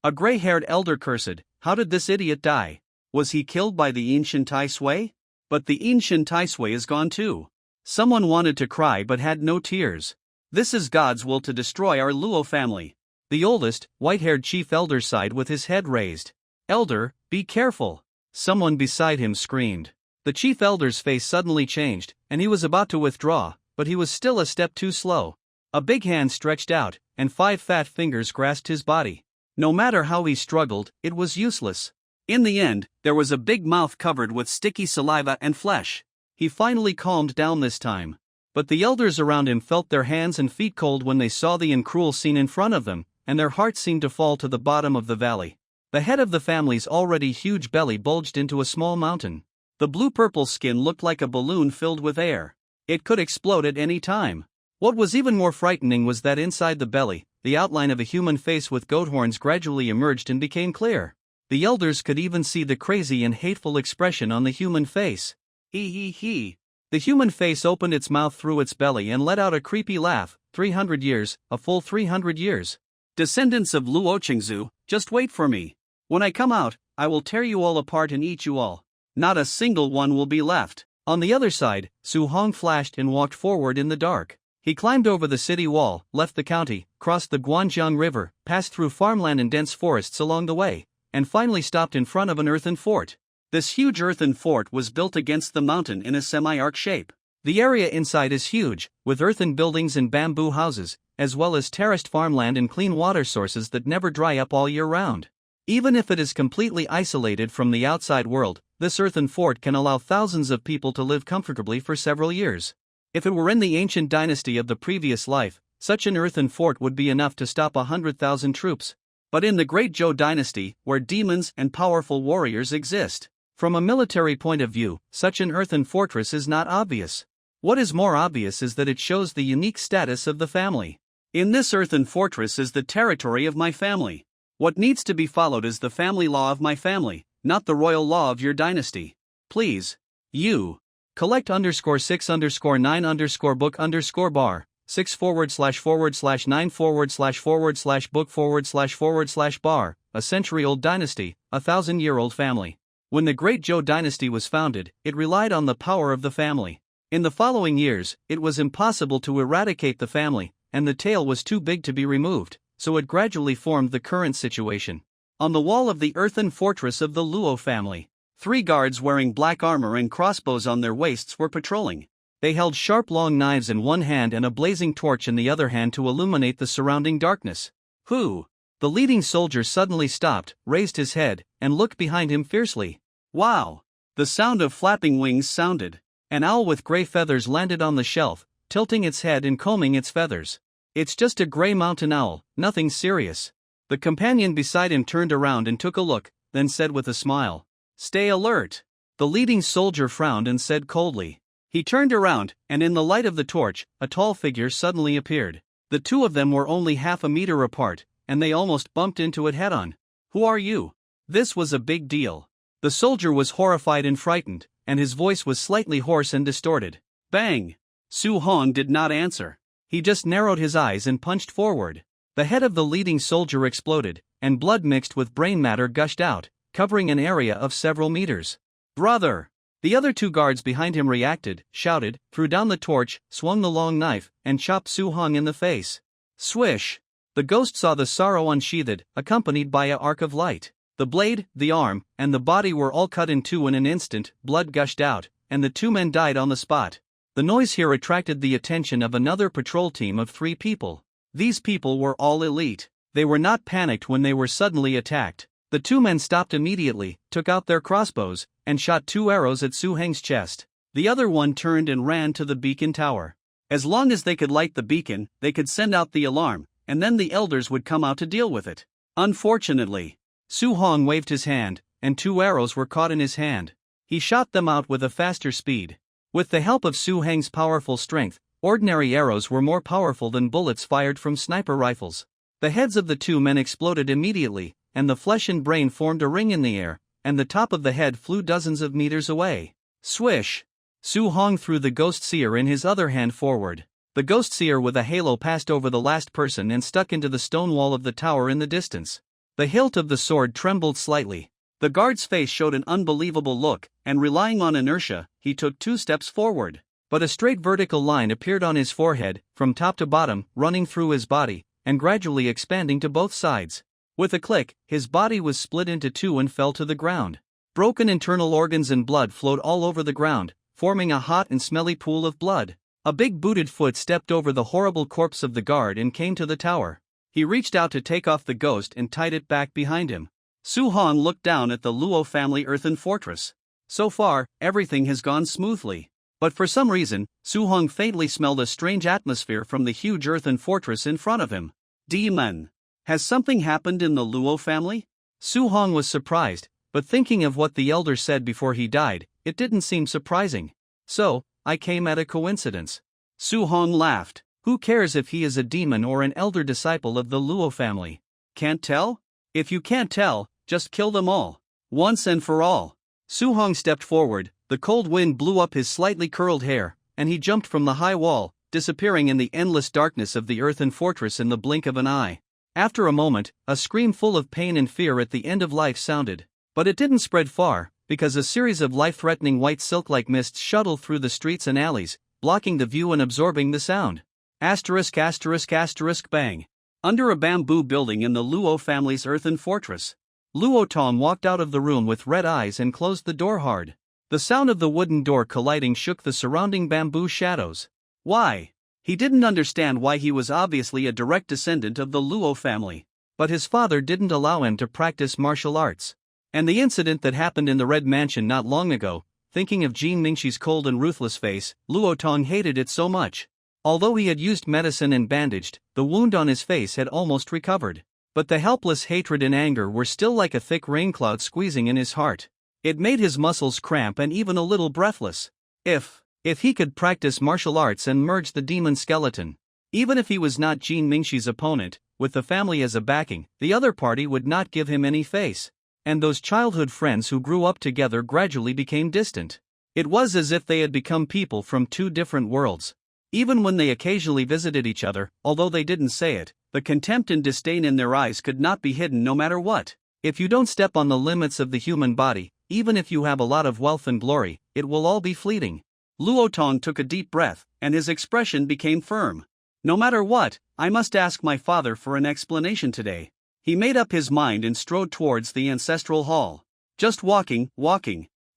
A gray-haired elder cursed, "How did this idiot die? Was he killed by the ancient Tai Sui? But the ancient Tai Sui is gone too." Someone wanted to cry but had no tears. "This is God's will to destroy our Luo family." The oldest, white-haired chief elder sighed with his head raised. "Elder, be careful." Someone beside him screamed. The chief elder's face suddenly changed, and he was about to withdraw, but he was still a step too slow. A big hand stretched out, and 5 fat fingers grasped his body. No matter how he struggled, it was useless. In the end, there was a big mouth covered with sticky saliva and flesh. He finally calmed down this time. But the elders around him felt their hands and feet cold when they saw the uncruel scene in front of them, and their hearts seemed to fall to the bottom of the valley. The head of the family's already huge belly bulged into a small mountain. The blue-purple skin looked like a balloon filled with air. It could explode at any time. What was even more frightening was that inside the belly, the outline of a human face with goat horns gradually emerged and became clear. The elders could even see the crazy and hateful expression on the human face. He. The human face opened its mouth through its belly and let out a creepy laugh. 300 years, a full 300 years. Descendants of Luo Qingzu, just wait for me. When I come out, I will tear you all apart and eat you all. Not a single one will be left. On the other side, Su Hong flashed and walked forward in the dark. He climbed over the city wall, left the county, crossed the Guanjiang River, passed through farmland and dense forests along the way, and finally stopped in front of an earthen fort. This huge earthen fort was built against the mountain in a semi-arc shape. The area inside is huge, with earthen buildings and bamboo houses, as well as terraced farmland and clean water sources that never dry up all year round. Even if it is completely isolated from the outside world, this earthen fort can allow thousands of people to live comfortably for several years. If it were in the ancient dynasty of the previous life, such an earthen fort would be enough to stop 100,000 troops. But in the Great Zhou dynasty, where demons and powerful warriors exist, from a military point of view, such an earthen fortress is not obvious. What is more obvious is that it shows the unique status of the family. In this earthen fortress is the territory of my family. What needs to be followed is the family law of my family, not the royal law of your dynasty. Please. You. Collect _6_9_book_bar, 6//9/book/bar, a century-old dynasty, a 1,000-year-old family. When the Great Zhou dynasty was founded, it relied on the power of the family. In the following years, it was impossible to eradicate the family, and the tail was too big to be removed, so it gradually formed the current situation. On the wall of the earthen fortress of the Luo family, 3 guards wearing black armor and crossbows on their waists were patrolling. They held sharp long knives in one hand and a blazing torch in the other hand to illuminate the surrounding darkness. Who? The leading soldier suddenly stopped, raised his head, and looked behind him fiercely. Wow! The sound of flapping wings sounded. An owl with gray feathers landed on the shelf, tilting its head and combing its feathers. It's just a gray mountain owl, nothing serious. The companion beside him turned around and took a look, then said with a smile, "Stay alert." The leading soldier frowned and said coldly. He turned around, and in the light of the torch, a tall figure suddenly appeared. The two of them were only half a meter apart, and they almost bumped into it head-on. "Who are you?" This was a big deal. The soldier was horrified and frightened, and his voice was slightly hoarse and distorted. Bang! Su Hong did not answer. He just narrowed his eyes and punched forward. The head of the leading soldier exploded, and blood mixed with brain matter gushed out, covering an area of several meters. "Brother!" The other two guards behind him reacted, shouted, threw down the torch, swung the long knife, and chopped Su Hong in the face. Swish! The ghost saw the sorrow unsheathed, accompanied by a arc of light. The blade, the arm, and the body were all cut in two in an instant, blood gushed out, and the two men died on the spot. The noise here attracted the attention of another patrol team of 3 people. These people were all elite. They were not panicked when they were suddenly attacked. The 2 men stopped immediately, took out their crossbows, and shot 2 arrows at Su Heng's chest. The other one turned and ran to the beacon tower. As long as they could light the beacon, they could send out the alarm, and then the elders would come out to deal with it. Unfortunately, Su Hong waved his hand, and 2 arrows were caught in his hand. He shot them out with a faster speed. With the help of Su Heng's powerful strength, ordinary arrows were more powerful than bullets fired from sniper rifles. The heads of the 2 men exploded immediately, and the flesh and brain formed a ring in the air, and the top of the head flew dozens of meters away. Swish! Su Hong threw the ghost seer in his other hand forward. The ghost seer with a halo passed over the last person and stuck into the stone wall of the tower in the distance. The hilt of the sword trembled slightly. The guard's face showed an unbelievable look, and relying on inertia, he took 2 steps forward. But a straight vertical line appeared on his forehead, from top to bottom, running through his body, and gradually expanding to both sides. With a click, his body was split into 2 and fell to the ground. Broken internal organs and blood flowed all over the ground, forming a hot and smelly pool of blood. A big booted foot stepped over the horrible corpse of the guard and came to the tower. He reached out to take off the ghost and tied it back behind him. Su Hong looked down at the Luo family earthen fortress. So far, everything has gone smoothly. But for some reason, Su Hong faintly smelled a strange atmosphere from the huge earthen fortress in front of him. Demon! Has something happened in the Luo family? Su Hong was surprised, but thinking of what the elder said before he died, it didn't seem surprising. So, I came at a coincidence. Su Hong laughed. Who cares if he is a demon or an elder disciple of the Luo family? Can't tell? If you can't tell, just kill them all. Once and for all. Su Hong stepped forward, the cold wind blew up his slightly curled hair, and he jumped from the high wall, disappearing in the endless darkness of the earthen fortress in the blink of an eye. After a moment, a scream full of pain and fear at the end of life sounded. But it didn't spread far, because a series of life-threatening white silk-like mists shuttled through the streets and alleys, blocking the view and absorbing the sound. Asterisk asterisk asterisk bang. Under a bamboo building in the Luo family's earthen fortress. Luo Tong walked out of the room with red eyes and closed the door hard. The sound of the wooden door colliding shook the surrounding bamboo shadows. Why? He didn't understand why. He was obviously a direct descendant of the Luo family. But his father didn't allow him to practice martial arts. And the incident that happened in the Red Mansion not long ago, thinking of Jin Mingxi's cold and ruthless face, Luo Tong hated it so much. Although he had used medicine and bandaged, the wound on his face had almost recovered. But the helpless hatred and anger were still like a thick rain cloud squeezing in his heart. It made his muscles cramp and even a little breathless. If he could practice martial arts and merge the demon skeleton, even if he was not Jin Mingxi's opponent, with the family as a backing, the other party would not give him any face. And those childhood friends who grew up together gradually became distant. It was as if they had become people from 2 different worlds. Even when they occasionally visited each other, although they didn't say it, the contempt and disdain in their eyes could not be hidden no matter what. If you don't step on the limits of the human body, even if you have a lot of wealth and glory, it will all be fleeting. Luo Tong took a deep breath, and his expression became firm. No matter what, I must ask my father for an explanation today. He made up his mind and strode towards the ancestral hall. Just walking.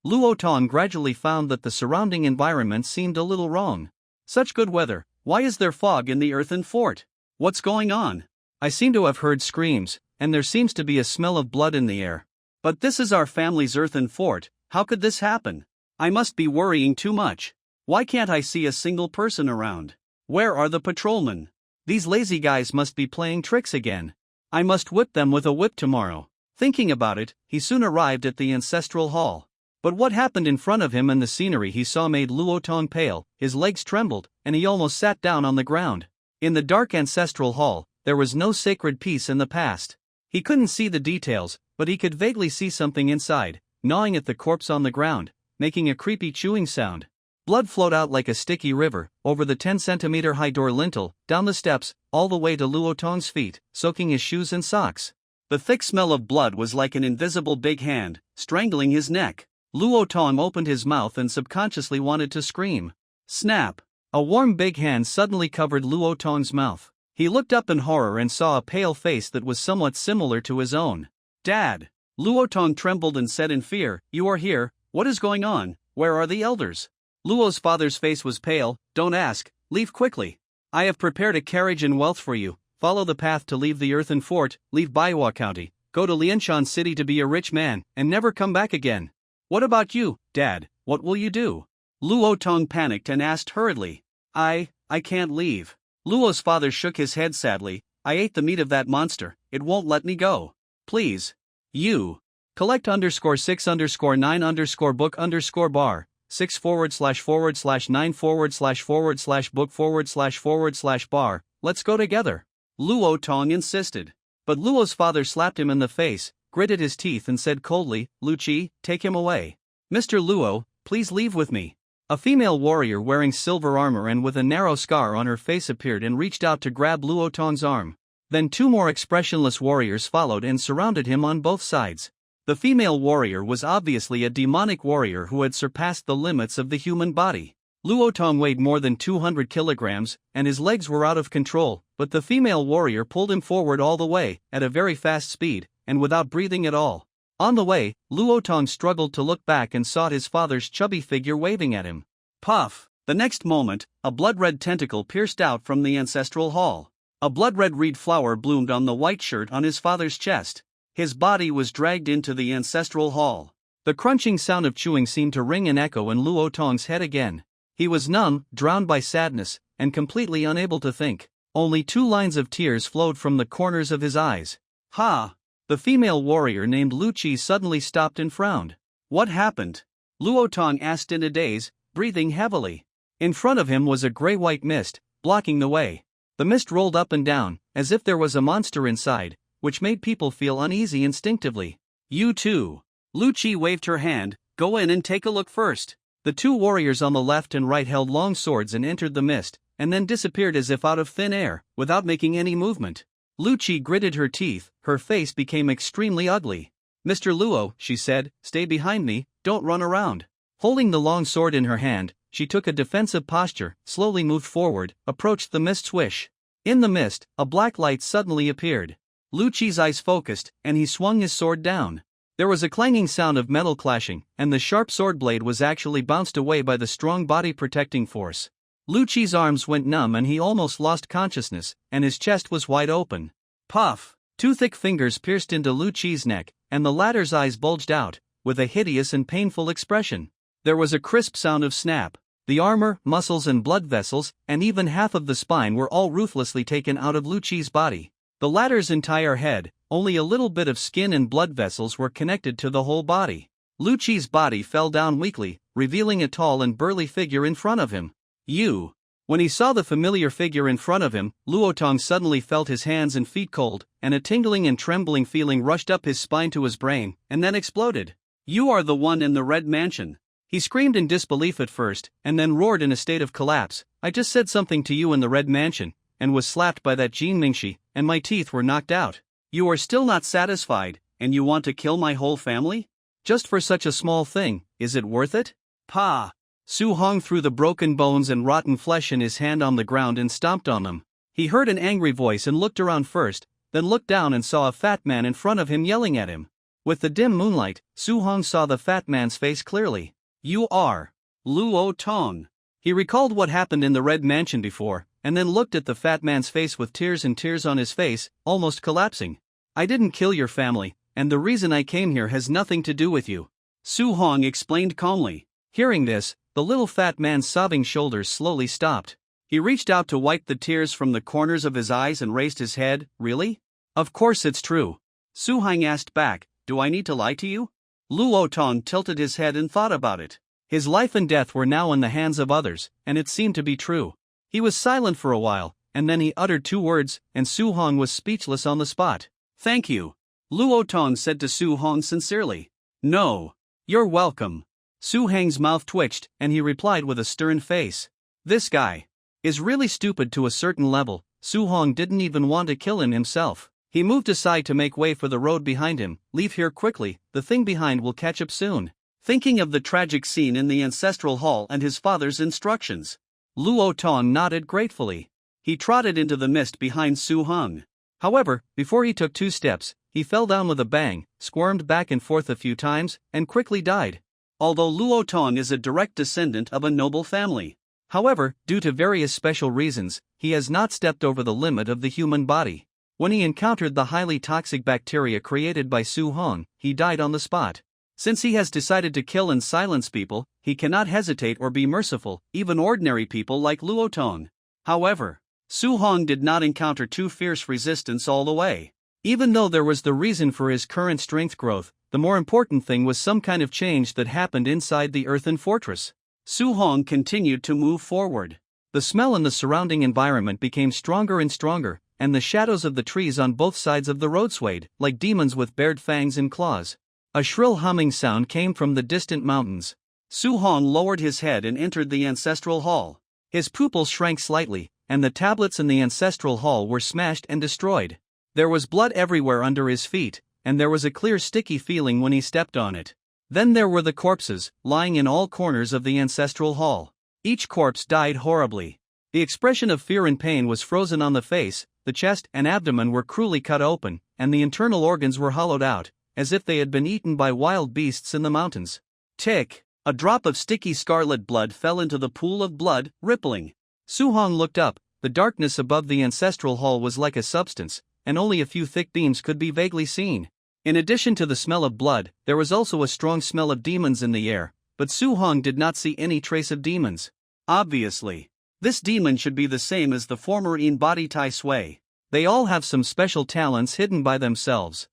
Luo Tong gradually found that the surrounding environment seemed a little wrong. Such good weather, why is there fog in the earthen fort? What's going on? I seem to have heard screams, and there seems to be a smell of blood in the air. But this is our family's earthen fort, How could this happen? I must be worrying too much. Why can't I see a single person around? Where are the patrolmen? These lazy guys must be playing tricks again. I must whip them with a whip tomorrow. Thinking about it, he soon arrived at the ancestral hall. But what happened in front of him and the scenery he saw made Luo Tong pale, his legs trembled, and he almost sat down on the ground. In the dark ancestral hall, there was no sacred peace in the past. He couldn't see the details, but he could vaguely see something inside, gnawing at the corpse on the ground, making a creepy chewing sound. Blood flowed out like a sticky river, over the 10-centimeter high door lintel, down the steps, all the way to Luo Tong's feet, soaking his shoes and socks. The thick smell of blood was like an invisible big hand, strangling his neck. Luo Tong opened his mouth and subconsciously wanted to scream. Snap! A warm big hand suddenly covered Luo Tong's mouth. He looked up in horror and saw a pale face that was somewhat similar to his own. Dad! Luo Tong trembled and said in fear, "You are here, what is going on, where are the elders?" Luo's father's face was pale. "Don't ask, leave quickly. I have prepared a carriage and wealth for you. Follow the path to leave the earthen fort, leave Baihua County, go to Lianshan City to be a rich man, and never come back again." "What about you, Dad, what will you do?" Luo Tong panicked and asked hurriedly. I can't leave." Luo's father shook his head sadly. "I ate the meat of that monster, it won't let me go. Please. You. Collect _6_9_book_bar. 6/9/book/bar, let's go together." Luo Tong insisted. But Luo's father slapped him in the face, gritted his teeth and said coldly, "Luchi, take him away. Mr. Luo, please leave with me." A female warrior wearing silver armor and with a narrow scar on her face appeared and reached out to grab Luo Tong's arm. Then two more expressionless warriors followed and surrounded him on both sides. The female warrior was obviously a demonic warrior who had surpassed the limits of the human body. Luo Tong weighed more than 200 kilograms, and his legs were out of control, but the female warrior pulled him forward all the way, at a very fast speed, and without breathing at all. On the way, Luo Tong struggled to look back and saw his father's chubby figure waving at him. Puff! The next moment, a blood-red tentacle pierced out from the ancestral hall. A blood-red reed flower bloomed on the white shirt on his father's chest. His body was dragged into the ancestral hall. The crunching sound of chewing seemed to ring and echo in Luo Tong's head again. He was numb, drowned by sadness, and completely unable to think. Only 2 lines of tears flowed from the corners of his eyes. "Ha!" The female warrior named Luchi suddenly stopped and frowned. "What happened?" Luo Tong asked in a daze, breathing heavily. In front of him was a gray-white mist, blocking the way. The mist rolled up and down, as if there was a monster inside, which made people feel uneasy instinctively. "You too." Luchi waved her hand, "Go in and take a look first." The 2 warriors on the left and right held long swords and entered the mist, and then disappeared as if out of thin air, without making any movement. Luchi gritted her teeth, her face became extremely ugly. "Mr. Luo," she said, "stay behind me, don't run around." Holding the long sword in her hand, she took a defensive posture, slowly moved forward, approached the mist swish. In the mist, a black light suddenly appeared. Luchi's eyes focused, and he swung his sword down. There was a clanging sound of metal clashing, and the sharp sword blade was actually bounced away by the strong body protecting force. Luchi's arms went numb and he almost lost consciousness, and his chest was wide open. Puff! 2 thick fingers pierced into Luchi's neck, and the latter's eyes bulged out, with a hideous and painful expression. There was a crisp sound of snap. The armor, muscles and blood vessels, and even half of the spine were all ruthlessly taken out of Luchi's body. The latter's entire head, only a little bit of skin and blood vessels were connected to the whole body. Luchi's body fell down weakly, revealing a tall and burly figure in front of him. "You." When he saw the familiar figure in front of him, Luo Tong suddenly felt his hands and feet cold, and a tingling and trembling feeling rushed up his spine to his brain, and then exploded. "You are the one in the red mansion." He screamed in disbelief at first, and then roared in a state of collapse. "I just said something to you in the red mansion, and was slapped by that Jin Mingshi, and my teeth were knocked out. You are still not satisfied, and you want to kill my whole family? Just for such a small thing, is it worth it?" "Pa!" Su Hong threw the broken bones and rotten flesh in his hand on the ground and stomped on them. He heard an angry voice and looked around first, then looked down and saw a fat man in front of him yelling at him. With the dim moonlight, Su Hong saw the fat man's face clearly. "You are Luo Tong." He recalled what happened in the Red Mansion before, and then looked at the fat man's face with tears on his face, almost collapsing. "I didn't kill your family, and the reason I came here has nothing to do with you. Su Hong explained calmly. Hearing this, the little fat man's sobbing shoulders slowly stopped. He reached out to wipe the tears from the corners of his eyes and raised his head. Really? Of course it's true. Su Hong asked back, do I need to lie to you? Luo Tong tilted his head and thought about it. His life and death were now in the hands of others, and it seemed to be true. He was silent for a while, and then he uttered 2 words, and Su Hong was speechless on the spot. Thank you. Luo Tong said to Su Hong sincerely. No. You're welcome. Su Hong's mouth twitched, and he replied with a stern face. This guy is really stupid to a certain level. Su Hong didn't even want to kill him himself. He moved aside to make way for the road behind him. Leave here quickly, the thing behind will catch up soon. Thinking of the tragic scene in the ancestral hall and his father's instructions, Luo Tong nodded gratefully. He trotted into the mist behind Su Hong. However, before he took 2 steps, he fell down with a bang, squirmed back and forth a few times, and quickly died. Although Luo Tong is a direct descendant of a noble family, however, due to various special reasons, he has not stepped over the limit of the human body. When he encountered the highly toxic bacteria created by Su Hong, he died on the spot. Since he has decided to kill and silence people, he cannot hesitate or be merciful, even ordinary people like Luo Tong. However, Su Hong did not encounter too fierce resistance all the way. Even though there was the reason for his current strength growth, the more important thing was some kind of change that happened inside the earthen fortress. Su Hong continued to move forward. The smell in the surrounding environment became stronger and stronger, and the shadows of the trees on both sides of the road swayed, like demons with bared fangs and claws. A shrill humming sound came from the distant mountains. Su Hong lowered his head and entered the ancestral hall. His pupils shrank slightly, and the tablets in the ancestral hall were smashed and destroyed. There was blood everywhere under his feet, and there was a clear sticky feeling when he stepped on it. Then there were the corpses, lying in all corners of the ancestral hall. Each corpse died horribly. The expression of fear and pain was frozen on the face, the chest and abdomen were cruelly cut open, and the internal organs were hollowed out, as if they had been eaten by wild beasts in the mountains. Tick! A drop of sticky scarlet blood fell into the pool of blood, rippling. Su Hong looked up. The darkness above the ancestral hall was like a substance, and only a few thick beams could be vaguely seen. In addition to the smell of blood, there was also a strong smell of demons in the air, but Su Hong did not see any trace of demons. Obviously, this demon should be the same as the former In Body Tai Sui. They all have some special talents hidden by themselves.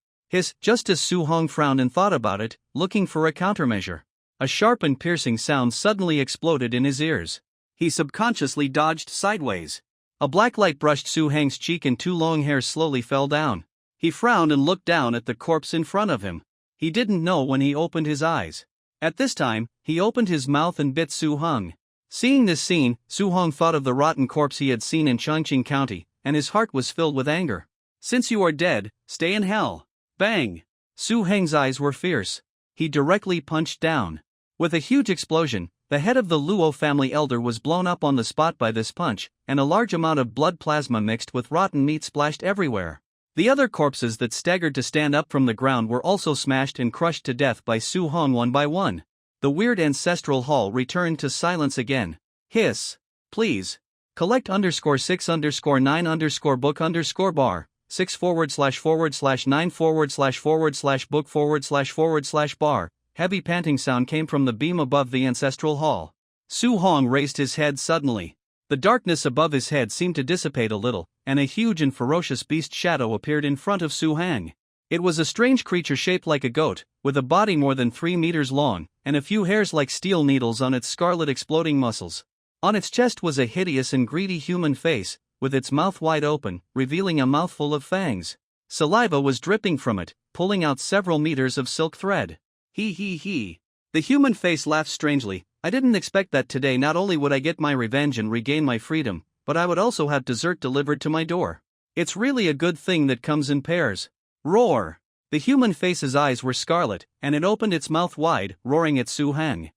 Just as Su Hong frowned and thought about it, looking for a countermeasure. A sharp and piercing sound suddenly exploded in his ears. He subconsciously dodged sideways. A black light brushed Su Hong's cheek and 2 long hairs slowly fell down. He frowned and looked down at the corpse in front of him. He didn't know when he opened his eyes. At this time, he opened his mouth and bit Su Hong. Seeing this scene, Su Hong thought of the rotten corpse he had seen in Chongqing County, and his heart was filled with anger. Since you are dead, stay in hell. Bang! Su Hong's eyes were fierce. He directly punched down. With a huge explosion, the head of the Luo family elder was blown up on the spot by this punch, and a large amount of blood plasma mixed with rotten meat splashed everywhere. The other corpses that staggered to stand up from the ground were also smashed and crushed to death by Su Hong one by one. The weird ancestral hall returned to silence again. Hiss. Please. Collect _6_9_book_bar. 6/9/book//bar. Heavy panting sound came from the beam above the ancestral hall. Su Hong raised his head suddenly. The darkness above his head seemed to dissipate a little, and a huge and ferocious beast shadow appeared in front of Su Hong. It was a strange creature shaped like a goat, with a body more than 3 meters long, and a few hairs like steel needles on its scarlet exploding muscles. On its chest was a hideous and greedy human face, with its mouth wide open, revealing a mouthful of fangs. Saliva was dripping from it, pulling out several meters of silk thread. He. The human face laughed strangely. I didn't expect that today not only would I get my revenge and regain my freedom, but I would also have dessert delivered to my door. It's really a good thing that comes in pairs. Roar! The human face's eyes were scarlet, and it opened its mouth wide, roaring at Su Hong.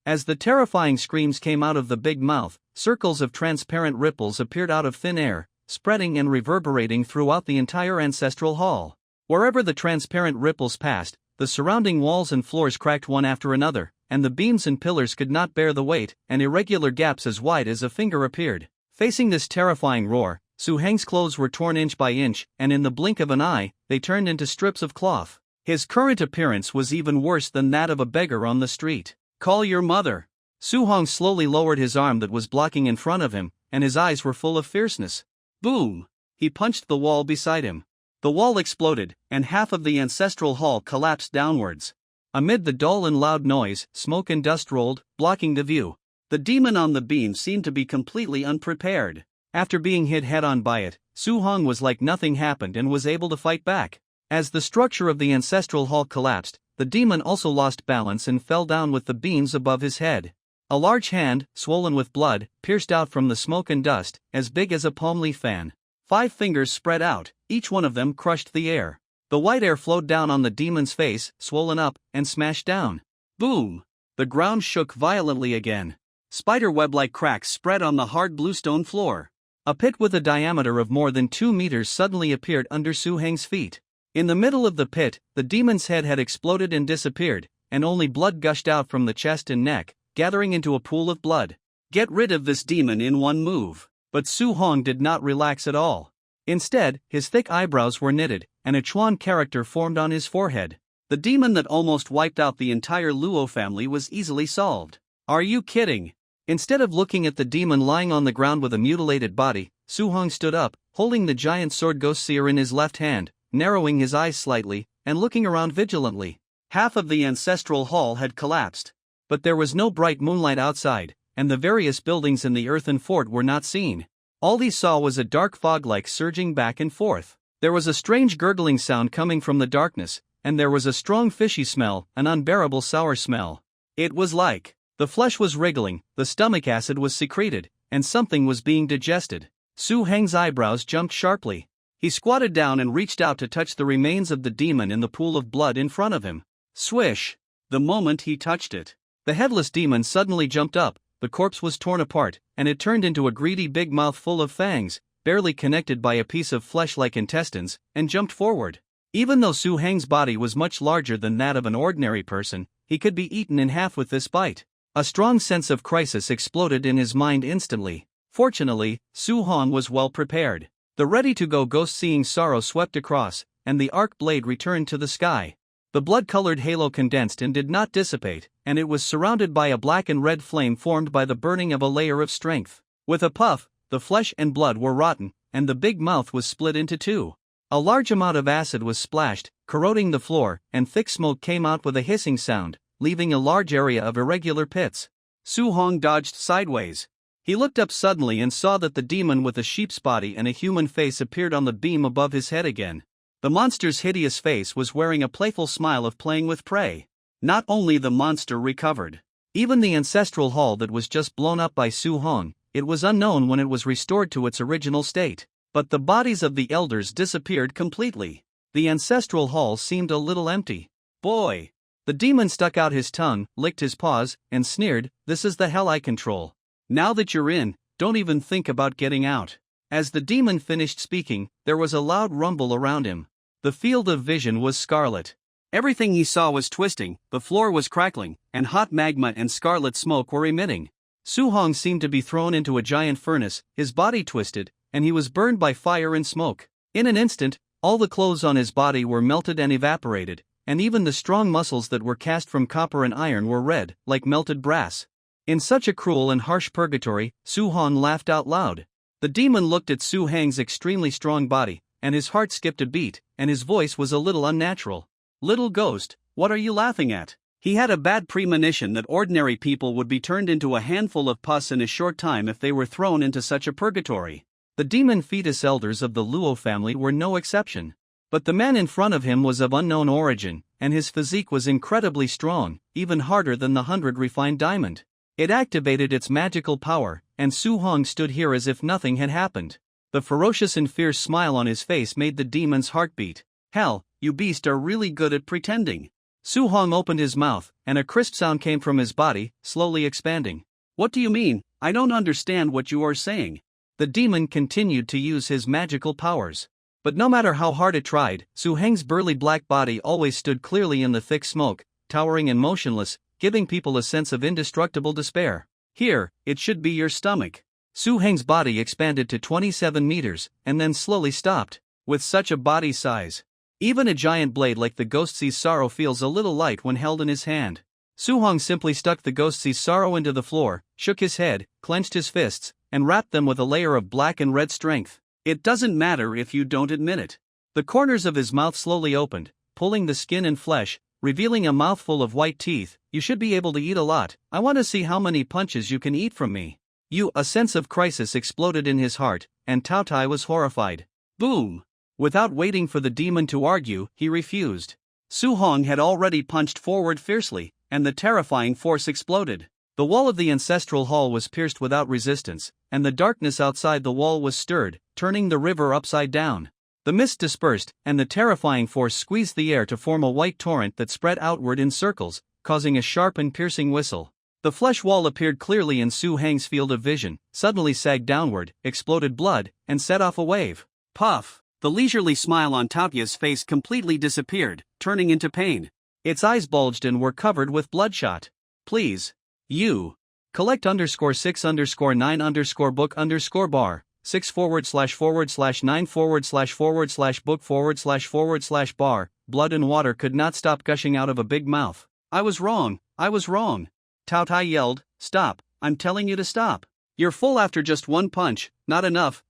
As the terrifying screams came out of the big mouth, circles of transparent ripples appeared out of thin air, spreading and reverberating throughout the entire ancestral hall. Wherever the transparent ripples passed, the surrounding walls and floors cracked one after another, and the beams and pillars could not bear the weight, and irregular gaps as wide as a finger appeared. Facing this terrifying roar, Su Hong's clothes were torn inch by inch, and in the blink of an eye, they turned into strips of cloth. His current appearance was even worse than that of a beggar on the street. "Call your mother." Su-hong slowly lowered his arm that was blocking in front of him, and his eyes were full of fierceness. Boom! He punched the wall beside him. The wall exploded, and half of the ancestral hall collapsed downwards. Amid the dull and loud noise, smoke and dust rolled, blocking the view. The demon on the beam seemed to be completely unprepared. After being hit head-on by it, Su-hong was like nothing happened and was able to fight back. As the structure of the ancestral hall collapsed, the demon also lost balance and fell down with the beams above his head. A large hand, swollen with blood, pierced out from the smoke and dust, as big as a palm leaf fan. 5 fingers spread out, each one of them crushed the air. The white air flowed down on the demon's face, swollen up, and smashed down. Boom! The ground shook violently again. Spider-web-like cracks spread on the hard bluestone floor. A pit with a diameter of more than 2 meters suddenly appeared under Su-heng's feet. In the middle of the pit, the demon's head had exploded and disappeared, and only blood gushed out from the chest and neck, gathering into a pool of blood. Get rid of this demon in one move. But Su-hong did not relax at all. Instead, his thick eyebrows were knitted, and a Chuan character formed on his forehead. The demon that almost wiped out the entire Luo family was easily solved. Are you kidding? Instead of looking at the demon lying on the ground with a mutilated body, Su-hong stood up, holding the giant sword ghost seer in his left hand, narrowing his eyes slightly, and looking around vigilantly. Half of the ancestral hall had collapsed. But there was no bright moonlight outside, and the various buildings in the earthen fort were not seen. All he saw was a dark fog-like surging back and forth. There was a strange gurgling sound coming from the darkness, and there was a strong fishy smell, an unbearable sour smell. It was like the flesh was wriggling, the stomach acid was secreted, and something was being digested. Su-heng's eyebrows jumped sharply. He squatted down and reached out to touch the remains of the demon in the pool of blood in front of him. Swish! The moment he touched it, the headless demon suddenly jumped up. The corpse was torn apart, and it turned into a greedy big mouth full of fangs, barely connected by a piece of flesh like intestines, and jumped forward. Even though Su-heng's body was much larger than that of an ordinary person, he could be eaten in half with this bite. A strong sense of crisis exploded in his mind instantly. Fortunately, Su-hong was well prepared. The ready-to-go ghost-seeing sorrow swept across, and the arc blade returned to the sky. The blood-colored halo condensed and did not dissipate, and it was surrounded by a black and red flame formed by the burning of a layer of strength. With a puff, the flesh and blood were rotten, and the big mouth was split into 2. A large amount of acid was splashed, corroding the floor, and thick smoke came out with a hissing sound, leaving a large area of irregular pits. Su-hong dodged sideways. He looked up suddenly and saw that the demon with a sheep's body and a human face appeared on the beam above his head again. The monster's hideous face was wearing a playful smile of playing with prey. Not only the monster recovered. Even the ancestral hall that was just blown up by Su-hong, it was unknown when it was restored to its original state. But the bodies of the elders disappeared completely. The ancestral hall seemed a little empty. Boy! The demon stuck out his tongue, licked his paws, and sneered, "This is the hell I control. Now that you're in, don't even think about getting out." As the demon finished speaking, there was a loud rumble around him. The field of vision was scarlet. Everything he saw was twisting, the floor was crackling, and hot magma and scarlet smoke were emitting. Su-hong seemed to be thrown into a giant furnace, his body twisted, and he was burned by fire and smoke. In an instant, all the clothes on his body were melted and evaporated, and even the strong muscles that were cast from copper and iron were red, like melted brass. In such a cruel and harsh purgatory, Su-hong laughed out loud. The demon looked at Su-heng's extremely strong body, and his heart skipped a beat, and his voice was a little unnatural. "Little ghost, what are you laughing at?" He had a bad premonition that ordinary people would be turned into a handful of pus in a short time if they were thrown into such a purgatory. The demon fetus elders of the Luo family were no exception. But the man in front of him was of unknown origin, and his physique was incredibly strong, even harder than the 100 refined diamond. It activated its magical power, and Su-hong stood here as if nothing had happened. The ferocious and fierce smile on his face made the demon's heart beat. "Hell, you beast are really good at pretending." Su-hong opened his mouth, and a crisp sound came from his body, slowly expanding. "What do you mean? I don't understand what you are saying." The demon continued to use his magical powers. But no matter how hard it tried, Su-heng's burly black body always stood clearly in the thick smoke, towering and motionless, giving people a sense of indestructible despair. "Here, it should be your stomach." Su-heng's body expanded to 27 meters, and then slowly stopped. With such a body size, Even a giant blade like the ghost's sorrow feels a little light when held in his hand. Su-hong simply stuck the ghost's sorrow into the floor, shook his head, clenched his fists, and wrapped them with a layer of black and red strength. It doesn't matter if you don't admit it. The corners of his mouth slowly opened, pulling the skin and flesh, revealing a mouthful of white teeth. You should be able to eat a lot. I want to see how many punches you can eat from me. A sense of crisis exploded in his heart, and Tao Tai was horrified. Boom! Without waiting for the demon to argue, he refused. Su-hong had already punched forward fiercely, and the terrifying force exploded. The wall of the ancestral hall was pierced without resistance, and the darkness outside the wall was stirred, turning the river upside down. The mist dispersed, and the terrifying force squeezed the air to form a white torrent that spread outward in circles, causing a sharp and piercing whistle. The flesh wall appeared clearly in Su-hang's field of vision, suddenly sagged downward, exploded blood, and set off a wave. Puff! The leisurely smile on Taotia's face completely disappeared, turning into pain. Its eyes bulged and were covered with bloodshot. Please. Collect _6_9_book_bar, 6/9/book/bar, blood and water could not stop gushing out of a big mouth. I was wrong. Tao Tai yelled, stop, I'm telling you to stop. You're full after just one punch, not enough.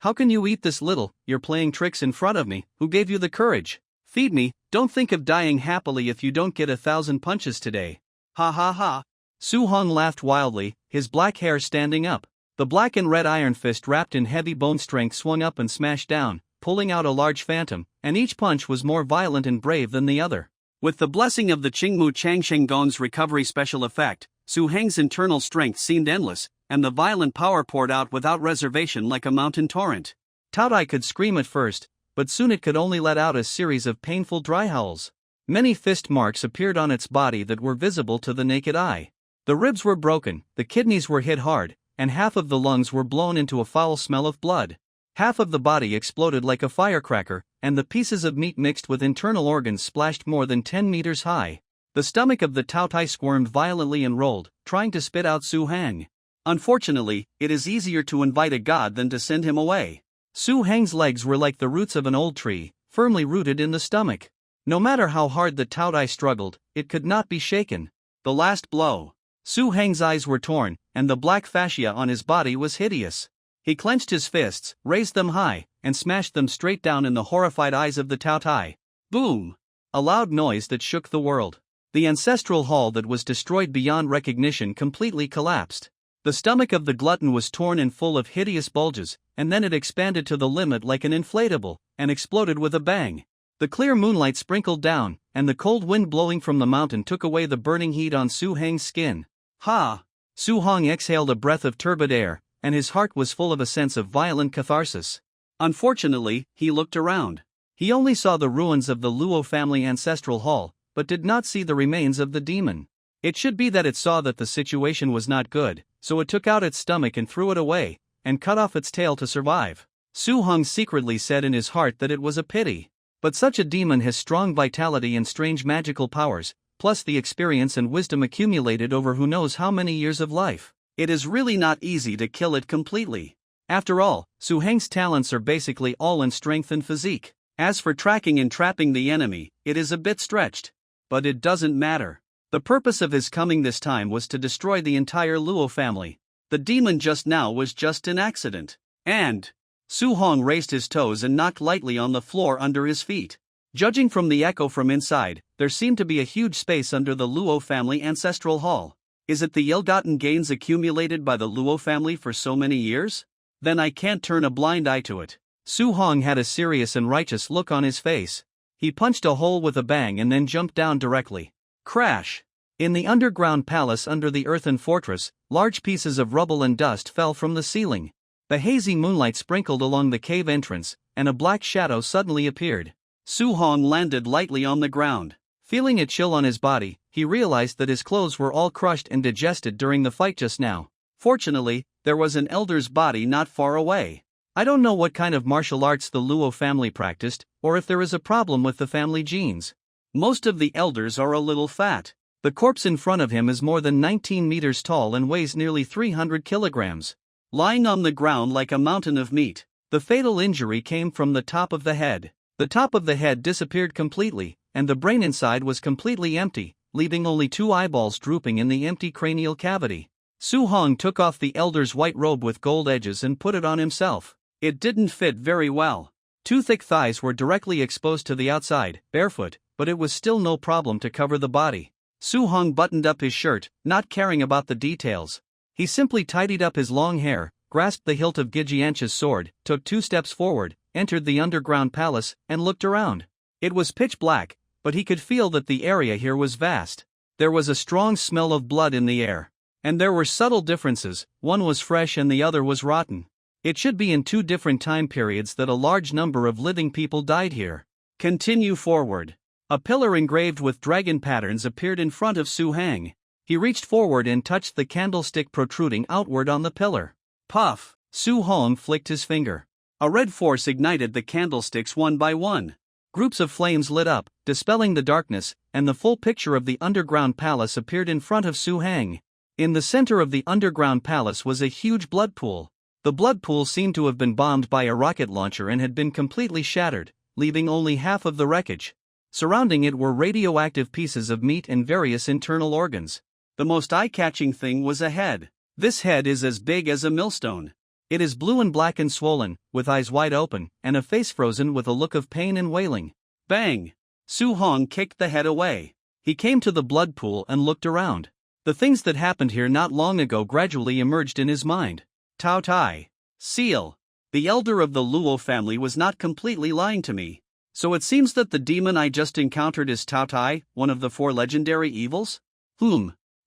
How can you eat this little? You're playing tricks in front of me. Who gave you the courage? Feed me. Don't think of dying happily if you don't get 1,000 punches today. Ha ha ha. Su-hong laughed wildly, his black hair standing up. The black and red iron fist wrapped in heavy bone strength swung up and smashed down, pulling out a large phantom, and each punch was more violent and brave than the other. With the blessing of the Qingmu Changsheng Gong's recovery special effect, Su-heng's internal strength seemed endless, and the violent power poured out without reservation like a mountain torrent. Tao Tai could scream at first, but soon it could only let out a series of painful dry howls. Many fist marks appeared on its body that were visible to the naked eye. The ribs were broken, the kidneys were hit hard, and half of the lungs were blown into a foul smell of blood. Half of the body exploded like a firecracker, and the pieces of meat mixed with internal organs splashed more than 10 meters high. The stomach of the Tao Tai squirmed violently and rolled, trying to spit out Su-hang. Unfortunately, it is easier to invite a god than to send him away. Su-hang's legs were like the roots of an old tree, firmly rooted in the stomach. No matter how hard the Tao Tai struggled, it could not be shaken. The last blow. Su-hang's eyes were torn, and the black fascia on his body was hideous. He clenched his fists, raised them high, and smashed them straight down in the horrified eyes of the Tao Tai. Boom! A loud noise that shook the world. The ancestral hall that was destroyed beyond recognition completely collapsed. The stomach of the glutton was torn and full of hideous bulges, and then it expanded to the limit like an inflatable, and exploded with a bang. The clear moonlight sprinkled down, and the cold wind blowing from the mountain took away the burning heat on Su-hang's skin. Ha! Su-hong exhaled a breath of turbid air, and his heart was full of a sense of violent catharsis. Unfortunately, he looked around. He only saw the ruins of the Luo family ancestral hall, but did not see the remains of the demon. It should be that it saw that the situation was not good, so it took out its stomach and threw it away, and cut off its tail to survive. Su-hong secretly said in his heart that it was a pity. But such a demon has strong vitality and strange magical powers, plus the experience and wisdom accumulated over who knows how many years of life. It is really not easy to kill it completely. After all, Su-hang's talents are basically all in strength and physique. As for tracking and trapping the enemy, it is a bit stretched. But it doesn't matter. The purpose of his coming this time was to destroy the entire Luo family. The demon just now was just an accident. And Su-hong raised his toes and knocked lightly on the floor under his feet. Judging from the echo from inside, there seemed to be a huge space under the Luo family ancestral hall. Is it the ill-gotten gains accumulated by the Luo family for so many years? Then I can't turn a blind eye to it. Su-hong had a serious and righteous look on his face. He punched a hole with a bang and then jumped down directly. Crash! In the underground palace under the earthen fortress, large pieces of rubble and dust fell from the ceiling. The hazy moonlight sprinkled along the cave entrance, and a black shadow suddenly appeared. Su-hong landed lightly on the ground. Feeling a chill on his body, he realized that his clothes were all crushed and digested during the fight just now. Fortunately, there was an elder's body not far away. I don't know what kind of martial arts the Luo family practiced, or if there is a problem with the family genes. Most of the elders are a little fat. The corpse in front of him is more than 19 meters tall and weighs nearly 300 kilograms. Lying on the ground like a mountain of meat, the fatal injury came from the top of the head. The top of the head disappeared completely, and the brain inside was completely empty, leaving only 2 eyeballs drooping in the empty cranial cavity. Su Hong took off the elder's white robe with gold edges and put it on himself. It didn't fit very well. 2 thick thighs were directly exposed to the outside, barefoot, but it was still no problem to cover the body. Su Hong buttoned up his shirt, not caring about the details. He simply tidied up his long hair, grasped the hilt of Gijiancha's sword, took 2 steps forward, entered the underground palace, and looked around. It was pitch black, but he could feel that the area here was vast. There was a strong smell of blood in the air. And there were subtle differences, one was fresh and the other was rotten. It should be in 2 different time periods that a large number of living people died here. Continue forward. A pillar engraved with dragon patterns appeared in front of Su Hang. He reached forward and touched the candlestick protruding outward on the pillar. Puff! Su Hong flicked his finger. A red force ignited the candlesticks one by one. Groups of flames lit up, dispelling the darkness, and the full picture of the underground palace appeared in front of Su Hang. In the center of the underground palace was a huge blood pool. The blood pool seemed to have been bombed by a rocket launcher and had been completely shattered, leaving only half of the wreckage. Surrounding it were radioactive pieces of meat and various internal organs. The most eye-catching thing was a head. This head is as big as a millstone. It is blue and black and swollen, with eyes wide open, and a face frozen with a look of pain and wailing. Bang! Su Hong kicked the head away. He came to the blood pool and looked around. The things that happened here not long ago gradually emerged in his mind. Tao Tai. Seal. The elder of the Luo family was not completely lying to me. So it seems that the demon I just encountered is Tao Tai, one of the 4 legendary evils?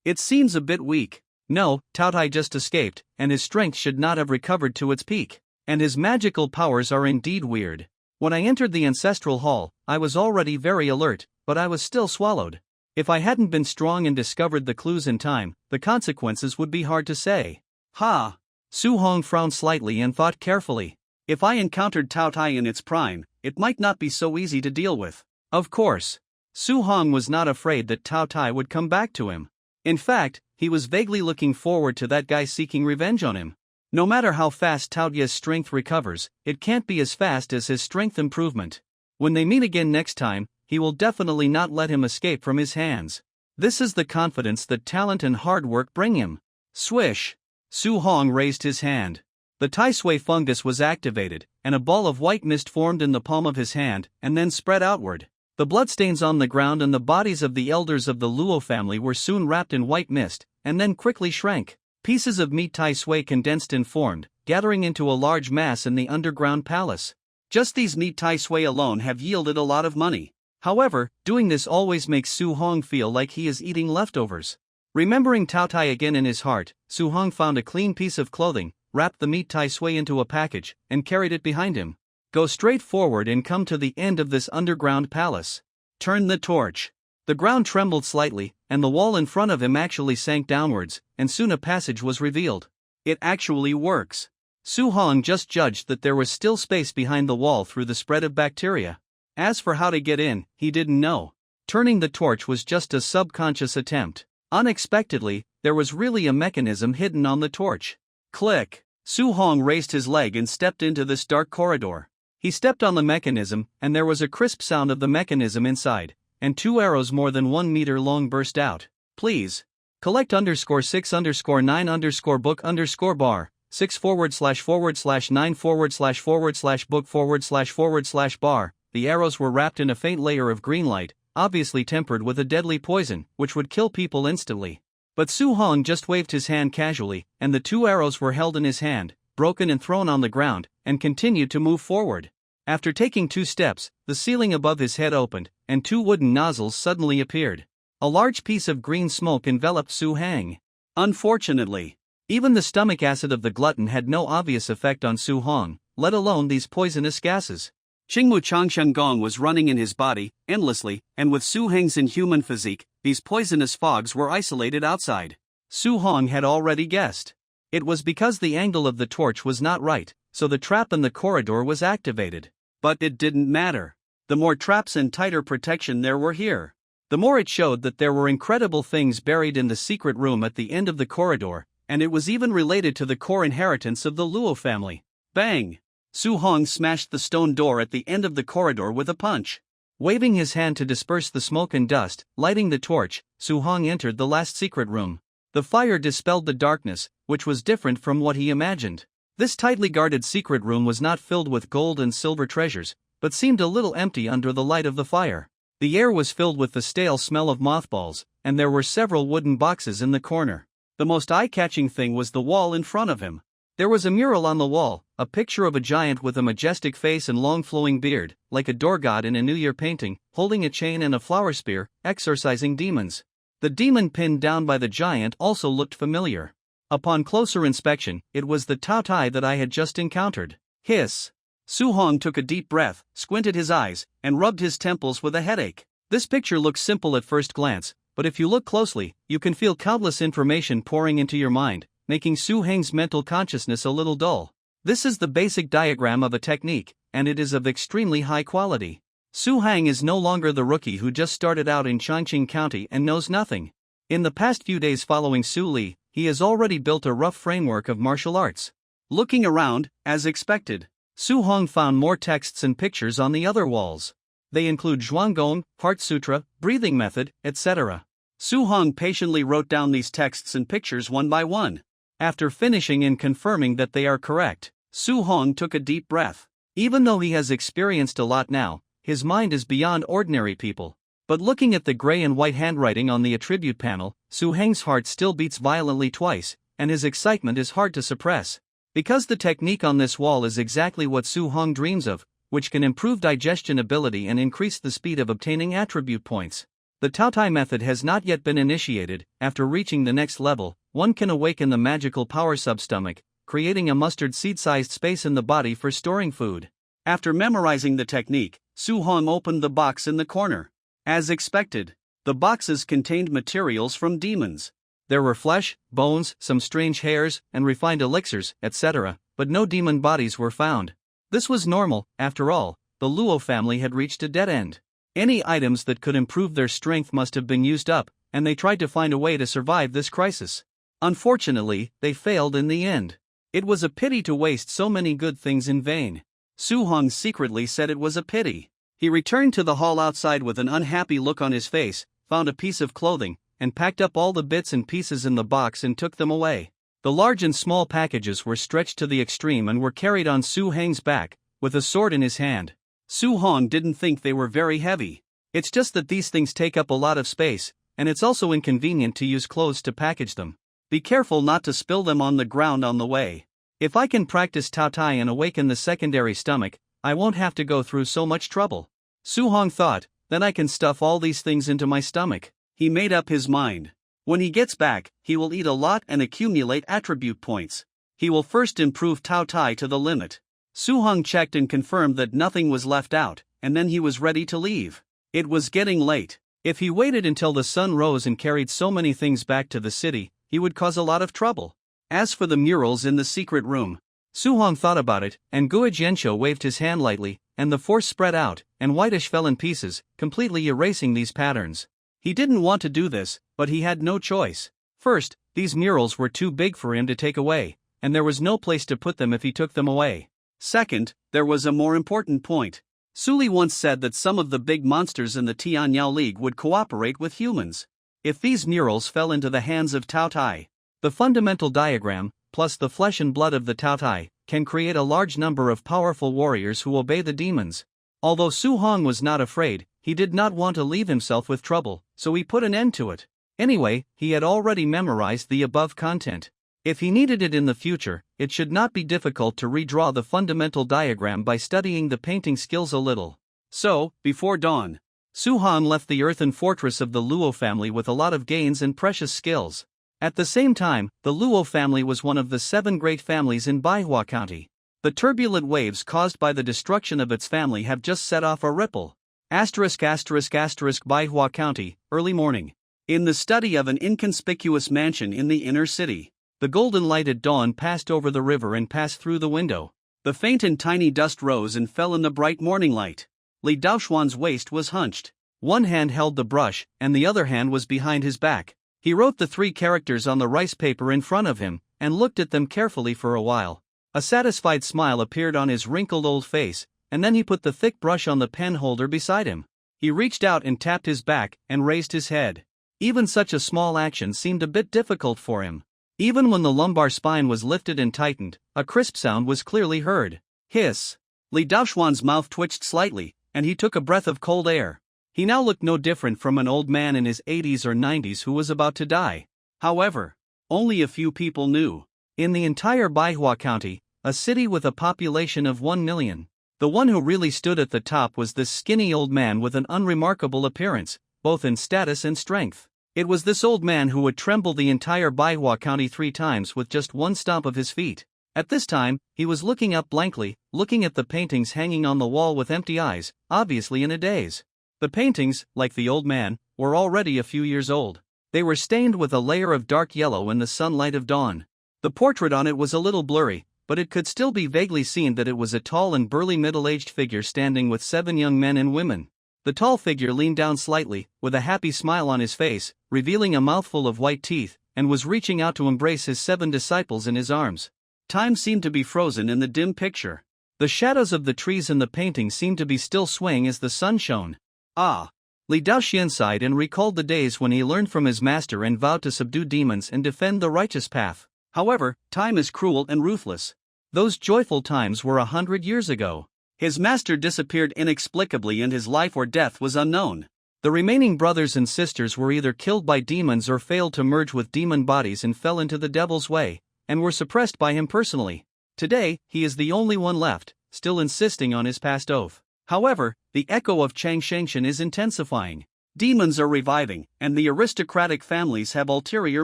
It seems a bit weak. No, Tao Tai just escaped, and his strength should not have recovered to its peak. And his magical powers are indeed weird. When I entered the ancestral hall, I was already very alert, but I was still swallowed. If I hadn't been strong and discovered the clues in time, the consequences would be hard to say. Ha! Su Hong frowned slightly and thought carefully. If I encountered Tao Tai in its prime, it might not be so easy to deal with. Of course. Su Hong was not afraid that Tao Tai would come back to him. In fact, he was vaguely looking forward to that guy seeking revenge on him. No matter how fast Tao Tai's strength recovers, it can't be as fast as his strength improvement. When they meet again next time, he will definitely not let him escape from his hands. This is the confidence that talent and hard work bring him. Swish! Su Hong raised his hand. The Tai Sui fungus was activated, and a ball of white mist formed in the palm of his hand, and then spread outward. The bloodstains on the ground and the bodies of the elders of the Luo family were soon wrapped in white mist, and then quickly shrank. Pieces of meat Tai Sui condensed and formed, gathering into a large mass in the underground palace. Just these meat Tai Sui alone have yielded a lot of money. However, doing this always makes Su Hong feel like he is eating leftovers. Remembering Tao Tai again in his heart, Su Hong found a clean piece of clothing, wrapped the meat Tai Sui into a package, and carried it behind him. Go straight forward and come to the end of this underground palace. Turn the torch. The ground trembled slightly, and the wall in front of him actually sank downwards, and soon a passage was revealed. It actually works. Su Hong just judged that there was still space behind the wall through the spread of bacteria. As for how to get in, he didn't know. Turning the torch was just a subconscious attempt. Unexpectedly, there was really a mechanism hidden on the torch. Click! Su Hong raised his leg and stepped into this dark corridor. He stepped on the mechanism, and there was a crisp sound of the mechanism inside, and 2 arrows more than 1 meter long burst out. Please. Collect _6_9_book_bar, 6//9//book//bar. The arrows were wrapped in a faint layer of green light, obviously tempered with a deadly poison, which would kill people instantly. But Su Hong just waved his hand casually, and the 2 arrows were held in his hand, broken and thrown on the ground, and continued to move forward. After taking 2 steps, the ceiling above his head opened, and 2 wooden nozzles suddenly appeared. A large piece of green smoke enveloped Su Hang. Unfortunately, even the stomach acid of the glutton had no obvious effect on Su Hong, let alone these poisonous gases. Qingmu Changshen was running in his body, endlessly, and with Su Hang's inhuman physique, these poisonous fogs were isolated outside. Su Hong had already guessed. It was because the angle of the torch was not right, so the trap in the corridor was activated. But it didn't matter. The more traps and tighter protection there were here, the more it showed that there were incredible things buried in the secret room at the end of the corridor, and it was even related to the core inheritance of the Luo family. Bang! Su Hong smashed the stone door at the end of the corridor with a punch. Waving his hand to disperse the smoke and dust, lighting the torch, Su Hong entered the last secret room. The fire dispelled the darkness, which was different from what he imagined. This tightly guarded secret room was not filled with gold and silver treasures, but seemed a little empty under the light of the fire. The air was filled with the stale smell of mothballs, and there were several wooden boxes in the corner. The most eye-catching thing was the wall in front of him. There was a mural on the wall, a picture of a giant with a majestic face and long flowing beard, like a door god in a New Year painting, holding a chain and a flower spear, exorcising demons. The demon pinned down by the giant also looked familiar. Upon closer inspection, it was the Tao Tai that I had just encountered. Hiss! Su Hong took a deep breath, squinted his eyes, and rubbed his temples with a headache. This picture looks simple at first glance, but if you look closely, you can feel countless information pouring into your mind, making Su Heng's mental consciousness a little dull. This is the basic diagram of a technique, and it is of extremely high quality. Su Heng is no longer the rookie who just started out in Chongqing County and knows nothing. In the past few days following Su Li, he has already built a rough framework of martial arts. Looking around, as expected, Su Hong found more texts and pictures on the other walls. They include Zhuanggong, Heart Sutra, breathing method, etc. Su Hong patiently wrote down these texts and pictures one by one. After finishing and confirming that they are correct, Su Hong took a deep breath. Even though he has experienced a lot now, his mind is beyond ordinary people. But looking at the gray and white handwriting on the attribute panel, Su Heng's heart still beats violently twice, and his excitement is hard to suppress. Because the technique on this wall is exactly what Su Hong dreams of, which can improve digestion ability and increase the speed of obtaining attribute points. The Tao Tai method has not yet been initiated. After reaching the next level, one can awaken the magical power substomach, creating a mustard seed-sized space in the body for storing food. After memorizing the technique, Su Hong opened the box in the corner. As expected, the boxes contained materials from demons. There were flesh, bones, some strange hairs, and refined elixirs, etc., but no demon bodies were found. This was normal. After all, the Luo family had reached a dead end. Any items that could improve their strength must have been used up, and they tried to find a way to survive this crisis. Unfortunately, they failed in the end. It was a pity to waste so many good things in vain. Su Hong secretly said it was a pity. He returned to the hall outside with an unhappy look on his face, found a piece of clothing, and packed up all the bits and pieces in the box and took them away. The large and small packages were stretched to the extreme and were carried on Su Heng's back, with a sword in his hand. Su Hong didn't think they were very heavy. It's just that these things take up a lot of space, and it's also inconvenient to use clothes to package them. Be careful not to spill them on the ground on the way. If I can practice Tao Tai and awaken the secondary stomach, I won't have to go through so much trouble. Su Hong thought, then I can stuff all these things into my stomach. He made up his mind. When he gets back, he will eat a lot and accumulate attribute points. He will first improve Tao Tai to the limit. Su Hong checked and confirmed that nothing was left out, and then he was ready to leave. It was getting late. If he waited until the sun rose and carried so many things back to the city, he would cause a lot of trouble. As for the murals in the secret room, Su Hong thought about it, and Guo Jianshou waved his hand lightly, and the force spread out, and whitish fell in pieces, completely erasing these patterns. He didn't want to do this, but he had no choice. First, these murals were too big for him to take away, and there was no place to put them if he took them away. Second, there was a more important point. Su Li once said that some of the big monsters in the Tianyao League would cooperate with humans. If these murals fell into the hands of Tao Tai, the fundamental diagram, plus the flesh and blood of the Tao Tai, can create a large number of powerful warriors who obey the demons. Although Su Hong was not afraid, he did not want to leave himself with trouble, so he put an end to it. Anyway, he had already memorized the above content. If he needed it in the future, it should not be difficult to redraw the fundamental diagram by studying the painting skills a little. So, before dawn, Su Hong left the earthen fortress of the Luo family with a lot of gains and precious skills. At the same time, the Luo family was one of the 7 great families in Manhwa County. The waves caused by the destruction of its family have just set off a ripple. Manhwa County, early morning. In the study of an inconspicuous mansion in the inner city. The golden light at dawn passed over the river and passed through the window. The faint and tiny dust rose and fell in the bright morning light. Li Daoxuan's waist was hunched. One hand held the brush, and the other hand was behind his back. He wrote the 3 characters on the rice paper in front of him, and looked at them carefully for a while. A satisfied smile appeared on his wrinkled old face, and then he put the thick brush on the pen holder beside him. He reached out and tapped his back and raised his head. Even such a small action seemed a bit difficult for him. Even when the lumbar spine was lifted and tightened, a crisp sound was clearly heard. Hiss! Li Daoxuan's mouth twitched slightly, and he took a breath of cold air. He now looked no different from an old man in his 80s or 90s who was about to die. However, only a few people knew. In the entire Manhwa County, a city with a population of 1 million, the one who really stood at the top was this skinny old man with an unremarkable appearance, both in status and strength. It was this old man who would tremble the entire Manhwa County 3 times with just one stomp of his feet. At this time, he was looking up blankly, looking at the paintings hanging on the wall with empty eyes, obviously in a daze. The paintings, like the old man, were already a few years old. They were stained with a layer of dark yellow in the sunlight of dawn. The portrait on it was a little blurry, but it could still be vaguely seen that it was a tall and burly middle-aged figure standing with 7 young men and women. The tall figure leaned down slightly, with a happy smile on his face, revealing a mouthful of white teeth, and was reaching out to embrace his 7 disciples in his arms. Time seemed to be frozen in the dim picture. The shadows of the trees in the painting seemed to be still swaying as the sun shone. Ah! Li Daoxian sighed and recalled the days when he learned from his master and vowed to subdue demons and defend the righteous path. However, time is cruel and ruthless. Those joyful times were 100 years ago. His master disappeared inexplicably and his life or death was unknown. The remaining brothers and sisters were either killed by demons or failed to merge with demon bodies and fell into the devil's way, and were suppressed by him personally. Today, he is the only one left, still insisting on his past oath. However, the echo of Chang Shengshan is intensifying. Demons are reviving, and the aristocratic families have ulterior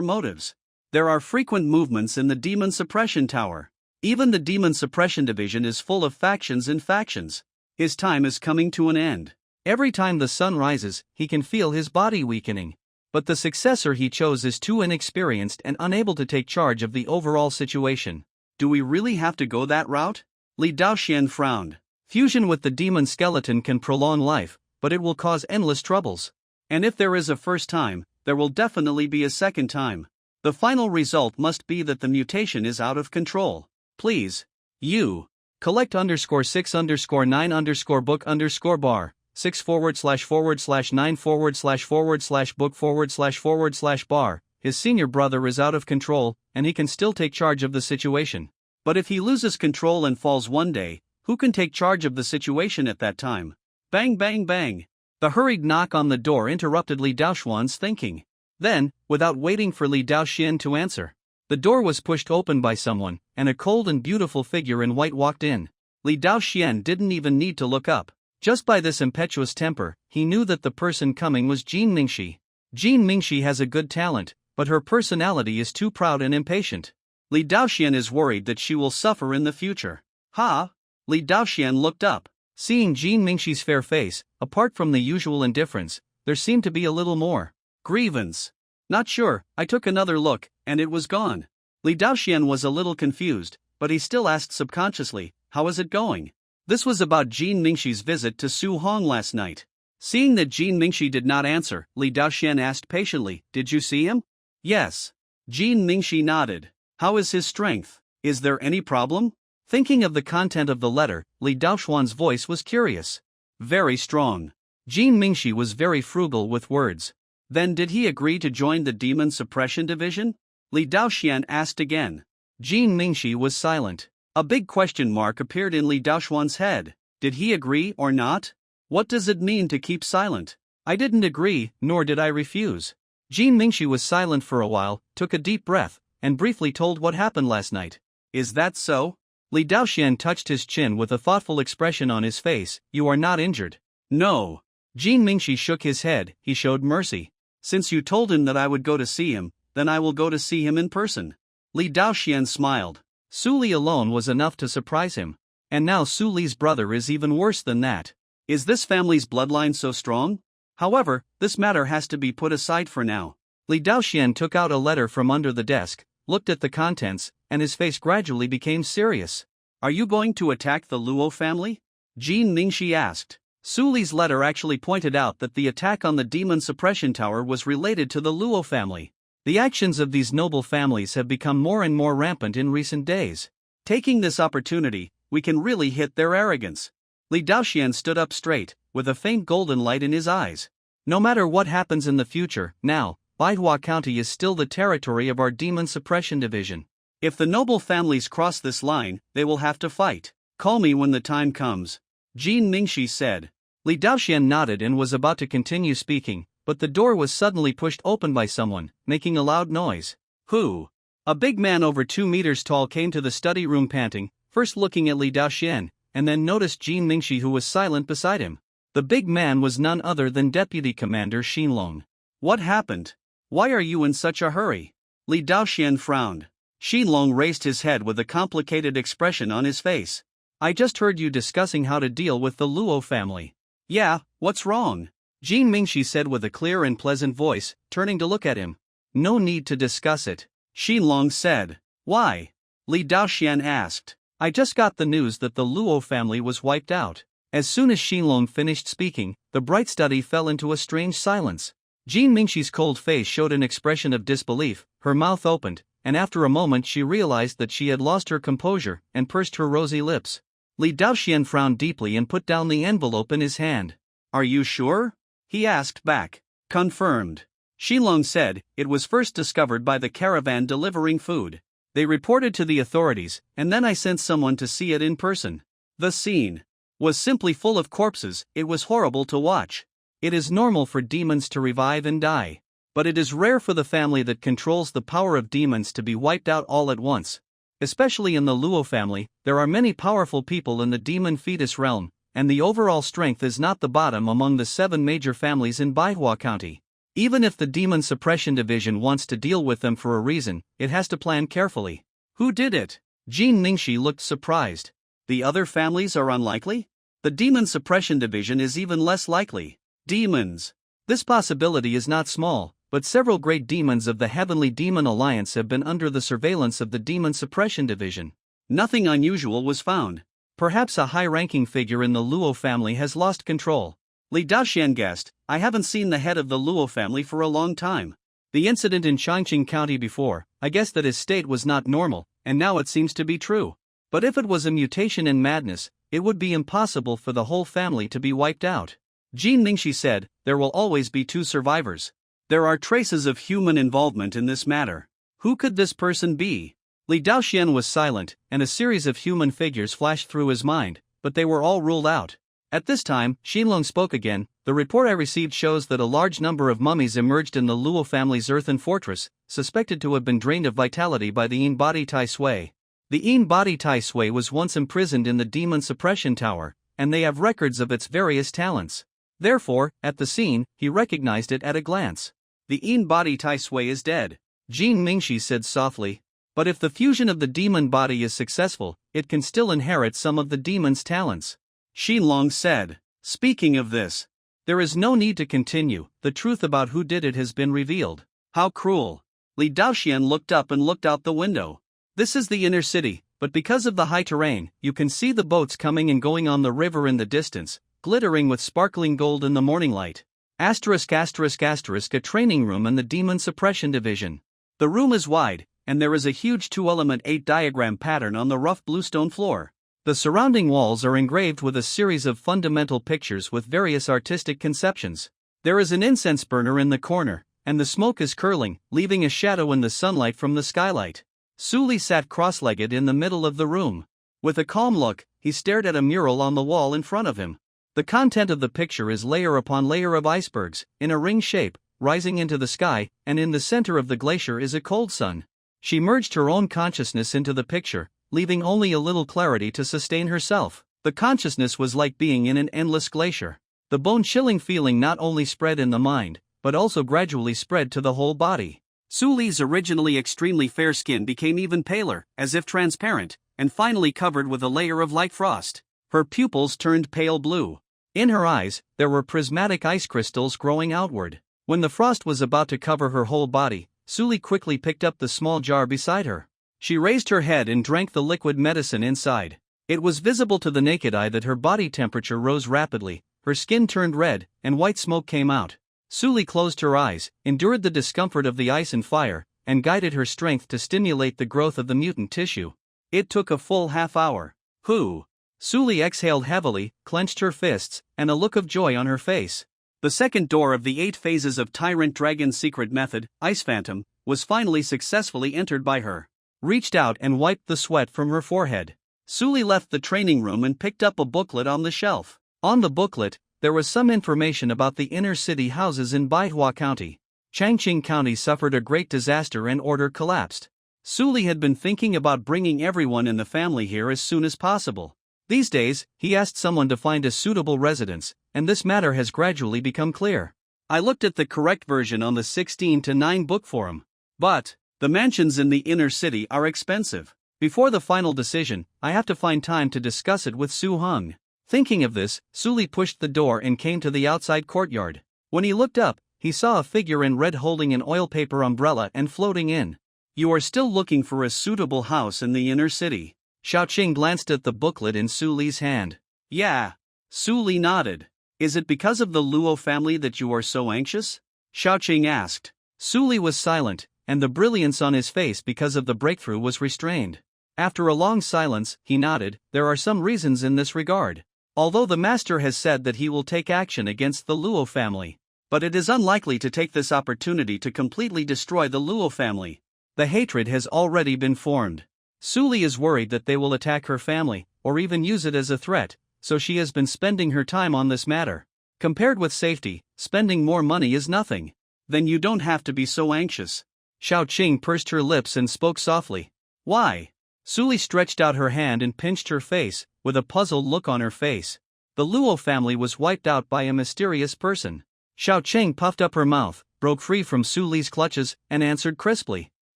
motives. There are frequent movements in the Demon Suppression Tower. Even the Demon Suppression Division is full of factions and factions. His time is coming to an end. Every time the sun rises, he can feel his body weakening. But the successor he chose is too inexperienced and unable to take charge of the overall situation. Do we really have to go that route? Li Daoxian frowned. Fusion with the demon skeleton can prolong life, but it will cause endless troubles. And if there is a first time, there will definitely be a second time. The final result must be that the mutation is out of control. Please. You. Collect _6_9_book_bar, 6//9/book/bar. His senior brother is out of control, and he can still take charge of the situation. But if he loses control and falls one day, who can take charge of the situation at that time? Bang bang bang. The hurried knock on the door interrupted Li Daoxuan's thinking. Then, without waiting for Li Daoxian to answer, the door was pushed open by someone, and a cold and beautiful figure in white walked in. Li Daoxian didn't even need to look up. Just by this impetuous temper, he knew that the person coming was Jean Mingxi. Jean Mingxi has a good talent, but her personality is too proud and impatient. Li Daoxian is worried that she will suffer in the future. Ha! Li Daoxian looked up. Seeing Jean Mingxi's fair face, apart from the usual indifference, there seemed to be a little more. Grievance. Not sure, I took another look, and it was gone. Li Daoxian was a little confused, but he still asked subconsciously, how is it going? This was about Jean Mingxi's visit to Su Hong last night. Seeing that Jean Mingxi did not answer, Li Daoxian asked patiently, did you see him? Yes. Jean Mingxi nodded. How is his strength? Is there any problem? Thinking of the content of the letter, Li Daoxuan's voice was curious. Very strong. Jean Mingxi was very frugal with words. Then did he agree to join the Demon Suppression Division? Li Daoxian asked again. Jean Mingxi was silent. A big question mark appeared in Li Daoxuan's head. Did he agree or not? What does it mean to keep silent? I didn't agree, nor did I refuse. Jean Mingxi was silent for a while, took a deep breath, and briefly told what happened last night. Is that so? Li Daoxian touched his chin with a thoughtful expression on his face. You are not injured. No. Jean Mingxi shook his head. He showed mercy. Since you told him that I would go to see him, then I will go to see him in person. Li Daoxian smiled. Su Li alone was enough to surprise him. And now Su Li's brother is even worse than that. Is this family's bloodline so strong? However, this matter has to be put aside for now. Li Daoxian took out a letter from under the desk, looked at the contents, and his face gradually became serious. Are you going to attack the Luo family? Jean Mingxi asked. Su Li's letter actually pointed out that the attack on the Demon Suppression Tower was related to the Luo family. The actions of these noble families have become more and more rampant in recent days. Taking this opportunity, we can really hit their arrogance. Li Daoxian stood up straight, with a faint golden light in his eyes. No matter what happens in the future, now, Manhwa County is still the territory of our Demon Suppression Division. If the noble families cross this line, they will have to fight. Call me when the time comes. Jin Mingxi said. Li Daoxian nodded and was about to continue speaking, but the door was suddenly pushed open by someone, making a loud noise. Who? A big man over 2 meters tall came to the study room panting, first looking at Li Daoxian, and then noticed Jin Mingxi, who was silent beside him. The big man was none other than Deputy Commander Xinlong. What happened? Why are you in such a hurry? Li Daoxian frowned. Xinlong raised his head with a complicated expression on his face. I just heard you discussing how to deal with the Luo family. Yeah, what's wrong? Jin Mingxi said with a clear and pleasant voice, turning to look at him. No need to discuss it. Xinlong said. Why? Li Daoxian asked. I just got the news that the Luo family was wiped out. As soon as Xinlong finished speaking, the bright study fell into a strange silence. Jin Mingxi's cold face showed an expression of disbelief, her mouth opened, and after a moment she realized that she had lost her composure and pursed her rosy lips. Li Daoxian frowned deeply and put down the envelope in his hand. Are you sure? He asked back. Confirmed. Xinlong said, it was first discovered by the caravan delivering food. They reported to the authorities, and then I sent someone to see it in person. The scene was simply full of corpses. It was horrible to watch. It is normal for demons to revive and die. But it is rare for the family that controls the power of demons to be wiped out all at once. Especially in the Luo family, there are many powerful people in the demon fetus realm, and the overall strength is not the bottom among the 7 major families in Manhwa County. Even if the Demon Suppression Division wants to deal with them for a reason, it has to plan carefully. Who did it? Jin Mingxi looked surprised. The other families are unlikely? The Demon Suppression Division is even less likely. Demons. This possibility is not small, but several great demons of the Heavenly Demon Alliance have been under the surveillance of the Demon Suppression Division. Nothing unusual was found. Perhaps a high-ranking figure in the Luo family has lost control. Li Daoxian guessed, I haven't seen the head of the Luo family for a long time. The incident in Changqing County before, I guessed that his state was not normal, and now it seems to be true. But if it was a mutation in madness, it would be impossible for the whole family to be wiped out. Jin Mingxi said, there will always be 2 survivors. There are traces of human involvement in this matter. Who could this person be? Li Daoxian was silent, and a series of human figures flashed through his mind, but they were all ruled out. At this time, Xinlong spoke again. The report I received shows that a large number of mummies emerged in the Luo family's earthen fortress, suspected to have been drained of vitality by the Yin Body Tai Sui. The Yin Body Tai Sui was once imprisoned in the Demon Suppression Tower, and they have records of its various talents. Therefore, at the scene, he recognized it at a glance. The Yin Body Tai Sui is dead. Jin Mingxi said softly. But if the fusion of the demon body is successful, it can still inherit some of the demon's talents. Xinlong said. Speaking of this, there is no need to continue. The truth about who did it has been revealed. How cruel. Li Daoxian looked up and looked out the window. This is the inner city, but because of the high terrain, you can see the boats coming and going on the river in the distance, glittering with sparkling gold in the morning light. ******, a training room in the Demon Suppression Division. The room is wide, and there is a huge 2-element 8 diagram pattern on the rough bluestone floor. The surrounding walls are engraved with a series of fundamental pictures with various artistic conceptions. There is an incense burner in the corner, and the smoke is curling, leaving a shadow in the sunlight from the skylight. Suli sat cross-legged in the middle of the room. With a calm look, he stared at a mural on the wall in front of him. The content of the picture is layer upon layer of icebergs, in a ring shape, rising into the sky, and in the center of the glacier is a cold sun. She merged her own consciousness into the picture, leaving only a little clarity to sustain herself. The consciousness was like being in an endless glacier. The bone-chilling feeling not only spread in the mind, but also gradually spread to the whole body. Suli's originally extremely fair skin became even paler, as if transparent, and finally covered with a layer of light frost. Her pupils turned pale blue. In her eyes, there were prismatic ice crystals growing outward. When the frost was about to cover her whole body, Suli quickly picked up the small jar beside her. She raised her head and drank the liquid medicine inside. It was visible to the naked eye that her body temperature rose rapidly, her skin turned red, and white smoke came out. Suli closed her eyes, endured the discomfort of the ice and fire, and guided her strength to stimulate the growth of the mutant tissue. It took a full half hour. Who? Suli exhaled heavily, clenched her fists, and a look of joy on her face. The second door of the 8 phases of Tyrant Dragon's secret method, Ice Phantom, was finally successfully entered by her. Reached out and wiped the sweat from her forehead. Suli left the training room and picked up a booklet on the shelf. On the booklet, there was some information about the inner city houses in Manhwa County. Changqing County suffered a great disaster and order collapsed. Suli had been thinking about bringing everyone in the family here as soon as possible. These days, he asked someone to find a suitable residence, and this matter has gradually become clear. I looked at the correct version on the 16:9 book forum. But the mansions in the inner city are expensive. Before the final decision, I have to find time to discuss it with Su Hung. Thinking of this, Suli pushed the door and came to the outside courtyard. When he looked up, he saw a figure in red holding an oil paper umbrella and floating in. You are still looking for a suitable house in the inner city. Xiaoqing glanced at the booklet in Suli's hand. Yeah. Suli nodded. Is it because of the Luo family that you are so anxious? Xiaoqing asked. Suli was silent, and the brilliance on his face because of the breakthrough was restrained. After a long silence, he nodded. There are some reasons in this regard. Although the master has said that he will take action against the Luo family, but it is unlikely to take this opportunity to completely destroy the Luo family. The hatred has already been formed. Suli is worried that they will attack her family, or even use it as a threat, so she has been spending her time on this matter. Compared with safety, spending more money is nothing. Then you don't have to be so anxious. Xiaoqing pursed her lips and spoke softly. Why? Suli stretched out her hand and pinched her face, with a puzzled look on her face. The Luo family was wiped out by a mysterious person. Xiaoqing puffed up her mouth, broke free from Suli's clutches, and answered crisply.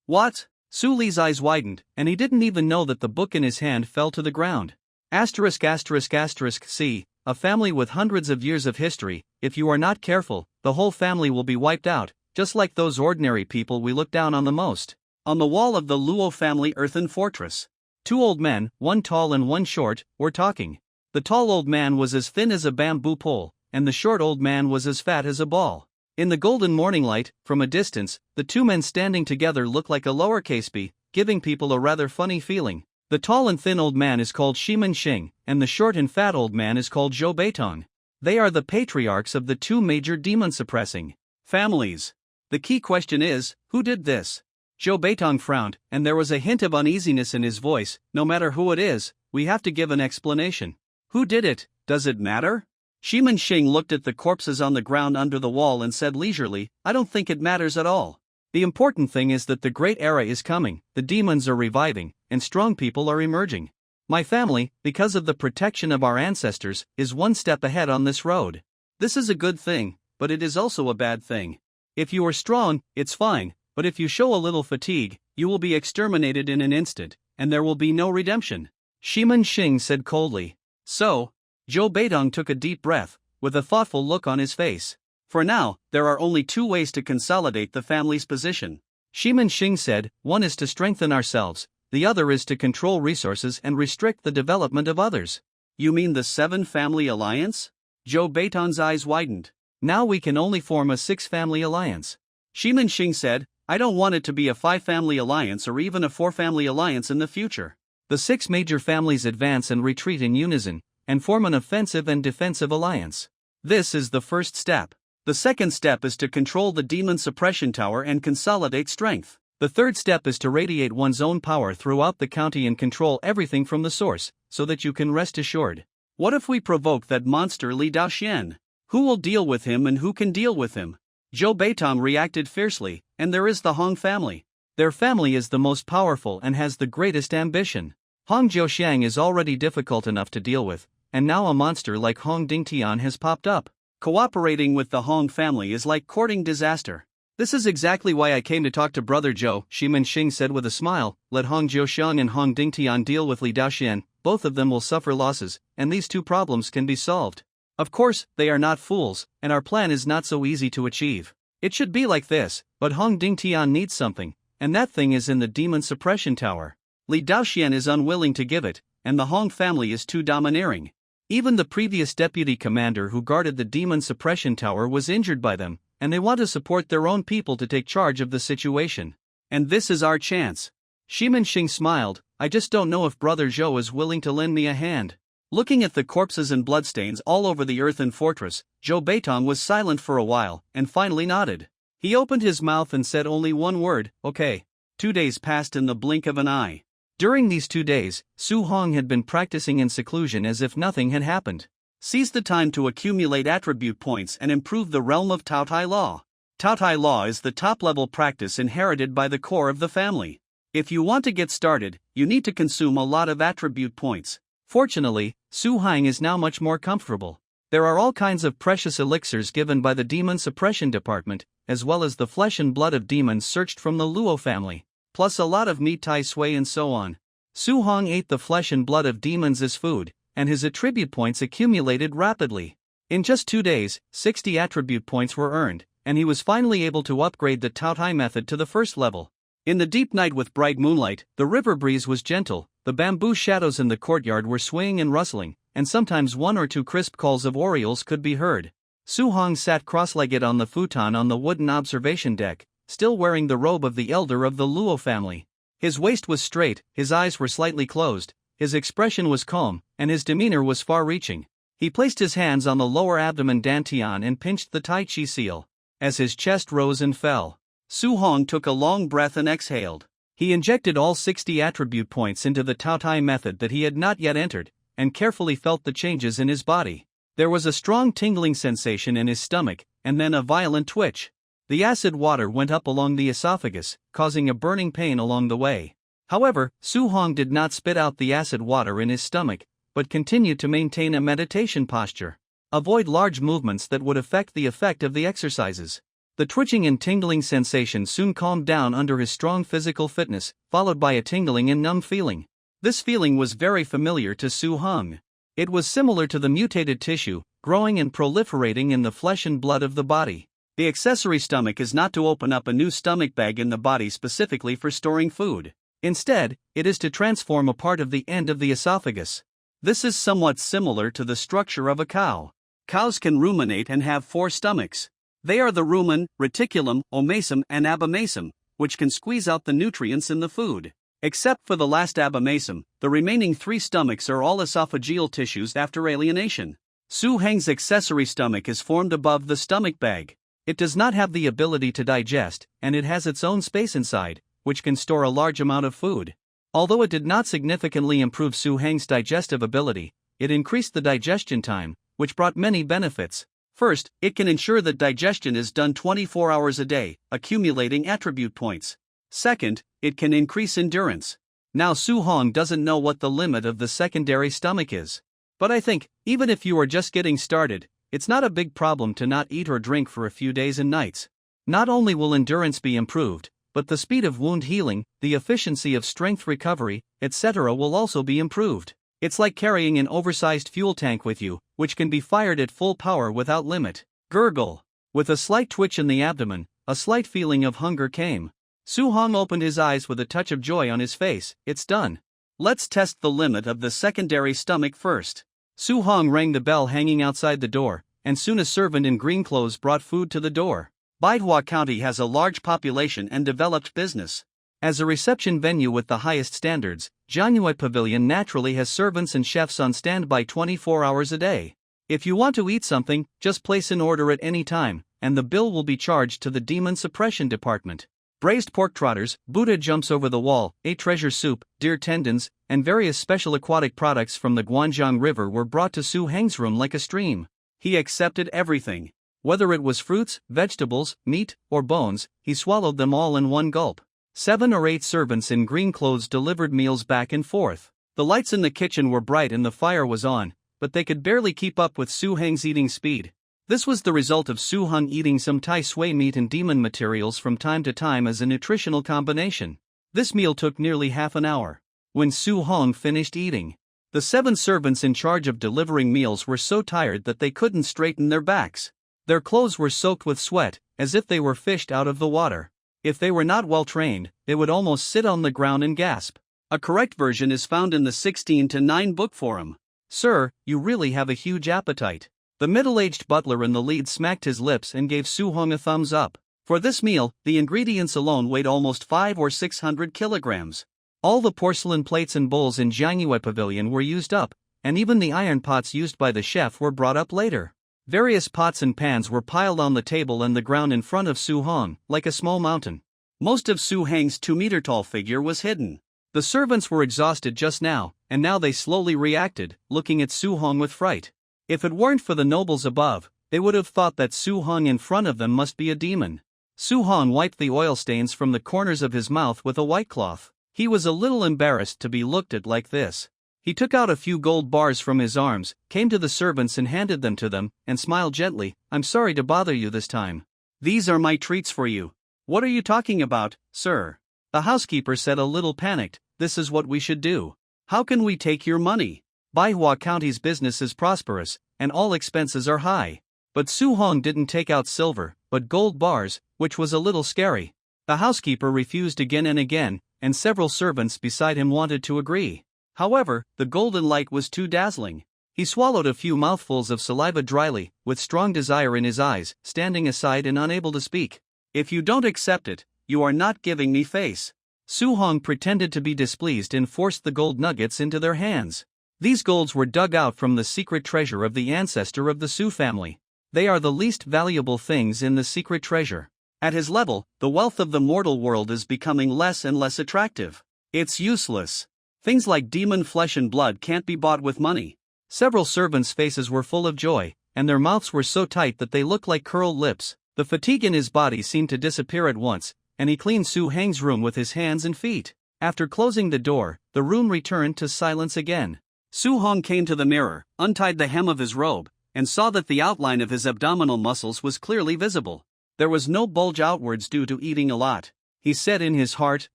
What? Suli's eyes widened, and he didn't even know that the book in his hand fell to the ground. See, a family with hundreds of years of history. If you are not careful, the whole family will be wiped out, just like those ordinary people we look down on the most. On the wall of the Luo family earthen fortress, 2 old men, one tall and one short, were talking. The tall old man was as thin as a bamboo pole, and the short old man was as fat as a ball. In the golden morning light, from a distance, the 2 men standing together look like a lowercase b, giving people a rather funny feeling. The tall and thin old man is called Shiman Xing, and the short and fat old man is called Zhou Beitong. They are the patriarchs of the 2 major demon-suppressing families. The key question is, who did this? Zhou Beitong frowned, and there was a hint of uneasiness in his voice. No matter who it is, we have to give an explanation. Who did it? Does it matter? Shiman Xing looked at the corpses on the ground under the wall and said leisurely, I don't think it matters at all. The important thing is that the great era is coming, the demons are reviving, and strong people are emerging. My family, because of the protection of our ancestors, is one step ahead on this road. This is a good thing, but it is also a bad thing. If you are strong, it's fine, but if you show a little fatigue, you will be exterminated in an instant, and there will be no redemption. Shiman Xing said coldly. So, Zhou Beitong took a deep breath, with a thoughtful look on his face. For now, there are only 2 ways to consolidate the family's position. Shiman Xing said, one is to strengthen ourselves, the other is to control resources and restrict the development of others. You mean the 7-family alliance? Zhou Beitong's eyes widened. Now we can only form a 6-family alliance. Shiman Xing said, I don't want it to be a 5-family alliance or even a 4-family alliance in the future. The 6 major families advance and retreat in unison, and form an offensive and defensive alliance. This is the first step. The second step is to control the demon suppression tower and consolidate strength. The third step is to radiate one's own power throughout the county and control everything from the source, so that you can rest assured. What if we provoke that monster Li Daoxian? Who will deal with him and who can deal with him? Zhou Beitong reacted fiercely, and there is the Hong family. Their family is the most powerful and has the greatest ambition. Hong Jiuxiang is already difficult enough to deal with, and now a monster like Hong Dingtian has popped up. Cooperating with the Hong family is like courting disaster. This is exactly why I came to talk to Brother Zhou, Shiman Xing said with a smile. Let Hong Jiuxiang and Hong Dingtian deal with Li Daoxian, both of them will suffer losses, and these 2 problems can be solved. Of course, they are not fools, and our plan is not so easy to achieve. It should be like this, but Hong Dingtian needs something, and that thing is in the demon suppression tower. Li Daoxian is unwilling to give it, and the Hong family is too domineering. Even the previous deputy commander who guarded the demon suppression tower was injured by them, and they want to support their own people to take charge of the situation. And this is our chance. Shiman Xing smiled, I just don't know if Brother Zhou is willing to lend me a hand. Looking at the corpses and bloodstains all over the earthen fortress, Zhou Beitong was silent for a while, and finally nodded. He opened his mouth and said only one word, okay. 2 days passed in the blink of an eye. During these 2 days, Su Hong had been practicing in seclusion as if nothing had happened. Seize the time to accumulate attribute points and improve the realm of Taotai Law. Taotai Law is the top-level practice inherited by the core of the family. If you want to get started, you need to consume a lot of attribute points. Fortunately, Su Hong is now much more comfortable. There are all kinds of precious elixirs given by the Demon Suppression Department, as well as the flesh and blood of demons searched from the Luo family, plus a lot of meat tai sui and so on. Su Hong ate the flesh and blood of demons as food, and his attribute points accumulated rapidly. In just 2 days, 60 attribute points were earned, and he was finally able to upgrade the Taotai method to the first level. In the deep night with bright moonlight, the river breeze was gentle, the bamboo shadows in the courtyard were swaying and rustling, and sometimes 1 or 2 crisp calls of orioles could be heard. Su Hong sat cross-legged on the futon on the wooden observation deck, still wearing the robe of the elder of the Luo family. His waist was straight, his eyes were slightly closed, his expression was calm, and his demeanor was far-reaching. He placed his hands on the lower abdomen dantian and pinched the Tai Chi seal. As his chest rose and fell, Su Hong took a long breath and exhaled. He injected all 60 attribute points into the Taotai method that he had not yet entered, and carefully felt the changes in his body. There was a strong tingling sensation in his stomach, and then a violent twitch. The acid water went up along the esophagus, causing a burning pain along the way. However, Su Hong did not spit out the acid water in his stomach, but continued to maintain a meditation posture. Avoid large movements that would affect the effect of the exercises. The twitching and tingling sensation soon calmed down under his strong physical fitness, followed by a tingling and numb feeling. This feeling was very familiar to Su Hong. It was similar to the mutated tissue, growing and proliferating in the flesh and blood of the body. The accessory stomach is not to open up a new stomach bag in the body specifically for storing food. Instead, it is to transform a part of the end of the esophagus. This is somewhat similar to the structure of a cow. Cows can ruminate and have 4 stomachs. They are the rumen, reticulum, omasum, and abomasum, which can squeeze out the nutrients in the food. Except for the last abomasum, the remaining 3 stomachs are all esophageal tissues after alienation. Su Hong's accessory stomach is formed above the stomach bag. It does not have the ability to digest, and it has its own space inside, which can store a large amount of food. Although it did not significantly improve Su Hong's digestive ability, it increased the digestion time, which brought many benefits. First, it can ensure that digestion is done 24 hours a day, accumulating attribute points. Second, it can increase endurance. Now Su Hong doesn't know what the limit of the secondary stomach is. But I think, even if you are just getting started, it's not a big problem to not eat or drink for a few days and nights. Not only will endurance be improved, but the speed of wound healing, the efficiency of strength recovery, etc. will also be improved. It's like carrying an oversized fuel tank with you, which can be fired at full power without limit. Gurgle. With a slight twitch in the abdomen, a slight feeling of hunger came. Su Hong opened his eyes with a touch of joy on his face. It's done. Let's test the limit of the secondary stomach first. Su Hong rang the bell hanging outside the door, and soon a servant in green clothes brought food to the door. Manhwa County has a large population and developed business. As a reception venue with the highest standards, Jianyue Pavilion naturally has servants and chefs on standby 24 hours a day. If you want to eat something, just place an order at any time, and the bill will be charged to the Demon Suppression Department. Braised pork trotters, Buddha jumps over the wall, a treasure soup, deer tendons, and various special aquatic products from the Guanzhong River were brought to Su Hong's room like a stream. He accepted everything. Whether it was fruits, vegetables, meat, or bones, he swallowed them all in one gulp. 7 or 8 servants in green clothes delivered meals back and forth. The lights in the kitchen were bright and the fire was on, but they could barely keep up with Su Hong's eating speed. This was the result of Su Hong eating some tai sui meat and demon materials from time to time as a nutritional combination. This meal took nearly half an hour. When Su Hong finished eating, the 7 servants in charge of delivering meals were so tired that they couldn't straighten their backs. Their clothes were soaked with sweat, as if they were fished out of the water. If they were not well trained, they would almost sit on the ground and gasp. A correct version is found in the 16:9 book forum. Sir, you really have a huge appetite. The middle-aged butler in the lead smacked his lips and gave Su Hong a thumbs up. For this meal, the ingredients alone weighed almost 500 or 600 kilograms. All the porcelain plates and bowls in Jiangyue Pavilion were used up, and even the iron pots used by the chef were brought up later. Various pots and pans were piled on the table and the ground in front of Su Hong, like a small mountain. Most of Su Hang's 2-meter-tall figure was hidden. The servants were exhausted just now, and now they slowly reacted, looking at Su Hong with fright. If it weren't for the nobles above, they would have thought that Su Hong in front of them must be a demon. Su Hong wiped the oil stains from the corners of his mouth with a white cloth. He was a little embarrassed to be looked at like this. He took out a few gold bars from his arms, came to the servants and handed them to them, and smiled gently. "I'm sorry to bother you this time. These are my treats for you." "What are you talking about, sir?" The housekeeper said, a little panicked. "This is what we should do. How can we take your money? Manhwa County's business is prosperous, and all expenses are high." But Su Hong didn't take out silver, but gold bars, which was a little scary. The housekeeper refused again and again, and several servants beside him wanted to agree. However, the golden light was too dazzling. He swallowed a few mouthfuls of saliva dryly, with strong desire in his eyes, standing aside and unable to speak. "If you don't accept it, you are not giving me face." Su Hong pretended to be displeased and forced the gold nuggets into their hands. These golds were dug out from the secret treasure of the ancestor of the Su family. They are the least valuable things in the secret treasure. At his level, the wealth of the mortal world is becoming less and less attractive. It's useless. Things like demon flesh and blood can't be bought with money. Several servants' faces were full of joy, and their mouths were so tight that they looked like curled lips. The fatigue in his body seemed to disappear at once, and he cleaned Su Hang's room with his hands and feet. After closing the door, the room returned to silence again. Su Hong came to the mirror, untied the hem of his robe, and saw that the outline of his abdominal muscles was clearly visible. There was no bulge outwards due to eating a lot. He said in his heart,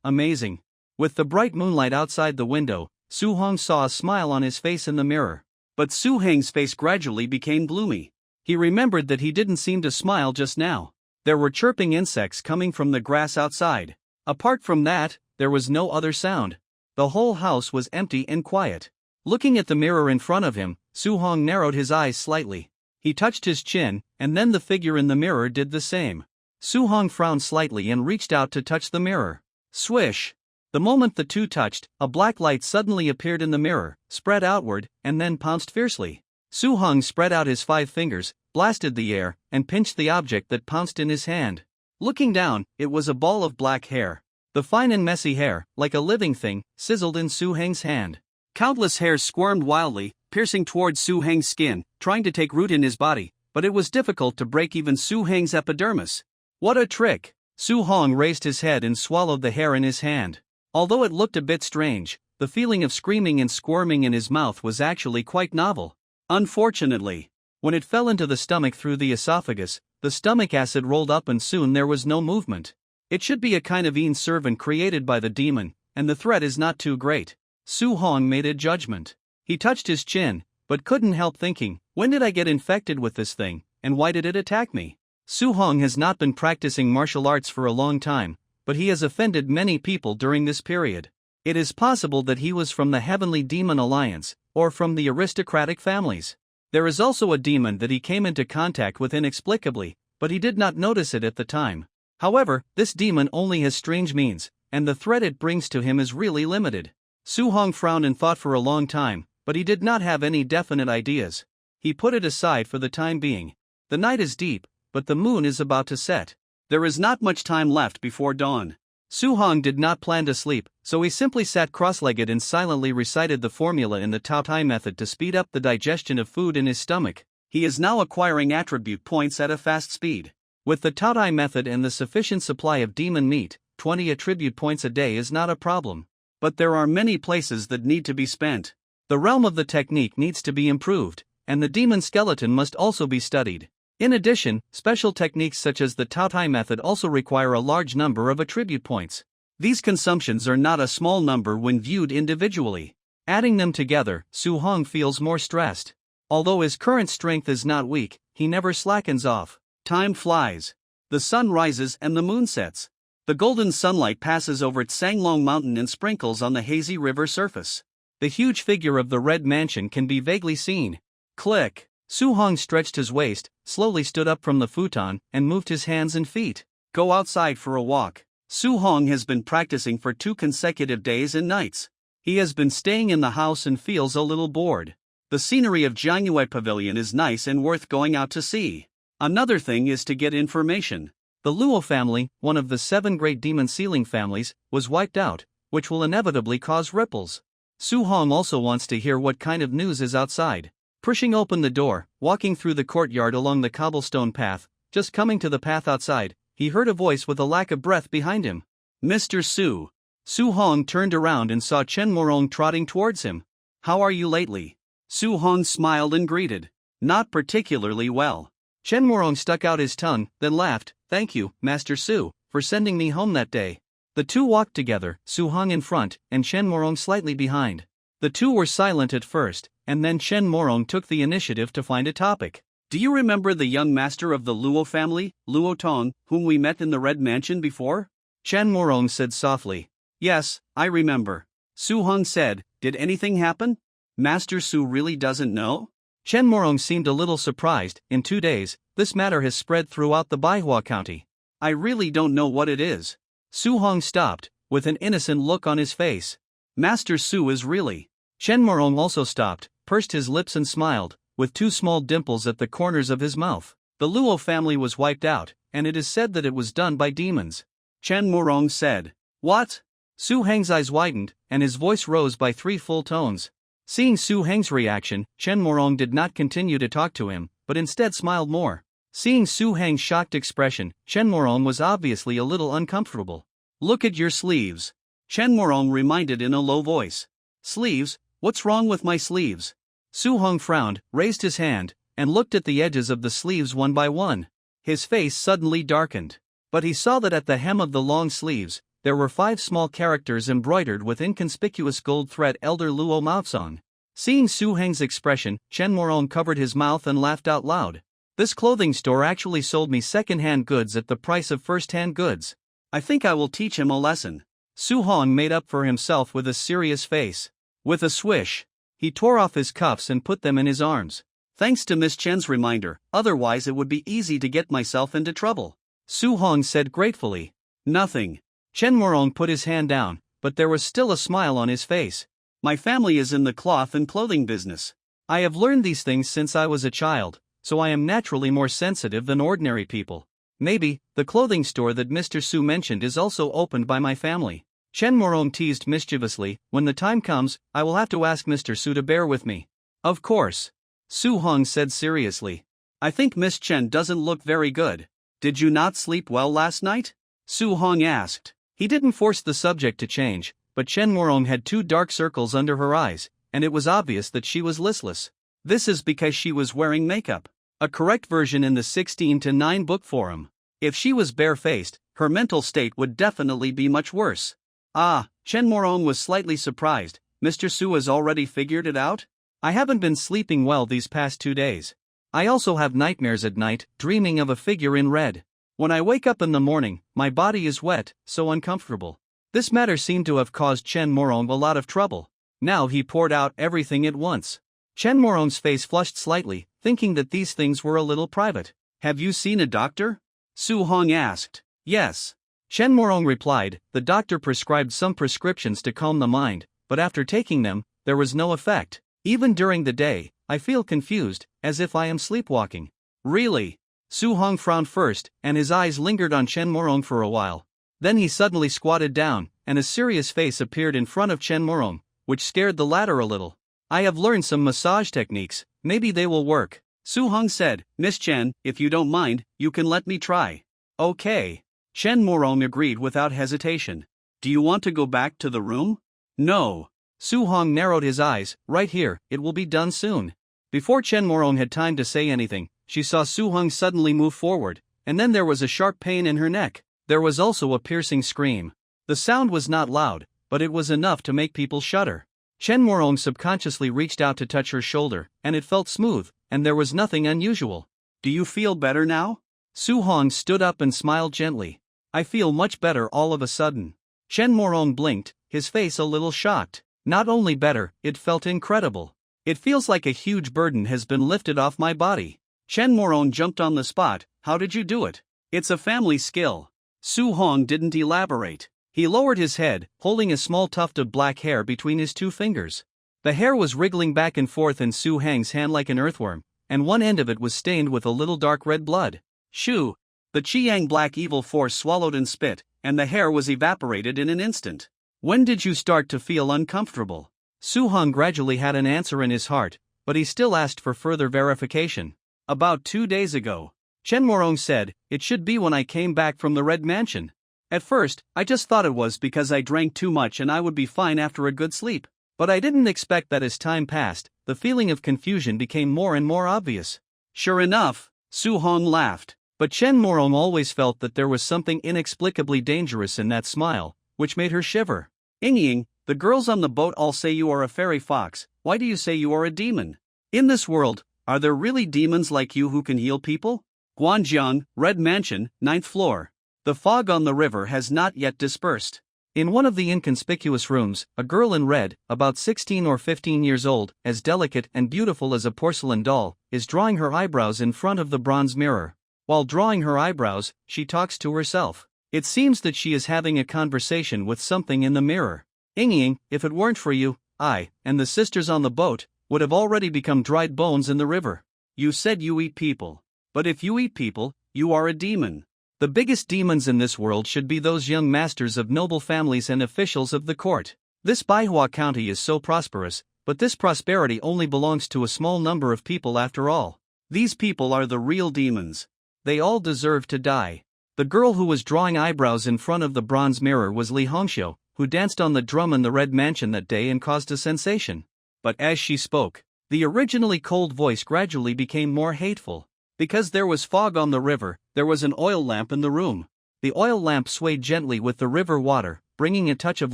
"Amazing." With the bright moonlight outside the window, Su Hong saw a smile on his face in the mirror. But Su Hang's face gradually became gloomy. He remembered that he didn't seem to smile just now. There were chirping insects coming from the grass outside. Apart from that, there was no other sound. The whole house was empty and quiet. Looking at the mirror in front of him, Su Hong narrowed his eyes slightly. He touched his chin, and then the figure in the mirror did the same. Su Hong frowned slightly and reached out to touch the mirror. Swish! The moment the two touched, a black light suddenly appeared in the mirror, spread outward, and then pounced fiercely. Su Hong spread out his 5 fingers, blasted the air, and pinched the object that pounced in his hand. Looking down, it was a ball of black hair. The fine and messy hair, like a living thing, sizzled in Su Hang's hand. Countless hairs squirmed wildly, piercing towards Su Hang's skin, trying to take root in his body, but it was difficult to break even Su Hang's epidermis. What a trick! Su Hong raised his head and swallowed the hair in his hand. Although it looked a bit strange, the feeling of screaming and squirming in his mouth was actually quite novel. Unfortunately, when it fell into the stomach through the esophagus, the stomach acid rolled up and soon there was no movement. It should be a kind of een servant created by the demon, and the threat is not too great. Su Hong made a judgment. He touched his chin, but couldn't help thinking, when did I get infected with this thing, and why did it attack me? Su Hong has not been practicing martial arts for a long time, but he has offended many people during this period. It is possible that he was from the Heavenly Demon Alliance, or from the aristocratic families. There is also a demon that he came into contact with inexplicably, but he did not notice it at the time. However, this demon only has strange means, and the threat it brings to him is really limited. Su Hong frowned and thought for a long time, but he did not have any definite ideas. He put it aside for the time being. The night is deep, but the moon is about to set. There is not much time left before dawn. Su Hong did not plan to sleep, so he simply sat cross-legged and silently recited the formula in the Tao Tai method to speed up the digestion of food in his stomach. He is now acquiring attribute points at a fast speed. With the Tao Tai method and the sufficient supply of demon meat, 20 attribute points a day is not a problem. But there are many places that need to be spent. The realm of the technique needs to be improved, and the demon skeleton must also be studied. In addition, special techniques such as the Tao Tai method also require a large number of attribute points. These consumptions are not a small number when viewed individually. Adding them together, Su Hong feels more stressed. Although his current strength is not weak, he never slackens off. Time flies. The sun rises and the moon sets. The golden sunlight passes over Tsanglong Mountain and sprinkles on the hazy river surface. The huge figure of the red mansion can be vaguely seen. Click! Su Hong stretched his waist, slowly stood up from the futon, and moved his hands and feet. Go outside for a walk. Su Hong has been practicing for 2 consecutive days and nights. He has been staying in the house and feels a little bored. The scenery of Jiangyue Pavilion is nice and worth going out to see. Another thing is to get information. The Luo family, one of the 7 great demon sealing families, was wiped out, which will inevitably cause ripples. Su Hong also wants to hear what kind of news is outside. Pushing open the door, walking through the courtyard along the cobblestone path, just coming to the path outside, he heard a voice with a lack of breath behind him. Mr. Su. Su Hong turned around and saw Chen Morong trotting towards him. How are you lately? Su Hong smiled and greeted. Not particularly well. Chen Morong stuck out his tongue, then laughed. Thank you, Master Su, for sending me home that day. The two walked together, Su Hong in front, and Chen Morong slightly behind. The two were silent at first, and then Chen Morong took the initiative to find a topic. Do you remember the young master of the Luo family, Luo Tong, whom we met in the Red Mansion before? Chen Morong said softly. Yes, I remember. Su Hong said, did anything happen? Master Su really doesn't know? Chen Morong seemed a little surprised. In 2 days, this matter has spread throughout the Manhwa County. I really don't know what it is. Su Hong stopped, with an innocent look on his face. Master Su is really. Chen Morong also stopped, pursed his lips and smiled, with 2 small dimples at the corners of his mouth. The Luo family was wiped out, and it is said that it was done by demons. Chen Morong said. What? Su Heng's eyes widened, and his voice rose by 3 full tones. Seeing Su Heng's reaction, Chen Morong did not continue to talk to him, but instead smiled more. Seeing Su Heng's shocked expression, Chen Morong was obviously a little uncomfortable. Look at your sleeves. Chen Morong reminded in a low voice. Sleeves? What's wrong with my sleeves? Su Hong frowned, raised his hand, and looked at the edges of the sleeves one by one. His face suddenly darkened. But he saw that at the hem of the long sleeves, there were 5 small characters embroidered with inconspicuous gold thread Elder Luo Maosong. Seeing Su Heng's expression, Chen Morong covered his mouth and laughed out loud. This clothing store actually sold me second-hand goods at the price of first-hand goods. I think I will teach him a lesson. Su Hong made up for himself with a serious face. With a swish, he tore off his cuffs and put them in his arms. Thanks to Miss Chen's reminder, otherwise it would be easy to get myself into trouble. Su Hong said gratefully. Nothing. Chen Morong put his hand down, but there was still a smile on his face. My family is in the cloth and clothing business. I have learned these things since I was a child, so I am naturally more sensitive than ordinary people. Maybe, the clothing store that Mr. Su mentioned is also opened by my family. Chen Morong teased mischievously. When the time comes, I will have to ask Mr. Su to bear with me. Of course. Su Hong said seriously. I think Miss Chen doesn't look very good. Did you not sleep well last night? Su Hong asked. He didn't force the subject to change, but Chen Morong had 2 dark circles under her eyes, and it was obvious that she was listless. This is because she was wearing makeup. A correct version in the 16:9 book forum. If she was barefaced, her mental state would definitely be much worse. Ah, Chen Morong was slightly surprised. Mr. Su has already figured it out? I haven't been sleeping well these past 2 days. I also have nightmares at night, dreaming of a figure in red. When I wake up in the morning, my body is wet, so uncomfortable. This matter seemed to have caused Chen Morong a lot of trouble. Now he poured out everything at once. Chen Morong's face flushed slightly, thinking that these things were a little private. Have you seen a doctor? Su Hong asked. Yes. Chen Morong replied. The doctor prescribed some prescriptions to calm the mind, but after taking them, there was no effect. Even during the day, I feel confused, as if I am sleepwalking. Really? Su Hong frowned first, and his eyes lingered on Chen Morong for a while. Then he suddenly squatted down, and a serious face appeared in front of Chen Morong, which scared the latter a little. I have learned some massage techniques, maybe they will work. Su Hong said, Miss Chen, if you don't mind, you can let me try. Okay. Chen Morong agreed without hesitation. Do you want to go back to the room? No. Su Hong narrowed his eyes. Right here, it will be done soon. Before Chen Morong had time to say anything, she saw Su Hong suddenly move forward, and then there was a sharp pain in her neck. There was also a piercing scream. The sound was not loud, but it was enough to make people shudder. Chen Morong subconsciously reached out to touch her shoulder, and it felt smooth, and there was nothing unusual. Do you feel better now? Su Hong stood up and smiled gently. I feel much better all of a sudden. Chen Morong blinked, his face a little shocked. Not only better, it felt incredible. It feels like a huge burden has been lifted off my body. Chen Morong jumped on the spot. How did you do it? It's a family skill. Su Hong didn't elaborate. He lowered his head, holding a small tuft of black hair between his two fingers. The hair was wriggling back and forth in Su Hong's hand like an earthworm, and one end of it was stained with a little dark red blood. Shoo! The Qi-Yang black evil force swallowed and spit, and the hair was evaporated in an instant. When did you start to feel uncomfortable? Su Hong gradually had an answer in his heart, but he still asked for further verification. About 2 days ago. Chen Morong said, it should be when I came back from the Red Mansion. At first, I just thought it was because I drank too much and I would be fine after a good sleep. But I didn't expect that as time passed, the feeling of confusion became more and more obvious. Sure enough, Su Hong laughed. But Chen Morong always felt that there was something inexplicably dangerous in that smile, which made her shiver. Ying, the girls on the boat all say you are a fairy fox. Why do you say you are a demon? In this world, are there really demons like you who can heal people? Guanjiang, Red Mansion, 9th floor. The fog on the river has not yet dispersed. In one of the inconspicuous rooms, a girl in red, about 16 or 15 years old, as delicate and beautiful as a porcelain doll, is drawing her eyebrows in front of the bronze mirror. While drawing her eyebrows, she talks to herself. It seems that she is having a conversation with something in the mirror. Ying, if it weren't for you, I, and the sisters on the boat, would have already become dried bones in the river. You said you eat people. But if you eat people, you are a demon. The biggest demons in this world should be those young masters of noble families and officials of the court. This Manhwa County is so prosperous, but this prosperity only belongs to a small number of people after all. These people are the real demons. They all deserve to die. The girl who was drawing eyebrows in front of the bronze mirror was Li Hongxiu, who danced on the drum in the Red Mansion that day and caused a sensation. But as she spoke, the originally cold voice gradually became more hateful. Because there was fog on the river, there was an oil lamp in the room. The oil lamp swayed gently with the river water, bringing a touch of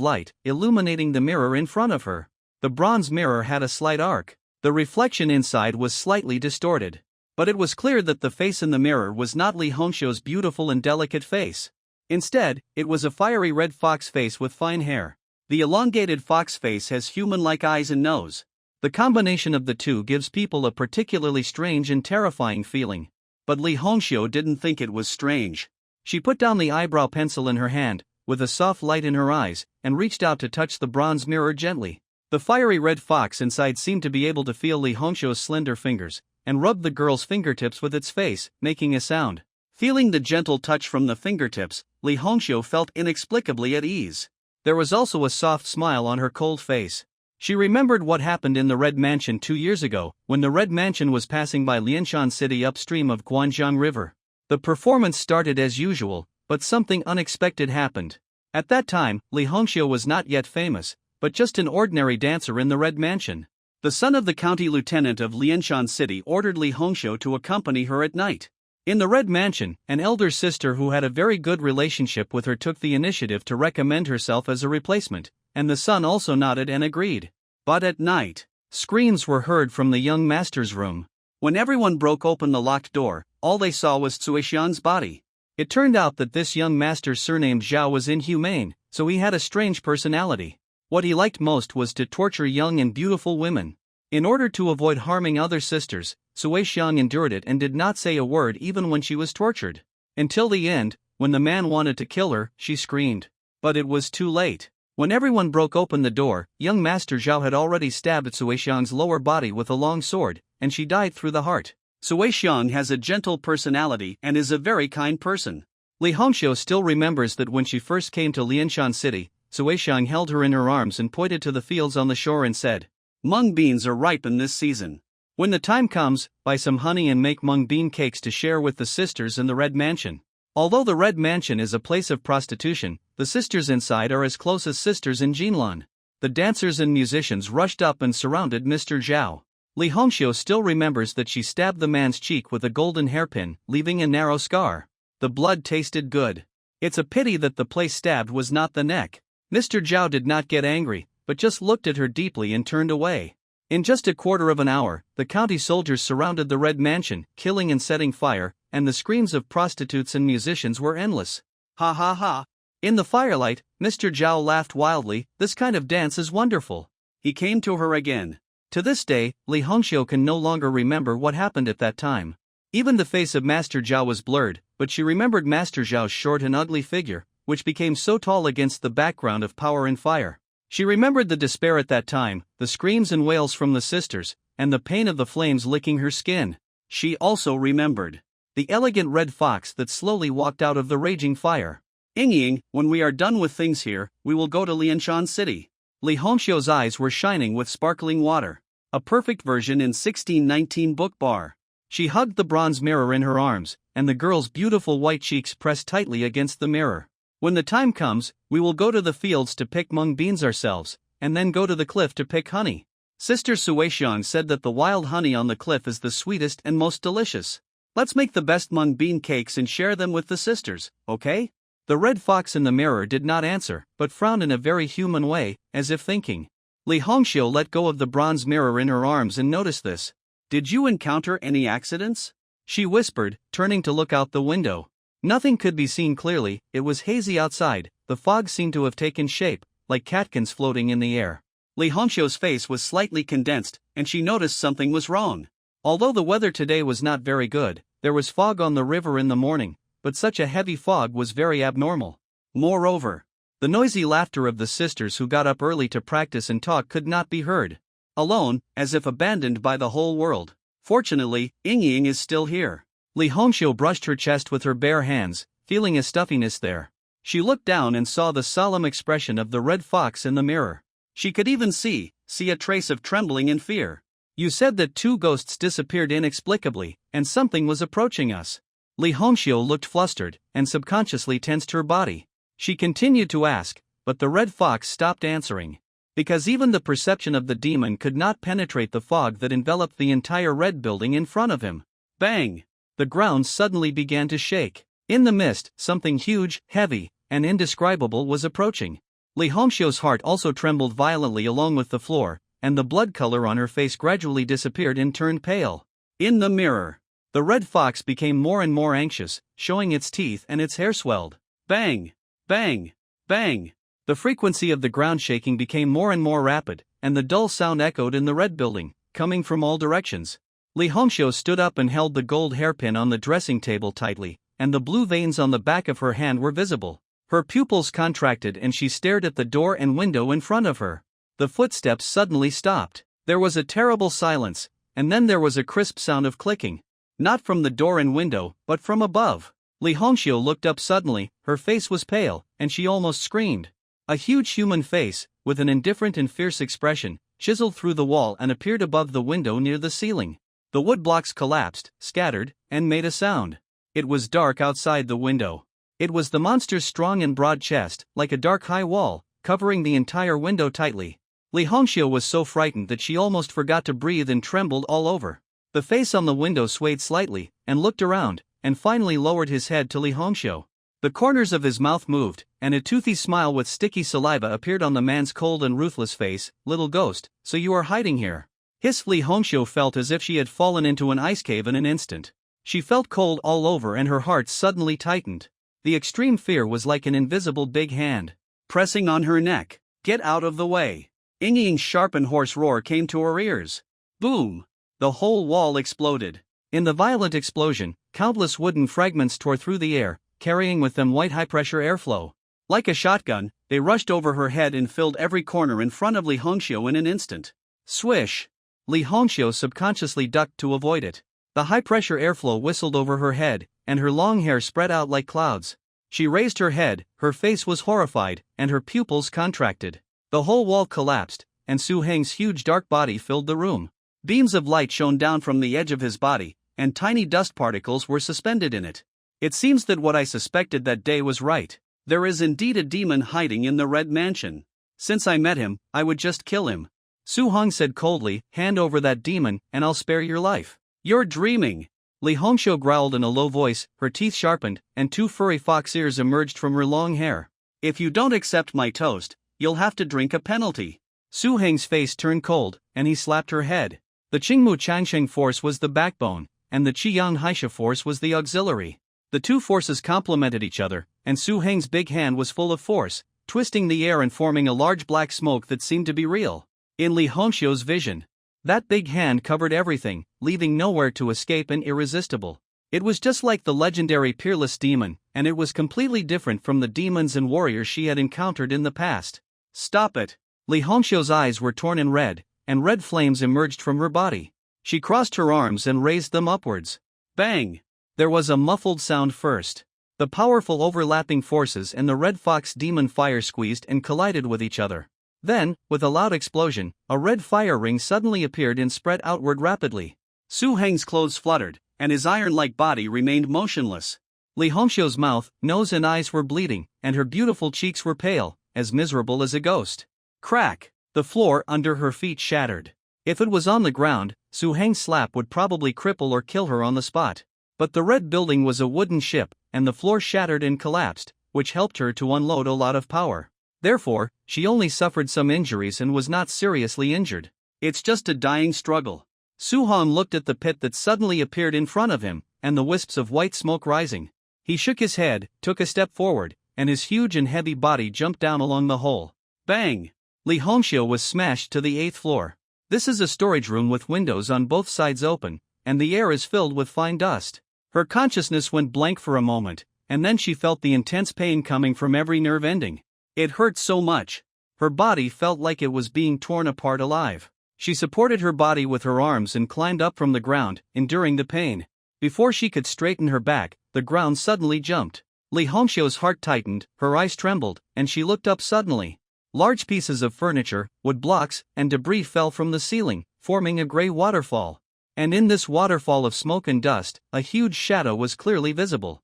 light, illuminating the mirror in front of her. The bronze mirror had a slight arc. The reflection inside was slightly distorted. But it was clear that the face in the mirror was not Li Hongxiu's beautiful and delicate face. Instead, it was a fiery red fox face with fine hair. The elongated fox face has human-like eyes and nose. The combination of the two gives people a particularly strange and terrifying feeling. But Li Hongxiu didn't think it was strange. She put down the eyebrow pencil in her hand, with a soft light in her eyes, and reached out to touch the bronze mirror gently. The fiery red fox inside seemed to be able to feel Li Hongxiu's slender fingers, and rubbed the girl's fingertips with its face, making a sound. Feeling the gentle touch from the fingertips, Li Hongxiu felt inexplicably at ease. There was also a soft smile on her cold face. She remembered what happened in the Red Mansion 2 years ago, when the Red Mansion was passing by Lianshan City upstream of Guanjiang River. The performance started as usual, but something unexpected happened. At that time, Li Hongxiu was not yet famous, but just an ordinary dancer in the Red Mansion. The son of the county lieutenant of Lianshan City ordered Li Hongxiu to accompany her at night. In the Red Mansion, an elder sister who had a very good relationship with her took the initiative to recommend herself as a replacement, and the son also nodded and agreed. But at night, screams were heard from the young master's room. When everyone broke open the locked door, all they saw was Cuixian's body. It turned out that this young master's surname Zhao was inhumane, so he had a strange personality. What he liked most was to torture young and beautiful women. In order to avoid harming other sisters, Sui Xiang endured it and did not say a word even when she was tortured. Until the end, when the man wanted to kill her, she screamed. But it was too late. When everyone broke open the door, young Master Zhao had already stabbed Sui Xiang's lower body with a long sword, and she died through the heart. Sui Xiang has a gentle personality and is a very kind person. Li Hongxiu still remembers that when she first came to Lianshan City, Sui Xiang held her in her arms and pointed to the fields on the shore and said, "Mung beans are ripe in this season. When the time comes, buy some honey and make mung bean cakes to share with the sisters in the Red Mansion." Although the Red Mansion is a place of prostitution, the sisters inside are as close as sisters in Jinlan. The dancers and musicians rushed up and surrounded Mr. Zhao. Li Hongxiu still remembers that she stabbed the man's cheek with a golden hairpin, leaving a narrow scar. The blood tasted good. It's a pity that the place stabbed was not the neck. Mr. Zhao did not get angry, but just looked at her deeply and turned away. In just a quarter of an hour, the county soldiers surrounded the Red Mansion, killing and setting fire, and the screams of prostitutes and musicians were endless. Ha ha ha! In the firelight, Mr. Zhao laughed wildly. This kind of dance is wonderful. He came to her again. To this day, Li Hongxiu can no longer remember what happened at that time. Even the face of Master Zhao was blurred, but she remembered Master Zhao's short and ugly figure, which became so tall against the background of power and fire. She remembered the despair at that time, the screams and wails from the sisters, and the pain of the flames licking her skin. She also remembered the elegant red fox that slowly walked out of the raging fire. Ying, when we are done with things here, we will go to Lianshan City. Li Hongxiu's eyes were shining with sparkling water. A perfect version in 1619 book bar. She hugged the bronze mirror in her arms, and the girl's beautiful white cheeks pressed tightly against the mirror. When the time comes, we will go to the fields to pick mung beans ourselves, and then go to the cliff to pick honey. Sister Suexian said that the wild honey on the cliff is the sweetest and most delicious. Let's make the best mung bean cakes and share them with the sisters, okay? The red fox in the mirror did not answer, but frowned in a very human way, as if thinking. Li Hongxiu let go of the bronze mirror in her arms and noticed this. Did you encounter any accidents? She whispered, turning to look out the window. Nothing could be seen clearly, it was hazy outside, the fog seemed to have taken shape, like catkins floating in the air. Li Hongxiu's face was slightly condensed, and she noticed something was wrong. Although the weather today was not very good, there was fog on the river in the morning, but such a heavy fog was very abnormal. Moreover, the noisy laughter of the sisters who got up early to practice and talk could not be heard. Alone, as if abandoned by the whole world. Fortunately, Ying is still here. Li Hongxiu brushed her chest with her bare hands, feeling a stuffiness there. She looked down and saw the solemn expression of the red fox in the mirror. She could even see a trace of trembling and fear. You said that two ghosts disappeared inexplicably, and something was approaching us. Li Hongxiu looked flustered, and subconsciously tensed her body. She continued to ask, but the red fox stopped answering. Because even the perception of the demon could not penetrate the fog that enveloped the entire red building in front of him. Bang! The ground suddenly began to shake. In the mist, something huge, heavy, and indescribable was approaching. Li Hongxiu's heart also trembled violently along with the floor, and the blood color on her face gradually disappeared and turned pale. In the mirror, the red fox became more and more anxious, showing its teeth and its hair swelled. Bang! Bang! Bang! The frequency of the ground shaking became more and more rapid, and the dull sound echoed in the red building, coming from all directions. Li Hongxiu stood up and held the gold hairpin on the dressing table tightly, and the blue veins on the back of her hand were visible. Her pupils contracted and she stared at the door and window in front of her. The footsteps suddenly stopped. There was a terrible silence, and then there was a crisp sound of clicking. Not from the door and window, but from above. Li Hongxiu looked up suddenly, her face was pale, and she almost screamed. A huge human face, with an indifferent and fierce expression, chiseled through the wall and appeared above the window near the ceiling. The wood blocks collapsed, scattered, and made a sound. It was dark outside the window. It was the monster's strong and broad chest, like a dark high wall, covering the entire window tightly. Li Hongxiu was so frightened that she almost forgot to breathe and trembled all over. The face on the window swayed slightly, and looked around, and finally lowered his head to Li Hongxiu. The corners of his mouth moved, and a toothy smile with sticky saliva appeared on the man's cold and ruthless face. "Little ghost, so you are hiding here." Li Hongxiu felt as if she had fallen into an ice cave in an instant. She felt cold all over and her heart suddenly tightened. The extreme fear was like an invisible big hand pressing on her neck. "Get out of the way." Ying's sharp and hoarse roar came to her ears. Boom! The whole wall exploded. In the violent explosion, countless wooden fragments tore through the air, carrying with them white high-pressure airflow. Like a shotgun, they rushed over her head and filled every corner in front of Li Hongxiu in an instant. Swish! Li Hongxiu subconsciously ducked to avoid it. The high-pressure airflow whistled over her head, and her long hair spread out like clouds. She raised her head, her face was horrified, and her pupils contracted. The whole wall collapsed, and Su Heng's huge dark body filled the room. Beams of light shone down from the edge of his body, and tiny dust particles were suspended in it. It seems that what I suspected that day was right. There is indeed a demon hiding in the Red Mansion. Since I met him, I would just kill him. Su Heng said coldly, "Hand over that demon, and I'll spare your life." "You're dreaming." Li Hongxiu growled in a low voice, her teeth sharpened, and two furry fox ears emerged from her long hair. "If you don't accept my toast, you'll have to drink a penalty." Su Heng's face turned cold, and he slapped her head. The Qingmu Changsheng force was the backbone, and the Qiyang Haisha force was the auxiliary. The two forces complemented each other, and Su Heng's big hand was full of force, twisting the air and forming a large black smoke that seemed to be real. In Li Hongxiu's vision, That big hand covered everything, leaving nowhere to escape and irresistible. It was just like the legendary peerless demon, and it was completely different from the demons and warriors she had encountered in the past. Stop it! Li Hongxiu's eyes were torn and red flames emerged from her body. She crossed her arms and raised them upwards. Bang! There was a muffled sound first. The powerful overlapping forces and the red fox demon fire squeezed and collided with each other. Then, with a loud explosion, a red fire ring suddenly appeared and spread outward rapidly. Su Heng's clothes fluttered, and his iron-like body remained motionless. Li Hongxiu's mouth, nose and eyes were bleeding, and her beautiful cheeks were pale, as miserable as a ghost. Crack! The floor under her feet shattered. If it was on the ground, Su Heng's slap would probably cripple or kill her on the spot. But the red building was a wooden ship, and the floor shattered and collapsed, which helped her to unload a lot of power. Therefore, she only suffered some injuries and was not seriously injured. It's just a dying struggle. Su Hong looked at the pit that suddenly appeared in front of him, and the wisps of white smoke rising. He shook his head, took a step forward, and his huge and heavy body jumped down along the hole. Bang! Li Hongxiu was smashed to the 8th floor. This is a storage room with windows on both sides open, and the air is filled with fine dust. Her consciousness went blank for a moment, and then she felt the intense pain coming from every nerve ending. It hurt so much. Her body felt like it was being torn apart alive. She supported her body with her arms and climbed up from the ground, enduring the pain. Before she could straighten her back, the ground suddenly jumped. Li Hongxiu's heart tightened, her eyes trembled, and she looked up suddenly. Large pieces of furniture, wood blocks, and debris fell from the ceiling, forming a gray waterfall. And in this waterfall of smoke and dust, a huge shadow was clearly visible.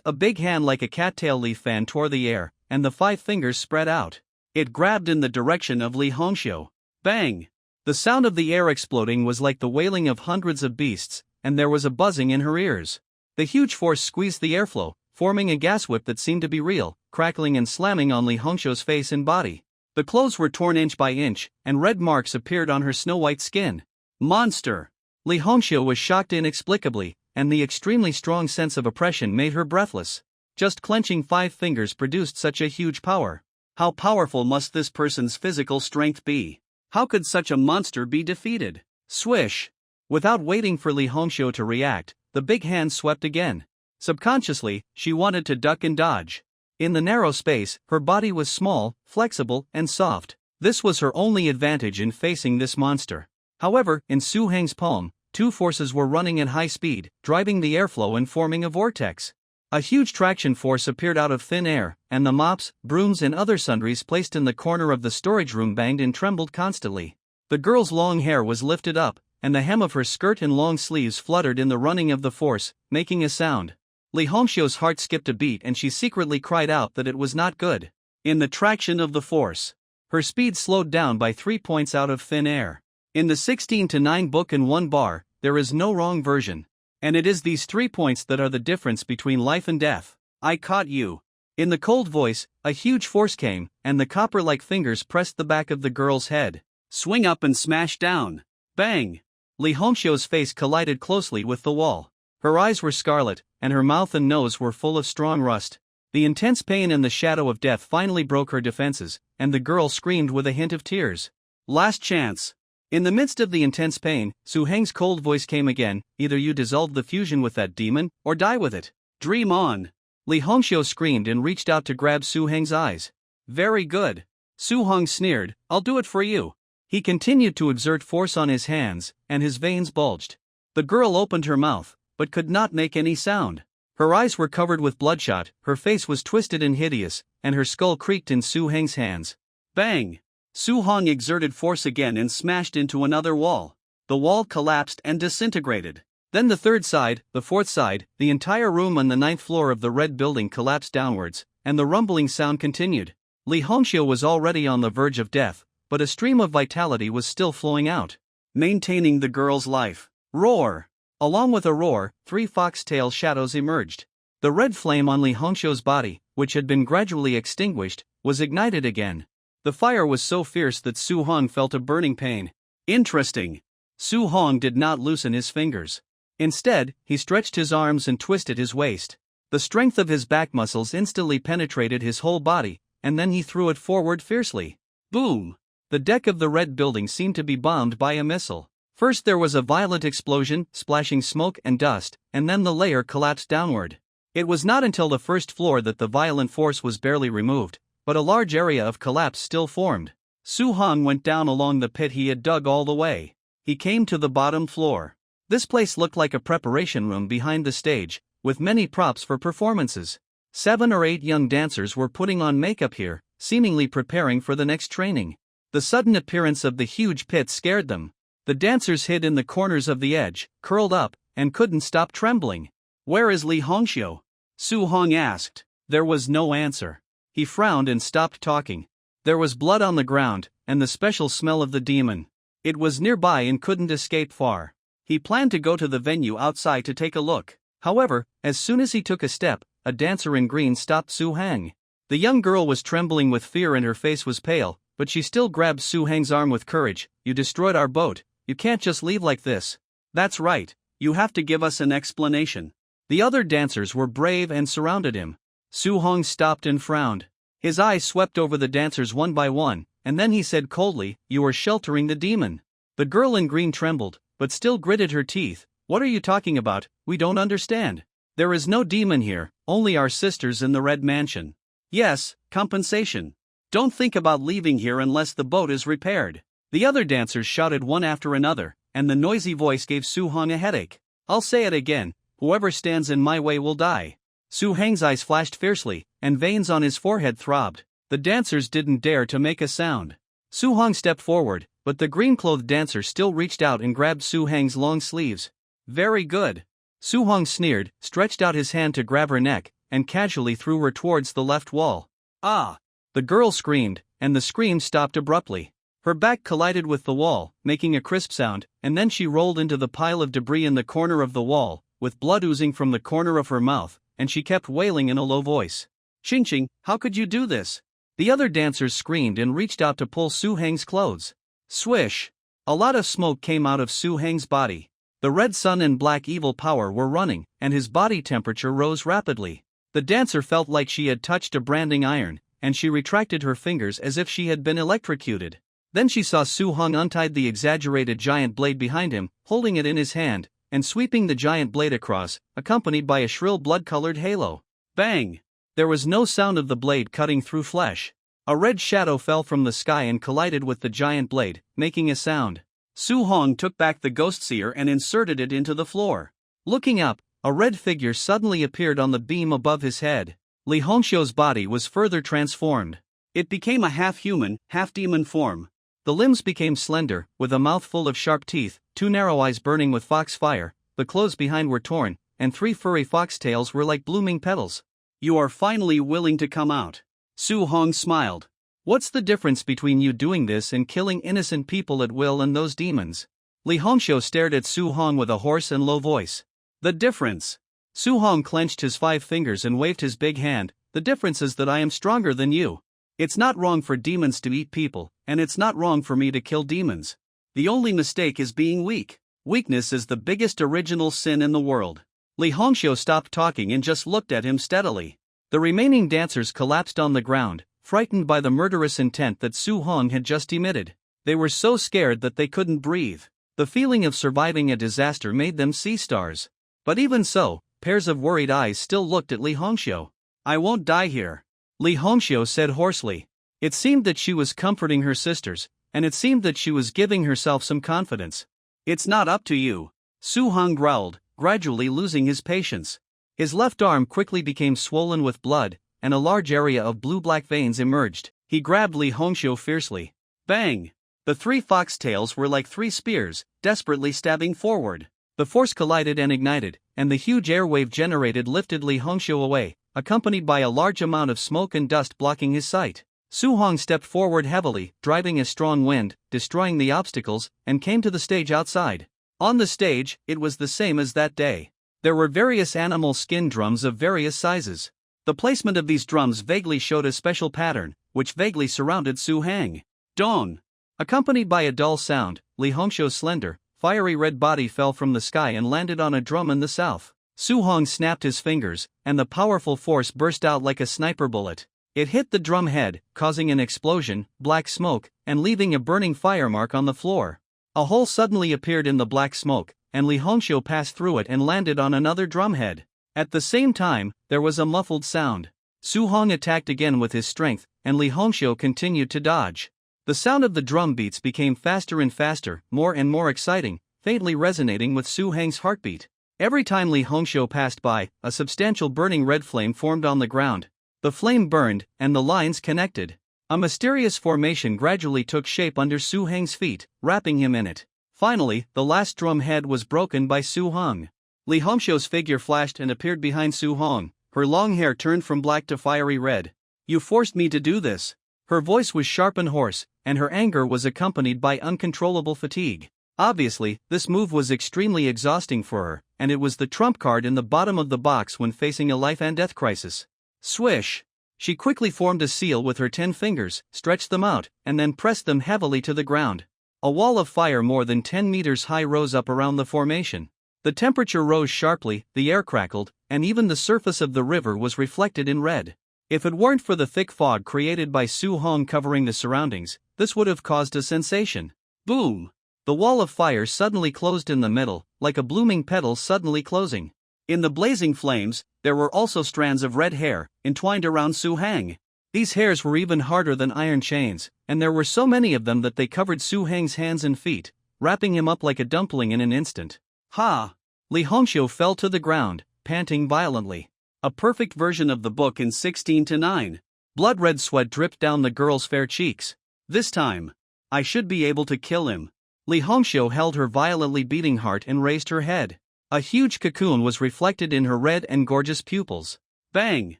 A big hand like a cattail leaf fan tore the air, and the 5 fingers spread out. It grabbed in the direction of Li Hongxiu. Bang! The sound of the air exploding was like the wailing of hundreds of beasts, and there was a buzzing in her ears. The huge force squeezed the airflow, forming a gas whip that seemed to be real, crackling and slamming on Li Hongxiu's face and body. The clothes were torn inch by inch, and red marks appeared on her snow-white skin. Monster! Li Hongxiu was shocked inexplicably, and the extremely strong sense of oppression made her breathless. Just clenching 5 fingers produced such a huge power. How powerful must this person's physical strength be? How could such a monster be defeated? Swish! Without waiting for Li Hongxiu to react, the big hand swept again. Subconsciously, she wanted to duck and dodge. In the narrow space, her body was small, flexible, and soft. This was her only advantage in facing this monster. However, in Su Heng's palm, 2 forces were running at high speed, driving the airflow and forming a vortex. A huge traction force appeared out of thin air, and the mops, brooms and other sundries placed in the corner of the storage room banged and trembled constantly. The girl's long hair was lifted up, and the hem of her skirt and long sleeves fluttered in the running of the force, making a sound. Li Hongxiu's heart skipped a beat and she secretly cried out that it was not good. In the traction of the force, her speed slowed down by 3 points out of thin air. In the 16:9 book and 1 bar, there is no wrong version. And it is these 3 points that are the difference between life and death. I caught you. In the cold voice, a huge force came, and the copper-like fingers pressed the back of the girl's head. Swing up and smash down. Bang! Li Hongxiu's face collided closely with the wall. Her eyes were scarlet, and her mouth and nose were full of strong rust. The intense pain and the shadow of death finally broke her defenses, and the girl screamed with a hint of tears. Last chance. In the midst of the intense pain, Su Heng's cold voice came again, either you dissolve the fusion with that demon, or die with it. Dream on. Li Hongxiu screamed and reached out to grab Su Heng's eyes. Very good. Su Hong sneered, I'll do it for you. He continued to exert force on his hands, and his veins bulged. The girl opened her mouth, but could not make any sound. Her eyes were covered with bloodshot, her face was twisted and hideous, and her skull creaked in Su Heng's hands. Bang! Su Hong exerted force again and smashed into another wall. The wall collapsed and disintegrated. Then the 3rd side, the 4th side, the entire room on the 9th floor of the red building collapsed downwards, and the rumbling sound continued. Li Hongxiu was already on the verge of death, but a stream of vitality was still flowing out, maintaining the girl's life. Roar! Along with a roar, 3 foxtail shadows emerged. The red flame on Li Hongxiu's body, which had been gradually extinguished, was ignited again. The fire was so fierce that Su Hong felt a burning pain. Interesting. Su Hong did not loosen his fingers. Instead, he stretched his arms and twisted his waist. The strength of his back muscles instantly penetrated his whole body, and then he threw it forward fiercely. Boom! The deck of the red building seemed to be bombed by a missile. First there was a violent explosion, splashing smoke and dust, and then the layer collapsed downward. It was not until the first floor that the violent force was barely removed, but a large area of collapse still formed. Su Hong went down along the pit he had dug all the way. He came to the bottom floor. This place looked like a preparation room behind the stage, with many props for performances. 7 or 8 young dancers were putting on makeup here, seemingly preparing for the next training. The sudden appearance of the huge pit scared them. The dancers hid in the corners of the edge, curled up, and couldn't stop trembling. "Where is Li Hongxiu?" Su Hong asked. There was no answer. He frowned and stopped talking. There was blood on the ground, and the special smell of the demon. It was nearby and couldn't escape far. He planned to go to the venue outside to take a look. However, as soon as he took a step, a dancer in green stopped Su Hang. The young girl was trembling with fear and her face was pale, but she still grabbed Su Hang's arm with courage. "You destroyed our boat. You can't just leave like this." "That's right. You have to give us an explanation." The other dancers were brave and surrounded him. Su Hong stopped and frowned. His eyes swept over the dancers one by one, and then he said coldly, "You are sheltering the demon." The girl in green trembled, but still gritted her teeth. "What are you talking about? We don't understand. There is no demon here, only our sisters in the Red Mansion." "Yes, compensation. Don't think about leaving here unless the boat is repaired." The other dancers shouted one after another, and the noisy voice gave Su Hong a headache. "I'll say it again, whoever stands in my way will die." Su Hang's eyes flashed fiercely, and veins on his forehead throbbed. The dancers didn't dare to make a sound. Su Hong stepped forward, but the green-clothed dancer still reached out and grabbed Su Hang's long sleeves. "Very good." Su Hong sneered, stretched out his hand to grab her neck, and casually threw her towards the left wall. "Ah!" The girl screamed, and the scream stopped abruptly. Her back collided with the wall, making a crisp sound, and then she rolled into the pile of debris in the corner of the wall, with blood oozing from the corner of her mouth, and she kept wailing in a low voice. "Ching, how could you do this?" The other dancers screamed and reached out to pull Su Hang's clothes. Swish! A lot of smoke came out of Su Hang's body. The red sun and black evil power were running, and his body temperature rose rapidly. The dancer felt like she had touched a branding iron, and she retracted her fingers as if she had been electrocuted. Then she saw Su Hong untied the exaggerated giant blade behind him, holding it in his hand, and sweeping the giant blade across, accompanied by a shrill blood-colored halo. Bang! There was no sound of the blade cutting through flesh. A red shadow fell from the sky and collided with the giant blade, making a sound. Su Hong took back the ghost seer and inserted it into the floor. Looking up, a red figure suddenly appeared on the beam above his head. Li Hongxiu's body was further transformed. It became a half-human, half-demon form. The limbs became slender, with a mouth full of sharp teeth, 2 narrow eyes burning with foxfire, the clothes behind were torn, and 3 furry foxtails were like blooming petals. "You are finally willing to come out." Su Hong smiled. "What's the difference between you doing this and killing innocent people at will and those demons?" Li Hongxiu stared at Su Hong with a hoarse and low voice. "The difference?" Su Hong clenched his 5 fingers and waved his big hand. "The difference is that I am stronger than you. It's not wrong for demons to eat people, and it's not wrong for me to kill demons. The only mistake is being weak. Weakness is the biggest original sin in the world." Li Hongxiu stopped talking and just looked at him steadily. The remaining dancers collapsed on the ground, frightened by the murderous intent that Su Hong had just emitted. They were so scared that they couldn't breathe. The feeling of surviving a disaster made them see stars. But even so, pairs of worried eyes still looked at Li Hongxiu. "I won't die here," Li Hongxiu said hoarsely. It seemed that she was comforting her sisters, and it seemed that she was giving herself some confidence. "It's not up to you," Su Hong growled, gradually losing his patience. His left arm quickly became swollen with blood, and a large area of blue-black veins emerged. He grabbed Li Hongxiu fiercely. Bang! The 3 foxtails were like 3 spears, desperately stabbing forward. The force collided and ignited, and the huge airwave generated lifted Li Hongxiu away, accompanied by a large amount of smoke and dust blocking his sight. Su Hong stepped forward heavily, driving a strong wind, destroying the obstacles, and came to the stage outside. On the stage, it was the same as that day. There were various animal skin drums of various sizes. The placement of these drums vaguely showed a special pattern, which vaguely surrounded Su Hang. Dong! Accompanied by a dull sound, Li Hongxiu's slender, fiery red body fell from the sky and landed on a drum in the south. Su Hong snapped his fingers, and the powerful force burst out like a sniper bullet. It hit the drum head, causing an explosion, black smoke, and leaving a burning fire mark on the floor. A hole suddenly appeared in the black smoke, and Li Hongxiu passed through it and landed on another drumhead. At the same time, there was a muffled sound. Su Hong attacked again with his strength, and Li Hongxiu continued to dodge. The sound of the drum beats became faster and faster, more and more exciting, faintly resonating with Su Hang's heartbeat. Every time Li Hongxiu passed by, a substantial burning red flame formed on the ground. The flame burned, and the lines connected. A mysterious formation gradually took shape under Su Hang's feet, wrapping him in it. Finally, the last drum head was broken by Su Hong. Li Hongxiu's figure flashed and appeared behind Su Hong. Her long hair turned from black to fiery red. "You forced me to do this." Her voice was sharp and hoarse, and her anger was accompanied by uncontrollable fatigue. Obviously, this move was extremely exhausting for her, and it was the trump card in the bottom of the box when facing a life-and-death crisis. Swish! She quickly formed a seal with her 10 fingers, stretched them out, and then pressed them heavily to the ground. A wall of fire more than 10 meters high rose up around the formation. The temperature rose sharply, the air crackled, and even the surface of the river was reflected in red. If it weren't for the thick fog created by Su Hong covering the surroundings, this would have caused a sensation. Boom! The wall of fire suddenly closed in the middle, like a blooming petal suddenly closing. In the blazing flames, there were also strands of red hair, entwined around Su Hang. These hairs were even harder than iron chains, and there were so many of them that they covered Su Hang's hands and feet, wrapping him up like a dumpling in an instant. Ha! Li Hongxiu fell to the ground, panting violently. A perfect version of the book in 16:9. Blood-red sweat dripped down the girl's fair cheeks. This time, I should be able to kill him. Li Hongxiu held her violently beating heart and raised her head. A huge cocoon was reflected in her red and gorgeous pupils. Bang!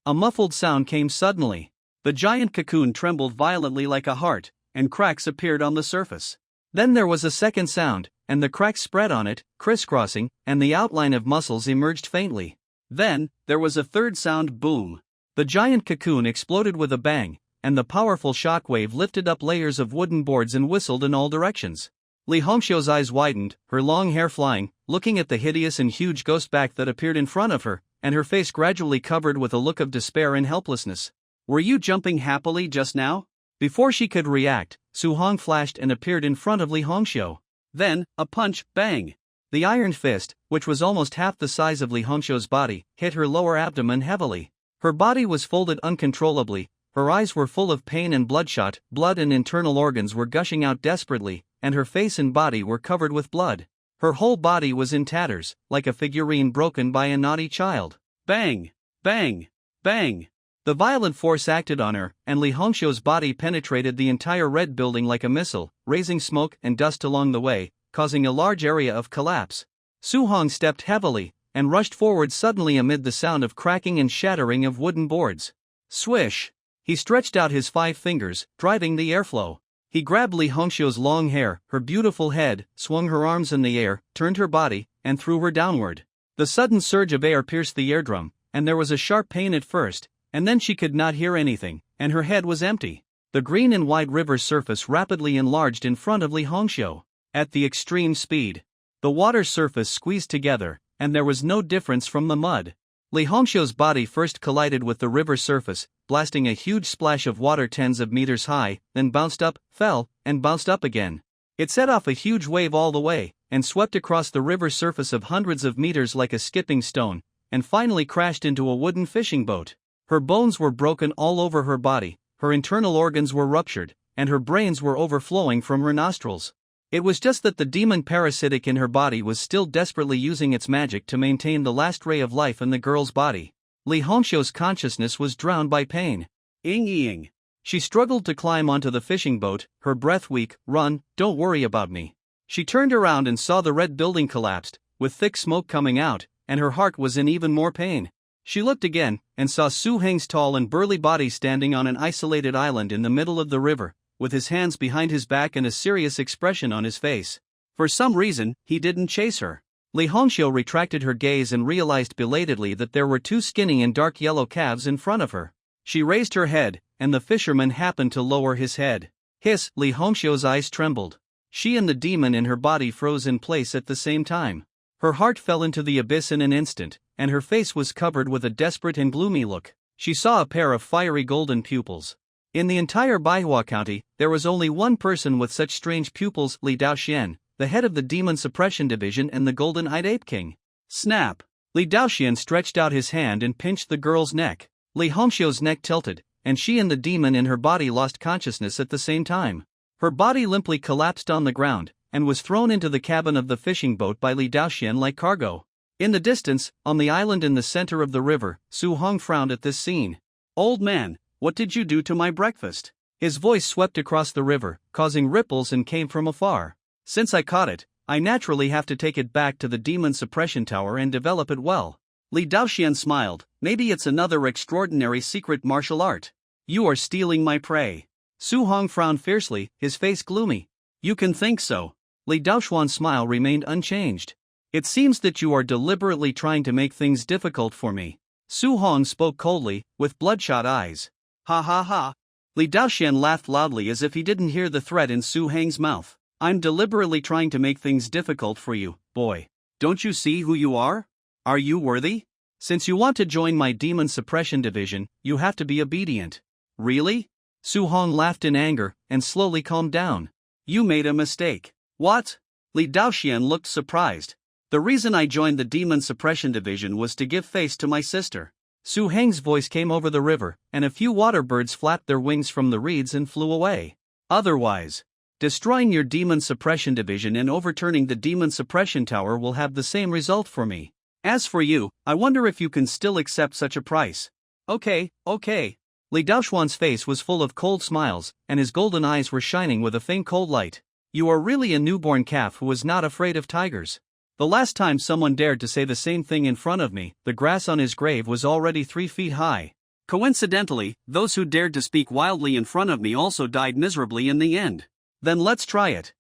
A muffled sound came suddenly. The giant cocoon trembled violently like a heart, and cracks appeared on the surface. Then there was a second sound, and the cracks spread on it, crisscrossing, and the outline of muscles emerged faintly. Then, there was a third sound. Boom! The giant cocoon exploded with a bang, and the powerful shockwave lifted up layers of wooden boards and whistled in all directions. Li Hongxiu's eyes widened, her long hair flying, looking at the hideous and huge ghost back that appeared in front of her, and her face gradually covered with a look of despair and helplessness. "Were you jumping happily just now?" Before she could react, Su Hong flashed and appeared in front of Li Hongxiu. Then, a punch, bang! The iron fist, which was almost half the size of Li Hongxiu's body, hit her lower abdomen heavily. Her body was folded uncontrollably, her eyes were full of pain and bloodshot, blood and internal organs were gushing out desperately, and her face and body were covered with blood. Her whole body was in tatters, like a figurine broken by a naughty child. Bang! Bang! Bang! The violent force acted on her, and Li Hongxiu's body penetrated the entire red building like a missile, raising smoke and dust along the way, causing a large area of collapse. Su Hong stepped heavily, and rushed forward suddenly amid the sound of cracking and shattering of wooden boards. Swish! He stretched out his 5 fingers, driving the airflow. He grabbed Li Hongxiu's long hair, her beautiful head, swung her arms in the air, turned her body, and threw her downward. The sudden surge of air pierced the eardrum, and there was a sharp pain at first, and then she could not hear anything, and her head was empty. The green and wide river surface rapidly enlarged in front of Li Hongxiu. At the extreme speed, the water surface squeezed together, and there was no difference from the mud. Li Hongxiu's body first collided with the river surface, blasting a huge splash of water tens of meters high, then bounced up, fell, and bounced up again. It set off a huge wave all the way, and swept across the river surface of hundreds of meters like a skipping stone, and finally crashed into a wooden fishing boat. Her bones were broken all over her body, her internal organs were ruptured, and her brains were overflowing from her nostrils. It was just that the demon parasitic in her body was still desperately using its magic to maintain the last ray of life in the girl's body. Li Hongxiu's consciousness was drowned by pain. Ing. She struggled to climb onto the fishing boat, her breath weak. "Run, don't worry about me." She turned around and saw the red building collapsed, with thick smoke coming out, and her heart was in even more pain. She looked again, and saw Su Hang's tall and burly body standing on an isolated island in the middle of the river, with his hands behind his back and a serious expression on his face. For some reason, he didn't chase her. Li Hongxiu retracted her gaze and realized belatedly that there were 2 skinny and dark yellow calves in front of her. She raised her head, and the fisherman happened to lower his head. Hiss! Li Hongxiu's eyes trembled. She and the demon in her body froze in place at the same time. Her heart fell into the abyss in an instant, and her face was covered with a desperate and gloomy look. She saw a pair of fiery golden pupils. In the entire Manhwa County, there was only one person with such strange pupils, Li Daoxian, the head of the Demon Suppression Division and the Golden-Eyed Ape King. Snap! Li Daoxian stretched out his hand and pinched the girl's neck. Li Hongxiu's neck tilted, and she and the demon in her body lost consciousness at the same time. Her body limply collapsed on the ground, and was thrown into the cabin of the fishing boat by Li Daoxian like cargo. In the distance, on the island in the center of the river, Su Hong frowned at this scene. "Old man, what did you do to my breakfast?" His voice swept across the river, causing ripples and came from afar. "Since I caught it, I naturally have to take it back to the Demon Suppression Tower and develop it well." Li Daoxian smiled. "Maybe it's another extraordinary secret martial art. You are stealing my prey." Su Hong frowned fiercely, his face gloomy. "You can think so." Li Daoxian's smile remained unchanged. "It seems that you are deliberately trying to make things difficult for me." Su Hong spoke coldly, with bloodshot eyes. "Ha ha ha." Li Daoxian laughed loudly as if he didn't hear the threat in Su Hong's mouth. "I'm deliberately trying to make things difficult for you, boy. Don't you see who you are? Are you worthy? Since you want to join my Demon Suppression Division, you have to be obedient." "Really?" Su Hong laughed in anger, and slowly calmed down. "You made a mistake." "What?" Li Daoxian looked surprised. "The reason I joined the Demon Suppression Division was to give face to my sister." Su Hong's voice came over the river, and a few water birds flapped their wings from the reeds and flew away. "Otherwise, destroying your Demon Suppression Division and overturning the Demon Suppression Tower will have the same result for me. As for you, I wonder if you can still accept such a price." Okay. Li Daoxian's face was full of cold smiles, and his golden eyes were shining with a faint cold light. "You are really a newborn calf who is not afraid of tigers. The last time someone dared to say the same thing in front of me, the grass on his grave was already 3 feet high. Coincidentally, those who dared to speak wildly in front of me also died miserably in the end. Then let's try it.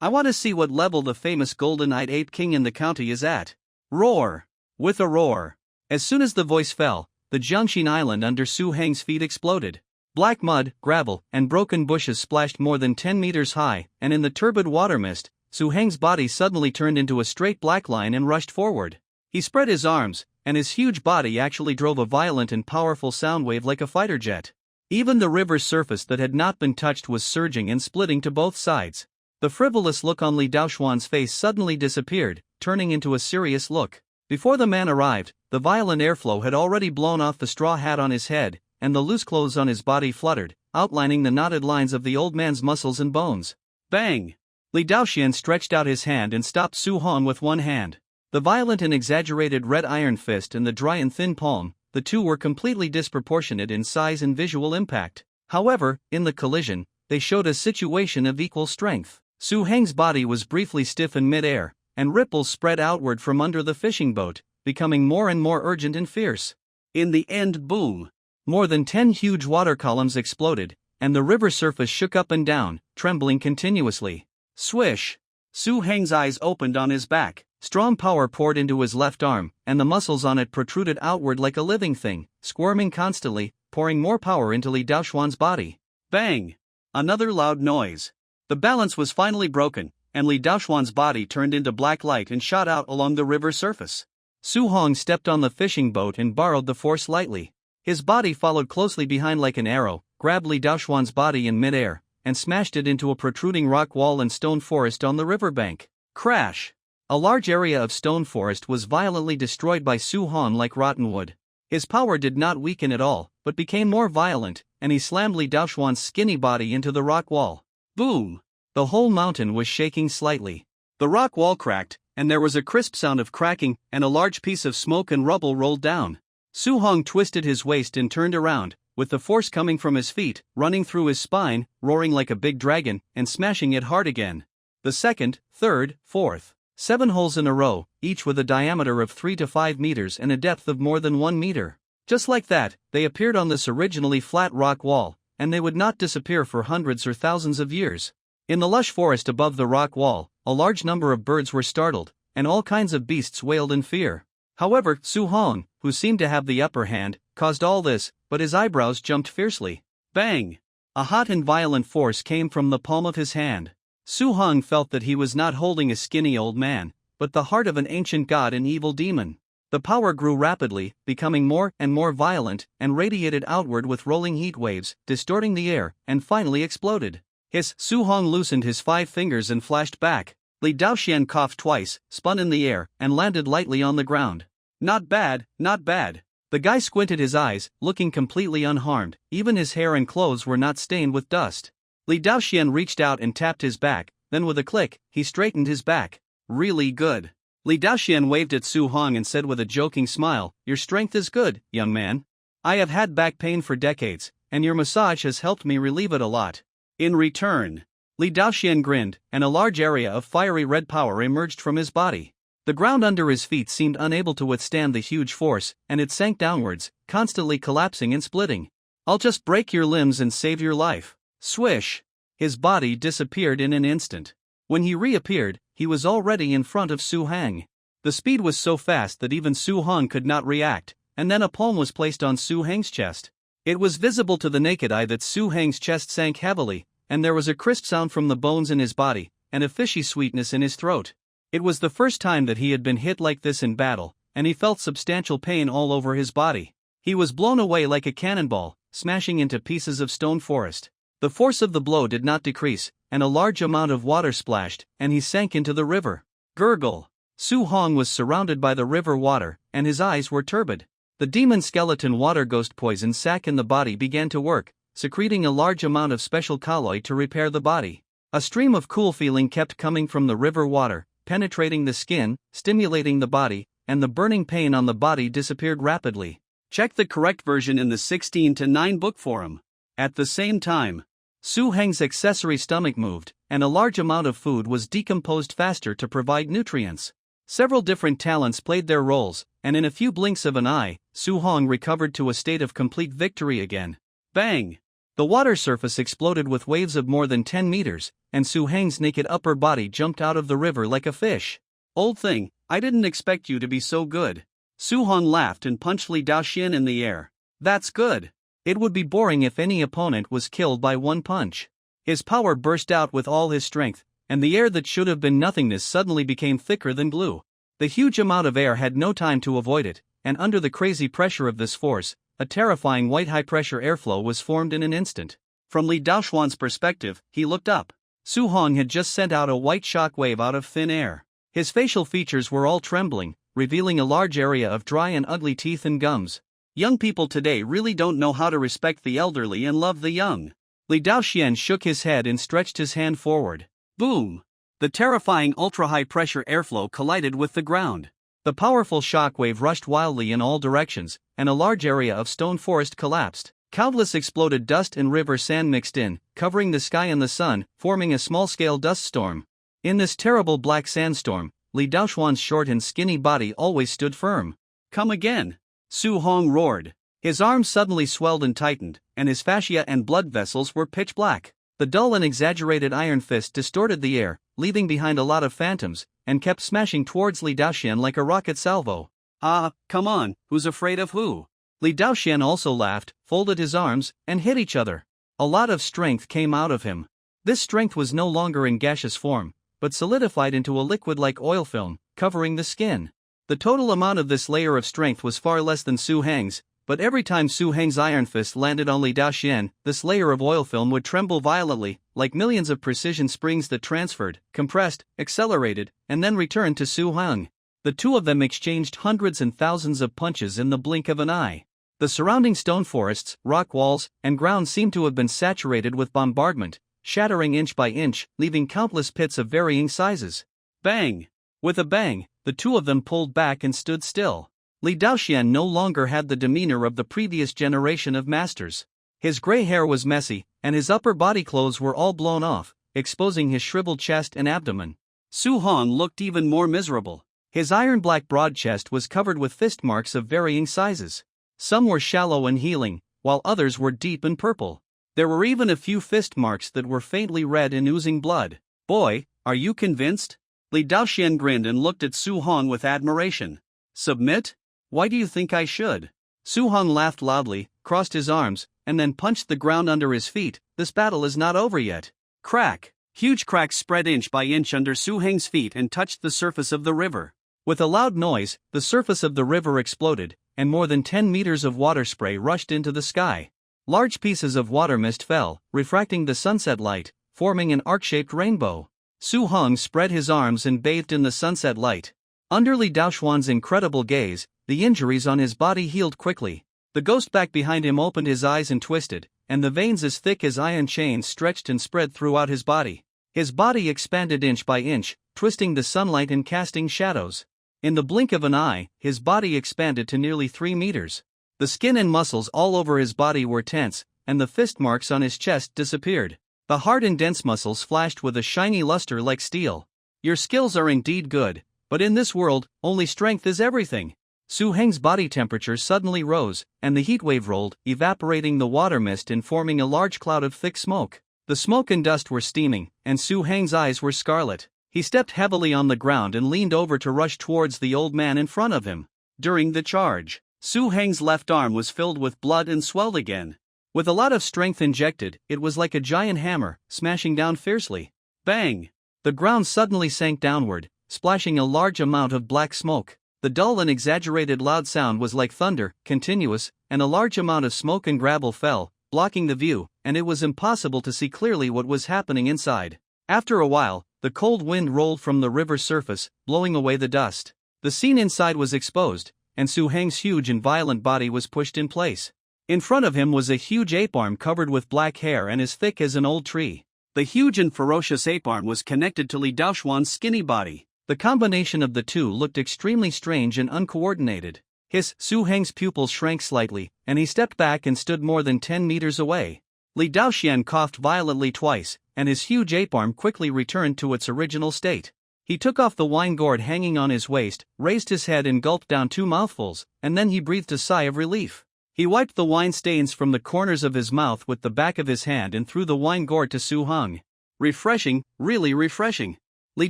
I want to see what level the famous Golden-Eyed Ape King in the county is at." Roar! With a roar. As soon as the voice fell, the Jiangxin Island under Su Hong's feet exploded. Black mud, gravel, and broken bushes splashed more than 10 meters high, and in the turbid water mist, Su Hong's body suddenly turned into a straight black line and rushed forward. He spread his arms, and his huge body actually drove a violent and powerful sound wave like a fighter jet. Even the river's surface that had not been touched was surging and splitting to both sides. The frivolous look on Li Daoxian's face suddenly disappeared, turning into a serious look. Before the man arrived, the violent airflow had already blown off the straw hat on his head, and the loose clothes on his body fluttered, outlining the knotted lines of the old man's muscles and bones. Bang! Li Daoxian stretched out his hand and stopped Su Hong with one hand. The violent and exaggerated red iron fist and the dry and thin palm, the two were completely disproportionate in size and visual impact. However, in the collision, they showed a situation of equal strength. Su Hong's body was briefly stiff in mid-air, and ripples spread outward from under the fishing boat, becoming more and more urgent and fierce. In the end, boom! More than 10 huge water columns exploded, and the river surface shook up and down, trembling continuously. Swish! Su Hong's eyes opened on his back. Strong power poured into his left arm, and the muscles on it protruded outward like a living thing, squirming constantly, pouring more power into Li Daoxian's body. Bang! Another loud noise. The balance was finally broken, and Li Daoxian's body turned into black light and shot out along the river surface. Su Hong stepped on the fishing boat and borrowed the force lightly. His body followed closely behind like an arrow, grabbed Li Daoxian's body in midair, and smashed it into a protruding rock wall and stone forest on the riverbank. Crash! A large area of stone forest was violently destroyed by Su Hong like rotten wood. His power did not weaken at all, but became more violent, and he slammed Li Daoxian's skinny body into the rock wall. Boom! The whole mountain was shaking slightly. The rock wall cracked, and there was a crisp sound of cracking, and a large piece of smoke and rubble rolled down. Su Hong twisted his waist and turned around, with the force coming from his feet, running through his spine, roaring like a big dragon, and smashing it hard again. The second, third, fourth. 7 holes in a row, each with a diameter of 3 to 5 meters and a depth of more than 1 meter. Just like that, they appeared on this originally flat rock wall, and they would not disappear for hundreds or thousands of years. In the lush forest above the rock wall, a large number of birds were startled, and all kinds of beasts wailed in fear. However, Su Hong, who seemed to have the upper hand, caused all this, but his eyebrows jumped fiercely. Bang! A hot and violent force came from the palm of his hand. Su Hong felt that he was not holding a skinny old man, but the heart of an ancient god and evil demon. The power grew rapidly, becoming more and more violent, and radiated outward with rolling heat waves, distorting the air, and finally exploded. Su Hong loosened his 5 fingers and flashed back. Li Daoxian coughed twice, spun in the air, and landed lightly on the ground. Not bad, not bad. The guy squinted his eyes, looking completely unharmed, even his hair and clothes were not stained with dust. Li Daoxian reached out and tapped his back, then with a click, he straightened his back. Really good. Li Daoxian waved at Su Hong and said with a joking smile, "Your strength is good, young man. I have had back pain for decades, and your massage has helped me relieve it a lot." In return, Li Daoxian grinned, and a large area of fiery red power emerged from his body. The ground under his feet seemed unable to withstand the huge force, and it sank downwards, constantly collapsing and splitting. "I'll just break your limbs and save your life." Swish! His body disappeared in an instant. When he reappeared, he was already in front of Su Hang. The speed was so fast that even Su Hong could not react, and then a palm was placed on Su Hang's chest. It was visible to the naked eye that Su Hang's chest sank heavily, and there was a crisp sound from the bones in his body, and a fishy sweetness in his throat. It was the first time that he had been hit like this in battle, and he felt substantial pain all over his body. He was blown away like a cannonball, smashing into pieces of stone forest. The force of the blow did not decrease, and a large amount of water splashed, and he sank into the river. Gurgle! Su Hong was surrounded by the river water, and his eyes were turbid. The demon skeleton water ghost poison sac in the body began to work, secreting a large amount of special colloid to repair the body. A stream of cool feeling kept coming from the river water, penetrating the skin, stimulating the body, and the burning pain on the body disappeared rapidly. Check the correct version in the 16:9 book forum. At the same time, Su Heng's accessory stomach moved, and a large amount of food was decomposed faster to provide nutrients. Several different talents played their roles, and in a few blinks of an eye, Su Hong recovered to a state of complete victory again. Bang! The water surface exploded with waves of more than 10 meters, and Su Heng's naked upper body jumped out of the river like a fish. "Old thing, I didn't expect you to be so good." Su Hong laughed and punched Li Daoxian in the air. "That's good. It would be boring if any opponent was killed by one punch." His power burst out with all his strength, and the air that should have been nothingness suddenly became thicker than glue. The huge amount of air had no time to avoid it, and under the crazy pressure of this force, a terrifying white high-pressure airflow was formed in an instant. From Li Daoxuan's perspective, he looked up. Su Hong had just sent out a white shock wave out of thin air. His facial features were all trembling, revealing a large area of dry and ugly teeth and gums. Young people today really don't know how to respect the elderly and love the young. Li Daoxian shook his head and stretched his hand forward. Boom! The terrifying ultra-high pressure airflow collided with the ground. The powerful shock wave rushed wildly in all directions, and a large area of stone forest collapsed. Countless exploded dust and river sand mixed in, covering the sky and the sun, forming a small-scale dust storm. In this terrible black sandstorm, Li Daoxuan's short and skinny body always stood firm. "Come again!" Su Hong roared. His arms suddenly swelled and tightened, and his fascia and blood vessels were pitch black. The dull and exaggerated iron fist distorted the air, leaving behind a lot of phantoms, and kept smashing towards Li Daoxian like a rocket salvo. "Ah, come on, who's afraid of who?" Li Daoxian also laughed, folded his arms, and hit each other. A lot of strength came out of him. This strength was no longer in gaseous form, but solidified into a liquid like oil film, covering the skin. The total amount of this layer of strength was far less than Su Heng's, but every time Su Heng's iron fist landed on Li Daoxian, this layer of oil film would tremble violently, like millions of precision springs that transferred, compressed, accelerated, and then returned to Su Heng. The two of them exchanged hundreds and thousands of punches in the blink of an eye. The surrounding stone forests, rock walls, and ground seemed to have been saturated with bombardment, shattering inch by inch, leaving countless pits of varying sizes. Bang! With a bang, the two of them pulled back and stood still. Li Daoxian no longer had the demeanor of the previous generation of masters. His gray hair was messy, and his upper body clothes were all blown off, exposing his shriveled chest and abdomen. Su Hong looked even more miserable. His iron-black broad chest was covered with fist marks of varying sizes. Some were shallow and healing, while others were deep and purple. There were even a few fist marks that were faintly red and oozing blood. "Boy, are you convinced?" Li Daoxian grinned and looked at Su Hong with admiration. "Submit? Why do you think I should?" Su Hong laughed loudly, crossed his arms, and then punched the ground under his feet. "This battle is not over yet." Crack! Huge cracks spread inch by inch under Su Heng's feet and touched the surface of the river. With a loud noise, the surface of the river exploded, and more than 10 meters of water spray rushed into the sky. Large pieces of water mist fell, refracting the sunset light, forming an arc-shaped rainbow. Su Hong spread his arms and bathed in the sunset light. Under Li Daoxuan's incredible gaze, the injuries on his body healed quickly. The ghost back behind him opened his eyes and twisted, and the veins as thick as iron chains stretched and spread throughout his body. His body expanded inch by inch, twisting the sunlight and casting shadows. In the blink of an eye, his body expanded to nearly 3 meters. The skin and muscles all over his body were tense, and the fist marks on his chest disappeared. The hard and dense muscles flashed with a shiny luster like steel. Your skills are indeed good, but in this world, only strength is everything. Su Heng's body temperature suddenly rose, and the heat wave rolled, evaporating the water mist and forming a large cloud of thick smoke. The smoke and dust were steaming, and Su Heng's eyes were scarlet. He stepped heavily on the ground and leaned over to rush towards the old man in front of him. During the charge, Su Heng's left arm was filled with blood and swelled again. With a lot of strength injected, it was like a giant hammer, smashing down fiercely. Bang! The ground suddenly sank downward, splashing a large amount of black smoke. The dull and exaggerated loud sound was like thunder, continuous, and a large amount of smoke and gravel fell, blocking the view, and it was impossible to see clearly what was happening inside. After a while, the cold wind rolled from the river's surface, blowing away the dust. The scene inside was exposed, and Su Heng's huge and violent body was pushed in place. In front of him was a huge ape arm covered with black hair and as thick as an old tree. The huge and ferocious ape arm was connected to Li Daoxuan's skinny body. The combination of the two looked extremely strange and uncoordinated. Su Heng's pupils shrank slightly, and he stepped back and stood more than 10 meters away. Li Daoxian coughed violently twice, and his huge ape arm quickly returned to its original state. He took off the wine gourd hanging on his waist, raised his head and gulped down 2 mouthfuls, and then he breathed a sigh of relief. He wiped the wine stains from the corners of his mouth with the back of his hand and threw the wine gourd to Su Hong. Refreshing, really refreshing. Li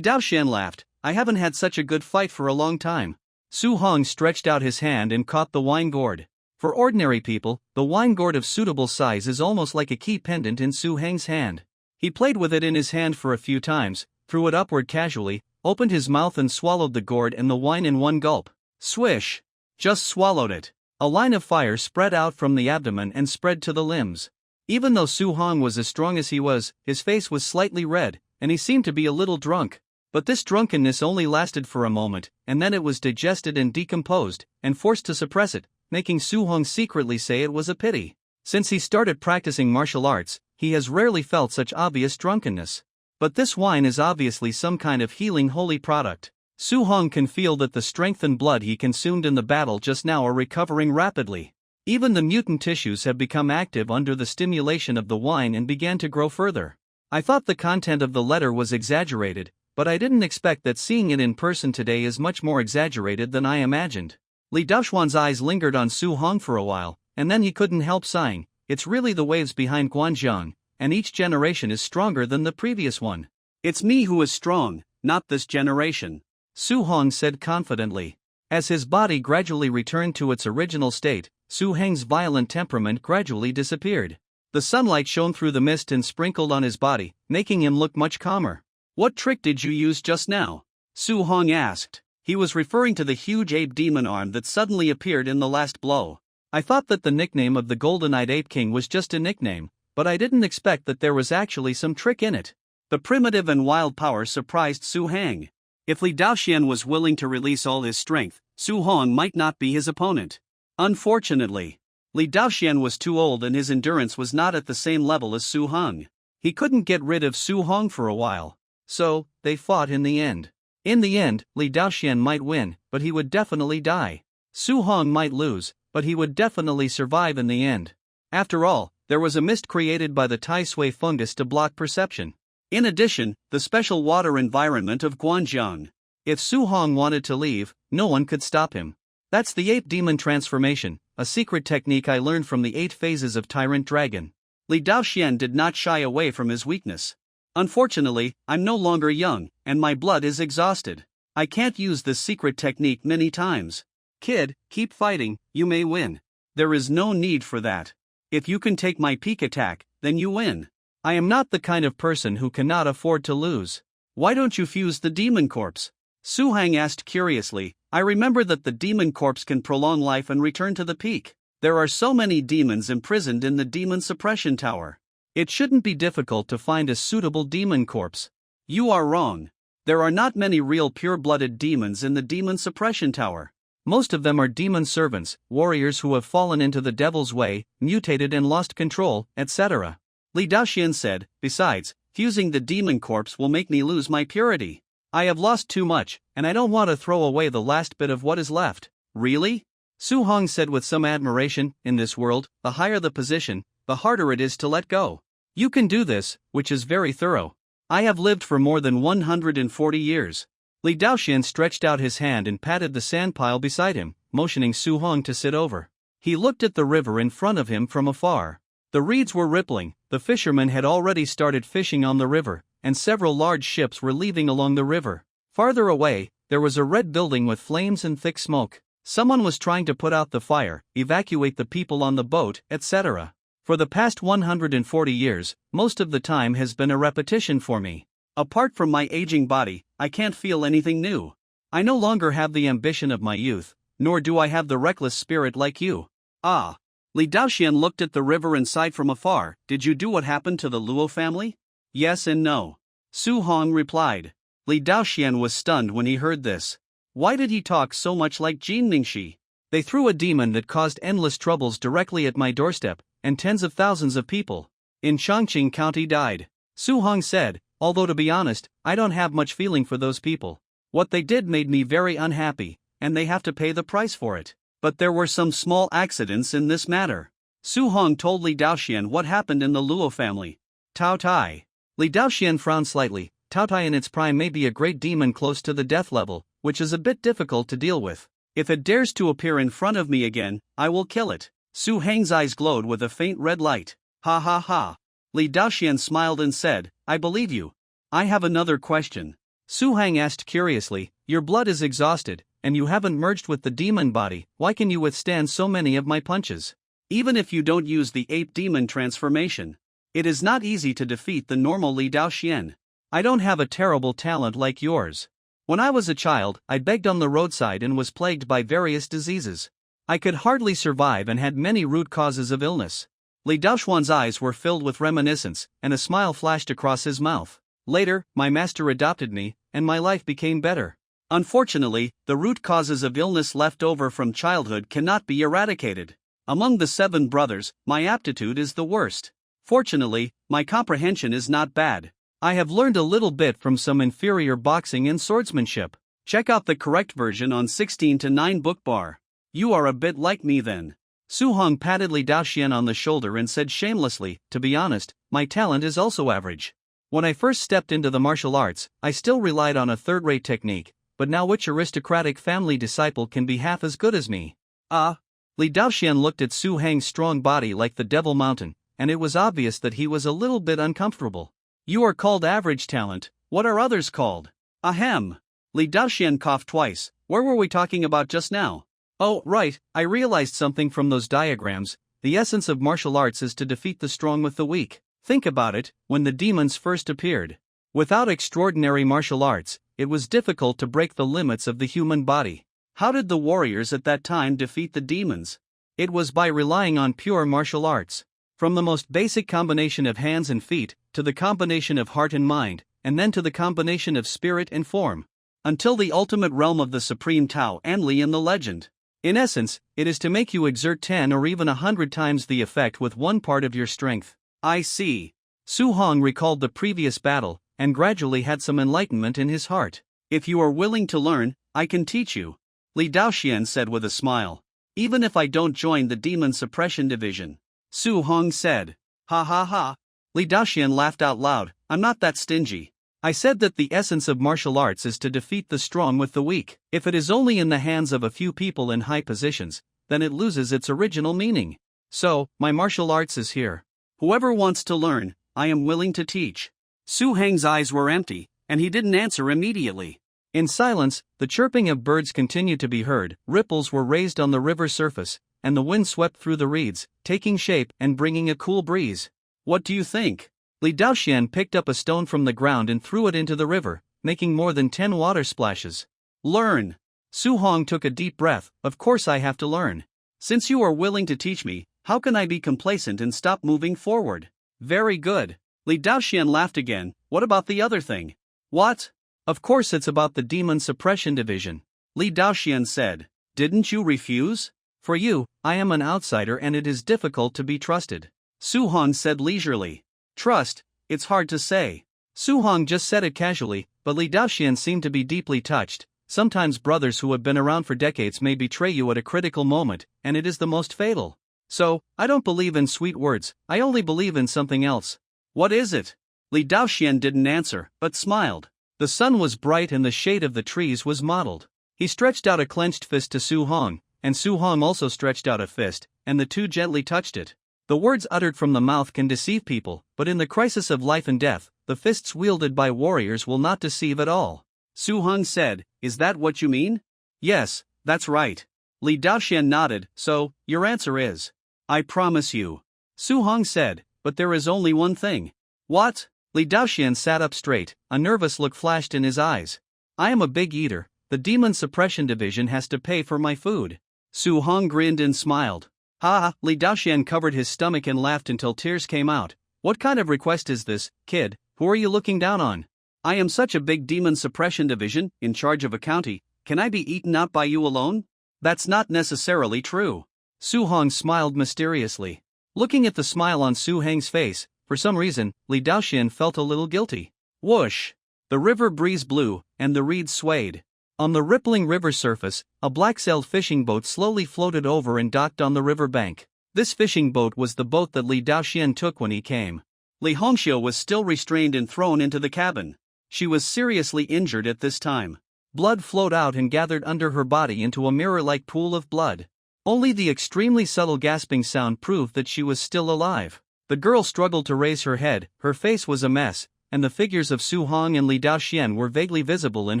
Daoxian laughed. I haven't had such a good fight for a long time. Su Hong stretched out his hand and caught the wine gourd. For ordinary people, the wine gourd of suitable size is almost like a key pendant in Su Heng's hand. He played with it in his hand for a few times, threw it upward casually, opened his mouth and swallowed the gourd and the wine in one gulp. Swish! Just swallowed it. A line of fire spread out from the abdomen and spread to the limbs. Even though Su Hong was as strong as he was, his face was slightly red, and he seemed to be a little drunk. But this drunkenness only lasted for a moment, and then it was digested and decomposed, and forced to suppress it, making Su Hong secretly say it was a pity. Since he started practicing martial arts, he has rarely felt such obvious drunkenness. But this wine is obviously some kind of healing holy product. Su Hong can feel that the strength and blood he consumed in the battle just now are recovering rapidly. Even the mutant tissues have become active under the stimulation of the wine and began to grow further. I thought the content of the letter was exaggerated, but I didn't expect that seeing it in person today is much more exaggerated than I imagined. Li Daoxuan's eyes lingered on Su Hong for a while, and then he couldn't help sighing. It's really the waves behind Guanzhong, and each generation is stronger than the previous one. It's me who is strong, not this generation, Su Hong said confidently. As his body gradually returned to its original state, Su Heng's violent temperament gradually disappeared. The sunlight shone through the mist and sprinkled on his body, making him look much calmer. What trick did you use just now? Su Hong asked. He was referring to the huge ape demon arm that suddenly appeared in the last blow. I thought that the nickname of the Golden-Eyed Ape King was just a nickname, but I didn't expect that there was actually some trick in it. The primitive and wild power surprised Su Heng. If Li Daoxian was willing to release all his strength, Su Hong might not be his opponent. Unfortunately, Li Daoxian was too old and his endurance was not at the same level as Su Hong. He couldn't get rid of Su Hong for a while. So, they fought in the end. In the end, Li Daoxian might win, but he would definitely die. Su Hong might lose, but he would definitely survive in the end. After all, there was a mist created by the Tai Sui fungus to block perception. In addition, the special water environment of Guanzhong. If Su Hong wanted to leave, no one could stop him. That's the ape demon transformation, a secret technique I learned from the 8 phases of Tyrant Dragon. Li Daoxian did not shy away from his weakness. Unfortunately, I'm no longer young, and my blood is exhausted. I can't use this secret technique many times. Kid, keep fighting, you may win. There is no need for that. If you can take my peak attack, then you win. I am not the kind of person who cannot afford to lose. Why don't you fuse the demon corpse? Su Hang asked curiously. I remember that the demon corpse can prolong life and return to the peak. There are so many demons imprisoned in the demon suppression tower. It shouldn't be difficult to find a suitable demon corpse. You are wrong. There are not many real pure-blooded demons in the demon suppression tower. Most of them are demon servants, warriors who have fallen into the devil's way, mutated and lost control, etc. Li Daoxian said. Besides, fusing the demon corpse will make me lose my purity. I have lost too much, and I don't want to throw away the last bit of what is left. Really? Su Hong said with some admiration. In this world, the higher the position, the harder it is to let go. You can do this, which is very thorough. I have lived for more than 140 years. Li Daoxian stretched out his hand and patted the sand pile beside him, motioning Su Hong to sit over. He looked at the river in front of him from afar. The reeds were rippling, the fishermen had already started fishing on the river, and several large ships were leaving along the river. Farther away, there was a red building with flames and thick smoke. Someone was trying to put out the fire, evacuate the people on the boat, etc. For the past 140 years, most of the time has been a repetition for me. Apart from my aging body, I can't feel anything new. I no longer have the ambition of my youth, nor do I have the reckless spirit like you. Ah. Li Daoxian looked at the river and sighed from afar. Did you do what happened to the Luo family? Yes and no. Su Hong replied. Li Daoxian was stunned when he heard this. Why did he talk so much like Jin Ningxi? They threw a demon that caused endless troubles directly at my doorstep, and tens of thousands of people in Chongqing County died. Su Hong said, although to be honest, I don't have much feeling for those people. What they did made me very unhappy, and they have to pay the price for it. But there were some small accidents in this matter. Su Hong told Li Daoxian what happened in the Luo family. Tao Tai. Li Daoxian frowned slightly. Tao Tai in its prime may be a great demon close to the death level, which is a bit difficult to deal with. If it dares to appear in front of me again, I will kill it. Su Hang's eyes glowed with a faint red light. Ha ha ha. Li Daoxian smiled and said, I believe you. I have another question. Su Hang asked curiously, your blood is exhausted, and you haven't merged with the demon body, why can you withstand so many of my punches? Even if you don't use the ape demon transformation, it is not easy to defeat the normal Li Daoxian. I don't have a terrible talent like yours. When I was a child, I begged on the roadside and was plagued by various diseases. I could hardly survive and had many root causes of illness. Li Daoxuan's eyes were filled with reminiscence, and a smile flashed across his mouth. Later, my master adopted me, and my life became better. Unfortunately, the root causes of illness left over from childhood cannot be eradicated. Among the 7 brothers, my aptitude is the worst. Fortunately, my comprehension is not bad. I have learned a little bit from some inferior boxing and swordsmanship. Check out the correct version on 16:9 book bar. You are a bit like me then. Su Hong patted Li Daoxian on the shoulder and said shamelessly, to be honest, my talent is also average. When I first stepped into the martial arts, I still relied on a third-rate technique, but now which aristocratic family disciple can be half as good as me? Ah. Li Daoxian looked at Su Hang's strong body like the Devil Mountain, and it was obvious that he was a little bit uncomfortable. You are called average talent, what are others called? Ahem. Li Daoxian coughed twice. Where were we talking about just now? Oh, right, I realized something from those diagrams. The essence of martial arts is to defeat the strong with the weak. Think about it, when the demons first appeared. Without extraordinary martial arts, it was difficult to break the limits of the human body. How did the warriors at that time defeat the demons? It was by relying on pure martial arts. From the most basic combination of hands and feet, to the combination of heart and mind, and then to the combination of spirit and form. Until the ultimate realm of the supreme Tao and Li in the legend. In essence, it is to make you exert 10 or even 100 times the effect with one part of your strength. I see. Su Hong recalled the previous battle, and gradually had some enlightenment in his heart. If you are willing to learn, I can teach you. Li Daoxian said with a smile. Even if I don't join the demon suppression division. Su Hong said. Ha ha ha. Li Daoxian laughed out loud. I'm not that stingy. I said that the essence of martial arts is to defeat the strong with the weak. If it is only in the hands of a few people in high positions, then it loses its original meaning. So, my martial arts is here. Whoever wants to learn, I am willing to teach. Su Hang's eyes were empty, and he didn't answer immediately. In silence, the chirping of birds continued to be heard, ripples were raised on the river surface, and the wind swept through the reeds, taking shape and bringing a cool breeze. What do you think? Li Daoxian picked up a stone from the ground and threw it into the river, making more than 10 water splashes. Learn. Su Hong took a deep breath. Of course I have to learn. Since you are willing to teach me, how can I be complacent and stop moving forward? Very good. Li Daoxian laughed again. What about the other thing? What? Of course it's about the Demon Suppression Division. Li Daoxian said. Didn't you refuse? For you, I am an outsider and it is difficult to be trusted. Su Hong said leisurely. Trust, it's hard to say. Su Hong just said it casually, but Li Daoxian seemed to be deeply touched. Sometimes brothers who have been around for decades may betray you at a critical moment, and it is the most fatal. So, I don't believe in sweet words, I only believe in something else. What is it? Li Daoxian didn't answer, but smiled. The sun was bright and the shade of the trees was mottled. He stretched out a clenched fist to Su Hong, and Su Hong also stretched out a fist, and the two gently touched it. The words uttered from the mouth can deceive people, but in the crisis of life and death, the fists wielded by warriors will not deceive at all. Su Hong said, Is that what you mean? Yes, that's right. Li Daoxian nodded. So, your answer is? I promise you. Su Hong said, but there is only one thing. What? Li Daoxian sat up straight, a nervous look flashed in his eyes. I am a big eater, the Demon Suppression Division has to pay for my food. Su Hong grinned and smiled. Ha! Li Daoxian covered his stomach and laughed until tears came out. What kind of request is this, kid? Who are you looking down on? I am such a big Demon Suppression Division, in charge of a county, can I be eaten out by you alone? That's not necessarily true. Su Hong smiled mysteriously. Looking at the smile on Su Heng's face, for some reason, Li Daoxian felt a little guilty. Whoosh! The river breeze blew, and the reeds swayed. On the rippling river surface, a black-sailed fishing boat slowly floated over and docked on the river bank. This fishing boat was the boat that Li Daoxian took when he came. Li Hongxiu was still restrained and thrown into the cabin. She was seriously injured at this time. Blood flowed out and gathered under her body into a mirror-like pool of blood. Only the extremely subtle gasping sound proved that she was still alive. The girl struggled to raise her head, her face was a mess, and the figures of Su Hong and Li Daoxian were vaguely visible in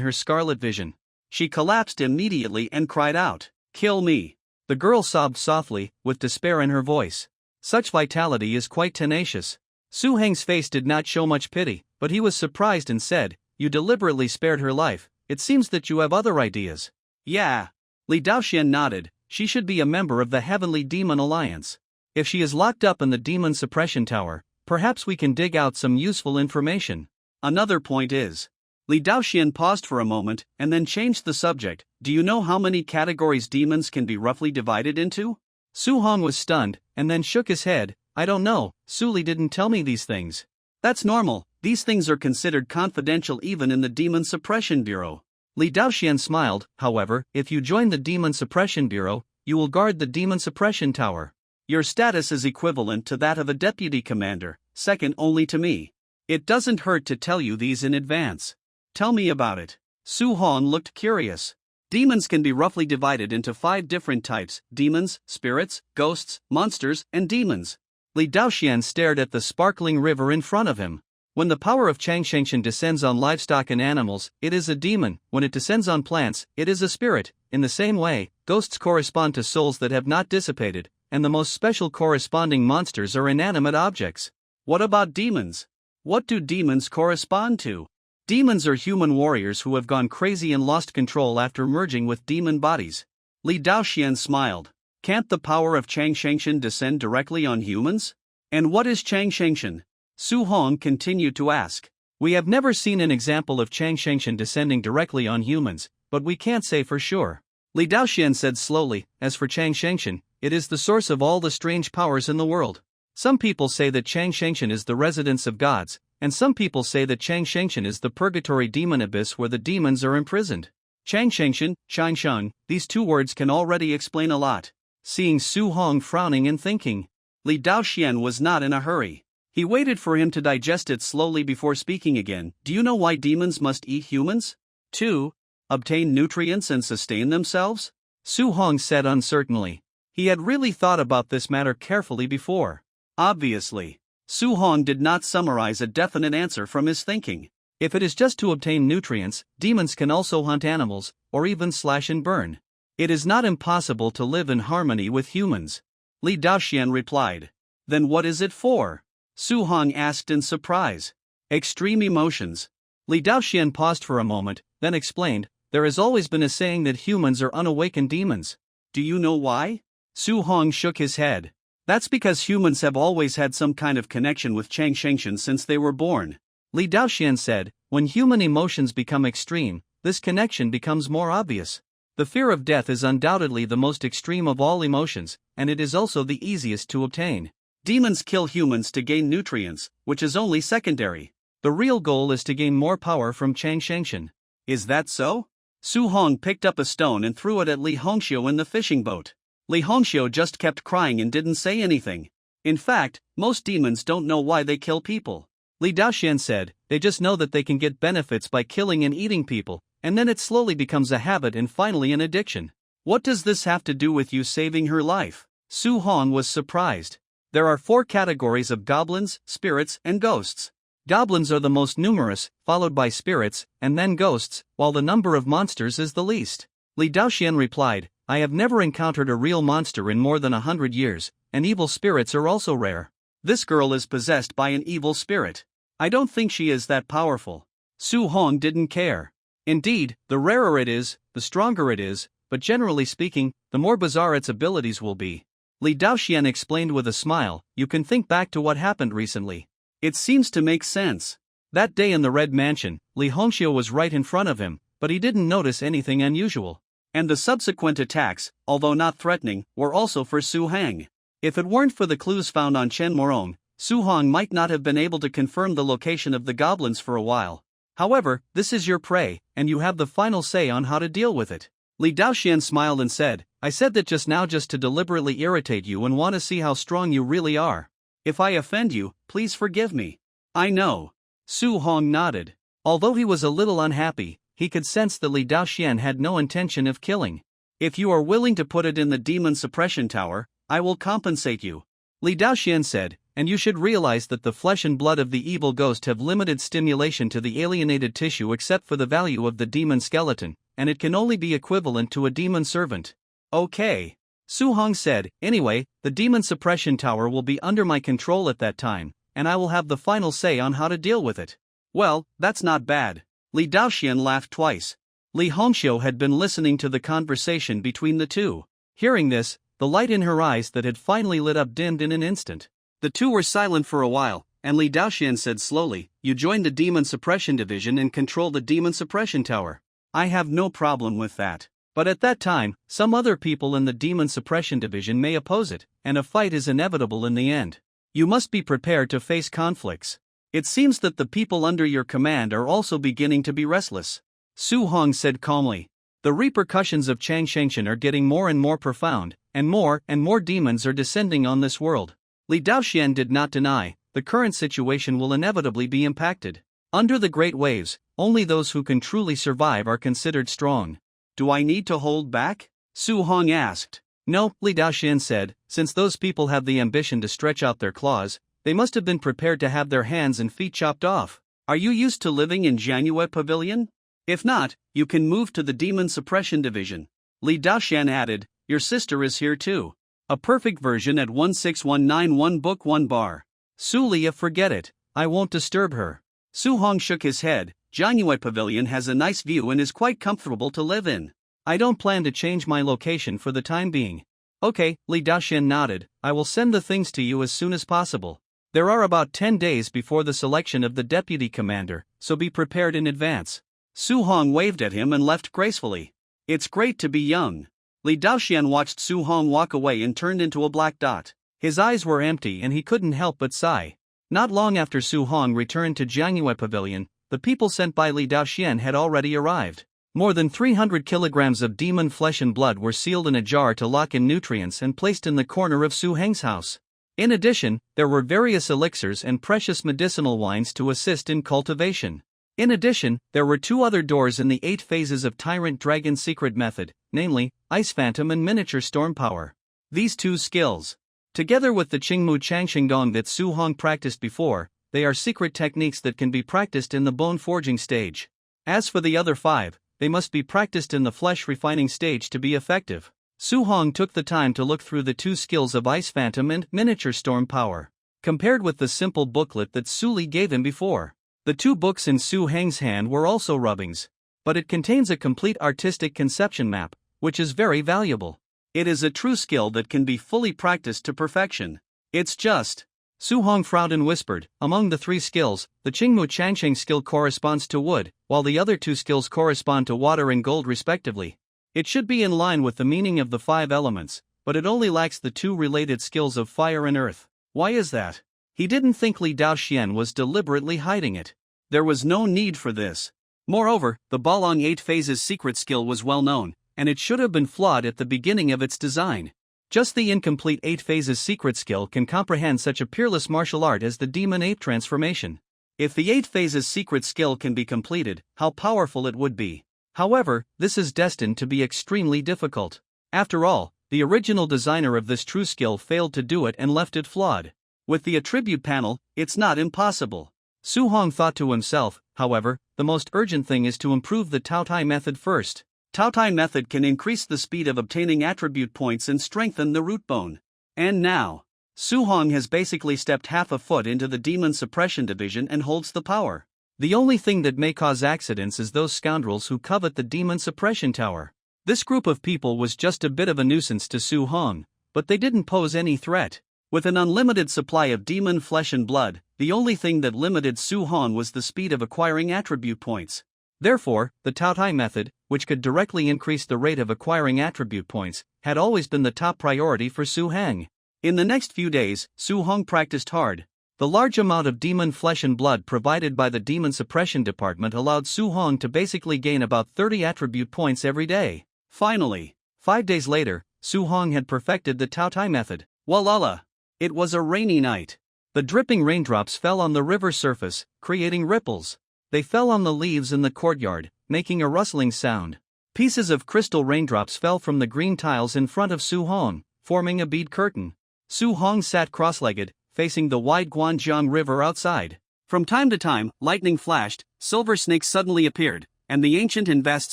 her scarlet vision. She collapsed immediately and cried out, "Kill me!" The girl sobbed softly, with despair in her voice. Such vitality is quite tenacious. Su Heng's face did not show much pity, but he was surprised and said, "You deliberately spared her life, it seems that you have other ideas." Yeah. Li Daoxian nodded, she should be a member of the Heavenly Demon Alliance. If she is locked up in the Demon Suppression Tower, perhaps we can dig out some useful information. Another point is. Li Daoxian paused for a moment, and then changed the subject. Do you know how many categories demons can be roughly divided into? Su Hong was stunned, and then shook his head. I don't know, Su Li didn't tell me these things. That's normal, these things are considered confidential even in the Demon Suppression Bureau. Li Daoxian smiled. However, if you join the Demon Suppression Bureau, you will guard the Demon Suppression Tower. Your status is equivalent to that of a deputy commander, second only to me. It doesn't hurt to tell you these in advance. Tell me about it. Su Hong looked curious. Demons can be roughly divided into 5 different types: demons, spirits, ghosts, monsters, and demons. Li Daoxian stared at the sparkling river in front of him. When the power of Changshangshan descends on livestock and animals, it is a demon. When it descends on plants, it is a spirit. In the same way, ghosts correspond to souls that have not dissipated, and the most special corresponding monsters are inanimate objects. What about demons? What do demons correspond to? Demons are human warriors who have gone crazy and lost control after merging with demon bodies. Li Daoxian smiled. Can't the power of Changshangshan descend directly on humans? And what is Changshangshan? Su Hong continued to ask. We have never seen an example of Changshangshan descending directly on humans, but we can't say for sure. Li Daoxian said slowly, as for Changshangshan, it is the source of all the strange powers in the world. Some people say that Changshangshan is the residence of gods, and some people say that Changshangshan is the purgatory demon abyss where the demons are imprisoned. Changshangshan, Shangsheng, these 2 words can already explain a lot. Seeing Su Hong frowning and thinking, Li Daoxian was not in a hurry. He waited for him to digest it slowly before speaking again. Do you know why demons must eat humans? 2. Obtain nutrients and sustain themselves? Su Hong said uncertainly. He had really thought about this matter carefully before. Obviously. Su Hong did not summarize a definite answer from his thinking. If it is just to obtain nutrients, demons can also hunt animals, or even slash and burn. It is not impossible to live in harmony with humans. Li Daoxian replied. Then what is it for? Su Hong asked in surprise. Extreme emotions. Li Daoxian paused for a moment, then explained, There has always been a saying that humans are unawakened demons. Do you know why? Su Hong shook his head. That's because humans have always had some kind of connection with Chang Shengshan since they were born. Li Daoxian said, when human emotions become extreme, this connection becomes more obvious. The fear of death is undoubtedly the most extreme of all emotions, and it is also the easiest to obtain. Demons kill humans to gain nutrients, which is only secondary. The real goal is to gain more power from Chang Shengshan. Is that so? Su Hong picked up a stone and threw it at Li Hongxiu in the fishing boat. Li Hongxiu just kept crying and didn't say anything. In fact, most demons don't know why they kill people. Li Daoxian said, they just know that they can get benefits by killing and eating people, and then it slowly becomes a habit and finally an addiction. What does this have to do with you saving her life? Su Hong was surprised. There are 4 categories of goblins, spirits, and ghosts. Goblins are the most numerous, followed by spirits, and then ghosts, while the number of monsters is the least. Li Daoxian replied, I have never encountered a real monster in more than 100 years, and evil spirits are also rare. This girl is possessed by an evil spirit. I don't think she is that powerful. Su Hong didn't care. Indeed, the rarer it is, the stronger it is, but generally speaking, the more bizarre its abilities will be. Li Daoxian explained with a smile, you can think back to what happened recently. It seems to make sense. That day in the Red Mansion, Li Hongxiu was right in front of him, but he didn't notice anything unusual. And the subsequent attacks, although not threatening, were also for Su Hang. If it weren't for the clues found on Chen Morong, Su Hong might not have been able to confirm the location of the goblins for a while. However, this is your prey, and you have the final say on how to deal with it. Li Daoxian smiled and said, I said that just now just to deliberately irritate you and want to see how strong you really are. If I offend you, please forgive me. I know. Su Hong nodded. Although he was a little unhappy, he could sense that Li Daoxian had no intention of killing. If you are willing to put it in the demon suppression tower, I will compensate you. Li Daoxian said, and you should realize that the flesh and blood of the evil ghost have limited stimulation to the alienated tissue except for the value of the demon skeleton, and it can only be equivalent to a demon servant. Okay. Su Hong said, anyway, the demon suppression tower will be under my control at that time, and I will have the final say on how to deal with it. Well, that's not bad. Li Daoxian laughed twice. Li Hongxiu had been listening to the conversation between the two. Hearing this, the light in her eyes that had finally lit up dimmed in an instant. The two were silent for a while, and Li Daoxian said slowly, you joined the demon suppression division and control the demon suppression tower. I have no problem with that. But at that time, some other people in the Demon Suppression Division may oppose it, and a fight is inevitable in the end. You must be prepared to face conflicts. It seems that the people under your command are also beginning to be restless. Su Hong said calmly. The repercussions of Chang Shengshan are getting more and more profound, and more demons are descending on this world. Li Daoxian did not deny, the current situation will inevitably be impacted. Under the great waves, only those who can truly survive are considered strong. Do I need to hold back? Su Hong asked. No, Li Daoxian said, since those people have the ambition to stretch out their claws, they must have been prepared to have their hands and feet chopped off. Are you used to living in Jiangyue Pavilion? If not, you can move to the Demon Suppression Division. Li Daoxian added, your sister is here too. A perfect version at 16191 Book 1 bar. Su Lia, forget it, I won't disturb her. Su Hong shook his head. Jiangyue Pavilion has a nice view and is quite comfortable to live in. I don't plan to change my location for the time being. Okay, Li Daoxian nodded, I will send the things to you as soon as possible. There are about 10 days before the selection of the deputy commander, so be prepared in advance. Su Hong waved at him and left gracefully. It's great to be young. Li Daoxian watched Su Hong walk away and turned into a black dot. His eyes were empty and he couldn't help but sigh. Not long after Su Hong returned to Jiangyue Pavilion, the people sent by Li Daoxian had already arrived. More than 300 kilograms of demon flesh and blood were sealed in a jar to lock in nutrients and placed in the corner of Su Heng's house. In addition, there were various elixirs and precious medicinal wines to assist in cultivation. In addition, there were 2 other doors in the 8 phases of Tyrant Dragon secret method, namely, Ice Phantom and Miniature Storm Power. These 2 skills, together with the Qingmu Changshinggong that Su Hong practiced before, they are secret techniques that can be practiced in the bone forging stage. As for the other 5, they must be practiced in the flesh refining stage to be effective. Su Hong took the time to look through the 2 skills of Ice Phantom and Miniature Storm Power. Compared with the simple booklet that Su Li gave him before, the 2 books in Su Heng's hand were also rubbings. but it contains a complete artistic conception map, which is very valuable. It is a true skill that can be fully practiced to perfection. It's just. Su Hong frowned and whispered, among the 3 skills, the Qingmu Changsheng skill corresponds to wood, while the other 2 skills correspond to water and gold respectively. It should be in line with the meaning of the 5 elements, but it only lacks the 2 related skills of fire and earth. Why is that? He didn't think Li Daoxian was deliberately hiding it. There was no need for this. Moreover, the Balong 8 Phases secret skill was well known, and it should have been flawed at the beginning of its design. Just the incomplete 8 Phases secret skill can comprehend such a peerless martial art as the Demon Ape transformation. If the 8 Phases secret skill can be completed, how powerful it would be. However, this is destined to be extremely difficult. After all, the original designer of this true skill failed to do it and left it flawed. With the attribute panel, it's not impossible. Su Hong thought to himself, however, the most urgent thing is to improve the Taotai method first. Taotai method can increase the speed of obtaining attribute points and strengthen the root bone. And now, Su Hong has basically stepped half a foot into the demon suppression division and holds the power. The only thing that may cause accidents is those scoundrels who covet the demon suppression tower. This group of people was just a bit of a nuisance to Su Hong, but they didn't pose any threat. With an unlimited supply of demon flesh and blood, the only thing that limited Su Hong was the speed of acquiring attribute points. Therefore, the Taotai method, which could directly increase the rate of acquiring attribute points, had always been the top priority for Su Hong. In the next few days, Su Hong practiced hard. The large amount of demon flesh and blood provided by the Demon Suppression Department allowed Su Hong to basically gain about 30 attribute points every day. Finally, 5 days later, Su Hong had perfected the Taotai method. Walala! It was a rainy night. The dripping raindrops fell on the river surface, creating ripples. They fell on the leaves in the courtyard, making a rustling sound. Pieces of crystal raindrops fell from the green tiles in front of Su Hong, forming a bead curtain. Su Hong sat cross-legged, facing the wide Guanjiang River outside. From time to time, lightning flashed, silver snakes suddenly appeared, and the ancient and vast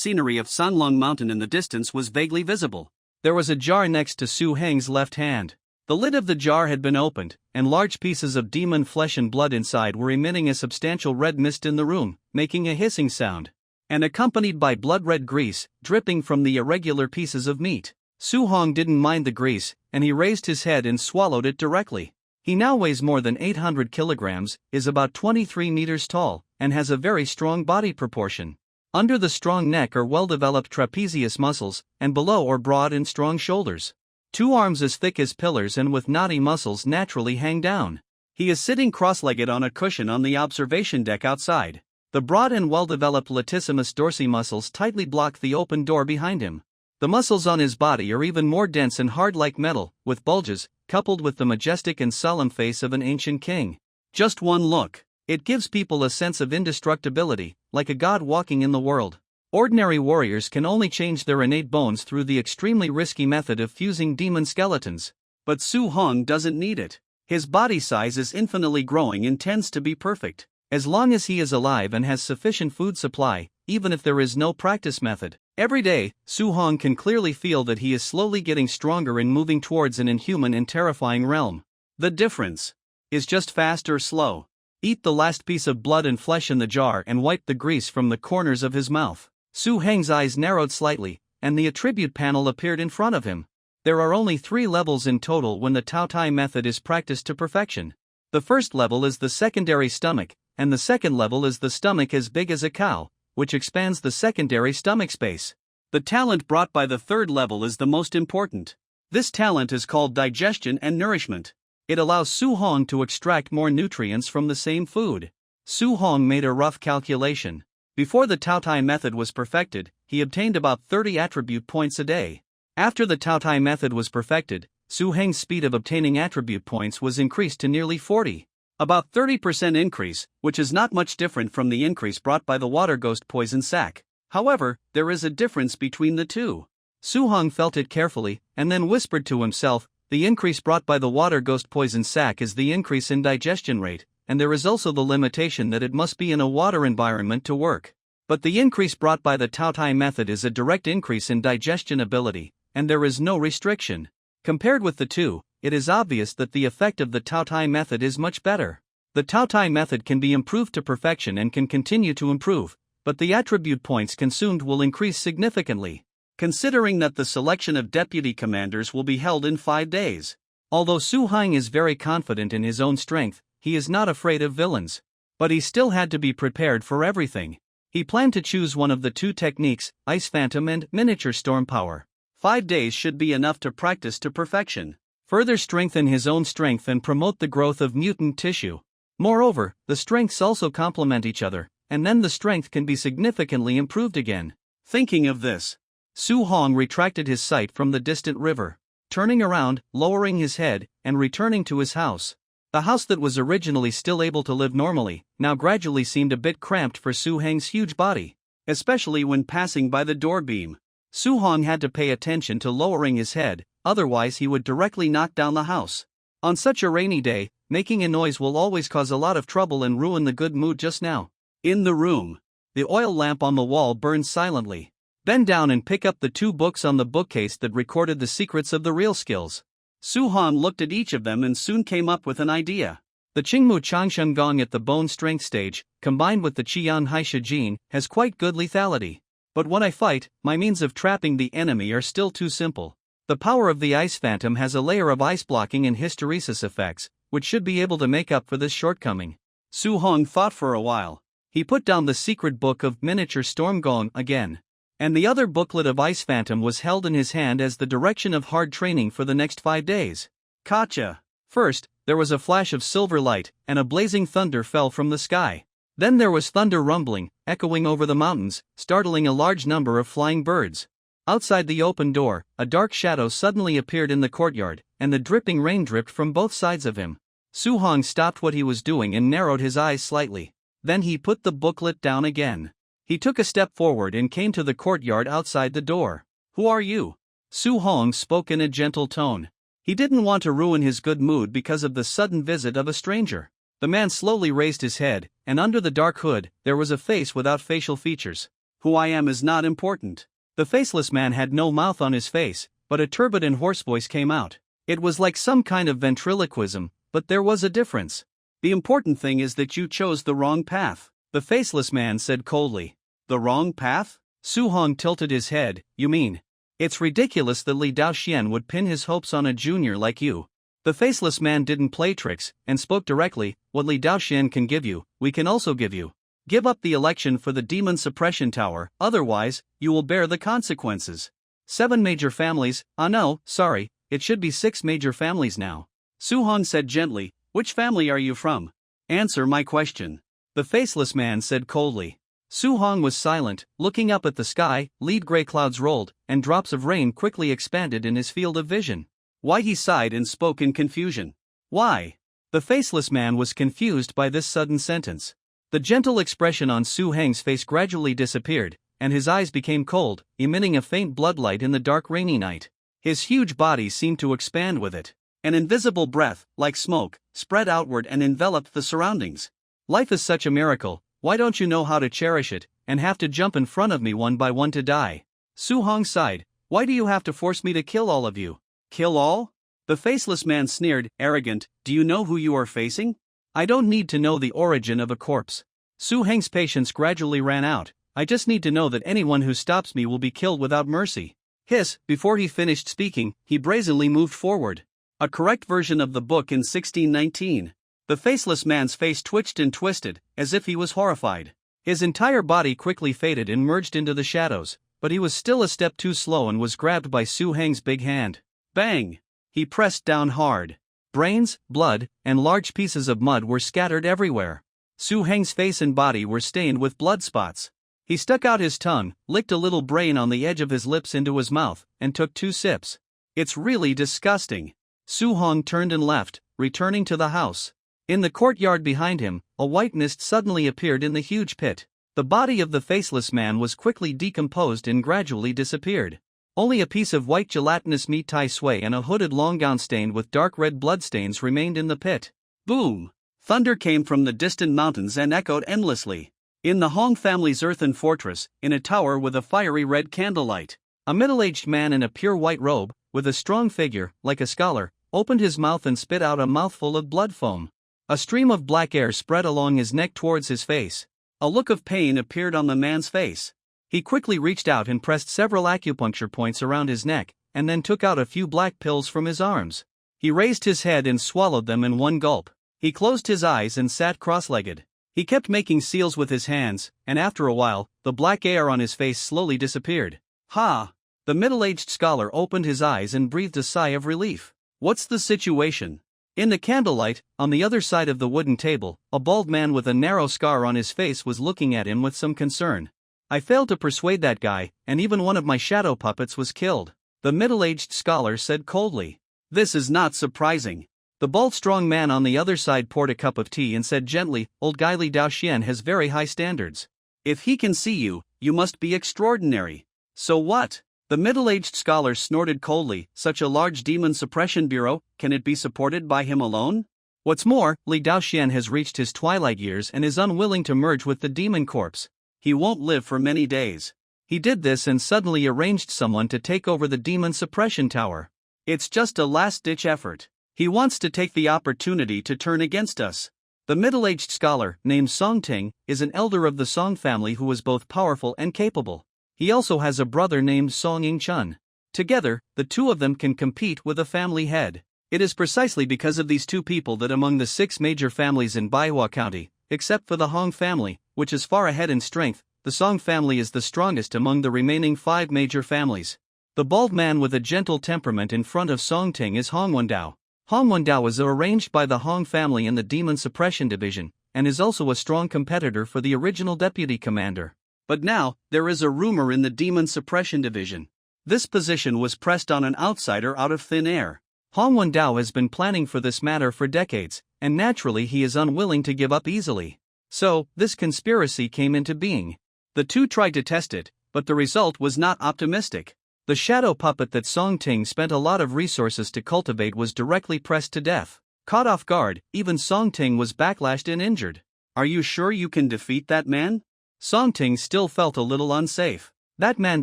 scenery of Sanlong Mountain in the distance was vaguely visible. There was a jar next to Su Hong's left hand. The lid of the jar had been opened, and large pieces of demon flesh and blood inside were emitting a substantial red mist in the room, making a hissing sound, and accompanied by blood-red grease, dripping from the irregular pieces of meat. Su Hong didn't mind the grease, and he raised his head and swallowed it directly. He now weighs more than 800 kilograms, is about 23 meters tall, and has a very strong body proportion. Under the strong neck are well-developed trapezius muscles, and below are broad and strong shoulders. 2 arms as thick as pillars and with knotty muscles naturally hang down. He is sitting cross-legged on a cushion on the observation deck outside. The broad and well-developed latissimus dorsi muscles tightly block the open door behind him. The muscles on his body are even more dense and hard like metal, with bulges, coupled with the majestic and solemn face of an ancient king. Just one look. It gives people a sense of indestructibility, like a god walking in the world. Ordinary warriors can only change their innate bones through the extremely risky method of fusing demon skeletons. But Su Hong doesn't need it. His body size is infinitely growing and tends to be perfect. As long as he is alive and has sufficient food supply, even if there is no practice method, every day, Su Hong can clearly feel that he is slowly getting stronger and moving towards an inhuman and terrifying realm. The difference is just fast or slow. Eat the last piece of blood and flesh in the jar and wipe the grease from the corners of his mouth. Su Hong's eyes narrowed slightly, and the attribute panel appeared in front of him. There are only 3 levels in total when the Taotai method is practiced to perfection. The first level is the secondary stomach, and the second level is the stomach as big as a cow, which expands the secondary stomach space. The talent brought by the third level is the most important. This talent is called digestion and nourishment. It allows Su Hong to extract more nutrients from the same food. Su Hong made a rough calculation. Before the Taotai method was perfected, he obtained about 30 attribute points a day. After the Taotai method was perfected, Su Hong's speed of obtaining attribute points was increased to nearly 40. About 30% increase, which is not much different from the increase brought by the water ghost poison sac. However, there is a difference between the two. Su Hong felt it carefully, and then whispered to himself, the increase brought by the water ghost poison sac is the increase in digestion rate, and there is also the limitation that it must be in a water environment to work. But the increase brought by the Taotai method is a direct increase in digestion ability, and there is no restriction. Compared with the two, it is obvious that the effect of the Taotai method is much better. The Taotai method can be improved to perfection and can continue to improve, but the attribute points consumed will increase significantly, considering that the selection of deputy commanders will be held in 5 days. Although Su Hang is very confident in his own strength, he is not afraid of villains. But he still had to be prepared for everything. He planned to choose one of the 2 techniques, Ice Phantom and Miniature Storm Power. 5 days should be enough to practice to perfection. Further strengthen his own strength and promote the growth of mutant tissue. Moreover, the strengths also complement each other, and then the strength can be significantly improved again. Thinking of this, Su Hong retracted his sight from the distant river, turning around, lowering his head, and returning to his house. The house that was originally still able to live normally, now gradually seemed a bit cramped for Su Hang's huge body, especially when passing by the door beam. Su Hong had to pay attention to lowering his head, otherwise he would directly knock down the house. On such a rainy day, making a noise will always cause a lot of trouble and ruin the good mood just now. In the room, the oil lamp on the wall burned silently. Bend down and pick up the 2 books on the bookcase that recorded the secrets of the real skills. Su Hong looked at each of them and soon came up with an idea. The Qingmu Changshen Gong at the bone strength stage, combined with the Qian Haisha Jin, has quite good lethality. But when I fight, my means of trapping the enemy are still too simple. The power of the Ice Phantom has a layer of ice blocking and hysteresis effects, which should be able to make up for this shortcoming. Su Hong thought for a while. He put down the secret book of Miniature Storm Gong again. And the other booklet of Ice Phantom was held in his hand as the direction of hard training for the next 5 days. Gotcha. First, there was a flash of silver light, and a blazing thunder fell from the sky. Then there was thunder rumbling, echoing over the mountains, startling a large number of flying birds. Outside the open door, a dark shadow suddenly appeared in the courtyard, and the dripping rain dripped from both sides of him. Su Hong stopped what he was doing and narrowed his eyes slightly. Then he put the booklet down again. He took a step forward and came to the courtyard outside the door. Who are you? Su Hong spoke in a gentle tone. He didn't want to ruin his good mood because of the sudden visit of a stranger. The man slowly raised his head, and under the dark hood, there was a face without facial features. Who I am is not important. The faceless man had no mouth on his face, but a turbid and hoarse voice came out. It was like some kind of ventriloquism, but there was a difference. The important thing is that you chose the wrong path, the faceless man said coldly. The wrong path? Su Hong tilted his head. You mean? It's ridiculous that Li Daoxian would pin his hopes on a junior like you. The faceless man didn't play tricks, and spoke directly. What Li Daoxian can give you, we can also give you. Give up the election for the Demon Suppression Tower, otherwise, you will bear the consequences. 7 major families, no, sorry, it should be 6 major families now. Su Hong said gently, which family are you from? Answer my question. The faceless man said coldly. Su Hong was silent, looking up at the sky. Lead gray clouds rolled, and drops of rain quickly expanded in his field of vision. Why? He sighed and spoke in confusion. Why? The faceless man was confused by this sudden sentence. The gentle expression on Su Heng's face gradually disappeared, and his eyes became cold, emitting a faint bloodlight in the dark rainy night. His huge body seemed to expand with it. An invisible breath, like smoke, spread outward and enveloped the surroundings. Life is such a miracle. Why don't you know how to cherish it, and have to jump in front of me one by one to die? Su Hong sighed. Why do you have to force me to kill all of you? Kill all? The faceless man sneered, arrogant. Do you know who you are facing? I don't need to know the origin of a corpse. Su Heng's patience gradually ran out. I just need to know that anyone who stops me will be killed without mercy. Hiss. Before he finished speaking, he brazenly moved forward. A correct version of the book in 1619. The faceless man's face twitched and twisted, as if he was horrified. His entire body quickly faded and merged into the shadows, but he was still a step too slow and was grabbed by Su Heng's big hand. Bang! He pressed down hard. Brains, blood, and large pieces of mud were scattered everywhere. Su Heng's face and body were stained with blood spots. He stuck out his tongue, licked a little brain on the edge of his lips into his mouth, and took 2 sips. It's really disgusting. Su Hong turned and left, returning to the house. In the courtyard behind him, a white mist suddenly appeared in the huge pit. The body of the faceless man was quickly decomposed and gradually disappeared. Only a piece of white gelatinous meat tai sui and a hooded long gown stained with dark red bloodstains remained in the pit. Boom! Thunder came from the distant mountains and echoed endlessly. In the Hong family's earthen fortress, in a tower with a fiery red candlelight, a middle-aged man in a pure white robe, with a strong figure, like a scholar, opened his mouth and spit out a mouthful of blood foam. A stream of black air spread along his neck towards his face. A look of pain appeared on the man's face. He quickly reached out and pressed several acupuncture points around his neck, and then took out a few black pills from his arms. He raised his head and swallowed them in one gulp. He closed his eyes and sat cross-legged. He kept making seals with his hands, and after a while, the black air on his face slowly disappeared. Ha! The middle-aged scholar opened his eyes and breathed a sigh of relief. What's the situation? In the candlelight, on the other side of the wooden table, a bald man with a narrow scar on his face was looking at him with some concern. I failed to persuade that guy, and even one of my shadow puppets was killed, the middle-aged scholar said coldly. This is not surprising. The bald strong man on the other side poured a cup of tea and said gently, Old guy Li Daoxian has very high standards. If he can see you, you must be extraordinary. So what? The middle-aged scholar snorted coldly, such a large demon suppression bureau, can it be supported by him alone? What's more, Li Daoxian has reached his twilight years and is unwilling to merge with the demon corpse. He won't live for many days. He did this and suddenly arranged someone to take over the demon suppression tower. It's just a last-ditch effort. He wants to take the opportunity to turn against us. The middle-aged scholar, named Song Ting, is an elder of the Song family who is both powerful and capable. He also has a brother named Song Ying-chun. Together, the two of them can compete with a family head. It is precisely because of these two people that among the 6 major families in Manhwa County, except for the Hong family, which is far ahead in strength, the Song family is the strongest among the remaining 5 major families. The bald man with a gentle temperament in front of Song Ting is Hong Wendao. Hong Wendao is arranged by the Hong family in the Demon Suppression Division, and is also a strong competitor for the original deputy commander. But now, there is a rumor in the Demon Suppression Division. This position was pressed on an outsider out of thin air. Hong Wendao has been planning for this matter for decades, and naturally he is unwilling to give up easily. So, this conspiracy came into being. The two tried to test it, but the result was not optimistic. The shadow puppet that Song Ting spent a lot of resources to cultivate was directly pressed to death. Caught off guard, even Song Ting was backlashed and injured. Are you sure you can defeat that man? Song Ting still felt a little unsafe. That man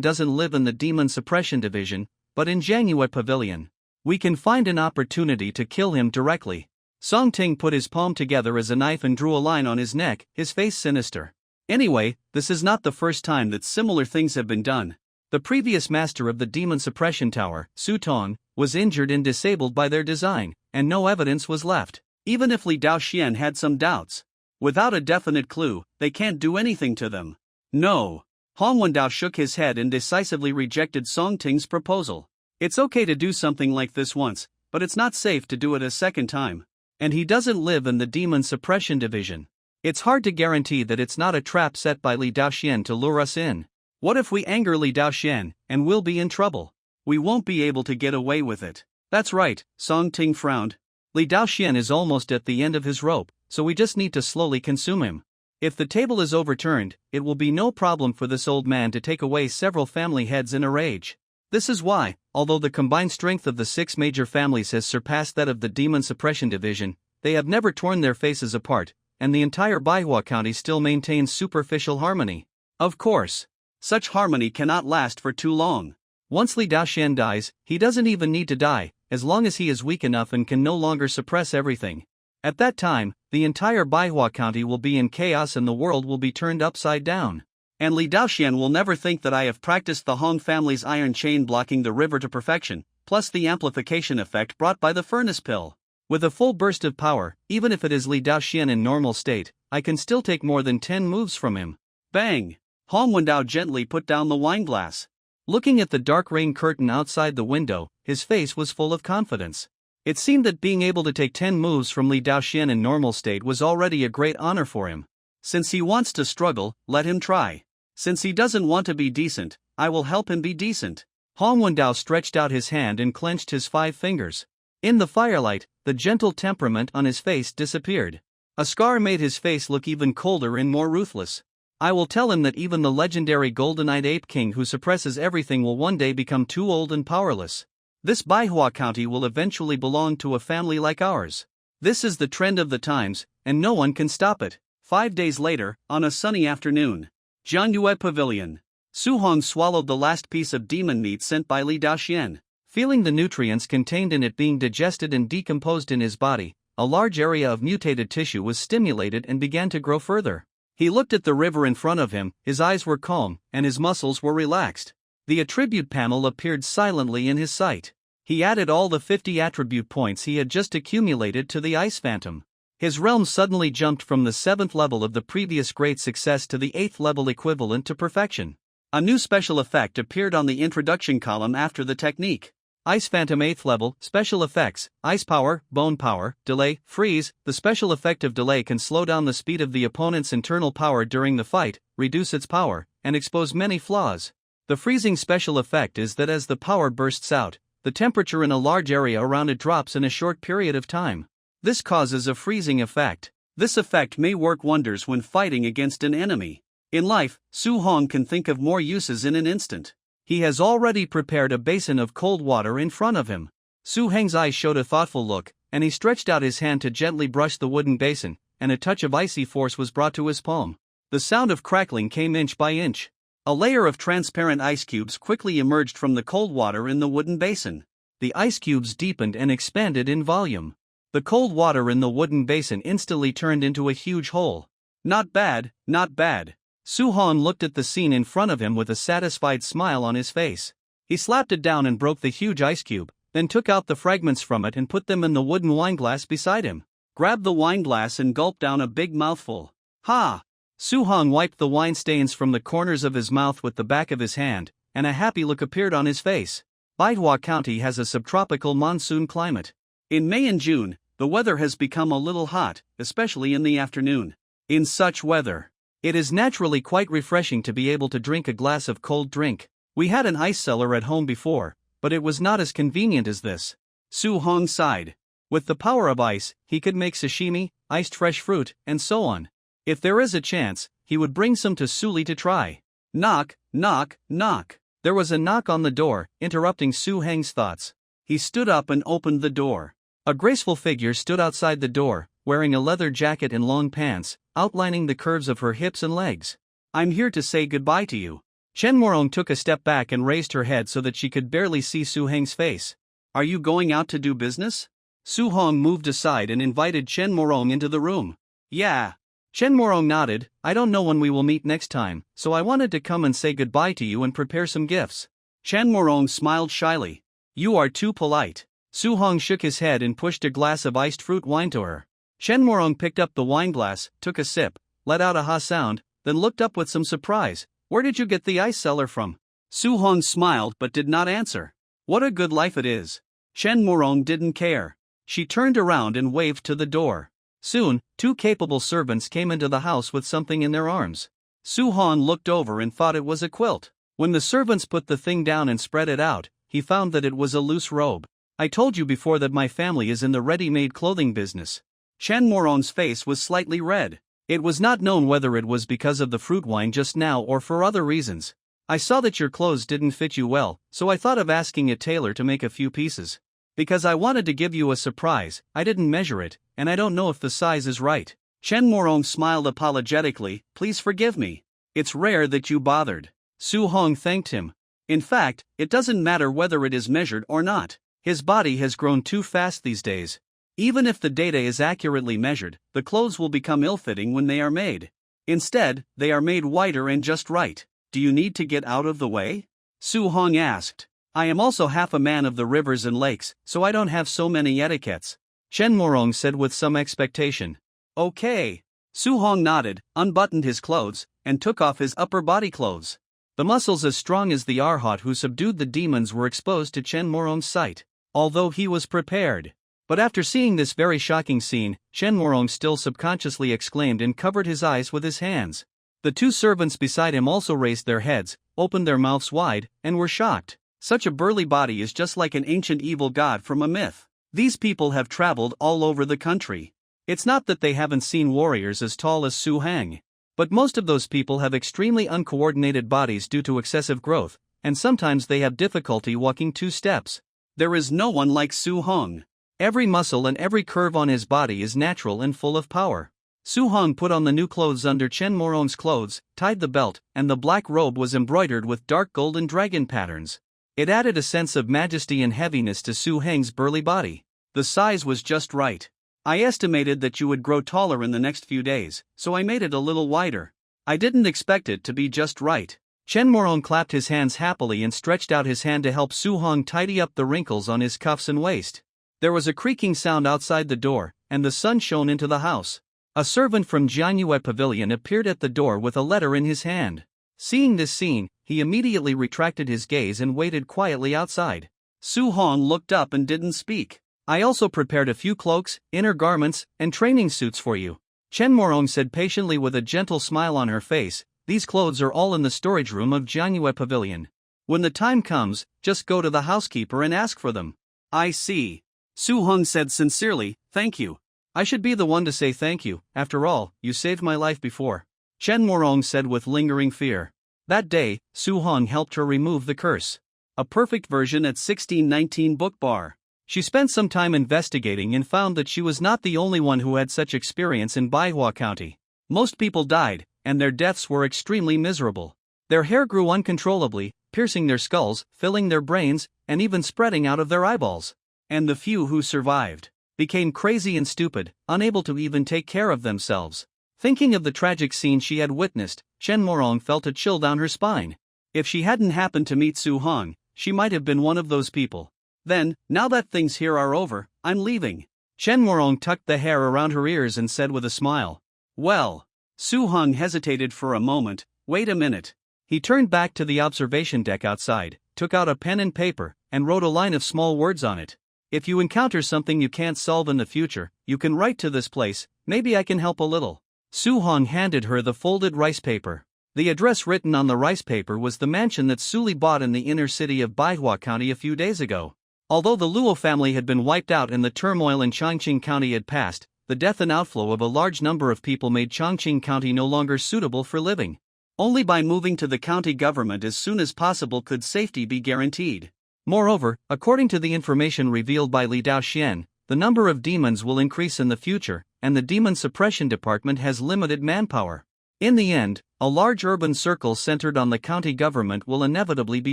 doesn't live in the Demon Suppression Division, but in Jiangyue Pavilion. We can find an opportunity to kill him directly. Song Ting put his palm together as a knife and drew a line on his neck, his face sinister. Anyway, this is not the first time that similar things have been done. The previous master of the Demon Suppression Tower, Su Tong, was injured and disabled by their design, and no evidence was left, even if Li Daoxian had some doubts. Without a definite clue, they can't do anything to them. No. Hong Wendao shook his head and decisively rejected Song Ting's proposal. It's okay to do something like this once, but it's not safe to do it a second time. And he doesn't live in the Demon Suppression Division. It's hard to guarantee that it's not a trap set by Li Daoxian to lure us in. What if we anger Li Daoxian, and we'll be in trouble? We won't be able to get away with it. That's right, Song Ting frowned. Li Daoxian is almost at the end of his rope, so we just need to slowly consume him. If the table is overturned, it will be no problem for this old man to take away several family heads in a rage. This is why, although the combined strength of the 6 major families has surpassed that of the Demon Suppression Division, they have never torn their faces apart, and the entire Manhwa County still maintains superficial harmony. Of course, such harmony cannot last for too long. Once Li Daoxian dies, he doesn't even need to die, as long as he is weak enough and can no longer suppress everything. At that time, the entire Manhwa County will be in chaos and the world will be turned upside down. And Li Daoxian will never think that I have practiced the Hong family's iron chain blocking the river to perfection, plus the amplification effect brought by the furnace pill. With a full burst of power, even if it is Li Daoxian in normal state, I can still take more than 10 moves from him. Bang! Hong Wendao gently put down the wineglass. Looking at the dark rain curtain outside the window, his face was full of confidence. It seemed that being able to take 10 moves from Li Daoxian in normal state was already a great honor for him. Since he wants to struggle, let him try. Since he doesn't want to be decent, I will help him be decent. Hong Wendao stretched out his hand and clenched his 5 fingers. In the firelight, the gentle temperament on his face disappeared. A scar made his face look even colder and more ruthless. I will tell him that even the legendary golden-eyed ape king who suppresses everything will one day become too old and powerless. This Manhwa County will eventually belong to a family like ours. This is the trend of the times, and no one can stop it. 5 days later, on a sunny afternoon. Jiangyue Pavilion. Su Hong swallowed the last piece of demon meat sent by Li Daoxian. Feeling the nutrients contained in it being digested and decomposed in his body, a large area of mutated tissue was stimulated and began to grow further. He looked at the river in front of him, his eyes were calm, and his muscles were relaxed. The attribute panel appeared silently in his sight. He added all the 50 attribute points he had just accumulated to the Ice Phantom. His realm suddenly jumped from the 7th level of the previous great success to the 8th level equivalent to perfection. A new special effect appeared on the introduction column after the technique. Ice Phantom 8th level, special effects, Ice Power, Bone Power, Delay, Freeze. The special effect of delay can slow down the speed of the opponent's internal power during the fight, reduce its power, and expose many flaws. The freezing special effect is that as the power bursts out, the temperature in a large area around it drops in a short period of time. This causes a freezing effect. This effect may work wonders when fighting against an enemy. In life, Su Hong can think of more uses in an instant. He has already prepared a basin of cold water in front of him. Su Heng's eyes showed a thoughtful look, and he stretched out his hand to gently brush the wooden basin, and a touch of icy force was brought to his palm. The sound of crackling came inch by inch. A layer of transparent ice cubes quickly emerged from the cold water in the wooden basin. The ice cubes deepened and expanded in volume. The cold water in the wooden basin instantly turned into a huge hole. Not bad, not bad. Su Hong looked at the scene in front of him with a satisfied smile on his face. He slapped it down and broke the huge ice cube, then took out the fragments from it and put them in the wooden wineglass beside him. Grabbed the wineglass and gulped down a big mouthful. Ha! Su Hong wiped the wine stains from the corners of his mouth with the back of his hand, and a happy look appeared on his face. Manhwa County has a subtropical monsoon climate. In May and June, the weather has become a little hot, especially in the afternoon. In such weather, it is naturally quite refreshing to be able to drink a glass of cold drink. We had an ice cellar at home before, but it was not as convenient as this. Su Hong sighed. With the power of ice, he could make sashimi, iced fresh fruit, and so on. If there is a chance, he would bring some to Suli to try. Knock, knock, knock. There was a knock on the door, interrupting Su Heng's thoughts. He stood up and opened the door. A graceful figure stood outside the door, wearing a leather jacket and long pants, outlining the curves of her hips and legs. I'm here to say goodbye to you. Chen Morong took a step back and raised her head so that she could barely see Su Heng's face. Are you going out to do business? Su Hong moved aside and invited Chen Morong into the room. Yeah. Chen Morong nodded. I don't know when we will meet next time, so I wanted to come and say goodbye to you and prepare some gifts. Chen Morong smiled shyly. You are too polite. Su Hong shook his head and pushed a glass of iced fruit wine to her. Chen Morong picked up the wineglass, took a sip, let out a ha sound, then looked up with some surprise. Where did you get the ice cellar from? Su Hong smiled but did not answer. What a good life it is. Chen Morong didn't care. She turned around and waved to the door. Soon, two capable servants came into the house with something in their arms. Su Hong looked over and thought it was a quilt. When the servants put the thing down and spread it out, he found that it was a loose robe. I told you before that my family is in the ready-made clothing business. Chen Morong's face was slightly red. It was not known whether it was because of the fruit wine just now or for other reasons. I saw that your clothes didn't fit you well, so I thought of asking a tailor to make a few pieces. Because I wanted to give you a surprise, I didn't measure it, and I don't know if the size is right. Chen Morong smiled apologetically. Please forgive me. It's rare that you bothered. Su Hong thanked him. In fact, it doesn't matter whether it is measured or not. His body has grown too fast these days. Even if the data is accurately measured, the clothes will become ill-fitting when they are made. Instead, they are made wider and just right. Do you need to get out of the way? Su Hong asked. I am also half a man of the rivers and lakes, so I don't have so many etiquettes. Chen Morong said with some expectation. Okay. Su Hong nodded, unbuttoned his clothes, and took off his upper body clothes. The muscles as strong as the Arhat who subdued the demons were exposed to Chen Morong's sight, although he was prepared. But after seeing this very shocking scene, Chen Morong still subconsciously exclaimed and covered his eyes with his hands. The two servants beside him also raised their heads, opened their mouths wide, and were shocked. Such a burly body is just like an ancient evil god from a myth. These people have traveled all over the country. It's not that they haven't seen warriors as tall as Su Heng. But most of those people have extremely uncoordinated bodies due to excessive growth, and sometimes they have difficulty walking 2 steps. There is no one like Su Hong. Every muscle and every curve on his body is natural and full of power. Su Hong put on the new clothes under Chen Morong's clothes, tied the belt, and the black robe was embroidered with dark golden dragon patterns. It added a sense of majesty and heaviness to Su Heng's burly body. The size was just right. I estimated that you would grow taller in the next few days, so I made it a little wider. I didn't expect it to be just right. Chen Morong clapped his hands happily and stretched out his hand to help Su Hong tidy up the wrinkles on his cuffs and waist. There was a creaking sound outside the door, and the sun shone into the house. A servant from Jianyue Pavilion appeared at the door with a letter in his hand. Seeing this scene, he immediately retracted his gaze and waited quietly outside. Su Hong looked up and didn't speak. I also prepared a few cloaks, inner garments, and training suits for you, Chen Morong said patiently with a gentle smile on her face. These clothes are all in the storage room of Jianyue Pavilion. When the time comes, just go to the housekeeper and ask for them. I see. Su Hong said sincerely, thank you. I should be the one to say thank you, after all, you saved my life before, Chen Morong said with lingering fear. That day, Su Hong helped her remove the curse. A perfect version at 1619 Book Bar. She spent some time investigating and found that she was not the only one who had such experience in Manhwa County. Most people died, and their deaths were extremely miserable. Their hair grew uncontrollably, piercing their skulls, filling their brains, and even spreading out of their eyeballs. And the few who survived became crazy and stupid, unable to even take care of themselves. Thinking of the tragic scene she had witnessed, Chen Morong felt a chill down her spine. If she hadn't happened to meet Su Hong, she might have been one of those people. Then, now that things here are over, I'm leaving. Chen Morong tucked the hair around her ears and said with a smile. Well. Su Hong hesitated for a moment. Wait a minute. He turned back to the observation deck outside, took out a pen and paper, and wrote a line of small words on it. If you encounter something you can't solve in the future, you can write to this place, maybe I can help a little. Su Hong handed her the folded rice paper. The address written on the rice paper was the mansion that Suli bought in the inner city of Manhwa County a few days ago. Although the Luo family had been wiped out and the turmoil in Chongqing County had passed, the death and outflow of a large number of people made Chongqing County no longer suitable for living. Only by moving to the county government as soon as possible could safety be guaranteed. Moreover, according to the information revealed by Li Daoxian, the number of demons will increase in the future, and the demon suppression department has limited manpower. In the end, a large urban circle centered on the county government will inevitably be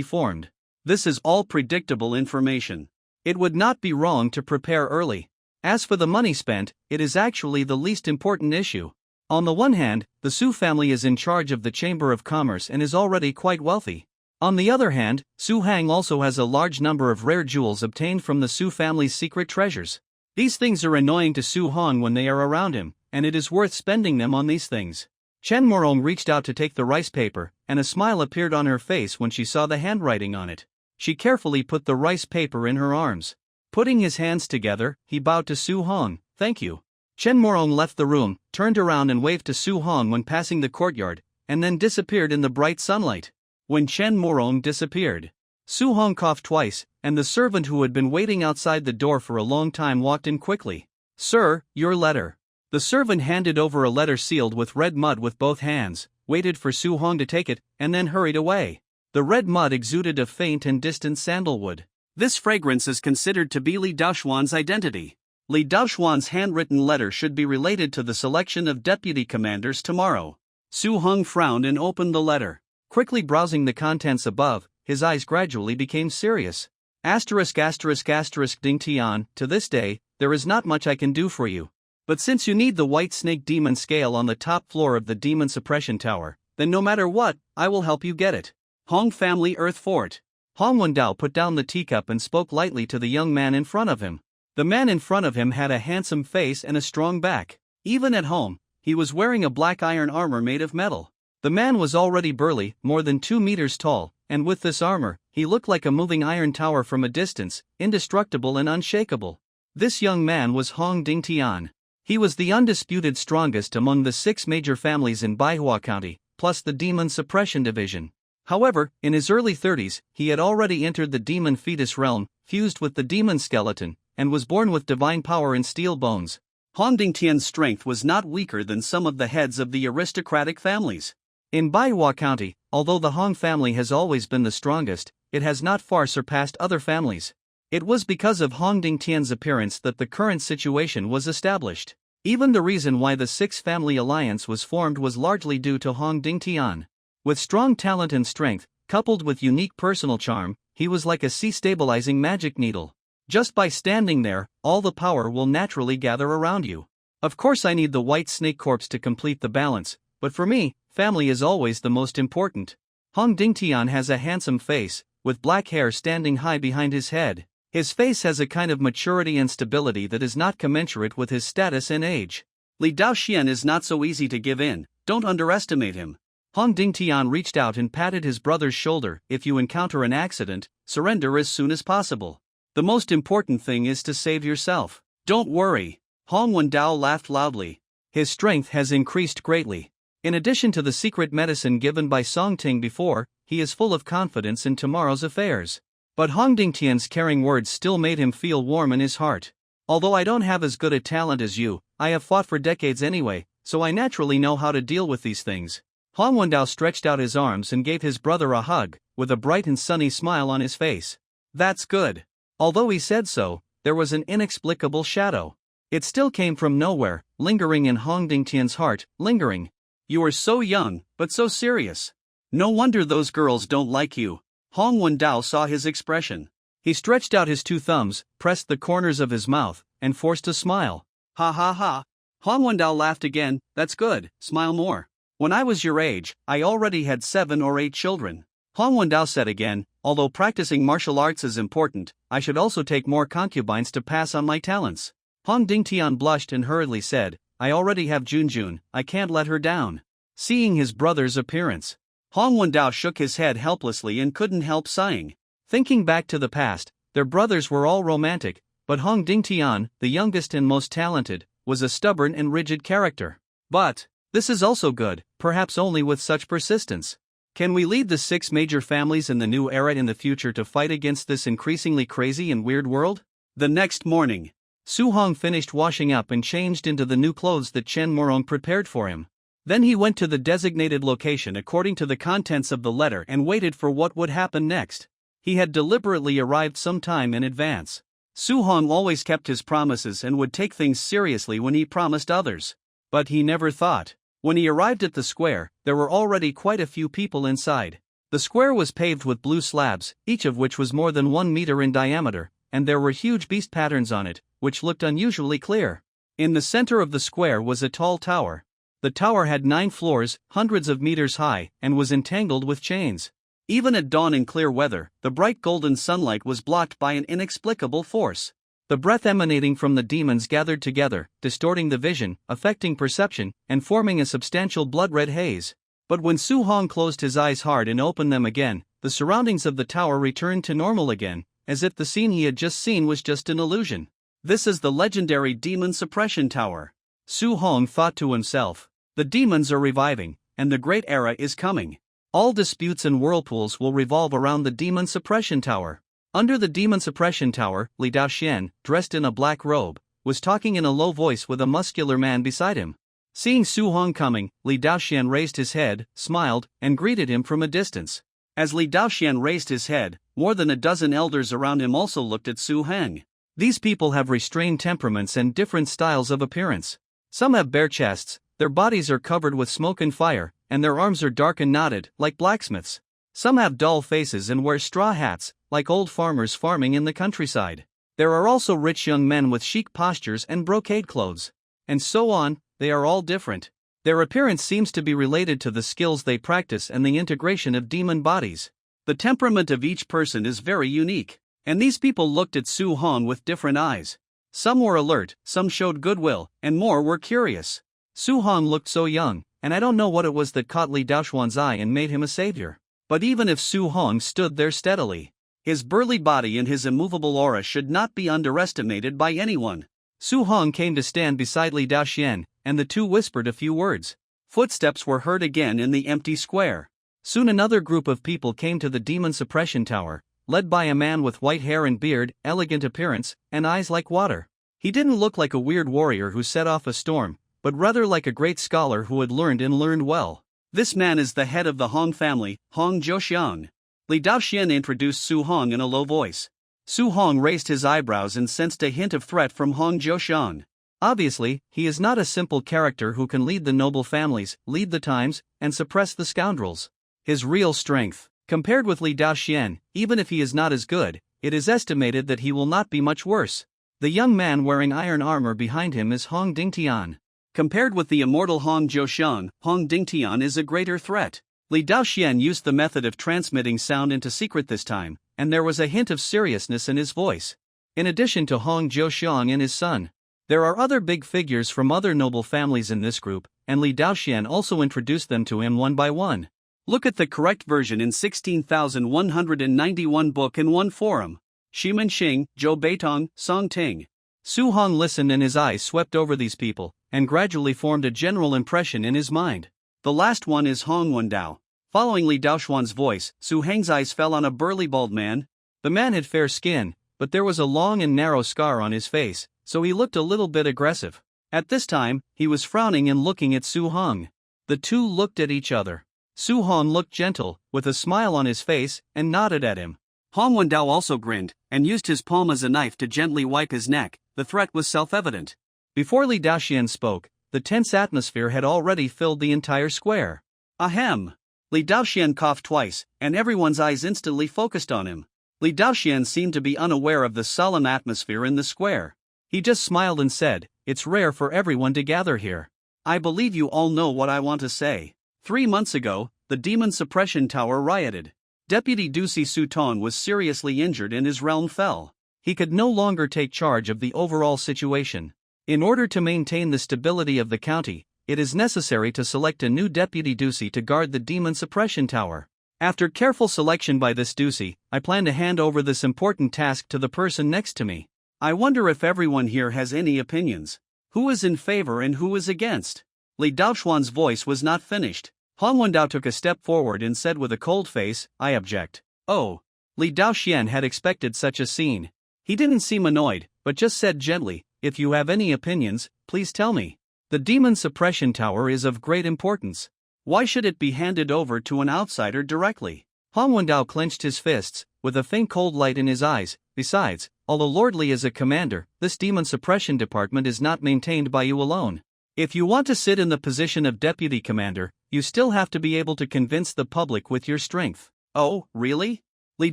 formed. This is all predictable information. It would not be wrong to prepare early. As for the money spent, it is actually the least important issue. On the one hand, the Su family is in charge of the Chamber of Commerce and is already quite wealthy. On the other hand, Su Hang also has a large number of rare jewels obtained from the Su family's secret treasures. These things are annoying to Su Hong when they are around him, and it is worth spending them on these things. Chen Morong reached out to take the rice paper, and a smile appeared on her face when she saw the handwriting on it. She carefully put the rice paper in her arms. Putting his hands together, he bowed to Su Hong. Thank you. Chen Morong left the room, turned around and waved to Su Hong when passing the courtyard, and then disappeared in the bright sunlight. When Chen Morong disappeared, Su Hong coughed twice, and the servant who had been waiting outside the door for a long time walked in quickly. Sir, your letter. The servant handed over a letter sealed with red mud with both hands, waited for Su Hong to take it, and then hurried away. The red mud exuded a faint and distant sandalwood. This fragrance is considered to be Li Daoxuan's identity. Li Daoxuan's handwritten letter should be related to the selection of deputy commanders tomorrow. Su Hong frowned and opened the letter. Quickly browsing the contents above, his eyes gradually became serious. Ding Tian, to this day, there is not much I can do for you. But since you need the white snake demon scale on the top floor of the demon suppression tower, then no matter what, I will help you get it. Hong Family Earth Fort. Hong Wendao put down the teacup and spoke lightly to the young man in front of him. The man in front of him had a handsome face and a strong back. Even at home, he was wearing a black iron armor made of metal. The man was already burly, more than 2 meters tall, and with this armor, he looked like a moving iron tower from a distance, indestructible and unshakable. This young man was Hong Dingtian. He was the undisputed strongest among the 6 major families in Manhwa County, plus the Demon Suppression Division. However, in his early 30s, he had already entered the demon fetus realm, fused with the demon skeleton, and was born with divine power and steel bones. Hong Dingtian's strength was not weaker than some of the heads of the aristocratic families. In Manhwa County, although the Hong family has always been the strongest, it has not far surpassed other families. It was because of Hong Dingtian's appearance that the current situation was established. Even the reason why the 6-family alliance was formed was largely due to Hong Dingtian. With strong talent and strength, coupled with unique personal charm, he was like a sea-stabilizing magic needle. Just by standing there, all the power will naturally gather around you. Of course I need the white snake corpse to complete the balance, but for me, family is always the most important. Hong Dingtian has a handsome face, with black hair standing high behind his head. His face has a kind of maturity and stability that is not commensurate with his status and age. Li Daoxian is not so easy to give in, don't underestimate him. Hong Dingtian reached out and patted his brother's shoulder. If you encounter an accident, surrender as soon as possible. The most important thing is to save yourself. Don't worry. Hong Wendao laughed loudly. His strength has increased greatly. In addition to the secret medicine given by Song Ting before, he is full of confidence in tomorrow's affairs. But Hong Dingtian's caring words still made him feel warm in his heart. Although I don't have as good a talent as you, I have fought for decades anyway, so I naturally know how to deal with these things. Hong Wendao stretched out his arms and gave his brother a hug, with a bright and sunny smile on his face. That's good. Although he said so, there was an inexplicable shadow. It still came from nowhere, lingering in Hong Dingtian's heart, lingering. You are so young, but so serious. No wonder those girls don't like you. Hong Wendao saw his expression. He stretched out his two thumbs, pressed the corners of his mouth, and forced a smile. Ha ha ha. Hong Wendao laughed again. That's good, smile more. When I was your age, I already had 7 or 8 children. Hong Wendao said again, although practicing martial arts is important, I should also take more concubines to pass on my talents. Hong Dingtian blushed and hurriedly said, I already have Junjun, I can't let her down. Seeing his brother's appearance, Hong Wendao shook his head helplessly and couldn't help sighing. Thinking back to the past, their brothers were all romantic, but Hong Dingtian, the youngest and most talented, was a stubborn and rigid character. But this is also good, perhaps only with such persistence. Can we lead the 6 major families in the new era in the future to fight against this increasingly crazy and weird world? The next morning, Su Hong finished washing up and changed into the new clothes that Chen Morong prepared for him. Then he went to the designated location according to the contents of the letter and waited for what would happen next. He had deliberately arrived some time in advance. Su Hong always kept his promises and would take things seriously when he promised others. But he never thought. When he arrived at the square, there were already quite a few people inside. The square was paved with blue slabs, each of which was more than 1 meter in diameter, and there were huge beast patterns on it, which looked unusually clear. In the center of the square was a tall tower. The tower had 9 floors, hundreds of meters high, and was entangled with chains. Even at dawn in clear weather, the bright golden sunlight was blocked by an inexplicable force. The breath emanating from the demons gathered together, distorting the vision, affecting perception, and forming a substantial blood-red haze. But when Su Hong closed his eyes hard and opened them again, the surroundings of the tower returned to normal again, as if the scene he had just seen was just an illusion. This is the legendary Demon Suppression Tower. Su Hong thought to himself. The demons are reviving, and the great era is coming. All disputes and whirlpools will revolve around the Demon Suppression Tower. Under the Demon Suppression Tower, Li Daoxian, dressed in a black robe, was talking in a low voice with a muscular man beside him. Seeing Su Hong coming, Li Daoxian raised his head, smiled, and greeted him from a distance. As Li Daoxian raised his head, more than a dozen elders around him also looked at Su Hong. These people have restrained temperaments and different styles of appearance. Some have bare chests, their bodies are covered with smoke and fire, and their arms are dark and knotted, like blacksmiths. Some have dull faces and wear straw hats, like old farmers farming in the countryside. There are also rich young men with chic postures and brocade clothes. And so on, they are all different. Their appearance seems to be related to the skills they practice and the integration of demon bodies. The temperament of each person is very unique, and these people looked at Su Hong with different eyes. Some were alert, some showed goodwill, and more were curious. Su Hong looked so young, and I don't know what it was that caught Li Daoxuan's eye and made him a savior. But even if Su Hong stood there steadily, his burly body and his immovable aura should not be underestimated by anyone. Su Hong came to stand beside Li Daoxian, and the two whispered a few words. Footsteps were heard again in the empty square. Soon another group of people came to the Demon Suppression Tower, led by a man with white hair and beard, elegant appearance, and eyes like water. He didn't look like a weird warrior who set off a storm, but rather like a great scholar who had learned and learned well. This man is the head of the Hong family, Hong Zhoxiang. Li Daoxian introduced Su Hong in a low voice. Su Hong raised his eyebrows and sensed a hint of threat from Hong Zhoxiang. Obviously, he is not a simple character who can lead the noble families, lead the times, and suppress the scoundrels. His real strength, compared with Li Daoxian, even if he is not as good, it is estimated that he will not be much worse. The young man wearing iron armor behind him is Hong Dingtian. Compared with the immortal Hong Jiuxiang, Hong Dingtian is a greater threat. Li Daoxian used the method of transmitting sound into secret this time, and there was a hint of seriousness in his voice. In addition to Hong Jiuxiang and his son, there are other big figures from other noble families in this group, and Li Daoxian also introduced them to him one by one. Look at the correct version in 16,191 book in one forum. Shimen Xing, Zhou Beitong, Song Ting. Su Hong listened and his eyes swept over these people, and gradually formed a general impression in his mind. The last one is Hong Wendao. Following Li Daoxuan's voice, Su Heng's eyes fell on a burly bald man. The man had fair skin, but there was a long and narrow scar on his face, so he looked a little bit aggressive. At this time, he was frowning and looking at Su Hong. The two looked at each other. Su Hong looked gentle, with a smile on his face, and nodded at him. Hong Wendao also grinned, and used his palm as a knife to gently wipe his neck. The threat was self-evident. Before Li Daoxian spoke, the tense atmosphere had already filled the entire square. Ahem! Li Daoxian coughed twice, and everyone's eyes instantly focused on him. Li Daoxian seemed to be unaware of the solemn atmosphere in the square. He just smiled and said, "It's rare for everyone to gather here. I believe you all know what I want to say. 3 months ago, the Demon Suppression Tower rioted. Deputy Ducey Su Tong was seriously injured and his realm fell. He could no longer take charge of the overall situation. In order to maintain the stability of the county, it is necessary to select a new Deputy Ducey to guard the Demon Suppression Tower. After careful selection by this Ducey, I plan to hand over this important task to the person next to me. I wonder if everyone here has any opinions. Who is in favor and who is against?" Li Daoxuan's voice was not finished. Hong Wendao took a step forward and said with a cold face, "I object." Oh. Li Daoxian had expected such a scene. He didn't seem annoyed, but just said gently, "If you have any opinions, please tell me. The Demon Suppression Tower is of great importance. Why should it be handed over to an outsider directly?" Hong Wendao clenched his fists, with a faint cold light in his eyes. "Besides, although Lord Li is a commander, this Demon Suppression Department is not maintained by you alone. If you want to sit in the position of deputy commander, you still have to be able to convince the public with your strength." "Oh, really?" Li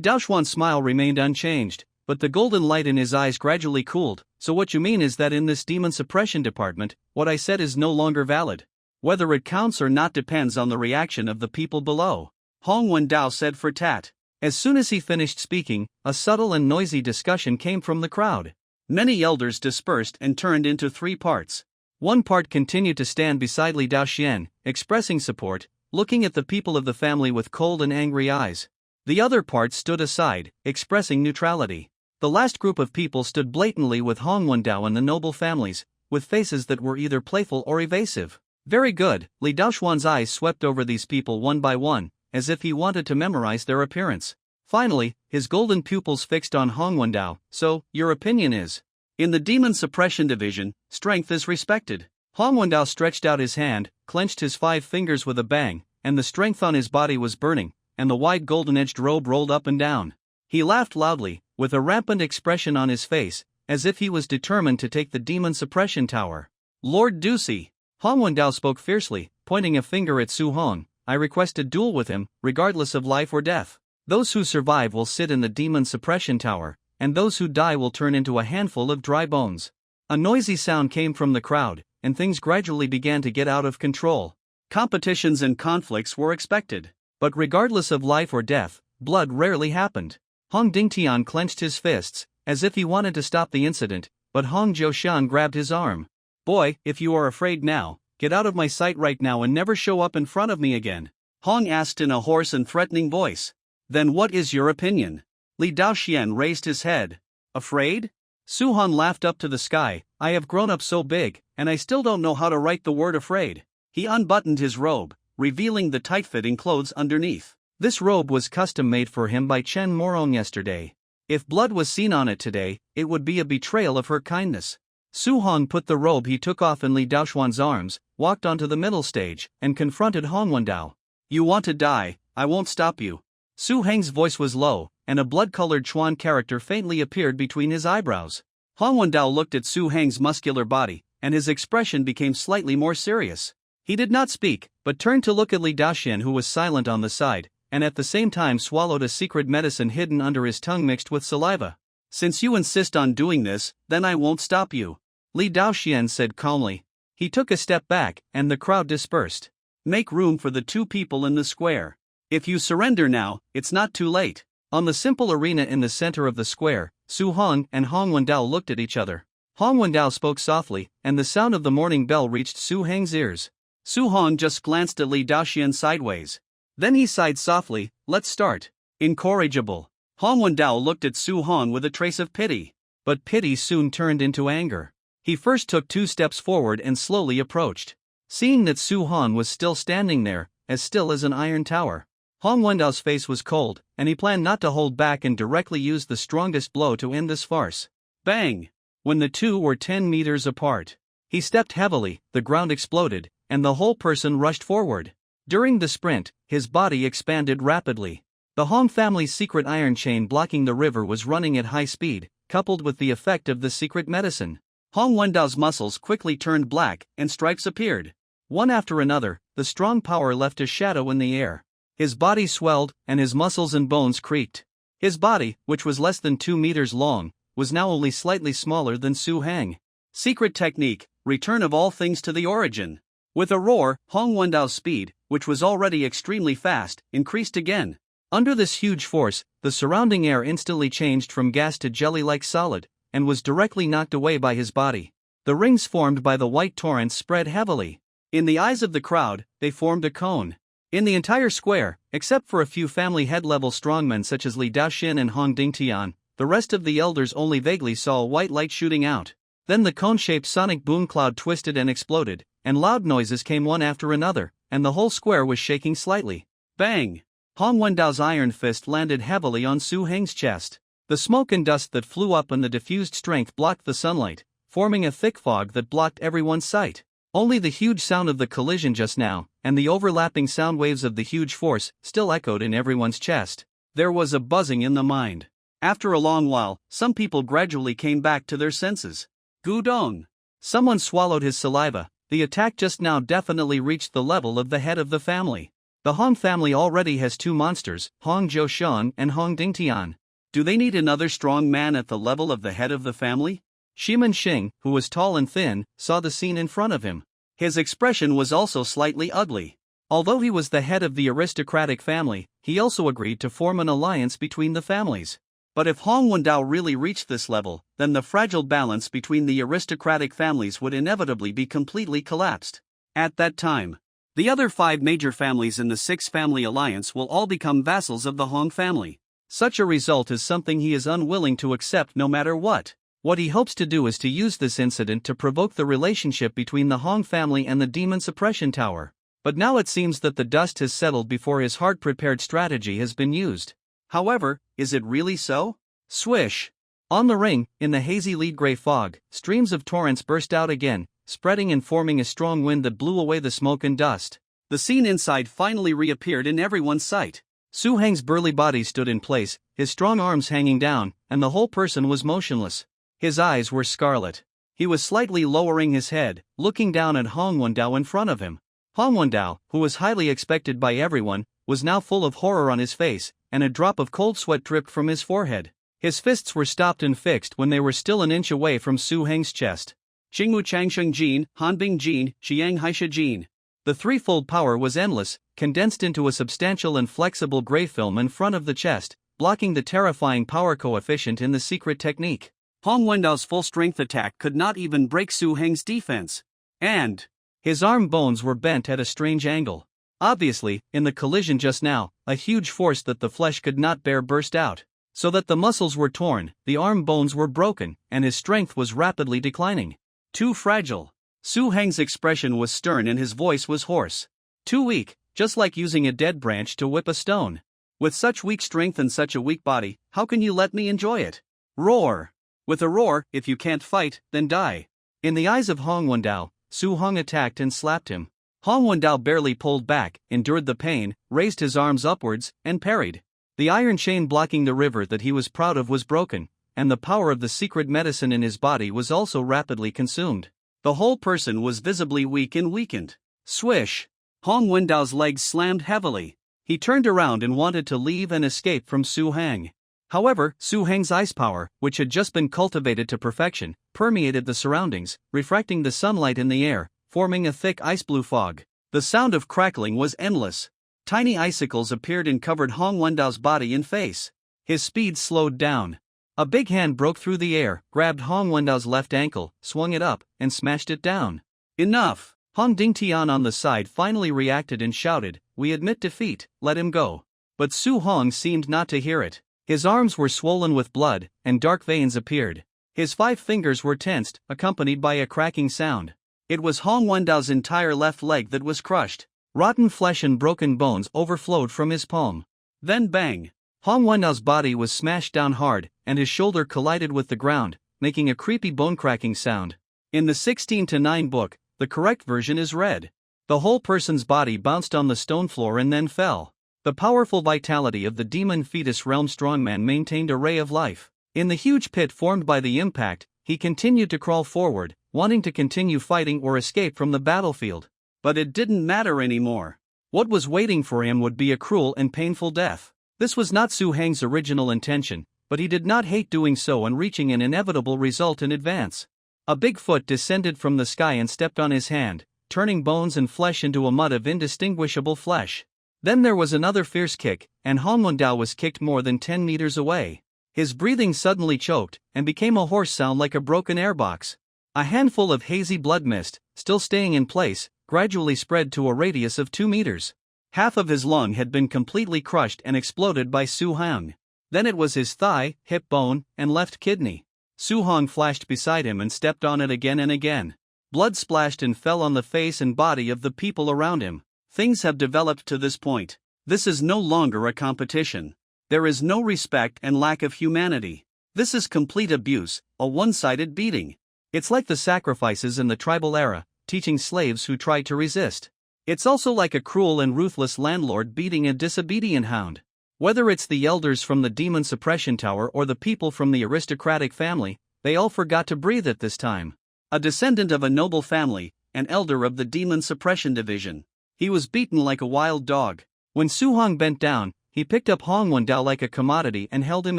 Daoxuan's smile remained unchanged, but the golden light in his eyes gradually cooled. "So what you mean is that in this Demon Suppression Department, what I said is no longer valid. Whether it counts or not depends on the reaction of the people below," Hong Wendao said for tat. As soon as he finished speaking, a subtle and noisy discussion came from the crowd. Many elders dispersed and turned into 3 parts. One part continued to stand beside Li Daoxian, expressing support, looking at the people of the family with cold and angry eyes. The other part stood aside, expressing neutrality. The last group of people stood blatantly with Hong Wendao and the noble families, with faces that were either playful or evasive. Very good, Li Daoxuan's eyes swept over these people one by one, as if he wanted to memorize their appearance. Finally, his golden pupils fixed on Hong Wendao. "So, your opinion is?" "In the Demon Suppression Division, strength is respected." Hong Wendao stretched out his hand, clenched his 5 fingers with a bang, and the strength on his body was burning, and the wide golden-edged robe rolled up and down. He laughed loudly, with a rampant expression on his face, as if he was determined to take the Demon Suppression Tower. "Lord Ducey," Hong Wendao spoke fiercely, pointing a finger at Su Hong, "I request a duel with him, regardless of life or death. Those who survive will sit in the Demon Suppression Tower, and those who die will turn into a handful of dry bones." A noisy sound came from the crowd, and things gradually began to get out of control. Competitions and conflicts were expected. But regardless of life or death, blood rarely happened. Hong Dingtian clenched his fists, as if he wanted to stop the incident, but Hong Jiuxiang grabbed his arm. "Boy, if you are afraid now, get out of my sight right now and never show up in front of me again," Hong asked in a hoarse and threatening voice. "Then what is your opinion?" Li Daoxian raised his head. "Afraid?" Su Hong laughed up to the sky. "I have grown up so big, and I still don't know how to write the word afraid." He unbuttoned his robe, revealing the tight-fitting clothes underneath. This robe was custom-made for him by Chen Morong yesterday. If blood was seen on it today, it would be a betrayal of her kindness. Su Hong put the robe he took off in Li Daoxuan's arms, walked onto the middle stage, and confronted Hong Wendao. "You want to die, I won't stop you." Su Heng's voice was low, and a blood-colored Chuan character faintly appeared between his eyebrows. Hong Wendao looked at Su Heng's muscular body, and his expression became slightly more serious. He did not speak, but turned to look at Li Daoxian, who was silent on the side, and at the same time swallowed a secret medicine hidden under his tongue mixed with saliva. Since you insist on doing this, then I won't stop you, Li Daoxian said calmly. He took a step back, and the crowd dispersed. Make room for the two people in the square. If you surrender now, it's not too late. On the simple arena in the center of the square, Su Hong and Hong Wendao looked at each other. Hong Wendao spoke softly, and the sound of the morning bell reached Su Heng's ears. Su Hong just glanced at Li Daoxian sideways. Then he sighed softly, let's start. Incorrigible. Hong Wendao looked at Su Hong with a trace of pity. But pity soon turned into anger. He first took 2 steps forward and slowly approached. Seeing that Su Hong was still standing there, as still as an iron tower, Hong Wendao's face was cold, and he planned not to hold back and directly use the strongest blow to end this farce. Bang! When the two were 10 meters apart, he stepped heavily, the ground exploded, and the whole person rushed forward. During the sprint, his body expanded rapidly. The Hong family's secret iron chain blocking the river was running at high speed, coupled with the effect of the secret medicine. Hong Wendao's muscles quickly turned black, and stripes appeared. One after another, the strong power left a shadow in the air. His body swelled, and his muscles and bones creaked. His body, which was less than 2 meters long, was now only slightly smaller than Su Heng. Secret technique, return of all things to the origin. With a roar, Hong Wendao's speed, which was already extremely fast, increased again. Under this huge force, the surrounding air instantly changed from gas to jelly-like solid, and was directly knocked away by his body. The rings formed by the white torrents spread heavily. In the eyes of the crowd, they formed a cone. In the entire square, except for a few family head-level strongmen such as Li Daoxin and Hong Dingtian, the rest of the elders only vaguely saw a white light shooting out. Then the cone-shaped sonic boom cloud twisted and exploded, and loud noises came one after another, and the whole square was shaking slightly. Bang! Hong Wendao's iron fist landed heavily on Su Heng's chest. The smoke and dust that flew up and the diffused strength blocked the sunlight, forming a thick fog that blocked everyone's sight. Only the huge sound of the collision just now, and the overlapping sound waves of the huge force, still echoed in everyone's chest. There was a buzzing in the mind. After a long while, some people gradually came back to their senses. Gudong! Someone swallowed his saliva. The attack just now definitely reached the level of the head of the family. The Hong family already has 2 monsters, Hong Jiushan and Hong Dingtian. Do they need another strong man at the level of the head of the family? Shiman Xing, who was tall and thin, saw the scene in front of him. His expression was also slightly ugly. Although he was the head of the aristocratic family, he also agreed to form an alliance between the families. But if Hong Wendao really reached this level, then the fragile balance between the aristocratic families would inevitably be completely collapsed. At that time, the other 5 major families in the 6-family alliance will all become vassals of the Hong family. Such a result is something he is unwilling to accept no matter what. What he hopes to do is to use this incident to provoke the relationship between the Hong family and the Demon Suppression Tower. But now it seems that the dust has settled before his hard-prepared strategy has been used. However, is it really so? Swish! On the ring, in the hazy lead-gray fog, streams of torrents burst out again, spreading and forming a strong wind that blew away the smoke and dust. The scene inside finally reappeared in everyone's sight. Su Heng's burly body stood in place, his strong arms hanging down, and the whole person was motionless. His eyes were scarlet. He was slightly lowering his head, looking down at Hong Wendao in front of him. Hong Wendao, who was highly expected by everyone, was now full of horror on his face, and a drop of cold sweat dripped from his forehead. His fists were stopped and fixed when they were still an inch away from Su Heng's chest. Jingwu Changsheng Jin, Hanbing Jin, Xiang Haisha Jin. The threefold power was endless, condensed into a substantial and flexible gray film in front of the chest, blocking the terrifying power coefficient in the secret technique. Hong Wendao's full-strength attack could not even break Su Heng's defense. And his arm bones were bent at a strange angle. Obviously, in the collision just now, a huge force that the flesh could not bear burst out, so that the muscles were torn, the arm bones were broken, and his strength was rapidly declining. Too fragile. Su Heng's expression was stern and his voice was hoarse. Too weak, just like using a dead branch to whip a stone. With such weak strength and such a weak body, how can you let me enjoy it? Roar! With a roar, if you can't fight, then die. In the eyes of Hong Wendao, Su Hong attacked and slapped him. Hong Wendao barely pulled back, endured the pain, raised his arms upwards, and parried. The iron chain blocking the river that he was proud of was broken, and the power of the secret medicine in his body was also rapidly consumed. The whole person was visibly weak and weakened. Swish! Hong Wendao's legs slammed heavily. He turned around and wanted to leave and escape from Su Hang. However, Su Hang's ice power, which had just been cultivated to perfection, permeated the surroundings, refracting the sunlight in the air, forming a thick ice-blue fog. The sound of crackling was endless. Tiny icicles appeared and covered Hong Wendao's body and face. His speed slowed down. A big hand broke through the air, grabbed Hong Wendao's left ankle, swung it up, and smashed it down. Enough! Hong Dingtian on the side finally reacted and shouted, "We admit defeat, let him go." But Su Hong seemed not to hear it. His arms were swollen with blood, and dark veins appeared. His 5 fingers were tensed, accompanied by a cracking sound. It was Hong Wendao's entire left leg that was crushed. Rotten flesh and broken bones overflowed from his palm. Then bang! Hong Wendao's body was smashed down hard, and his shoulder collided with the ground, making a creepy bone-cracking sound. In the 16:9 book, the correct version is read. The whole person's body bounced on the stone floor and then fell. The powerful vitality of the demon fetus realm strongman maintained a ray of life. In the huge pit formed by the impact, he continued to crawl forward, wanting to continue fighting or escape from the battlefield. But it didn't matter anymore. What was waiting for him would be a cruel and painful death. This was not Su Hang's original intention, but he did not hate doing so and reaching an inevitable result in advance. A big foot descended from the sky and stepped on his hand, turning bones and flesh into a mud of indistinguishable flesh. Then there was another fierce kick, and Hong Wendao was kicked more than 10 meters away. His breathing suddenly choked, and became a hoarse sound like a broken airbox. A handful of hazy blood mist, still staying in place, gradually spread to a radius of 2 meters. Half of his lung had been completely crushed and exploded by Su Hang. Then it was his thigh, hip bone, and left kidney. Su Hang flashed beside him and stepped on it again and again. Blood splashed and fell on the face and body of the people around him. Things have developed to this point. This is no longer a competition. There is no respect and lack of humanity. This is complete abuse, a one-sided beating. It's like the sacrifices in the tribal era, teaching slaves who tried to resist. It's also like a cruel and ruthless landlord beating a disobedient hound. Whether it's the elders from the demon suppression tower or the people from the aristocratic family, they all forgot to breathe at this time. A descendant of a noble family, an elder of the demon suppression division. He was beaten like a wild dog. When Su Hang bent down, he picked up Hong Wendao like a commodity and held him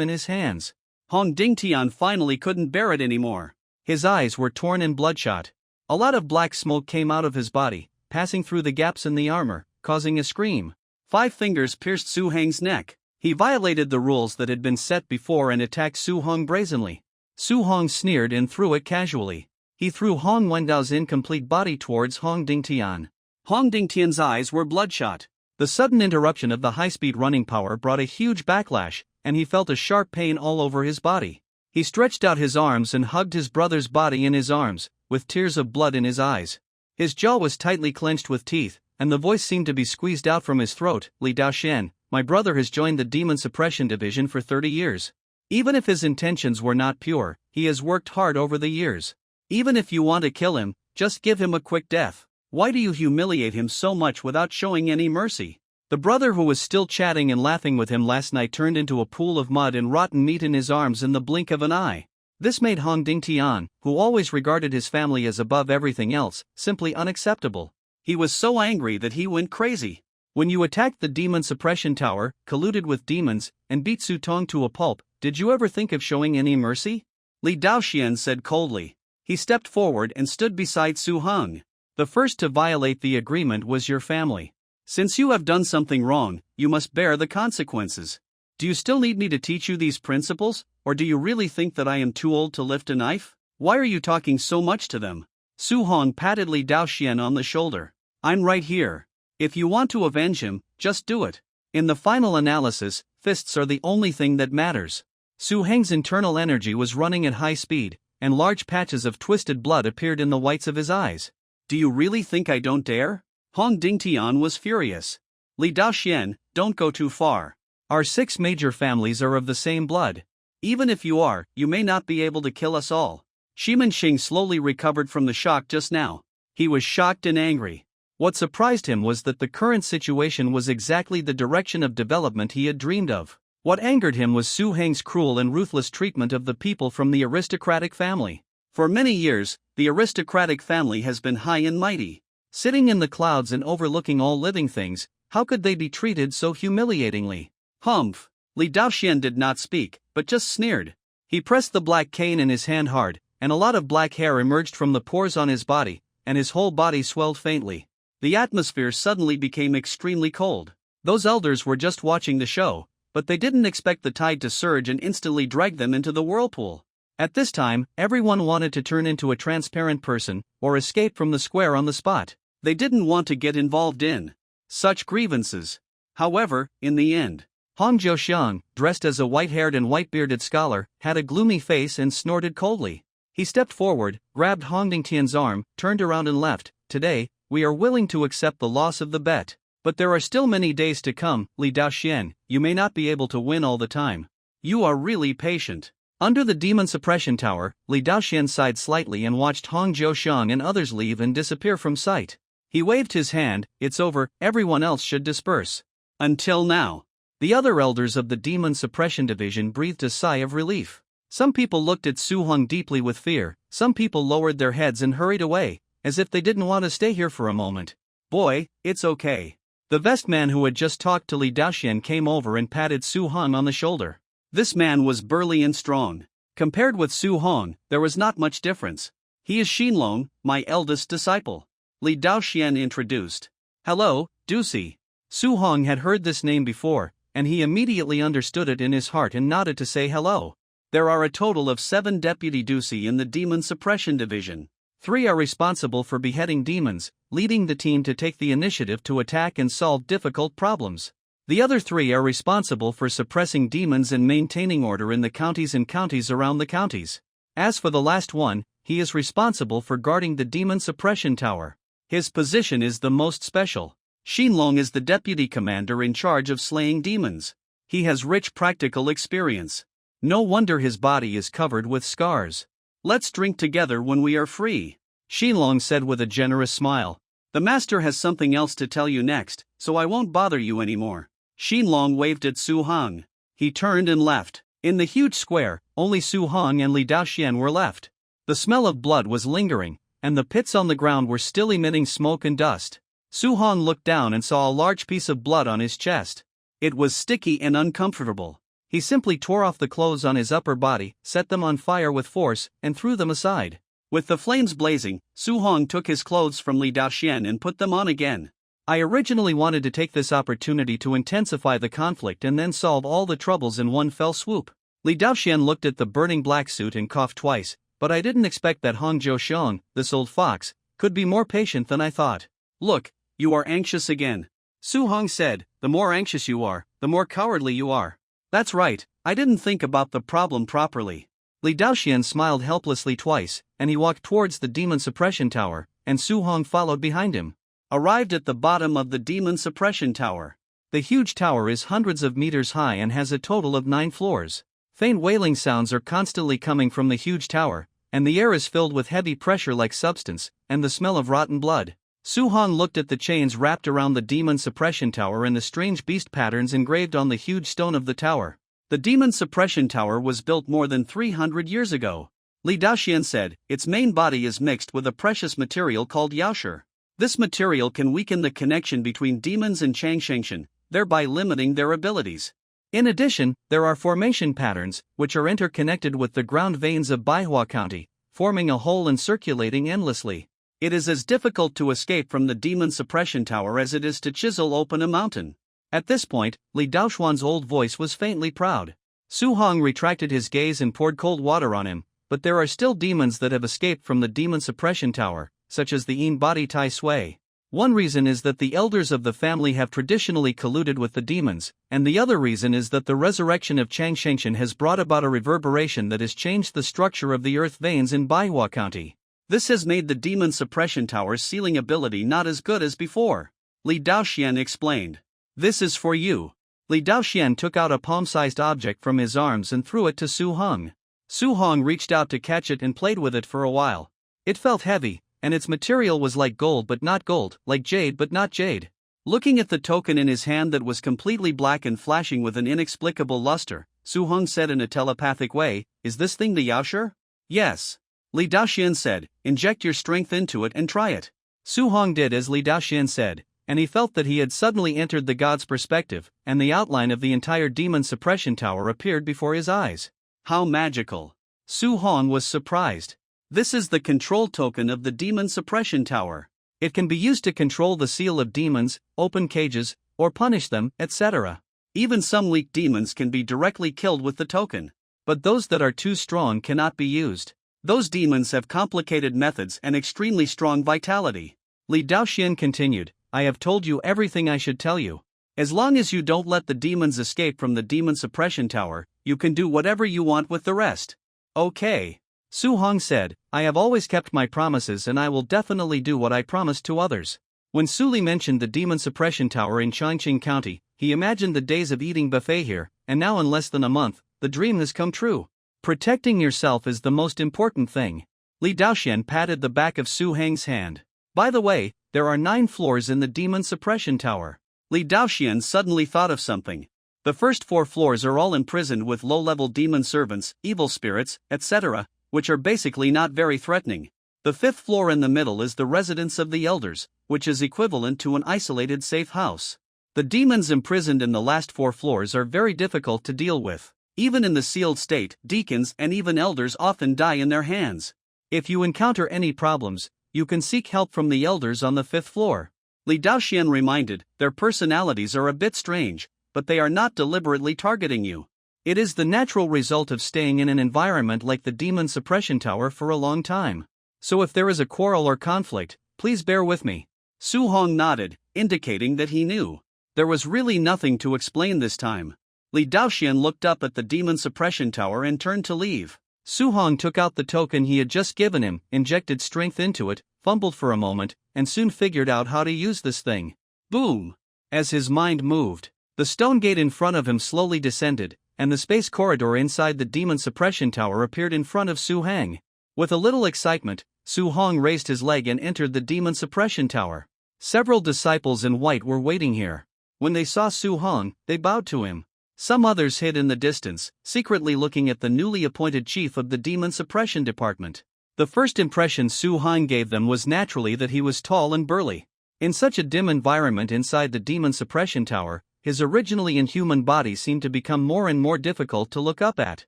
in his hands. Hong Dingtian finally couldn't bear it anymore. His eyes were torn and bloodshot. A lot of black smoke came out of his body, passing through the gaps in the armor, causing a scream. 5 fingers pierced Su Hang's neck. He violated the rules that had been set before and attacked Su Hang brazenly. Su Hang sneered and threw it casually. He threw Hong Wendao's incomplete body towards Hong Dingtian. Hong Dingtian's eyes were bloodshot. The sudden interruption of the high-speed running power brought a huge backlash, and he felt a sharp pain all over his body. He stretched out his arms and hugged his brother's body in his arms, with tears of blood in his eyes. His jaw was tightly clenched with teeth, and the voice seemed to be squeezed out from his throat. "Li Daoxian, my brother has joined the Demon Suppression Division for 30 years. Even if his intentions were not pure, he has worked hard over the years. Even if you want to kill him, just give him a quick death. Why do you humiliate him so much without showing any mercy?" The brother who was still chatting and laughing with him last night turned into a pool of mud and rotten meat in his arms in the blink of an eye. This made Hong Dingtian, who always regarded his family as above everything else, simply unacceptable. He was so angry that he went crazy. When you attacked the Demon Suppression Tower, colluded with demons, and beat Su Tong to a pulp, did you ever think of showing any mercy? Li Daoxian said coldly. He stepped forward and stood beside Su Hang. The first to violate the agreement was your family. Since you have done something wrong, you must bear the consequences. Do you still need me to teach you these principles, or do you really think that I am too old to lift a knife? Why are you talking so much to them? Su Hong patted Li Daoxian on the shoulder. I'm right here. If you want to avenge him, just do it. In the final analysis, fists are the only thing that matters. Su Heng's internal energy was running at high speed, and large patches of twisted blood appeared in the whites of his eyes. Do you really think I don't dare? Hong Dingtian was furious. Li Daoxian, don't go too far. Our 6 major families are of the same blood. Even if you are, you may not be able to kill us all. Shiman Xing slowly recovered from the shock just now. He was shocked and angry. What surprised him was that the current situation was exactly the direction of development he had dreamed of. What angered him was Su Heng's cruel and ruthless treatment of the people from the aristocratic family. For many years, the aristocratic family has been high and mighty. Sitting in the clouds and overlooking all living things, How could they be treated so humiliatingly? Humph. Li Daoxian did not speak, but just sneered. He pressed the black cane in his hand hard, and a lot of black hair emerged from the pores on his body, and his whole body swelled faintly. The atmosphere suddenly became extremely cold. Those elders were just watching the show, but they didn't expect the tide to surge and instantly drag them into the whirlpool. At this time, everyone wanted to turn into a transparent person, or escape from the square on the spot. They didn't want to get involved in such grievances. However, in the end, Hong Jiuxiang, dressed as a white-haired and white-bearded scholar, had a gloomy face and snorted coldly. He stepped forward, grabbed Hong Dingtian's arm, turned around and left. Today, we are willing to accept the loss of the bet. But there are still many days to come, Li Daoxian, you may not be able to win all the time. You are really patient. Under the demon suppression tower, Li Daoxian sighed slightly and watched Hong Jiuxiang and others leave and disappear from sight. He waved his hand, it's over, everyone else should disperse. Until now. The other elders of the demon suppression division breathed a sigh of relief. Some people looked at Su Hong deeply with fear, some people lowered their heads and hurried away, as if they didn't want to stay here for a moment. Boy, it's okay. The vest man who had just talked to Li Daoxian came over and patted Su Hong on the shoulder. This man was burly and strong. Compared with Su Hong, there was not much difference. He is Xinlong, my eldest disciple. Li Daoxian introduced. Hello, Dusi. Su Hong had heard this name before, and he immediately understood it in his heart and nodded to say hello. There are a total of 7 Deputy Dusi in the Demon Suppression Division. 3 are responsible for beheading demons, leading the team to take the initiative to attack and solve difficult problems. The other 3 are responsible for suppressing demons and maintaining order in the counties and counties around the counties. As for the last one, he is responsible for guarding the demon suppression tower. His position is the most special. Xinlong is the deputy commander in charge of slaying demons. He has rich practical experience. No wonder his body is covered with scars. Let's drink together when we are free, Xinlong said with a generous smile. The master has something else to tell you next, so I won't bother you anymore. Xinlong waved at Su Hong. He turned and left. In the huge square, only Su Hong and Li Daoxian were left. The smell of blood was lingering, and the pits on the ground were still emitting smoke and dust. Su Hong looked down and saw a large piece of blood on his chest. It was sticky and uncomfortable. He simply tore off the clothes on his upper body, set them on fire with force, and threw them aside. With the flames blazing, Su Hong took his clothes from Li Daoxian and put them on again. I originally wanted to take this opportunity to intensify the conflict and then solve all the troubles in one fell swoop. Li Daoxian looked at the burning black suit and coughed twice, but I didn't expect that Hong Jiuxiang, this old fox, could be more patient than I thought. Look, you are anxious again. Su Hong said, the more anxious you are, the more cowardly you are. That's right, I didn't think about the problem properly. Li Daoxian smiled helplessly twice, and he walked towards the demon suppression tower, and Su Hong followed behind him. Arrived at the bottom of the demon suppression tower. The huge tower is hundreds of meters high and has a total of 9 floors. Faint wailing sounds are constantly coming from the huge tower, and the air is filled with heavy pressure-like substance, and the smell of rotten blood. Su Hong looked at the chains wrapped around the demon suppression tower and the strange beast patterns engraved on the huge stone of the tower. The demon suppression tower was built more than 300 years ago. Li Daoxian said, its main body is mixed with a precious material called yaoshi. This material can weaken the connection between demons and Changshangshan, thereby limiting their abilities. In addition, there are formation patterns, which are interconnected with the ground veins of Manhwa County, forming a hole and circulating endlessly. It is as difficult to escape from the demon suppression tower as it is to chisel open a mountain. At this point, Li Daoxian's old voice was faintly proud. Su Hong retracted his gaze and poured cold water on him, but there are still demons that have escaped from the demon suppression tower, such as the Yin Body Tai Sui. One reason is that the elders of the family have traditionally colluded with the demons, and the other reason is that the resurrection of Changshangshan has brought about a reverberation that has changed the structure of the earth veins in Manhwa County. This has made the demon suppression tower's sealing ability not as good as before. Li Daoxian explained. This is for you. Li Daoxian took out a palm-sized object from his arms and threw it to Su Hong. Su Hong reached out to catch it and played with it for a while. It felt heavy, and its material was like gold but not gold, like jade but not jade. Looking at the token in his hand that was completely black and flashing with an inexplicable luster, Su Hong said in a telepathic way, is this thing the yaoshi? Yes. Li Daoxian said, inject your strength into it and try it. Su Hong did as Li Daoxian said, and he felt that he had suddenly entered the god's perspective, and the outline of the entire demon suppression tower appeared before his eyes. How magical! Su Hong was surprised. This is the control token of the demon suppression tower. It can be used to control the seal of demons, open cages, or punish them, etc. Even some weak demons can be directly killed with the token. But those that are too strong cannot be used. Those demons have complicated methods and extremely strong vitality. Li Daoxian continued, I have told you everything I should tell you. As long as you don't let the demons escape from the demon suppression tower, you can do whatever you want with the rest. Okay. Su Hong said, I have always kept my promises and I will definitely do what I promised to others. When Su Li mentioned the demon suppression tower in Chongqing County, he imagined the days of eating buffet here, and now in less than a month, the dream has come true. Protecting yourself is the most important thing. Li Daoxian patted the back of Su Heng's hand. By the way, there are 9 floors in the demon suppression tower. Li Daoxian suddenly thought of something. The first 4 floors are all imprisoned with low-level demon servants, evil spirits, etc., which are basically not very threatening. The 5th floor in the middle is the residence of the elders, which is equivalent to an isolated safe house. The demons imprisoned in the last 4 floors are very difficult to deal with. Even in the sealed state, deacons and even elders often die in their hands. If you encounter any problems, you can seek help from the elders on the 5th floor. Li Daoxian reminded, their personalities are a bit strange, but they are not deliberately targeting you. It is the natural result of staying in an environment like the demon suppression tower for a long time. So if there is a quarrel or conflict, please bear with me. Su Hong nodded, indicating that he knew. There was really nothing to explain this time. Li Daoxian looked up at the demon suppression tower and turned to leave. Su Hong took out the token he had just given him, injected strength into it, fumbled for a moment, and soon figured out how to use this thing. Boom! As his mind moved, the stone gate in front of him slowly descended, and the space corridor inside the demon suppression tower appeared in front of Su Heng. With a little excitement, Su Hong raised his leg and entered the demon suppression tower. Several disciples in white were waiting here. When they saw Su Hong, they bowed to him. Some others hid in the distance, secretly looking at the newly appointed chief of the demon suppression department. The first impression Su Hong gave them was naturally that he was tall and burly. In such a dim environment inside the demon suppression tower, his originally inhuman body seemed to become more and more difficult to look up at.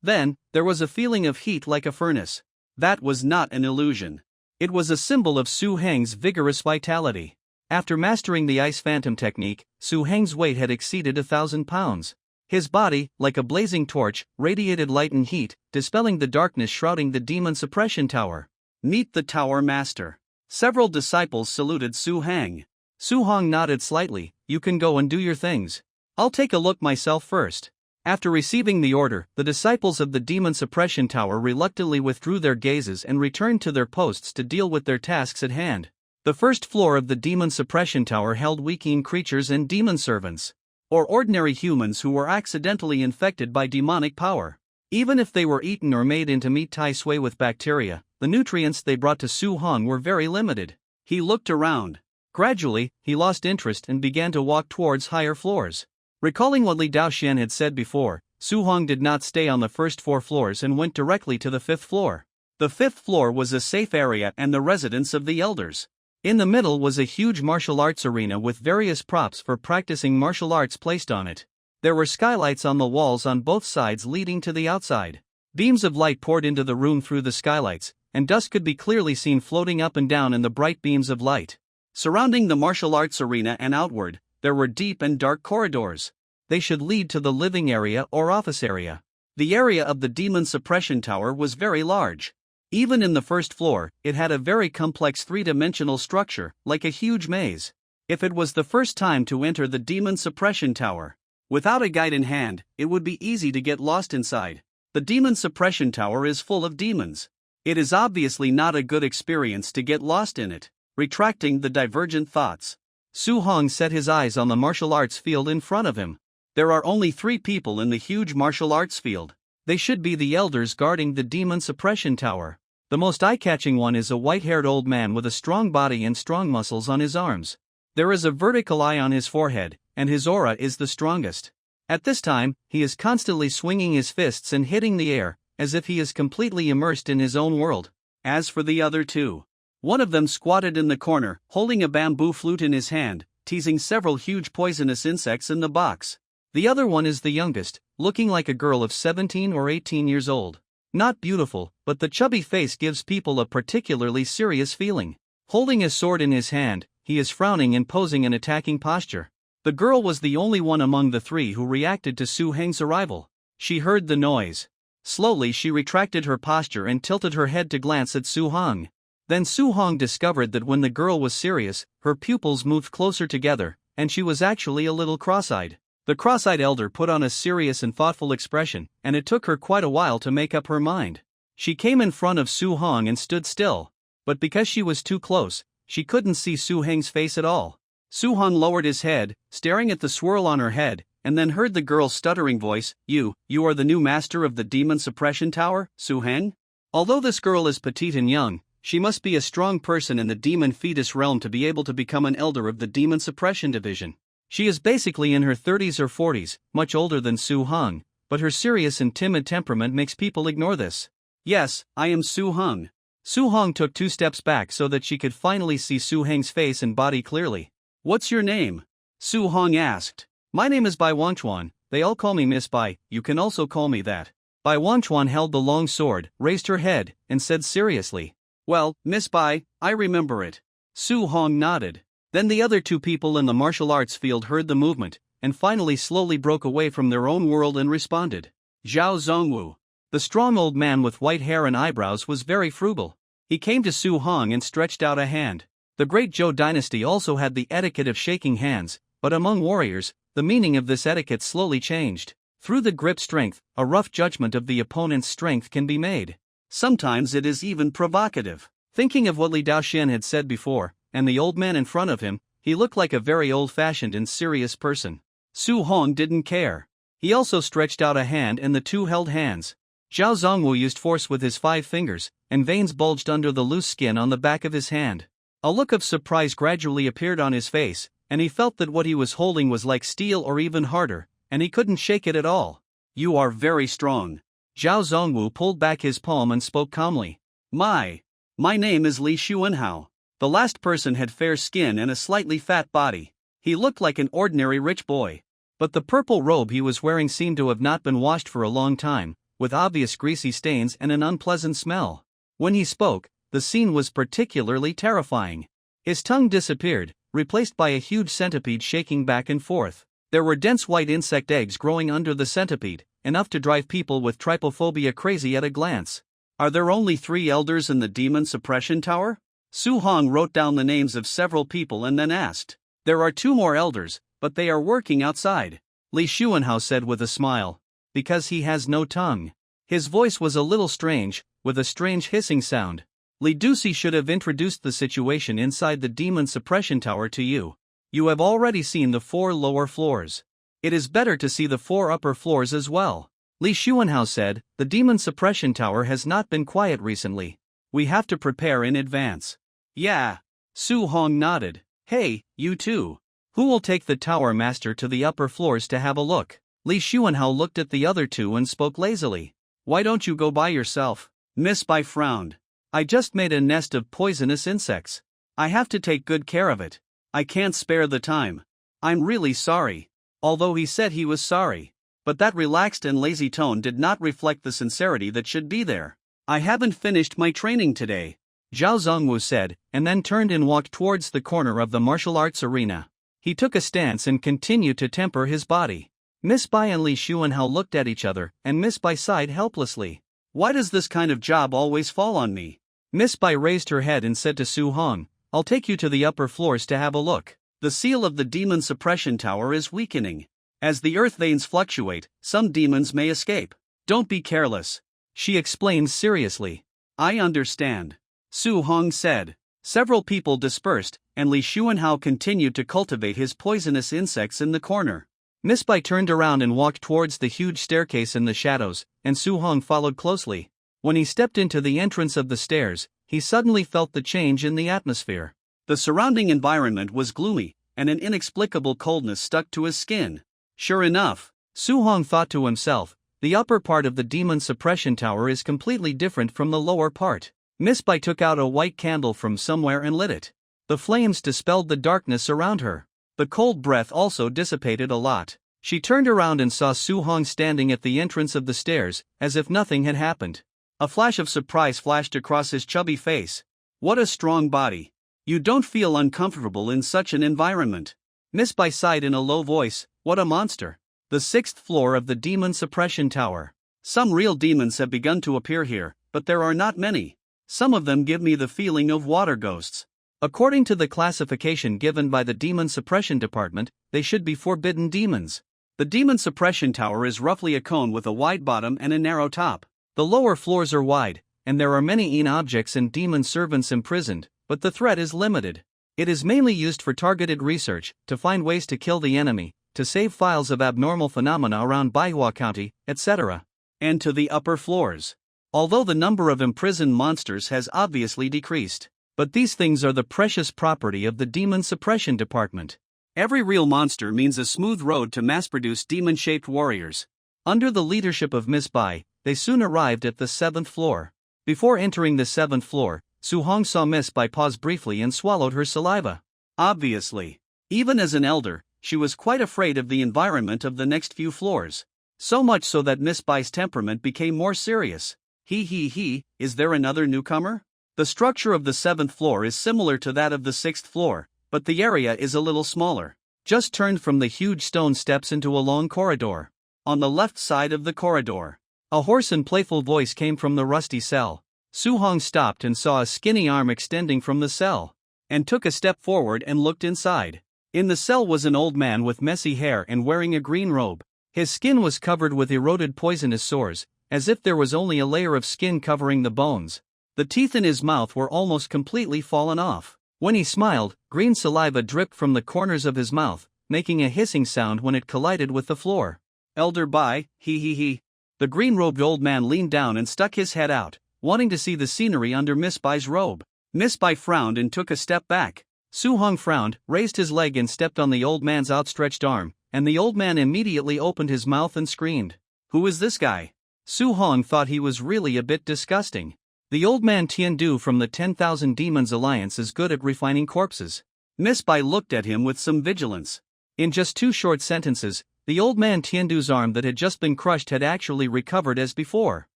Then, there was a feeling of heat like a furnace. That was not an illusion. It was a symbol of Su Heng's vigorous vitality. After mastering the ice phantom technique, Su Heng's weight had exceeded 1,000 pounds. His body, like a blazing torch, radiated light and heat, dispelling the darkness shrouding the demon suppression tower. Meet the tower master. Several disciples saluted Su Heng. Su Hong nodded slightly, you can go and do your things. I'll take a look myself first. After receiving the order, the disciples of the demon suppression tower reluctantly withdrew their gazes and returned to their posts to deal with their tasks at hand. The first floor of the demon suppression tower held weakening creatures and demon servants, or ordinary humans who were accidentally infected by demonic power. Even if they were eaten or made into meat tai sui with bacteria, the nutrients they brought to Su Hong were very limited. He looked around. Gradually, he lost interest and began to walk towards higher floors. Recalling what Li Daoxian had said before, Su Hong did not stay on the first 4 floors and went directly to the 5th floor. The 5th floor was a safe area and the residence of the elders. In the middle was a huge martial arts arena with various props for practicing martial arts placed on it. There were skylights on the walls on both sides leading to the outside. Beams of light poured into the room through the skylights, and dust could be clearly seen floating up and down in the bright beams of light. Surrounding the martial arts arena and outward, there were deep and dark corridors. They should lead to the living area or office area. The area of the demon suppression tower was very large. Even in the first floor, it had a very complex 3-dimensional structure, like a huge maze. If it was the first time to enter the demon suppression tower, without a guide in hand, it would be easy to get lost inside. The demon suppression tower is full of demons. It is obviously not a good experience to get lost in it. Retracting the divergent thoughts, Su Hong set his eyes on the martial arts field in front of him. There are only 3 people in the huge martial arts field. They should be the elders guarding the demon suppression tower. The most eye-catching one is a white-haired old man with a strong body and strong muscles on his arms. There is a vertical eye on his forehead, and his aura is the strongest. At this time, he is constantly swinging his fists and hitting the air, as if he is completely immersed in his own world. As for the other 2, one of them squatted in the corner, holding a bamboo flute in his hand, teasing several huge poisonous insects in the box. The other one is the youngest, looking like a girl of 17 or 18 years old. Not beautiful, but the chubby face gives people a particularly serious feeling. Holding a sword in his hand, he is frowning and posing an attacking posture. The girl was the only one among the three who reacted to Su Heng's arrival. She heard the noise. Slowly she retracted her posture and tilted her head to glance at Su Heng. Then Su Heng discovered that when the girl was serious, her pupils moved closer together, and she was actually a little cross-eyed. The cross-eyed elder put on a serious and thoughtful expression, and it took her quite a while to make up her mind. She came in front of Su Heng and stood still. But because she was too close, she couldn't see Su Heng's face at all. Su Heng lowered his head, staring at the swirl on her head, and then heard the girl's stuttering voice, You are the new master of the Demon Suppression Tower, Su Heng? Although this girl is petite and young, she must be a strong person in the demon fetus realm to be able to become an elder of the Demon Suppression Division. She is basically in her 30s or 40s, much older than Su Heng, but her serious and timid temperament makes people ignore this. Yes, I am Su Heng. Su Heng took 2 steps back so that she could finally see Su Heng's face and body clearly. What's your name? Su Heng asked. My name is Bai Wanchuan, they all call me Miss Bai, you can also call me that. Bai Wanchuan held the long sword, raised her head, and said seriously. Well, Miss Bai, I remember it. Su Heng nodded. Then the other 2 people in the martial arts field heard the movement, and finally slowly broke away from their own world and responded. Zhao Zongwu. The strong old man with white hair and eyebrows was very frugal. He came to Su Heng and stretched out a hand. The great Zhou dynasty also had the etiquette of shaking hands, but among warriors, the meaning of this etiquette slowly changed. Through the grip strength, a rough judgment of the opponent's strength can be made. Sometimes it is even provocative. Thinking of what Li Daoxian had said before, and the old man in front of him, he looked like a very old-fashioned and serious person. Su Heng didn't care. He also stretched out a hand and the 2 held hands. Zhao Zongwu used force with his 5 fingers, and veins bulged under the loose skin on the back of his hand. A look of surprise gradually appeared on his face, and he felt that what he was holding was like steel or even harder, and he couldn't shake it at all. You are very strong. Zhao Zongwu pulled back his palm and spoke calmly. My name is Li Xuanhao. The last person had fair skin and a slightly fat body. He looked like an ordinary rich boy. But the purple robe he was wearing seemed to have not been washed for a long time, with obvious greasy stains and an unpleasant smell. When he spoke, the scene was particularly terrifying. His tongue disappeared, replaced by a huge centipede shaking back and forth. There were dense white insect eggs growing under the centipede, enough to drive people with trypophobia crazy at a glance. Are there only 3 elders in the Demon Suppression Tower? Su Heng wrote down the names of several people and then asked. There are 2 more elders, but they are working outside. Li Xuanhao said with a smile. Because he has no tongue. His voice was a little strange, with a strange hissing sound. Li Duci should have introduced the situation inside the Demon Suppression Tower to you. You have already seen the 4 lower floors. It is better to see the 4 upper floors as well. Li Xuanhao said, the Demon Suppression Tower has not been quiet recently. We have to prepare in advance. Yeah. Su Heng nodded. Hey, you two. Who will take the tower master to the upper floors to have a look? Li Xuanhao looked at the other 2 and spoke lazily. Why don't you go by yourself? Miss Bai frowned. I just made a nest of poisonous insects. I have to take good care of it. I can't spare the time. I'm really sorry. Although he said he was sorry. But that relaxed and lazy tone did not reflect the sincerity that should be there. I haven't finished my training today, Zhao Zongwu said, and then turned and walked towards the corner of the martial arts arena. He took a stance and continued to temper his body. Miss Bai and Li Xuanhao looked at each other, and Miss Bai sighed helplessly. Why does this kind of job always fall on me? Miss Bai raised her head and said to Su Heng, I'll take you to the upper floors to have a look. The seal of the Demon Suppression Tower is weakening. As the earth veins fluctuate, some demons may escape. Don't be careless. She explained seriously. I understand. Su Heng said. Several people dispersed, and Li Xuanhao continued to cultivate his poisonous insects in the corner. Miss Bai turned around and walked towards the huge staircase in the shadows, and Su Heng followed closely. When he stepped into the entrance of the stairs, he suddenly felt the change in the atmosphere. The surrounding environment was gloomy, and an inexplicable coldness stuck to his skin. Sure enough, Su Heng thought to himself, the upper part of the Demon Suppression Tower is completely different from the lower part. Miss Bai took out a white candle from somewhere and lit it. The flames dispelled the darkness around her. The cold breath also dissipated a lot. She turned around and saw Su Hong standing at the entrance of the stairs, as if nothing had happened. A flash of surprise flashed across his chubby face. What a strong body. You don't feel uncomfortable in such an environment. Miss Bai sighed in a low voice. What a monster. The 6th floor of the Demon Suppression Tower. Some real demons have begun to appear here, but there are not many. Some of them give me the feeling of water ghosts. According to the classification given by the Demon Suppression Department, they should be forbidden demons. The Demon Suppression Tower is roughly a cone with a wide bottom and a narrow top. The lower floors are wide, and there are many objects and demon servants imprisoned, but the threat is limited. It is mainly used for targeted research, to find ways to kill the enemy, to save files of abnormal phenomena around Manhwa County, etc. And to the upper floors. Although the number of imprisoned monsters has obviously decreased, but these things are the precious property of the Demon Suppression Department. Every real monster means a smooth road to mass-produce demon-shaped warriors. Under the leadership of Miss Bai, they soon arrived at the 7th floor. Before entering the 7th floor, Su Hong saw Miss Bai pause briefly and swallowed her saliva. Obviously, even as an elder, she was quite afraid of the environment of the next few floors. So much so that Miss Bai's temperament became more serious. Is there another newcomer? The structure of the 7th floor is similar to that of the 6th floor, but the area is a little smaller. Just turned from the huge stone steps into a long corridor. On the left side of the corridor, a hoarse and playful voice came from the rusty cell. Su Hong stopped and saw a skinny arm extending from the cell, and took a step forward and looked inside. In the cell was an old man with messy hair and wearing a green robe. His skin was covered with eroded poisonous sores, as if there was only a layer of skin covering the bones. The teeth in his mouth were almost completely fallen off. When he smiled, green saliva dripped from the corners of his mouth, making a hissing sound when it collided with the floor. Elder Bai, The green-robed old man leaned down and stuck his head out, wanting to see the scenery under Miss Bai's robe. Miss Bai frowned and took a step back. Su Hong frowned, raised his leg and stepped on the old man's outstretched arm, and the old man immediately opened his mouth and screamed. Who is this guy? Su Hong thought he was really a bit disgusting. The old man Tiandu from the 10,000 Demons Alliance is good at refining corpses. Miss Bai looked at him with some vigilance. In just 2 short sentences, the old man Tiandu's arm that had just been crushed had actually recovered as before.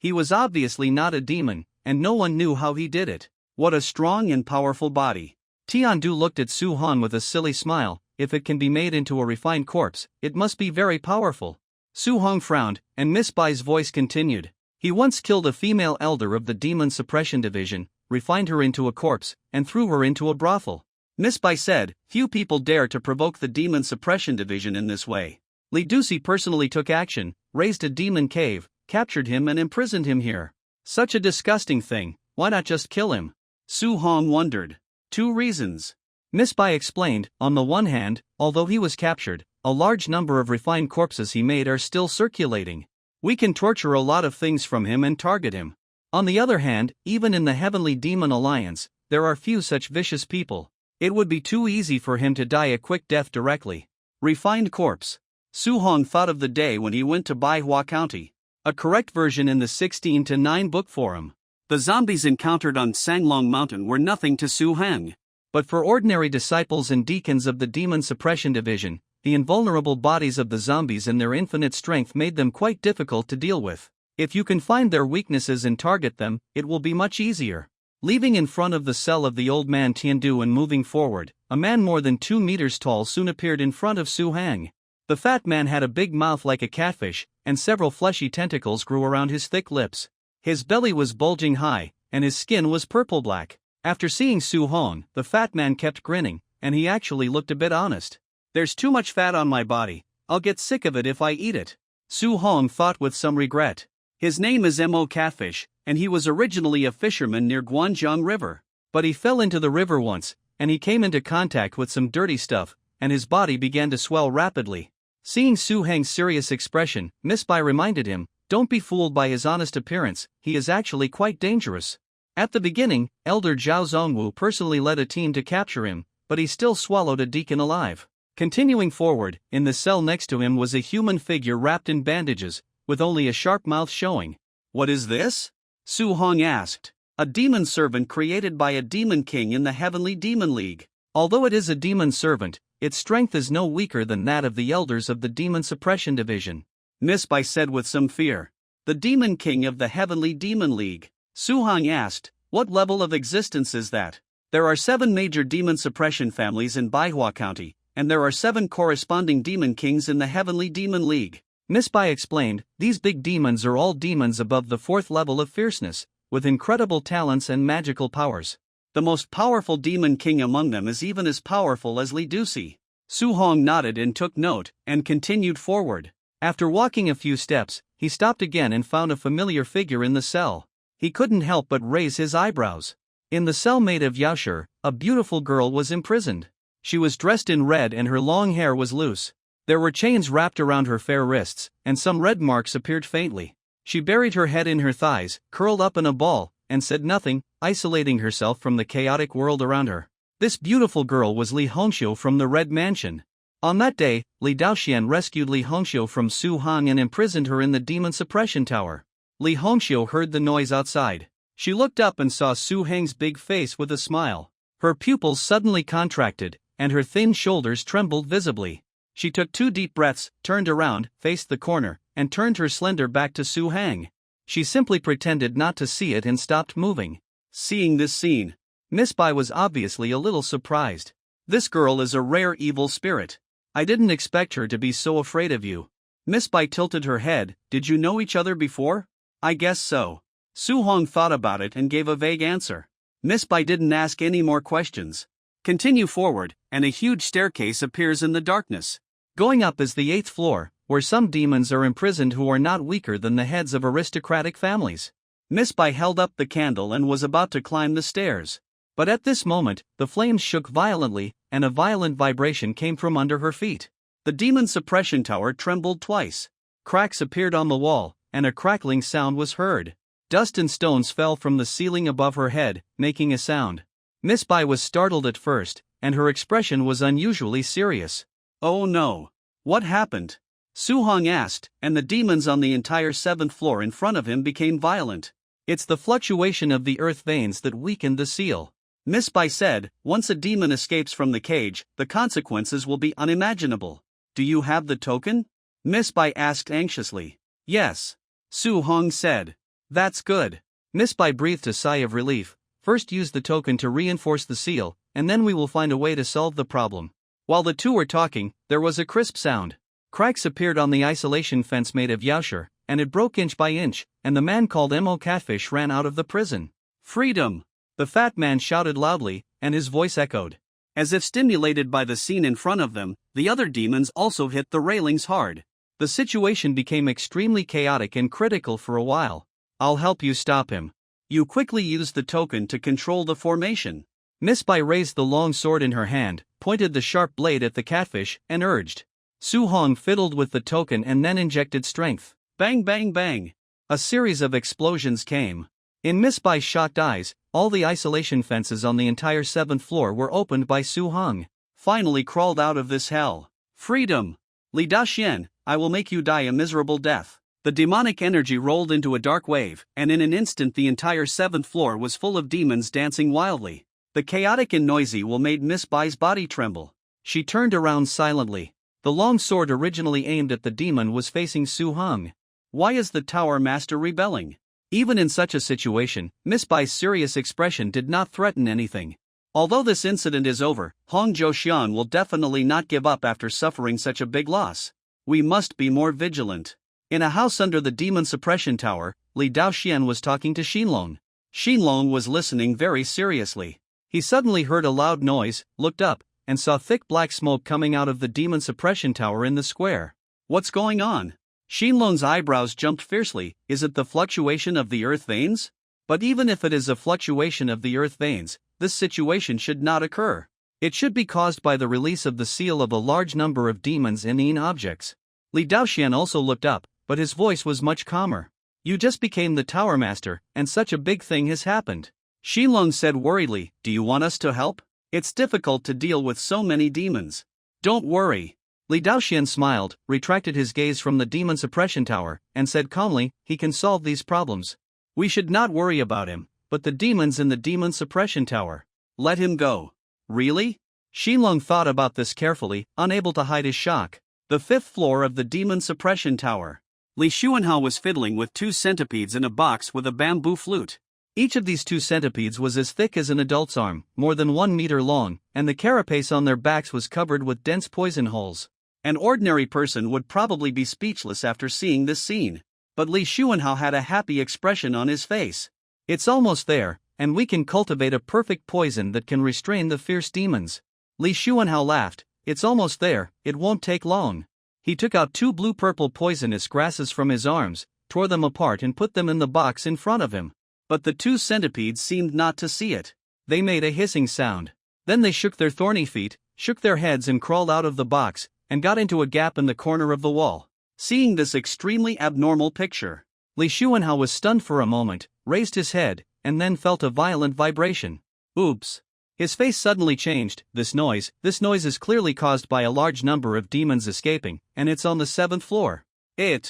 He was obviously not a demon, and no one knew how he did it. What a strong and powerful body. Tiandu looked at Su Hong with a silly smile. If it can be made into a refined corpse, it must be very powerful. Su Hong frowned, and Miss Bai's voice continued. He once killed a female elder of the Demon Suppression Division, refined her into a corpse, and threw her into a brothel. Miss Bai said, few people dare to provoke the Demon Suppression Division in this way. Li Duci personally took action, raised a demon cave, captured him and imprisoned him here. Such a disgusting thing, why not just kill him? Su Hong wondered. 2 reasons. Miss Bai explained, on the one hand, although he was captured, a large number of refined corpses he made are still circulating. We can torture a lot of things from him and target him. On the other hand, even in the Heavenly Demon Alliance, there are few such vicious people. It would be too easy for him to die a quick death directly. Refined corpse. Su Hong thought of the day when he went to Manhwa County. A correct version in the 16:9 book forum. The zombies encountered on Sanglong Mountain were nothing to Su Hong. But for ordinary disciples and deacons of the Demon Suppression Division, the invulnerable bodies of the zombies and their infinite strength made them quite difficult to deal with. If you can find their weaknesses and target them, it will be much easier. Leaving in front of the cell of the old man Tiandu and moving forward, a man more than 2 meters tall soon appeared in front of Su Hong. The fat man had a big mouth like a catfish, and several fleshy tentacles grew around his thick lips. His belly was bulging high, and his skin was purple-black. After seeing Su Hong, the fat man kept grinning, and he actually looked a bit honest. There's too much fat on my body, I'll get sick of it if I eat it. Su Hong thought with some regret. His name is Mo Catfish, and he was originally a fisherman near Guanjiang River. But he fell into the river once, and he came into contact with some dirty stuff, and his body began to swell rapidly. Seeing Su Hong's serious expression, Miss Bai reminded him, don't be fooled by his honest appearance, he is actually quite dangerous. At the beginning, Elder Zhao Zongwu personally led a team to capture him, but he still swallowed a deacon alive. Continuing forward, in the cell next to him was a human figure wrapped in bandages, with only a sharp mouth showing. What is this? Su Hong asked. A demon servant created by a demon king in the Heavenly Demon League. Although it is a demon servant, its strength is no weaker than that of the elders of the Demon Suppression Division. Miss Bai said with some fear. The Demon King of the Heavenly Demon League. Su Hong asked, what level of existence is that? There are 7 major demon suppression families in Manhwa County, and there are 7 corresponding demon kings in the Heavenly Demon League. Miss Bai explained, these big demons are all demons above the 4th level of fierceness, with incredible talents and magical powers. The most powerful demon king among them is even as powerful as Li Duci. Su Hong nodded and took note, and continued forward. After walking a few steps, he stopped again and found a familiar figure in the cell. He couldn't help but raise his eyebrows. In the cell made of yaoshi, a beautiful girl was imprisoned. She was dressed in red and her long hair was loose. There were chains wrapped around her fair wrists, and some red marks appeared faintly. She buried her head in her thighs, curled up in a ball, and said nothing, isolating herself from the chaotic world around her. This beautiful girl was Li Hongxiu from the Red Mansion. On that day, Li Daoxian rescued Li Hongxiu from Su Hong and imprisoned her in the Demon Suppression Tower. Li Hongxiu heard the noise outside. She looked up and saw Su Hong's big face with a smile. Her pupils suddenly contracted, and her thin shoulders trembled visibly. She took 2 deep breaths, turned around, faced the corner, and turned her slender back to Su Hong. She simply pretended not to see it and stopped moving. Seeing this scene, Miss Bai was obviously a little surprised. This girl is a rare evil spirit. I didn't expect her to be so afraid of you. Miss Bai tilted her head. Did you know each other before? I guess so. Su Hong thought about it and gave a vague answer. Miss Bai didn't ask any more questions. Continue forward, and a huge staircase appears in the darkness. Going up is the 8th floor, where some demons are imprisoned who are not weaker than the heads of aristocratic families. Miss Bai held up the candle and was about to climb the stairs. But at this moment, the flames shook violently, and a violent vibration came from under her feet. The Demon Suppression Tower trembled twice. Cracks appeared on the wall, and a crackling sound was heard. Dust and stones fell from the ceiling above her head, making a sound. Miss Bai was startled at first, and her expression was unusually serious. Oh no! What happened? Su Hong asked, and the demons on the entire 7th floor in front of him became violent. It's the fluctuation of the earth veins that weakened the seal. Miss Bai said, once a demon escapes from the cage, the consequences will be unimaginable. Do you have the token? Miss Bai asked anxiously. Yes. Su Hong said. That's good. Miss Bai breathed a sigh of relief. First use the token to reinforce the seal, and then we will find a way to solve the problem. While the two were talking, there was a crisp sound. Cracks appeared on the isolation fence made of yaoshi, and it broke inch by inch, and the man called Mo Catfish ran out of the prison. Freedom! The fat man shouted loudly, and his voice echoed. As if stimulated by the scene in front of them, the other demons also hit the railings hard. The situation became extremely chaotic and critical for a while. I'll help you stop him. You quickly used the token to control the formation. Miss Bai raised the long sword in her hand, pointed the sharp blade at the catfish, and urged. Su Hong fiddled with the token and then injected strength. Bang bang bang! A series of explosions came. In Miss Bai's shocked eyes, all the isolation fences on the entire 7th floor were opened by Su Hong. Finally crawled out of this hell. Freedom! Li Daoxian, I will make you die a miserable death. The demonic energy rolled into a dark wave, and in an instant the entire 7th floor was full of demons dancing wildly. The chaotic and noisy will made Miss Bai's body tremble. She turned around silently. The long sword originally aimed at the demon was facing Su Hong. Why is the Tower Master rebelling? Even in such a situation, Miss Bai's serious expression did not threaten anything. Although this incident is over, Hong Zhouxian will definitely not give up after suffering such a big loss. We must be more vigilant. In a house under the Demon Suppression Tower, Li Daoxian was talking to Xinlong. Xinlong was listening very seriously. He suddenly heard a loud noise, looked up, and saw thick black smoke coming out of the Demon Suppression Tower in the square. What's going on? Xinlong's eyebrows jumped fiercely. Is it the fluctuation of the earth veins? But even if it is a fluctuation of the earth veins, this situation should not occur. It should be caused by the release of the seal of a large number of demons and inane objects. Li Daoxian also looked up, but his voice was much calmer. You just became the Tower Master, and such a big thing has happened. Xinlong said worriedly, do you want us to help? It's difficult to deal with so many demons. Don't worry. Li Daoxian smiled, retracted his gaze from the Demon Suppression Tower, and said calmly, he can solve these problems. We should not worry about him, but the demons in the Demon Suppression Tower. Let him go. Really? Xinlong thought about this carefully, unable to hide his shock. The 5th floor of the Demon Suppression Tower. Li Xuanhao was fiddling with 2 centipedes in a box with a bamboo flute. Each of these 2 centipedes was as thick as an adult's arm, more than 1 meter long, and the carapace on their backs was covered with dense poison holes. An ordinary person would probably be speechless after seeing this scene. But Li Xuanhao had a happy expression on his face. It's almost there, and we can cultivate a perfect poison that can restrain the fierce demons. Li Xuanhao laughed. It's almost there, it won't take long. He took out 2 blue-purple poisonous grasses from his arms, tore them apart and put them in the box in front of him. But the 2 centipedes seemed not to see it. They made a hissing sound. Then they shook their thorny feet, shook their heads and crawled out of the box, and got into a gap in the corner of the wall. Seeing this extremely abnormal picture, Li Xuanhao was stunned for a moment, raised his head, and then felt a violent vibration. Oops. His face suddenly changed. This noise is clearly caused by a large number of demons escaping, and it's on the 7th floor. Li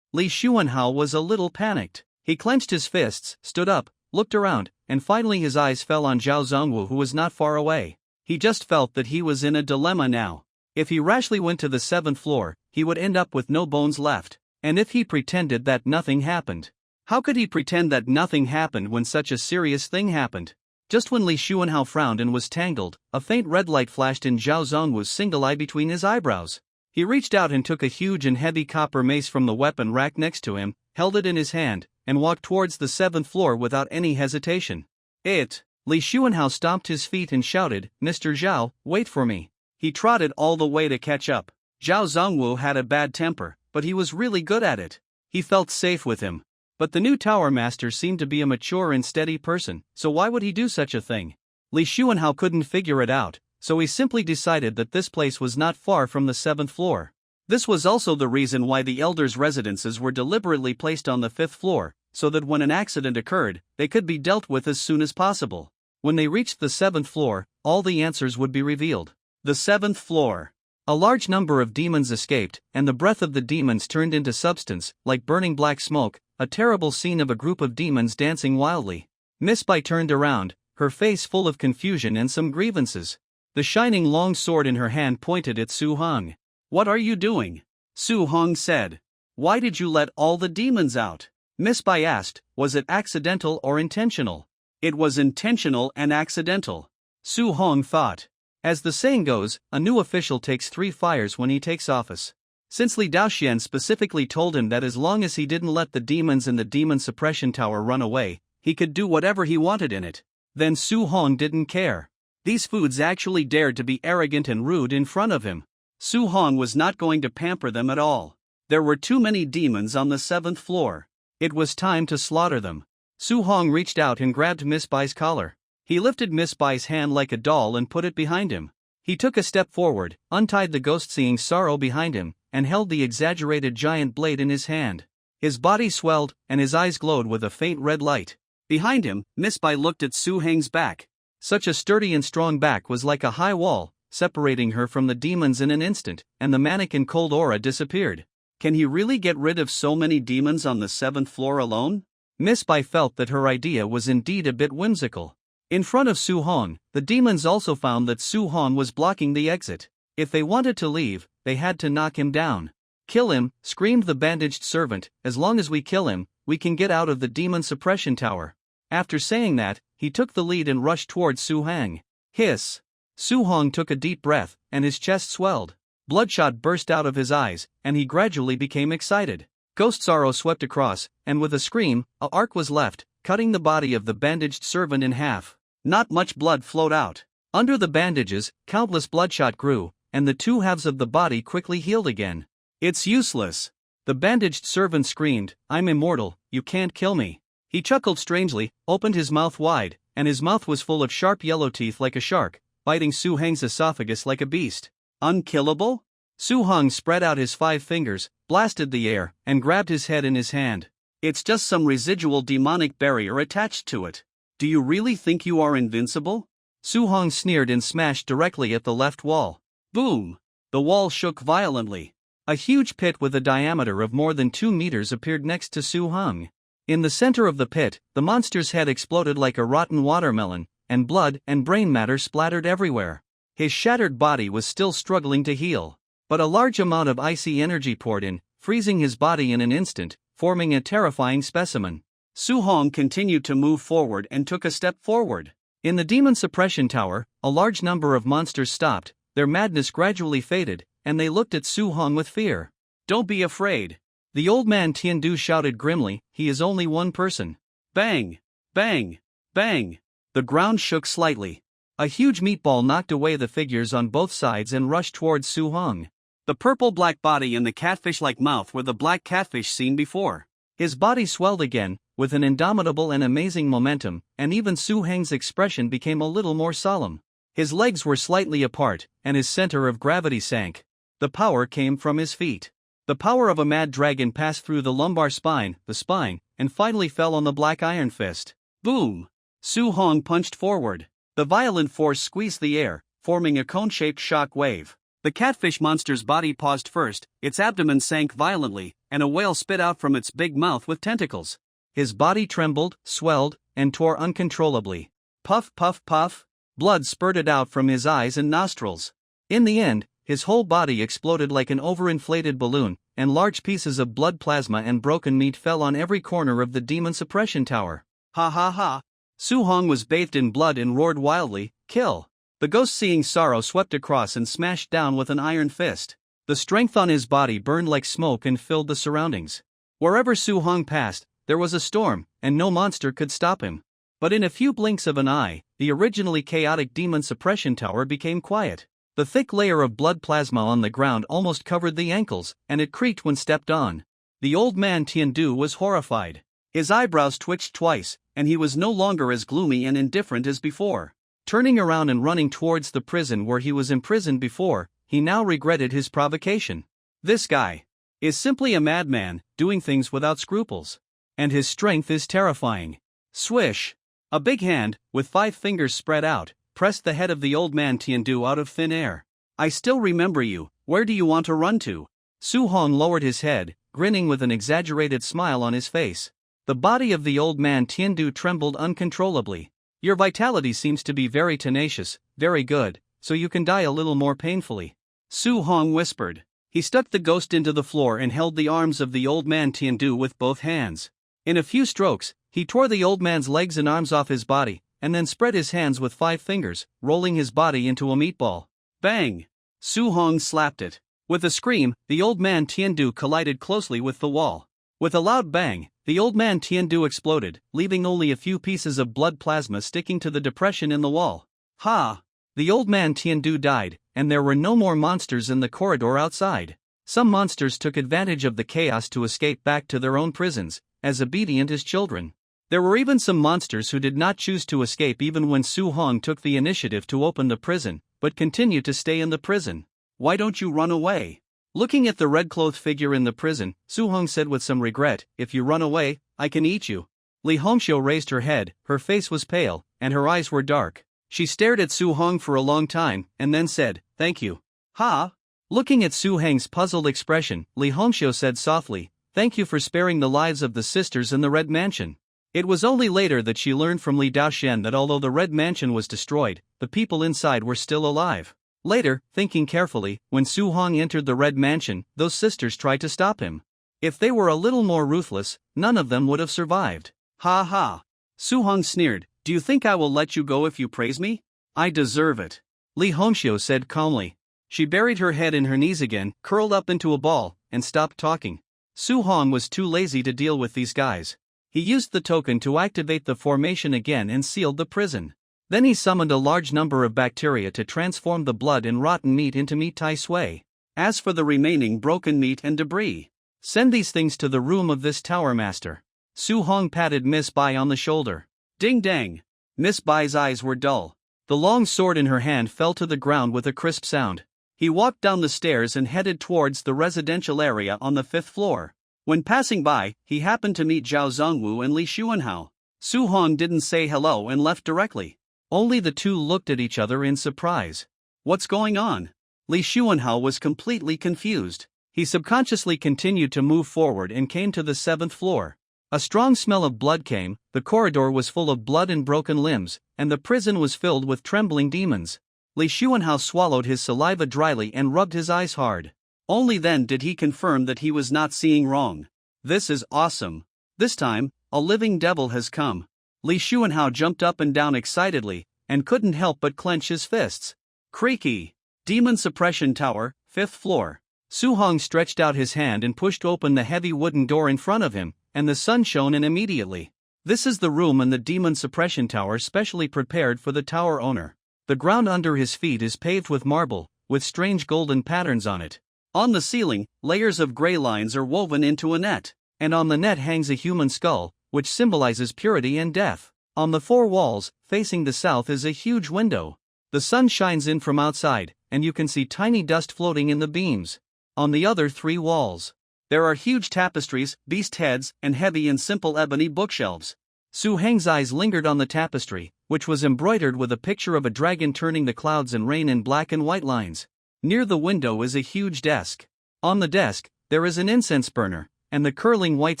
Xuanhao was a little panicked. He clenched his fists, stood up, looked around, and finally his eyes fell on Zhao Zongwu, who was not far away. He just felt that he was in a dilemma now. If he rashly went to the 7th floor, he would end up with no bones left. And if he pretended that nothing happened? How could he pretend that nothing happened when such a serious thing happened? Just when Li Xuanhao frowned and was tangled, a faint red light flashed in Zhao Zongwu's single eye between his eyebrows. He reached out and took a huge and heavy copper mace from the weapon rack next to him, held it in his hand, and walked towards the 7th floor without any hesitation. Li Xuanhao stomped his feet and shouted, "Mr. Zhao, wait for me." He trotted all the way to catch up. Zhao Zongwu had a bad temper, but he was really good at it. He felt safe with him. But the new tower master seemed to be a mature and steady person, so why would he do such a thing? Li Xuanhao couldn't figure it out, so he simply decided that this place was not far from the 7th floor. This was also the reason why the elders' residences were deliberately placed on the 5th floor, so that when an accident occurred, they could be dealt with as soon as possible. When they reached the 7th floor, all the answers would be revealed. The 7th floor. A large number of demons escaped, and the breath of the demons turned into substance, like burning black smoke, a terrible scene of a group of demons dancing wildly. Miss Bai turned around, her face full of confusion and some grievances. The shining long sword in her hand pointed at Su Hong. "What are you doing?" Su Hong said. "Why did you let all the demons out?" Miss Bai asked. Was it accidental or intentional? It was intentional and accidental, Su Hong thought. As the saying goes, a new official takes 3 fires when he takes office. Since Li Daoxian specifically told him that as long as he didn't let the demons in the Demon Suppression Tower run away, he could do whatever he wanted in it, then Su Hong didn't care. These foods actually dared to be arrogant and rude in front of him. Su Hong was not going to pamper them at all. There were too many demons on the 7th floor. It was time to slaughter them. Su Hong reached out and grabbed Miss Bai's collar. He lifted Miss Bai's hand like a doll and put it behind him. He took a step forward, untied the ghost-seeing sorrow behind him, and held the exaggerated giant blade in his hand. His body swelled, and his eyes glowed with a faint red light. Behind him, Miss Bai looked at Su Heng's back. Such a sturdy and strong back was like a high wall, separating her from the demons in an instant, and the mannequin cold aura disappeared. Can he really get rid of so many demons on the 7th floor alone? Miss Bai felt that her idea was indeed a bit whimsical. In front of Su Hong, the demons also found that Su Hong was blocking the exit. If they wanted to leave, they had to knock him down. "Kill him," screamed the bandaged servant. "As long as we kill him, we can get out of the Demon Suppression Tower." After saying that, he took the lead and rushed towards Su Hong. Hiss! Su Hong took a deep breath, and his chest swelled. Bloodshot burst out of his eyes, and he gradually became excited. Ghost sorrow swept across, and with a scream, a arc was left, cutting the body of the bandaged servant in half. Not much blood flowed out. Under the bandages, countless bloodshot grew, and the 2 halves of the body quickly healed again. "It's useless." The bandaged servant screamed, "I'm immortal, you can't kill me." He chuckled strangely, opened his mouth wide, and his mouth was full of sharp yellow teeth like a shark, biting Su Heng's esophagus like a beast. "Unkillable?" Su Hong spread out his 5 fingers, blasted the air, and grabbed his head in his hand. "It's just some residual demonic barrier attached to it. Do you really think you are invincible?" Su Hong sneered and smashed directly at the left wall. Boom! The wall shook violently. A huge pit with a diameter of more than 2 meters appeared next to Su Hong. In the center of the pit, the monster's head exploded like a rotten watermelon, and blood and brain matter splattered everywhere. His shattered body was still struggling to heal. But a large amount of icy energy poured in, freezing his body in an instant, forming a terrifying specimen. Su Hong continued to move forward and took a step forward. In the demon suppression tower, a large number of monsters stopped, their madness gradually faded, and they looked at Su Hong with fear. "Don't be afraid." The old man Tiandu shouted grimly, "He is only one person." Bang! Bang! Bang! The ground shook slightly. A huge meatball knocked away the figures on both sides and rushed towards Su Hong. The purple-black body and the catfish-like mouth were the black catfish seen before. His body swelled again, with an indomitable and amazing momentum, and even Su Hong's expression became a little more solemn. His legs were slightly apart, and his center of gravity sank. The power came from his feet. The power of a mad dragon passed through the lumbar spine, the spine, and finally fell on the black iron fist. Boom! Su Hong punched forward. The violent force squeezed the air, forming a cone-shaped shock wave. The catfish monster's body paused first, its abdomen sank violently, and a whale spit out from its big mouth with tentacles. His body trembled, swelled, and tore uncontrollably. Puff, puff, puff. Blood spurted out from his eyes and nostrils. In the end, his whole body exploded like an overinflated balloon, and large pieces of blood plasma and broken meat fell on every corner of the demon suppression tower. Ha ha ha! Su Hong was bathed in blood and roared wildly, "Kill!" The ghost, seeing sorrow, swept across and smashed down with an iron fist. The strength on his body burned like smoke and filled the surroundings. Wherever Su Hong passed, there was a storm, and no monster could stop him. But in a few blinks of an eye, the originally chaotic demon suppression tower became quiet. The thick layer of blood plasma on the ground almost covered the ankles, and it creaked when stepped on. The old man Tiandu was horrified. His eyebrows twitched twice, and he was no longer as gloomy and indifferent as before. Turning around and running towards the prison where he was imprisoned before, he now regretted his provocation. This guy is simply a madman, doing things without scruples. And his strength is terrifying. Swish! A big hand, with 5 fingers spread out, pressed the head of the old man Tiandu out of thin air. "I still remember you, where do you want to run to?" Su Hong lowered his head, grinning with an exaggerated smile on his face. The body of the old man Tiandu trembled uncontrollably. "Your vitality seems to be very tenacious, very good, so you can die a little more painfully," Su Hong whispered. He stuck the ghost into the floor and held the arms of the old man Tiandu with both hands. In a few strokes, he tore the old man's legs and arms off his body, and then spread his hands with 5 fingers, rolling his body into a meatball. Bang! Su Hong slapped it. With a scream, the old man Tiandu collided closely with the wall. With a loud bang, the old man Tiandu exploded, leaving only a few pieces of blood plasma sticking to the depression in the wall. Ha! The old man Tiandu died, and there were no more monsters in the corridor outside. Some monsters took advantage of the chaos to escape back to their own prisons, as obedient as children. There were even some monsters who did not choose to escape even when Su Hong took the initiative to open the prison, but continued to stay in the prison. "Why don't you run away?" Looking at the red-clothed figure in the prison, Su Hong said with some regret, "If you run away, I can eat you." Li Hongxiu raised her head, her face was pale, and her eyes were dark. She stared at Su Hong for a long time, and then said, "Thank you." "Ha?" Looking at Su Hong's puzzled expression, Li Hongxiu said softly, "Thank you for sparing the lives of the sisters in the Red Mansion." It was only later that she learned from Li Daoxian that although the Red Mansion was destroyed, the people inside were still alive. Later, thinking carefully, when Su Hong entered the Red Mansion, those sisters tried to stop him. If they were a little more ruthless, none of them would have survived. "Ha ha!" Su Hong sneered, "Do you think I will let you go if you praise me? I deserve it." Li Hongxiu said calmly. She buried her head in her knees again, curled up into a ball, and stopped talking. Su Hong was too lazy to deal with these guys. He used the token to activate the formation again and sealed the prison. Then he summoned a large number of bacteria to transform the blood and rotten meat into meat tai sui. As for the remaining broken meat and debris, send these things to the room of this tower master. Su Hong patted Miss Bai on the shoulder. Ding dang! Miss Bai's eyes were dull. The long sword in her hand fell to the ground with a crisp sound. He walked down the stairs and headed towards the residential area on the 5th floor. When passing by, he happened to meet Zhao Zongwu and Li Xuanhao. Su Hong didn't say hello and left directly. Only the two looked at each other in surprise. What's going on? Li Xuanhao was completely confused. He subconsciously continued to move forward and came to the 7th floor. A strong smell of blood came, the corridor was full of blood and broken limbs, and the prison was filled with trembling demons. Li Xuanhao swallowed his saliva dryly and rubbed his eyes hard. Only then did he confirm that he was not seeing wrong. This is awesome. This time, a living devil has come. Li Xuanhao jumped up and down excitedly, and couldn't help but clench his fists. Creaky. Demon Suppression Tower, 5th floor. Su Hong stretched out his hand and pushed open the heavy wooden door in front of him, and the sun shone in immediately. This is the room in the Demon Suppression Tower specially prepared for the tower owner. The ground under his feet is paved with marble, with strange golden patterns on it. On the ceiling, layers of gray lines are woven into a net, and on the net hangs a human skull, which symbolizes purity and death. On the 4 walls, facing the south, is a huge window. The sun shines in from outside, and you can see tiny dust floating in the beams. On the other 3 walls, there are huge tapestries, beast heads, and heavy and simple ebony bookshelves. Su Heng's eyes lingered on the tapestry, which was embroidered with a picture of a dragon turning the clouds and rain in black and white lines. Near the window is a huge desk. On the desk, there is an incense burner, and the curling white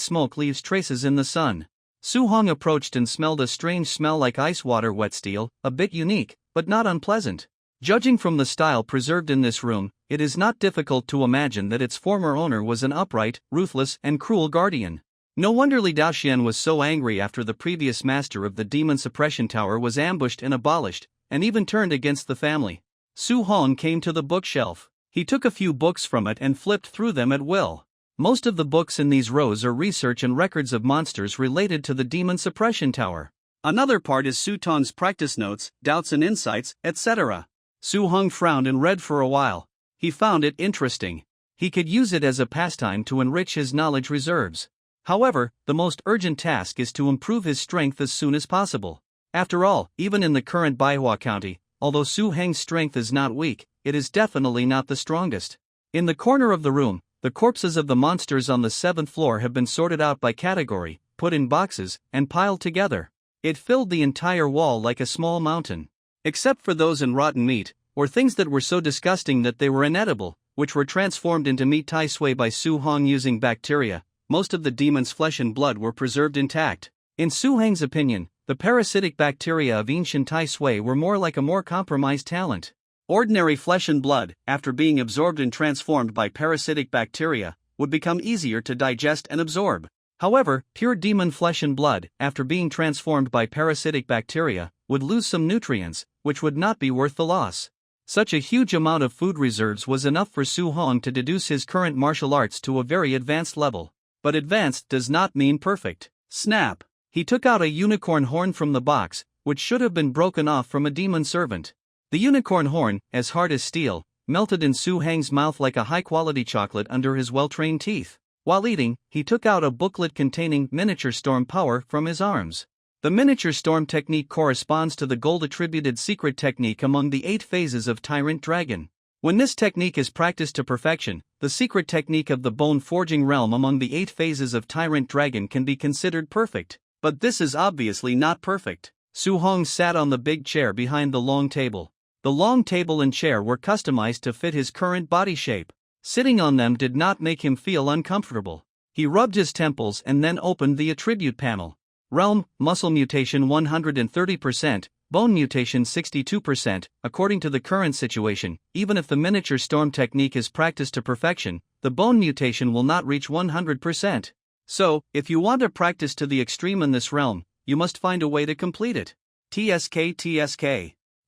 smoke leaves traces in the sun. Su Hong approached and smelled a strange smell like ice water wet steel, a bit unique, but not unpleasant. Judging from the style preserved in this room, it is not difficult to imagine that its former owner was an upright, ruthless, and cruel guardian. No wonder Li Daoxian was so angry after the previous master of the Demon Suppression Tower was ambushed and abolished, and even turned against the family. Su Hong came to the bookshelf. He took a few books from it and flipped through them at will. Most of the books in these rows are research and records of monsters related to the Demon Suppression Tower. Another part is Su Tong's practice notes, doubts and insights, etc. Su Hong frowned and read for a while. He found it interesting. He could use it as a pastime to enrich his knowledge reserves. However, the most urgent task is to improve his strength as soon as possible. After all, even in the current Manhwa County, although Su Heng's strength is not weak, it is definitely not the strongest. In the corner of the room, the corpses of the monsters on the 7th floor have been sorted out by category, put in boxes, and piled together. It filled the entire wall like a small mountain. Except for those in rotten meat, or things that were so disgusting that they were inedible, which were transformed into meat tai sui by Su Hong using bacteria, most of the demon's flesh and blood were preserved intact. In Su Heng's opinion, the parasitic bacteria of ancient tai sui were more like a more compromised talent. Ordinary flesh and blood, after being absorbed and transformed by parasitic bacteria, would become easier to digest and absorb. However, pure demon flesh and blood, after being transformed by parasitic bacteria, would lose some nutrients, which would not be worth the loss. Such a huge amount of food reserves was enough for Su Hong to deduce his current martial arts to a very advanced level. But advanced does not mean perfect. Snap! He took out a unicorn horn from the box, which should have been broken off from a demon servant. The unicorn horn, as hard as steel, melted in Su Heng's mouth like a high-quality chocolate under his well-trained teeth. While eating, he took out a booklet containing miniature storm power from his arms. The miniature storm technique corresponds to the gold-attributed secret technique among the 8 phases of Tyrant Dragon. When this technique is practiced to perfection, the secret technique of the bone-forging realm among the 8 phases of Tyrant Dragon can be considered perfect. But this is obviously not perfect. Su Hong sat on the big chair behind the long table. The long table and chair were customized to fit his current body shape. Sitting on them did not make him feel uncomfortable. He rubbed his temples and then opened the attribute panel. Realm, muscle mutation 130%, bone mutation 62%. According to the current situation, even if the miniature storm technique is practiced to perfection, the bone mutation will not reach 100%. So, if you want to practice to the extreme in this realm, you must find a way to complete it. TSK.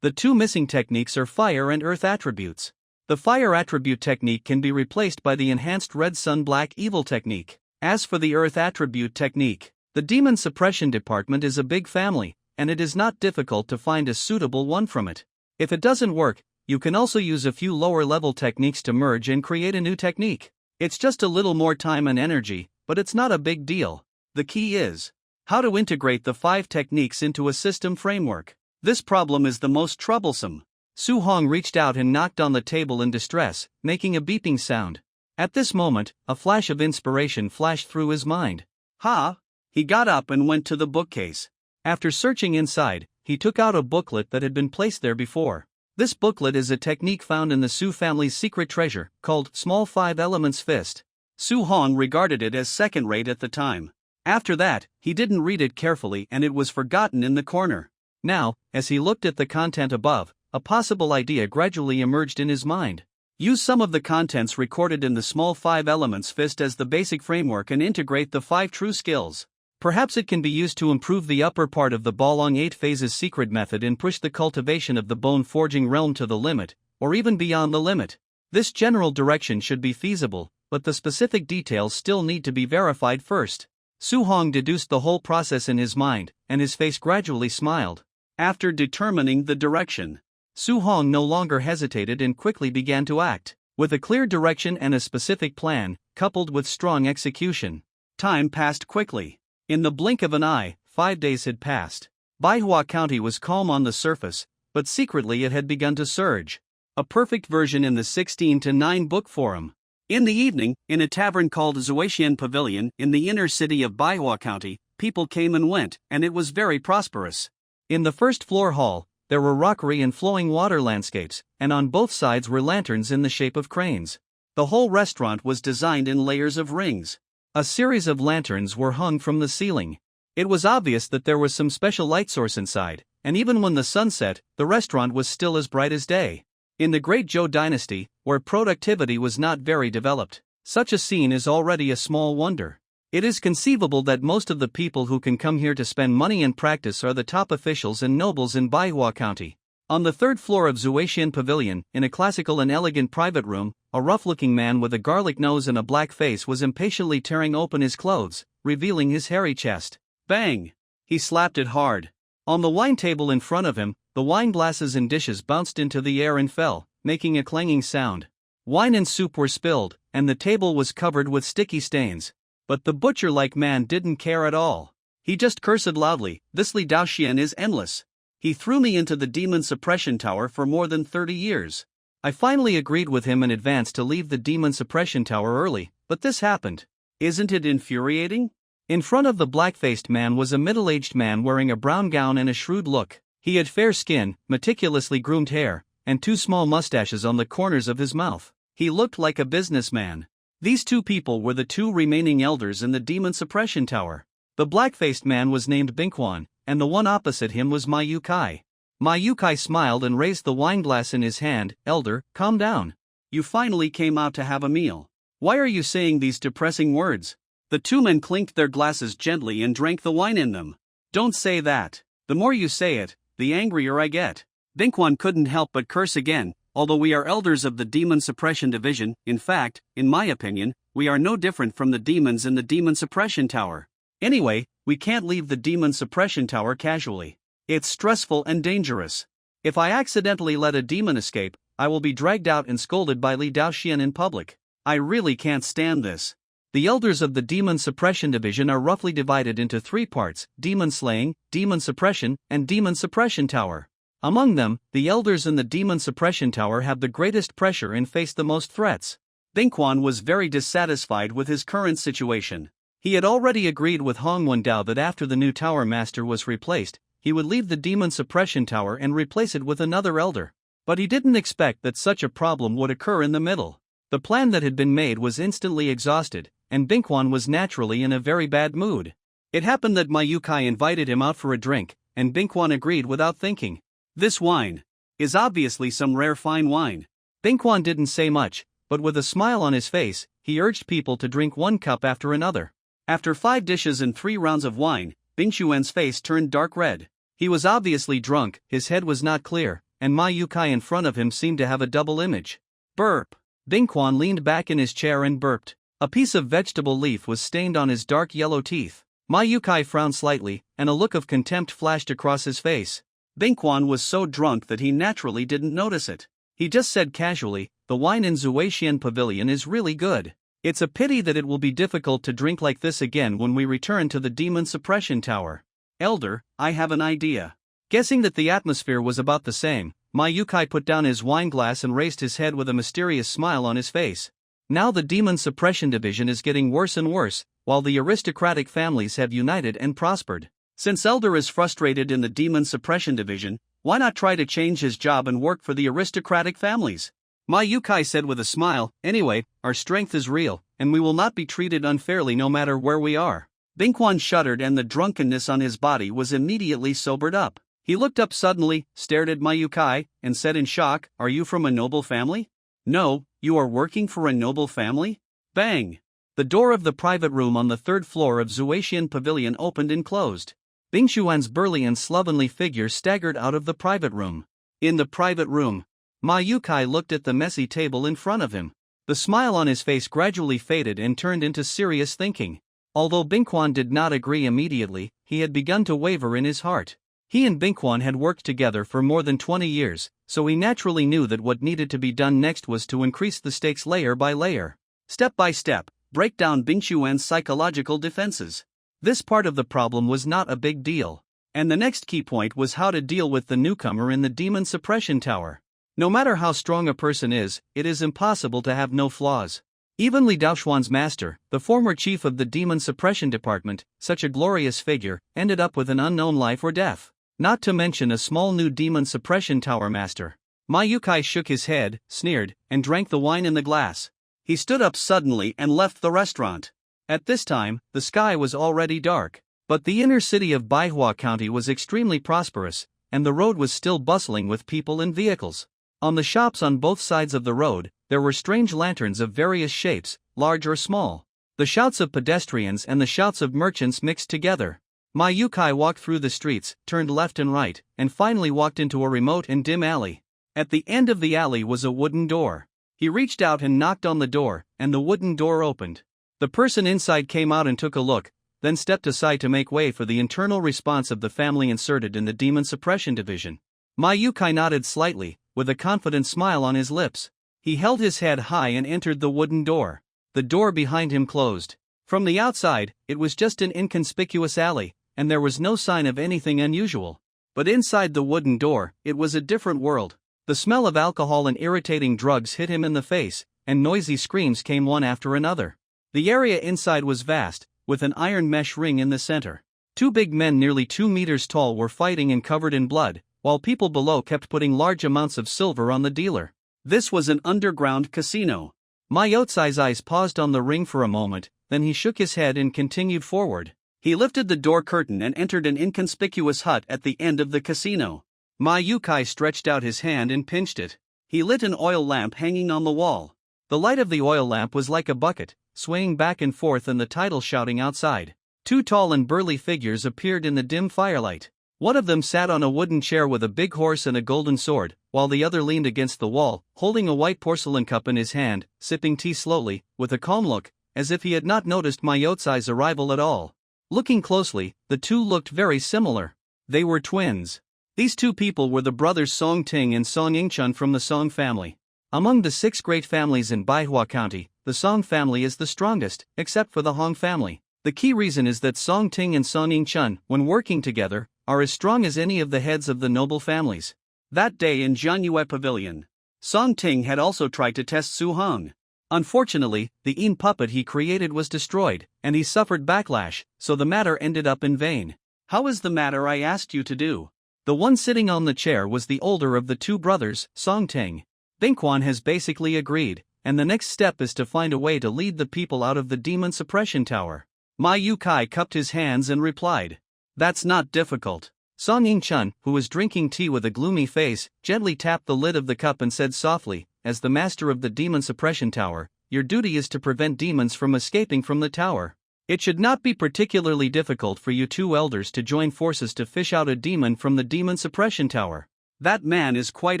The 2 missing techniques are fire and earth attributes. The fire attribute technique can be replaced by the enhanced red sun black evil technique. As for the earth attribute technique, the demon suppression department is a big family, and it is not difficult to find a suitable one from it. If it doesn't work, you can also use a few lower level techniques to merge and create a new technique. It's just a little more time and energy, but it's not a big deal. The key is how to integrate the 5 techniques into a system framework. This problem is the most troublesome. Su Hong reached out and knocked on the table in distress, making a beeping sound. At this moment, a flash of inspiration flashed through his mind. Ha! He got up and went to the bookcase. After searching inside, he took out a booklet that had been placed there before. This booklet is a technique found in the Su family's secret treasure, called Small 5 Elements Fist. Su Hong regarded it as second-rate at the time. After that, he didn't read it carefully and it was forgotten in the corner. Now, as he looked at the content above, a possible idea gradually emerged in his mind. Use some of the contents recorded in the small 5 elements fist as the basic framework and integrate the 5 true skills. Perhaps it can be used to improve the upper part of the Balong 8 phases secret method and push the cultivation of the bone forging realm to the limit, or even beyond the limit. This general direction should be feasible, but the specific details still need to be verified first. Su Hong deduced the whole process in his mind, and his face gradually smiled. After determining the direction, Su Hong no longer hesitated and quickly began to act. With a clear direction and a specific plan, coupled with strong execution. Time passed quickly. In the blink of an eye, 5 days had passed. Manhwa County was calm on the surface, but secretly it had begun to surge. A perfect version in the 16:9 book forum. In the evening, in a tavern called Zuaxian Pavilion in the inner city of Manhwa County, people came and went, and it was very prosperous. In the first floor hall, there were rockery and flowing water landscapes, and on both sides were lanterns in the shape of cranes. The whole restaurant was designed in layers of rings. A series of lanterns were hung from the ceiling. It was obvious that there was some special light source inside, and even when the sun set, the restaurant was still as bright as day. In the Great Zhou dynasty, where productivity was not very developed, such a scene is already a small wonder. It is conceivable that most of the people who can come here to spend money and practice are the top officials and nobles in Manhwa County. On the 3rd floor of Zuaxian Pavilion, in a classical and elegant private room, a rough-looking man with a garlic nose and a black face was impatiently tearing open his clothes, revealing his hairy chest. Bang! He slapped it hard. On the wine table in front of him, the wine glasses and dishes bounced into the air and fell, making a clanging sound. Wine and soup were spilled, and the table was covered with sticky stains. But the butcher-like man didn't care at all. He just cursed loudly, "This Li Daoxian is endless. He threw me into the demon suppression tower for more than 30 years. I finally agreed with him in advance to leave the demon suppression tower early, but this happened. Isn't it infuriating?" In front of the black-faced man was a middle-aged man wearing a brown gown and a shrewd look. He had fair skin, meticulously groomed hair, and 2 small mustaches on the corners of his mouth. He looked like a businessman. These 2 people were the 2 remaining elders in the demon suppression tower. The black-faced man was named Bingquan, and the one opposite him was Ma Yukai. Ma Yukai smiled and raised the wineglass in his hand. "Elder, calm down. You finally came out to have a meal. Why are you saying these depressing words?" The 2 men clinked their glasses gently and drank the wine in them. "Don't say that. The more you say it, the angrier I get." Bingquan couldn't help but curse again. "Although we are elders of the Demon Suppression Division, in fact, in my opinion, we are no different from the demons in the Demon Suppression Tower. Anyway, we can't leave the Demon Suppression Tower casually. It's stressful and dangerous. If I accidentally let a demon escape, I will be dragged out and scolded by Li Daoxian in public. I really can't stand this." The elders of the Demon Suppression Division are roughly divided into 3 parts: Demon Slaying, Demon Suppression, and Demon Suppression Tower. Among them, the elders in the Demon Suppression Tower have the greatest pressure and face the most threats. Bingquan was very dissatisfied with his current situation. He had already agreed with Hong Wendao that after the new tower master was replaced, he would leave the Demon Suppression Tower and replace it with another elder. But he didn't expect that such a problem would occur in the middle. The plan that had been made was instantly exhausted, and Bingquan was naturally in a very bad mood. It happened that Ma Yukai invited him out for a drink, and Bingquan agreed without thinking. "This wine is obviously some rare fine wine." Bingquan didn't say much, but with a smile on his face, he urged people to drink 1 cup after another. After 5 dishes and 3 rounds of wine, Bingquan's face turned dark red. He was obviously drunk, his head was not clear, and Ma Yukai in front of him seemed to have a double image. Burp. Bingquan leaned back in his chair and burped. A piece of vegetable leaf was stained on his dark yellow teeth. Ma Yukai frowned slightly, and a look of contempt flashed across his face. Bingquan was so drunk that he naturally didn't notice it. He just said casually, "The wine in Zuaxian Pavilion is really good. It's a pity that it will be difficult to drink like this again when we return to the Demon Suppression Tower." "Elder, I have an idea." Guessing that the atmosphere was about the same, Ma Yukai put down his wineglass and raised his head with a mysterious smile on his face. Now the Demon Suppression Division is getting worse and worse, while the aristocratic families have united and prospered. Since Elder is frustrated in the Demon Suppression Division, why not try to change his job and work for the aristocratic families? Ma Yukai said with a smile, "Anyway, our strength is real, and we will not be treated unfairly no matter where we are." Bingquan shuddered and the drunkenness on his body was immediately sobered up. He looked up suddenly, stared at Ma Yukai, and said in shock, "Are you from a noble family?" "No, you are working for a noble family?" Bang! The door of the private room on the third floor of Zuatian Pavilion opened and closed. Bing Xuan's burly and slovenly figure staggered out of the private room. In the private room, Ma Yukai looked at the messy table in front of him. The smile on his face gradually faded and turned into serious thinking. Although Bingquan did not agree immediately, he had begun to waver in his heart. He and Bingquan had worked together for more than 20 years, so he naturally knew that what needed to be done next was to increase the stakes layer by layer. Step by step, break down Bingquan's psychological defenses. This part of the problem was not a big deal. And the next key point was how to deal with the newcomer in the Demon Suppression Tower. No matter how strong a person is, it is impossible to have no flaws. Even Li Daoxuan's master, the former chief of the Demon Suppression Department, such a glorious figure, ended up with an unknown life or death. Not to mention a small new Demon Suppression Tower master. Ma Yukai shook his head, sneered, and drank the wine in the glass. He stood up suddenly and left the restaurant. At this time, the sky was already dark. But the inner city of Baihua County was extremely prosperous, and the road was still bustling with people and vehicles. On the shops on both sides of the road, there were strange lanterns of various shapes, large or small. The shouts of pedestrians and the shouts of merchants mixed together. Ma Yukai walked through the streets, turned left and right, and finally walked into a remote and dim alley. At the end of the alley was a wooden door. He reached out and knocked on the door, and the wooden door opened. The person inside came out and took a look, then stepped aside to make way for the internal response of the family inserted in the Demon Suppression Division. Ma Yukai nodded slightly, with a confident smile on his lips. He held his head high and entered the wooden door. The door behind him closed. From the outside, it was just an inconspicuous alley, and there was no sign of anything unusual. But inside the wooden door, it was a different world. The smell of alcohol and irritating drugs hit him in the face, and noisy screams came one after another. The area inside was vast, with an iron mesh ring in the center. Two big men nearly 2 meters tall were fighting and covered in blood, while people below kept putting large amounts of silver on the dealer. This was an underground casino. Ma Yotsai's eyes paused on the ring for a moment, then he shook his head and continued forward. He lifted the door curtain and entered an inconspicuous hut at the end of the casino. Ma Yukai stretched out his hand and pinched it. He lit an oil lamp hanging on the wall. The light of the oil lamp was like a bucket, swaying back and forth and the title shouting outside. Two tall and burly figures appeared in the dim firelight. One of them sat on a wooden chair with a big horse and a golden sword, while the other leaned against the wall, holding a white porcelain cup in his hand, sipping tea slowly, with a calm look, as if he had not noticed Ma Yotsai's arrival at all. Looking closely, the two looked very similar. They were twins. These two people were the brothers Song Ting and Song Yingchun from the Song family. Among the 6 great families in Baihua County, the Song family is the strongest, except for the Hong family. The key reason is that Song Ting and Song Yingchun, when working together, are as strong as any of the heads of the noble families. That day in Jianyue Pavilion, Song Ting had also tried to test Su Hong. Unfortunately, the Yin puppet he created was destroyed, and he suffered backlash, so the matter ended up in vain. "How is the matter I asked you to do?" The one sitting on the chair was the older of the two brothers, Song Ting. Bingquan has basically agreed, and the next step is to find a way to lead the people out of the Demon Suppression Tower. Ma Yukai cupped his hands and replied, "That's not difficult." Song Yingchun, who was drinking tea with a gloomy face, gently tapped the lid of the cup and said softly, "As the master of the Demon Suppression Tower, your duty is to prevent demons from escaping from the tower. It should not be particularly difficult for you two elders to join forces to fish out a demon from the Demon Suppression Tower. That man is quite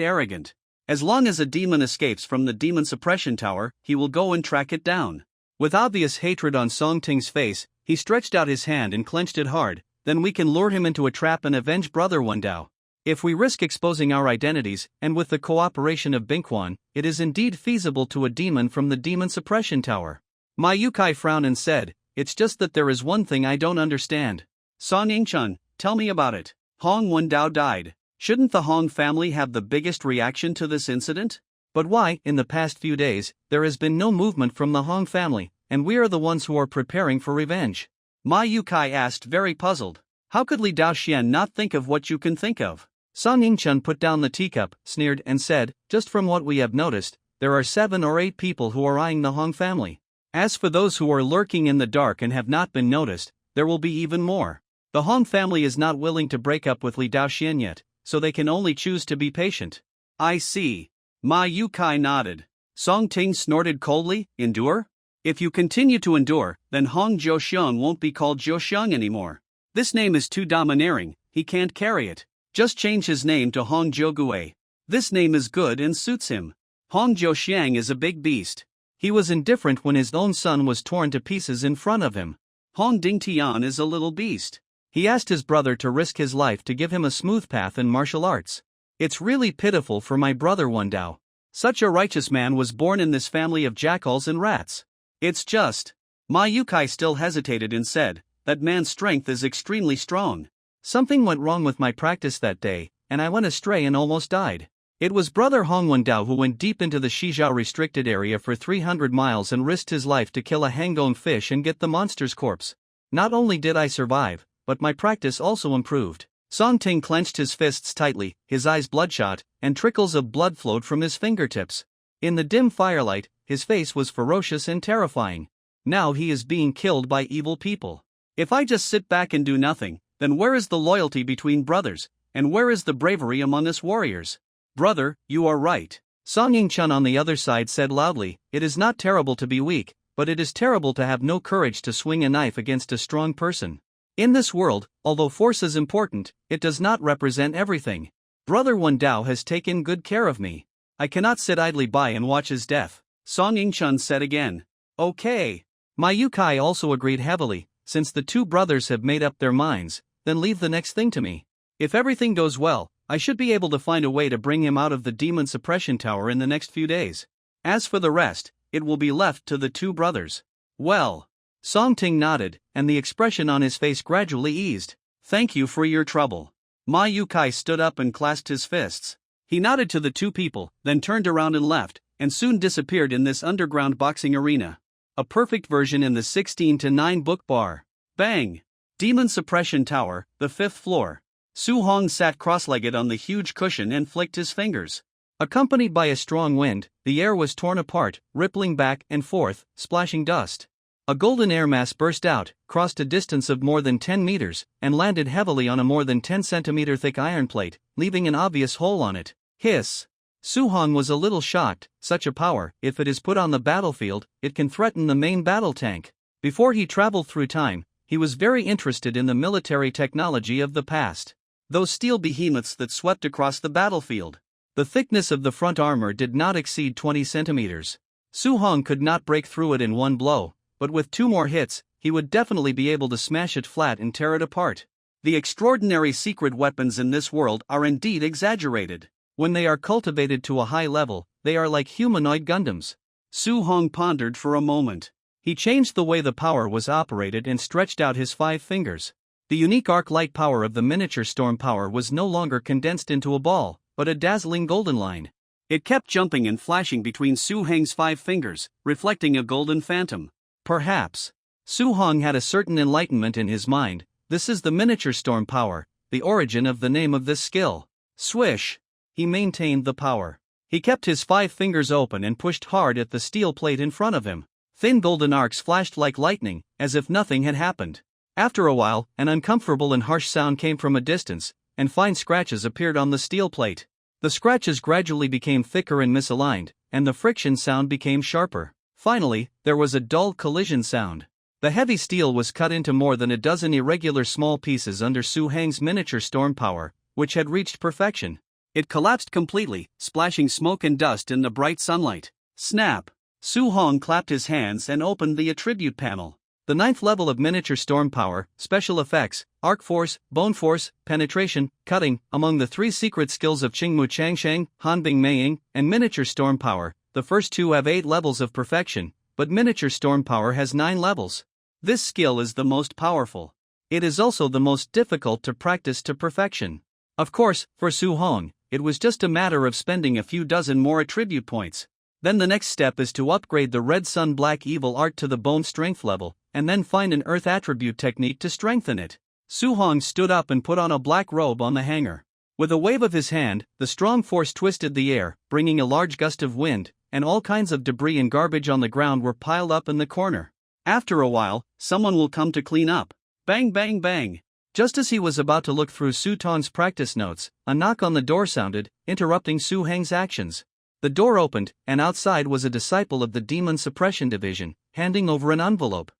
arrogant. As long as a demon escapes from the Demon Suppression Tower, he will go and track it down." With obvious hatred on Song Ting's face, he stretched out his hand and clenched it hard. "Then we can lure him into a trap and avenge Brother Wendao. If we risk exposing our identities, and with the cooperation of Bingquan, it is indeed feasible to a demon from the Demon Suppression Tower." Ma Yukai frowned and said, "It's just that there is one thing I don't understand." "Song Yingchun, tell me about it." "Hong Wendao died. Shouldn't the Hong family have the biggest reaction to this incident?" "But why, in the past few days, there has been no movement from the Hong family, and we are the ones who are preparing for revenge?" Ma Yukai asked, very puzzled. "How could Li Daoxian not think of what you can think of?" Song Yingchun put down the teacup, sneered, and said, "Just from what we have noticed, there are 7 or 8 people who are eyeing the Hong family. As for those who are lurking in the dark and have not been noticed, there will be even more. The Hong family is not willing to break up with Li Daoxian yet, so they can only choose to be patient. I see. Ma Yukai nodded. Song Ting snorted coldly, endure? If you continue to endure, then Hong Jiuxiang won't be called Jiuxiang anymore. This name is too domineering, he can't carry it. Just change his name to Hong Jiugue. This name is good and suits him. Hong Jiuxiang is a big beast. He was indifferent when his own son was torn to pieces in front of him. Hong Dingtian is a little beast. He asked his brother to risk his life to give him a smooth path in martial arts. It's really pitiful for my brother Wendao. Such a righteous man was born in this family of jackals and rats. It's just. Ma Yukai still hesitated and said, that man's strength is extremely strong. Something went wrong with my practice that day, and I went astray and almost died. It was brother Hong Wendao who went deep into the Shizhao restricted area for 300 miles and risked his life to kill a hangdong fish and get the monster's corpse. Not only did I survive, but my practice also improved. Song Ting clenched his fists tightly, his eyes bloodshot, and trickles of blood flowed from his fingertips. In the dim firelight, his face was ferocious and terrifying. Now he is being killed by evil people. If I just sit back and do nothing, then where is the loyalty between brothers, and where is the bravery among us warriors? Brother, you are right. Song Yingchun on the other side said loudly, it is not terrible to be weak, but it is terrible to have no courage to swing a knife against a strong person. In this world, although force is important, it does not represent everything. Brother Wendao has taken good care of me. I cannot sit idly by and watch his death. Song Yingchun said again. Okay. Ma Yukai also agreed heavily, since the two brothers have made up their minds, then leave the next thing to me. If everything goes well, I should be able to find a way to bring him out of the demon suppression tower in the next few days. As for the rest, it will be left to the two brothers. Well. Song Ting nodded, and the expression on his face gradually eased. Thank you for your trouble. Ma Yukai stood up and clasped his fists. He nodded to the two people, then turned around and left, and soon disappeared in this underground boxing arena. A perfect version in the 16:9 book bar. Bang! Demon Suppression Tower, the 5th floor. Su Hong sat cross-legged on the huge cushion and flicked his fingers. Accompanied by a strong wind, the air was torn apart, rippling back and forth, splashing dust. A golden air mass burst out, crossed a distance of more than 10 meters, and landed heavily on a more than 10 centimeter thick iron plate, leaving an obvious hole on it. Hiss! Su Hong was a little shocked. Such a power, if it is put on the battlefield, it can threaten the main battle tank. Before he traveled through time, he was very interested in the military technology of the past. Those steel behemoths that swept across the battlefield. The thickness of the front armor did not exceed 20 centimeters. Su Hong could not break through it in one blow, but with 2 more hits, he would definitely be able to smash it flat and tear it apart. The extraordinary secret weapons in this world are indeed exaggerated. When they are cultivated to a high level, they are like humanoid Gundams. Su Hong pondered for a moment. He changed the way the power was operated and stretched out his 5 fingers. The unique arc light power of the miniature storm power was no longer condensed into a ball, but a dazzling golden line. It kept jumping and flashing between Su Hong's 5 fingers, reflecting a golden phantom. Perhaps. Su Hong had a certain enlightenment in his mind. This is the miniature storm power, the origin of the name of this skill. Swish! He maintained the power. He kept his 5 fingers open and pushed hard at the steel plate in front of him. Thin golden arcs flashed like lightning, as if nothing had happened. After a while, an uncomfortable and harsh sound came from a distance, and fine scratches appeared on the steel plate. The scratches gradually became thicker and misaligned, and the friction sound became sharper. Finally, there was a dull collision sound. The heavy steel was cut into more than a dozen irregular small pieces under Su Hong's miniature storm power, which had reached perfection. It collapsed completely, splashing smoke and dust in the bright sunlight. Snap! Su Hong clapped his hands and opened the attribute panel. The 9th level of miniature storm power, special effects, arc force, bone force, penetration, cutting. Among the 3 secret skills of Qingmu Changsheng, Hanbing Meiying, and miniature storm power, the first 2 have 8 levels of perfection, but miniature storm power has 9 levels. This skill is the most powerful. It is also the most difficult to practice to perfection. Of course, for Su Hong, it was just a matter of spending a few dozen more attribute points. Then the next step is to upgrade the Red Sun Black Evil Art to the Bone Strength level, and then find an Earth attribute technique to strengthen it. Su Hong stood up and put on a black robe on the hanger. With a wave of his hand, the strong force twisted the air, bringing a large gust of wind, and all kinds of debris and garbage on the ground were piled up in the corner. After a while, someone will come to clean up. Bang bang bang! Just as he was about to look through Su Tong's practice notes, a knock on the door sounded, interrupting Su Heng's actions. The door opened, and outside was a disciple of the Demon Suppression Division, handing over an envelope.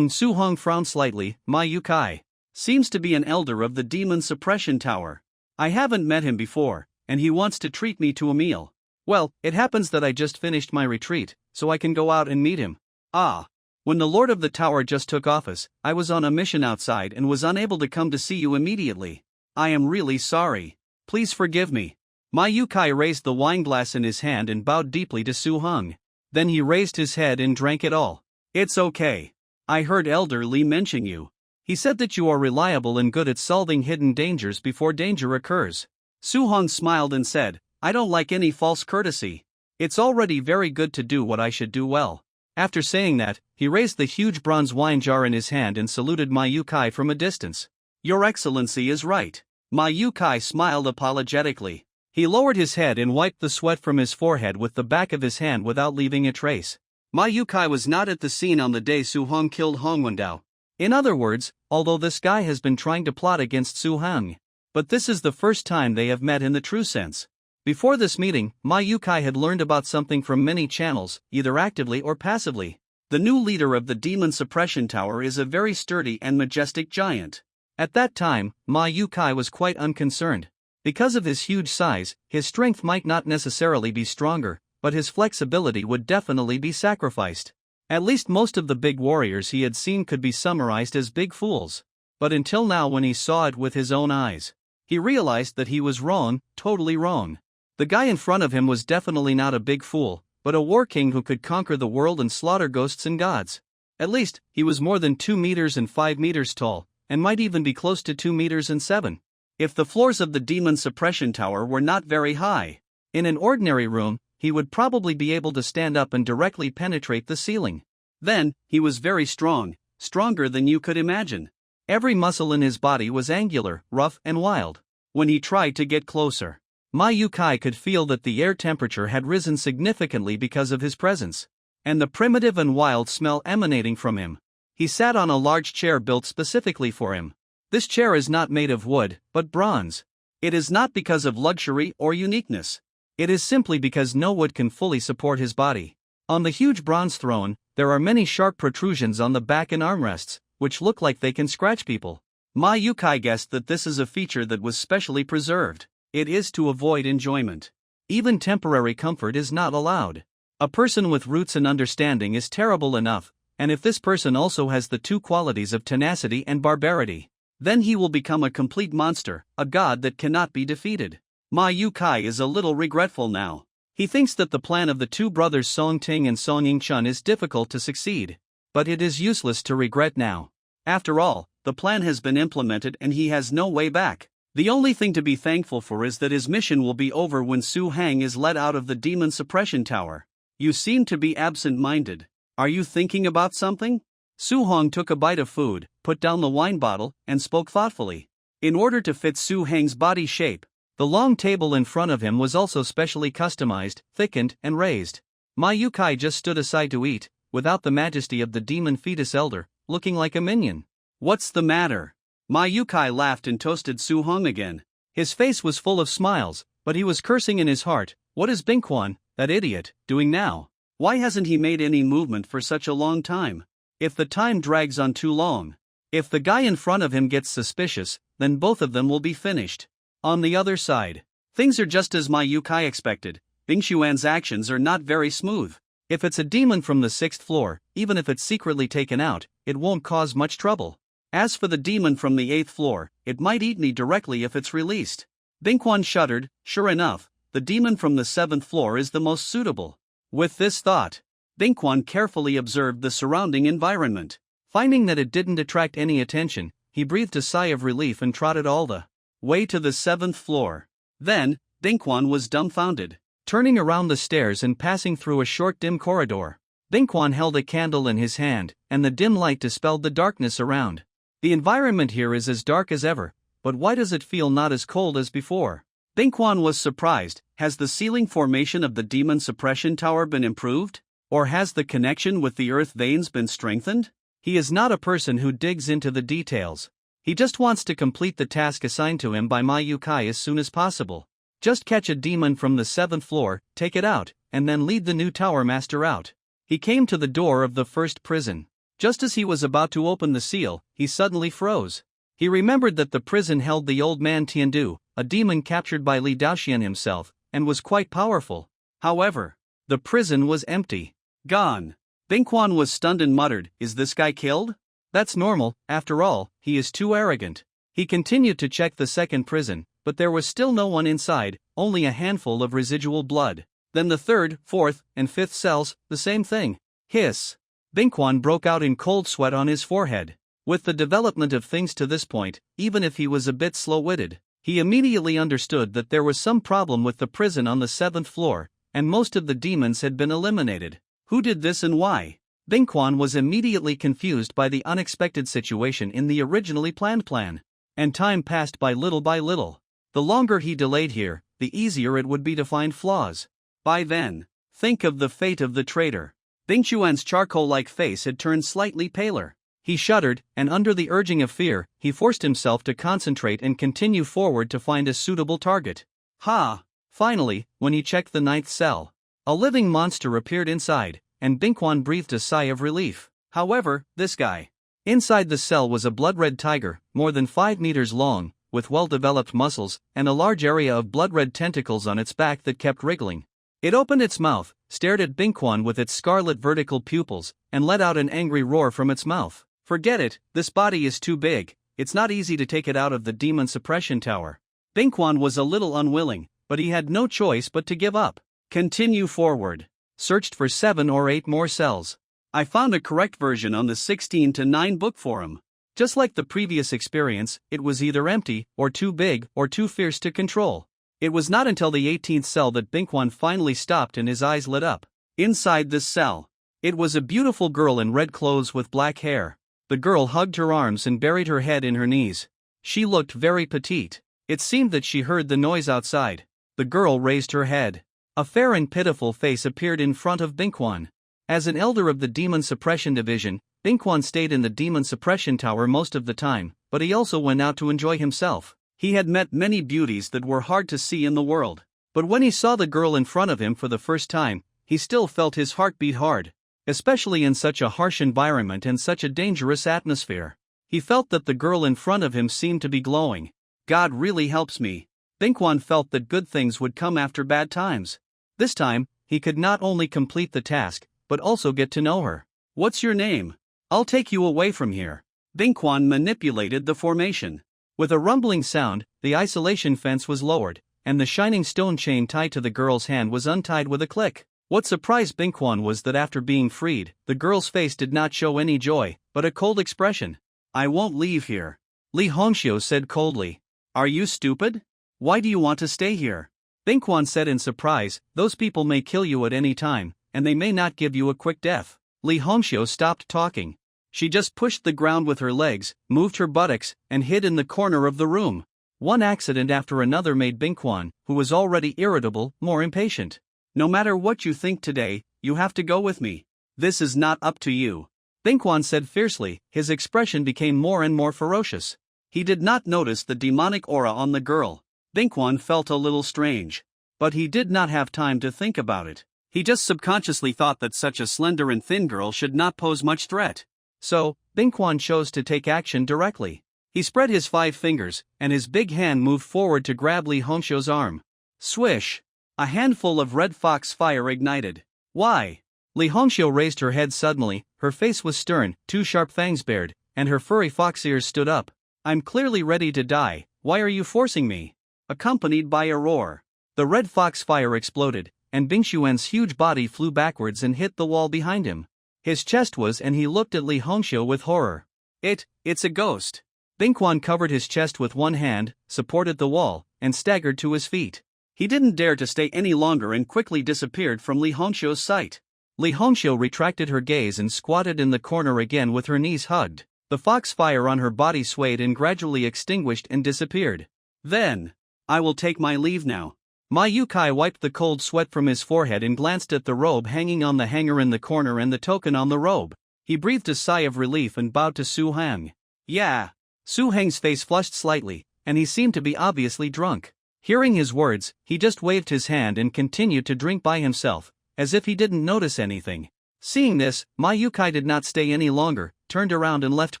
Su Hong frowned slightly. Ma Yukai seems to be an elder of the Demon Suppression Tower. I haven't met him before, and he wants to treat me to a meal. Well, it happens that I just finished my retreat, so I can go out and meet him. Ah. When the Lord of the Tower just took office, I was on a mission outside and was unable to come to see you immediately. I am really sorry. Please forgive me. Ma Yukai raised the wineglass in his hand and bowed deeply to Su Hong. Then he raised his head and drank it all. It's okay. I heard Elder Li mention you. He said that you are reliable and good at solving hidden dangers before danger occurs. Su Hong smiled and said, I don't like any false courtesy. It's already very good to do what I should do well. After saying that, he raised the huge bronze wine jar in his hand and saluted Ma Yukai from a distance. Your Excellency is right. Ma Yukai smiled apologetically. He lowered his head and wiped the sweat from his forehead with the back of his hand without leaving a trace. Ma Yukai was not at the scene on the day Su Hong killed Hong Wendao. In other words, although this guy has been trying to plot against Su Hong, but this is the first time they have met in the true sense. Before this meeting, Ma Yukai had learned about something from many channels, either actively or passively. The new leader of the Demon Suppression Tower is a very sturdy and majestic giant. At that time, Ma Yukai was quite unconcerned. Because of his huge size, his strength might not necessarily be stronger, but his flexibility would definitely be sacrificed. At least most of the big warriors he had seen could be summarized as big fools. But until now, when he saw it with his own eyes, he realized that he was wrong, totally wrong. The guy in front of him was definitely not a big fool, but a war king who could conquer the world and slaughter ghosts and gods. At least, he was more than 2 meters and 5 meters tall, and might even be close to 2 meters and 7. If the floors of the Demon Suppression Tower were not very high, in an ordinary room, he would probably be able to stand up and directly penetrate the ceiling. Then, he was very strong, stronger than you could imagine. Every muscle in his body was angular, rough and wild. When he tried to get closer, Ma Yukai could feel that the air temperature had risen significantly because of his presence, and the primitive and wild smell emanating from him. He sat on a large chair built specifically for him. This chair is not made of wood, but bronze. It is not because of luxury or uniqueness. It is simply because no wood can fully support his body. On the huge bronze throne, there are many sharp protrusions on the back and armrests, which look like they can scratch people. Ma Yukai guessed that this is a feature that was specially preserved. It is to avoid enjoyment. Even temporary comfort is not allowed. A person with roots and understanding is terrible enough, and if this person also has the two qualities of tenacity and barbarity, then he will become a complete monster, a god that cannot be defeated. Ma Yukai is a little regretful now. He thinks that the plan of the two brothers Song Ting and Song Yingchun is difficult to succeed. But it is useless to regret now. After all, the plan has been implemented and he has no way back. The only thing to be thankful for is that his mission will be over when Su Hang is let out of the Demon Suppression Tower. You seem to be absent-minded. Are you thinking about something? Su Hong took a bite of food, put down the wine bottle, and spoke thoughtfully. In order to fit Su Hang's body shape, the long table in front of him was also specially customized, thickened, and raised. Ma Yukai just stood aside to eat, without the majesty of the demon fetus elder, looking like a minion. What's the matter? Ma Yukai laughed and toasted Su Hong again. His face was full of smiles, but he was cursing in his heart. What is Bingquan, that idiot, doing now? Why hasn't he made any movement for such a long time? If the time drags on too long, if the guy in front of him gets suspicious, then both of them will be finished. On the other side, things are just as Ma Yukai expected. Bing Xuan's actions are not very smooth. If it's a demon from the 6th floor, even if it's secretly taken out, it won't cause much trouble. As for the demon from the 8th floor, it might eat me directly if it's released. Bingquan shuddered. Sure enough, the demon from the 7th floor is the most suitable. With this thought, Bingquan carefully observed the surrounding environment. Finding that it didn't attract any attention, he breathed a sigh of relief and trotted all the way to the 7th floor. Then, Bingquan was dumbfounded. Turning around the stairs and passing through a short dim corridor, Bingquan held a candle in his hand, and the dim light dispelled the darkness around. The environment here is as dark as ever, but why does it feel not as cold as before? Bingquan was surprised. Has the ceiling formation of the Demon Suppression Tower been improved? Or has the connection with the earth veins been strengthened? He is not a person who digs into the details. He just wants to complete the task assigned to him by Ma Yukai as soon as possible. Just catch a demon from the 7th floor, take it out, and then lead the new tower master out. He came to the door of the first prison. Just as he was about to open the seal, he suddenly froze. He remembered that the prison held the old man Tiandu, a demon captured by Li Daoxian himself, and was quite powerful. However, the prison was empty. Gone. Bingquan was stunned and muttered, "Is this guy killed? That's normal, after all, he is too arrogant." He continued to check the second prison, but there was still no one inside, only a handful of residual blood. Then the 3rd, 4th, and 5th cells, the same thing. Hiss. Bingquan broke out in cold sweat on his forehead. With the development of things to this point, even if he was a bit slow-witted, he immediately understood that there was some problem with the prison on the 7th floor, and most of the demons had been eliminated. Who did this and why? Bingquan was immediately confused by the unexpected situation in the originally planned plan. And time passed by little. The longer he delayed here, the easier it would be to find flaws. By then, think of the fate of the traitor. Bingquan's charcoal-like face had turned slightly paler. He shuddered, and under the urging of fear, he forced himself to concentrate and continue forward to find a suitable target. Ha! Finally, when he checked the 9th cell, a living monster appeared inside, and Bingquan breathed a sigh of relief. However, this guy. Inside the cell was a blood-red tiger, more than 5 meters long, with well-developed muscles, and a large area of blood-red tentacles on its back that kept wriggling. It opened its mouth, stared at Bingquan with its scarlet vertical pupils, and let out an angry roar from its mouth. "Forget it, this body is too big, it's not easy to take it out of the demon suppression tower." Bingquan was a little unwilling, but he had no choice but to give up. Continue forward. Searched for 7 or 8 more cells. I found a correct version on the 16:9 book forum. Just like the previous experience, it was either empty, or too big, or too fierce to control. It was not until the 18th cell that Bingquan finally stopped and his eyes lit up. Inside this cell, it was a beautiful girl in red clothes with black hair. The girl hugged her arms and buried her head in her knees. She looked very petite. It seemed that she heard the noise outside. The girl raised her head. A fair and pitiful face appeared in front of Bingquan. As an elder of the Demon Suppression Division, Bingquan stayed in the Demon Suppression Tower most of the time, but he also went out to enjoy himself. He had met many beauties that were hard to see in the world. But when he saw the girl in front of him for the first time, he still felt his heart beat hard. Especially in such a harsh environment and such a dangerous atmosphere. He felt that the girl in front of him seemed to be glowing. God really helps me. Bingquan felt that good things would come after bad times. This time, he could not only complete the task, but also get to know her. "What's your name? I'll take you away from here." Bingquan manipulated the formation. With a rumbling sound, the isolation fence was lowered, and the shining stone chain tied to the girl's hand was untied with a click. What surprised Bingquan was that after being freed, the girl's face did not show any joy, but a cold expression. "I won't leave here," Li Hongxiu said coldly. "Are you stupid? Why do you want to stay here?" Bingquan said in surprise, "Those people may kill you at any time, and they may not give you a quick death." Li Hongxiu stopped talking. She just pushed the ground with her legs, moved her buttocks, and hid in the corner of the room. One accident after another made Bingquan, who was already irritable, more impatient. "No matter what you think today, you have to go with me. This is not up to you," Bingquan said fiercely. His expression became more and more ferocious. He did not notice the demonic aura on the girl. Bingquan felt a little strange. But he did not have time to think about it. He just subconsciously thought that such a slender and thin girl should not pose much threat. So, Bingquan chose to take action directly. He spread his 5 fingers, and his big hand moved forward to grab Li Hongxiu's arm. Swish! A handful of red fox fire ignited. "Why?" Li Hongxiu raised her head suddenly, her face was stern, 2 sharp fangs bared, and her furry fox ears stood up. "I'm clearly ready to die, why are you forcing me?" Accompanied by a roar. The red fox fire exploded, and Bingquan's huge body flew backwards and hit the wall behind him. His chest was, and he looked at Li Hongxiu with horror. It's a ghost." Bingquan covered his chest with one hand, supported the wall, and staggered to his feet. He didn't dare to stay any longer and quickly disappeared from Li Hongxiu's sight. Li Hongxiu retracted her gaze and squatted in the corner again with her knees hugged. The fox fire on her body swayed and gradually extinguished and disappeared. "Then, I will take my leave now." Ma Yukai wiped the cold sweat from his forehead and glanced at the robe hanging on the hanger in the corner and the token on the robe. He breathed a sigh of relief and bowed to Su Hang. "Yeah. Su Heng's face flushed slightly, and he seemed to be obviously drunk. Hearing his words, he just waved his hand and continued to drink by himself, as if he didn't notice anything. Seeing this, Mayukai did not stay any longer, turned around and left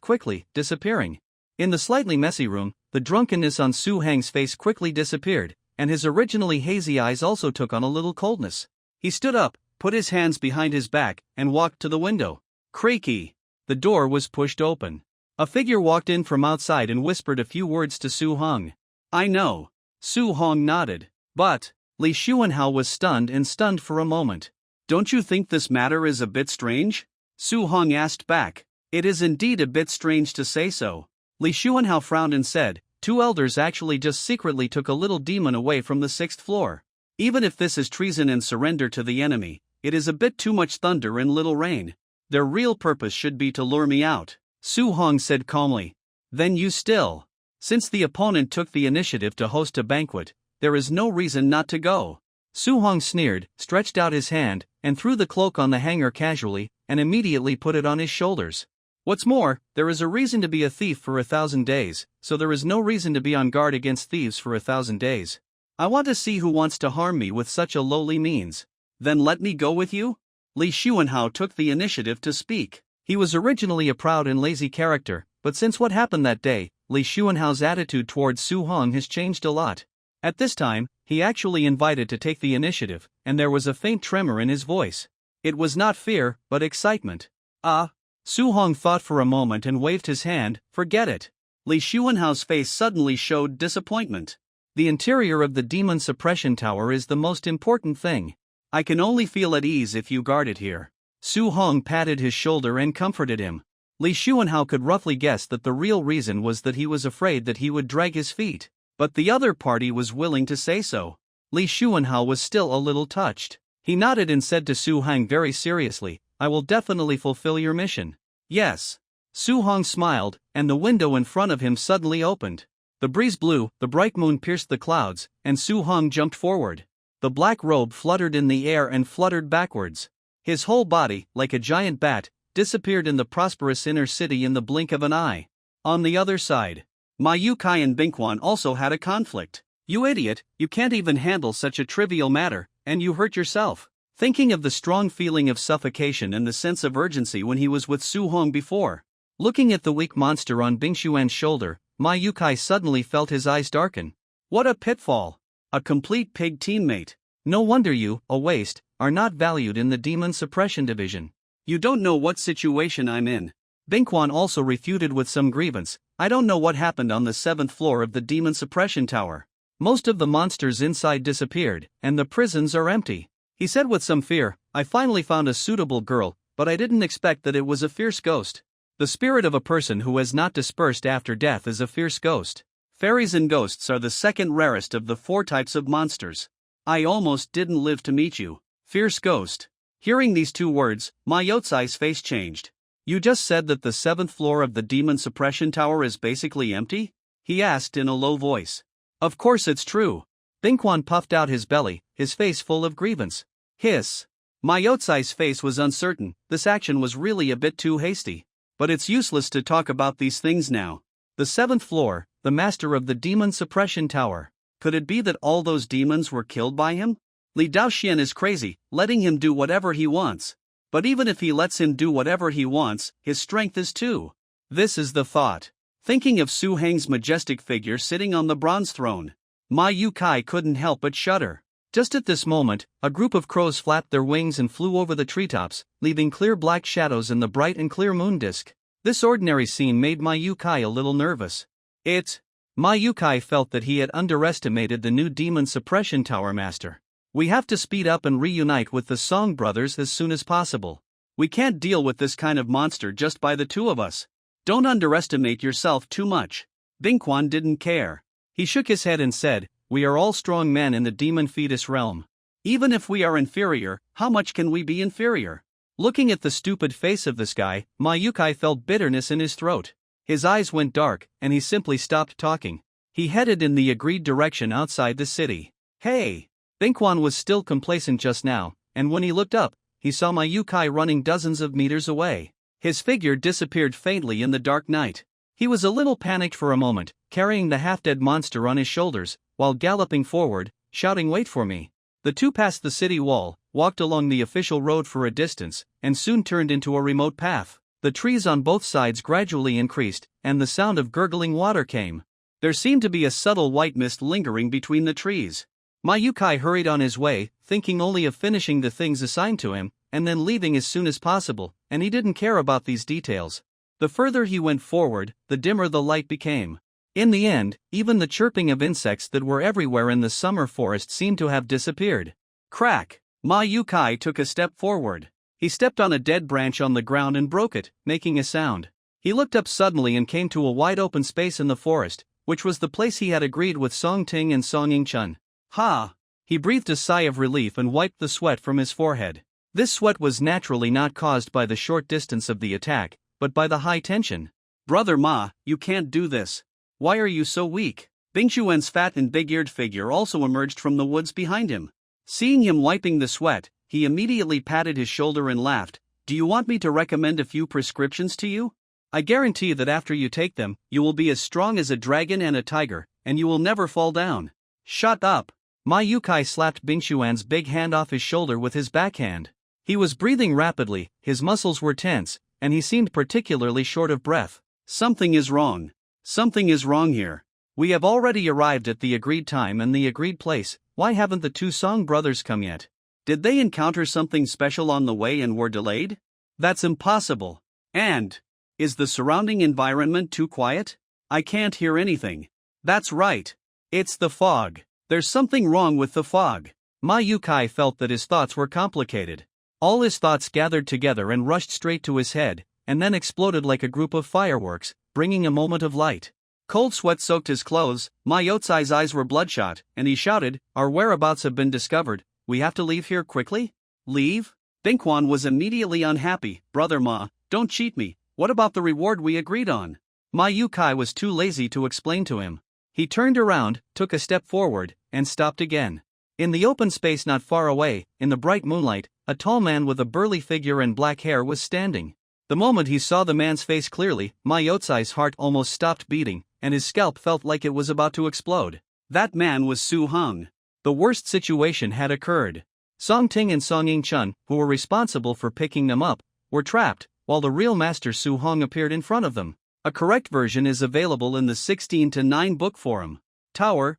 quickly, disappearing. In the slightly messy room, the drunkenness on Su Heng's face quickly disappeared, and his originally hazy eyes also took on a little coldness. He stood up, put his hands behind his back, and walked to the window. Creaky. The door was pushed open. A figure walked in from outside and whispered a few words to Su Hong. "I know." Su Hong nodded. But Li Xuanhao was stunned for a moment. "Don't you think this matter is a bit strange?" Su Hong asked back. "It is indeed a bit strange to say so." Li Xuanhao frowned and said, "Two elders actually just secretly took a little demon away from the 6th floor. Even if this is treason and surrender to the enemy, it is a bit too much thunder and little rain. Their real purpose should be to lure me out." Su Hong said calmly. "Then you still. Since the opponent took the initiative to host a banquet, there is no reason not to go." Su Hong sneered, stretched out his hand, and threw the cloak on the hanger casually, and immediately put it on his shoulders. "What's more, there is a reason to be a thief for 1,000 days, so there is no reason to be on guard against thieves for 1,000 days. I want to see who wants to harm me with such a lowly means." "Then let me go with you?" Li Xuanhao took the initiative to speak. He was originally a proud and lazy character, but since what happened that day, Li Xuanhao's attitude towards Su Hong has changed a lot. At this time, he actually invited to take the initiative, and there was a faint tremor in his voice. It was not fear, but excitement. "Ah." Su Hong thought for a moment and waved his hand. "Forget it." Li Xuanhao's face suddenly showed disappointment. "The interior of the demon suppression tower is the most important thing. I can only feel at ease if you guard it here." Su Hong patted his shoulder and comforted him. Li Xuanhao could roughly guess that the real reason was that he was afraid that he would drag his feet. But the other party was willing to say so. Li Xuanhao was still a little touched. He nodded and said to Su Hong very seriously, "I will definitely fulfill your mission." "Yes." Su Hong smiled, and the window in front of him suddenly opened. The breeze blew, the bright moon pierced the clouds, and Su Hong jumped forward. The black robe fluttered in the air and fluttered backwards. His whole body, like a giant bat, disappeared in the prosperous inner city in the blink of an eye. On the other side, Mayukai and Bingquan also had a conflict. "You idiot, you can't even handle such a trivial matter, and you hurt yourself." Thinking of the strong feeling of suffocation and the sense of urgency when he was with Su Hong before. Looking at the weak monster on Bingshuan's shoulder, Mayukai suddenly felt his eyes darken. What a pitfall! A complete pig teammate. No wonder you, a waste, are not valued in the Demon Suppression Division. You don't know what situation I'm in. Bingquan also refuted with some grievance. "I don't know what happened on the 7th floor of the Demon Suppression Tower. Most of the monsters inside disappeared, and the prisons are empty." He said with some fear, "I finally found a suitable girl, but I didn't expect that it was a fierce ghost." The spirit of a person who has not dispersed after death is a fierce ghost. Fairies and ghosts are the second rarest of the 4 types of monsters. "I almost didn't live to meet you, fierce ghost." Hearing these 2 words, Mayotsai's face changed. "You just said that the 7th floor of the Demon Suppression Tower is basically empty?" he asked in a low voice. "Of course it's true." Bingquan puffed out his belly, his face full of grievance. Hiss. Mayotsai's face was uncertain. This action was really a bit too hasty. But it's useless to talk about these things now. The 7th floor, the master of the Demon Suppression Tower. Could it be that all those demons were killed by him? Li Daoxian is crazy, letting him do whatever he wants. But even if he lets him do whatever he wants, his strength is too. This is the thought. Thinking of Su Heng's majestic figure sitting on the bronze throne, Mayukai couldn't help but shudder. Just at this moment, a group of crows flapped their wings and flew over the treetops, leaving clear black shadows in the bright and clear moon disk. This ordinary scene made Mayukai a little nervous. Mayukai felt that he had underestimated the new Demon Suppression Tower Master. "We have to speed up and reunite with the Song Brothers as soon as possible. We can't deal with this kind of monster just by the 2 of us. Don't underestimate yourself too much." Bingquan didn't care. He shook his head and said, "We are all strong men in the demon fetus realm. Even if we are inferior, how much can we be inferior?" Looking at the stupid face of this guy, Mayukai felt bitterness in his throat. His eyes went dark, and he simply stopped talking. He headed in the agreed direction outside the city. "Hey!" Bingquan was still complacent just now, and when he looked up, he saw Mayukai running dozens of meters away. His figure disappeared faintly in the dark night. He was a little panicked for a moment, carrying the half-dead monster on his shoulders, while galloping forward, shouting, "Wait for me." The two passed the city wall, walked along the official road for a distance, and soon turned into a remote path. The trees on both sides gradually increased, and the sound of gurgling water came. There seemed to be a subtle white mist lingering between the trees. Mayukai hurried on his way, thinking only of finishing the things assigned to him, and then leaving as soon as possible, and he didn't care about these details. The further he went forward, the dimmer the light became. In the end, even the chirping of insects that were everywhere in the summer forest seemed to have disappeared. Crack! Mayukai took a step forward. He stepped on a dead branch on the ground and broke it, making a sound. He looked up suddenly and came to a wide open space in the forest, which was the place he had agreed with Song Ting and Song Ying-chun. Ha! He breathed a sigh of relief and wiped the sweat from his forehead. This sweat was naturally not caused by the short distance of the attack, but by the high tension. "Brother Ma, you can't do this. Why are you so weak?" Bing Xuan's fat and big-eared figure also emerged from the woods behind him. Seeing him wiping the sweat, he immediately patted his shoulder and laughed. "Do you want me to recommend a few prescriptions to you? I guarantee that after you take them, you will be as strong as a dragon and a tiger, and you will never fall down." "Shut up!" Mayukai slapped Bing Xuan's big hand off his shoulder with his backhand. He was breathing rapidly, his muscles were tense, and he seemed particularly short of breath. "Something is wrong. Something is wrong here. We have already arrived at the agreed time and the agreed place. Why haven't the two Song brothers come yet? Did they encounter something special on the way and were delayed? That's impossible. And is the surrounding environment too quiet? I can't hear anything." "That's right. It's the fog. There's something wrong with the fog." Mayukai felt that his thoughts were complicated. All his thoughts gathered together and rushed straight to his head, and then exploded like a group of fireworks, bringing a moment of light. Cold sweat soaked his clothes, Mayutsai's eyes were bloodshot, and he shouted, "Our whereabouts have been discovered, we have to leave here quickly?" "Leave?" Bingquan was immediately unhappy. "Brother Ma, don't cheat me, what about the reward we agreed on?" Mayukai was too lazy to explain to him. He turned around, took a step forward, and stopped again. In the open space not far away, in the bright moonlight, a tall man with a burly figure and black hair was standing. The moment he saw the man's face clearly, Mayutsai's heart almost stopped beating, and his scalp felt like it was about to explode. That man was Su Hong. The worst situation had occurred. Song Ting and Song Ying-chun, who were responsible for picking them up, were trapped, while the real master Su Hong appeared in front of them. A correct version is available in the 16:9 book forum. Tower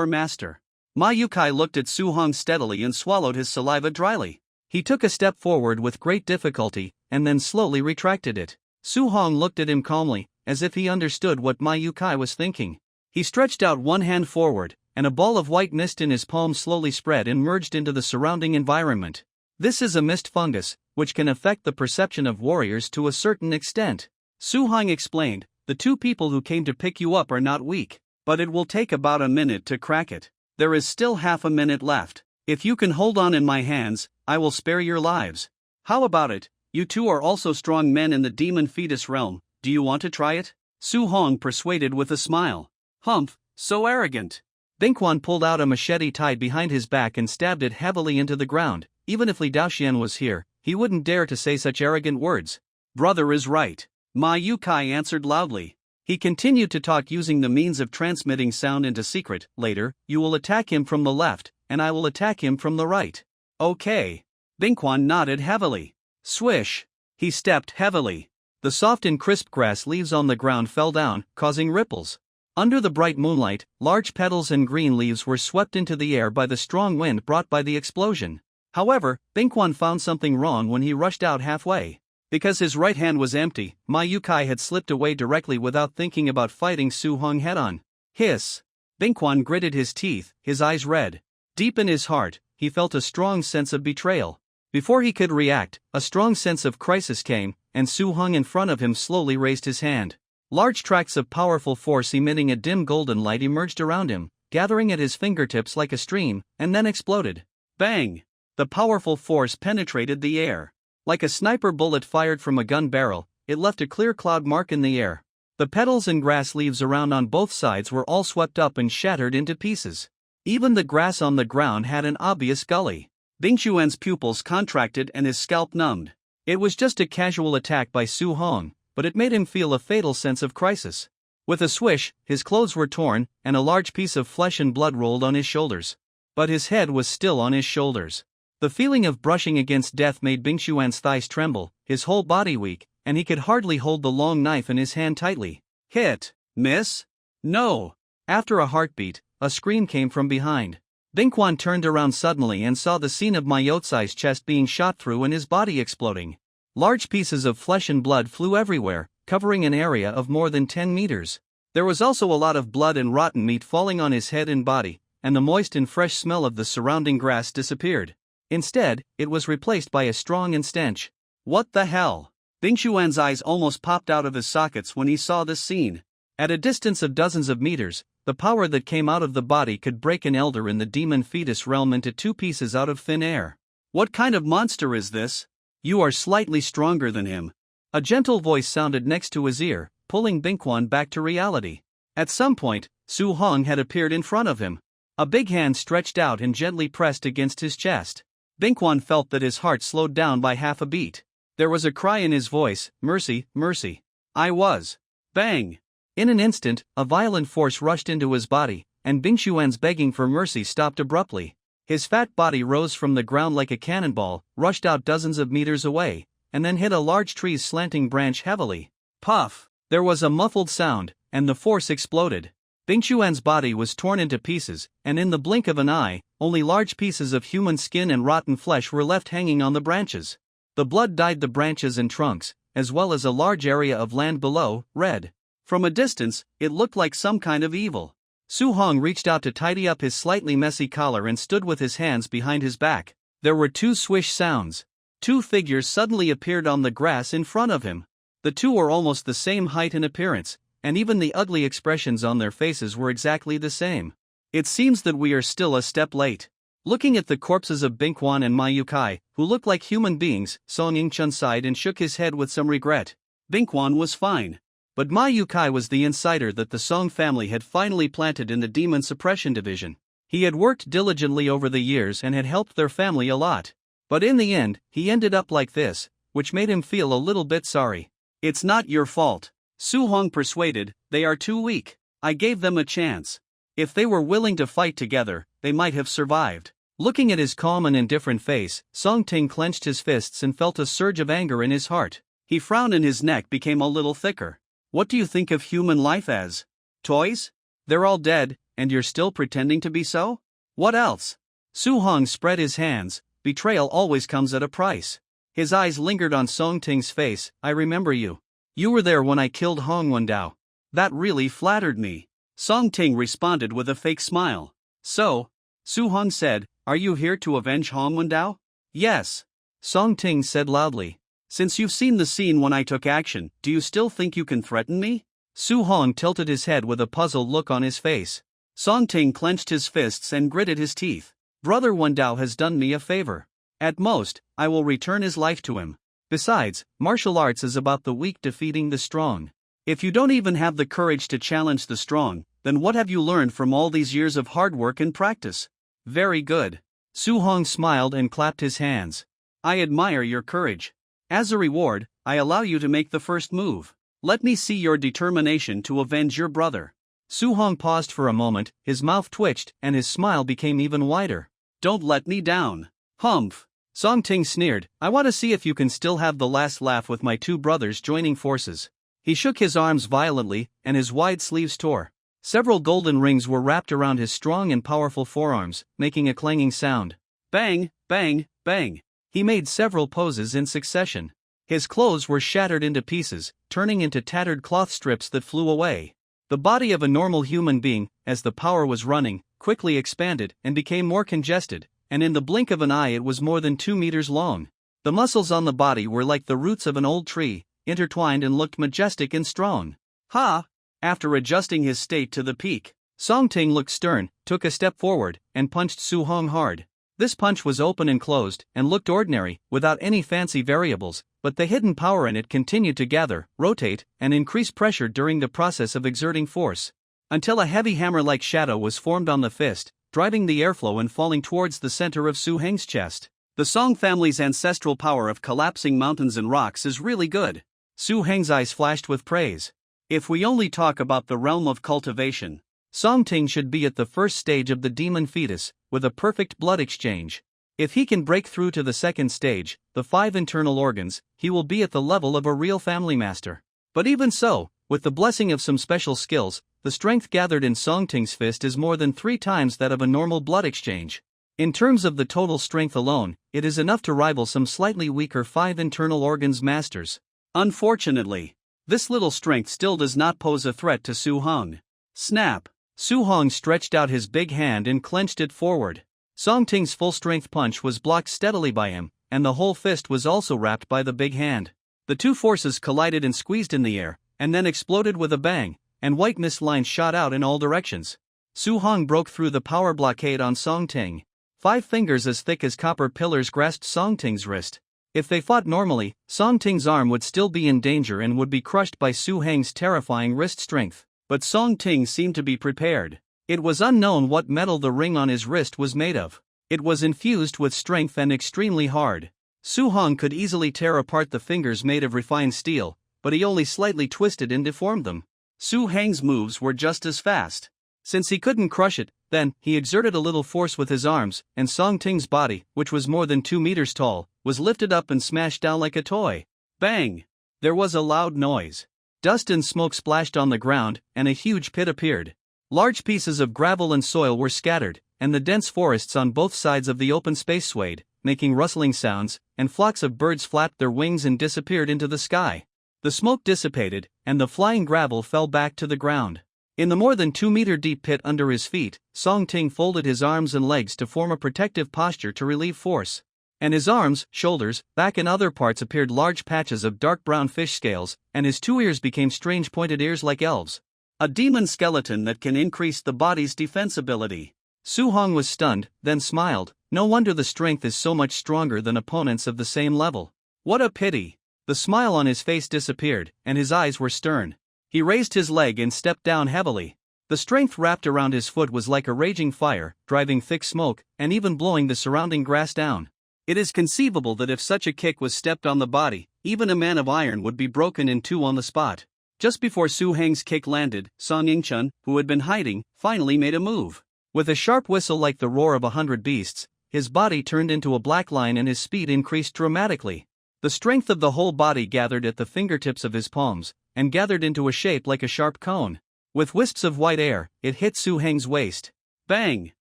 Master. Mayukai looked at Su Hong steadily and swallowed his saliva dryly. He took a step forward with great difficulty, and then slowly retracted it. Su Hong looked at him calmly, as if he understood what Mayukai was thinking. He stretched out one hand forward, and a ball of white mist in his palm slowly spread and merged into the surrounding environment. This is a mist fungus, which can affect the perception of warriors to a certain extent. Su Hong explained, "The two people who came to pick you up are not weak, but it will take about a minute to crack it. There is still half a minute left. If you can hold on in my hands, I will spare your lives. How about it? You two are also strong men in the demon fetus realm, do you want to try it?" Su Hong persuaded with a smile. "Humph, so arrogant." Bingquan pulled out a machete tied behind his back and stabbed it heavily into the ground. Even if Li Daoxian was here, he wouldn't dare to say such arrogant words. "Brother is right," Mayukai answered loudly. He continued to talk using the means of transmitting sound into secret. "Later, you will attack him from the left, and I will attack him from the right." "Okay." Bingquan nodded heavily. Swish! He stepped heavily. The soft and crisp grass leaves on the ground fell down, causing ripples. Under the bright moonlight, large petals and green leaves were swept into the air by the strong wind brought by the explosion. However, Bingquan found something wrong when he rushed out halfway. Because his right hand was empty, Mayukai had slipped away directly without thinking about fighting Su Hong head-on. Hiss! Bingquan gritted his teeth, his eyes red. Deep in his heart, he felt a strong sense of betrayal. Before he could react, a strong sense of crisis came, and Su Hong in front of him slowly raised his hand. Large tracts of powerful force emitting a dim golden light emerged around him, gathering at his fingertips like a stream, and then exploded. Bang! The powerful force penetrated the air. Like a sniper bullet fired from a gun barrel, it left a clear cloud mark in the air. The petals and grass leaves around on both sides were all swept up and shattered into pieces. Even the grass on the ground had an obvious gully. Bing Xuan's pupils contracted and his scalp numbed. It was just a casual attack by Su Hong, but it made him feel a fatal sense of crisis. With a swish, his clothes were torn, and a large piece of flesh and blood rolled on his shoulders. But his head was still on his shoulders. The feeling of brushing against death made Bingshuan's thighs tremble, his whole body weak, and he could hardly hold the long knife in his hand tightly. Hit, miss? No. After a heartbeat, a scream came from behind. Bingquan turned around suddenly and saw the scene of Mayotsai's chest being shot through and his body exploding. Large pieces of flesh and blood flew everywhere, covering an area of more than 10 meters. There was also a lot of blood and rotten meat falling on his head and body, and the moist and fresh smell of the surrounding grass disappeared. Instead, it was replaced by a strong stench. What the hell? Bingshuan's eyes almost popped out of his sockets when he saw this scene. At a distance of dozens of meters, the power that came out of the body could break an elder in the demon fetus realm into 2 pieces out of thin air. What kind of monster is this? You are slightly stronger than him. A gentle voice sounded next to his ear, pulling Bingquan back to reality. At some point, Su Hong had appeared in front of him. A big hand stretched out and gently pressed against his chest. Bingquan felt that his heart slowed down by half a beat. There was a cry in his voice, "Mercy, mercy." I was. Bang! In an instant, a violent force rushed into his body, and Bingshuan's begging for mercy stopped abruptly. His fat body rose from the ground like a cannonball, rushed out dozens of meters away, and then hit a large tree's slanting branch heavily. Puff! There was a muffled sound, and the force exploded. Bingshuan's body was torn into pieces, and in the blink of an eye, only large pieces of human skin and rotten flesh were left hanging on the branches. The blood dyed the branches and trunks, as well as a large area of land below, red. From a distance, it looked like some kind of evil. Su Hong reached out to tidy up his slightly messy collar and stood with his hands behind his back. There were 2 swish sounds. 2 figures suddenly appeared on the grass in front of him. The 2 were almost the same height and appearance, and even the ugly expressions on their faces were exactly the same. It seems that we are still a step late. Looking at the corpses of Bingquan and Mayukai, who looked like human beings, Song Yingchun sighed and shook his head with some regret. Bingquan was fine. But Mayukai was the insider that the Song family had finally planted in the Demon Suppression Division. He had worked diligently over the years and had helped their family a lot. But in the end, he ended up like this, which made him feel a little bit sorry. It's not your fault. Su Hong persuaded, they are too weak. I gave them a chance. If they were willing to fight together, they might have survived. Looking at his calm and indifferent face, Song Ting clenched his fists and felt a surge of anger in his heart. He frowned and his neck became a little thicker. What do you think of human life as? Toys? They're all dead, and you're still pretending to be so? What else? Su Hong spread his hands. Betrayal always comes at a price. His eyes lingered on Song Ting's face. I remember you. You were there when I killed Hong Wendao. That really flattered me. Song Ting responded with a fake smile. So, Su Hong said, are you here to avenge Hong Wendao? Yes. Song Ting said loudly. Since you've seen the scene when I took action, do you still think you can threaten me? Su Hong tilted his head with a puzzled look on his face. Song Ting clenched his fists and gritted his teeth. Brother Wendao has done me a favor. At most, I will return his life to him. Besides, martial arts is about the weak defeating the strong. If you don't even have the courage to challenge the strong, then what have you learned from all these years of hard work and practice? Very good. Su Hong smiled and clapped his hands. I admire your courage. As a reward, I allow you to make the first move. Let me see your determination to avenge your brother. Su Hong paused for a moment, his mouth twitched, and his smile became even wider. Don't let me down. Humph. Song Ting sneered, I want to see if you can still have the last laugh with my 2 brothers joining forces. He shook his arms violently, and his wide sleeves tore. Several golden rings were wrapped around his strong and powerful forearms, making a clanging sound. Bang, bang, bang. He made several poses in succession. His clothes were shattered into pieces, turning into tattered cloth strips that flew away. The body of a normal human being, as the power was running, quickly expanded and became more congested, and in the blink of an eye it was more than 2 meters long. The muscles on the body were like the roots of an old tree, intertwined and looked majestic and strong. Ha! After adjusting his state to the peak, Song Ting looked stern, took a step forward, and punched Su Hong hard. This punch was open and closed, and looked ordinary, without any fancy variables, but the hidden power in it continued to gather, rotate, and increase pressure during the process of exerting force. Until a heavy hammer-like shadow was formed on the fist, driving the airflow and falling towards the center of Su Heng's chest. The Song family's ancestral power of collapsing mountains and rocks is really good. Su Heng's eyes flashed with praise. If we only talk about the realm of cultivation, Song Ting should be at the first stage of the demon fetus, with a perfect blood exchange. If he can break through to the second stage, the 5 internal organs, he will be at the level of a real family master. But even so, with the blessing of some special skills, the strength gathered in Song Ting's fist is more than 3 times that of a normal blood exchange. In terms of the total strength alone, it is enough to rival some slightly weaker 5 internal organs masters. Unfortunately, this little strength still does not pose a threat to Su Heng. Snap! Su Heng stretched out his big hand and clenched it forward. Song Ting's full-strength punch was blocked steadily by him, and the whole fist was also wrapped by the big hand. The two forces collided and squeezed in the air, and then exploded with a bang, and white mist lines shot out in all directions. Su Heng broke through the power blockade on Song Ting. 5 fingers as thick as copper pillars grasped Song Ting's wrist. If they fought normally, Song Ting's arm would still be in danger and would be crushed by Su Heng's terrifying wrist strength. But Song Ting seemed to be prepared. It was unknown what metal the ring on his wrist was made of. It was infused with strength and extremely hard. Su Heng could easily tear apart the fingers made of refined steel, but he only slightly twisted and deformed them. Su Heng's moves were just as fast. Since he couldn't crush it, then, he exerted a little force with his arms, and Song Ting's body, which was more than 2 meters tall, was lifted up and smashed down like a toy. Bang! There was a loud noise. Dust and smoke splashed on the ground, and a huge pit appeared. Large pieces of gravel and soil were scattered, and the dense forests on both sides of the open space swayed, making rustling sounds, and flocks of birds flapped their wings and disappeared into the sky. The smoke dissipated, and the flying gravel fell back to the ground. In the more than 2-meter deep pit under his feet, Song Ting folded his arms and legs to form a protective posture to relieve force. And his arms, shoulders, back and other parts appeared large patches of dark brown fish scales, and his 2 ears became strange pointed ears like elves. A demon skeleton that can increase the body's defense ability. Su Heng was stunned, then smiled. No wonder the strength is so much stronger than opponents of the same level. What a pity. The smile on his face disappeared, and his eyes were stern. He raised his leg and stepped down heavily. The strength wrapped around his foot was like a raging fire, driving thick smoke, and even blowing the surrounding grass down. It is conceivable that if such a kick was stepped on the body, even a man of iron would be broken in 2 on the spot. Just before Su Heng's kick landed, Song Yingchun, who had been hiding, finally made a move. With a sharp whistle like the roar of 100 beasts, his body turned into a black line and his speed increased dramatically. The strength of the whole body gathered at the fingertips of his palms, and gathered into a shape like a sharp cone. With wisps of white air, it hit Su Heng's waist. Bang!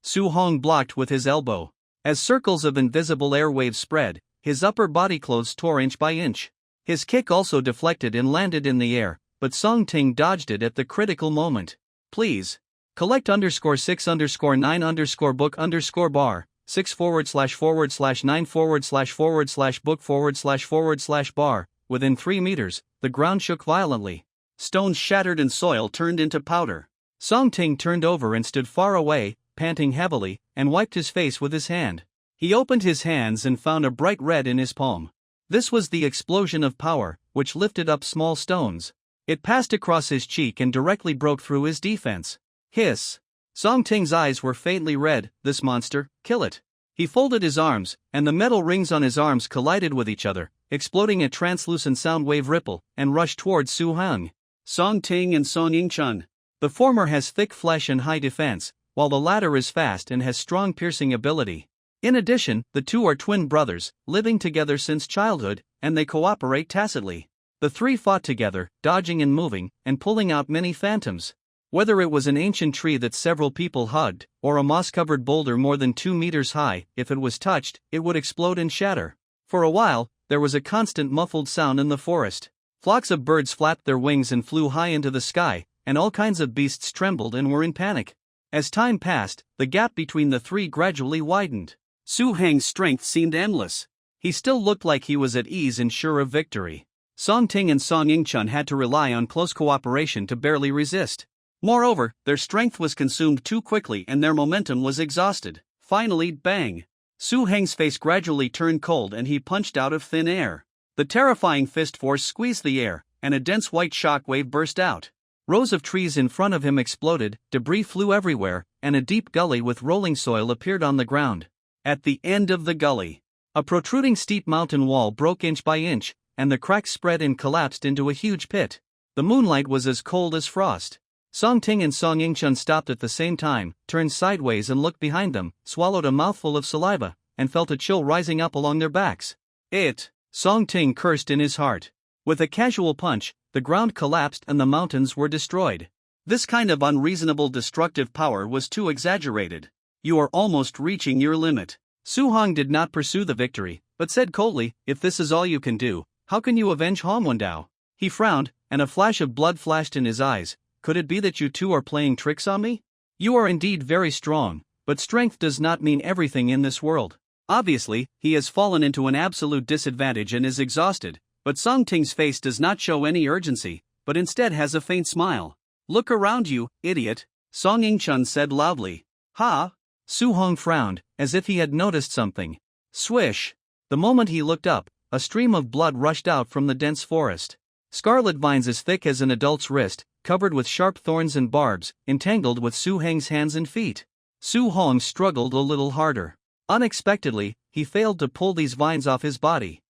Su Heng blocked with his elbow. As circles of invisible air waves spread, his upper body clothes tore inch by inch. His kick also deflected and landed in the air, but Song Ting dodged it at the critical moment. Please. Collect _6_9_book_bar, 6//9/book//bar, within 3 meters, the ground shook violently. Stones shattered and soil turned into powder. Song Ting turned over and stood far away, panting heavily, and wiped his face with his hand. He opened his hands and found a bright red in his palm. This was the explosion of power, which lifted up small stones. It passed across his cheek and directly broke through his defense. Hiss! Song Ting's eyes were faintly red. This monster, kill it. He folded his arms, and the metal rings on his arms collided with each other, exploding a translucent sound wave ripple, and rushed towards Su Heng. Song Ting and Song Yingchun. The former has thick flesh and high defense, while the latter is fast and has strong piercing ability. In addition, the two are twin brothers, living together since childhood, and they cooperate tacitly. The 3 fought together, dodging and moving, and pulling out many phantoms. Whether it was an ancient tree that several people hugged, or a moss-covered boulder more than 2 meters high, if it was touched, it would explode and shatter. For a while, there was a constant muffled sound in the forest. Flocks of birds flapped their wings and flew high into the sky, and all kinds of beasts trembled and were in panic. As time passed, the gap between the 3 gradually widened. Su Heng's strength seemed endless. He still looked like he was at ease and sure of victory. Song Ting and Song Yingchun had to rely on close cooperation to barely resist. Moreover, their strength was consumed too quickly and their momentum was exhausted. Finally, bang! Su Heng's face gradually turned cold and he punched out of thin air. The terrifying fist force squeezed the air, and a dense white shock wave burst out. Rows of trees in front of him exploded, debris flew everywhere, and a deep gully with rolling soil appeared on the ground. At the end of the gully, a protruding steep mountain wall broke inch by inch, and the cracks spread and collapsed into a huge pit. The moonlight was as cold as frost. Song Ting and Song Yingchun stopped at the same time, turned sideways and looked behind them, swallowed a mouthful of saliva, and felt a chill rising up along their backs. Song Ting cursed in his heart. With a casual punch, the ground collapsed and the mountains were destroyed. This kind of unreasonable destructive power was too exaggerated. You are almost reaching your limit. Su Hong did not pursue the victory, but said coldly, if this is all you can do, how can you avenge Hong Wendao? He frowned, and a flash of blood flashed in his eyes. Could it be that you two are playing tricks on me? You are indeed very strong, but strength does not mean everything in this world. Obviously, he has fallen into an absolute disadvantage and is exhausted, but Song Ting's face does not show any urgency, but instead has a faint smile. Look around you, idiot, Song Yingchun said loudly. Ha! Su Hong frowned, as if he had noticed something. Swish! The moment he looked up, a stream of blood rushed out from the dense forest. Scarlet vines as thick as an adult's wrist, covered with sharp thorns and barbs, entangled with Su Heng's hands and feet. Su Hong struggled a little harder. Unexpectedly, he failed to pull these vines off his body.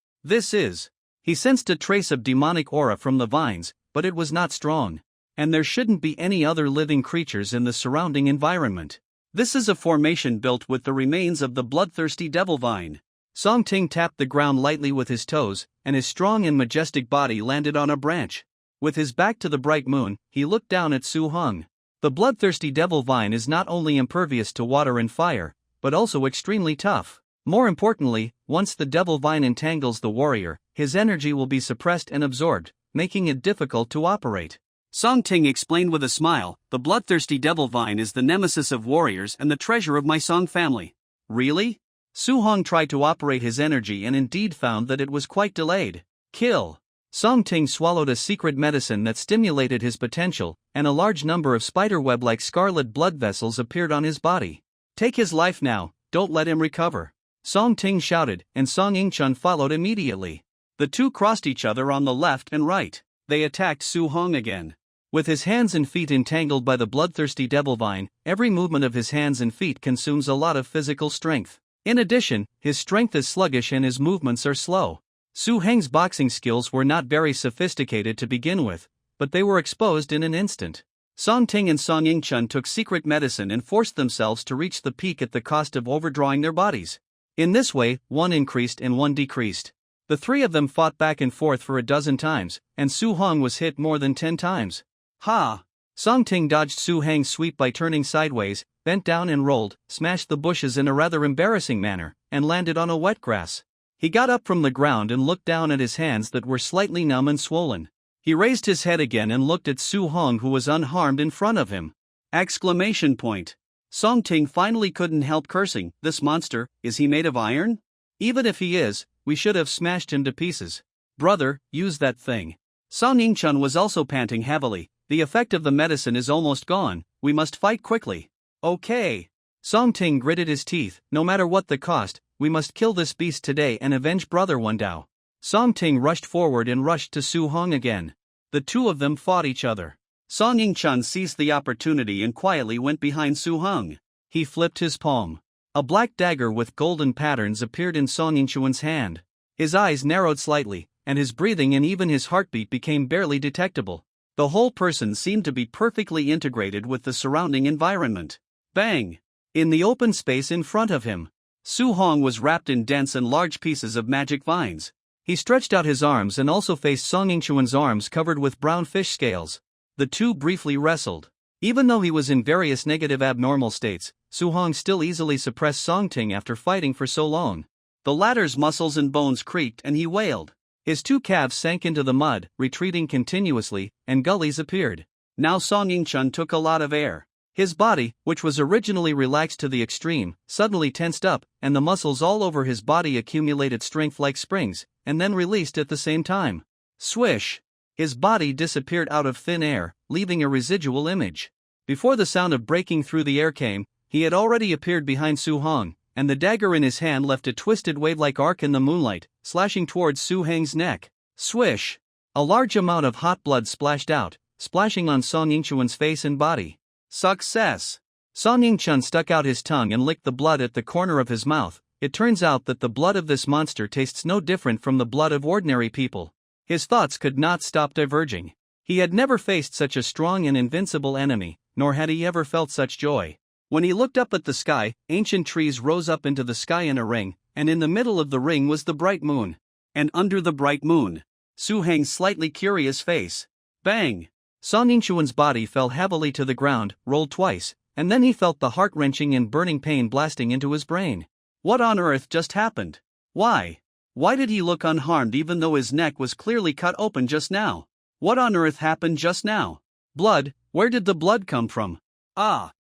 He sensed a trace of demonic aura from the vines, but it was not strong. And there shouldn't be any other living creatures in the surrounding environment. This is a formation built with the remains of the bloodthirsty devil vine. Song Ting tapped the ground lightly with his toes, and his strong and majestic body landed on a branch. With his back to the bright moon, he looked down at Su Hong. The bloodthirsty devil vine is not only impervious to water and fire, but also extremely tough. More importantly, once the devil vine entangles the warrior, his energy will be suppressed and absorbed, making it difficult to operate. Song Ting explained with a smile, the bloodthirsty devil vine is the nemesis of warriors and the treasure of my Song family. Really? Su Hong tried to operate his energy and indeed found that it was quite delayed. Kill! Song Ting swallowed a secret medicine that stimulated his potential, and a large number of spiderweb-like scarlet blood vessels appeared on his body. Take his life now, don't let him recover. Song Ting shouted, and Song Yingchun followed immediately. The two crossed each other on the left and right. They attacked Su Hong again. With his hands and feet entangled by the bloodthirsty devil vine, every movement of his hands and feet consumes a lot of physical strength. In addition, his strength is sluggish and his movements are slow. Su Heng's boxing skills were not very sophisticated to begin with, but they were exposed in an instant. Song Ting and Song Yingchun took secret medicine and forced themselves to reach the peak at the cost of overdrawing their bodies. In this way, one increased and one decreased. The three of them fought back and forth for a dozen times, and Su Hong was hit more than 10 times. Ha! Song Ting dodged Su Heng's sweep by turning sideways, bent down and rolled, smashed the bushes in a rather embarrassing manner, and landed on a wet grass. He got up from the ground and looked down at his hands that were slightly numb and swollen. He raised his head again and looked at Su Hong, who was unharmed in front of him. Exclamation point. Song Ting finally couldn't help cursing, this monster, is he made of iron? Even if he is, we should have smashed him to pieces. Brother, use that thing. Song Yingchun was also panting heavily. The effect of the medicine is almost gone, we must fight quickly. Okay. Song Ting gritted his teeth, no matter what the cost, we must kill this beast today and avenge Brother Wendao. Song Ting rushed forward and rushed to Su Hong again. The two of them fought each other. Song Yingchun seized the opportunity and quietly went behind Su Hong. He flipped his palm. A black dagger with golden patterns appeared in Song Yingchun's hand. His eyes narrowed slightly, and his breathing and even his heartbeat became barely detectable. The whole person seemed to be perfectly integrated with the surrounding environment. Bang! In the open space in front of him, Su Hong was wrapped in dense and large pieces of magic vines. He stretched out his arms and also faced Song Yingchun's arms covered with brown fish scales. The two briefly wrestled. Even though he was in various negative abnormal states, Su Hong still easily suppressed Song Ting after fighting for so long. The latter's muscles and bones creaked and he wailed. His two calves sank into the mud, retreating continuously, and gullies appeared. Now Song Yingchun took a lot of air. His body, which was originally relaxed to the extreme, suddenly tensed up, and the muscles all over his body accumulated strength like springs, and then released at the same time. Swish! His body disappeared out of thin air, leaving a residual image. Before the sound of breaking through the air came, he had already appeared behind Su Hong, and the dagger in his hand left a twisted wave-like arc in the moonlight, slashing towards Su Heng's neck. Swish! A large amount of hot blood splashed out, splashing on Song Yingchun's face and body. Success! Song Yingchun stuck out his tongue and licked the blood at the corner of his mouth, it turns out that the blood of this monster tastes no different from the blood of ordinary people. His thoughts could not stop diverging. He had never faced such a strong and invincible enemy, nor had he ever felt such joy. When he looked up at the sky, ancient trees rose up into the sky in a ring, and in the middle of the ring was the bright moon. And under the bright moon, Su Heng's slightly curious face. Bang! Song Yingxuan's body fell heavily to the ground, rolled twice, and then he felt the heart-wrenching and burning pain blasting into his brain. What on earth just happened? Why? Why did he look unharmed even though his neck was clearly cut open just now? What on earth happened just now? Blood, where did the blood come from? Ah!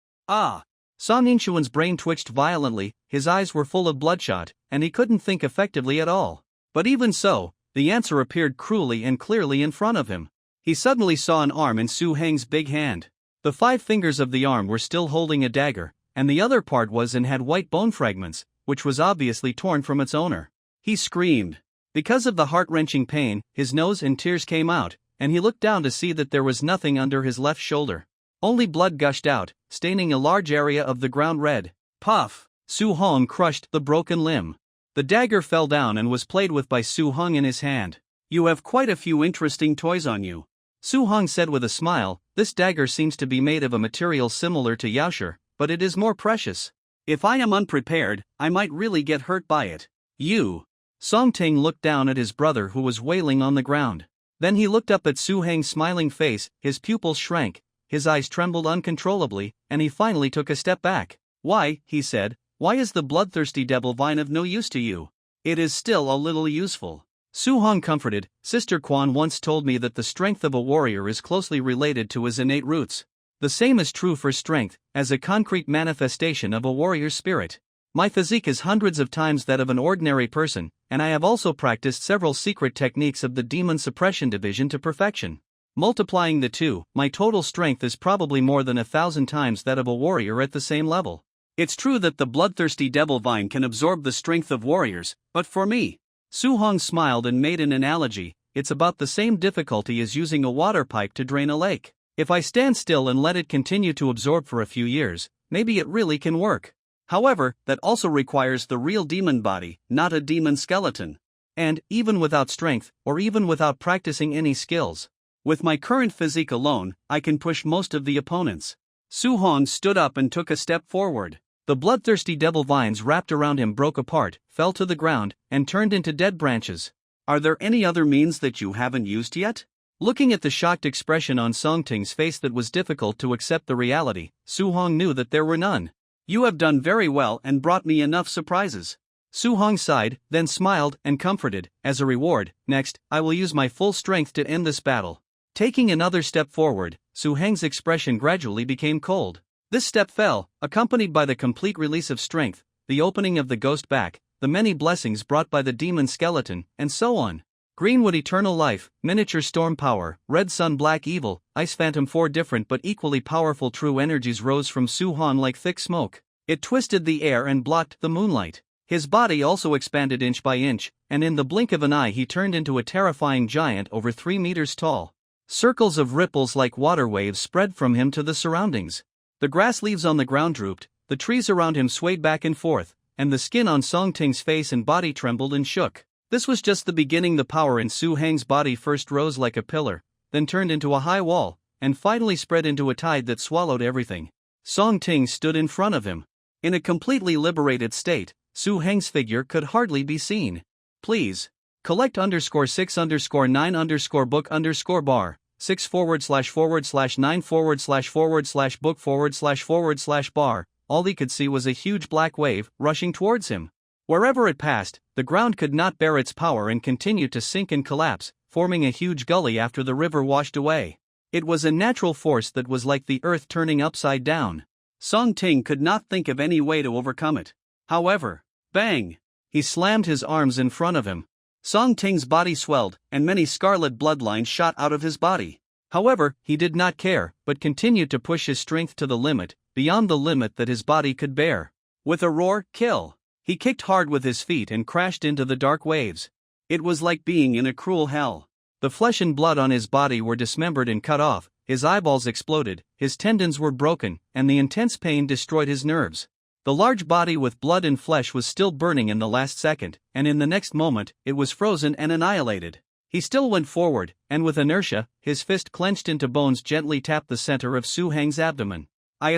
Song Yingxuan's brain twitched violently, his eyes were full of bloodshot, and he couldn't think effectively at all. But even so, the answer appeared cruelly and clearly in front of him. He suddenly saw an arm in Su Heng's big hand. The 5 fingers of the arm were still holding a dagger, and the other part was and had white bone fragments, which was obviously torn from its owner. He screamed. Because of the heart-wrenching pain, his nose and tears came out, and he looked down to see that there was nothing under his left shoulder. Only blood gushed out, staining a large area of the ground red. Puff! Su Hong crushed the broken limb. The dagger fell down and was played with by Su Hong in his hand. You have quite a few interesting toys on you, Su Hong said with a smile. This dagger seems to be made of a material similar to yaoshi, but it is more precious. If I am unprepared, I might really get hurt by it. You! Song Ting looked down at his brother who was wailing on the ground. Then he looked up at Su Heng's smiling face, his pupils shrank, his eyes trembled uncontrollably, and he finally took a step back. Why, he said, why is the bloodthirsty devil vine of no use to you? It is still a little useful. Su Hong comforted, Sister Quan once told me that the strength of a warrior is closely related to his innate roots. The same is true for strength, as a concrete manifestation of a warrior's spirit. My physique is hundreds of times that of an ordinary person, and I have also practiced several secret techniques of the demon suppression division to perfection. Multiplying the two, my total strength is probably more than 1,000 times that of a warrior at the same level. It's true that the bloodthirsty devil vine can absorb the strength of warriors, but for me, Su Hong smiled and made an analogy, it's about the same difficulty as using a water pipe to drain a lake. If I stand still and let it continue to absorb for a few years, maybe it really can work. However, that also requires the real demon body, not a demon skeleton. And, even without strength, or even without practicing any skills, with my current physique alone, I can push most of the opponents. Su Hong stood up and took a step forward. The bloodthirsty devil vines wrapped around him broke apart, fell to the ground, and turned into dead branches. Are there any other means that you haven't used yet? Looking at the shocked expression on Song Ting's face that was difficult to accept the reality, Su Hong knew that there were none. You have done very well and brought me enough surprises. Su Hong sighed, then smiled and comforted. As a reward, next, I will use my full strength to end this battle. Taking another step forward, Su Heng's expression gradually became cold. This step fell, accompanied by the complete release of strength, the opening of the ghost back, the many blessings brought by the demon skeleton, and so on. Greenwood eternal life, miniature storm power, red sun black evil, ice phantom. 4 different but equally powerful true energies rose from Su Hong like thick smoke. It twisted the air and blocked the moonlight. His body also expanded inch by inch, and in the blink of an eye he turned into a terrifying giant over 3 meters tall. Circles of ripples like water waves spread from him to the surroundings. The grass leaves on the ground drooped, the trees around him swayed back and forth, and the skin on Song Ting's face and body trembled and shook. This was just the beginning. The power in Su Heng's body first rose like a pillar, then turned into a high wall, and finally spread into a tide that swallowed everything. Song Ting stood in front of him. In a completely liberated state, Su Heng's figure could hardly be seen. Please. Collect _6_9_book_bar. 6//9/book/bar. All he could see was a huge black wave rushing towards him. Wherever it passed, the ground could not bear its power and continued to sink and collapse, forming a huge gully after the river washed away. It was a natural force that was like the earth turning upside down. Song Ting could not think of any way to overcome it. However, bang! He slammed his arms in front of him. Song Ting's body swelled, and many scarlet bloodlines shot out of his body. However, he did not care, but continued to push his strength to the limit, beyond the limit that his body could bear. With a roar, kill! He kicked hard with his feet and crashed into the dark waves. It was like being in a cruel hell. The flesh and blood on his body were dismembered and cut off, his eyeballs exploded, his tendons were broken, and the intense pain destroyed his nerves. The large body with blood and flesh was still burning in the last second, and in the next moment, it was frozen and annihilated. He still went forward, and with inertia, his fist clenched into bones gently tapped the center of Su Hang's abdomen.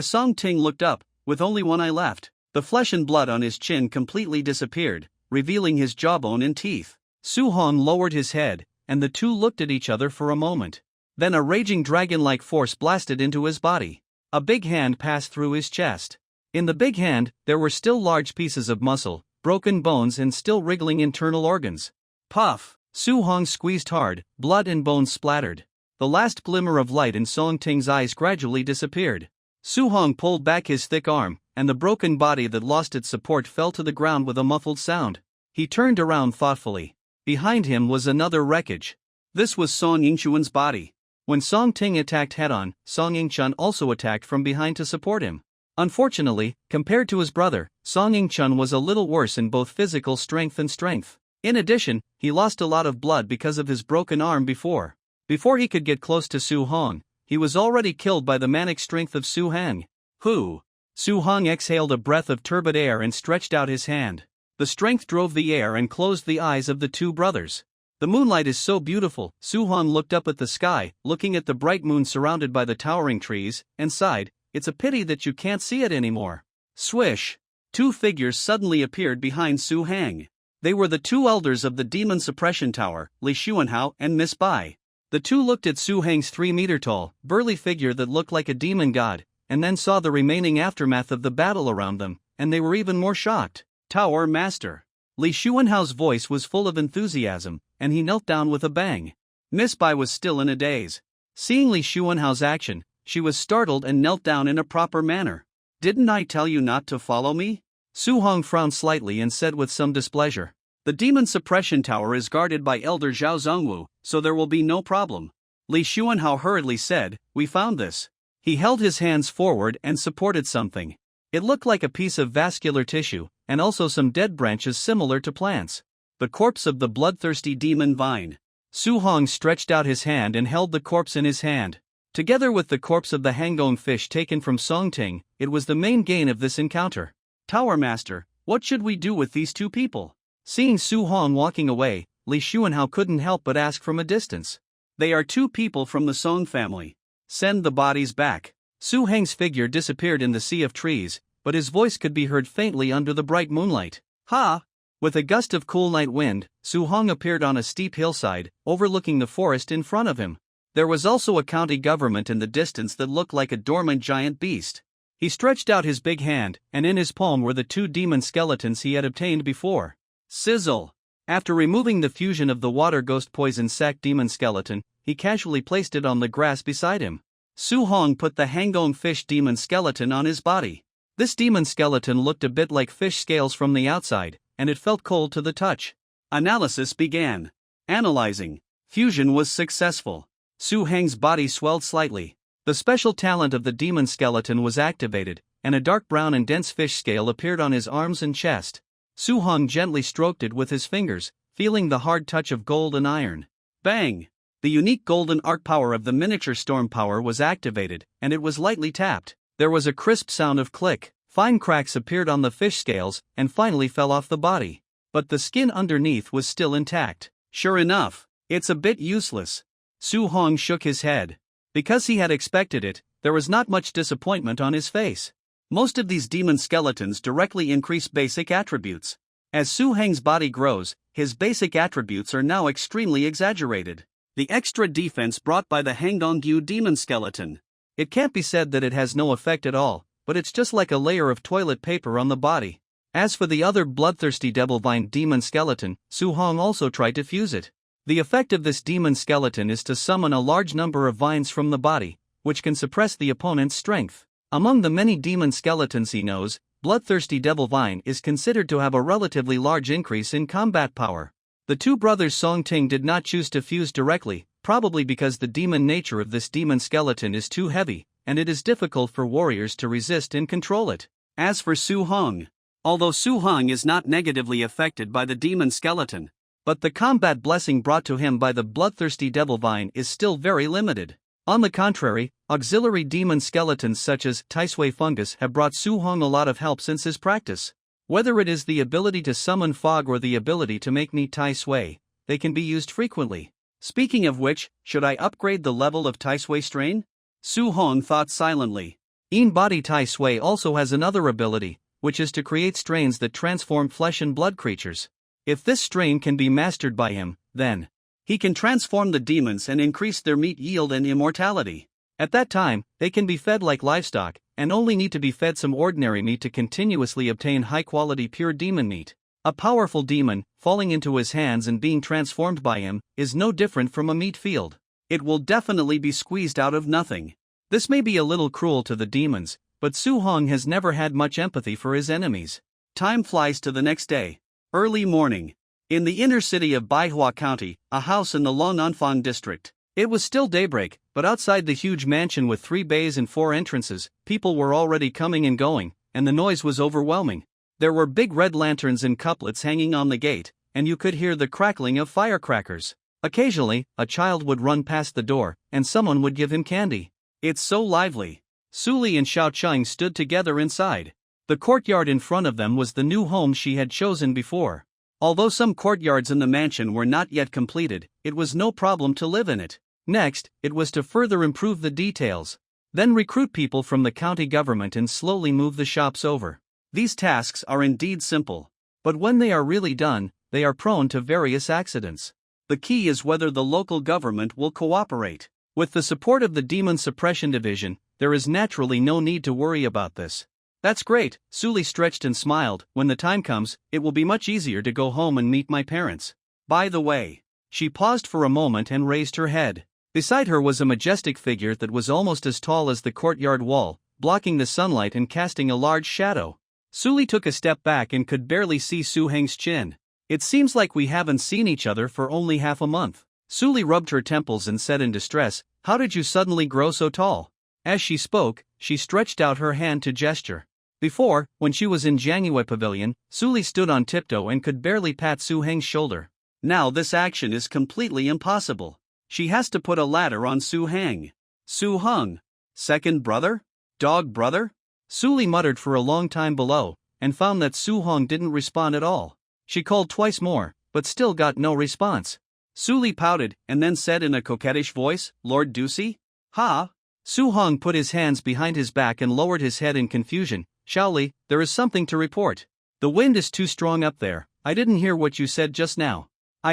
Song Ting looked up, with only one eye left. The flesh and blood on his chin completely disappeared, revealing his jawbone and teeth. Su Hong lowered his head, and the two looked at each other for a moment. Then a raging dragon-like force blasted into his body. A big hand passed through his chest. In the big hand, there were still large pieces of muscle, broken bones and still wriggling internal organs. Puff! Su Hong squeezed hard, blood and bones splattered. The last glimmer of light in Song Ting's eyes gradually disappeared. Su Hong pulled back his thick arm, and the broken body that lost its support fell to the ground with a muffled sound. He turned around thoughtfully. Behind him was another wreckage. This was Song Yingchuan's body. When Song Ting attacked head-on, Song Yingchun also attacked from behind to support him. Unfortunately, compared to his brother, Song Yingchun was a little worse in both physical strength and strength. In addition, he lost a lot of blood because of his broken arm before. Before he could get close to Su Hong, he was already killed by the manic strength of Su Hang. Who? Su Hong exhaled a breath of turbid air and stretched out his hand. The strength drove the air and closed the eyes of the two brothers. The moonlight is so beautiful. Su Hong looked up at the sky, looking at the bright moon surrounded by the towering trees, and sighed, "It's a pity that you can't see it anymore." Swish! Two figures suddenly appeared behind Su Hang. They were the two elders of the Demon Suppression Tower, Li Xuanhao and Miss Bai. The two looked at Su Hang's 3-meter-tall, burly figure that looked like a demon god, and then saw the remaining aftermath of the battle around them, and they were even more shocked. Tower Master. Li Xuanhao's voice was full of enthusiasm, and he knelt down with a bang. Miss Bai was still in a daze. Seeing Li Xuanhao's action, she was startled and knelt down in a proper manner. "Didn't I tell you not to follow me?" Su Hong frowned slightly and said with some displeasure. "The Demon Suppression Tower is guarded by Elder Zhao Zongwu, so there will be no problem." Li Xuanhao hurriedly said, "We found this." He held his hands forward and supported something. It looked like a piece of vascular tissue, and also some dead branches similar to plants. The corpse of the bloodthirsty demon vine. Su Hong stretched out his hand and held the corpse in his hand. Together with the corpse of the Hangong fish taken from Song Ting, it was the main gain of this encounter. "Tower Master, what should we do with these two people?" Seeing Su Hong walking away, Li Xuanhao couldn't help but ask from a distance. "They are two people from the Song family. Send the bodies back." Su Hang's figure disappeared in the sea of trees, but his voice could be heard faintly under the bright moonlight. "Ha!" With a gust of cool night wind, Su Hong appeared on a steep hillside, overlooking the forest in front of him. There was also a county government in the distance that looked like a dormant giant beast. He stretched out his big hand, and in his palm were the two demon skeletons he had obtained before. Sizzle! After removing the fusion of the water ghost poison sac demon skeleton, he casually placed it on the grass beside him. Su Hong put the Hangong fish demon skeleton on his body. This demon skeleton looked a bit like fish scales from the outside, and it felt cold to the touch. Analysis began. Analyzing. Fusion was successful. Su Hang's body swelled slightly. The special talent of the demon skeleton was activated, and a dark brown and dense fish scale appeared on his arms and chest. Su Hong gently stroked it with his fingers, feeling the hard touch of gold and iron. Bang! The unique golden arc power of the miniature storm power was activated, and it was lightly tapped. There was a crisp sound of click. Fine cracks appeared on the fish scales, and finally fell off the body. But the skin underneath was still intact. Sure enough, it's a bit useless. Su Hong shook his head. Because he had expected it, there was not much disappointment on his face. Most of these demon skeletons directly increase basic attributes. As Su Hang's body grows, his basic attributes are now extremely exaggerated. The extra defense brought by the Hangdongyu demon skeleton. It can't be said that it has no effect at all, but it's just like a layer of toilet paper on the body. As for the other bloodthirsty devil vine demon skeleton, Su Hong also tried to fuse it. The effect of this demon skeleton is to summon a large number of vines from the body, which can suppress the opponent's strength. Among the many demon skeletons he knows, bloodthirsty devil vine is considered to have a relatively large increase in combat power. The two brothers Song Ting did not choose to fuse directly, probably because the demon nature of this demon skeleton is too heavy, and it is difficult for warriors to resist and control it. As for Su Hong, although Su Hong is not negatively affected by the demon skeleton, but the combat blessing brought to him by the bloodthirsty devil vine is still very limited. On the contrary, auxiliary demon skeletons such as Taisui fungus have brought Su Hong a lot of help since his practice. Whether it is the ability to summon fog or the ability to make neat Taisui, they can be used frequently. Speaking of which, should I upgrade the level of Taisui strain? Su Hong thought silently. In-body Taisui also has another ability, which is to create strains that transform flesh and blood creatures. If this strain can be mastered by him, then he can transform the demons and increase their meat yield and immortality. At that time, they can be fed like livestock, and only need to be fed some ordinary meat to continuously obtain high-quality pure demon meat. A powerful demon, falling into his hands and being transformed by him, is no different from a meat field. It will definitely be squeezed out of nothing. This may be a little cruel to the demons, but Su Hong has never had much empathy for his enemies. Time flies to the next day. Early morning. In the inner city of Manhwa County, a house in the Longanfang district. It was still daybreak, but outside the huge mansion with 3 bays and 4 entrances, people were already coming and going, and the noise was overwhelming. There were big red lanterns and couplets hanging on the gate, and you could hear the crackling of firecrackers. Occasionally, a child would run past the door, and someone would give him candy. It's so lively. Suli and Xiaocheng stood together inside. The courtyard in front of them was the new home she had chosen before. Although some courtyards in the mansion were not yet completed, it was no problem to live in it. Next, it was to further improve the details. Then recruit people from the county government and slowly move the shops over. These tasks are indeed simple. But when they are really done, they are prone to various accidents. The key is whether the local government will cooperate. With the support of the Demon Suppression Division, there is naturally no need to worry about this. That's great, Suli stretched and smiled. When the time comes, it will be much easier to go home and meet my parents. By the way, she paused for a moment and raised her head. Beside her was a majestic figure that was almost as tall as the courtyard wall, blocking the sunlight and casting a large shadow. Suli took a step back and could barely see Su Heng's chin. It seems like we haven't seen each other for only half a month. Suli rubbed her temples and said in distress, "How did you suddenly grow so tall?" As she spoke, she stretched out her hand to gesture. Before, when she was in Jiangyue Pavilion, Suli stood on tiptoe and could barely pat Su Heng's shoulder. Now this action is completely impossible. She has to put a ladder on Su Heng. Su Heng? Second brother? Dog brother? Suli muttered for a long time below, and found that Su Heng didn't respond at all. She called twice more, but still got no response. Suli pouted, and then said in a coquettish voice, "Lord Ducey?" "Ha?" Su Heng put his hands behind his back and lowered his head in confusion. "Shaoli, there is something to report. The wind is too strong up there. I didn't hear what you said just now."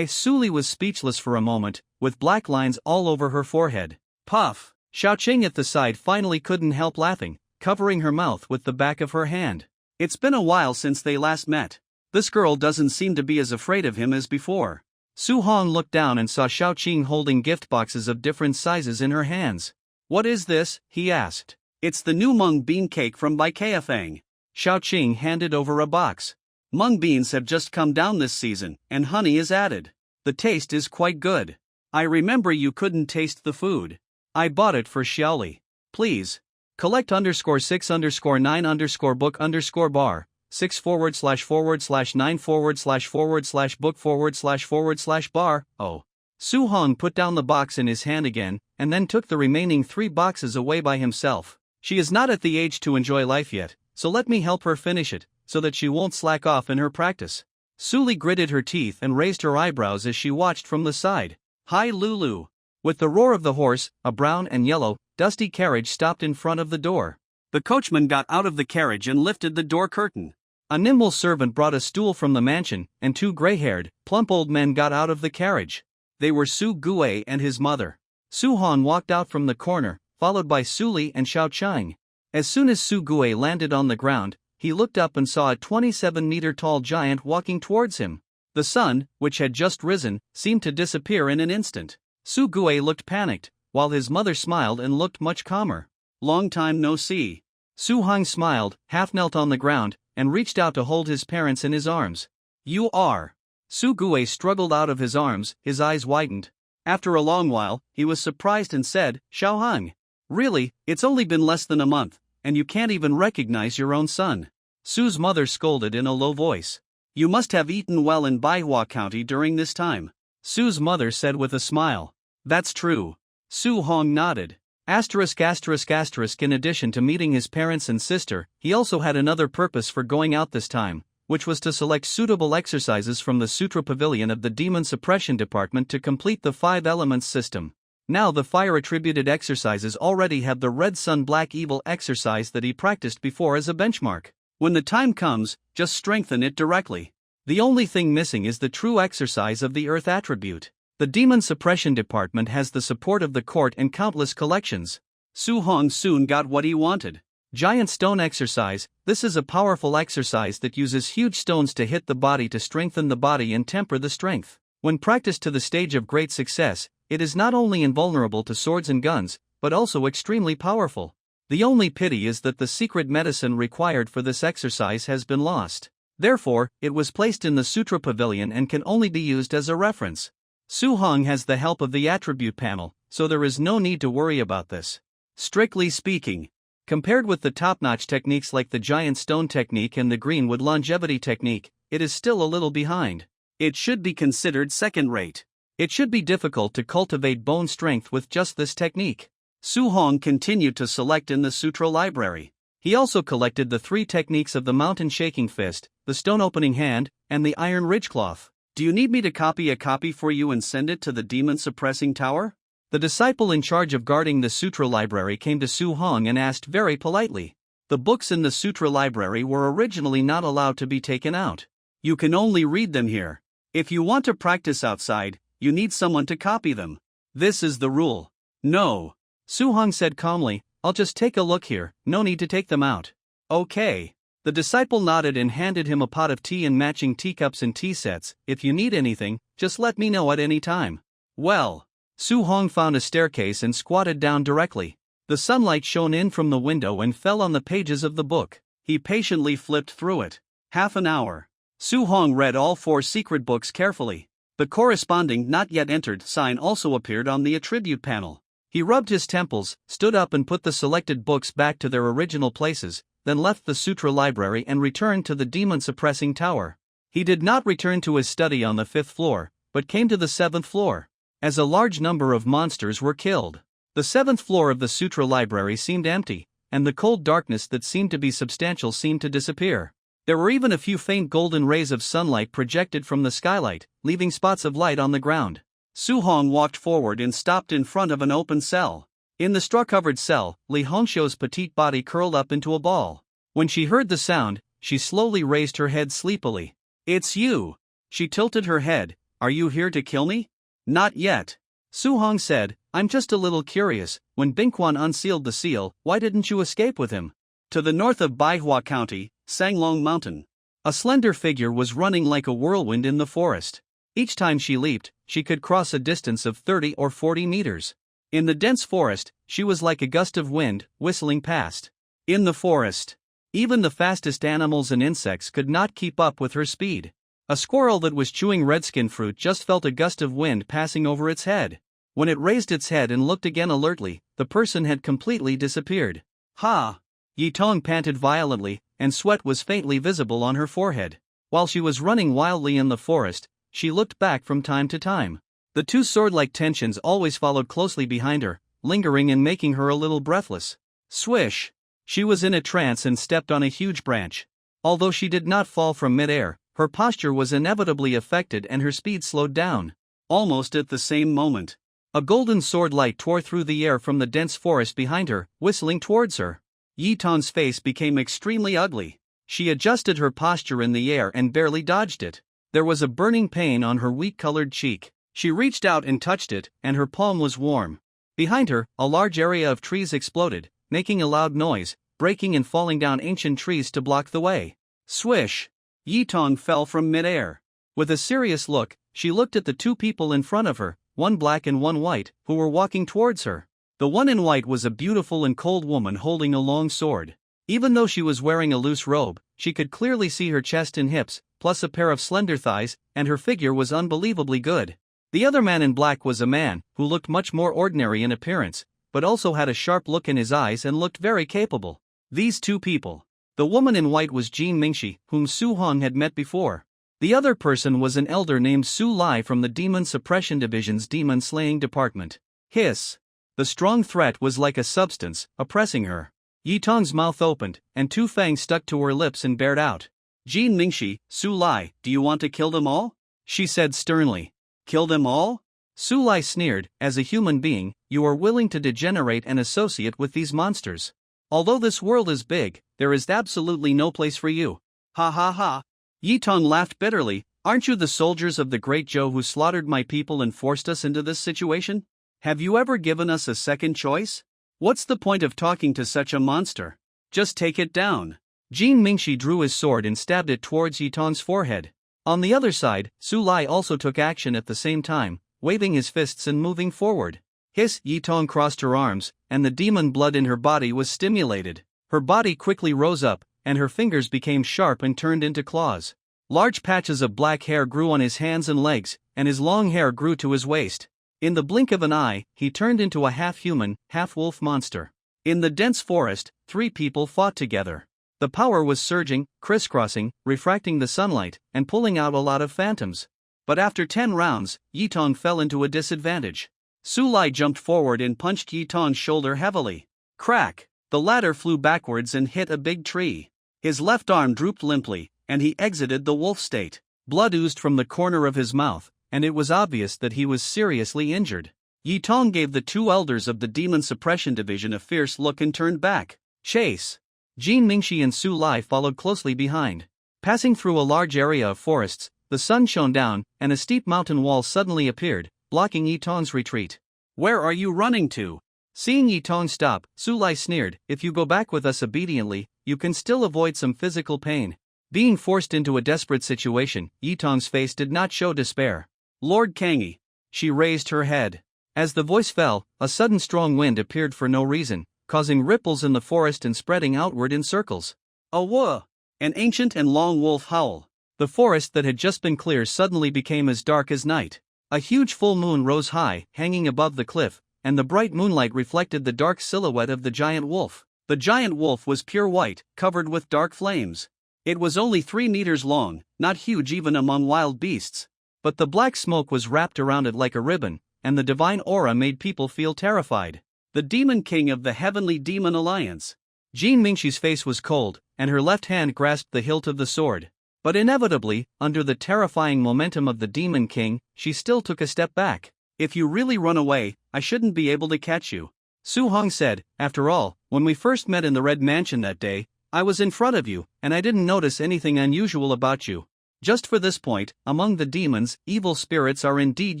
Suli was speechless for a moment, with black lines all over her forehead. Puff! Xiaoqing at the side finally couldn't help laughing, covering her mouth with the back of her hand. It's been a while since they last met. This girl doesn't seem to be as afraid of him as before. Su Hong looked down and saw Xiaoqing holding gift boxes of different sizes in her hands. "What is this?" he asked. "It's the new mung bean cake from Baikeafang." Xiaoqing handed over a box. "Mung beans have just come down this season, and honey is added. The taste is quite good. I remember you couldn't taste the food. I bought it for Xiaoli. Please. Collect _6_9_book_bar, 6//9//book//bar. Oh. Su Hong put down the box in his hand again, and then took the remaining 3 boxes away by himself. She is not at the age to enjoy life yet, so let me help her finish it, so that she won't slack off in her practice. Suli gritted her teeth and raised her eyebrows as she watched from the side. "Hi Lulu." With the roar of the horse, a brown and yellow, dusty carriage stopped in front of the door. The coachman got out of the carriage and lifted the door curtain. A nimble servant brought a stool from the mansion, and 2 gray-haired, plump old men got out of the carriage. They were Su Gue and his mother. Su Hong walked out from the corner, followed by Suli and Xiaoqing. As soon as Su Gue landed on the ground, he looked up and saw a 27-meter-tall giant walking towards him. The sun, which had just risen, seemed to disappear in an instant. Su Gue looked panicked, while his mother smiled and looked much calmer. "Long time no see." Su Hong smiled, half-knelt on the ground, and reached out to hold his parents in his arms. "You are." Su Gue struggled out of his arms, his eyes widened. After a long while, he was surprised and said, "Xiao Heng. Really, it's only been less than a month, and you can't even recognize your own son." Su's mother scolded in a low voice. "You must have eaten well in Baihua County during this time," Su's mother said with a smile. "That's true. Su Hong nodded. Asterisk asterisk asterisk. In addition to meeting his parents and sister, he also had another purpose for going out this time, which was to select suitable exercises from the Sutra Pavilion of the Demon Suppression Department to complete the 5 elements system. Now the fire-attributed exercises already have the Red Sun Black Evil exercise that he practiced before as a benchmark. When the time comes, just strengthen it directly. The only thing missing is the true exercise of the Earth attribute. The Demon Suppression Department has the support of the court and countless collections. Su Hong soon got what he wanted. Giant Stone Exercise. This is a powerful exercise that uses huge stones to hit the body to strengthen the body and temper the strength. When practiced to the stage of great success, it is not only invulnerable to swords and guns, but also extremely powerful. The only pity is that the secret medicine required for this exercise has been lost. Therefore, it was placed in the Sutra Pavilion and can only be used as a reference. Su Hong has the help of the attribute panel, so there is no need to worry about this. Strictly speaking, compared with the top-notch techniques like the Giant Stone technique and the Greenwood Longevity technique, it is still a little behind. It should be considered second-rate. It should be difficult to cultivate bone strength with just this technique. Su Hong continued to select in the Sutra library. He also collected the 3 techniques of the Mountain Shaking Fist, the Stone Opening Hand, and the Iron Ridge Cloth. Do you need me to copy a copy for you and send it to the Demon Suppressing Tower? The disciple in charge of guarding the Sutra library came to Su Hong and asked very politely. The books in the Sutra library were originally not allowed to be taken out. You can only read them here. If you want to practice outside, you need someone to copy them. This is the rule. No. Su Hong said calmly, I'll just take a look here, no need to take them out. Okay. The disciple nodded and handed him a pot of tea and matching teacups and tea sets. If you need anything, just let me know at any time. Well, Su Hong found a staircase and squatted down directly. The sunlight shone in from the window and fell on the pages of the book. He patiently flipped through it. Half an hour. Su Hong read all 4 secret books carefully. The corresponding not yet entered sign also appeared on the attribute panel. He rubbed his temples, stood up and put the selected books back to their original places, then left the Sutra library and returned to the Demon Suppressing Tower. He did not return to his study on the 5th floor, but came to the 7th floor. As a large number of monsters were killed, the 7th floor of the Sutra library seemed empty, and the cold darkness that seemed to be substantial seemed to disappear. There were even a few faint golden rays of sunlight projected from the skylight, leaving spots of light on the ground. Su Hong walked forward and stopped in front of an open cell. In the straw-covered cell, Li Hongshou's petite body curled up into a ball. When she heard the sound, she slowly raised her head sleepily. It's you. She tilted her head. Are you here to kill me? Not yet. Su Hong said, I'm just a little curious, when Bingquan unsealed the seal, why didn't you escape with him? To the north of Baihua County, Sanglong Mountain. A slender figure was running like a whirlwind in the forest. Each time she leaped, she could cross a distance of 30 or 40 meters. In the dense forest, she was like a gust of wind, whistling past. In the forest, even the fastest animals and insects could not keep up with her speed. A squirrel that was chewing redskin fruit just felt a gust of wind passing over its head. When it raised its head and looked again alertly, the person had completely disappeared. Ha! Yi Tong panted violently, and sweat was faintly visible on her forehead. While she was running wildly in the forest, she looked back from time to time. The 2 sword-like tensions always followed closely behind her, lingering and making her a little breathless. Swish! She was in a trance and stepped on a huge branch. Although she did not fall from mid-air, her posture was inevitably affected and her speed slowed down. Almost at the same moment, a golden sword light tore through the air from the dense forest behind her, whistling towards her. Yi Tong's face became extremely ugly. She adjusted her posture in the air and barely dodged it. There was a burning pain on her wheat-colored cheek. She reached out and touched it, and her palm was warm. Behind her, a large area of trees exploded, making a loud noise, breaking and falling down ancient trees to block the way. Swish! Yi Tong fell from mid-air. With a serious look, she looked at the 2 people in front of her, one black and one white, who were walking towards her. The one in white was a beautiful and cold woman holding a long sword. Even though she was wearing a loose robe, she could clearly see her chest and hips, plus a pair of slender thighs, and her figure was unbelievably good. The other man in black was a man who looked much more ordinary in appearance, but also had a sharp look in his eyes and looked very capable. These 2 people. The woman in white was Jean Mingxi, whom Su Hong had met before. The other person was an elder named Su Lai from the Demon Suppression Division's Demon Slaying Department. Hiss! The strong threat was like a substance, oppressing her. Yi Tong's mouth opened, and two fangs stuck to her lips and bared out. Jin Mingxi, Su Lai, do you want to kill them all? She said sternly. Kill them all? Su Lai sneered, as a human being, you are willing to degenerate and associate with these monsters. Although this world is big, there is absolutely no place for you. Ha ha ha. Yi Tong laughed bitterly. Aren't you the soldiers of the great Zhou who slaughtered my people and forced us into this situation? Have you ever given us a second choice? What's the point of talking to such a monster? Just take it down. Jin Mingxi drew his sword and stabbed it towards Yi Tong's forehead. On the other side, Su Lai also took action at the same time, waving his fists and moving forward. Hiss! Yi Tong crossed her arms, and the demon blood in her body was stimulated. Her body quickly rose up, and her fingers became sharp and turned into claws. Large patches of black hair grew on his hands and legs, and his long hair grew to his waist. In the blink of an eye, he turned into a half-human, half-wolf monster. In the dense forest, three people fought together. The power was surging, crisscrossing, refracting the sunlight, and pulling out a lot of phantoms. But after 10 rounds, Yi Tong fell into a disadvantage. Su Lai jumped forward and punched Yi Tong's shoulder heavily. Crack! The latter flew backwards and hit a big tree. His left arm drooped limply, and he exited the wolf state. Blood oozed from the corner of his mouth, and it was obvious that he was seriously injured. Yi Tong gave the two elders of the Demon Suppression Division a fierce look and turned back. Chase! Jin Mingxi and Su Lai followed closely behind. Passing through a large area of forests, the sun shone down, and a steep mountain wall suddenly appeared, blocking Yi Tong's retreat. Where are you running to? Seeing Yi Tong stop, Su Lai sneered, if you go back with us obediently, you can still avoid some physical pain. Being forced into a desperate situation, Yi Tong's face did not show despair. Lord Kangi. She raised her head. As the voice fell, a sudden strong wind appeared for no reason, causing ripples in the forest and spreading outward in circles. A whoa! An ancient and long wolf howl. The forest that had just been clear suddenly became as dark as night. A huge full moon rose high, hanging above the cliff, and the bright moonlight reflected the dark silhouette of the giant wolf. The giant wolf was pure white, covered with dark flames. It was only 3 meters long, not huge even among wild beasts. But the black smoke was wrapped around it like a ribbon, and the divine aura made people feel terrified. The Demon King of the Heavenly Demon Alliance. Jin Mingxi's face was cold, and her left hand grasped the hilt of the sword. But inevitably, under the terrifying momentum of the Demon King, she still took a step back. If you really run away, I shouldn't be able to catch you. Su Hong said, after all, when we first met in the Red Mansion that day, I was in front of you, and I didn't notice anything unusual about you. Just for this point, among the demons, evil spirits are indeed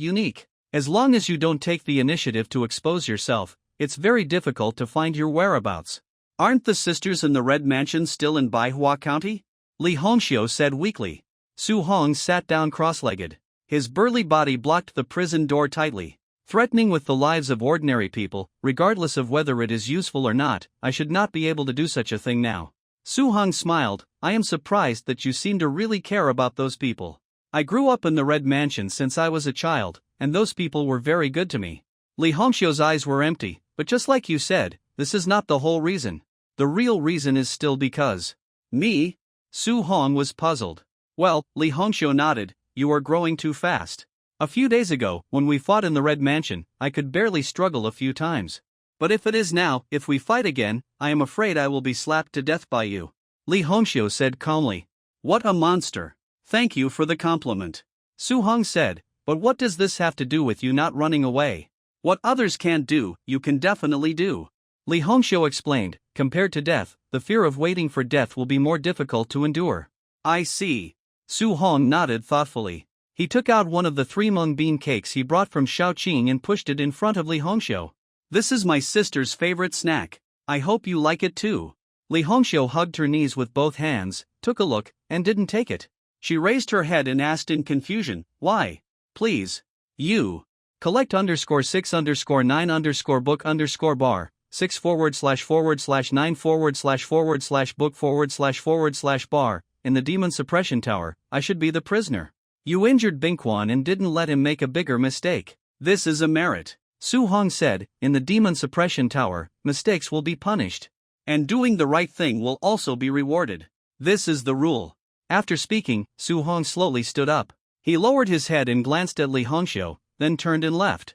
unique. As long as you don't take the initiative to expose yourself, it's very difficult to find your whereabouts. Aren't the sisters in the Red Mansion still in Manhwa County? Li Hongxiu said weakly. Su Hong sat down cross-legged. His burly body blocked the prison door tightly. Threatening with the lives of ordinary people, regardless of whether it is useful or not, I should not be able to do such a thing now. Su Hong smiled, I am surprised that you seem to really care about those people. I grew up in the Red Mansion since I was a child, and those people were very good to me. Li Hongxiu's eyes were empty, but just like you said, this is not the whole reason. The real reason is still because. Me? Su Hong was puzzled. Well, Li Hongxiu nodded, you are growing too fast. A few days ago, when we fought in the Red Mansion, I could barely struggle a few times. But if it is now, if we fight again, I am afraid I will be slapped to death by you. Li Hongxiu said calmly. What a monster. Thank you for the compliment. Su Hong said, but what does this have to do with you not running away? What others can't do, you can definitely do. Li Hongxiu explained, compared to death, the fear of waiting for death will be more difficult to endure. I see. Su Hong nodded thoughtfully. He took out one of the 3 mung bean cakes he brought from Shaoqing and pushed it in front of Li Hongxiu. This is my sister's favorite snack. I hope you like it too. Li Hongxiu hugged her knees with both hands, took a look, and didn't take it. She raised her head and asked in confusion, why? Please. You. Collect _6_9_book_bar, 6/9/book/bar, in the Demon Suppression Tower, I should be the prisoner. You injured Bingquan and didn't let him make a bigger mistake. This is a merit. Su Hong said, in the Demon Suppression Tower, mistakes will be punished. And doing the right thing will also be rewarded. This is the rule. After speaking, Su Hong slowly stood up. He lowered his head and glanced at Li Hongxiu, then turned and left.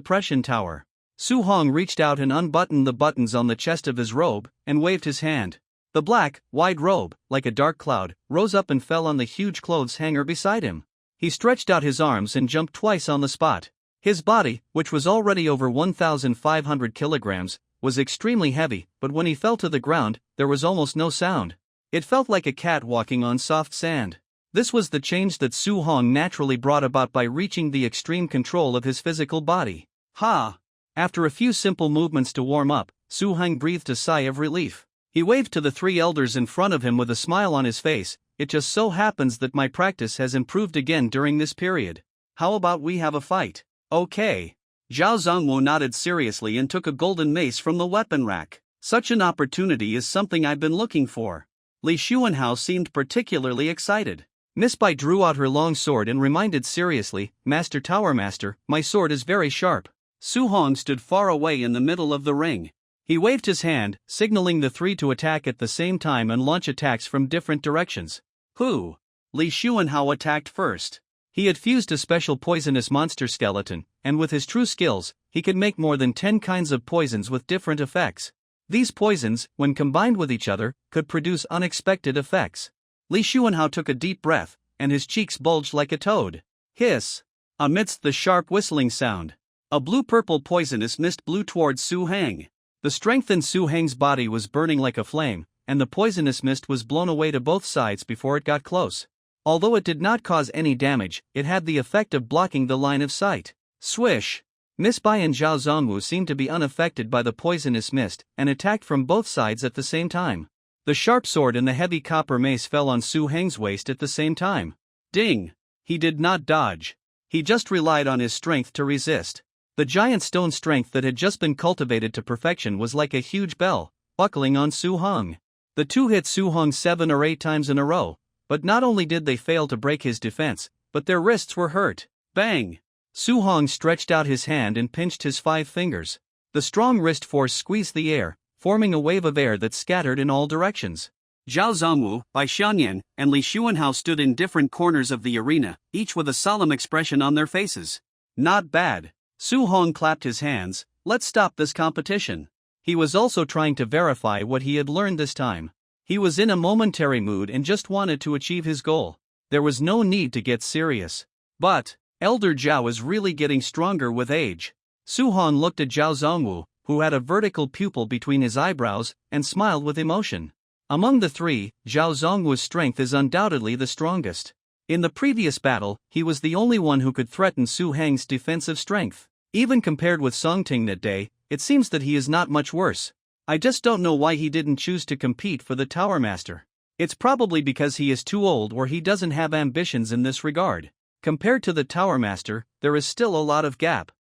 suppression tower. Su Hong reached out and unbuttoned the buttons on the chest of his robe, and waved his hand. The black, wide robe, like a dark cloud, rose up and fell on the huge clothes hanger beside him. He stretched out his arms and jumped twice on the spot. His body, which was already over 1,500 kilograms, was extremely heavy, but when he fell to the ground, there was almost no sound. It felt like a cat walking on soft sand. This was the change that Su Hong naturally brought about by reaching the extreme control of his physical body. Ha! After a few simple movements to warm up, Su Hong breathed a sigh of relief. He waved to the three elders in front of him with a smile on his face. It just so happens that my practice has improved again during this period. How about we have a fight? Okay. Zhao Zongwu nodded seriously and took a golden mace from the weapon rack. Such an opportunity is something I've been looking for. Li Xuanhao seemed particularly excited. Miss Bai drew out her long sword and reminded seriously, Master Tower Master, my sword is very sharp. Su Hong stood far away in the middle of the ring. He waved his hand, signaling the three to attack at the same time and launch attacks from different directions. Who? Li Xuanhao attacked first. He had fused a special poisonous monster skeleton, and with his true skills, he could make more than 10 kinds of poisons with different effects. These poisons, when combined with each other, could produce unexpected effects. Li Xuanhao took a deep breath, and his cheeks bulged like a toad. Hiss! Amidst the sharp whistling sound, a blue-purple poisonous mist blew towards Su Hang. The strength in Su Hang's body was burning like a flame, and the poisonous mist was blown away to both sides before it got close. Although it did not cause any damage, it had the effect of blocking the line of sight. Swish! Miss Bai and Zhao Zongwu seemed to be unaffected by the poisonous mist, and attacked from both sides at the same time. The sharp sword and the heavy copper mace fell on Su Hang's waist at the same time. Ding! He did not dodge. He just relied on his strength to resist. The giant stone strength that had just been cultivated to perfection was like a huge bell, buckling on Su Hong. The two hit Su Hong 7 or 8 times in a row, but not only did they fail to break his defense, but their wrists were hurt. Bang! Su Hong stretched out his hand and pinched his 5 fingers. The strong wrist force squeezed the air, forming a wave of air that scattered in all directions. Zhao Zongwu, Bai Xianyan, and Li Xuanhao stood in different corners of the arena, each with a solemn expression on their faces. Not bad. Su Hong clapped his hands. Let's stop this competition. He was also trying to verify what he had learned this time. He was in a momentary mood and just wanted to achieve his goal. There was no need to get serious. But Elder Zhao is really getting stronger with age. Su Hong looked at Zhao Zongwu, who had a vertical pupil between his eyebrows, and smiled with emotion. Among the three, Zhao Zongwu's strength is undoubtedly the strongest. In the previous battle, he was the only one who could threaten Su Hang's defensive strength. Even compared with Songting that day, it seems that he is not much worse. I just don't know why he didn't choose to compete for the Tower Master. It's probably because he is too old or he doesn't have ambitions in this regard. Compared to the Tower Master, there is still a lot of gap.